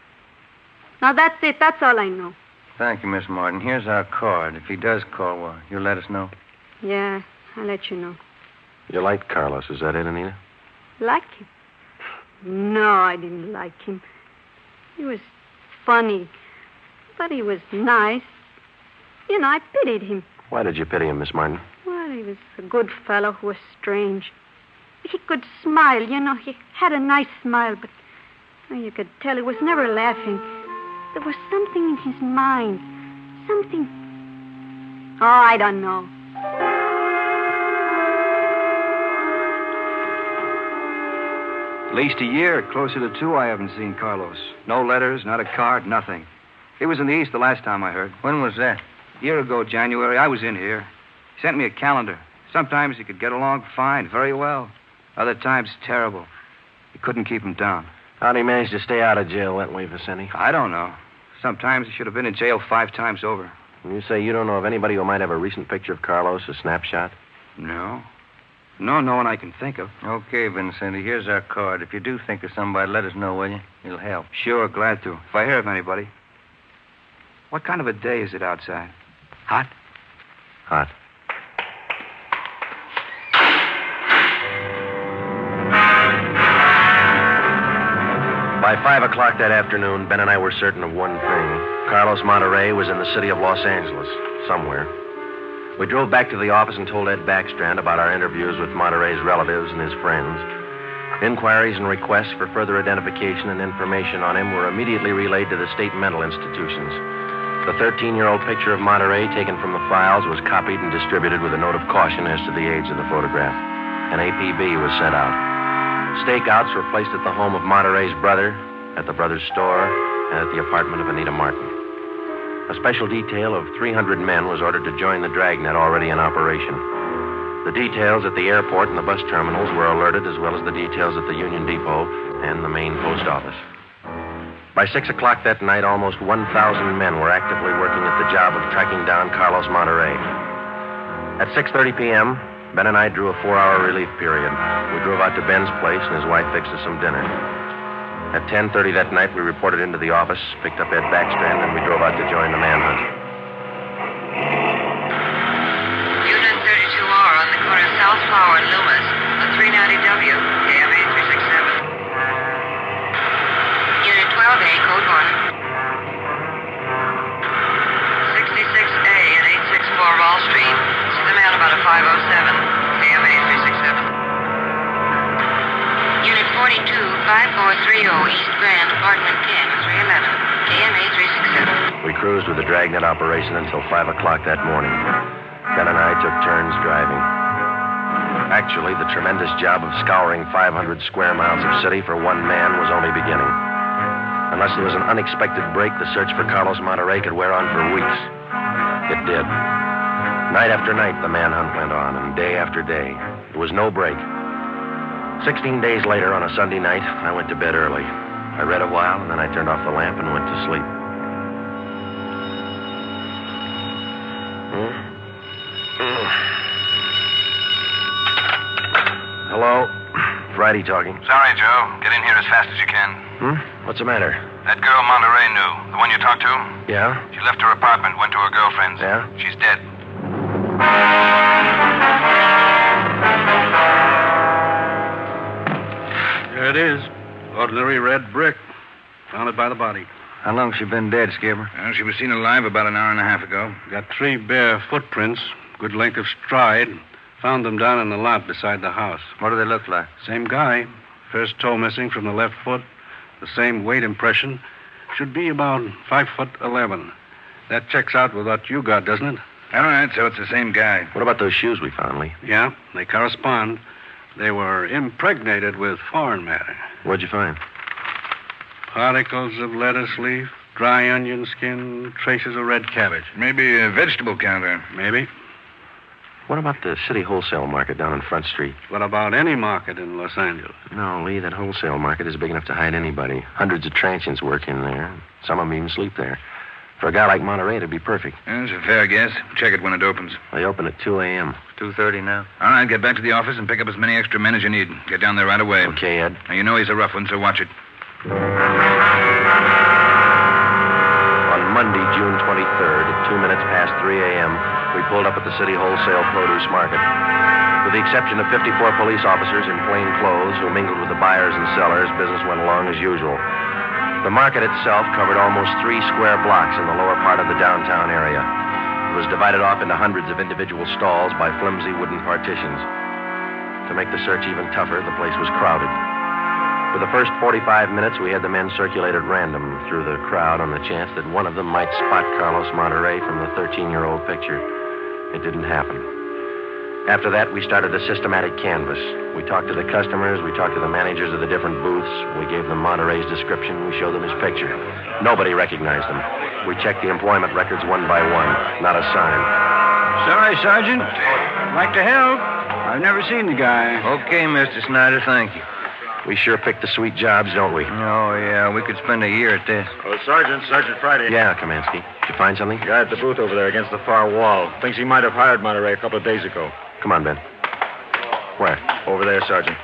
Now, that's it. That's all I know. Thank you, Miss Martin. Here's our card. If he does call, well, you'll let us know. Yeah, I'll let you know. You liked Carlos, is that it, Anita? Like him? No, I didn't like him. He was funny, but he was nice. You know, I pitied him. Why did you pity him, Miss Martin? Well, he was a good fellow who was strange. He could smile, you know. He had a nice smile, but you could tell he was never laughing. There was something in his mind. Something... Oh, I don't know. At least a year, closer to 2, I haven't seen Carlos. No letters, not a card, nothing. He was in the East the last time I heard. When was that? A year ago, January. I was in here. He sent me a calendar. Sometimes he could get along fine, very well. Other times, terrible. He couldn't keep him down. How'd he manage to stay out of jail that way, Vicente? I don't know. Sometimes he should have been in jail 5 times over. And you say you don't know of anybody who might have a recent picture of Carlos, a snapshot? No. No one I can think of. Okay, Vincenti, here's our card. If you do think of somebody, let us know, will you? It'll help. Sure, glad to. If I hear of anybody. What kind of a day is it outside? Hot? Hot. By 5 o'clock that afternoon, Ben and I were certain of one thing. Carlos Monterey was in the city of Los Angeles, somewhere. We drove back to the office and told Ed Backstrand about our interviews with Monterey's relatives and his friends. Inquiries and requests for further identification and information on him were immediately relayed to the state mental institutions. The 13-year-old picture of Monterey taken from the files was copied and distributed with a note of caution as to the age of the photograph. An APB was sent out. Stakeouts were placed at the home of Monterey's brother, at the brother's store, and at the apartment of Anita Martin. A special detail of 300 men was ordered to join the Dragnet already in operation. The details at the airport and the bus terminals were alerted, as well as the details at the Union Depot and the main post office. By 6 o'clock that night, almost 1,000 men were actively working at the job of tracking down Carlos Monterey. At 6:30 p.m., Ben and I drew a 4-hour relief period. We drove out to Ben's place, and his wife fixed us some dinner. At 10:30 that night, we reported into the office, picked up Ed Backstrand, and we drove out to join the manhunt. Unit 32R on the corner of South Flower and Loomis, on 390W, KMA 367. Unit 12A, code 1. 66A at 864 Wall Street. See the man about a 507, KMA 367. Unit 42, 5430 East Grand, Apartment 10, 311, KMA 367. We cruised with the Dragnet operation until 5 o'clock that morning. Ben and I took turns driving. Actually, the tremendous job of scouring 500 square miles of city for one man was only beginning. Unless there was an unexpected break, the search for Carlos Monterey could wear on for weeks. It did. Night after night, the manhunt went on, and day after day. There was no break. 16 days later, on a Sunday night, I went to bed early. I read a while, and then I turned off the lamp and went to sleep. Hello? Friday talking. Sorry, Joe. Get in here as fast as you can. What's the matter? That girl Monterey knew, the one you talked to, Yeah? she left her apartment, went to her girlfriend's. Yeah? She's dead. There it is. Ordinary red brick. Found it by the body. How long's she been dead, Skipper? Well, she was seen alive about an hour and a half ago. Got 3 bare footprints, good length of stride. Found them down in the lot beside the house. What do they look like? Same guy. First toe missing from the left foot. The same weight impression. Should be about 5'11". That checks out with what you got, doesn't it? All right, so it's the same guy. What about those shoes we found, Lee? Yeah, they correspond. They were impregnated with foreign matter. What'd you find? Particles of lettuce leaf, dry onion skin, traces of red cabbage. Maybe a vegetable counter. Maybe. What about the city wholesale market down on Front Street? What about any market in Los Angeles? No, Lee, that wholesale market is big enough to hide anybody. Hundreds of transients work in there. Some of them even sleep there. For a guy like Monterey, it'd be perfect. That's a fair guess. Check it when it opens. They open at 2 a.m. 2:30 now. All right, get back to the office and pick up as many extra men as you need. Get down there right away. Okay, Ed. Now, you know he's a rough one, so watch it. On Monday, June 23rd, at 2 minutes past 3 a.m., we pulled up at the city wholesale produce market. With the exception of 54 police officers in plain clothes who mingled with the buyers and sellers, business went along as usual. The market itself covered almost 3 square blocks in the lower part of the downtown area. It was divided off into hundreds of individual stalls by flimsy wooden partitions. To make the search even tougher, the place was crowded. For the first 45 minutes, we had the men circulate at random through the crowd on the chance that one of them might spot Carlos Monterey from the 13-year-old picture. It didn't happen. After that, we started a systematic canvass. We talked to the customers. We talked to the managers of the different booths. We gave them Monterey's description. We showed them his picture. Nobody recognized him. We checked the employment records one by one. Not a sign. Sorry, Sergeant. I'd like to help. I've never seen the guy. Okay, Mr. Snyder, thank you. We sure picked the sweet jobs, don't we? Oh, yeah. We could spend a year at this. Oh, Sergeant Friday. Yeah, Kaminsky. Did you find something? Guy at the booth over there against the far wall. Thinks he might have hired Monterey a couple of days ago. Come on, Ben. Where? Over there, Sergeant.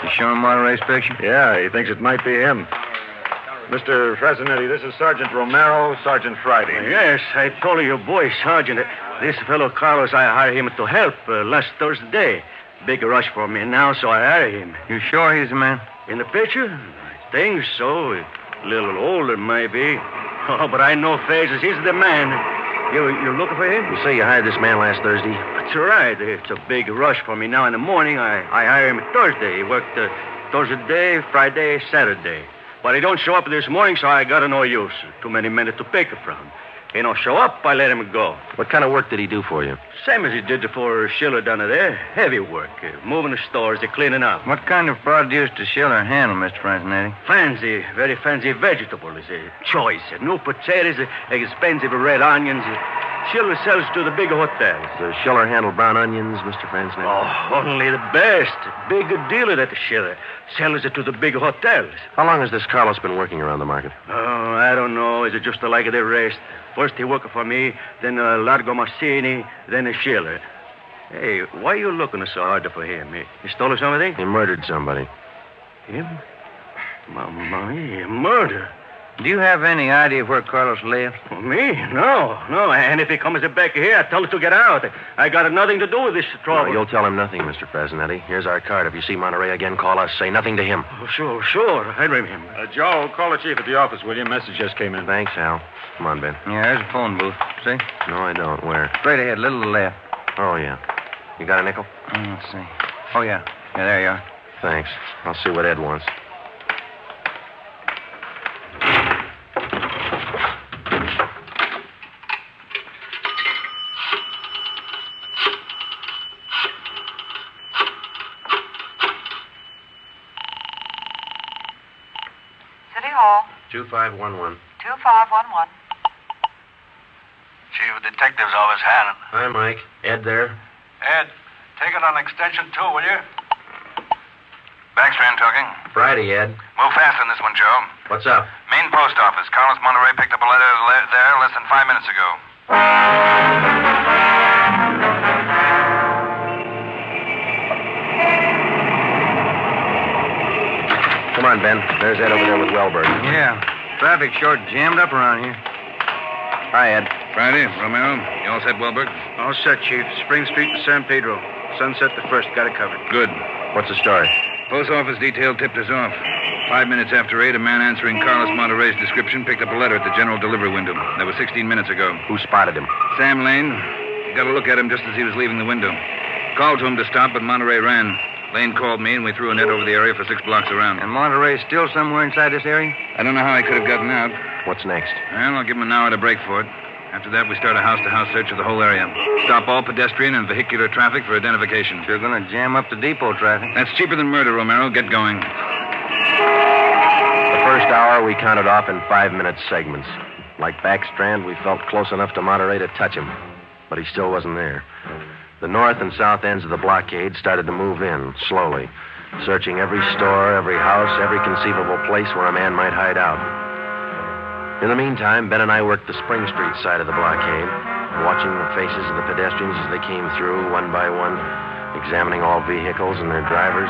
You showing Monterey's picture? Yeah, he thinks it might be him. Mr. Fresnetti, this is Sergeant Romero, Sergeant Friday. Yes, I told your boy, Sergeant. This fellow Carlos, I hired him to help last Thursday. Big rush for me now, so I hired him. You sure he's the man? In the picture? I think so. A little older, maybe. Oh, but I know faces. He's the man. You looking for him? You say you hired this man last Thursday? That's right. It's a big rush for me now in the morning. I hired him Thursday. He worked Thursday, Friday, Saturday. But he don't show up this morning, so I got no use. Too many men to pick from. He don't show up, I let him go. What kind of work did he do for you? Same as he did for Schiller down there. Heavy work. Moving the stores, cleaning up. What kind of produce does Schiller handle, Mr. Francenetti? Fancy, very fancy vegetables. Choice. New potatoes, expensive red onions. Schiller sells to the big hotels. Does Schiller handle brown onions, Mr. Francenetti? Oh, only the best. Big deal at Schiller. Sells it to the big hotels. How long has this Carlos been working around the market? Oh, I don't know. Is it just like the rest? First he worked for me, then Largo Massini, then Schiller. Hey, why are you looking so hard for him? He stole something? He murdered somebody. Him? Mamma mia, murder? Do you have any idea where Carlos lives? Me? No. And if he comes back here, I tell him to get out. I got nothing to do with this trouble. No, you'll tell him nothing, Mr. Fresnetti. Here's our card. If you see Monterey again, call us. Say nothing to him. Oh, sure. I remember. Joe, call the chief at the office, will you? Message just came in. Thanks, Hal. Come on, Ben. Yeah, there's a phone booth. See? No, I don't. Where? Straight ahead, a little to the left. Oh, yeah. You got a nickel? Let's see. Oh, yeah. Yeah, there you are. Thanks. I'll see what Ed wants. City Hall. 2511. 2511. Chief, of Detectives Office, Helen. Hi, Mike. Ed there? Ed, take it on extension 2, will you? Backstrand talking. Friday, Ed. Move fast on this one, Joe. What's up? Main post office. Carlos Monterey picked up a letter there less than 5 minutes ago. Come on, Ben. There's Ed over there with Wellberg. Yeah. Traffic short jammed up around here. Hi, Ed. Friday, Romero. You all set, Wellberg? All set, Chief. Spring Street to San Pedro. Sunset the 1st. Got it covered. Good. What's the story? Post office detail tipped us off. 5 minutes after 8, a man answering Carlos Monterey's description picked up a letter at the general delivery window. That was 16 minutes ago. Who spotted him? Sam Lane. Got a look at him just as he was leaving the window. Called to him to stop, but Monterey ran. Lane called me, and we threw a net over the area for 6 blocks around. And Monterey's still somewhere inside this area? I don't know how he could have gotten out. What's next? Well, I'll give him an hour to break for it. After that, we start a house-to-house search of the whole area. Stop all pedestrian and vehicular traffic for identification. You're going to jam up the depot traffic. That's cheaper than murder, Romero. Get going. The first hour we counted off in 5-minute segments. Like Backstrand, we felt close enough to Monterey to touch him. But he still wasn't there. The north and south ends of the blockade started to move in, slowly. Searching every store, every house, every conceivable place where a man might hide out. In the meantime, Ben and I worked the Spring Street side of the blockade, watching the faces of the pedestrians as they came through, one by one, examining all vehicles and their drivers.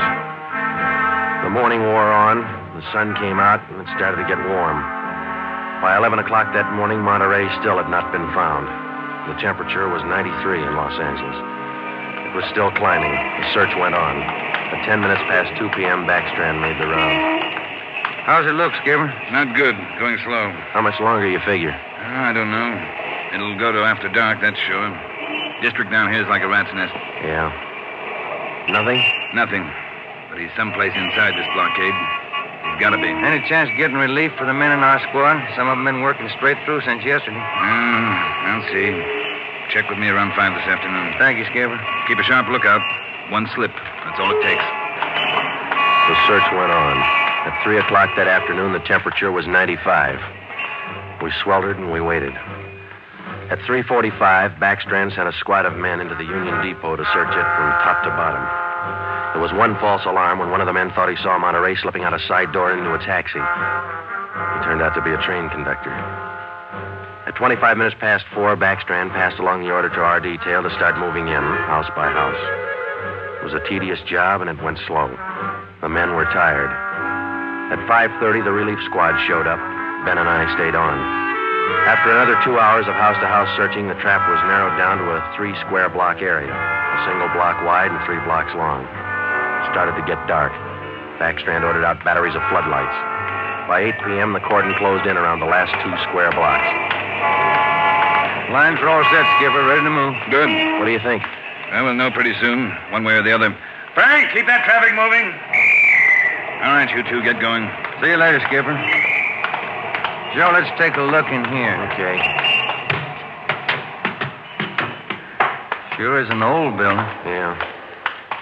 The morning wore on, the sun came out, and it started to get warm. By 11 o'clock that morning, Monterey still had not been found. The temperature was 93 in Los Angeles. It was still climbing. The search went on. At 10 minutes past 2 p.m., Backstrand made the round. How's it look, Skipper? Not good. Going slow. How much longer you figure? I don't know. It'll go to after dark, that's sure. District down here is like a rat's nest. Yeah. Nothing? Nothing. But he's someplace inside this blockade. He's got to be. Any chance of getting relief for the men in our squad? Some of them been working straight through since yesterday. I'll see. Check with me around 5 this afternoon. Thank you, Skipper. Keep a sharp lookout. One slip. That's all it takes. The search went on. At 3 o'clock that afternoon, the temperature was 95. We sweltered and we waited. At 3:45, Backstrand sent a squad of men into the Union Depot to search it from top to bottom. There was one false alarm when one of the men thought he saw Monterey slipping out a side door into a taxi. He turned out to be a train conductor. At 25 minutes past 4, Backstrand passed along the order to our detail to start moving in, house by house. It was a tedious job, and it went slow. The men were tired. At 5:30, the relief squad showed up. Ben and I stayed on. After another 2 hours of house-to-house searching, the trap was narrowed down to a 3-square-block area, a single block wide and 3 blocks long. It started to get dark. Backstrand ordered out batteries of floodlights. By 8 p.m., the cordon closed in around the last 2 square blocks. Lines are all set, Skipper. Ready to move. Good. What do you think? Well, we'll know pretty soon, one way or the other. Frank, keep that traffic moving. All right, you two, get going. See you later, Skipper. Joe, let's take a look in here. Okay. Sure is an old building. Yeah.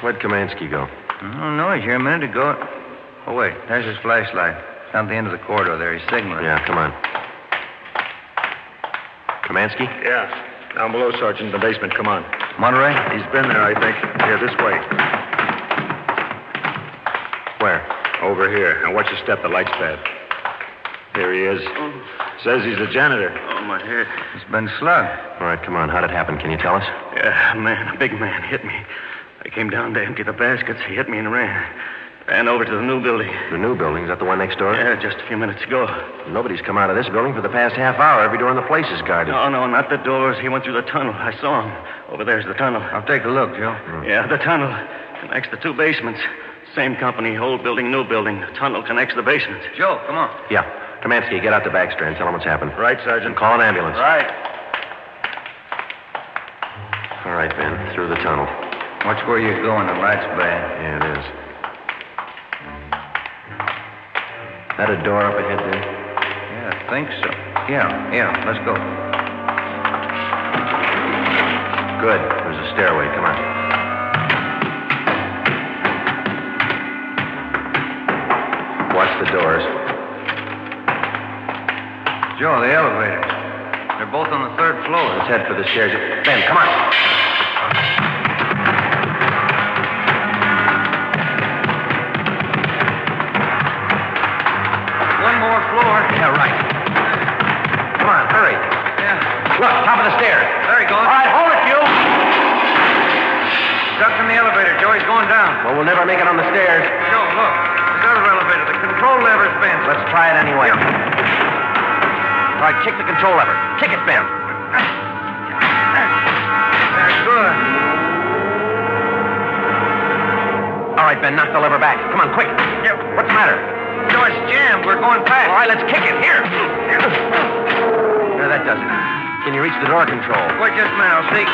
Where'd Kamansky go? I don't know. He's here a minute ago. Oh, wait. There's his flashlight. It's down the end of the corridor there. He's signaling. Yeah, come on. Kamansky? Yeah. Down below, Sergeant, in the basement. Come on. Monterey? He's been there, I think. Here, this way. Where? Over here. Now, watch your step. The light's bad. Here he is. Says he's the janitor. Oh, my head. It's been slugged. All right, come on. How'd it happen? Can you tell us? Yeah, a big man hit me. I came down to empty the baskets. He hit me and ran. Ran over to the new building. The new building? Is that the one next door? Yeah, just a few minutes ago. Nobody's come out of this building for the past half hour. Every door in the place is guarded. No, not the doors. He went through the tunnel. I saw him. Over there's the tunnel. I'll take a look, Joe. Yeah, the tunnel connects the 2 basements. Same company, old building, new building. The tunnel connects the basements. Joe, come on. Yeah. Kamansky, get out to Backstrand. Tell him what's happened. Right, Sergeant. And call an ambulance. Right. All right, Ben. Through the tunnel. Watch where you're going. The light's bad. Yeah, it is. That a door up ahead there? Yeah, I think so. Yeah. Let's go. Good. There's a stairway. Come on. Watch the doors. Joe, the elevators. They're both on the third floor. Let's head for the stairs. Ben, come on. One more floor. Yeah, right. Come on, hurry. Yeah. Look, top of the stairs. There he goes. All right, hold it, you. Duck's in the elevator, Joe. He's going down. Well, we'll never make it on the stairs. Joe, look. This other elevator. The control lever's bent. Let's try it anyway. Yeah. All right, kick the control lever. Kick it, Ben. Very good. All right, Ben, knock the lever back. Come on, quick. Yep. What's the matter? Joe, it's jammed. We're going fast. All right, let's kick it. Here. There, that does it. Can you reach the door control? Wait just a minute. I'll see.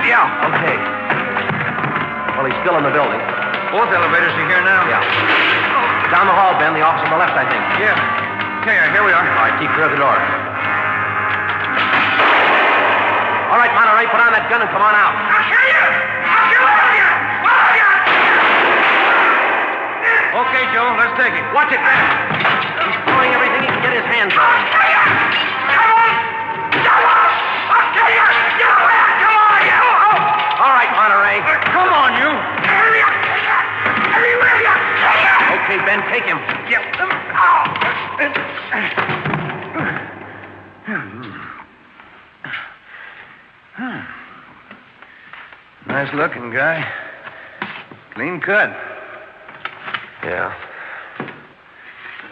Yeah. Okay. Well, he's still in the building. Both elevators are here now. Yeah. Down the hall, Ben. The office on the left, I think. Yeah. Okay, here we are. All right, keep clear of the door. All right, Monterey, put on that gun and come on out. I'll kill you! I'll kill all of you! All of you! Okay, Joe, let's take it. Watch it, Ben. He's throwing everything he can get his hands on. I'll kill you! Come on! Come on! I'll kill you! Get away! Come on, you! All right, Monterey. Come on, you. Hurry up! Hurry with you! Okay, Ben, take him. Yep. Nice looking guy. Clean cut. Yeah.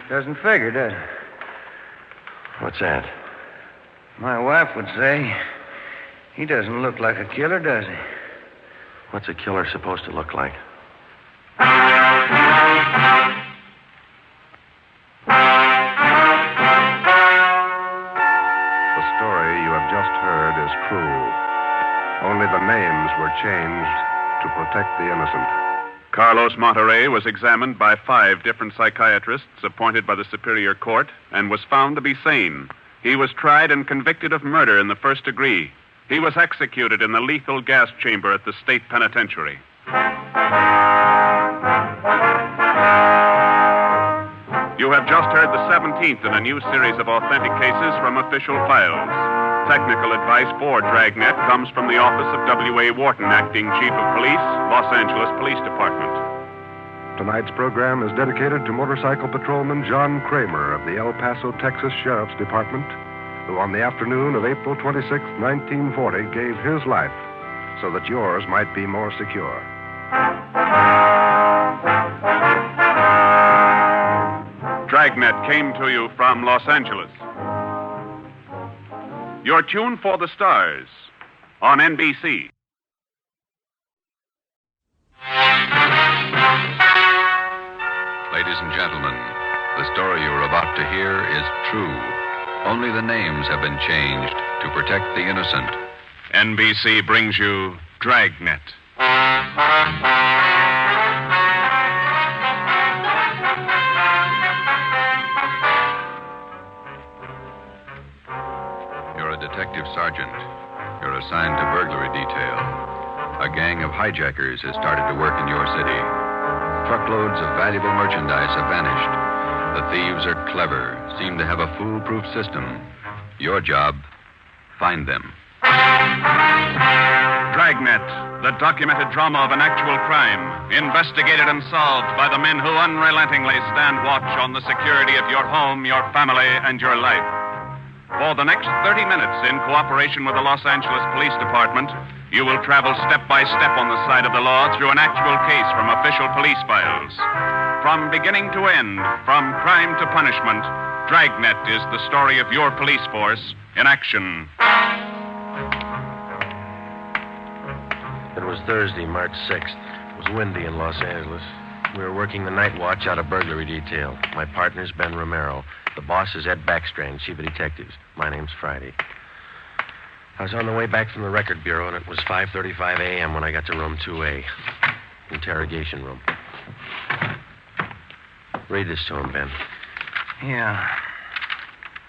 Doesn't figure, does it? What's that? My wife would say he doesn't look like a killer, does he? What's a killer supposed to look like? The story you have just heard is true. Only the names were changed to protect the innocent. Carlos Monterey was examined by 5 different psychiatrists appointed by the Superior Court and was found to be sane. He was tried and convicted of murder in the first degree. He was executed in the lethal gas chamber at the state penitentiary. You have just heard the 17th in a new series of authentic cases from official files. Technical advice for Dragnet comes from the office of W.A. Wharton, Acting Chief of Police, Los Angeles Police Department. Tonight's program is dedicated to motorcycle patrolman John Kramer of the El Paso, Texas Sheriff's Department, who on the afternoon of April 26, 1940, gave his life so that yours might be more secure. Dragnet came to you from Los Angeles. Your tune for the stars on NBC. Ladies and gentlemen, the story you are about to hear is true. Only the names have been changed to protect the innocent. NBC brings you Dragnet. You're a detective sergeant. You're assigned to burglary detail. A gang of hijackers has started to work in your city. Truckloads of valuable merchandise have vanished. The thieves are clever, seem to have a foolproof system. Your job, find them. Dragnet, the documented drama of an actual crime, investigated and solved by the men who unrelentingly stand watch on the security of your home, your family, and your life. For the next 30 minutes, in cooperation with the Los Angeles Police Department, you will travel step by step on the side of the law through an actual case from official police files. From beginning to end, from crime to punishment, Dragnet is the story of your police force in action. It was Thursday, March 6th. It was windy in Los Angeles. We were working the night watch out of burglary detail. My partner's Ben Romero. The boss is Ed Backstrand, chief of detectives. My name's Friday. I was on the way back from the record bureau, and it was 5:35 a.m. when I got to room 2A. Interrogation room. Read this to him, Ben. Yeah.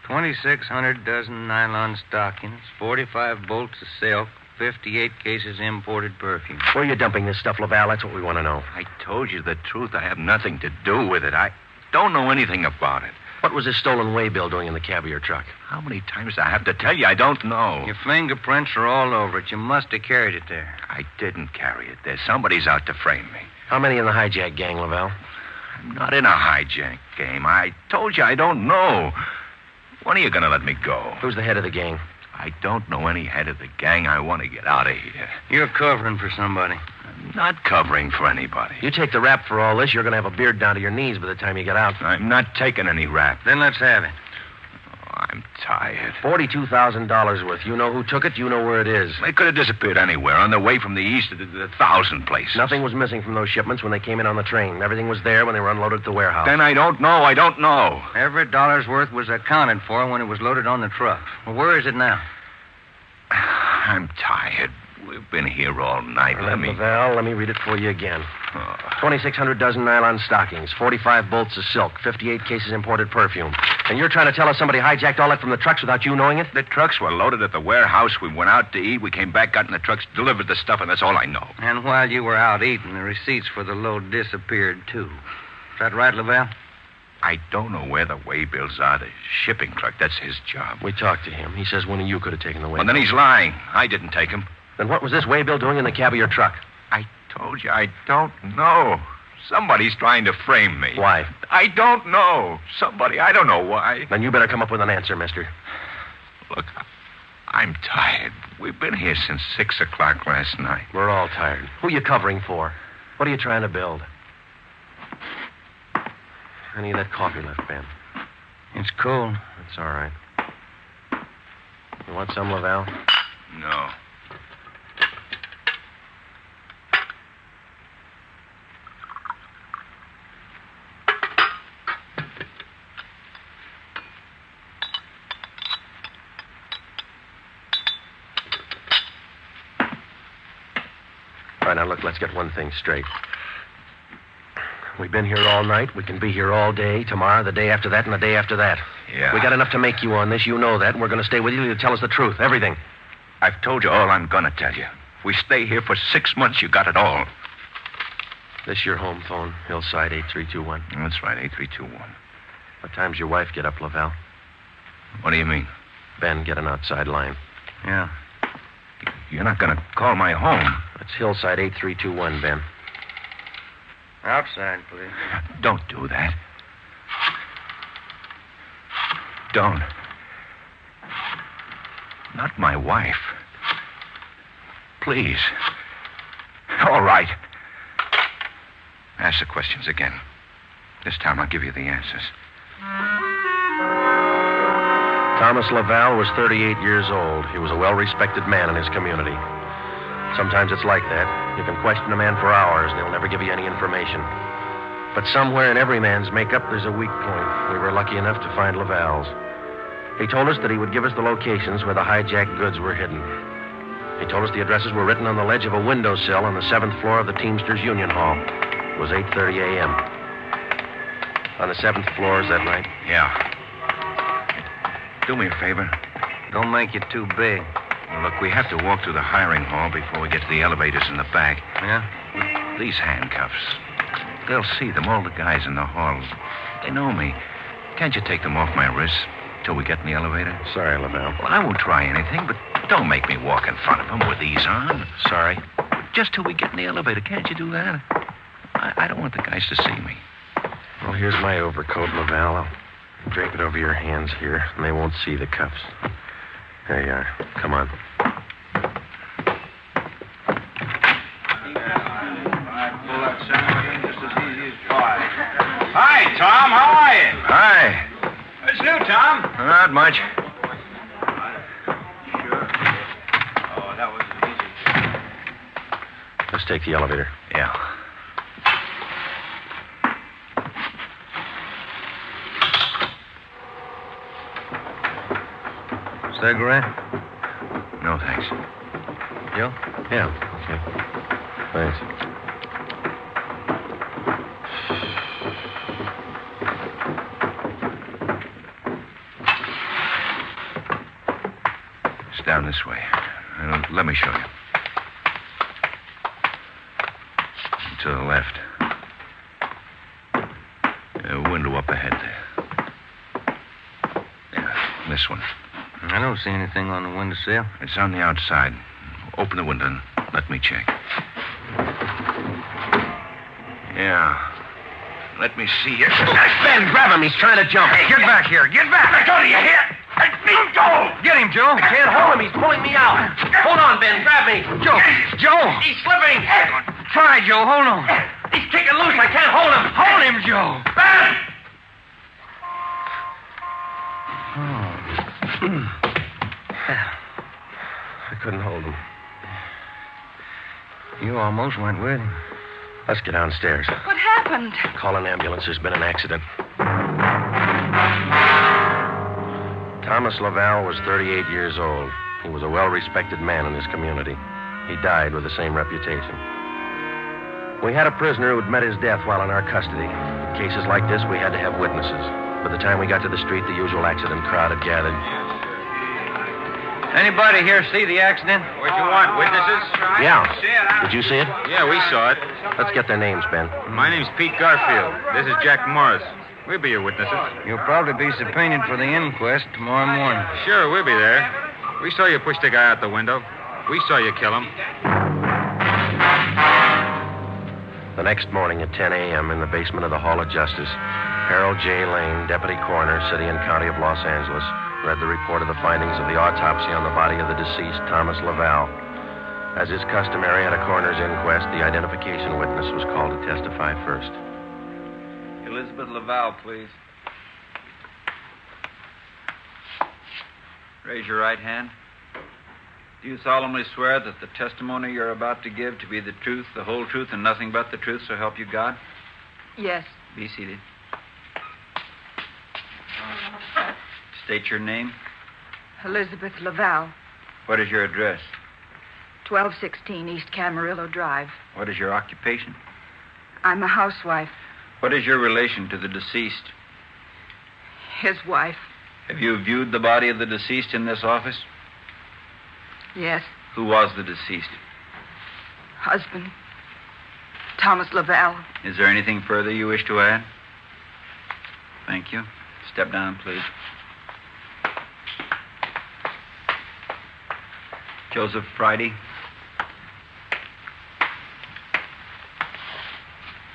2,600 dozen nylon stockings, 45 bolts of silk, 58 cases imported perfume. Where are you dumping this stuff, Laval? That's what we want to know. I told you the truth. I have nothing to do with it. I don't know anything about it. What was this stolen waybill doing in the cab of your truck? How many times do I have to tell you? I don't know. Your fingerprints are all over it. You must have carried it there. I didn't carry it there. Somebody's out to frame me. How many in the hijack gang, Lavelle? I'm not in a hijack game. I told you I don't know. When are you going to let me go? Who's the head of the gang? I don't know any head of the gang. I want to get out of here. You're covering for somebody. I'm not covering for anybody. You take the rap for all this, you're going to have a beard down to your knees by the time you get out. I'm not taking any rap. Then let's have it. I'm tired. $42,000 worth. You know who took it. You know where it is. They could have disappeared anywhere on their way from the east to the 1,000 place. Nothing was missing from those shipments when they came in on the train. Everything was there when they were unloaded at the warehouse. Then I don't know. I don't know. Every dollar's worth was accounted for when it was loaded on the truck. Well, where is it now? I'm tired. We've been here all night. Let me read it for you again. 2,600 dozen nylon stockings, 45 bolts of silk, 58 cases imported perfume. And you're trying to tell us somebody hijacked all that from the trucks without you knowing it? The trucks were loaded at the warehouse. We went out to eat. We came back, got in the trucks, delivered the stuff, and that's all I know. And while you were out eating, the receipts for the load disappeared, too. Is that right, Lavelle? I don't know where the waybills are. The shipping clerk, that's his job. We talked to him. He says one of you could have taken the waybill. Well, then he's lying. I didn't take him. Then what was this waybill doing in the cab of your truck? I told you, I don't know. Somebody's trying to frame me. Why? I don't know. Somebody, I don't know why. Then you better come up with an answer, mister. Look, I'm tired. We've been here since 6 o'clock last night. We're all tired. Who are you covering for? What are you trying to build? Any of that coffee left, Ben? It's cold. That's all right. You want some, Lavelle? No. All right, now, look, let's get one thing straight. We've been here all night. We can be here all day, tomorrow, the day after that, and the day after that. Yeah. We got enough to make you on this. You know that, and we're going to stay with you to tell us the truth, everything. I've told you all I'm going to tell you. If we stay here for 6 months, you got it all. This your home phone, Hillside 8321? That's right, 8321. What time's your wife get up, Lavelle? What do you mean? Ben, get an outside line. Yeah. You're not going to call my home. That's Hillside 8321, Ben. Outside, please. Don't do that. Don't. Not my wife. Please. All right. Ask the questions again. This time I'll give you the answers. Thomas Lavelle was 38 years old. He was a well-respected man in his community. Sometimes it's like that. You can question a man for hours, and he'll never give you any information. But somewhere in every man's makeup, there's a weak point. We were lucky enough to find Lavalle's. He told us that he would give us the locations where the hijacked goods were hidden. He told us the addresses were written on the ledge of a windowsill on the 7th floor of the Teamsters Union Hall. It was 8:30 a.m. On the 7th floor, is that right? Yeah. Do me a favor. Don't make it too big. Well, look, we have to walk through the hiring hall before we get to the elevators in the back. Yeah? These handcuffs. They'll see them, all the guys in the hall. They know me. Can't you take them off my wrists till we get in the elevator? Sorry, Lavelle. Well, I won't try anything, but don't make me walk in front of them with these on. Sorry. Just till we get in the elevator. Can't you do that? I don't want the guys to see me. Well, here's my overcoat, Lavelle. I'll drape it over your hands here, and they won't see the cuffs. There you are. Come on. Hi, Tom. How are you? Hi. What's new, Tom? Not much. Oh, that was easy. Let's take the elevator. Yeah. Cigarette? No, thanks. You? Yeah, okay. Thanks. It's down this way. Let me show you. To the left. A window up ahead there. This one. I don't see anything on the windowsill. It's on the outside. Open the window and let me check. Yeah. Let me see here. Ben, grab him. He's trying to jump. Hey, get back here. Get back. Let go, do you hear? Let me go! Get him, Joe. Can't hold him. He's pulling me out. Hold on, Ben. Grab me. Joe! He's slipping. Try, Joe. Hold on. He's kicking loose. I can't hold him. Hold him, Joe. Ben! I couldn't hold him. You almost went with him. Let's get downstairs. What happened? Call an ambulance. There's been an accident. Thomas Laval was 38 years old. He was a well-respected man in his community. He died with the same reputation. We had a prisoner who'd met his death while in our custody. In cases like this, we had to have witnesses. By the time we got to the street, the usual accident crowd had gathered. Anybody here see the accident? What you want, witnesses? Yeah. Did you see it? Yeah, we saw it. Let's get their names, Ben. My name's Pete Garfield. This is Jack Morris. We'll be your witnesses. You'll probably be subpoenaed for the inquest tomorrow morning. Sure, we'll be there. We saw you push the guy out the window. We saw you kill him. The next morning at 10 a.m. in the basement of the Hall of Justice, Harold J. Lane, Deputy Coroner, City and County of Los Angeles, read the report of the findings of the autopsy on the body of the deceased, Thomas Laval. As is customary at a coroner's inquest, the identification witness was called to testify first. Elizabeth Laval, please. Raise your right hand. Do you solemnly swear that the testimony you're about to give to be the truth, the whole truth, and nothing but the truth, so help you God? Yes. Be seated. State your name. Elizabeth Laval, What is your address? 1216 East Camarillo Drive. What is your occupation? I'm a housewife. What is your relation to the deceased? His wife. Have you viewed the body of the deceased in this office? Yes. Who was the deceased? Husband. Thomas Laval. Is there anything further you wish to add? Thank you. Step down, please. Joseph Friday.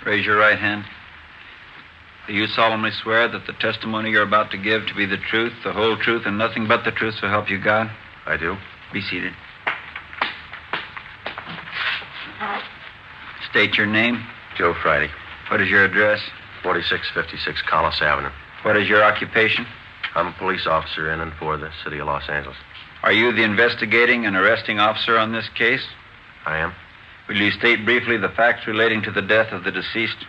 Raise your right hand. Do you solemnly swear that the testimony you're about to give to be the truth, the whole truth, and nothing but the truth, so help you God? I do. Be seated. State your name. Joe Friday. What is your address? 4656 Collis Avenue. What is your occupation? I'm a police officer in and for the city of Los Angeles. Are you the investigating and arresting officer on this case? I am. Will you state briefly the facts relating to the death of the deceased?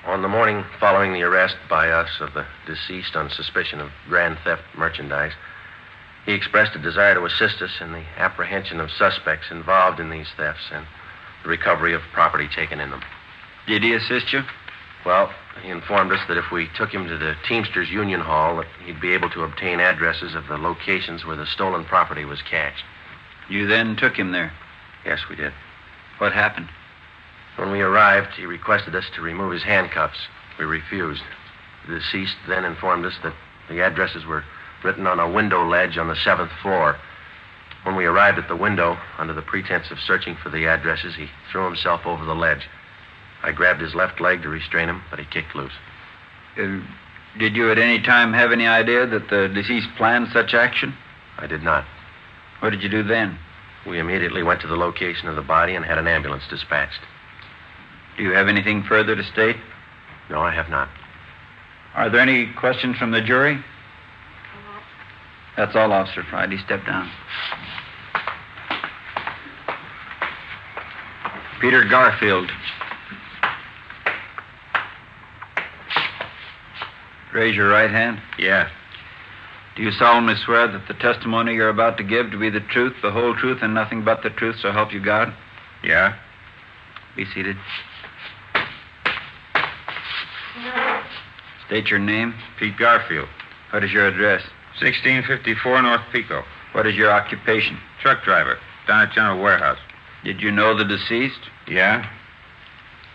On the morning following the arrest by us of the deceased on suspicion of grand theft merchandise, he expressed a desire to assist us in the apprehension of suspects involved in these thefts and the recovery of property taken in them. Did he assist you? Well, he informed us that if we took him to the Teamsters Union Hall, that he'd be able to obtain addresses of the locations where the stolen property was cached. You then took him there? Yes, we did. What happened? When we arrived, he requested us to remove his handcuffs. We refused. The deceased then informed us that the addresses were written on a window ledge on the 7th floor. When we arrived at the window, under the pretense of searching for the addresses, he threw himself over the ledge. I grabbed his left leg to restrain him, but he kicked loose. Did you at any time have any idea that the deceased planned such action? I did not. What did you do then? We immediately went to the location of the body and had an ambulance dispatched. Do you have anything further to state? No, I have not. Are there any questions from the jury? That's all, Officer Friday. Step down. Peter Garfield. Raise your right hand. Yeah. Do you solemnly swear that the testimony you're about to give to be the truth, the whole truth, and nothing but the truth, so help you God? Yeah. Be seated. State your name. Pete Garfield. What is your address? 1654 North Pico. What is your occupation? Truck driver. Down at General Warehouse. Did you know the deceased? Yeah.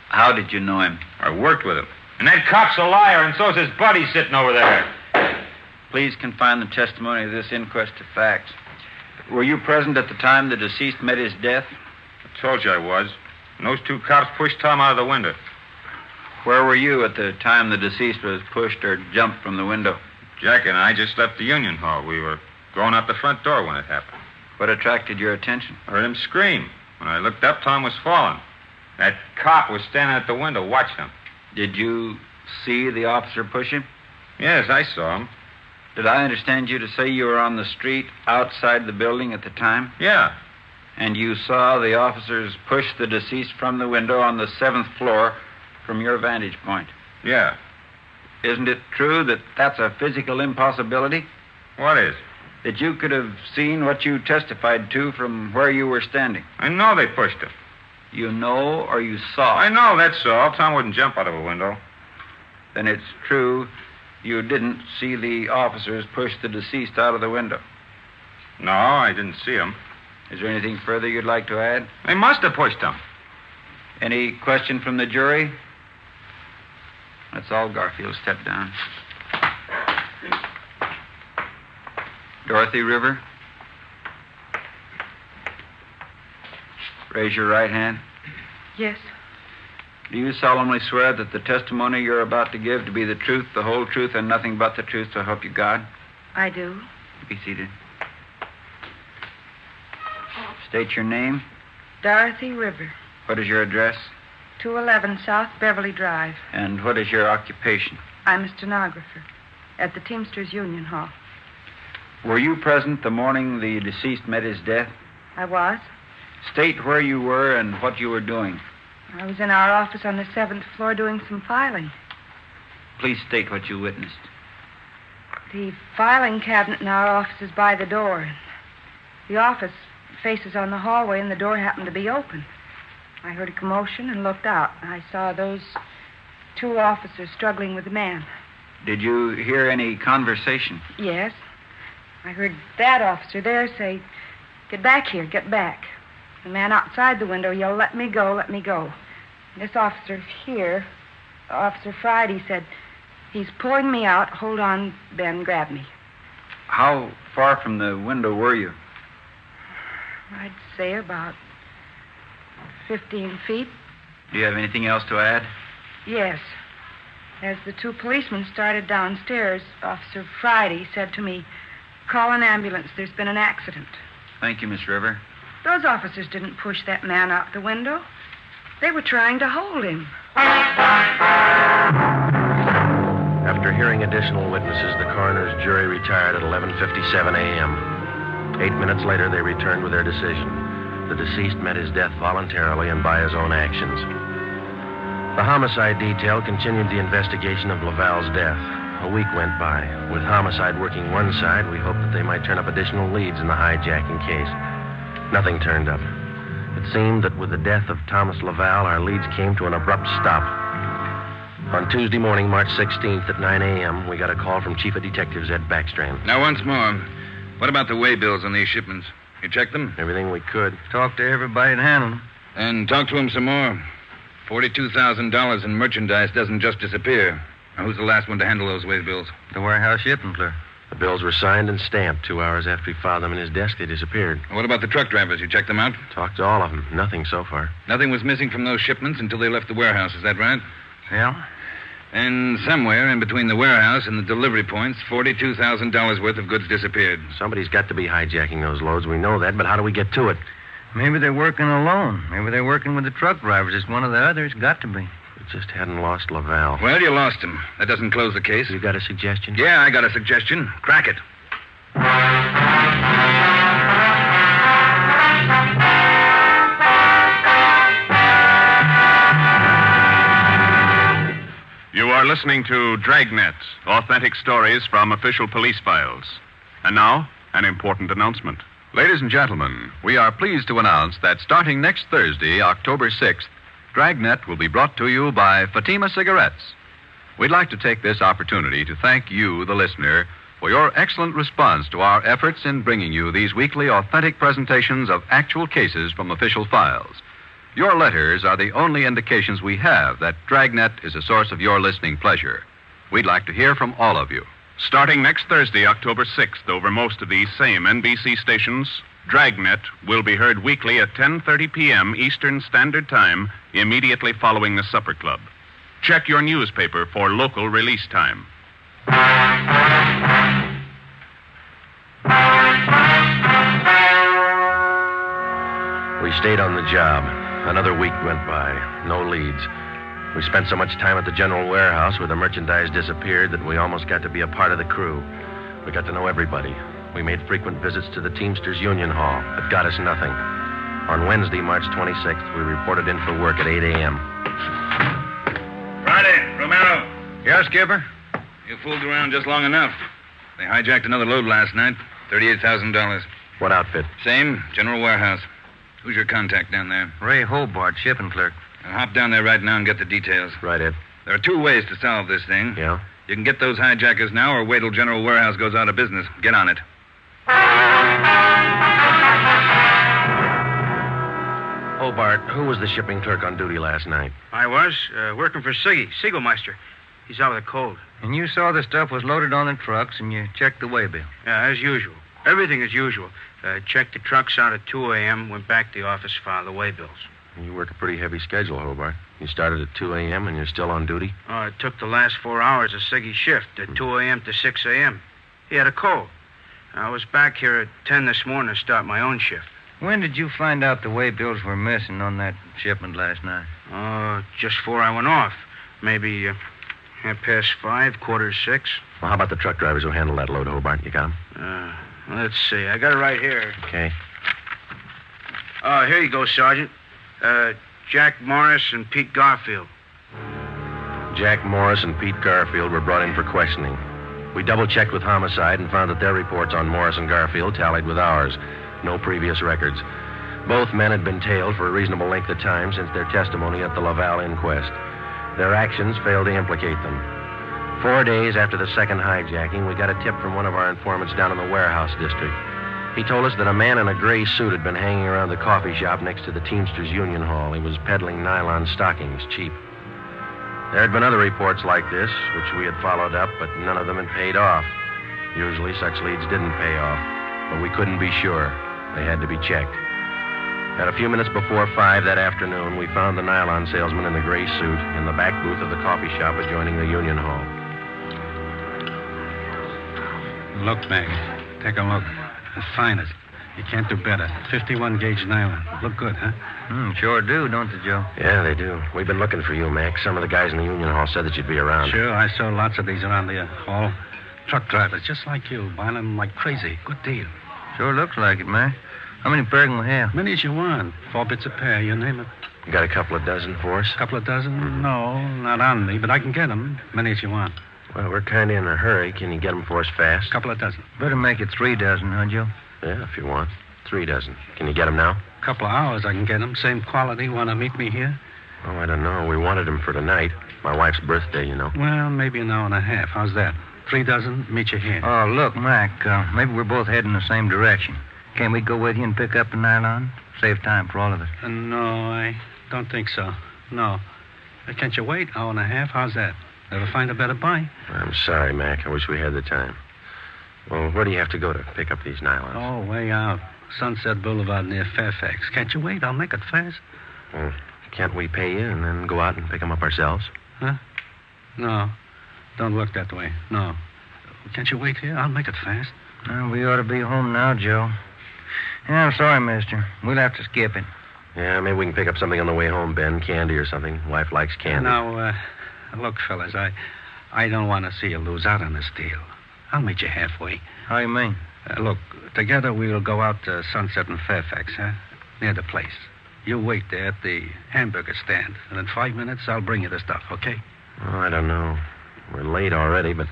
How did you know him? I worked with him. And that cop's a liar, and so's his buddy sitting over there. Please confine the testimony of this inquest to facts. Were you present at the time the deceased met his death? I told you I was. And those two cops pushed Tom out of the window. Where were you at the time the deceased was pushed or jumped from the window? Jack and I just left the Union Hall. We were going out the front door when it happened. What attracted your attention? I heard him scream. When I looked up, Tom was falling. That cop was standing at the window watching him. Did you see the officer push him? Yes, I saw him. Did I understand you to say you were on the street outside the building at the time? Yeah. And you saw the officers push the deceased from the window on the 7th floor from your vantage point? Yeah. Isn't it true that that's a physical impossibility? What is? That you could have seen what you testified to from where you were standing. I know they pushed him. You know or you saw? I know, that's all. Tom wouldn't jump out of a window. Then it's true you didn't see the officers push the deceased out of the window? No, I didn't see him. Is there anything further you'd like to add? They must have pushed him. Any question from the jury? That's all, Garfield. Step down. Dorothy River. Raise your right hand. Yes. Do you solemnly swear that the testimony you're about to give to be the truth, the whole truth, and nothing but the truth, so help you God? I do. Be seated. State your name. Dorothy River. What is your address? 211 South Beverly Drive. And what is your occupation? I'm a stenographer at the Teamsters Union Hall. Were you present the morning the deceased met his death? I was. State where you were and what you were doing. I was in our office on the 7th floor doing some filing. Please state what you witnessed. The filing cabinet in our office is by the door. The office faces on the hallway, and the door happened to be open. I heard a commotion and looked out. I saw those two officers struggling with a man. Did you hear any conversation? Yes. I heard that officer there say, "Get back here, get back." The man outside the window yelled, "Let me go, let me go." And this officer here, Officer Friday, said, "He's pulling me out. Hold on, Ben, grab me." How far from the window were you? I'd say about 15 feet. Do you have anything else to add? Yes. As the two policemen started downstairs, Officer Friday said to me, "Call an ambulance. There's been an accident." Thank you, Miss River. Those officers didn't push that man out the window. They were trying to hold him. After hearing additional witnesses, the coroner's jury retired at 11:57 a.m. 8 minutes later, they returned with their decision. The deceased met his death voluntarily and by his own actions. The homicide detail continued the investigation of Laval's death. A week went by. With homicide working one side, we hoped that they might turn up additional leads in the hijacking case. Nothing turned up. It seemed that with the death of Thomas Laval, our leads came to an abrupt stop. On Tuesday morning, March 16th at 9 a.m., we got a call from Chief of Detectives Ed Backstrand. Now, once more, what about the way bills on these shipments? You checked them? Everything we could. Talked to everybody that handled them. And talk to him some more. $42,000 in merchandise doesn't just disappear. Now, who's the last one to handle those way bills? The warehouse shipping clerk. The bills were signed and stamped. 2 hours after he filed them in his desk, they disappeared. What about the truck drivers? You checked them out? Talked to all of them. Nothing so far. Nothing was missing from those shipments until they left the warehouse. Is that right? Yeah. And somewhere in between the warehouse and the delivery points, $42,000 worth of goods disappeared. Somebody's got to be hijacking those loads. We know that, but how do we get to it? Maybe they're working alone. Maybe they're working with the truck drivers. It's one of the others. Got to be. We just hadn't lost Laval. Well, you lost him. That doesn't close the case. You got a suggestion? Yeah, I got a suggestion. Crack it. You are listening to Dragnet, authentic stories from official police files. And now, an important announcement. Ladies and gentlemen, we are pleased to announce that starting next Thursday, October 6th, Dragnet will be brought to you by Fatima Cigarettes. We'd like to take this opportunity to thank you, the listener, for your excellent response to our efforts in bringing you these weekly authentic presentations of actual cases from official files. Your letters are the only indications we have that Dragnet is a source of your listening pleasure. We'd like to hear from all of you. Starting next Thursday, October 6th, over most of these same NBC stations, Dragnet will be heard weekly at 10:30 p.m. Eastern Standard Time, immediately following the Supper Club. Check your newspaper for local release time. We stayed on the job. Another week went by. No leads. We spent so much time at the general warehouse where the merchandise disappeared that we almost got to be a part of the crew. We got to know everybody. We made frequent visits to the Teamsters Union Hall, but got us nothing. On Wednesday, March 26th, we reported in for work at 8 a.m. Friday, Romero. Yes, Skipper? You fooled around just long enough. They hijacked another load last night. $38,000. What outfit? Same, general warehouse. Who's your contact down there? Ray Hobart, shipping clerk. I'll hop down there right now and get the details. Right, Ed. There are two ways to solve this thing. Yeah? You can get those hijackers now or wait till General Warehouse goes out of business. Get on it. Hobart, who was the shipping clerk on duty last night? I was, working for Siggy, Siegelmeister. He's out with a cold. And you saw the stuff was loaded on the trucks and you checked the waybill. Yeah, as usual. Everything as usual. Checked the trucks out at 2 a.m., went back to the office, filed the waybills. You work a pretty heavy schedule, Hobart. You started at 2 a.m. and you're still on duty? It took the last 4 hours of Siggy's shift, at 2 a.m. to 6 a.m. He had a cold. I was back here at 10 this morning to start my own shift. When did you find out the waybills were missing on that shipment last night? Just before I went off. Maybe 5:30, 5:45. Well, how about the truck drivers who handled that load, Hobart? You got them? Let's see. I got it right here. Okay. Here you go, Sergeant. Jack Morris and Pete Garfield. Jack Morris and Pete Garfield were brought in for questioning. We double-checked with Homicide and found that their reports on Morris and Garfield tallied with ours. No previous records. Both men had been tailed for a reasonable length of time since their testimony at the Laval inquest. Their actions failed to implicate them. 4 days after the second hijacking, we got a tip from one of our informants down in the warehouse district. He told us that a man in a gray suit had been hanging around the coffee shop next to the Teamsters Union Hall. He was peddling nylon stockings, cheap. There had been other reports like this, which we had followed up, but none of them had paid off. Usually such leads didn't pay off, but we couldn't be sure. They had to be checked. At a few minutes before 5 that afternoon, we found the nylon salesman in the gray suit in the back booth of the coffee shop adjoining the Union Hall. Look, Meg. Take a look. As fine as you can't do better. 51 gauge nylon. Look good, huh? Sure do, don't they, Joe? Yeah, they do. We've been looking for you, Mac. Some of the guys in the Union Hall said that you'd be around. Sure, I saw lots of these around the hall. Truck drivers, just like you, buying them like crazy. Good deal. Sure looks like it, Mac. How many pair can we have? Many as you want. 4 bits a pair, you name it. You got a couple of dozen for us? Couple of dozen? No, not on me, but I can get them. Many as you want. Well, we're kind of in a hurry. Can you get them for us fast? Couple of dozen. Better make it 3 dozen, huh, Joe? Yeah, if you want. 3 dozen. Can you get them now? Couple of hours I can get them. Same quality. Want to meet me here? Oh, I don't know. We wanted them for tonight. My wife's birthday, you know. Well, maybe an hour and a half. How's that? 3 dozen, meet you here. Oh, look, Mac, maybe we're both heading the same direction. Can't we go with you and pick up the nylon? Save time for all of us. No, I don't think so. No. Can't you wait? Hour and a half? How's that? Ever find a better buy? I'm sorry, Mac. I wish we had the time. Well, where do you have to go to pick up these nylons? Oh, way out. Sunset Boulevard near Fairfax. Can't you wait? I'll make it fast. Well, can't we pay you and then go out and pick them up ourselves? Huh? No. Don't work that way. No. Can't you wait here? I'll make it fast. Well, we ought to be home now, Joe. Yeah, I'm sorry, mister. We'll have to skip it. Yeah, maybe we can pick up something on the way home, Ben. Candy or something. Wife likes candy. Now, look, fellas, I don't want to see you lose out on this deal. I'll meet you halfway. How you mean? Look, together we'll go out to Sunset and Fairfax, huh? Near the place. You wait there at the hamburger stand, and in 5 minutes I'll bring you the stuff, okay? Oh, I don't know. We're late already, but...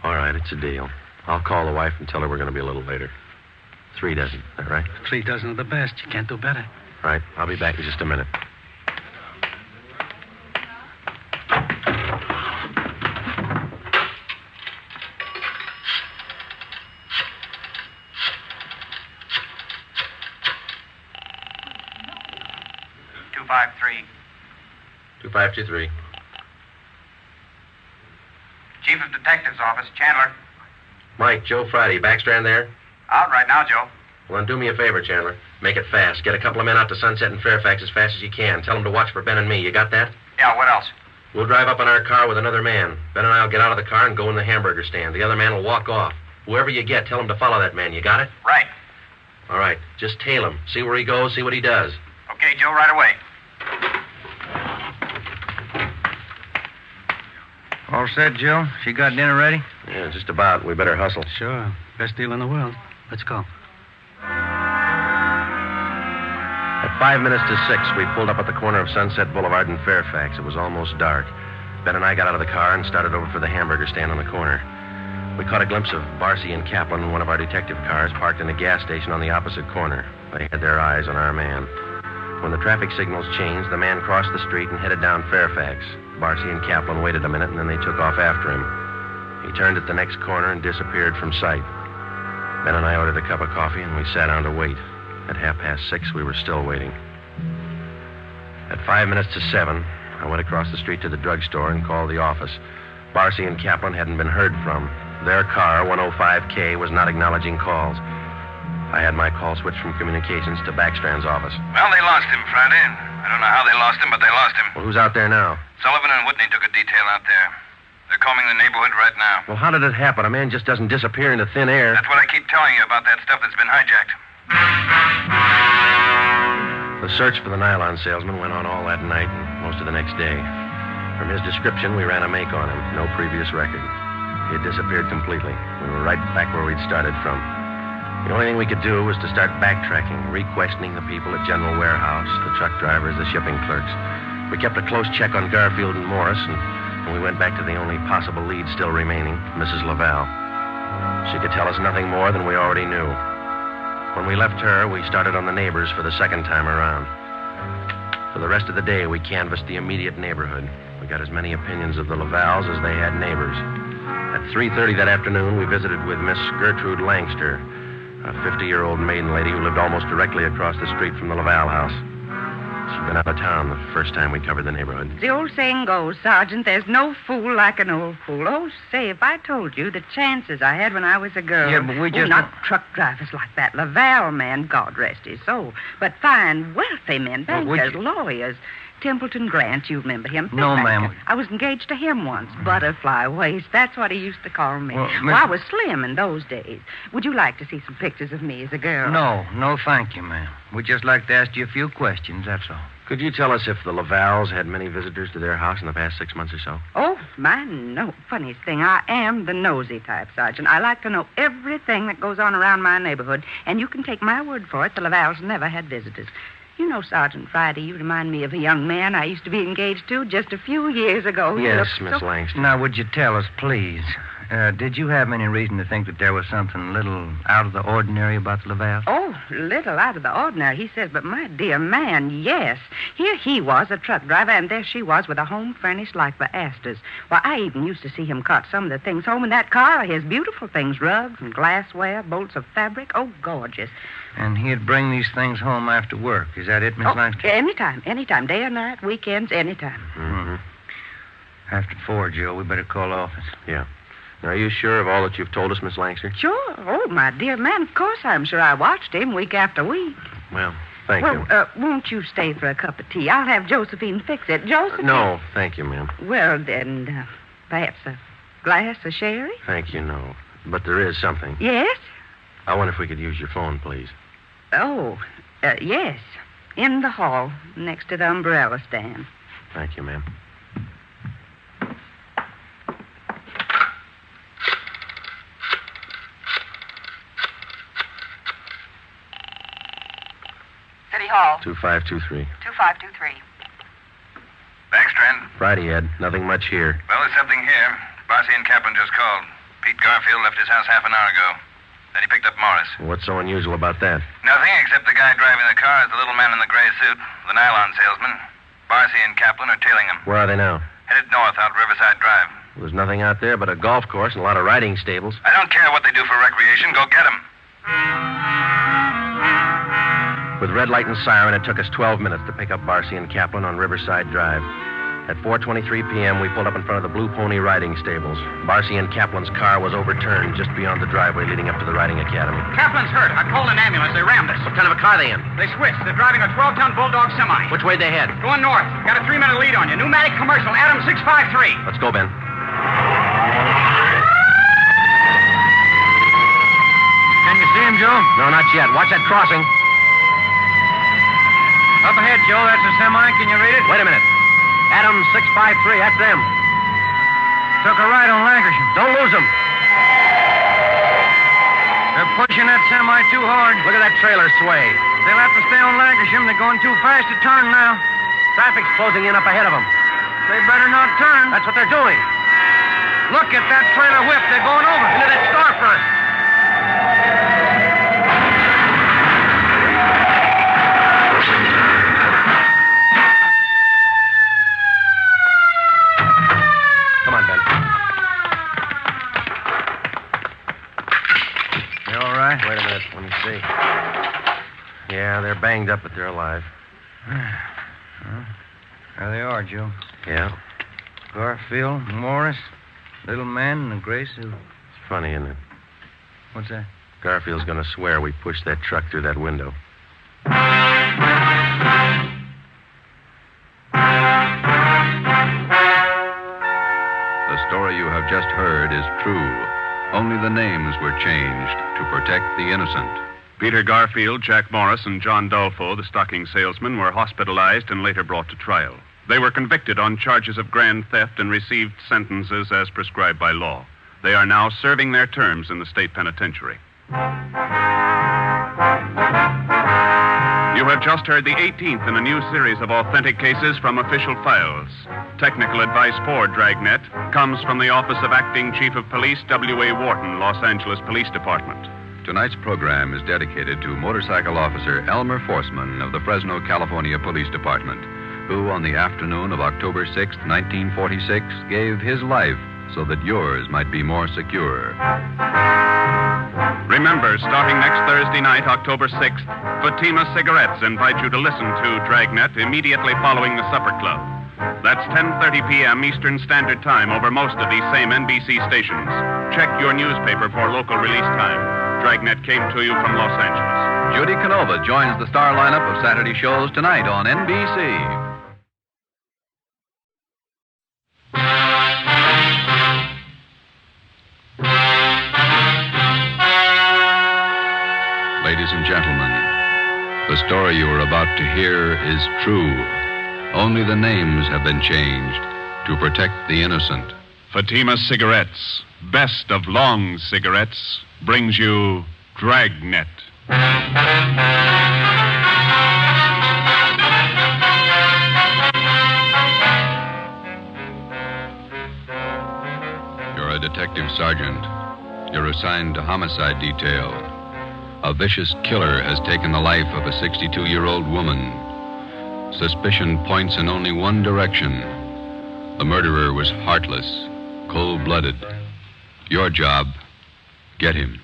All right, it's a deal. I'll call the wife and tell her we're going to be a little later. 3 dozen, is that right? 3 dozen of the best. You can't do better. Right. I'll be back in just a minute. $253. 2523. Chief of Detectives Office, Chandler. Mike, Joe Friday. Backstrand there? Out right now, Joe. Well, then do me a favor, Chandler. Make it fast. Get a couple of men out to Sunset and Fairfax as fast as you can. Tell them to watch for Ben and me. You got that? Yeah, what else? We'll drive up in our car with another man. Ben and I will get out of the car and go in the hamburger stand. The other man will walk off. Whoever you get, tell him to follow that man. You got it? Right. All right. Just tail him. See where he goes, see what he does. Okay, Joe, right away. All set, Joe? She got dinner ready? Yeah, just about. We better hustle. Sure. Best deal in the world. Let's go. At 5 minutes to 6, we pulled up at the corner of Sunset Boulevard and Fairfax. It was almost dark. Ben and I got out of the car and started over for the hamburger stand on the corner. We caught a glimpse of Barcy and Kaplan in one of our detective cars parked in a gas station on the opposite corner. They had their eyes on our man. When the traffic signals changed, the man crossed the street and headed down Fairfax. Barcy and Kaplan waited a minute, and then they took off after him. He turned at the next corner and disappeared from sight. Ben and I ordered a cup of coffee, and we sat down to wait. At 6:30, we were still waiting. At 5 minutes to 7, I went across the street to the drugstore and called the office. Barcy and Kaplan hadn't been heard from. Their car, 105K, was not acknowledging calls. I had my call switched from communications to Backstrand's office. Well, they lost him Friday. I don't know how they lost him, but they lost him. Well, who's out there now? Sullivan and Whitney took a detail out there. They're combing the neighborhood right now. Well, how did it happen? A man just doesn't disappear into thin air. That's what I keep telling you about that stuff that's been hijacked. The search for the nylon salesman went on all that night and most of the next day. From his description, we ran a make on him. No previous record. He had disappeared completely. We were right back where we'd started from. The only thing we could do was to start backtracking, re-questioning the people at General Warehouse, the truck drivers, the shipping clerks. We kept a close check on Garfield and Morris, and we went back to the only possible lead still remaining, Mrs. Laval. She could tell us nothing more than we already knew. When we left her, we started on the neighbors for the second time around. For the rest of the day, we canvassed the immediate neighborhood. We got as many opinions of the Lavals as they had neighbors. At 3:30 that afternoon, we visited with Miss Gertrude Langster, a 50-year-old maiden lady who lived almost directly across the street from the Laval house. She'd been out of town the first time we covered the neighborhood. The old saying goes, Sergeant, there's no fool like an old fool. Oh, say, if I told you the chances I had when I was a girl. Yeah, but we just... not truck drivers like that. Laval man, God rest his soul. But fine, wealthy men, bankers, lawyers. Templeton Grant, you remember him? No, ma'am. I was engaged to him once. Butterfly waist. That's what he used to call me. Well, I was slim in those days. Would you like to see some pictures of me as a girl? No, thank you, ma'am. We'd just like to ask you a few questions, that's all. Could you tell us if the Lavals had many visitors to their house in the past 6 months or so? Oh, my, no. Funniest thing, I am the nosy type, Sergeant. I like to know everything that goes on around my neighborhood, and you can take my word for it, the Lavals never had visitors. You know, Sergeant Friday, you remind me of a young man I used to be engaged to just a few years ago. Yes, Miss Langston. Now, would you tell us, please, did you have any reason to think that there was something a little out of the ordinary about the Laval? Oh, little out of the ordinary, he says, but my dear man, yes. Here he was, a truck driver, and there she was with a home furnished like the Astors. Why, I even used to see him cart some of the things home in that car, his beautiful things, rugs and glassware, bolts of fabric. Oh, gorgeous. And he'd bring these things home after work. Is that it, Miss Langston? Anytime. Day or night, weekends, anytime. Mm-hmm. After 4, Joe, we better call office. Yeah. Now, are you sure of all that you've told us, Miss Langster? Sure. Oh, my dear man, of course I'm sure. I watched him week after week. Well, thank you. Won't you stay for a cup of tea? I'll have Josephine fix it. Josephine? No, thank you, ma'am. Well, then, perhaps a glass of sherry? Thank you, no. But there is something. Yes? I wonder if we could use your phone, please. Oh, yes. In the hall, next to the umbrella stand. Thank you, ma'am. City Hall. 2523. 2523. Backstrand. Friday, Ed. Nothing much here. Well, there's something here. Barcy and Kaplan just called. Pete Garfield left his house half an hour ago. Then he picked up Morris. What's so unusual about that? Nothing, except the guy driving the car is the little man in the gray suit, the nylon salesman. Barcy and Kaplan are tailing him. Where are they now? Headed north out Riverside Drive. There's nothing out there but a golf course and a lot of riding stables. I don't care what they do for recreation. Go get them. With red light and siren, it took us 12 minutes to pick up Barcy and Kaplan on Riverside Drive. At 4:23 p.m., we pulled up in front of the Blue Pony riding stables. Barcy and Kaplan's car was overturned just beyond the driveway leading up to the riding academy. Kaplan's hurt. I called an ambulance. They rammed us. What kind of a car are they in? They switched. They're driving a 12-ton Bulldog semi. Which way they head? Going north. Got a 3-minute lead on you. Pneumatic commercial. Adam 653. Let's go, Ben. Can you see him, Joe? No, not yet. Watch that crossing. Up ahead, Joe. That's a semi. Can you read it? Wait a minute. Adam 653. That's them. Took a right on Lancashire. Don't lose them. They're pushing that semi too hard. Look at that trailer sway. They'll have to stay on Lancashire. They're going too fast to turn now. Traffic's closing in up ahead of them. They better not turn. That's what they're doing. Look at that trailer whip. They're going over. Into that storefront. Come on, Ben. You all right? Wait a minute. Let me see. Yeah, they're banged up, but they're alive. There they are, Joe. Yeah. Garfield, Morris, little man in a gray suit. It's funny, isn't it? What's that? Garfield's going to swear we pushed that truck through that window. The story you have just heard is true. Only the names were changed to protect the innocent. Peter Garfield, Jack Morris, and John Dolfo, the stocking salesman, were hospitalized and later brought to trial. They were convicted on charges of grand theft and received sentences as prescribed by law. They are now serving their terms in the state penitentiary. You have just heard the 18th in a new series of authentic cases from official files. Technical advice for Dragnet comes from the Office of Acting Chief of Police W.A. Wharton, Los Angeles Police Department. Tonight's program is dedicated to motorcycle officer Elmer Forsman of the Fresno, California Police Department, who on the afternoon of October 6, 1946, gave his life so that yours might be more secure. Remember, starting next Thursday night, October 6th, Fatima Cigarettes invite you to listen to Dragnet immediately following the Supper Club. That's 10:30 p.m. Eastern Standard Time over most of these same NBC stations. Check your newspaper for local release time. Dragnet came to you from Los Angeles. Judy Canova joins the star lineup of Saturday shows tonight on NBC. Ladies and gentlemen, the story you are about to hear is true. Only the names have been changed to protect the innocent. Fatima Cigarettes, best of long cigarettes, brings you Dragnet. You're a detective sergeant. You're assigned to homicide detail. A vicious killer has taken the life of a 62-year-old woman. Suspicion points in only one direction. The murderer was heartless, cold-blooded. Your job, get him.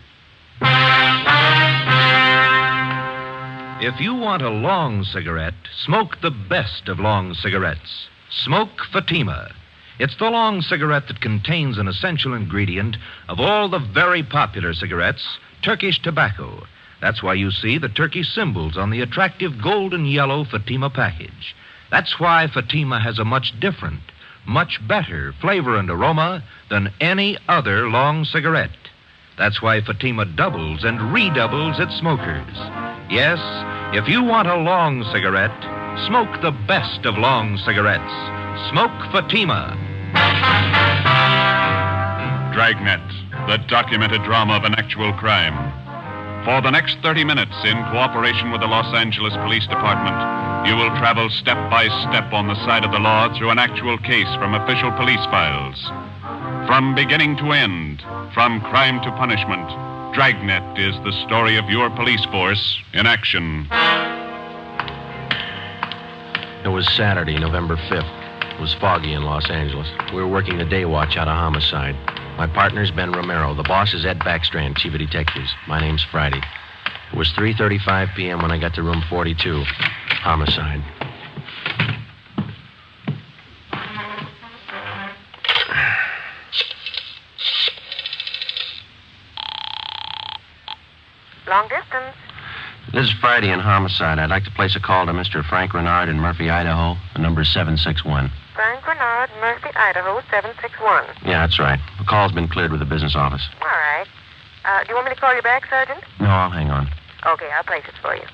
If you want a long cigarette, smoke the best of long cigarettes. Smoke Fatima. It's the long cigarette that contains an essential ingredient of all the very popular cigarettes, Turkish tobacco. That's why you see the Turkish symbols on the attractive golden yellow Fatima package. That's why Fatima has a much different, much better flavor and aroma than any other long cigarette. That's why Fatima doubles and redoubles its smokers. Yes, if you want a long cigarette, smoke the best of long cigarettes. Smoke Fatima. Dragnet, the documented drama of an actual crime. For the next 30 minutes, in cooperation with the Los Angeles Police Department, you will travel step by step on the side of the law through an actual case from official police files. From beginning to end, from crime to punishment, Dragnet is the story of your police force in action. It was Saturday, November 5th. It was foggy in Los Angeles. We were working the day watch out of Homicide. My partner's Ben Romero. The boss is Ed Backstrand, chief of detectives. My name's Friday. It was 3:35 p.m. when I got to room 42. Homicide. Long distance. This is Friday in Homicide. I'd like to place a call to Mr. Frank Renard in Murphy, Idaho. The number is 761. Frank Renard, Murphy, Idaho, 761. Yeah, that's right. The call's been cleared with the business office. All right. Do you want me to call you back, Sergeant? No, I'll hang on. Okay, I'll place it for you.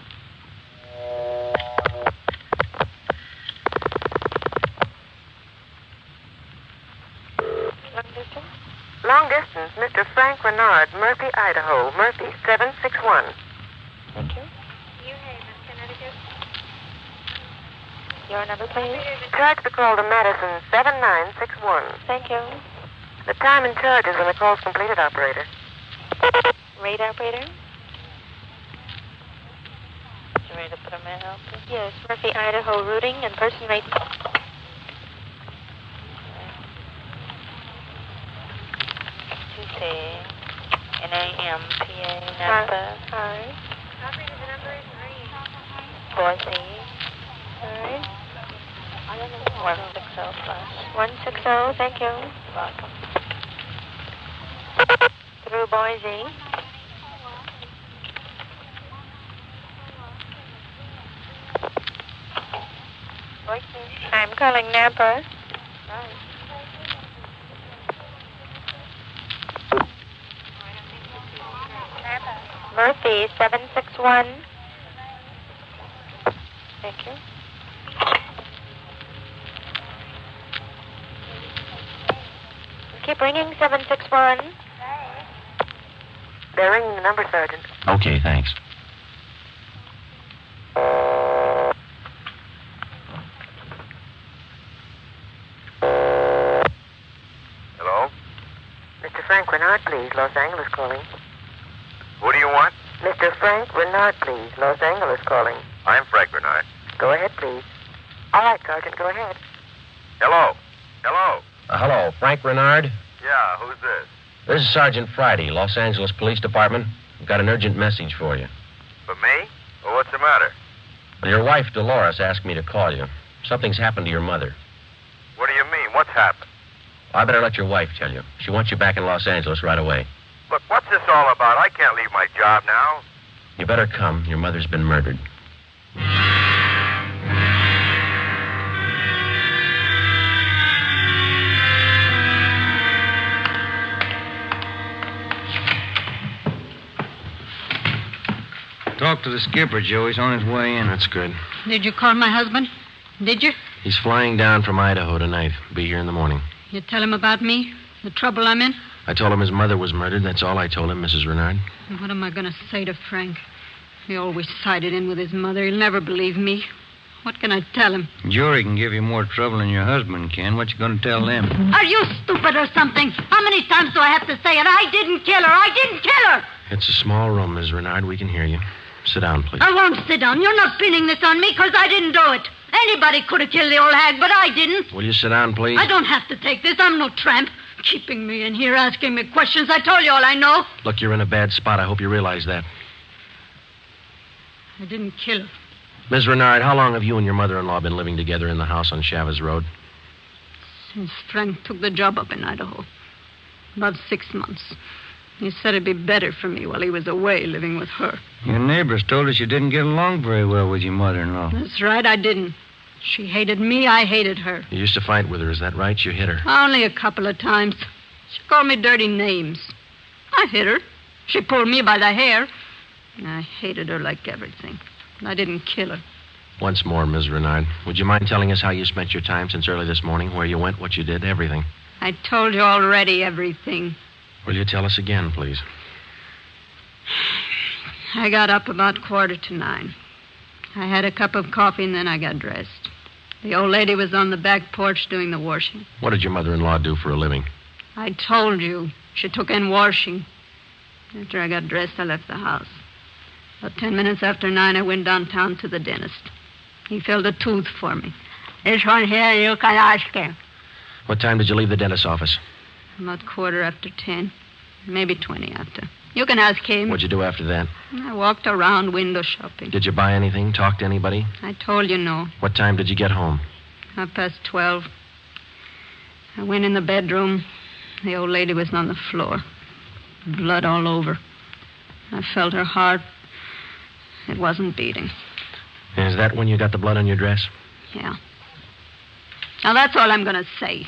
Long distance, Mr. Frank Renard, Murphy, Idaho. Murphy, 761. Thank you. New Haven, Connecticut. Your number, please. Charge the call to Madison, 7961. Thank you. The time and charges when the call's completed, operator. Rate operator. You ready to put a man out? Yes, Murphy, Idaho, routing and person rate. Tuesday, NAM, PA, Napa. Hi. Operator, the number is 3. Boise. All right. 160 plus. 160, thank you. Welcome. Through Boise. I'm calling Napa. Murphy, 761. Thank you. Keep ringing, 761. They're ringing the number, Sergeant. Okay, thanks. Hello? Mr. Frank Renard, please. Los Angeles calling. Who do you want? Mr. Frank Renard, please. Los Angeles calling. I'm Frank Renard. Go ahead, please. All right, Sergeant, go ahead. Hello? Hello? Hello, Frank Renard? Yeah, who's this? This is Sergeant Friday, Los Angeles Police Department. I've got an urgent message for you. For me? Well, what's the matter? Well, your wife, Dolores, asked me to call you. Something's happened to your mother. What do you mean? What's happened? I better let your wife tell you. She wants you back in Los Angeles right away. Look, what's this all about? I can't leave my job now. You better come. Your mother's been murdered. Talk to the skipper, Joe. He's on his way in. That's good. Did you call my husband? Did you? He's flying down from Idaho tonight. Be here in the morning. You tell him about me? The trouble I'm in? I told him his mother was murdered. That's all I told him, Mrs. Renard. What am I going to say to Frank? He always sided in with his mother. He'll never believe me. What can I tell him? Jury can give you more trouble than your husband can. What you going to tell them? Are you stupid or something? How many times do I have to say it? I didn't kill her. I didn't kill her. It's a small room, Miss Renard. We can hear you. Sit down, please. I won't sit down. You're not pinning this on me because I didn't do it. Anybody could have killed the old hag, but I didn't. Will you sit down, please? I don't have to take this. I'm no tramp. Keeping me in here, asking me questions. I told you all I know. Look, you're in a bad spot. I hope you realize that. I didn't kill her. Miss Renard, how long have you and your mother-in-law been living together in the house on Chavez Road? Since Frank took the job up in Idaho. About 6 months. He said it'd be better for me while he was away living with her. Your neighbors told us you didn't get along very well with your mother-in-law. That's right, I didn't. She hated me, I hated her. You used to fight with her, is that right? You hit her? Only a couple of times. She called me dirty names. I hit her. She pulled me by the hair. I hated her like everything. I didn't kill her. Once more, Ms. Renard, would you mind telling us how you spent your time since early this morning, where you went, what you did, everything? I told you already everything. Will you tell us again, please? I got up about 9:15. I had a cup of coffee and then I got dressed. The old lady was on the back porch doing the washing. What did your mother-in-law do for a living? I told you. She took in washing. After I got dressed, I left the house. About 10 minutes after 9, I went downtown to the dentist. He filled a tooth for me. This one here, you can ask him. What time did you leave the dentist's office? About 10:15. Maybe 20 after. You can ask him. What'd you do after that? I walked around window shopping. Did you buy anything? Talk to anybody? I told you no. What time did you get home? 12:30. I went in the bedroom. The old lady was on the floor. Blood all over. I felt her heart It wasn't beating. Is that when you got the blood on your dress? Yeah. Now, that's all I'm going to say.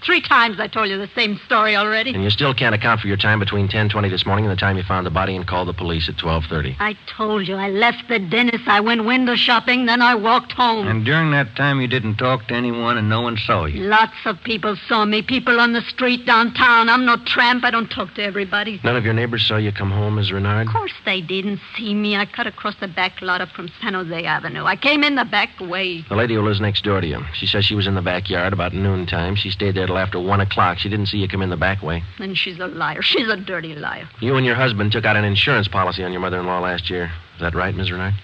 3 times I told you the same story already. And you still can't account for your time between 10:20 this morning and the time you found the body and called the police at 12:30. I told you I left the dentist. I went window shopping, then I walked home. And during that time, you didn't talk to anyone and no one saw you? Lots of people saw me. People on the street downtown. I'm no tramp. I don't talk to everybody. None of your neighbors saw you come home, Miss Renard? Of course they didn't see me. I cut across the back lot up from San Jose Avenue. I came in the back way. The lady who lives next door to you. She says she was in the backyard about noontime. She stayed there till after 1 o'clock. She didn't see you come in the back way. Then she's a liar. She's a dirty liar. You and your husband took out an insurance policy on your mother-in-law last year. Is that right, Miss Renard?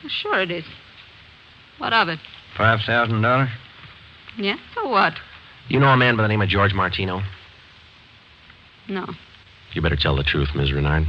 Sure it is. What of it? $5,000? Yeah, so what? You know a man by the name of George Martino? No. You better tell the truth, Miss Renard.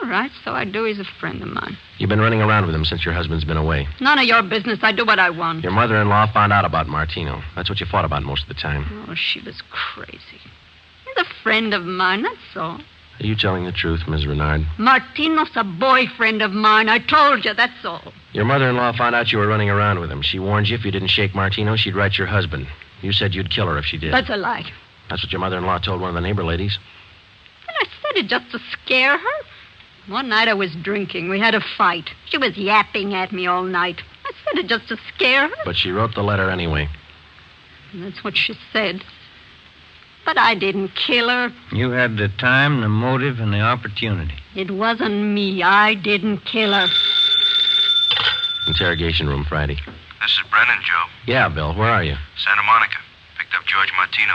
All right, so I do. He's a friend of mine. You've been running around with him since your husband's been away. None of your business. I do what I want. Your mother-in-law found out about Martino. That's what you fought about most of the time. Oh, she was crazy. He's a friend of mine, that's all. Are you telling the truth, Miss Renard? Martino's a boyfriend of mine. I told you, that's all. Your mother-in-law found out you were running around with him. She warned you if you didn't shake Martino, she'd write your husband. You said you'd kill her if she did. That's a lie. That's what your mother-in-law told one of the neighbor ladies. And I said it just to scare her. One night I was drinking. We had a fight. She was yapping at me all night. I said it just to scare her. But she wrote the letter anyway. And that's what she said. But I didn't kill her. You had the time, the motive, and the opportunity. It wasn't me. I didn't kill her. Interrogation room Friday. This is Brennan, Joe. Yeah, Bill. Where are you? Santa Monica. Picked up George Martino.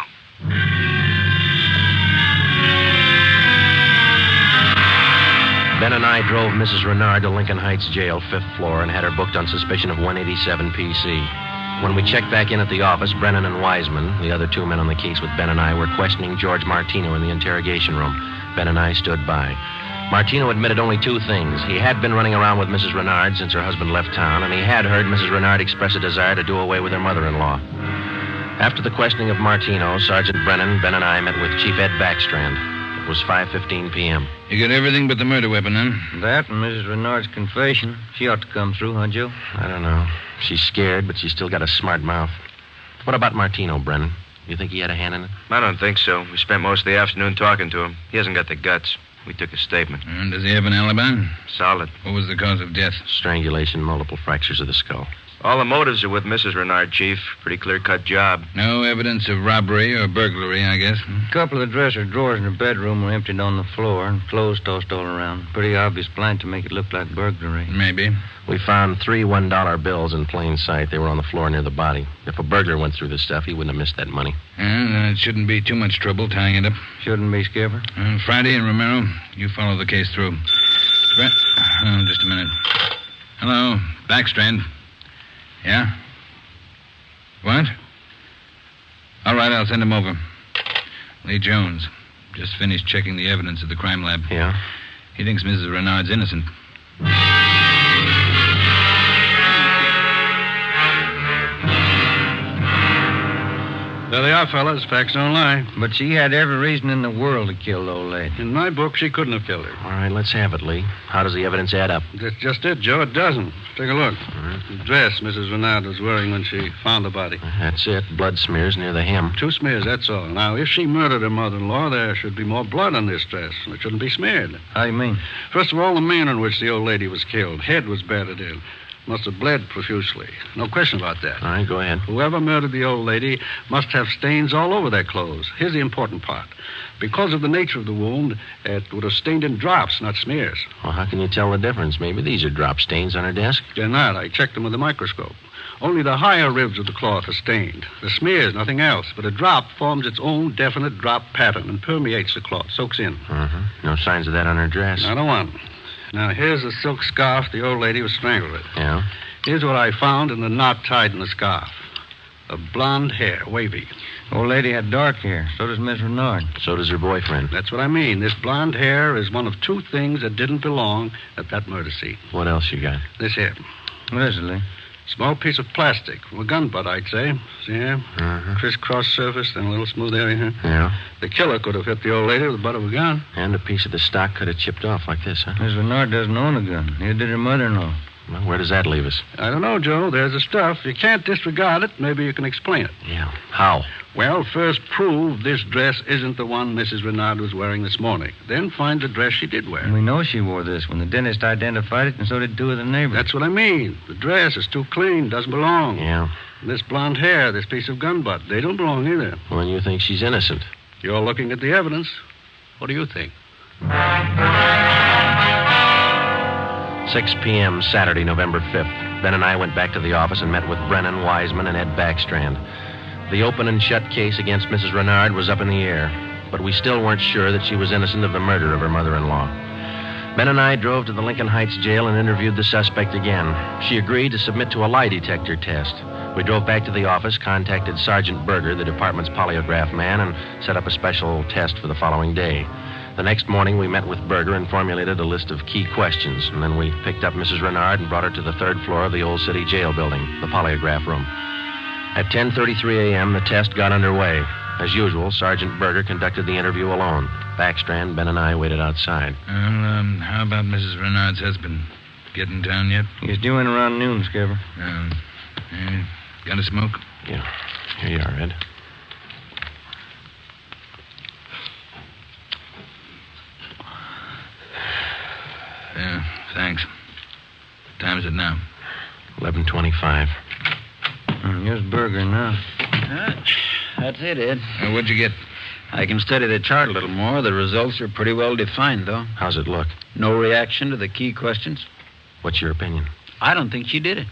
Ben and I drove Mrs. Renard to Lincoln Heights Jail, 5th floor, and had her booked on suspicion of 187 PC. When we checked back in at the office, Brennan and Wiseman, the other 2 men on the case with Ben and I, were questioning George Martino in the interrogation room. Ben and I stood by. Martino admitted only 2 things. He had been running around with Mrs. Renard since her husband left town, and he had heard Mrs. Renard express a desire to do away with her mother-in-law. After the questioning of Martino, Sergeant Brennan, Ben and I met with Chief Ed Backstrand. It was 5:15 p.m. You got everything but the murder weapon, huh? That and Mrs. Renard's confession. She ought to come through, huh, Joe? I don't know. She's scared, but she's still got a smart mouth. What about Martino, Brennan? You think he had a hand in it? I don't think so. We spent most of the afternoon talking to him. He hasn't got the guts. We took his statement. And does he have an alibi? Solid. What was the cause of death? Strangulation, multiple fractures of the skull. All the motives are with Mrs. Renard, Chief. Pretty clear-cut job. No evidence of robbery or burglary, I guess. A couple of the dresser drawers in her bedroom were emptied on the floor and clothes tossed all around. Pretty obvious plan to make it look like burglary. Maybe. We found 3 $1 bills in plain sight. They were on the floor near the body. If a burglar went through this stuff, he wouldn't have missed that money. And it shouldn't be too much trouble tying it up. Shouldn't be, Skipper. Friday and Romero, you follow the case through. Just a minute. Hello, Backstrand. Yeah? What? All right, I'll send him over. Lee Jones. Just finished checking the evidence at the crime lab. Yeah? He thinks Mrs. Renard's innocent. There they are, fellas. Facts don't lie. But she had every reason in the world to kill the old lady. In my book, she couldn't have killed her. All right, let's have it, Lee. How does the evidence add up? That's just it, Joe. It doesn't. Take a look. The dress Mrs. Renard was wearing when she found the body. That's it. Blood smears near the hem. 2 smears, that's all. Now, if she murdered her mother-in-law, there should be more blood on this dress, and it shouldn't be smeared. How do you mean? First of all, the manner in which the old lady was killed. Head was battered in. Must have bled profusely. No question about that. All right, go ahead. Whoever murdered the old lady must have stains all over their clothes. Here's the important part. Because of the nature of the wound, it would have stained in drops, not smears. Well, how can you tell the difference? Maybe these are drop stains on her desk. They're not. I checked them with a microscope. Only the higher ribs of the cloth are stained. The smears, nothing else. But a drop forms its own definite drop pattern and permeates the cloth, soaks in. No signs of that on her dress. Not a one. Now, here's the silk scarf the old lady was strangled with. Yeah? Here's what I found in the knot tied in the scarf. A blonde hair, wavy. Old lady had dark hair. So does Miss Renard. So does her boyfriend. That's what I mean. This blonde hair is one of 2 things that didn't belong at that murder scene. What else you got? This here. What is it, Lee? Small piece of plastic. From a gun butt, I'd say. See here? Crisscross surface, then a little smooth area here. Yeah. The killer could have hit the old lady with the butt of a gun. And a piece of the stock could have chipped off like this, huh? Miss Renard doesn't own a gun. Neither did her mother-in-law. Well, where does that leave us? I don't know, Joe. There's the stuff. You can't disregard it. Maybe you can explain it. Yeah. How? Well, first prove this dress isn't the one Mrs. Renard was wearing this morning. Then find the dress she did wear. And we know she wore this when the dentist identified it, and so did two of the neighbors. That's what I mean. The dress is too clean. Doesn't belong. Yeah. And this blonde hair, this piece of gun butt, they don't belong either. Well, then you think she's innocent. You're looking at the evidence. What do you think? 6 p.m. Saturday, November 5th. Ben and I went back to the office and met with Brennan, Wiseman, and Ed Backstrand. The open and shut case against Mrs. Renard was up in the air, but we still weren't sure that she was innocent of the murder of her mother-in-law. Ben and I drove to the Lincoln Heights jail and interviewed the suspect again. She agreed to submit to a lie detector test. We drove back to the office, contacted Sergeant Berger, the department's polygraph man, and set up a special test for the following day. The next morning, we met with Berger and formulated a list of key questions, and then we picked up Mrs. Renard and brought her to the third floor of the Old City Jail building, the polygraph room. At 10:33 a.m., the test got underway. As usual, Sergeant Berger conducted the interview alone. Backstrand, Ben, and I waited outside. Well, how about Mrs. Renard's husband? Get in town yet? He's due in around noon, Skipper. Got a smoke? Yeah. Here you are, Ed. Yeah, thanks. What time is it now? 11:25. Here's Berger now. That's it, Ed. What'd you get? I can study the chart a little more. The results are pretty well defined, though. How's it look? No reaction to the key questions. What's your opinion? I don't think she did it.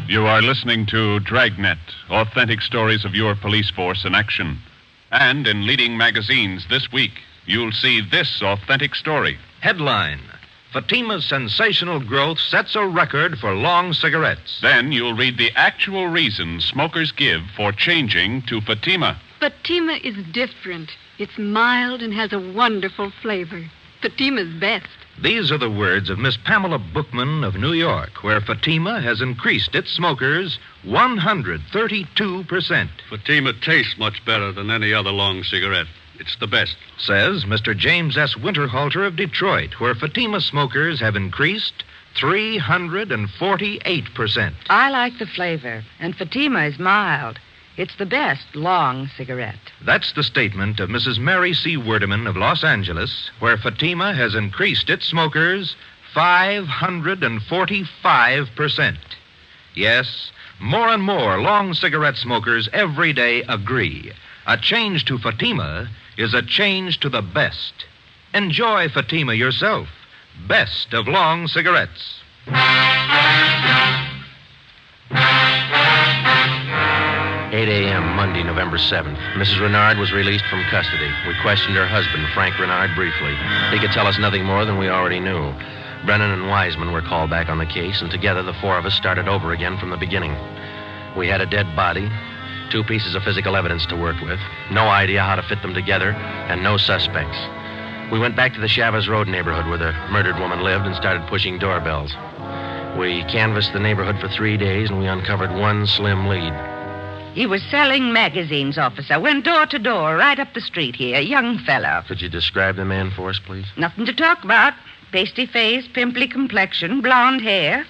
You are listening to Dragnet, authentic stories of your police force in action. And in leading magazines this week, you'll see this authentic story. Headline: Fatima's sensational growth sets a record for long cigarettes. Then you'll read the actual reasons smokers give for changing to Fatima. Fatima is different. It's mild and has a wonderful flavor. Fatima's best. These are the words of Miss Pamela Bookman of New York, where Fatima has increased its smokers 132%. Fatima tastes much better than any other long cigarette. It's the best. Says Mr. James S. Winterhalter of Detroit, where Fatima smokers have increased 348%. I like the flavor, and Fatima is mild. It's the best long cigarette. That's the statement of Mrs. Mary C. Werdeman of Los Angeles, where Fatima has increased its smokers 545%. Yes, more and more long cigarette smokers every day agree. A change to Fatima is a change to the best. Enjoy Fatima yourself. Best of long cigarettes. 8 a.m., Monday, November 7th. Mrs. Renard was released from custody. We questioned her husband, Frank Renard, briefly. He could tell us nothing more than we already knew. Brennan and Wiseman were called back on the case, and together the four of us started over again from the beginning. We had a dead body, 2 pieces of physical evidence to work with, no idea how to fit them together, and no suspects. We went back to the Chavez Road neighborhood where the murdered woman lived and started pushing doorbells. We canvassed the neighborhood for 3 days, and we uncovered one slim lead. He was selling magazines, officer. Went door to door, right up the street here. Young fellow. Could you describe the man for us, please? Nothing to talk about. Pasty face, pimply complexion, blonde hair.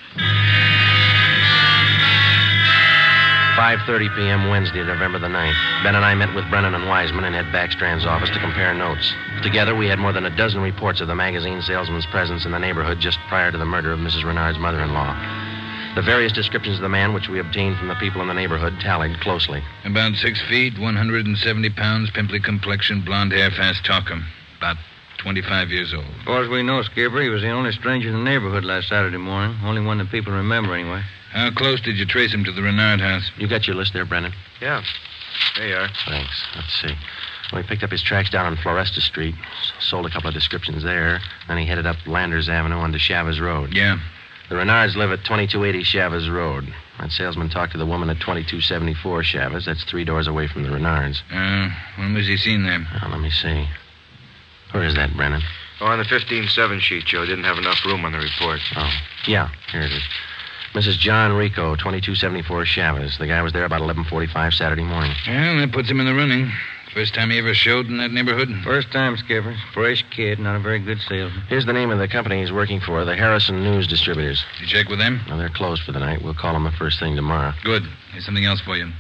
5:30 p.m. Wednesday, November the 9th. Ben and I met with Brennan and Wiseman in Ed Backstrand's office to compare notes. Together, we had more than a dozen reports of the magazine salesman's presence in the neighborhood just prior to the murder of Mrs. Renard's mother-in-law. The various descriptions of the man which we obtained from the people in the neighborhood tallied closely. About 6 feet, 170 pounds, pimply complexion, blonde hair, fast talker. About 25 years old. As far as we know, Skipper, he was the only stranger in the neighborhood last Saturday morning. Only one that people remember, anyway. How close did you trace him to the Renard house? You got your list there, Brennan? Yeah. There you are. Thanks. Let's see. Well, he picked up his tracks down on Floresta Street, sold a couple of descriptions there, then he headed up Landers Avenue onto Chavez Road. Yeah. The Renards live at 2280 Chavez Road. That salesman talked to the woman at 2274 Chavez. That's 3 doors away from the Renards. When was he seen there? Let me see. Where is that, Brennan? Oh, on the 15-7 sheet, Joe. Didn't have enough room on the report. Oh, yeah, here it is. Mrs. John Rico, 2274 Chavez. The guy was there about 11:45 Saturday morning. Well, that puts him in the running. First time he ever showed in that neighborhood? First time, Skipper. Fresh kid, not a very good salesman. Here's the name of the company he's working for, the Harrison News Distributors. You check with them? Well, they're closed for the night. We'll call them the first thing tomorrow. Good. Here's something else for you.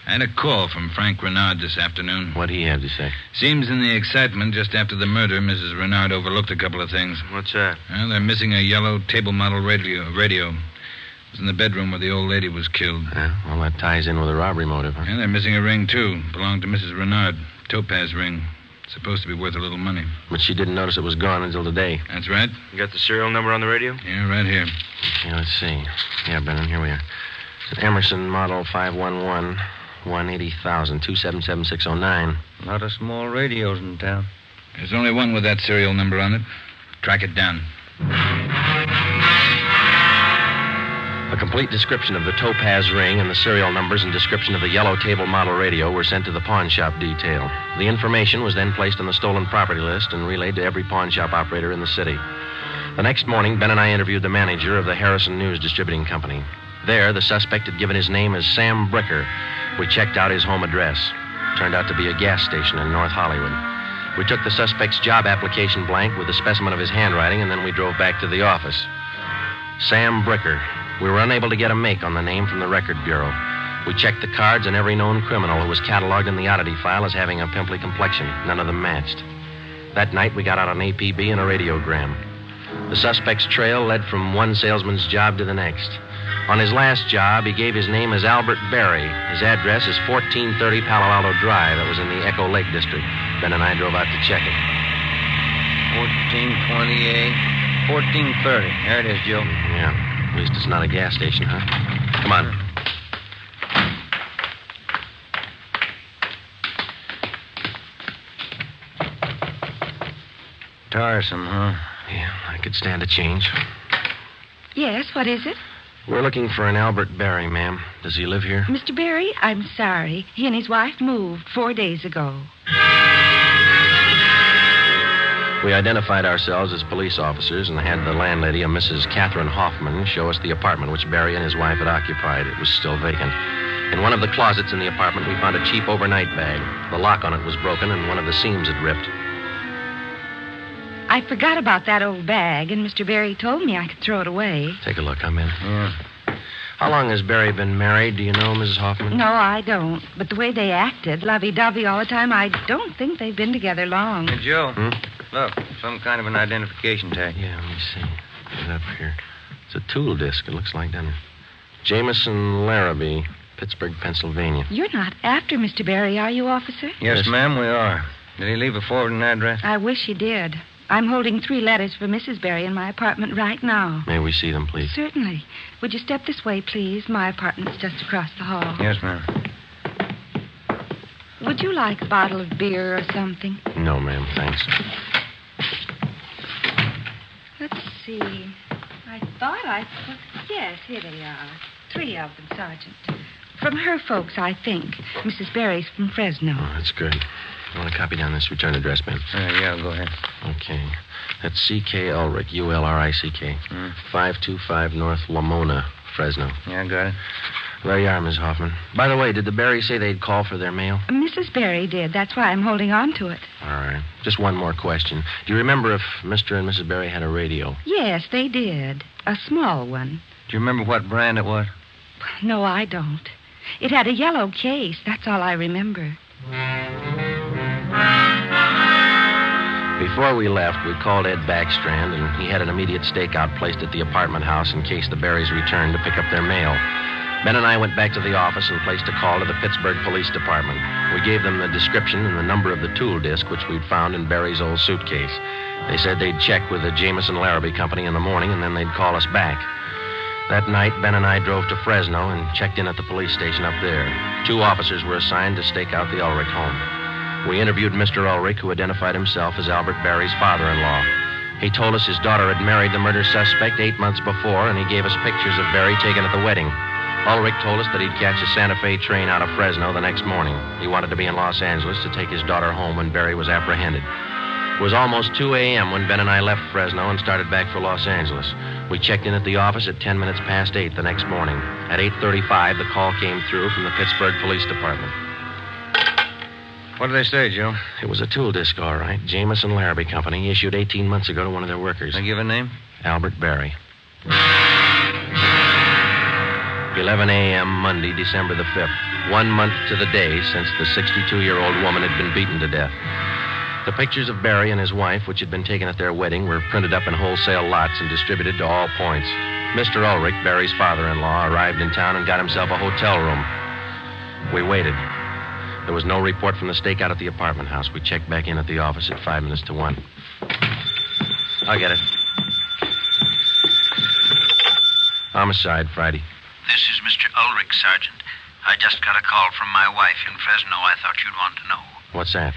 I had a call from Frank Renard this afternoon. What'd he have to say? Seems in the excitement just after the murder, Mrs. Renard overlooked a couple of things. What's that? Well, they're missing a yellow table model radio. It was in the bedroom where the old lady was killed. Yeah, well, that ties in with a robbery motive, huh? And they're missing a ring, too. Belonged to Mrs. Renard. Topaz ring. Supposed to be worth a little money. But she didn't notice it was gone until today. That's right. You got the serial number on the radio? Yeah, right here. Yeah, let's see. Yeah, Brennan, here we are. It's an Emerson Model 511, 180,000, 277609. A lot of small radios in town. There's only one with that serial number on it. Track it down. A complete description of the Topaz ring and the serial numbers and description of the yellow table model radio were sent to the pawn shop detail. The information was then placed on the stolen property list and relayed to every pawn shop operator in the city. The next morning, Ben and I interviewed the manager of the Harrison News Distributing Company. There, the suspect had given his name as Sam Bricker. We checked out his home address. Turned out to be a gas station in North Hollywood. We took the suspect's job application blank with a specimen of his handwriting, and then we drove back to the office. Sam Bricker. We were unable to get a make on the name from the Record Bureau. We checked the cards on every known criminal who was cataloged in the oddity file as having a pimply complexion. None of them matched. That night, we got out an APB and a radiogram. The suspect's trail led from one salesman's job to the next. On his last job, he gave his name as Albert Berry. His address is 1430 Palo Alto Drive. That was in the Echo Lake district. Ben and I drove out to check it. 1428, 1430. There it is, Joe. Yeah. At least it's not a gas station, huh? Come on. Tiresome, huh? Yeah, I could stand a change. Yes, what is it? We're looking for an Albert Berry, ma'am. Does he live here? Mr. Berry, I'm sorry. He and his wife moved 4 days ago. We identified ourselves as police officers and had the landlady, a Mrs. Catherine Hoffman, show us the apartment which Berry and his wife had occupied. It was still vacant. In one of the closets in the apartment, we found a cheap overnight bag. The lock on it was broken and one of the seams had ripped. I forgot about that old bag, and Mr. Berry told me I could throw it away. Take a look. I'm in. Yeah. How long has Berry been married? Do you know, Mrs. Hoffman? No, I don't. But the way they acted, lovey-dovey all the time, I don't think they've been together long. Hey, Joe. Look, some kind of an identification tag. Yeah, let me see. Get it up here. It's a tool disc, it looks like, doesn't it? Jameson Larrabee, Pittsburgh, Pennsylvania. You're not after Mr. Berry, are you, officer? Yes, ma'am, we are. Did he leave a forwarding address? I wish he did. I'm holding 3 letters for Mrs. Berry in my apartment right now. May we see them, please? Certainly. Would you step this way, please? My apartment's just across the hall. Yes, ma'am. Would you like a bottle of beer or something? No, ma'am, thanks. Let's see. I thought I put... Yes, here they are. 3 of them, Sergeant. From her folks, I think. Mrs. Berry's from Fresno. Oh, that's good. You want to copy down this return address, Ben? Yeah, go ahead. Okay. That's C.K. Ulrich, U-L-R-I-C-K. 525 North Lamona, Fresno. Yeah, I got it. There you are, Miss Hoffman. By the way, did the Berrys say they'd call for their mail? Mrs. Berry did. That's why I'm holding on to it. All right. Just one more question. Do you remember if Mr. and Mrs. Berry had a radio? Yes, they did. A small one. Do you remember what brand it was? No, I don't. It had a yellow case. That's all I remember. Before we left, we called Ed Backstrand, and he had an immediate stakeout placed at the apartment house in case the Berrys returned to pick up their mail. Ben and I went back to the office and placed a call to the Pittsburgh Police Department. We gave them the description and the number of the tool disc which we'd found in Berry's old suitcase. They said they'd check with the Jameson Larrabee Company in the morning, and then they'd call us back. That night, Ben and I drove to Fresno and checked in at the police station up there. 2 officers were assigned to stake out the Ulrich home. We interviewed Mr. Ulrich, who identified himself as Albert Berry's father-in-law. He told us his daughter had married the murder suspect 8 months before, and he gave us pictures of Barry taken at the wedding. Ulrich told us that he'd catch a Santa Fe train out of Fresno the next morning. He wanted to be in Los Angeles to take his daughter home when Barry was apprehended. It was almost 2 a.m. when Ben and I left Fresno and started back for Los Angeles. We checked in at the office at 10 minutes past 8 the next morning. At 8:35, the call came through from the Pittsburgh Police Department. What did they say, Joe? It was a tool disc, all right. Jameson Larrabee Company, issued 18 months ago to one of their workers. They give a name? Albert Barry. 11 a.m. Monday, December the 5th. 1 month to the day since the 62-year-old woman had been beaten to death. The pictures of Barry and his wife, which had been taken at their wedding, were printed up in wholesale lots and distributed to all points. Mr. Ulrich, Barry's father-in-law, arrived in town and got himself a hotel room. We waited. There was no report from the stakeout at the apartment house. We checked back in at the office at 5 minutes to 1. I'll get it. Homicide, Friday. This is Mr. Ulrich, Sergeant. I just got a call from my wife in Fresno. I thought you'd want to know. What's that?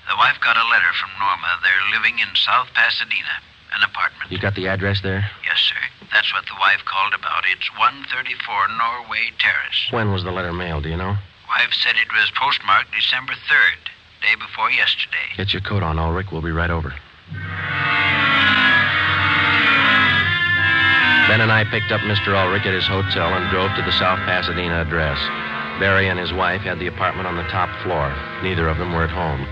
The wife got a letter from Norma. They're living in South Pasadena, an apartment. You got the address there? Yes, sir. That's what the wife called about. It's 134 Norway Terrace. When was the letter mailed, do you know? Wife said it was postmarked December 3rd, day before yesterday. Get your coat on, Ulrich. We'll be right over. Ben and I picked up Mr. Ulrich at his hotel and drove to the South Pasadena address. Barry and his wife had the apartment on the top floor. Neither of them were at home.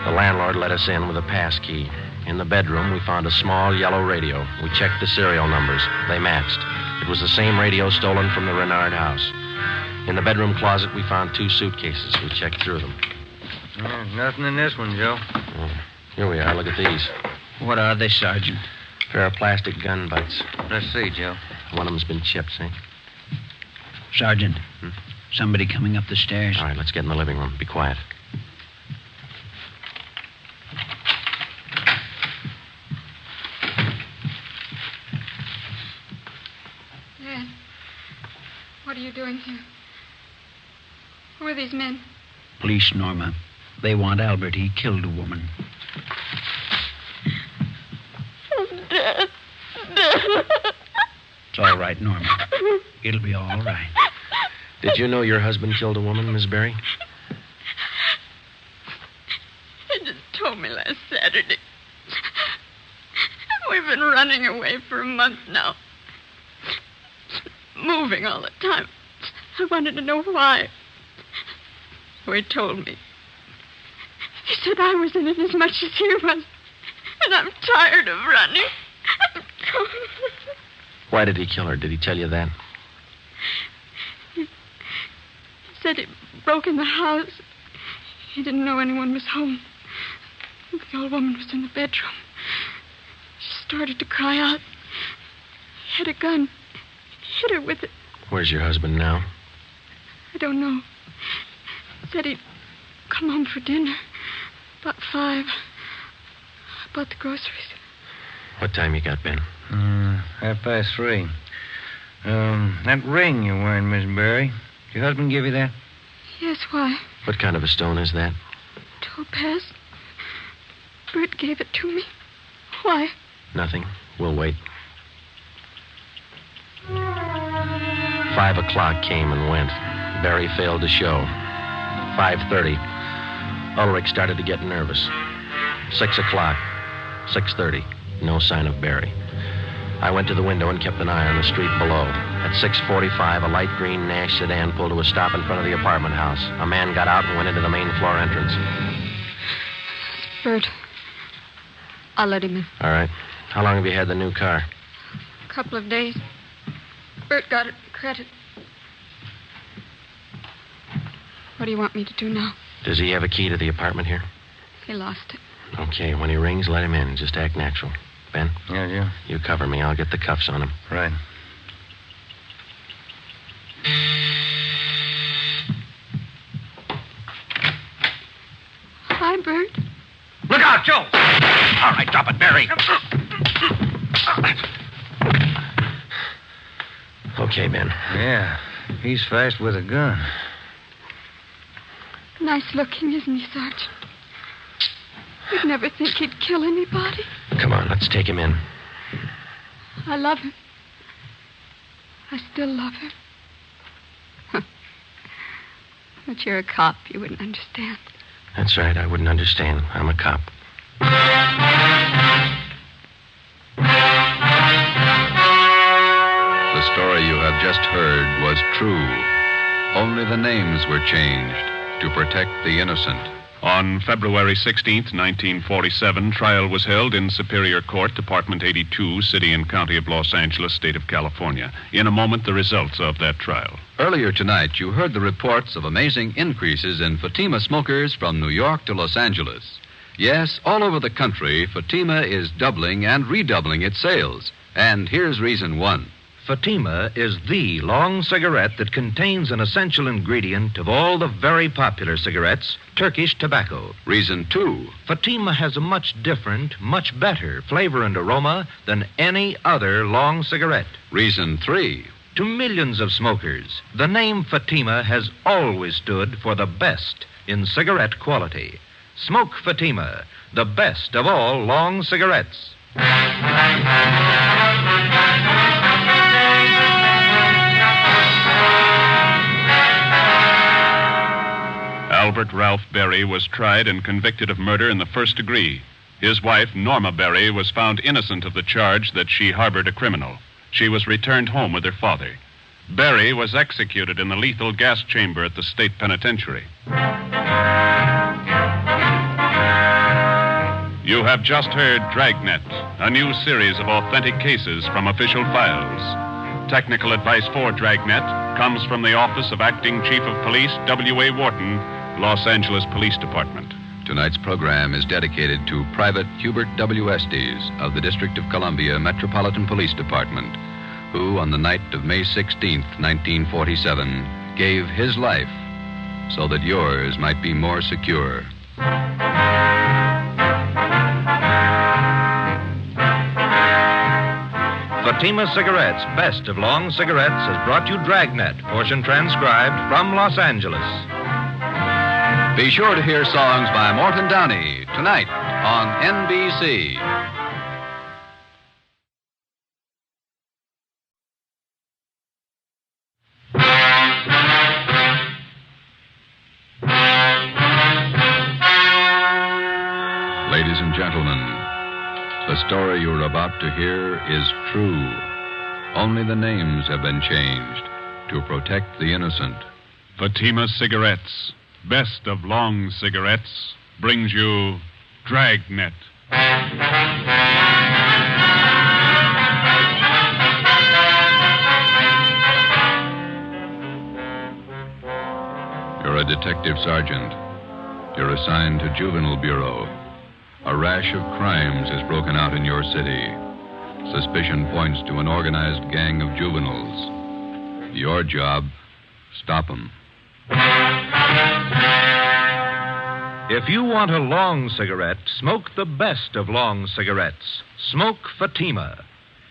The landlord let us in with a pass key. In the bedroom, we found a small yellow radio. We checked the serial numbers. They matched. It was the same radio stolen from the Renard house. In the bedroom closet, we found 2 suitcases. We checked through them. Nothing in this one, Joe. Here we are. Look at these. What are they, Sergeant? Pair of plastic gun butts. Let's see, Joe. One of them's been chipped, see? Sergeant, somebody coming up the stairs. All right, let's get in the living room. Be quiet. Dad, what are you doing here? Who are these men? Police, Norma. They want Albert. He killed a woman. Dad. It's all right, Norma. It'll be all right. Did you know your husband killed a woman, Miss Barry? He just told me last Saturday. We've been running away for a month now. Moving all the time. I wanted to know why. So he told me. He said I was in it as much as he was. And I'm tired of running. Why did he kill her? Did he tell you that? He said he broke in the house. He didn't know anyone was home. The old woman was in the bedroom. She started to cry out. He had a gun. He hit her with it. Where's your husband now? I don't know. He said he'd come home for dinner. About 5. I bought the groceries. What time you got, Ben? 3:30. That ring you're wearing, Miss Barry, did your husband give you that? Yes, why? What kind of a stone is that? Topaz. Bert gave it to me. Why? Nothing. We'll wait. 5 o'clock came and went. Barry failed to show. 5:30. Ulrich started to get nervous. 6 o'clock. 6:30. No sign of Barry. I went to the window and kept an eye on the street below. At 6:45, a light green Nash sedan pulled to a stop in front of the apartment house. A man got out and went into the main floor entrance. Bert. I'll let him in. All right. How long have you had the new car? A couple of days. Bert got it for credit. What do you want me to do now? Does he have a key to the apartment here? He lost it. Okay, when he rings, let him in. Just act natural. Ben? Yeah. You cover me. I'll get the cuffs on him. Right. Hi, Bert. Look out, Joe! All right, drop it, Barry. Okay, Ben. Yeah, he's fast with a gun. Nice looking, isn't he, Sergeant? I'd never think he'd kill anybody. Come on, let's take him in. I love him. I still love him. But you're a cop. You wouldn't understand. That's right. I wouldn't understand. I'm a cop. The story you have just heard was true. Only the names were changed to protect the innocent. On February 16th, 1947, trial was held in Superior Court, Department 82, City and County of Los Angeles, State of California. In a moment, the results of that trial. Earlier tonight, you heard the reports of amazing increases in Fatima smokers from New York to Los Angeles. Yes, all over the country, Fatima is doubling and redoubling its sales. And here's reason one. Fatima is the long cigarette that contains an essential ingredient of all the very popular cigarettes, Turkish tobacco. Reason two. Fatima has a much different, much better flavor and aroma than any other long cigarette. Reason three. To millions of smokers, the name Fatima has always stood for the best in cigarette quality. Smoke Fatima, the best of all long cigarettes. Albert Ralph Berry was tried and convicted of murder in the first degree. His wife, Norma Berry, was found innocent of the charge that she harbored a criminal. She was returned home with her father. Berry was executed in the lethal gas chamber at the state penitentiary. You have just heard Dragnet, a new series of authentic cases from official files. Technical advice for Dragnet comes from the Office of Acting Chief of Police W.A. Wharton, Los Angeles Police Department. Tonight's program is dedicated to Private Hubert W. Estes of the District of Columbia Metropolitan Police Department, who, on the night of May 16th, 1947, gave his life so that yours might be more secure. Fatima Cigarettes, best of long cigarettes, has brought you Dragnet, portion transcribed from Los Angeles. Be sure to hear songs by Morton Downey tonight on NBC. Ladies and gentlemen, the story you're about to hear is true. Only the names have been changed to protect the innocent. Fatima Cigarettes, best of long cigarettes, brings you Dragnet. You're a detective sergeant. You're assigned to Juvenile Bureau. A rash of crimes has broken out in your city. Suspicion points to an organized gang of juveniles. Your job, stop them. If you want a long cigarette, smoke the best of long cigarettes. Smoke Fatima.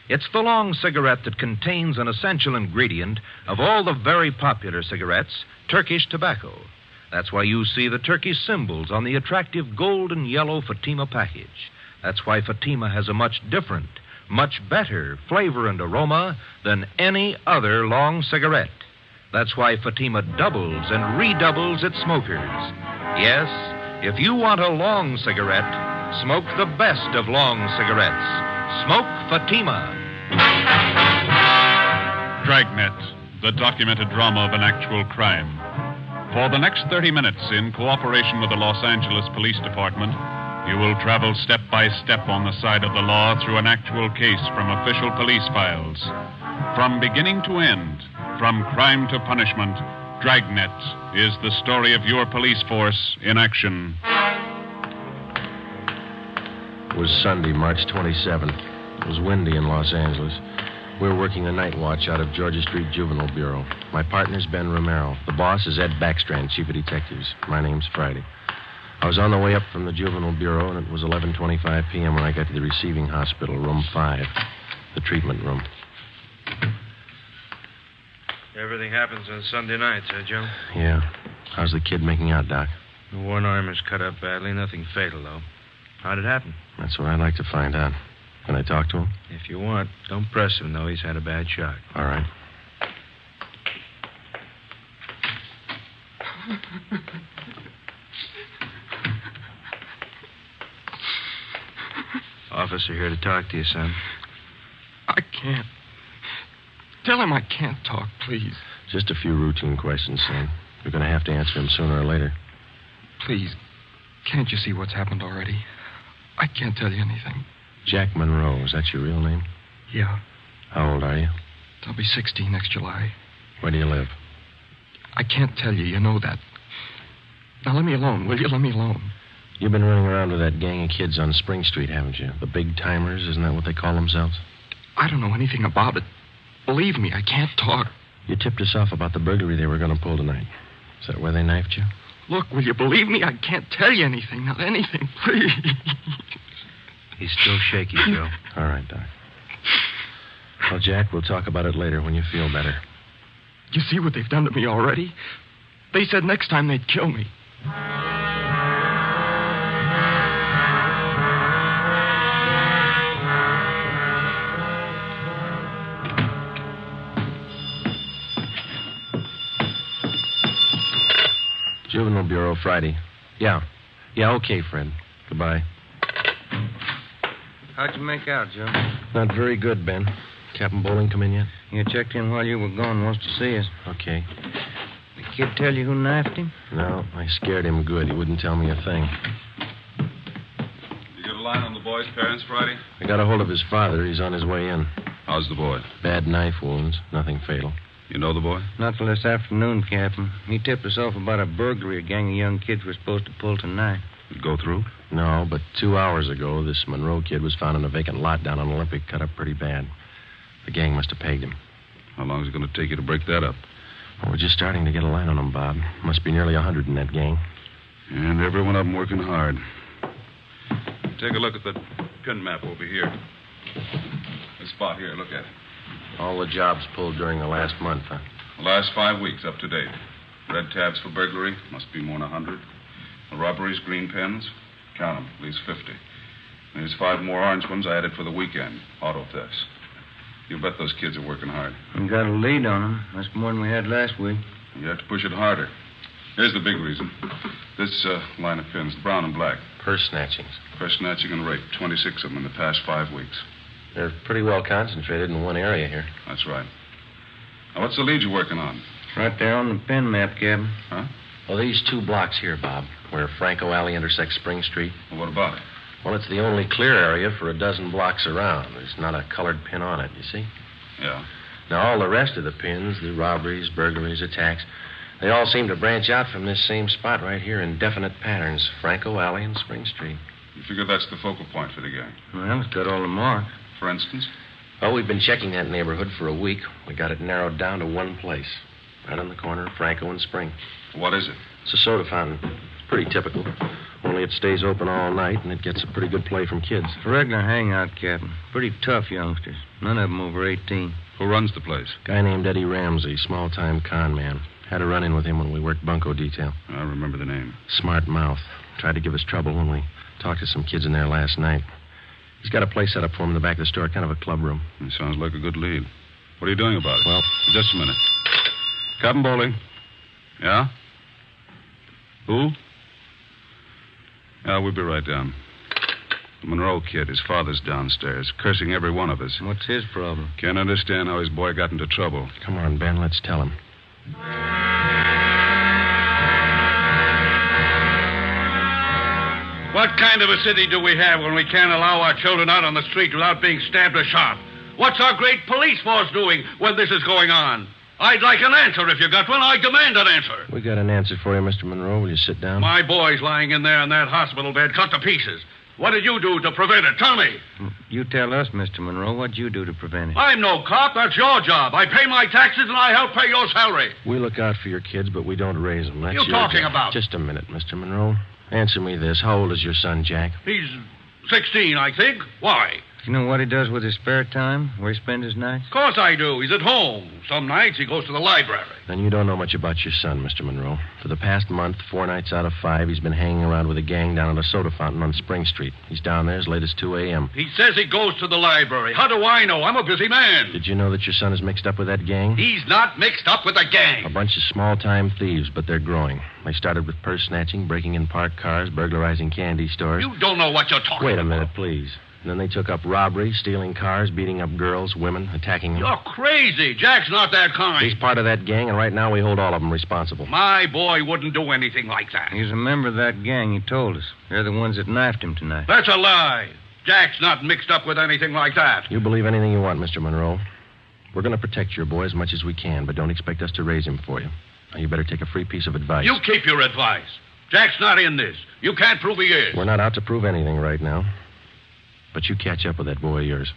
It's the long cigarette that contains an essential ingredient of all the very popular cigarettes, Turkish tobacco. That's why you see the Turkish symbols on the attractive gold and yellow Fatima package. That's why Fatima has a much different, much better flavor and aroma than any other long cigarette. That's why Fatima doubles and redoubles its smokers. Yes, if you want a long cigarette, smoke the best of long cigarettes. Smoke Fatima. Dragnet, the documented drama of an actual crime. For the next 30 minutes, in cooperation with the Los Angeles Police Department, you will travel step by step on the side of the law through an actual case from official police files. From beginning to end, from crime to punishment, Dragnet is the story of your police force in action. It was Sunday, March 27th. It was windy in Los Angeles. We were working the night watch out of Georgia Street Juvenile Bureau. My partner's Ben Romero. The boss is Ed Backstrand, chief of detectives. My name's Friday. I was on the way up from the Juvenile Bureau, and it was 11:25 p.m. when I got to the receiving hospital, room 5, the treatment room. Everything happens on Sunday nights, huh, Joe? Yeah. How's the kid making out, Doc? One arm is cut up badly. Nothing fatal, though. How'd it happen? That's what I'd like to find out. Can I talk to him? If you want, don't press him, though. He's had a bad shock. All right. Officer here to talk to you, son. I can't. Tell him I can't talk, please. Just a few routine questions, son. You're going to have to answer them sooner or later. Please, can't you see what's happened already? I can't tell you anything. Jack Monroe, is that your real name? Yeah. How old are you? I'll be 16 next July. Where do you live? I can't tell you. You know that. Now, let me alone, will you? Let me alone. You've been running around with that gang of kids on Spring Street, haven't you? The big timers, isn't that what they call themselves? I don't know anything about it. Believe me, I can't talk. You tipped us off about the burglary they were going to pull tonight. Is that where they knifed you? Look, will you believe me? I can't tell you anything. Not anything, please. He's still shaky, Joe. All right, Doc. Well, Jack, we'll talk about it later when you feel better. You see what they've done to me already? They said next time they'd kill me. Juvenile Bureau, Friday. Yeah. Yeah, okay, Fred. Goodbye. How'd you make out, Joe? Not very good, Ben. Captain Bowling come in yet? You checked in while you were gone. Wants to see us. Okay. The kid tell you who knifed him? No, I scared him good. He wouldn't tell me a thing. You get a line on the boy's parents, Friday? I got a hold of his father. He's on his way in. How's the boy? Bad knife wounds. Nothing fatal. You know the boy? Not till this afternoon, Captain. He tipped us off about a burglary a gang of young kids were supposed to pull tonight. Did it go through? No, but 2 hours ago, this Monroe kid was found in a vacant lot down on Olympic, cut up pretty bad. The gang must have pegged him. How long is it going to take you to break that up? Well, we're just starting to get a line on him, Bob. Must be nearly 100 in that gang. And every one of them working hard. Take a look at the pin map over here. This spot here, look at it. All the jobs pulled during the last month, huh? The last 5 weeks, up to date. Red tabs for burglary, must be more than 100. The robberies, green pens, count them, at least 50. There's 5 more orange ones I added for the weekend, auto thefts. You bet those kids are working hard. We got a lead on them. That's more than we had last week. You have to push it harder. Here's the big reason. This line of pins, brown and black. Purse snatchings. Purse snatching and rape, 26 of them in the past 5 weeks. They're pretty well concentrated in one area here. That's right. Now, what's the lead you're working on? Right there on the pin map, Captain. Huh? Well, these 2 blocks here, Bob, where Franco Alley intersects Spring Street. Well, what about it? Well, it's the only clear area for a dozen blocks around. There's not a colored pin on it, you see? Yeah. Now, all the rest of the pins, the robberies, burglaries, attacks, they all seem to branch out from this same spot right here in definite patterns. Franco Alley and Spring Street. You figure that's the focal point for the gang? Well, it's got all the marks. For instance? Well, we've been checking that neighborhood for a week. We got it narrowed down to one place. Right on the corner of Franco and Spring. What is it? It's a soda fountain. It's pretty typical. Only it stays open all night, and it gets a pretty good play from kids. It's a regular hangout, Captain. Pretty tough youngsters. None of them over 18. Who runs the place? Guy named Eddie Ramsey, small-time con man. Had a run-in with him when we worked bunco detail. I remember the name. Smart mouth. Tried to give us trouble when we talked to some kids in there last night. He's got a place set up for him in the back of the store, kind of a club room. It sounds like a good lead. What are you doing about it? Well, just a minute. Captain Bowling. Yeah? Who? Yeah, we'll be right down. The Monroe kid, his father's downstairs, cursing every one of us. What's his problem? Can't understand how his boy got into trouble. Come on, Ben, let's tell him. What kind of a city do we have when we can't allow our children out on the street without being stabbed or shot? What's our great police force doing when this is going on? I'd like an answer if you got one. I demand an answer. We got an answer for you, Mr. Monroe. Will you sit down? My boy's lying in there in that hospital bed, cut to pieces. What did you do to prevent it? Tell me. You tell us, Mr. Monroe. What'd you do to prevent it? I'm no cop. That's your job. I pay my taxes and I help pay your salary. We look out for your kids, but we don't raise them. That's What are you talking about? Just a minute, Mr. Monroe. Answer me this. How old is your son, Jack? He's 16, I think. Why? You know what he does with his spare time? Where he spends his nights? Of course I do. He's at home. Some nights he goes to the library. Then you don't know much about your son, Mr. Monroe. For the past month, 4 nights out of 5, he's been hanging around with a gang down at a soda fountain on Spring Street. He's down there as late as 2 a.m. He says he goes to the library. How do I know? I'm a busy man. Did you know that your son is mixed up with that gang? He's not mixed up with the gang. A bunch of small-time thieves, but they're growing. They started with purse snatching, breaking in parked cars, burglarizing candy stores. You don't know what you're talking about. Wait a minute, please. And then they took up robbery, stealing cars, beating up girls, women, attacking them. You're crazy. Jack's not that kind. He's part of that gang, and right now we hold all of them responsible. My boy wouldn't do anything like that. He's a member of that gang, he told us. They're the ones that knifed him tonight. That's a lie. Jack's not mixed up with anything like that. You believe anything you want, Mr. Monroe. We're going to protect your boy as much as we can, but don't expect us to raise him for you. Now, you better take a free piece of advice. You keep your advice. Jack's not in this. You can't prove he is. We're not out to prove anything right now. But you catch up with that boy of yours.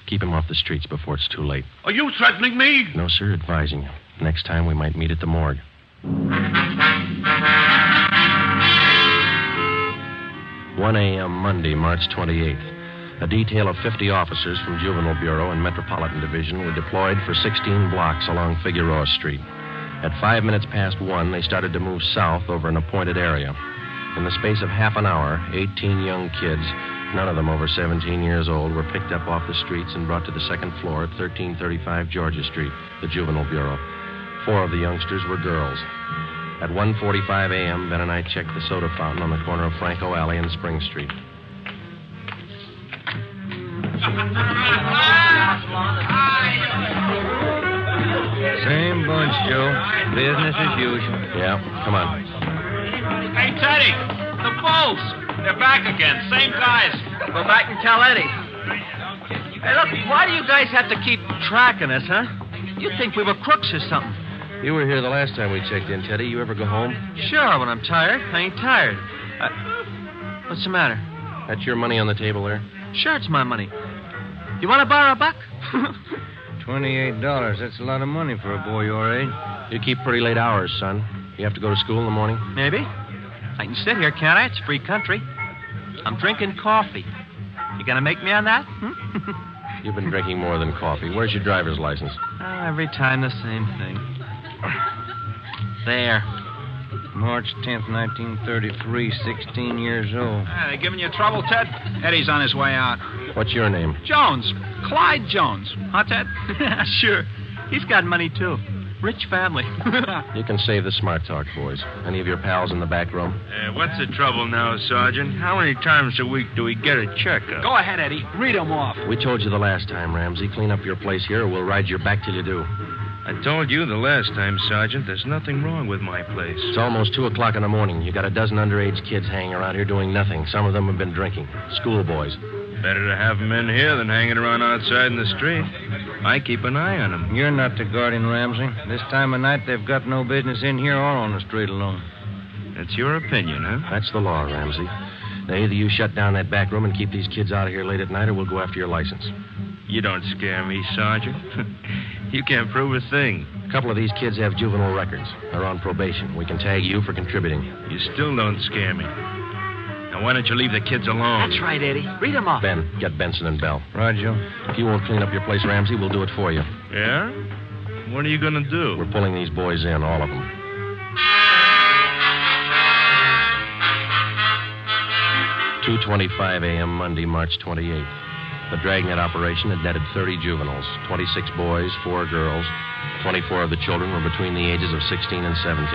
Keep him off the streets before it's too late. Are you threatening me? No, sir, advising you. Next time we might meet at the morgue. 1 a.m. Monday, March 28th. A detail of 50 officers from Juvenile Bureau and Metropolitan Division were deployed for 16 blocks along Figueroa Street. At 5 minutes past 1, they started to move south over an appointed area. In the space of half an hour, 18 young kids, none of them over 17 years old, were picked up off the streets and brought to the second floor at 1335 Georgia Street, the Juvenile Bureau. 4 of the youngsters were girls. At 1:45 a.m., Ben and I checked the soda fountain on the corner of Franco Alley and Spring Street. Same bunch, Joe. Business as usual. Yeah, come on. Hey, Teddy, the Bulls. They're back again. Same guys. Go back and tell Eddie. Hey, look, why do you guys have to keep tracking us, huh? You'd think we were crooks or something. You were here the last time we checked in, Teddy. You ever go home? Sure, when I'm tired. I ain't tired. What's the matter? That's your money on the table there? Sure, it's my money. You want to borrow a buck? $28. That's a lot of money for a boy your age. You keep pretty late hours, son. You have to go to school in the morning? Maybe. I can sit here, can't I? It's free country. I'm drinking coffee. You gonna make me on that? You've been drinking more than coffee. Where's your driver's license? Oh, every time the same thing. There. March 10th, 1933, 16 years old. They giving you trouble, Ted? Eddie's on his way out. What's your name? Jones. Clyde Jones. Huh, Ted? Sure. He's got money, too. Rich family. You can save the smart talk, boys. Any of your pals in the back room? What's the trouble now, Sergeant? How many times a week do we get a checkup? Go ahead, Eddie. Read them off. We told you the last time, Ramsey. Clean up your place here or we'll ride your back till you do. I told you the last time, Sergeant. There's nothing wrong with my place. It's almost 2 o'clock in the morning. You got a dozen underage kids hanging around here doing nothing. Some of them have been drinking. Schoolboys. Better to have them in here than hanging around outside in the street. I keep an eye on them. You're not the guardian, Ramsey. This time of night, they've got no business in here or on the street alone. That's your opinion, huh? That's the law, Ramsey. Now, either you shut down that back room and keep these kids out of here late at night, or we'll go after your license. You don't scare me, Sergeant. You can't prove a thing. A couple of these kids have juvenile records. They're on probation. We can tag you for contributing. You still don't scare me. Now, why don't you leave the kids alone? That's right, Eddie. Read them off. Ben, get Benson and Bell. Right, Joe. If you won't clean up your place, Ramsey, we'll do it for you. Yeah? What are you going to do? We're pulling these boys in, all of them. $2:25 a.m. Monday, March 28th. The Dragnet operation had netted 30 juveniles, 26 boys, 4 girls. 24 of the children were between the ages of 16 and 17.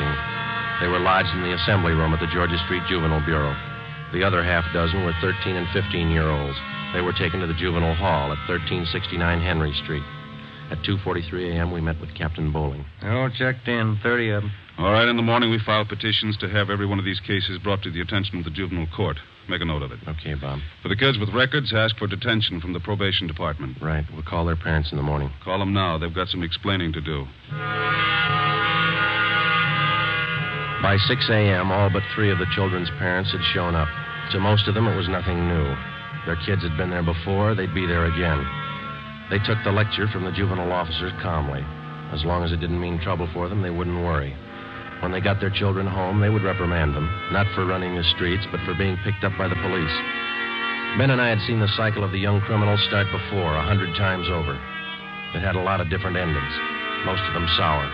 They were lodged in the assembly room at the Georgia Street Juvenile Bureau. The other half dozen were 13 and 15-year-olds. They were taken to the juvenile hall at 1369 Henry Street. At 2:43 a.m., we met with Captain Bowling. They're all checked in, 30 of them. All right, in the morning we file petitions to have every one of these cases brought to the attention of the juvenile court. Make a note of it. Okay, Bob. For the kids with records, ask for detention from the probation department. Right. We'll call their parents in the morning. Call them now. They've got some explaining to do. By 6 a.m., all but 3 of the children's parents had shown up. To most of them, it was nothing new. Their kids had been there before. They'd be there again. They took the lecture from the juvenile officers calmly. As long as it didn't mean trouble for them, they wouldn't worry. When they got their children home, they would reprimand them, not for running the streets, but for being picked up by the police. Ben and I had seen the cycle of the young criminals start before, 100 times over. It had a lot of different endings, most of them sour.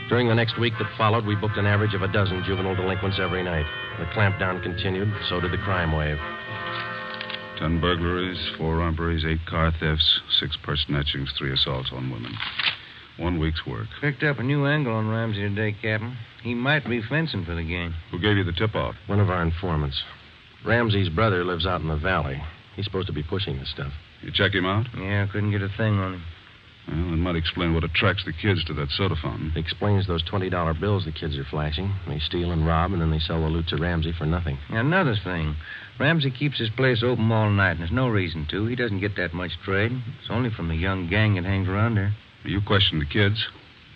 During the next week that followed, we booked an average of a dozen juvenile delinquents every night. The clampdown continued, so did the crime wave. 10 burglaries, 4 robberies, 8 car thefts, 6 person etchings, 3 assaults on women. 1 week's work. Picked up a new angle on Ramsey today, Captain. He might be fencing for the gang. Who gave you the tip-off? One of our informants. Ramsey's brother lives out in the valley. He's supposed to be pushing this stuff. You check him out? Yeah, couldn't get a thing on him. Well, that might explain what attracts the kids to that soda fountain. It explains those $20 bills the kids are flashing. They steal and rob, and then they sell the loot to Ramsey for nothing. Another thing. Ramsey keeps his place open all night, and there's no reason to. He doesn't get that much trade. It's only from the young gang that hangs around there. You question the kids.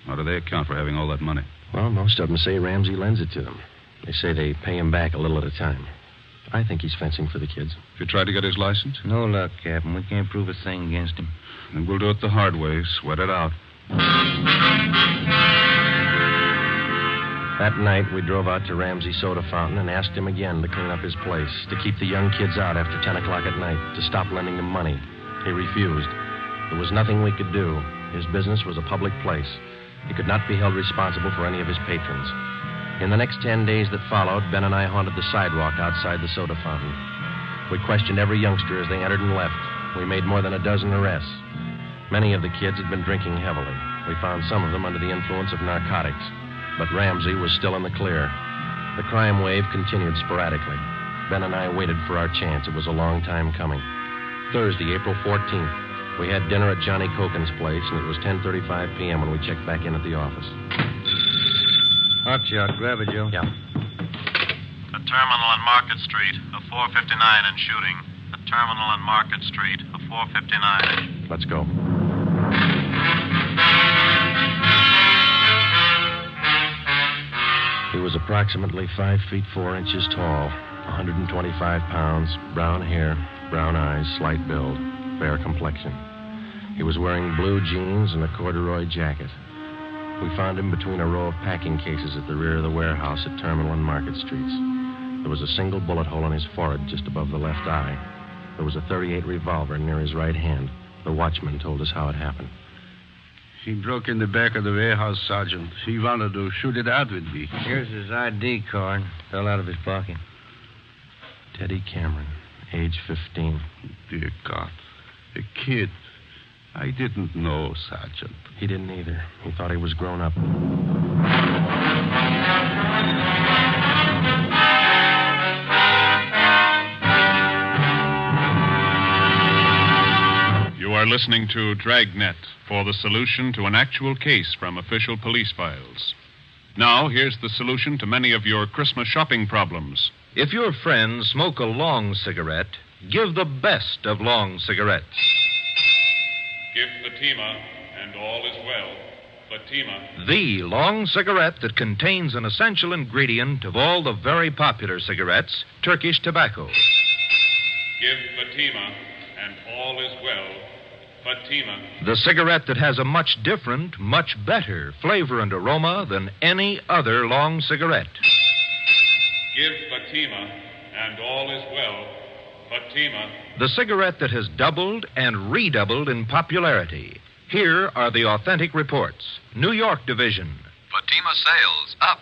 How do they account for having all that money? Well, most of them say Ramsey lends it to them. They say they pay him back a little at a time. I think he's fencing for the kids. Have you tried to get his license? No luck, Captain. We can't prove a thing against him. Then we'll do it the hard way. Sweat it out. That night, we drove out to Ramsey's soda fountain and asked him again to clean up his place, to keep the young kids out after 10 o'clock at night, to stop lending them money. He refused. There was nothing we could do. His business was a public place. He could not be held responsible for any of his patrons. In the next 10 days that followed, Ben and I haunted the sidewalk outside the soda fountain. We questioned every youngster as they entered and left. We made more than a dozen arrests. Many of the kids had been drinking heavily. We found some of them under the influence of narcotics. But Ramsey was still in the clear. The crime wave continued sporadically. Ben and I waited for our chance. It was a long time coming. Thursday, April 14th. We had dinner at Johnny Cokin's place, and it was 10:35 p.m. when we checked back in at the office. Hotshot, grab it, Joe. Yeah. A terminal on Market Street, a 459 and shooting. A terminal on Market Street, a 459. Let's go. He was approximately 5 feet 4 inches tall, 125 pounds, brown hair, brown eyes, slight build, fair complexion. He was wearing blue jeans and a corduroy jacket. We found him between a row of packing cases at the rear of the warehouse at Terminal and Market Streets. There was a single bullet hole in his forehead just above the left eye. There was a .38 revolver near his right hand. The watchman told us how it happened. He broke in the back of the warehouse, Sergeant. He wanted to shoot it out with me. Here's his ID card. Fell out of his pocket. Teddy Cameron, age 15. Dear God. A kid. I didn't know, Sergeant. He didn't either. He thought he was grown up. You are listening to Dragnet for the solution to an actual case from official police files. Now, here's the solution to many of your Christmas shopping problems. If your friends smoke a long cigarette, give the best of long cigarettes. Give Fatima, and all is well. Fatima. The long cigarette that contains an essential ingredient of all the very popular cigarettes, Turkish tobacco. Give Fatima, and all is well. Fatima. The cigarette that has a much different, much better flavor and aroma than any other long cigarette. Give Fatima, and all is well. Fatima. The cigarette that has doubled and redoubled in popularity. Here are the authentic reports. New York Division. Fatima sales up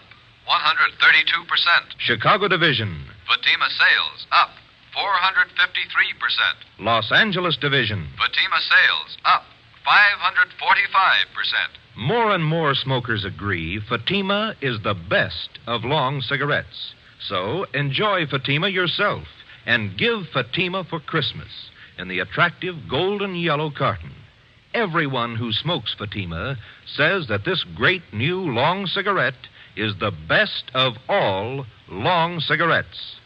132%. Chicago Division. Fatima sales up 453%. Los Angeles Division. Fatima sales up 545%. More and more smokers agree Fatima is the best of long cigarettes. So enjoy Fatima yourself and give Fatima for Christmas in the attractive golden yellow carton. Everyone who smokes Fatima says that this great new long cigarette is the best of all long cigarettes.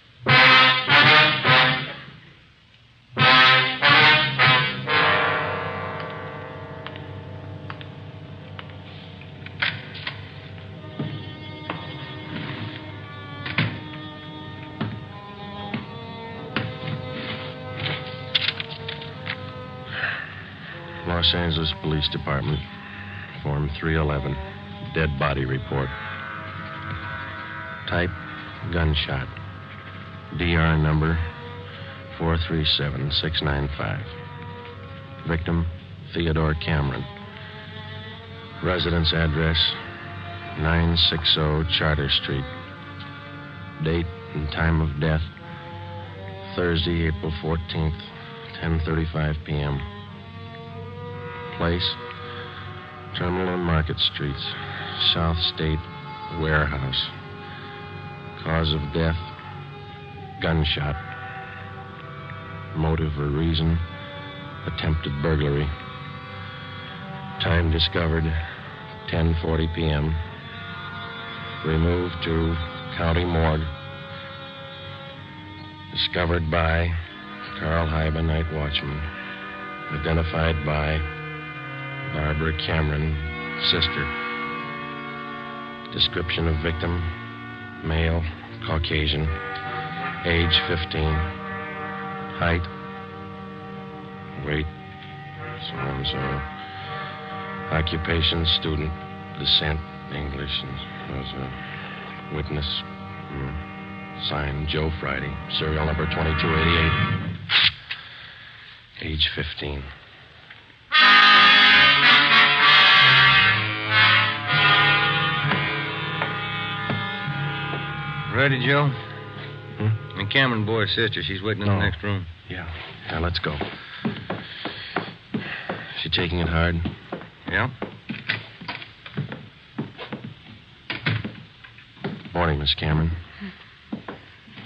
Los Angeles Police Department, Form 311, dead body report. Type, gunshot. DR number, 437-695. Victim, Theodore Cameron. Residence address, 960 Charter Street. Date and time of death, Thursday, April 14th, 10:35 p.m. Place, Terminal and Market Streets, South State Warehouse. Cause of death, gunshot. Motive or reason, attempted burglary. Time discovered, 10:40 p.m. Removed to County Morgue. Discovered by Carl Hyba, night watchman. Identified by Barbara Cameron, sister. Description of victim, male, Caucasian, age 15, height, weight, so-and-so. Occupation, student, descent, English, and was a witness. Signed Joe Friday, serial number 2288. Age 15. Ready, Joe? The Cameron boy's sister. She's waiting in the next room. Yeah, let's go. She taking it hard? Yeah. Morning, Miss Cameron.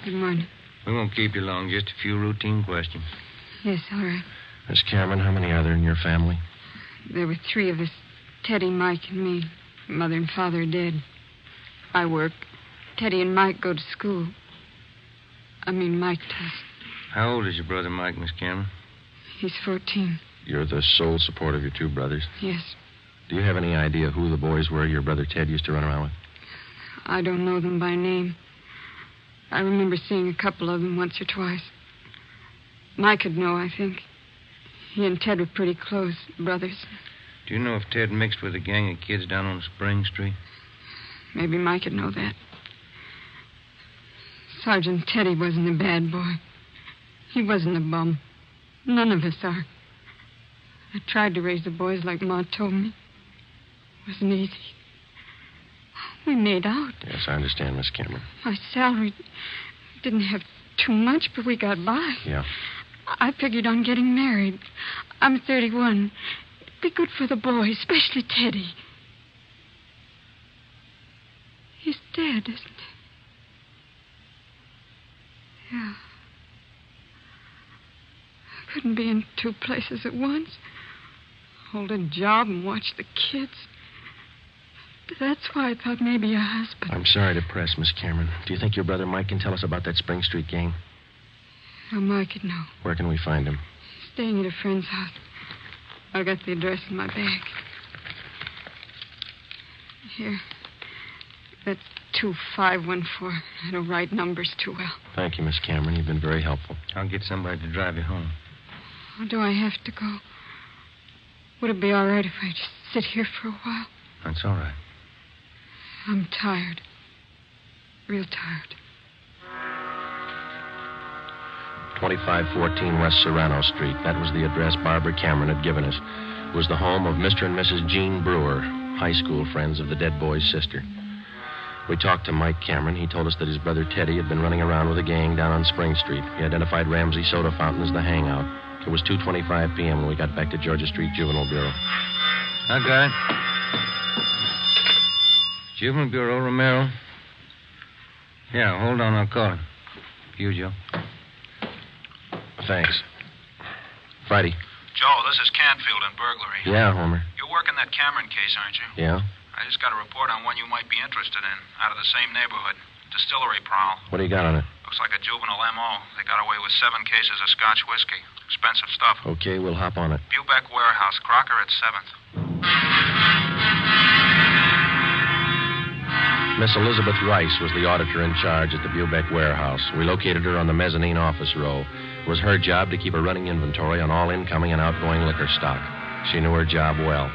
Good morning. We won't keep you long. Just a few routine questions. Yes, all right. Miss Cameron, how many are there in your family? There were 3 of us. Teddy, Mike, and me. Mother and father are dead. I work. Teddy and Mike go to school. Mike does. How old is your brother Mike, Miss Cameron? He's 14. You're the sole support of your 2 brothers? Yes. Do you have any idea who the boys were your brother Ted used to run around with? I don't know them by name. I remember seeing a couple of them once or twice. Mike would know, I think. He and Ted were pretty close, brothers. Do you know if Ted mixed with a gang of kids down on Spring Street? Maybe Mike would know that. Sergeant Teddy wasn't a bad boy. He wasn't a bum. None of us are. I tried to raise the boys like Ma told me. It wasn't easy. We made out. Yes, I understand, Miss Cameron. My salary didn't have too much, but we got by. Yeah. I figured on getting married. I'm 31. It'd be good for the boys, especially Teddy. He's dead, isn't he? Yeah. I couldn't be in 2 places at once. Hold a job and watch the kids. That's why I thought maybe a husband. I'm sorry to press, Miss Cameron. Do you think your brother Mike can tell us about that Spring Street gang? Oh, Mike would know. Where can we find him? Staying at a friend's house. I got the address in my bag. Here. That's 2514. I don't write numbers too well. Thank you, Miss Cameron. You've been very helpful. I'll get somebody to drive you home. Or do I have to go? Would it be all right if I just sit here for a while? That's all right. I'm tired. Real tired. 2514 West Serrano Street. That was the address Barbara Cameron had given us. It was the home of Mr. and Mrs. Jean Brewer, high school friends of the dead boy's sister. We talked to Mike Cameron. He told us that his brother Teddy had been running around with a gang down on Spring Street. He identified Ramsey Soda Fountain as the hangout. It was 2:25 p.m. when we got back to Georgia Street Juvenile Bureau. I got it. Juvenile Bureau, Romero. Yeah, hold on, I'll call him. You, Joe. Thanks. Friday. Joe, this is Canfield in burglary. Yeah, Homer. You're working that Cameron case, aren't you? Yeah? I just got a report on one you might be interested in, out of the same neighborhood. Distillery prowl. What do you got on it? Looks like a juvenile M.O. They got away with 7 cases of Scotch whiskey. Expensive stuff. Okay, we'll hop on it. Bubeck Warehouse, Crocker at 7th. Miss Elizabeth Rice was the auditor in charge at the Bubeck Warehouse. We located her on the mezzanine office row. It was her job to keep a running inventory on all incoming and outgoing liquor stock. She knew her job well.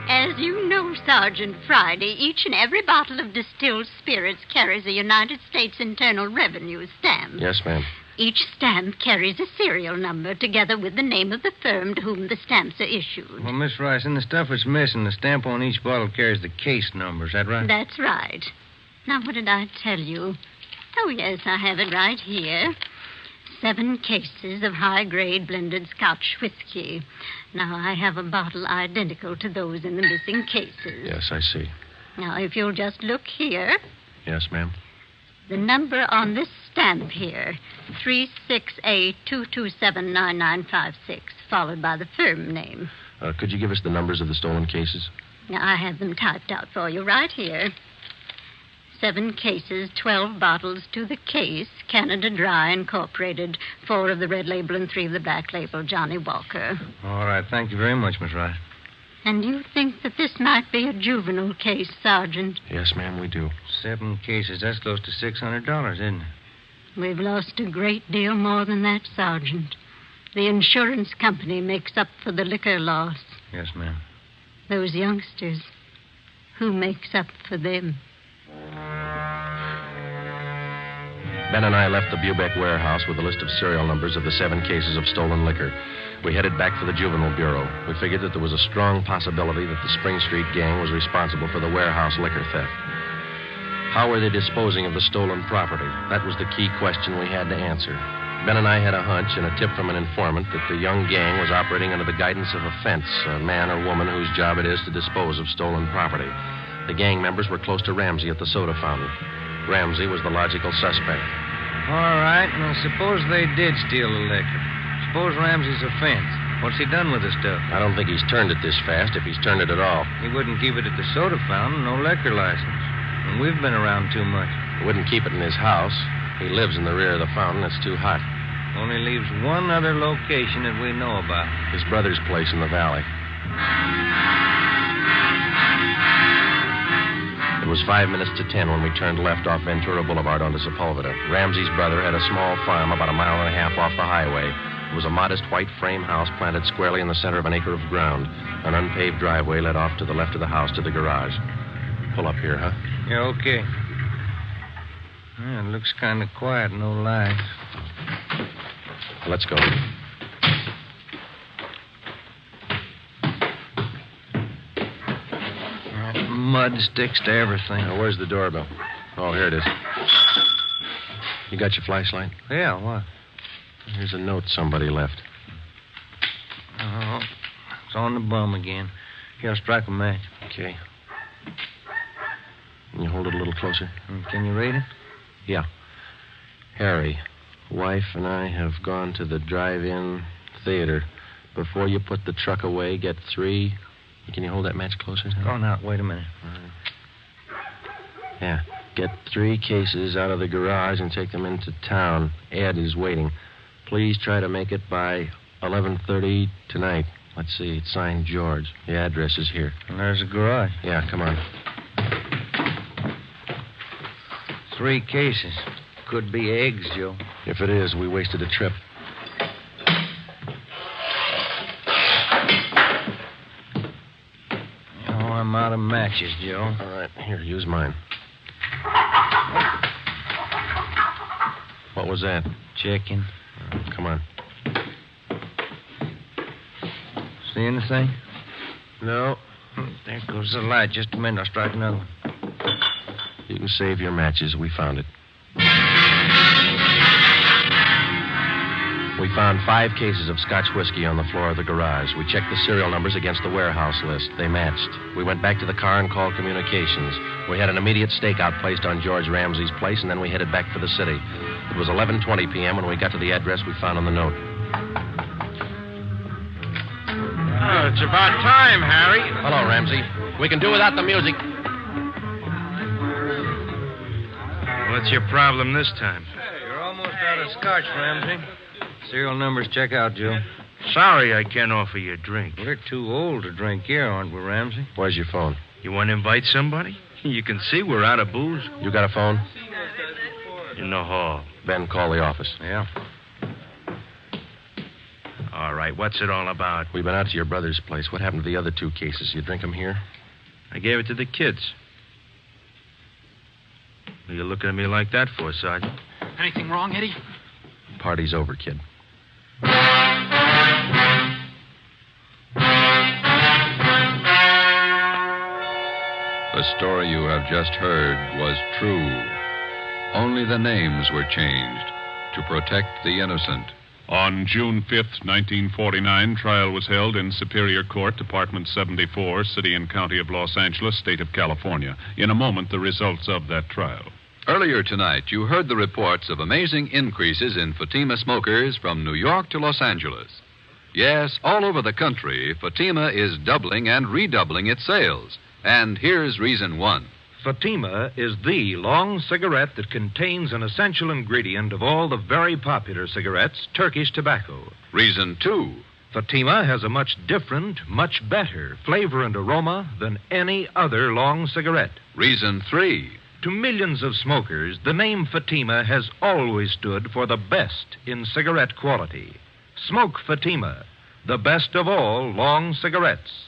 As you know, Sergeant Friday, each and every bottle of distilled spirits carries a United States Internal Revenue stamp. Yes, ma'am. Each stamp carries a serial number together with the name of the firm to whom the stamps are issued. Well, Miss Rice, in the stuff that's missing, the stamp on each bottle carries the case number. Is that right? That's right. Now, what did I tell you? Oh, yes, I have it right here. 7 cases of high-grade blended Scotch whiskey. Now, I have a bottle identical to those in the missing cases. Yes, I see. Now, if you'll just look here, Yes, ma'am. the number on this stamp here, 368-227-9956, followed by the firm name. Could you give us the numbers of the stolen cases? Now, I have them typed out for you right here. 7 cases, 12 bottles to the case, Canada Dry Incorporated, 4 of the red label and 3 of the black label, Johnny Walker. All right. Thank you very much, Miss Rice. And you think that this might be a juvenile case, Sergeant? Yes, ma'am, we do. 7 cases. That's close to $600, isn't it? We've lost a great deal more than that, Sergeant. The insurance company makes up for the liquor loss. Yes, ma'am. Those youngsters, who makes up for them? Ben and I left the Bubeck warehouse with a list of serial numbers of the 7 cases of stolen liquor. We headed back for the Juvenile Bureau. We figured that there was a strong possibility that the Spring Street gang was responsible for the warehouse liquor theft. How were they disposing of the stolen property? That was the key question we had to answer. Ben and I had a hunch and a tip from an informant that the young gang was operating under the guidance of a fence, a man or woman whose job it is to dispose of stolen property. The gang members were close to Ramsey at the soda fountain. Ramsey was the logical suspect. All right. Now, suppose they did steal the liquor. Suppose Ramsey's a fence. What's he done with the stuff? I don't think he's turned it this fast, if he's turned it at all. He wouldn't keep it at the soda fountain, no liquor license. And we've been around too much. He wouldn't keep it in his house. He lives in the rear of the fountain. It's too hot. Only leaves one other location that we know about. His brother's place in the valley. It was 5 minutes to 10 when we turned left off Ventura Boulevard onto Sepulveda. Ramsey's brother had a small farm about a mile and a half off the highway. It was a modest white frame house planted squarely in the center of an acre of ground. An unpaved driveway led off to the left of the house to the garage. Pull up here, huh? Yeah, okay. Yeah, it looks kind of quiet, no lights. Let's go. Mud sticks to everything. Now, where's the doorbell? Oh, here it is. You got your flashlight? Yeah, what? Here's a note somebody left. Oh, it's on the bum again. Here, I'll strike a match. Okay. Can you hold it a little closer? Can you read it? Yeah. Harry, wife and I have gone to the drive-in theater. Before you put the truck away, get 3... Can you hold that match closer? Go now. Wait a minute. All right. Yeah. Get 3 cases out of the garage and take them into town. Ed is waiting. Please try to make it by 11:30 tonight. Let's see. It's signed George. The address is here. And there's the garage. Yeah, come on. 3 cases. Could be eggs, Joe. If it is, we wasted a trip. I'm out of matches, Joe. All right, here, use mine. What was that? Checking. Come on. See anything? No. There goes the light. Just a minute. I'll strike another one. You can save your matches. We found it. We found 5 cases of Scotch whiskey on the floor of the garage. We checked the serial numbers against the warehouse list. They matched. We went back to the car and called communications. We had an immediate stakeout placed on George Ramsey's place, and then we headed back for the city. It was 11:20 p.m. when we got to the address we found on the note. Oh, it's about time, Harry. Hello, Ramsey. We can do without the music. What's your problem this time? Hey, you're almost out of Scotch, Ramsey. Serial numbers check out, Joe. Sorry I can't offer you a drink. We're too old to drink here, aren't we, Ramsey? Where's your phone? You want to invite somebody? You can see we're out of booze. You got a phone? In the hall. Ben, call the office. Yeah. All right, what's it all about? We've been out to your brother's place. What happened to the other 2 cases? You drink them here? I gave it to the kids. What are you looking at me like that for, Sergeant? Anything wrong, Eddie? Party's over, kid. The story you have just heard was true. Only the names were changed to protect the innocent. On June 5th, 1949, trial was held in Superior Court, Department 74, City and County of Los Angeles, State of California. In a moment, the results of that trial. Earlier tonight, you heard the reports of amazing increases in Fatima smokers from New York to Los Angeles. Yes, all over the country, Fatima is doubling and redoubling its sales. And here's reason one. Fatima is the long cigarette that contains an essential ingredient of all the very popular cigarettes, Turkish tobacco. Reason two. Fatima has a much different, much better flavor and aroma than any other long cigarette. Reason three. To millions of smokers, the name Fatima has always stood for the best in cigarette quality. Smoke Fatima, the best of all long cigarettes.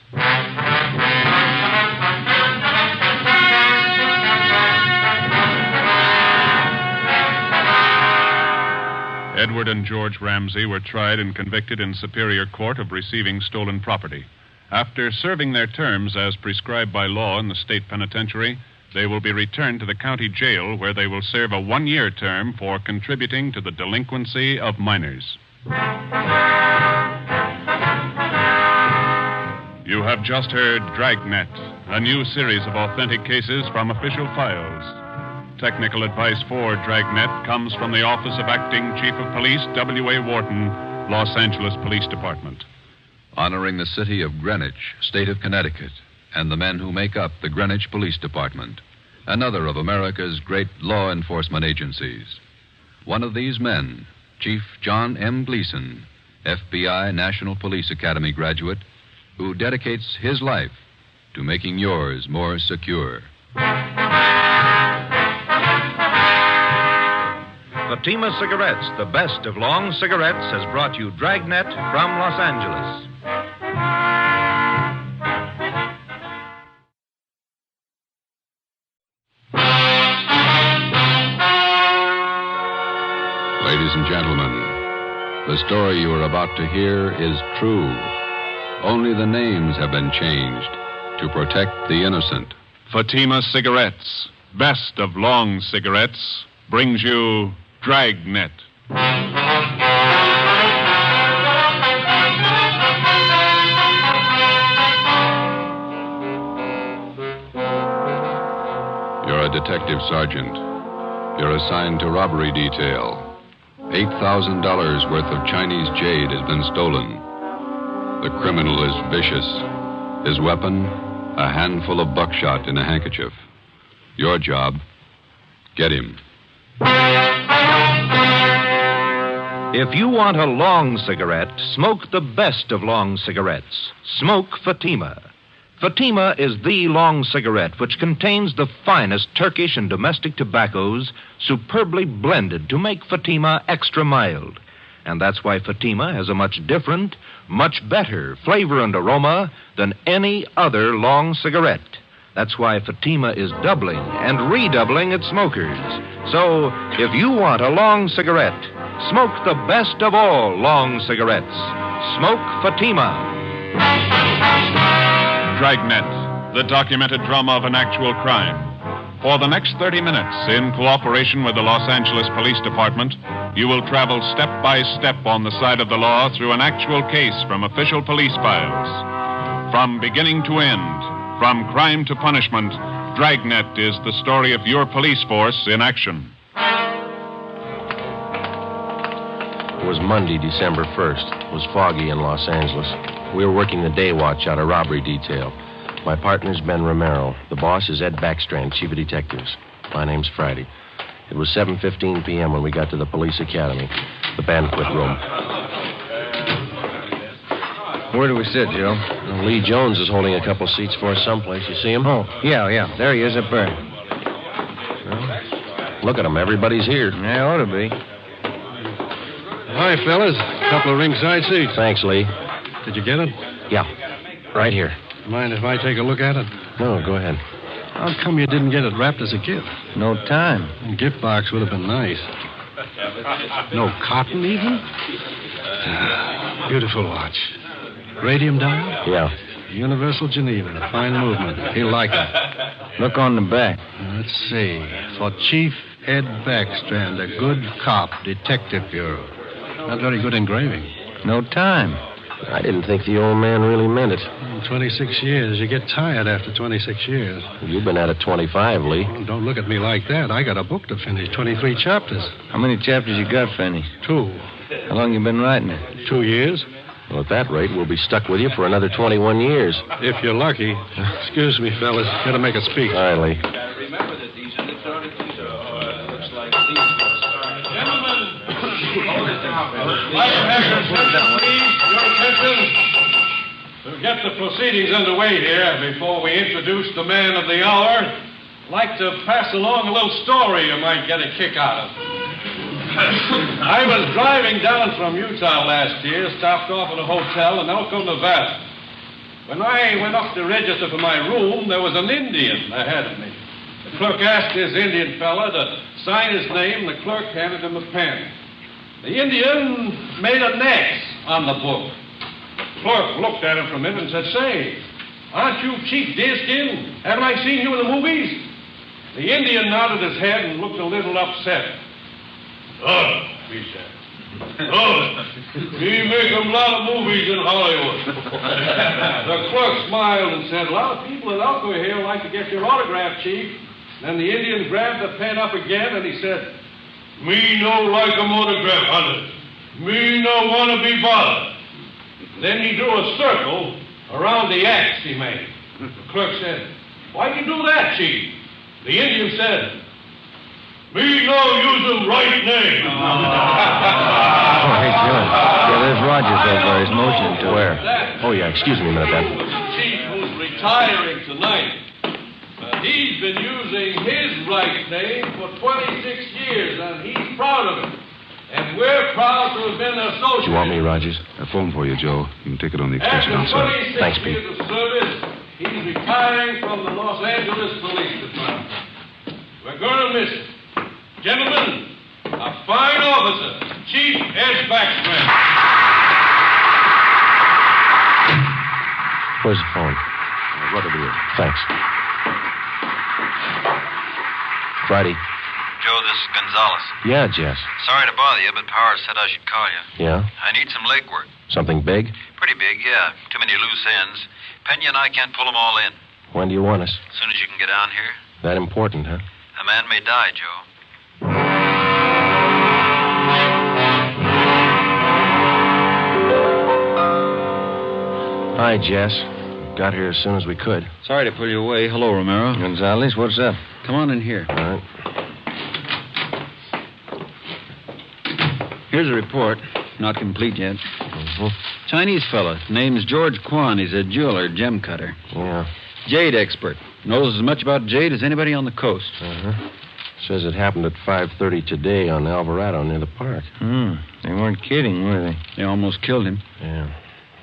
Edward and George Ramsey were tried and convicted in Superior Court of receiving stolen property. After serving their terms as prescribed by law in the state penitentiary, they will be returned to the county jail where they will serve a one-year term for contributing to the delinquency of minors. You have just heard Dragnet, a new series of authentic cases from official files. Technical advice for Dragnet comes from the Office of Acting Chief of Police, W.A. Wharton, Los Angeles Police Department. Honoring the city of Greenwich, state of Connecticut, and the men who make up the Greenwich Police Department, another of America's great law enforcement agencies. One of these men, Chief John M. Gleason, FBI National Police Academy graduate, who dedicates his life to making yours more secure. Fatima Cigarettes, the best of long cigarettes, has brought you Dragnet from Los Angeles. Ladies and gentlemen, the story you are about to hear is true. Only the names have been changed to protect the innocent. Fatima Cigarettes, best of long cigarettes, brings you Dragnet. You're a detective sergeant. You're assigned to robbery detail. $8,000 worth of Chinese jade has been stolen. The criminal is vicious. His weapon, a handful of buckshot in a handkerchief. Your job, get him. If you want a long cigarette, smoke the best of long cigarettes. Smoke Fatima. Fatima is the long cigarette which contains the finest Turkish and domestic tobaccos superbly blended to make Fatima extra mild. And that's why Fatima has a much different, much better flavor and aroma than any other long cigarette. That's why Fatima is doubling and redoubling its smokers. So, if you want a long cigarette, smoke the best of all long cigarettes. Smoke Fatima. Dragnet, the documented drama of an actual crime. For the next 30 minutes, in cooperation with the Los Angeles Police Department, you will travel step by step on the side of the law through an actual case from official police files. From beginning to end, from crime to punishment, Dragnet is the story of your police force in action. It was Monday, December 1st. It was foggy in Los Angeles. We were working the day watch out of robbery detail. My partner's Ben Romero. The boss is Ed Backstrand, chief of detectives. My name's Friday. It was 7:15 p.m. when we got to the police academy, the banquet room. Where do we sit, Joe? Well, Lee Jones is holding a couple seats for us someplace. You see him? Oh, yeah. There he is up there. Well, look at him. Everybody's here. Yeah, ought to be. Hi, fellas. A couple of ringside seats. Thanks, Lee. Did you get it? Yeah, right here. Mind if I take a look at it? No, go ahead. How come you didn't get it wrapped as a gift? No time. A gift box would have been nice. No cotton, even? Beautiful watch. Radium dial? Yeah. Universal Geneva. Fine movement. He'll like it. Look on the back. Let's see. For Chief Ed Backstrand, a good cop, Detective Bureau. Not very good engraving. No time. I didn't think the old man really meant it. 26 years. You get tired after 26 years. You've been at it 25, Lee. Oh, don't look at me like that. I got a book to finish, 23 chapters. How many chapters you got, Fanny? 2. How long you been writing it? 2 years. Well, at that rate, we'll be stuck with you for another 21 years. If you're lucky. Excuse me, fellas. Got to make a speech. All right, Lee. Remember that these are the looks like these. Gentlemen, your attention. To get the proceedings underway here, before we introduce the man of the hour, I'd like to pass along a little story you might get a kick out of. I was driving down from Utah last year, stopped off at a hotel in Elko, Nevada. When I went up to register for my room, there was an Indian ahead of me. The clerk asked this Indian fella to sign his name, and the clerk handed him a pen. The Indian made an X on the book. The clerk looked at him for a minute and said, "Say, aren't you Chief Deerskin? Haven't I seen you in the movies?" The Indian nodded his head and looked a little upset. "Oh," he said. "Oh, we make a lot of movies in Hollywood." The clerk smiled and said, "A lot of people in Elko here like to get your autograph, Chief." Then the Indian grabbed the pen up again and he said, "Me no like a autograph, hunter. Me no want to be bothered." Then he drew a circle around the axe he made. The clerk said, "Why'd you do that, Chief?" The Indian said, "Me no use him right name." Oh, hey, Joe. Yeah, there's Rogers over there. He's motioning to Where? Oh, yeah, excuse me a minute, then. Chief who's retiring tonight. He's been using his right name for 26 years, and he's proud of it. And we're proud to have been associated. Do you want me, Rogers? A phone for you, Joe. You can take it on the extension After outside. 26 Thanks, Pete. years of service, he's retiring from the Los Angeles Police Department. We're going to miss him. Gentlemen, a fine officer, Chief S. Backstrand. Where's the phone? Right over here. Thanks. Friday. Joe, this is Gonzalez. Yeah, Jess. Sorry to bother you, but Powers said I should call you. Yeah? I need some legwork. Something big? Pretty big, yeah. Too many loose ends. Pena and I can't pull them all in. When do you want us? As soon as you can get down here. That important, huh? A man may die, Joe. Hi, Jess. Got here as soon as we could. Sorry to pull you away. Hello, Romero. Gonzalez, what's up? Come on in here. All right. Here's a report. Not complete yet. Chinese fella. Name's George Kwan. He's a jeweler, gem cutter. Yeah. Jade expert. Knows as much about jade as anybody on the coast. Uh-huh. Says it happened at 5:30 today on Alvarado near the park. They weren't kidding, were they? They almost killed him. Yeah.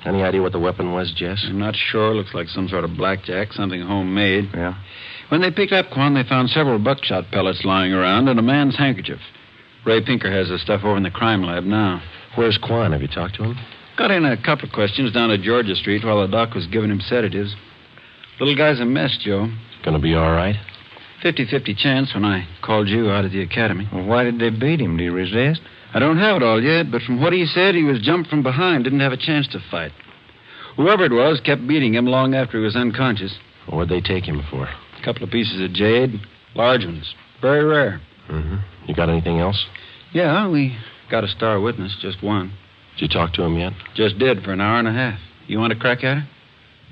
Any idea what the weapon was, Jess? I'm not sure. Looks like some sort of blackjack, something homemade. Yeah. When they picked up Kwan, they found several buckshot pellets lying around and a man's handkerchief. Ray Pinker has the stuff over in the crime lab now. Where's Kwan? Have you talked to him? Got in a couple of questions down at Georgia Street while the doc was giving him sedatives. Little guy's a mess, Joe. Gonna be all right? 50-50 chance when I called you out of the academy. Well, why did they beat him? Did he resist? I don't have it all yet, but from what he said, he was jumped from behind, didn't have a chance to fight. Whoever it was kept beating him long after he was unconscious. What'd they take him for? A couple of pieces of jade, large ones, very rare. Mm-hmm. You got anything else? Yeah, we got a star witness, just one. Did you talk to him yet? Just did for an hour and a half. You want to crack at her?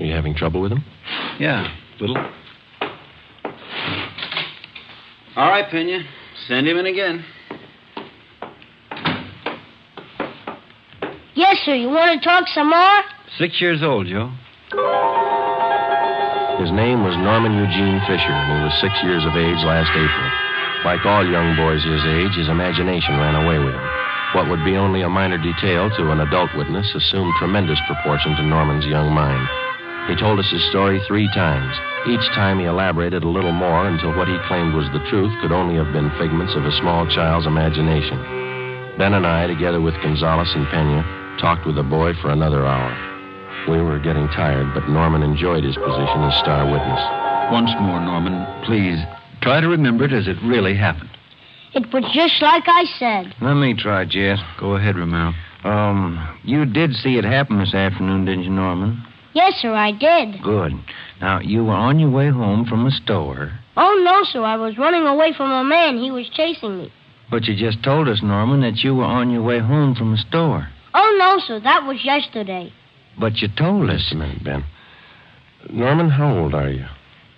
Are you having trouble with him? Yeah, little. All right, Pena. Send him in again. Yes, sir. You want to talk some more? 6 years old, Joe. His name was Norman Eugene Fisher, and he was 6 years of age last April. Like all young boys his age, his imagination ran away with him. What would be only a minor detail to an adult witness assumed tremendous proportion to Norman's young mind. He told us his story 3 times. Each time he elaborated a little more until what he claimed was the truth could only have been figments of a small child's imagination. Ben and I, together with Gonzalez and Pena, talked with the boy for another hour. We were getting tired, but Norman enjoyed his position as star witness. Once more, Norman, please, try to remember it as it really happened. It was just like I said. Let me try, Jess. Go ahead, Romero. You did see it happen this afternoon, didn't you, Norman? Yes, sir, I did. Good. Now, you were on your way home from the store. Oh, no, sir. I was running away from a man. He was chasing me. But you just told us, Norman, that you were on your way home from the store. Oh, no, sir. That was yesterday. But you told us. Just a minute, Ben. Norman, how old are you?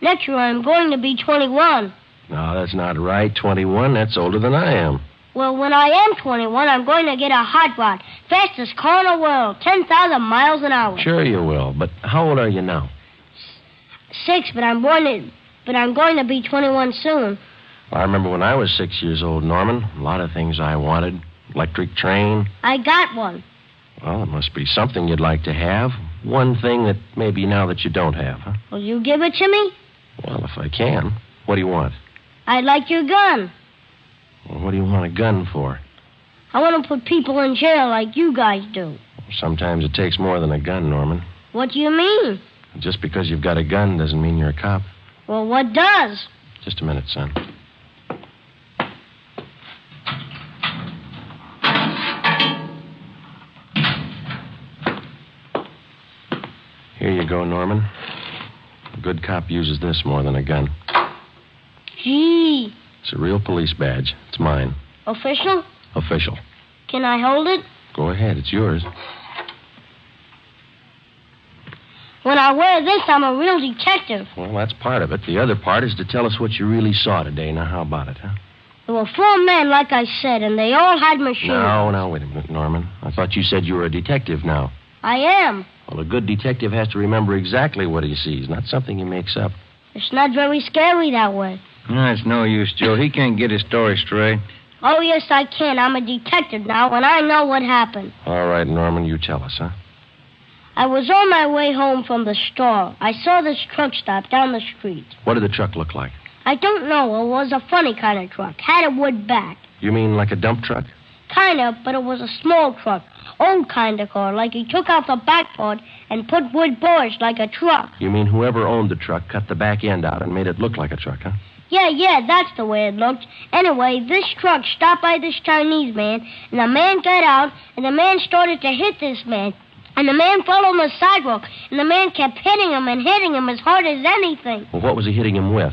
Next year, I'm going to be 21. No, that's not right. 21, that's older than I am. Well, when I am 21, I'm going to get a hot rod. Fastest car in the world. 10,000 miles an hour. Sure you will. But how old are you now? 6, but I'm going to be 21 soon. I remember when I was 6 years old, Norman. A lot of things I wanted. Electric train. I got one. Well, it must be something you'd like to have. One thing that maybe now that you don't have, huh? Will you give it to me? Well, if I can. What do you want? I'd like your gun. Well, what do you want a gun for? I want to put people in jail like you guys do. Sometimes it takes more than a gun, Norman. What do you mean? Just because you've got a gun doesn't mean you're a cop. Well, what does? Just a minute, son. Here you go, Norman. A good cop uses this more than a gun. Gee. It's a real police badge. It's mine. Official? Official. Can I hold it? Go ahead. It's yours. When I wear this, I'm a real detective. Well, that's part of it. The other part is to tell us what you really saw today. Now, how about it, huh? There were 4 men, like I said, and they all had machines. No, wait a minute, Norman. I thought you said you were a detective now. I am. Well, a good detective has to remember exactly what he sees, not something he makes up. It's not very scary that way. No, it's no use, Joe. He can't get his story straight. Oh, yes, I can. I'm a detective now, and I know what happened. All right, Norman, you tell us, huh? I was on my way home from the store. I saw this truck stop down the street. What did the truck look like? I don't know. It was a funny kind of truck. Had a wood back. You mean like a dump truck? Kind of, but it was a small truck. Old kind of car, like he took out the back part and put wood boards like a truck. You mean whoever owned the truck cut the back end out and made it look like a truck, huh? Yeah, that's the way it looked. Anyway, this truck stopped by this Chinese man, and the man got out, and the man started to hit this man. And the man fell on the sidewalk, and the man kept hitting him and hitting him as hard as anything. Well, what was he hitting him with?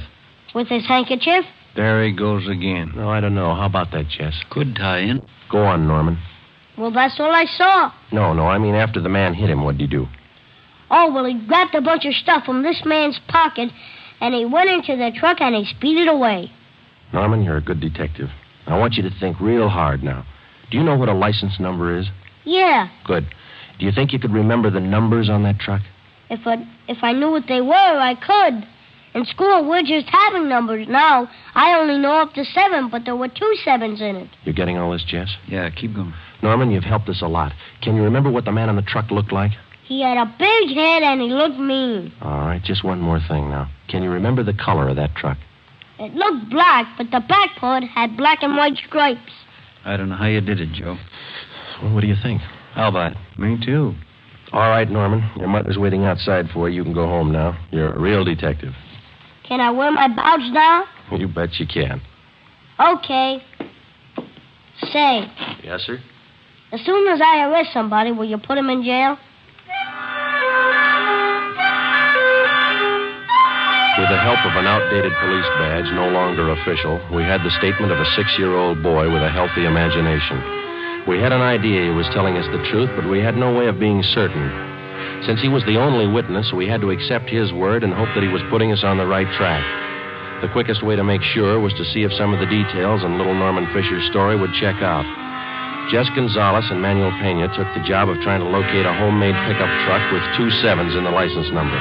With his handkerchief? There he goes again. No, I don't know. How about that, Jess? Could tie in. Go on, Norman. Well, that's all I saw. No, I mean after the man hit him, what'd he do? Oh, well, he grabbed a bunch of stuff from this man's pocket, and he went into the truck and he speeded away. Norman, you're a good detective. I want you to think real hard now. Do you know what a license number is? Yeah. Good. Do you think you could remember the numbers on that truck? If I knew what they were, I could. In school, we're just having numbers now. I only know up to 7, but there were 2 7s in it. You're getting all this, Jess? Yeah, keep going. Norman, you've helped us a lot. Can you remember what the man on the truck looked like? He had a big head and he looked mean. All right, just one more thing now. Can you remember the color of that truck? It looked black, but the back part had black and white stripes. I don't know how you did it, Joe. Well, what do you think? How about it? Me too. All right, Norman. Your mother's waiting outside for you. You can go home now. You're a real detective. Can I wear my badge now? You bet you can. Okay. Say, Yes, sir? as soon as I arrest somebody, will you put him in jail? With the help of an outdated police badge, no longer official, we had the statement of a 6-year-old boy with a healthy imagination. We had an idea he was telling us the truth, but we had no way of being certain. Since he was the only witness, we had to accept his word and hope that he was putting us on the right track. The quickest way to make sure was to see if some of the details in little Norman Fisher's story would check out. Jess Gonzalez and Manuel Pena took the job of trying to locate a homemade pickup truck with 2 7s in the license number.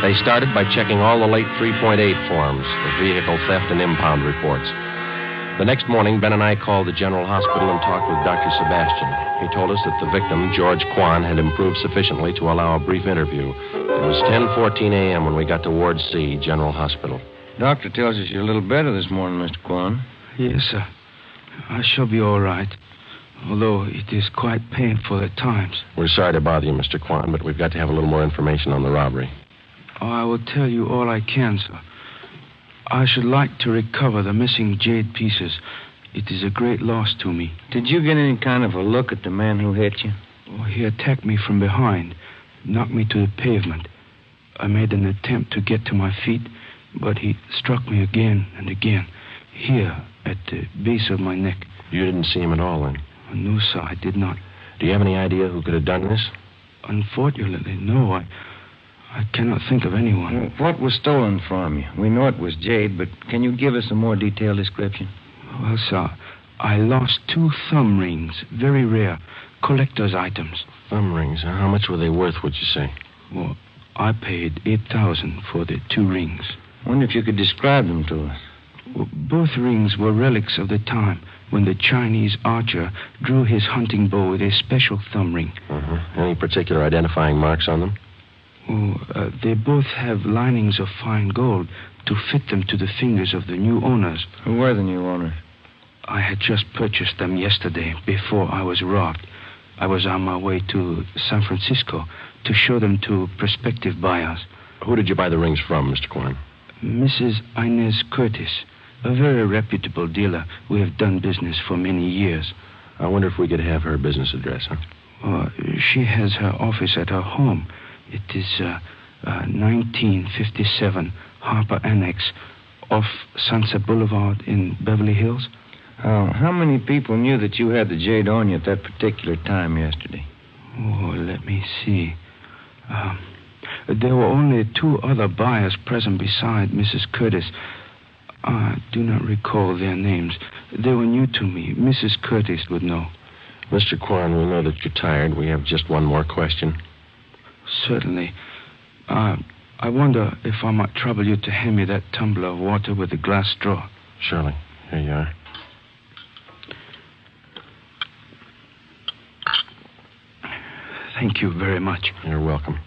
They started by checking all the late 3.8 forms, the vehicle theft and impound reports. The next morning, Ben and I called the General Hospital and talked with Dr. Sebastian. He told us that the victim, George Kwan, had improved sufficiently to allow a brief interview. It was 10:14 a.m. when we got to Ward C, General Hospital. Doctor tells us you're a little better this morning, Mr. Kwan. Yes, sir. I shall be all right. although it is quite painful at times. We're sorry to bother you, Mr. Kwan, but we've got to have a little more information on the robbery. Oh, I will tell you all I can, sir. I should like to recover the missing jade pieces. It is a great loss to me. Did you get any kind of a look at the man who hit you? Oh, he attacked me from behind, knocked me to the pavement. I made an attempt to get to my feet, but he struck me again and again, here at the base of my neck. You didn't see him at all, then? No, sir, I did not. Do you have any idea who could have done this? Unfortunately, no. I cannot think of anyone. What was stolen from you? We know it was jade, but can you give us a more detailed description? Well, sir, I lost 2 thumb rings, very rare, collector's items. Thumb rings? How much were they worth, would you say? Well, I paid $8,000 for the 2 rings. I wonder if you could describe them to us. Well, both rings were relics of the time when the Chinese archer drew his hunting bow with a special thumb ring. Any particular identifying marks on them? Oh, they both have linings of fine gold to fit them to the fingers of the new owners. Who were the new owners? I had just purchased them yesterday before I was robbed. I was on my way to San Francisco to show them to prospective buyers. Who did you buy the rings from, Mr. Kwan? Mrs. Inez Curtis, a very reputable dealer. We have done business for many years. I wonder if we could have her business address, huh? She has her office at her home. It is 1957 Harper Annex off Sunset Boulevard in Beverly Hills. How many people knew that you had the jade on you at that particular time yesterday? Oh, let me see. There were only 2 other buyers present beside Mrs. Curtis. I do not recall their names. They were new to me. Mrs. Curtis would know. Mr. Kwan, we know that you're tired. We have just one more question. Certainly. I wonder if I might trouble you to hand me that tumbler of water with the glass straw. Surely. Here you are. Thank you very much. You're welcome.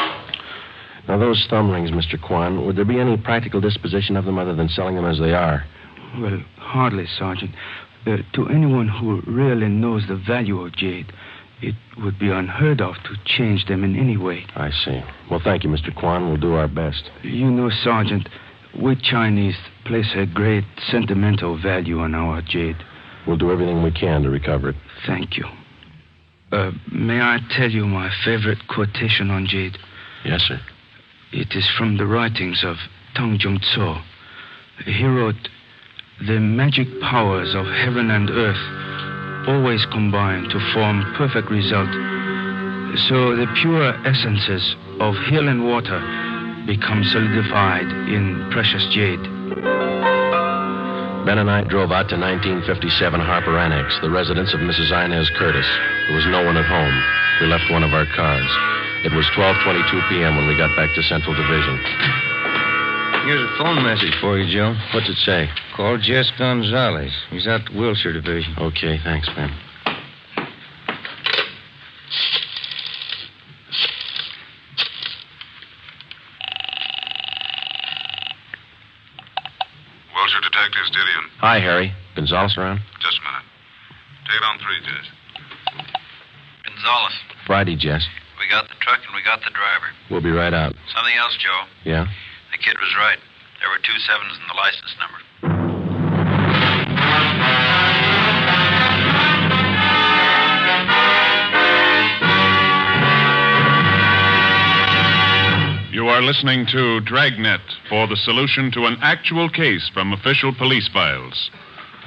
Now, those thumb rings, Mr. Kwan, would there be any practical disposition of them other than selling them as they are? Well, hardly, Sergeant. To anyone who really knows the value of jade, it would be unheard of to change them in any way. I see. Well, thank you, Mr. Kwan. We'll do our best. You know, Sergeant, we Chinese place a great sentimental value on our jade. We'll do everything we can to recover it. Thank you. May I tell you my favorite quotation on jade? Yes, sir. It is from the writings of Tong Jung Tso. He wrote, "The magic powers of heaven and earth always combine to form perfect result. So the pure essences of hill and water become solidified in precious jade." Ben and I drove out to 1957 Harper Annex, the residence of Mrs. Inez Curtis. There was no one at home. We left one of our cars. It was 12:22 p.m. when we got back to Central Division. Here's a phone message for you, Joe. What's it say? Call Jess Gonzalez. He's out to Wilshire Division. Okay, thanks, Ben. Wilshire Detectives, Dillian. Hi, Harry. Gonzalez around? Just a minute. Take it on 3, Jess. Gonzalez, Friday, Jess. we got the truck and we got the driver. We'll be right out. Something else, Joe. Yeah? The kid was right. There were 2 7s in the license number. You are listening to Dragnet for the solution to an actual case from official police files.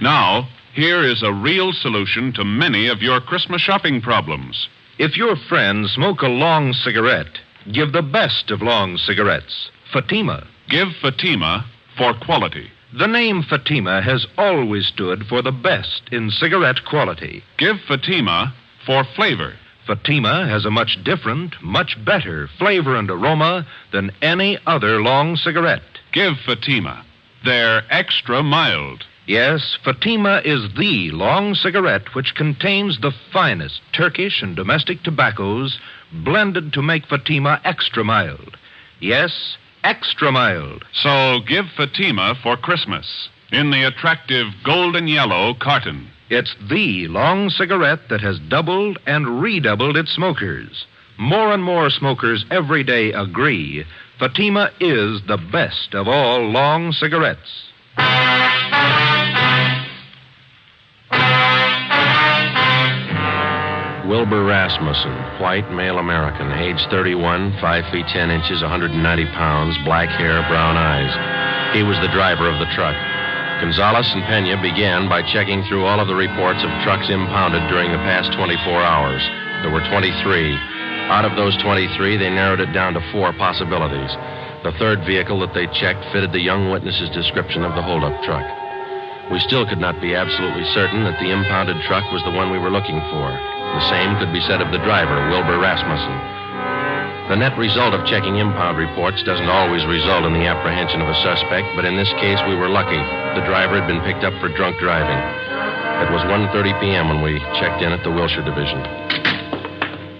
Now, here is a real solution to many of your Christmas shopping problems. If your friends smoke a long cigarette, give the best of long cigarettes, Fatima. Give Fatima for quality. The name Fatima has always stood for the best in cigarette quality. Give Fatima for flavor. Fatima has a much different, much better flavor and aroma than any other long cigarette. Give Fatima. They're extra mild. Yes, Fatima is the long cigarette which contains the finest Turkish and domestic tobaccos blended to make Fatima extra mild. Yes, extra mild. So give Fatima for Christmas. in the attractive golden yellow carton. It's the long cigarette that has doubled and redoubled its smokers. More and more smokers every day agree Fatima is the best of all long cigarettes. Wilbur Rasmussen, white, male American, age 31, 5 feet 10 inches, 190 pounds, black hair, brown eyes. He was the driver of the truck. Gonzalez and Pena began by checking through all of the reports of trucks impounded during the past 24 hours. There were 23. Out of those 23, they narrowed it down to 4 possibilities. The third vehicle that they checked fitted the young witness's description of the holdup truck. We still could not be absolutely certain that the impounded truck was the one we were looking for. The same could be said of the driver, Wilbur Rasmussen. The net result of checking impound reports doesn't always result in the apprehension of a suspect, but in this case we were lucky. The driver had been picked up for drunk driving. It was 1:30 p.m. when we checked in at the Wilshire Division.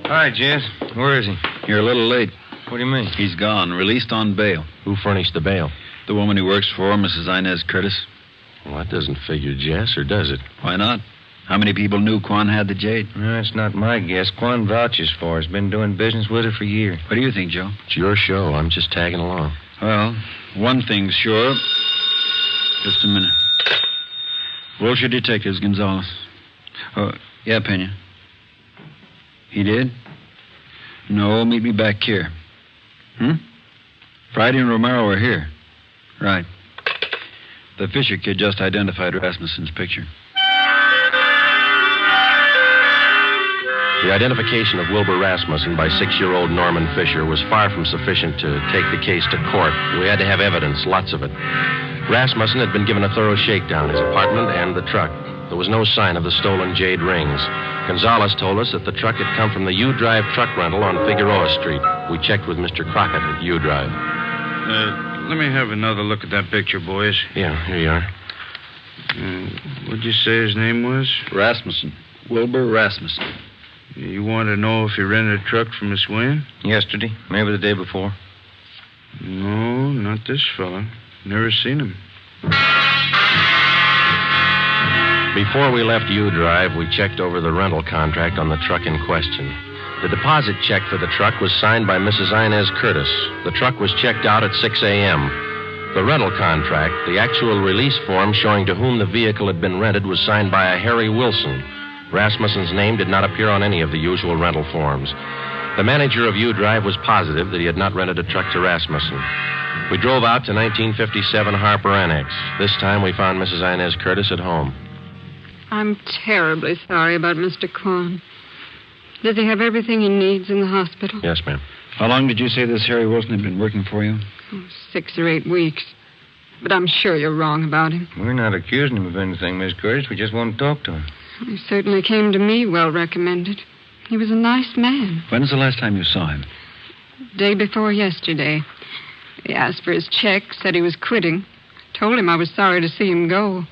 Hi, Jess. Where is he? You're a little late. What do you mean? He's gone, released on bail. Who furnished the bail? The woman he works for, Mrs. Inez Curtis. Well, that doesn't figure, Jess, or does it? Why not? How many people knew Quan had the jade? That's not my guess. Quan vouches for her. He's been doing business with her for years. What do you think, Joe? It's your show. I'm just tagging along. Well, one thing's sure. Just a minute. Wilshire Detectives, Gonzalez. Oh, yeah, Pena. He did? No, meet me back here. Friday and Romero are here. Right. The Fisher kid just identified Rasmussen's picture. The identification of Wilbur Rasmussen by 6-year-old Norman Fisher was far from sufficient to take the case to court. We had to have evidence, lots of it. Rasmussen had been given a thorough shakedown, his apartment and the truck. There was no sign of the stolen jade rings. Gonzalez told us that the truck had come from the U-Drive truck rental on Figueroa Street. We checked with Mr. Crockett at U-Drive. Let me have another look at that picture, boys. Yeah, here you are. What'd you say his name was? Rasmussen. Wilbur Rasmussen. You want to know if he rented a truck from Miss Wynn? Yesterday, maybe the day before. No, not this fella. Never seen him. Before we left U-Drive, we checked over the rental contract on the truck in question. The deposit check for the truck was signed by Mrs. Inez Curtis. The truck was checked out at 6 a.m. The rental contract, the actual release form showing to whom the vehicle had been rented, was signed by a Harry Wilson. Rasmussen's name did not appear on any of the usual rental forms. The manager of U-Drive was positive that he had not rented a truck to Rasmussen. We drove out to 1957 Harper Annex. This time we found Mrs. Inez Curtis at home. I'm terribly sorry about Mr. Quan. Does he have everything he needs in the hospital? Yes, ma'am. How long did you say this Harry Wilson had been working for you? 6 or 8 weeks. But I'm sure you're wrong about him. We're not accusing him of anything, Miss Curtis. We just want to talk to him. He certainly came to me well recommended. He was a nice man. When's the last time you saw him? Day before yesterday. He asked for his check, said he was quitting. Told him I was sorry to see him go.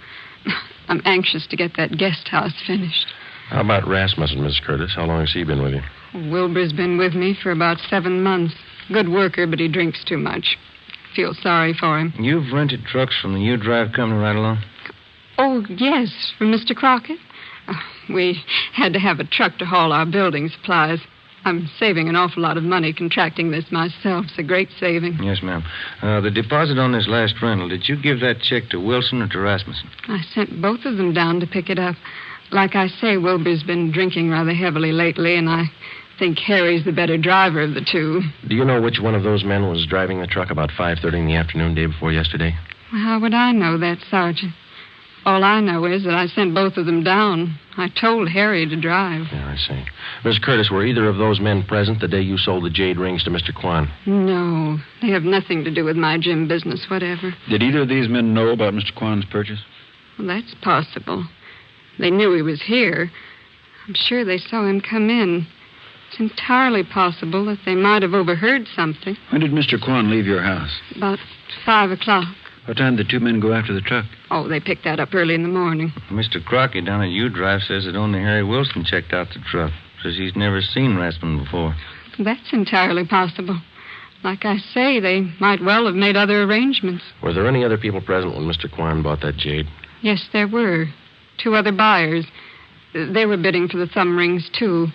I'm anxious to get that guest house finished. How about Rasmussen, Miss Curtis? How long has he been with you? Wilbur's been with me for about 7 months. Good worker, but he drinks too much. Feel sorry for him. You've rented trucks from the U-Drive company right along? Oh, yes, from Mr. Crockett. We had to have a truck to haul our building supplies. I'm saving an awful lot of money contracting this myself. It's a great saving. Yes, ma'am. The deposit on this last rental, did you give that check to Wilson or to Rasmussen? I sent both of them down to pick it up. Like I say, Wilbur's been drinking rather heavily lately, and I think Harry's the better driver of the two. Do you know which one of those men was driving the truck about 5:30 in the afternoon day before yesterday? Well, how would I know that, Sergeant? All I know is that I sent both of them down. I told Harry to drive. Yeah, I see. Miss Curtis, were either of those men present the day you sold the jade rings to Mr. Quan? No, they have nothing to do with my gym business whatever. Did either of these men know about Mr. Quan's purchase? Well, that's possible. They knew he was here. I'm sure they saw him come in. It's entirely possible that they might have overheard something. When did Mr. Quan leave your house? About 5 o'clock. What time did the two men go after the truck? Oh, they picked that up early in the morning. Mr. Crockett down at U-Drive says that only Harry Wilson checked out the truck. Says he's never seen Rasmussen before. That's entirely possible. Like I say, they might well have made other arrangements. Were there any other people present when Mr. Kwan bought that jade? Yes, there were. 2 other buyers. They were bidding for the thumb rings, too.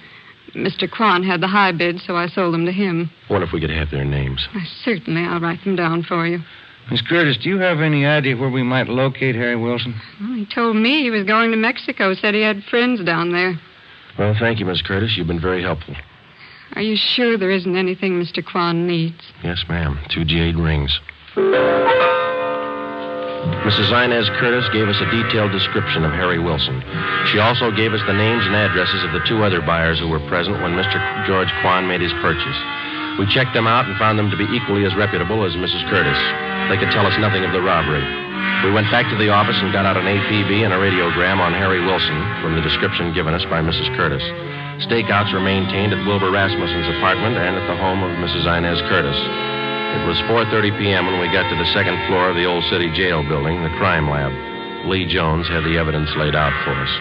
Mr. Kwan had the high bid, so I sold them to him. I wonder if we could have their names. Certainly, I'll write them down for you. Miss Curtis, do you have any idea where we might locate Harry Wilson? Well, he told me he was going to Mexico, said he had friends down there. Well, thank you, Miss Curtis. You've been very helpful. Are you sure there isn't anything Mr. Kwan needs? Yes, ma'am. 2 jade rings. Mrs. Inez Curtis gave us a detailed description of Harry Wilson. She also gave us the names and addresses of the 2 other buyers who were present when Mr. George Kwan made his purchase. We checked them out and found them to be equally as reputable as Mrs. Curtis. They could tell us nothing of the robbery. We went back to the office and got out an APB and a radiogram on Harry Wilson from the description given us by Mrs. Curtis. Stakeouts were maintained at Wilbur Rasmussen's apartment and at the home of Mrs. Inez Curtis. It was 4:30 p.m. when we got to the 2nd floor of the Old City Jail building, the crime lab. Lee Jones had the evidence laid out for us.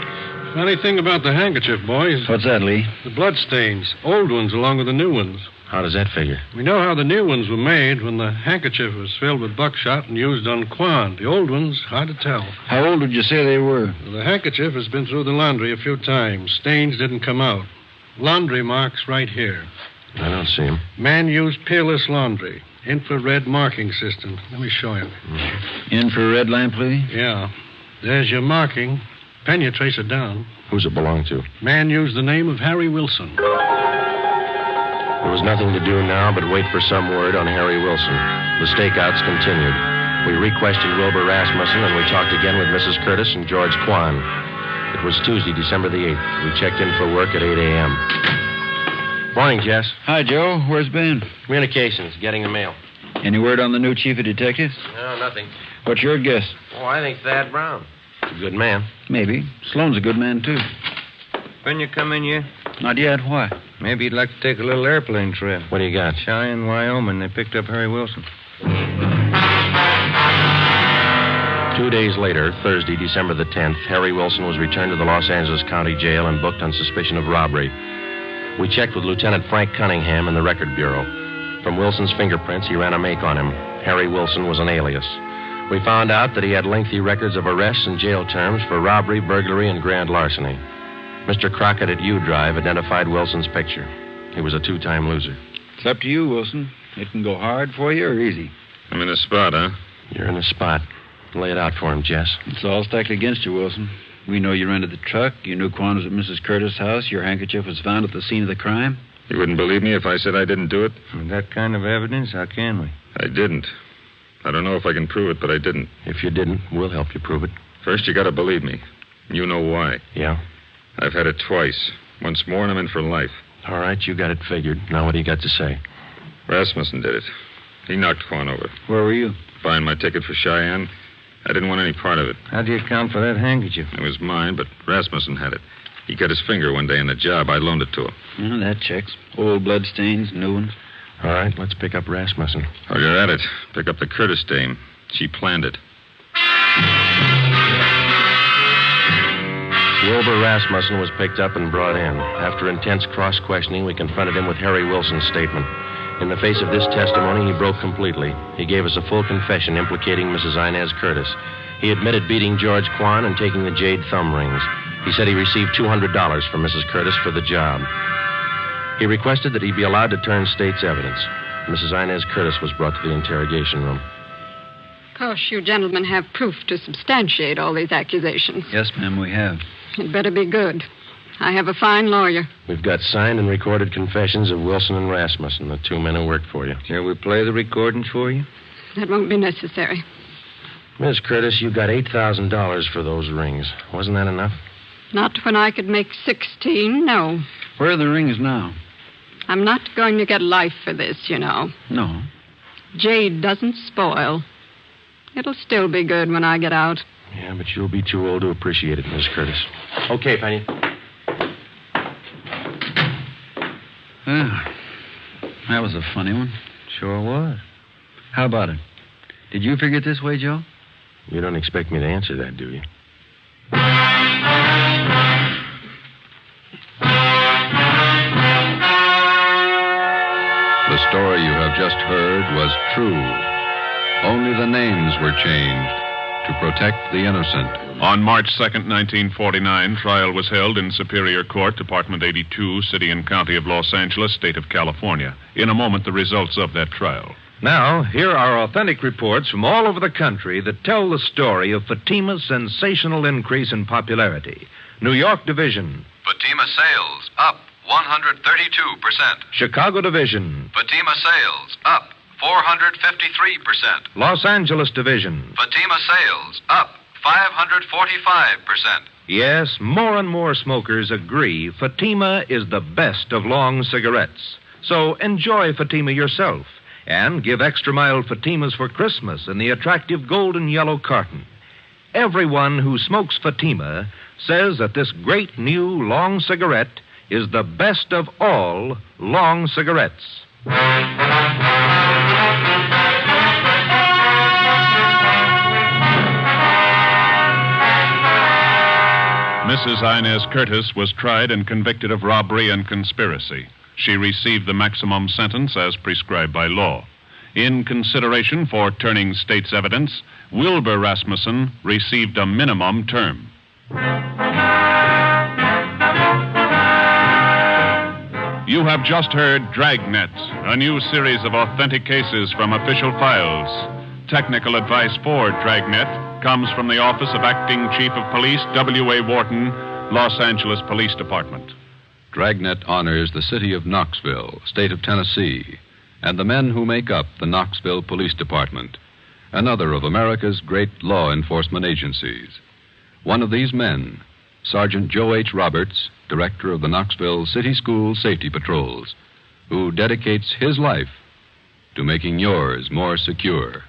Funny thing about the handkerchief, boys. What's that, Lee? The bloodstains. Old ones along with the new ones. How does that figure? We know how the new ones were made when the handkerchief was filled with buckshot and used on Kwan. The old ones, hard to tell. How old would you say they were? The handkerchief has been through the laundry a few times. Stains didn't come out. Laundry marks right here. I don't see them. Man used peerless laundry. Infrared marking system. Let me show you. Infrared lamp, Lee? Yeah. There's your marking. Pen you trace it down. Who's it belong to? Man used the name of Harry Wilson. There was nothing to do now but wait for some word on Harry Wilson. The stakeouts continued. We re-questioned Wilbur Rasmussen, and we talked again with Mrs. Curtis and George Kwan. It was Tuesday, December the 8th. We checked in for work at 8 a.m. Morning, Jess. Hi, Joe. Where's Ben? Communications, getting the mail. Any word on the new chief of detectives? No, nothing. What's your guess? Oh, I think Thad Brown. He's a good man. Maybe. Sloan's a good man, too. When you come in here? Not yet. Why? Maybe you'd like to take a little airplane trip. What do you got? Cheyenne, Wyoming. They picked up Harry Wilson. 2 days later, Thursday, December the 10th, Harry Wilson was returned to the Los Angeles County Jail and booked on suspicion of robbery. We checked with Lieutenant Frank Cunningham in the Record Bureau. From Wilson's fingerprints, he ran a make on him. Harry Wilson was an alias. We found out that he had lengthy records of arrests and jail terms for robbery, burglary, and grand larceny. Mr. Crockett at U Drive identified Wilson's picture. He was a 2-time loser. It's up to you, Wilson. It can go hard for you or easy. I'm in a spot, huh? You're in a spot. Lay it out for him, Jess. It's all stacked against you, Wilson. We know you rented the truck. You knew Quan was at Mrs. Curtis' house. Your handkerchief was found at the scene of the crime. You wouldn't believe me if I said I didn't do it? With that kind of evidence, how can we? I didn't. I don't know if I can prove it, but I didn't. If you didn't, we'll help you prove it. First, you gotta believe me. You know why. Yeah? I've had it twice. Once more, and I'm in for life. All right, you got it figured. Now what do you got to say? Rasmussen did it. He knocked Quan over. Where were you? Buying my ticket for Cheyenne. I didn't want any part of it. How do you account for that handkerchief? It was mine, but Rasmussen had it. He cut his finger one day in the job. I loaned it to him. Yeah, that checks. Old bloodstains, new ones. All right, let's pick up Rasmussen. While you're at it, pick up the Curtis dame. She planned it. Wilbur Rasmussen was picked up and brought in. After intense cross-questioning, we confronted him with Harry Wilson's statement. In the face of this testimony, he broke completely. He gave us a full confession implicating Mrs. Inez Curtis. He admitted beating George Quan and taking the jade thumb rings. He said he received $200 from Mrs. Curtis for the job. He requested that he be allowed to turn state's evidence. Mrs. Inez Curtis was brought to the interrogation room. Of course, you gentlemen have proof to substantiate all these accusations. Yes, ma'am, we have. It better be good. I have a fine lawyer. We've got signed and recorded confessions of Wilson and Rasmussen, the 2 men who worked for you. Shall we play the recordings for you? That won't be necessary. Miss Curtis, you got $8,000 for those rings. Wasn't that enough? Not when I could make 16, no. Where are the rings now? I'm not going to get life for this, you know. No. Jade doesn't spoil. It'll still be good when I get out. Yeah, but you'll be too old to appreciate it, Miss Curtis. Okay, Penny. That was a funny one. Sure was. How about it? Did you figure it this way, Joe? You don't expect me to answer that, do you? The story you have just heard word was true. Only the names were changed to protect the innocent. On March 2nd, 1949, trial was held in Superior Court, Department 82, City and County of Los Angeles, State of California. In a moment, the results of that trial. Now, here are authentic reports from all over the country that tell the story of Fatima's sensational increase in popularity. New York Division. Fatima sales up 132%. Chicago Division. Fatima sales up 453%. Los Angeles Division. Fatima sales up 545%. Yes, more and more smokers agree Fatima is the best of long cigarettes. So enjoy Fatima yourself and give extra mild Fatimas for Christmas in the attractive golden yellow carton. Everyone who smokes Fatima says that this great new long cigarette is the best of all long cigarettes. Mrs. Inez Curtis was tried and convicted of robbery and conspiracy. She received the maximum sentence as prescribed by law. In consideration for turning state's evidence, Wilbur Rasmussen received a minimum term. You have just heard Dragnet, a new series of authentic cases from official files. Technical advice for Dragnet comes from the Office of Acting Chief of Police, W.A. Wharton, Los Angeles Police Department. Dragnet honors the city of Knoxville, state of Tennessee, and the men who make up the Knoxville Police Department, another of America's great law enforcement agencies. One of these men, Sergeant Joe H. Roberts, director of the Knoxville City School Safety Patrols, who dedicates his life to making yours more secure.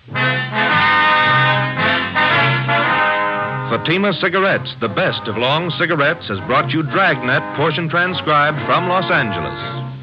Fatima Cigarettes, the best of long cigarettes, has brought you Dragnet, portion transcribed from Los Angeles.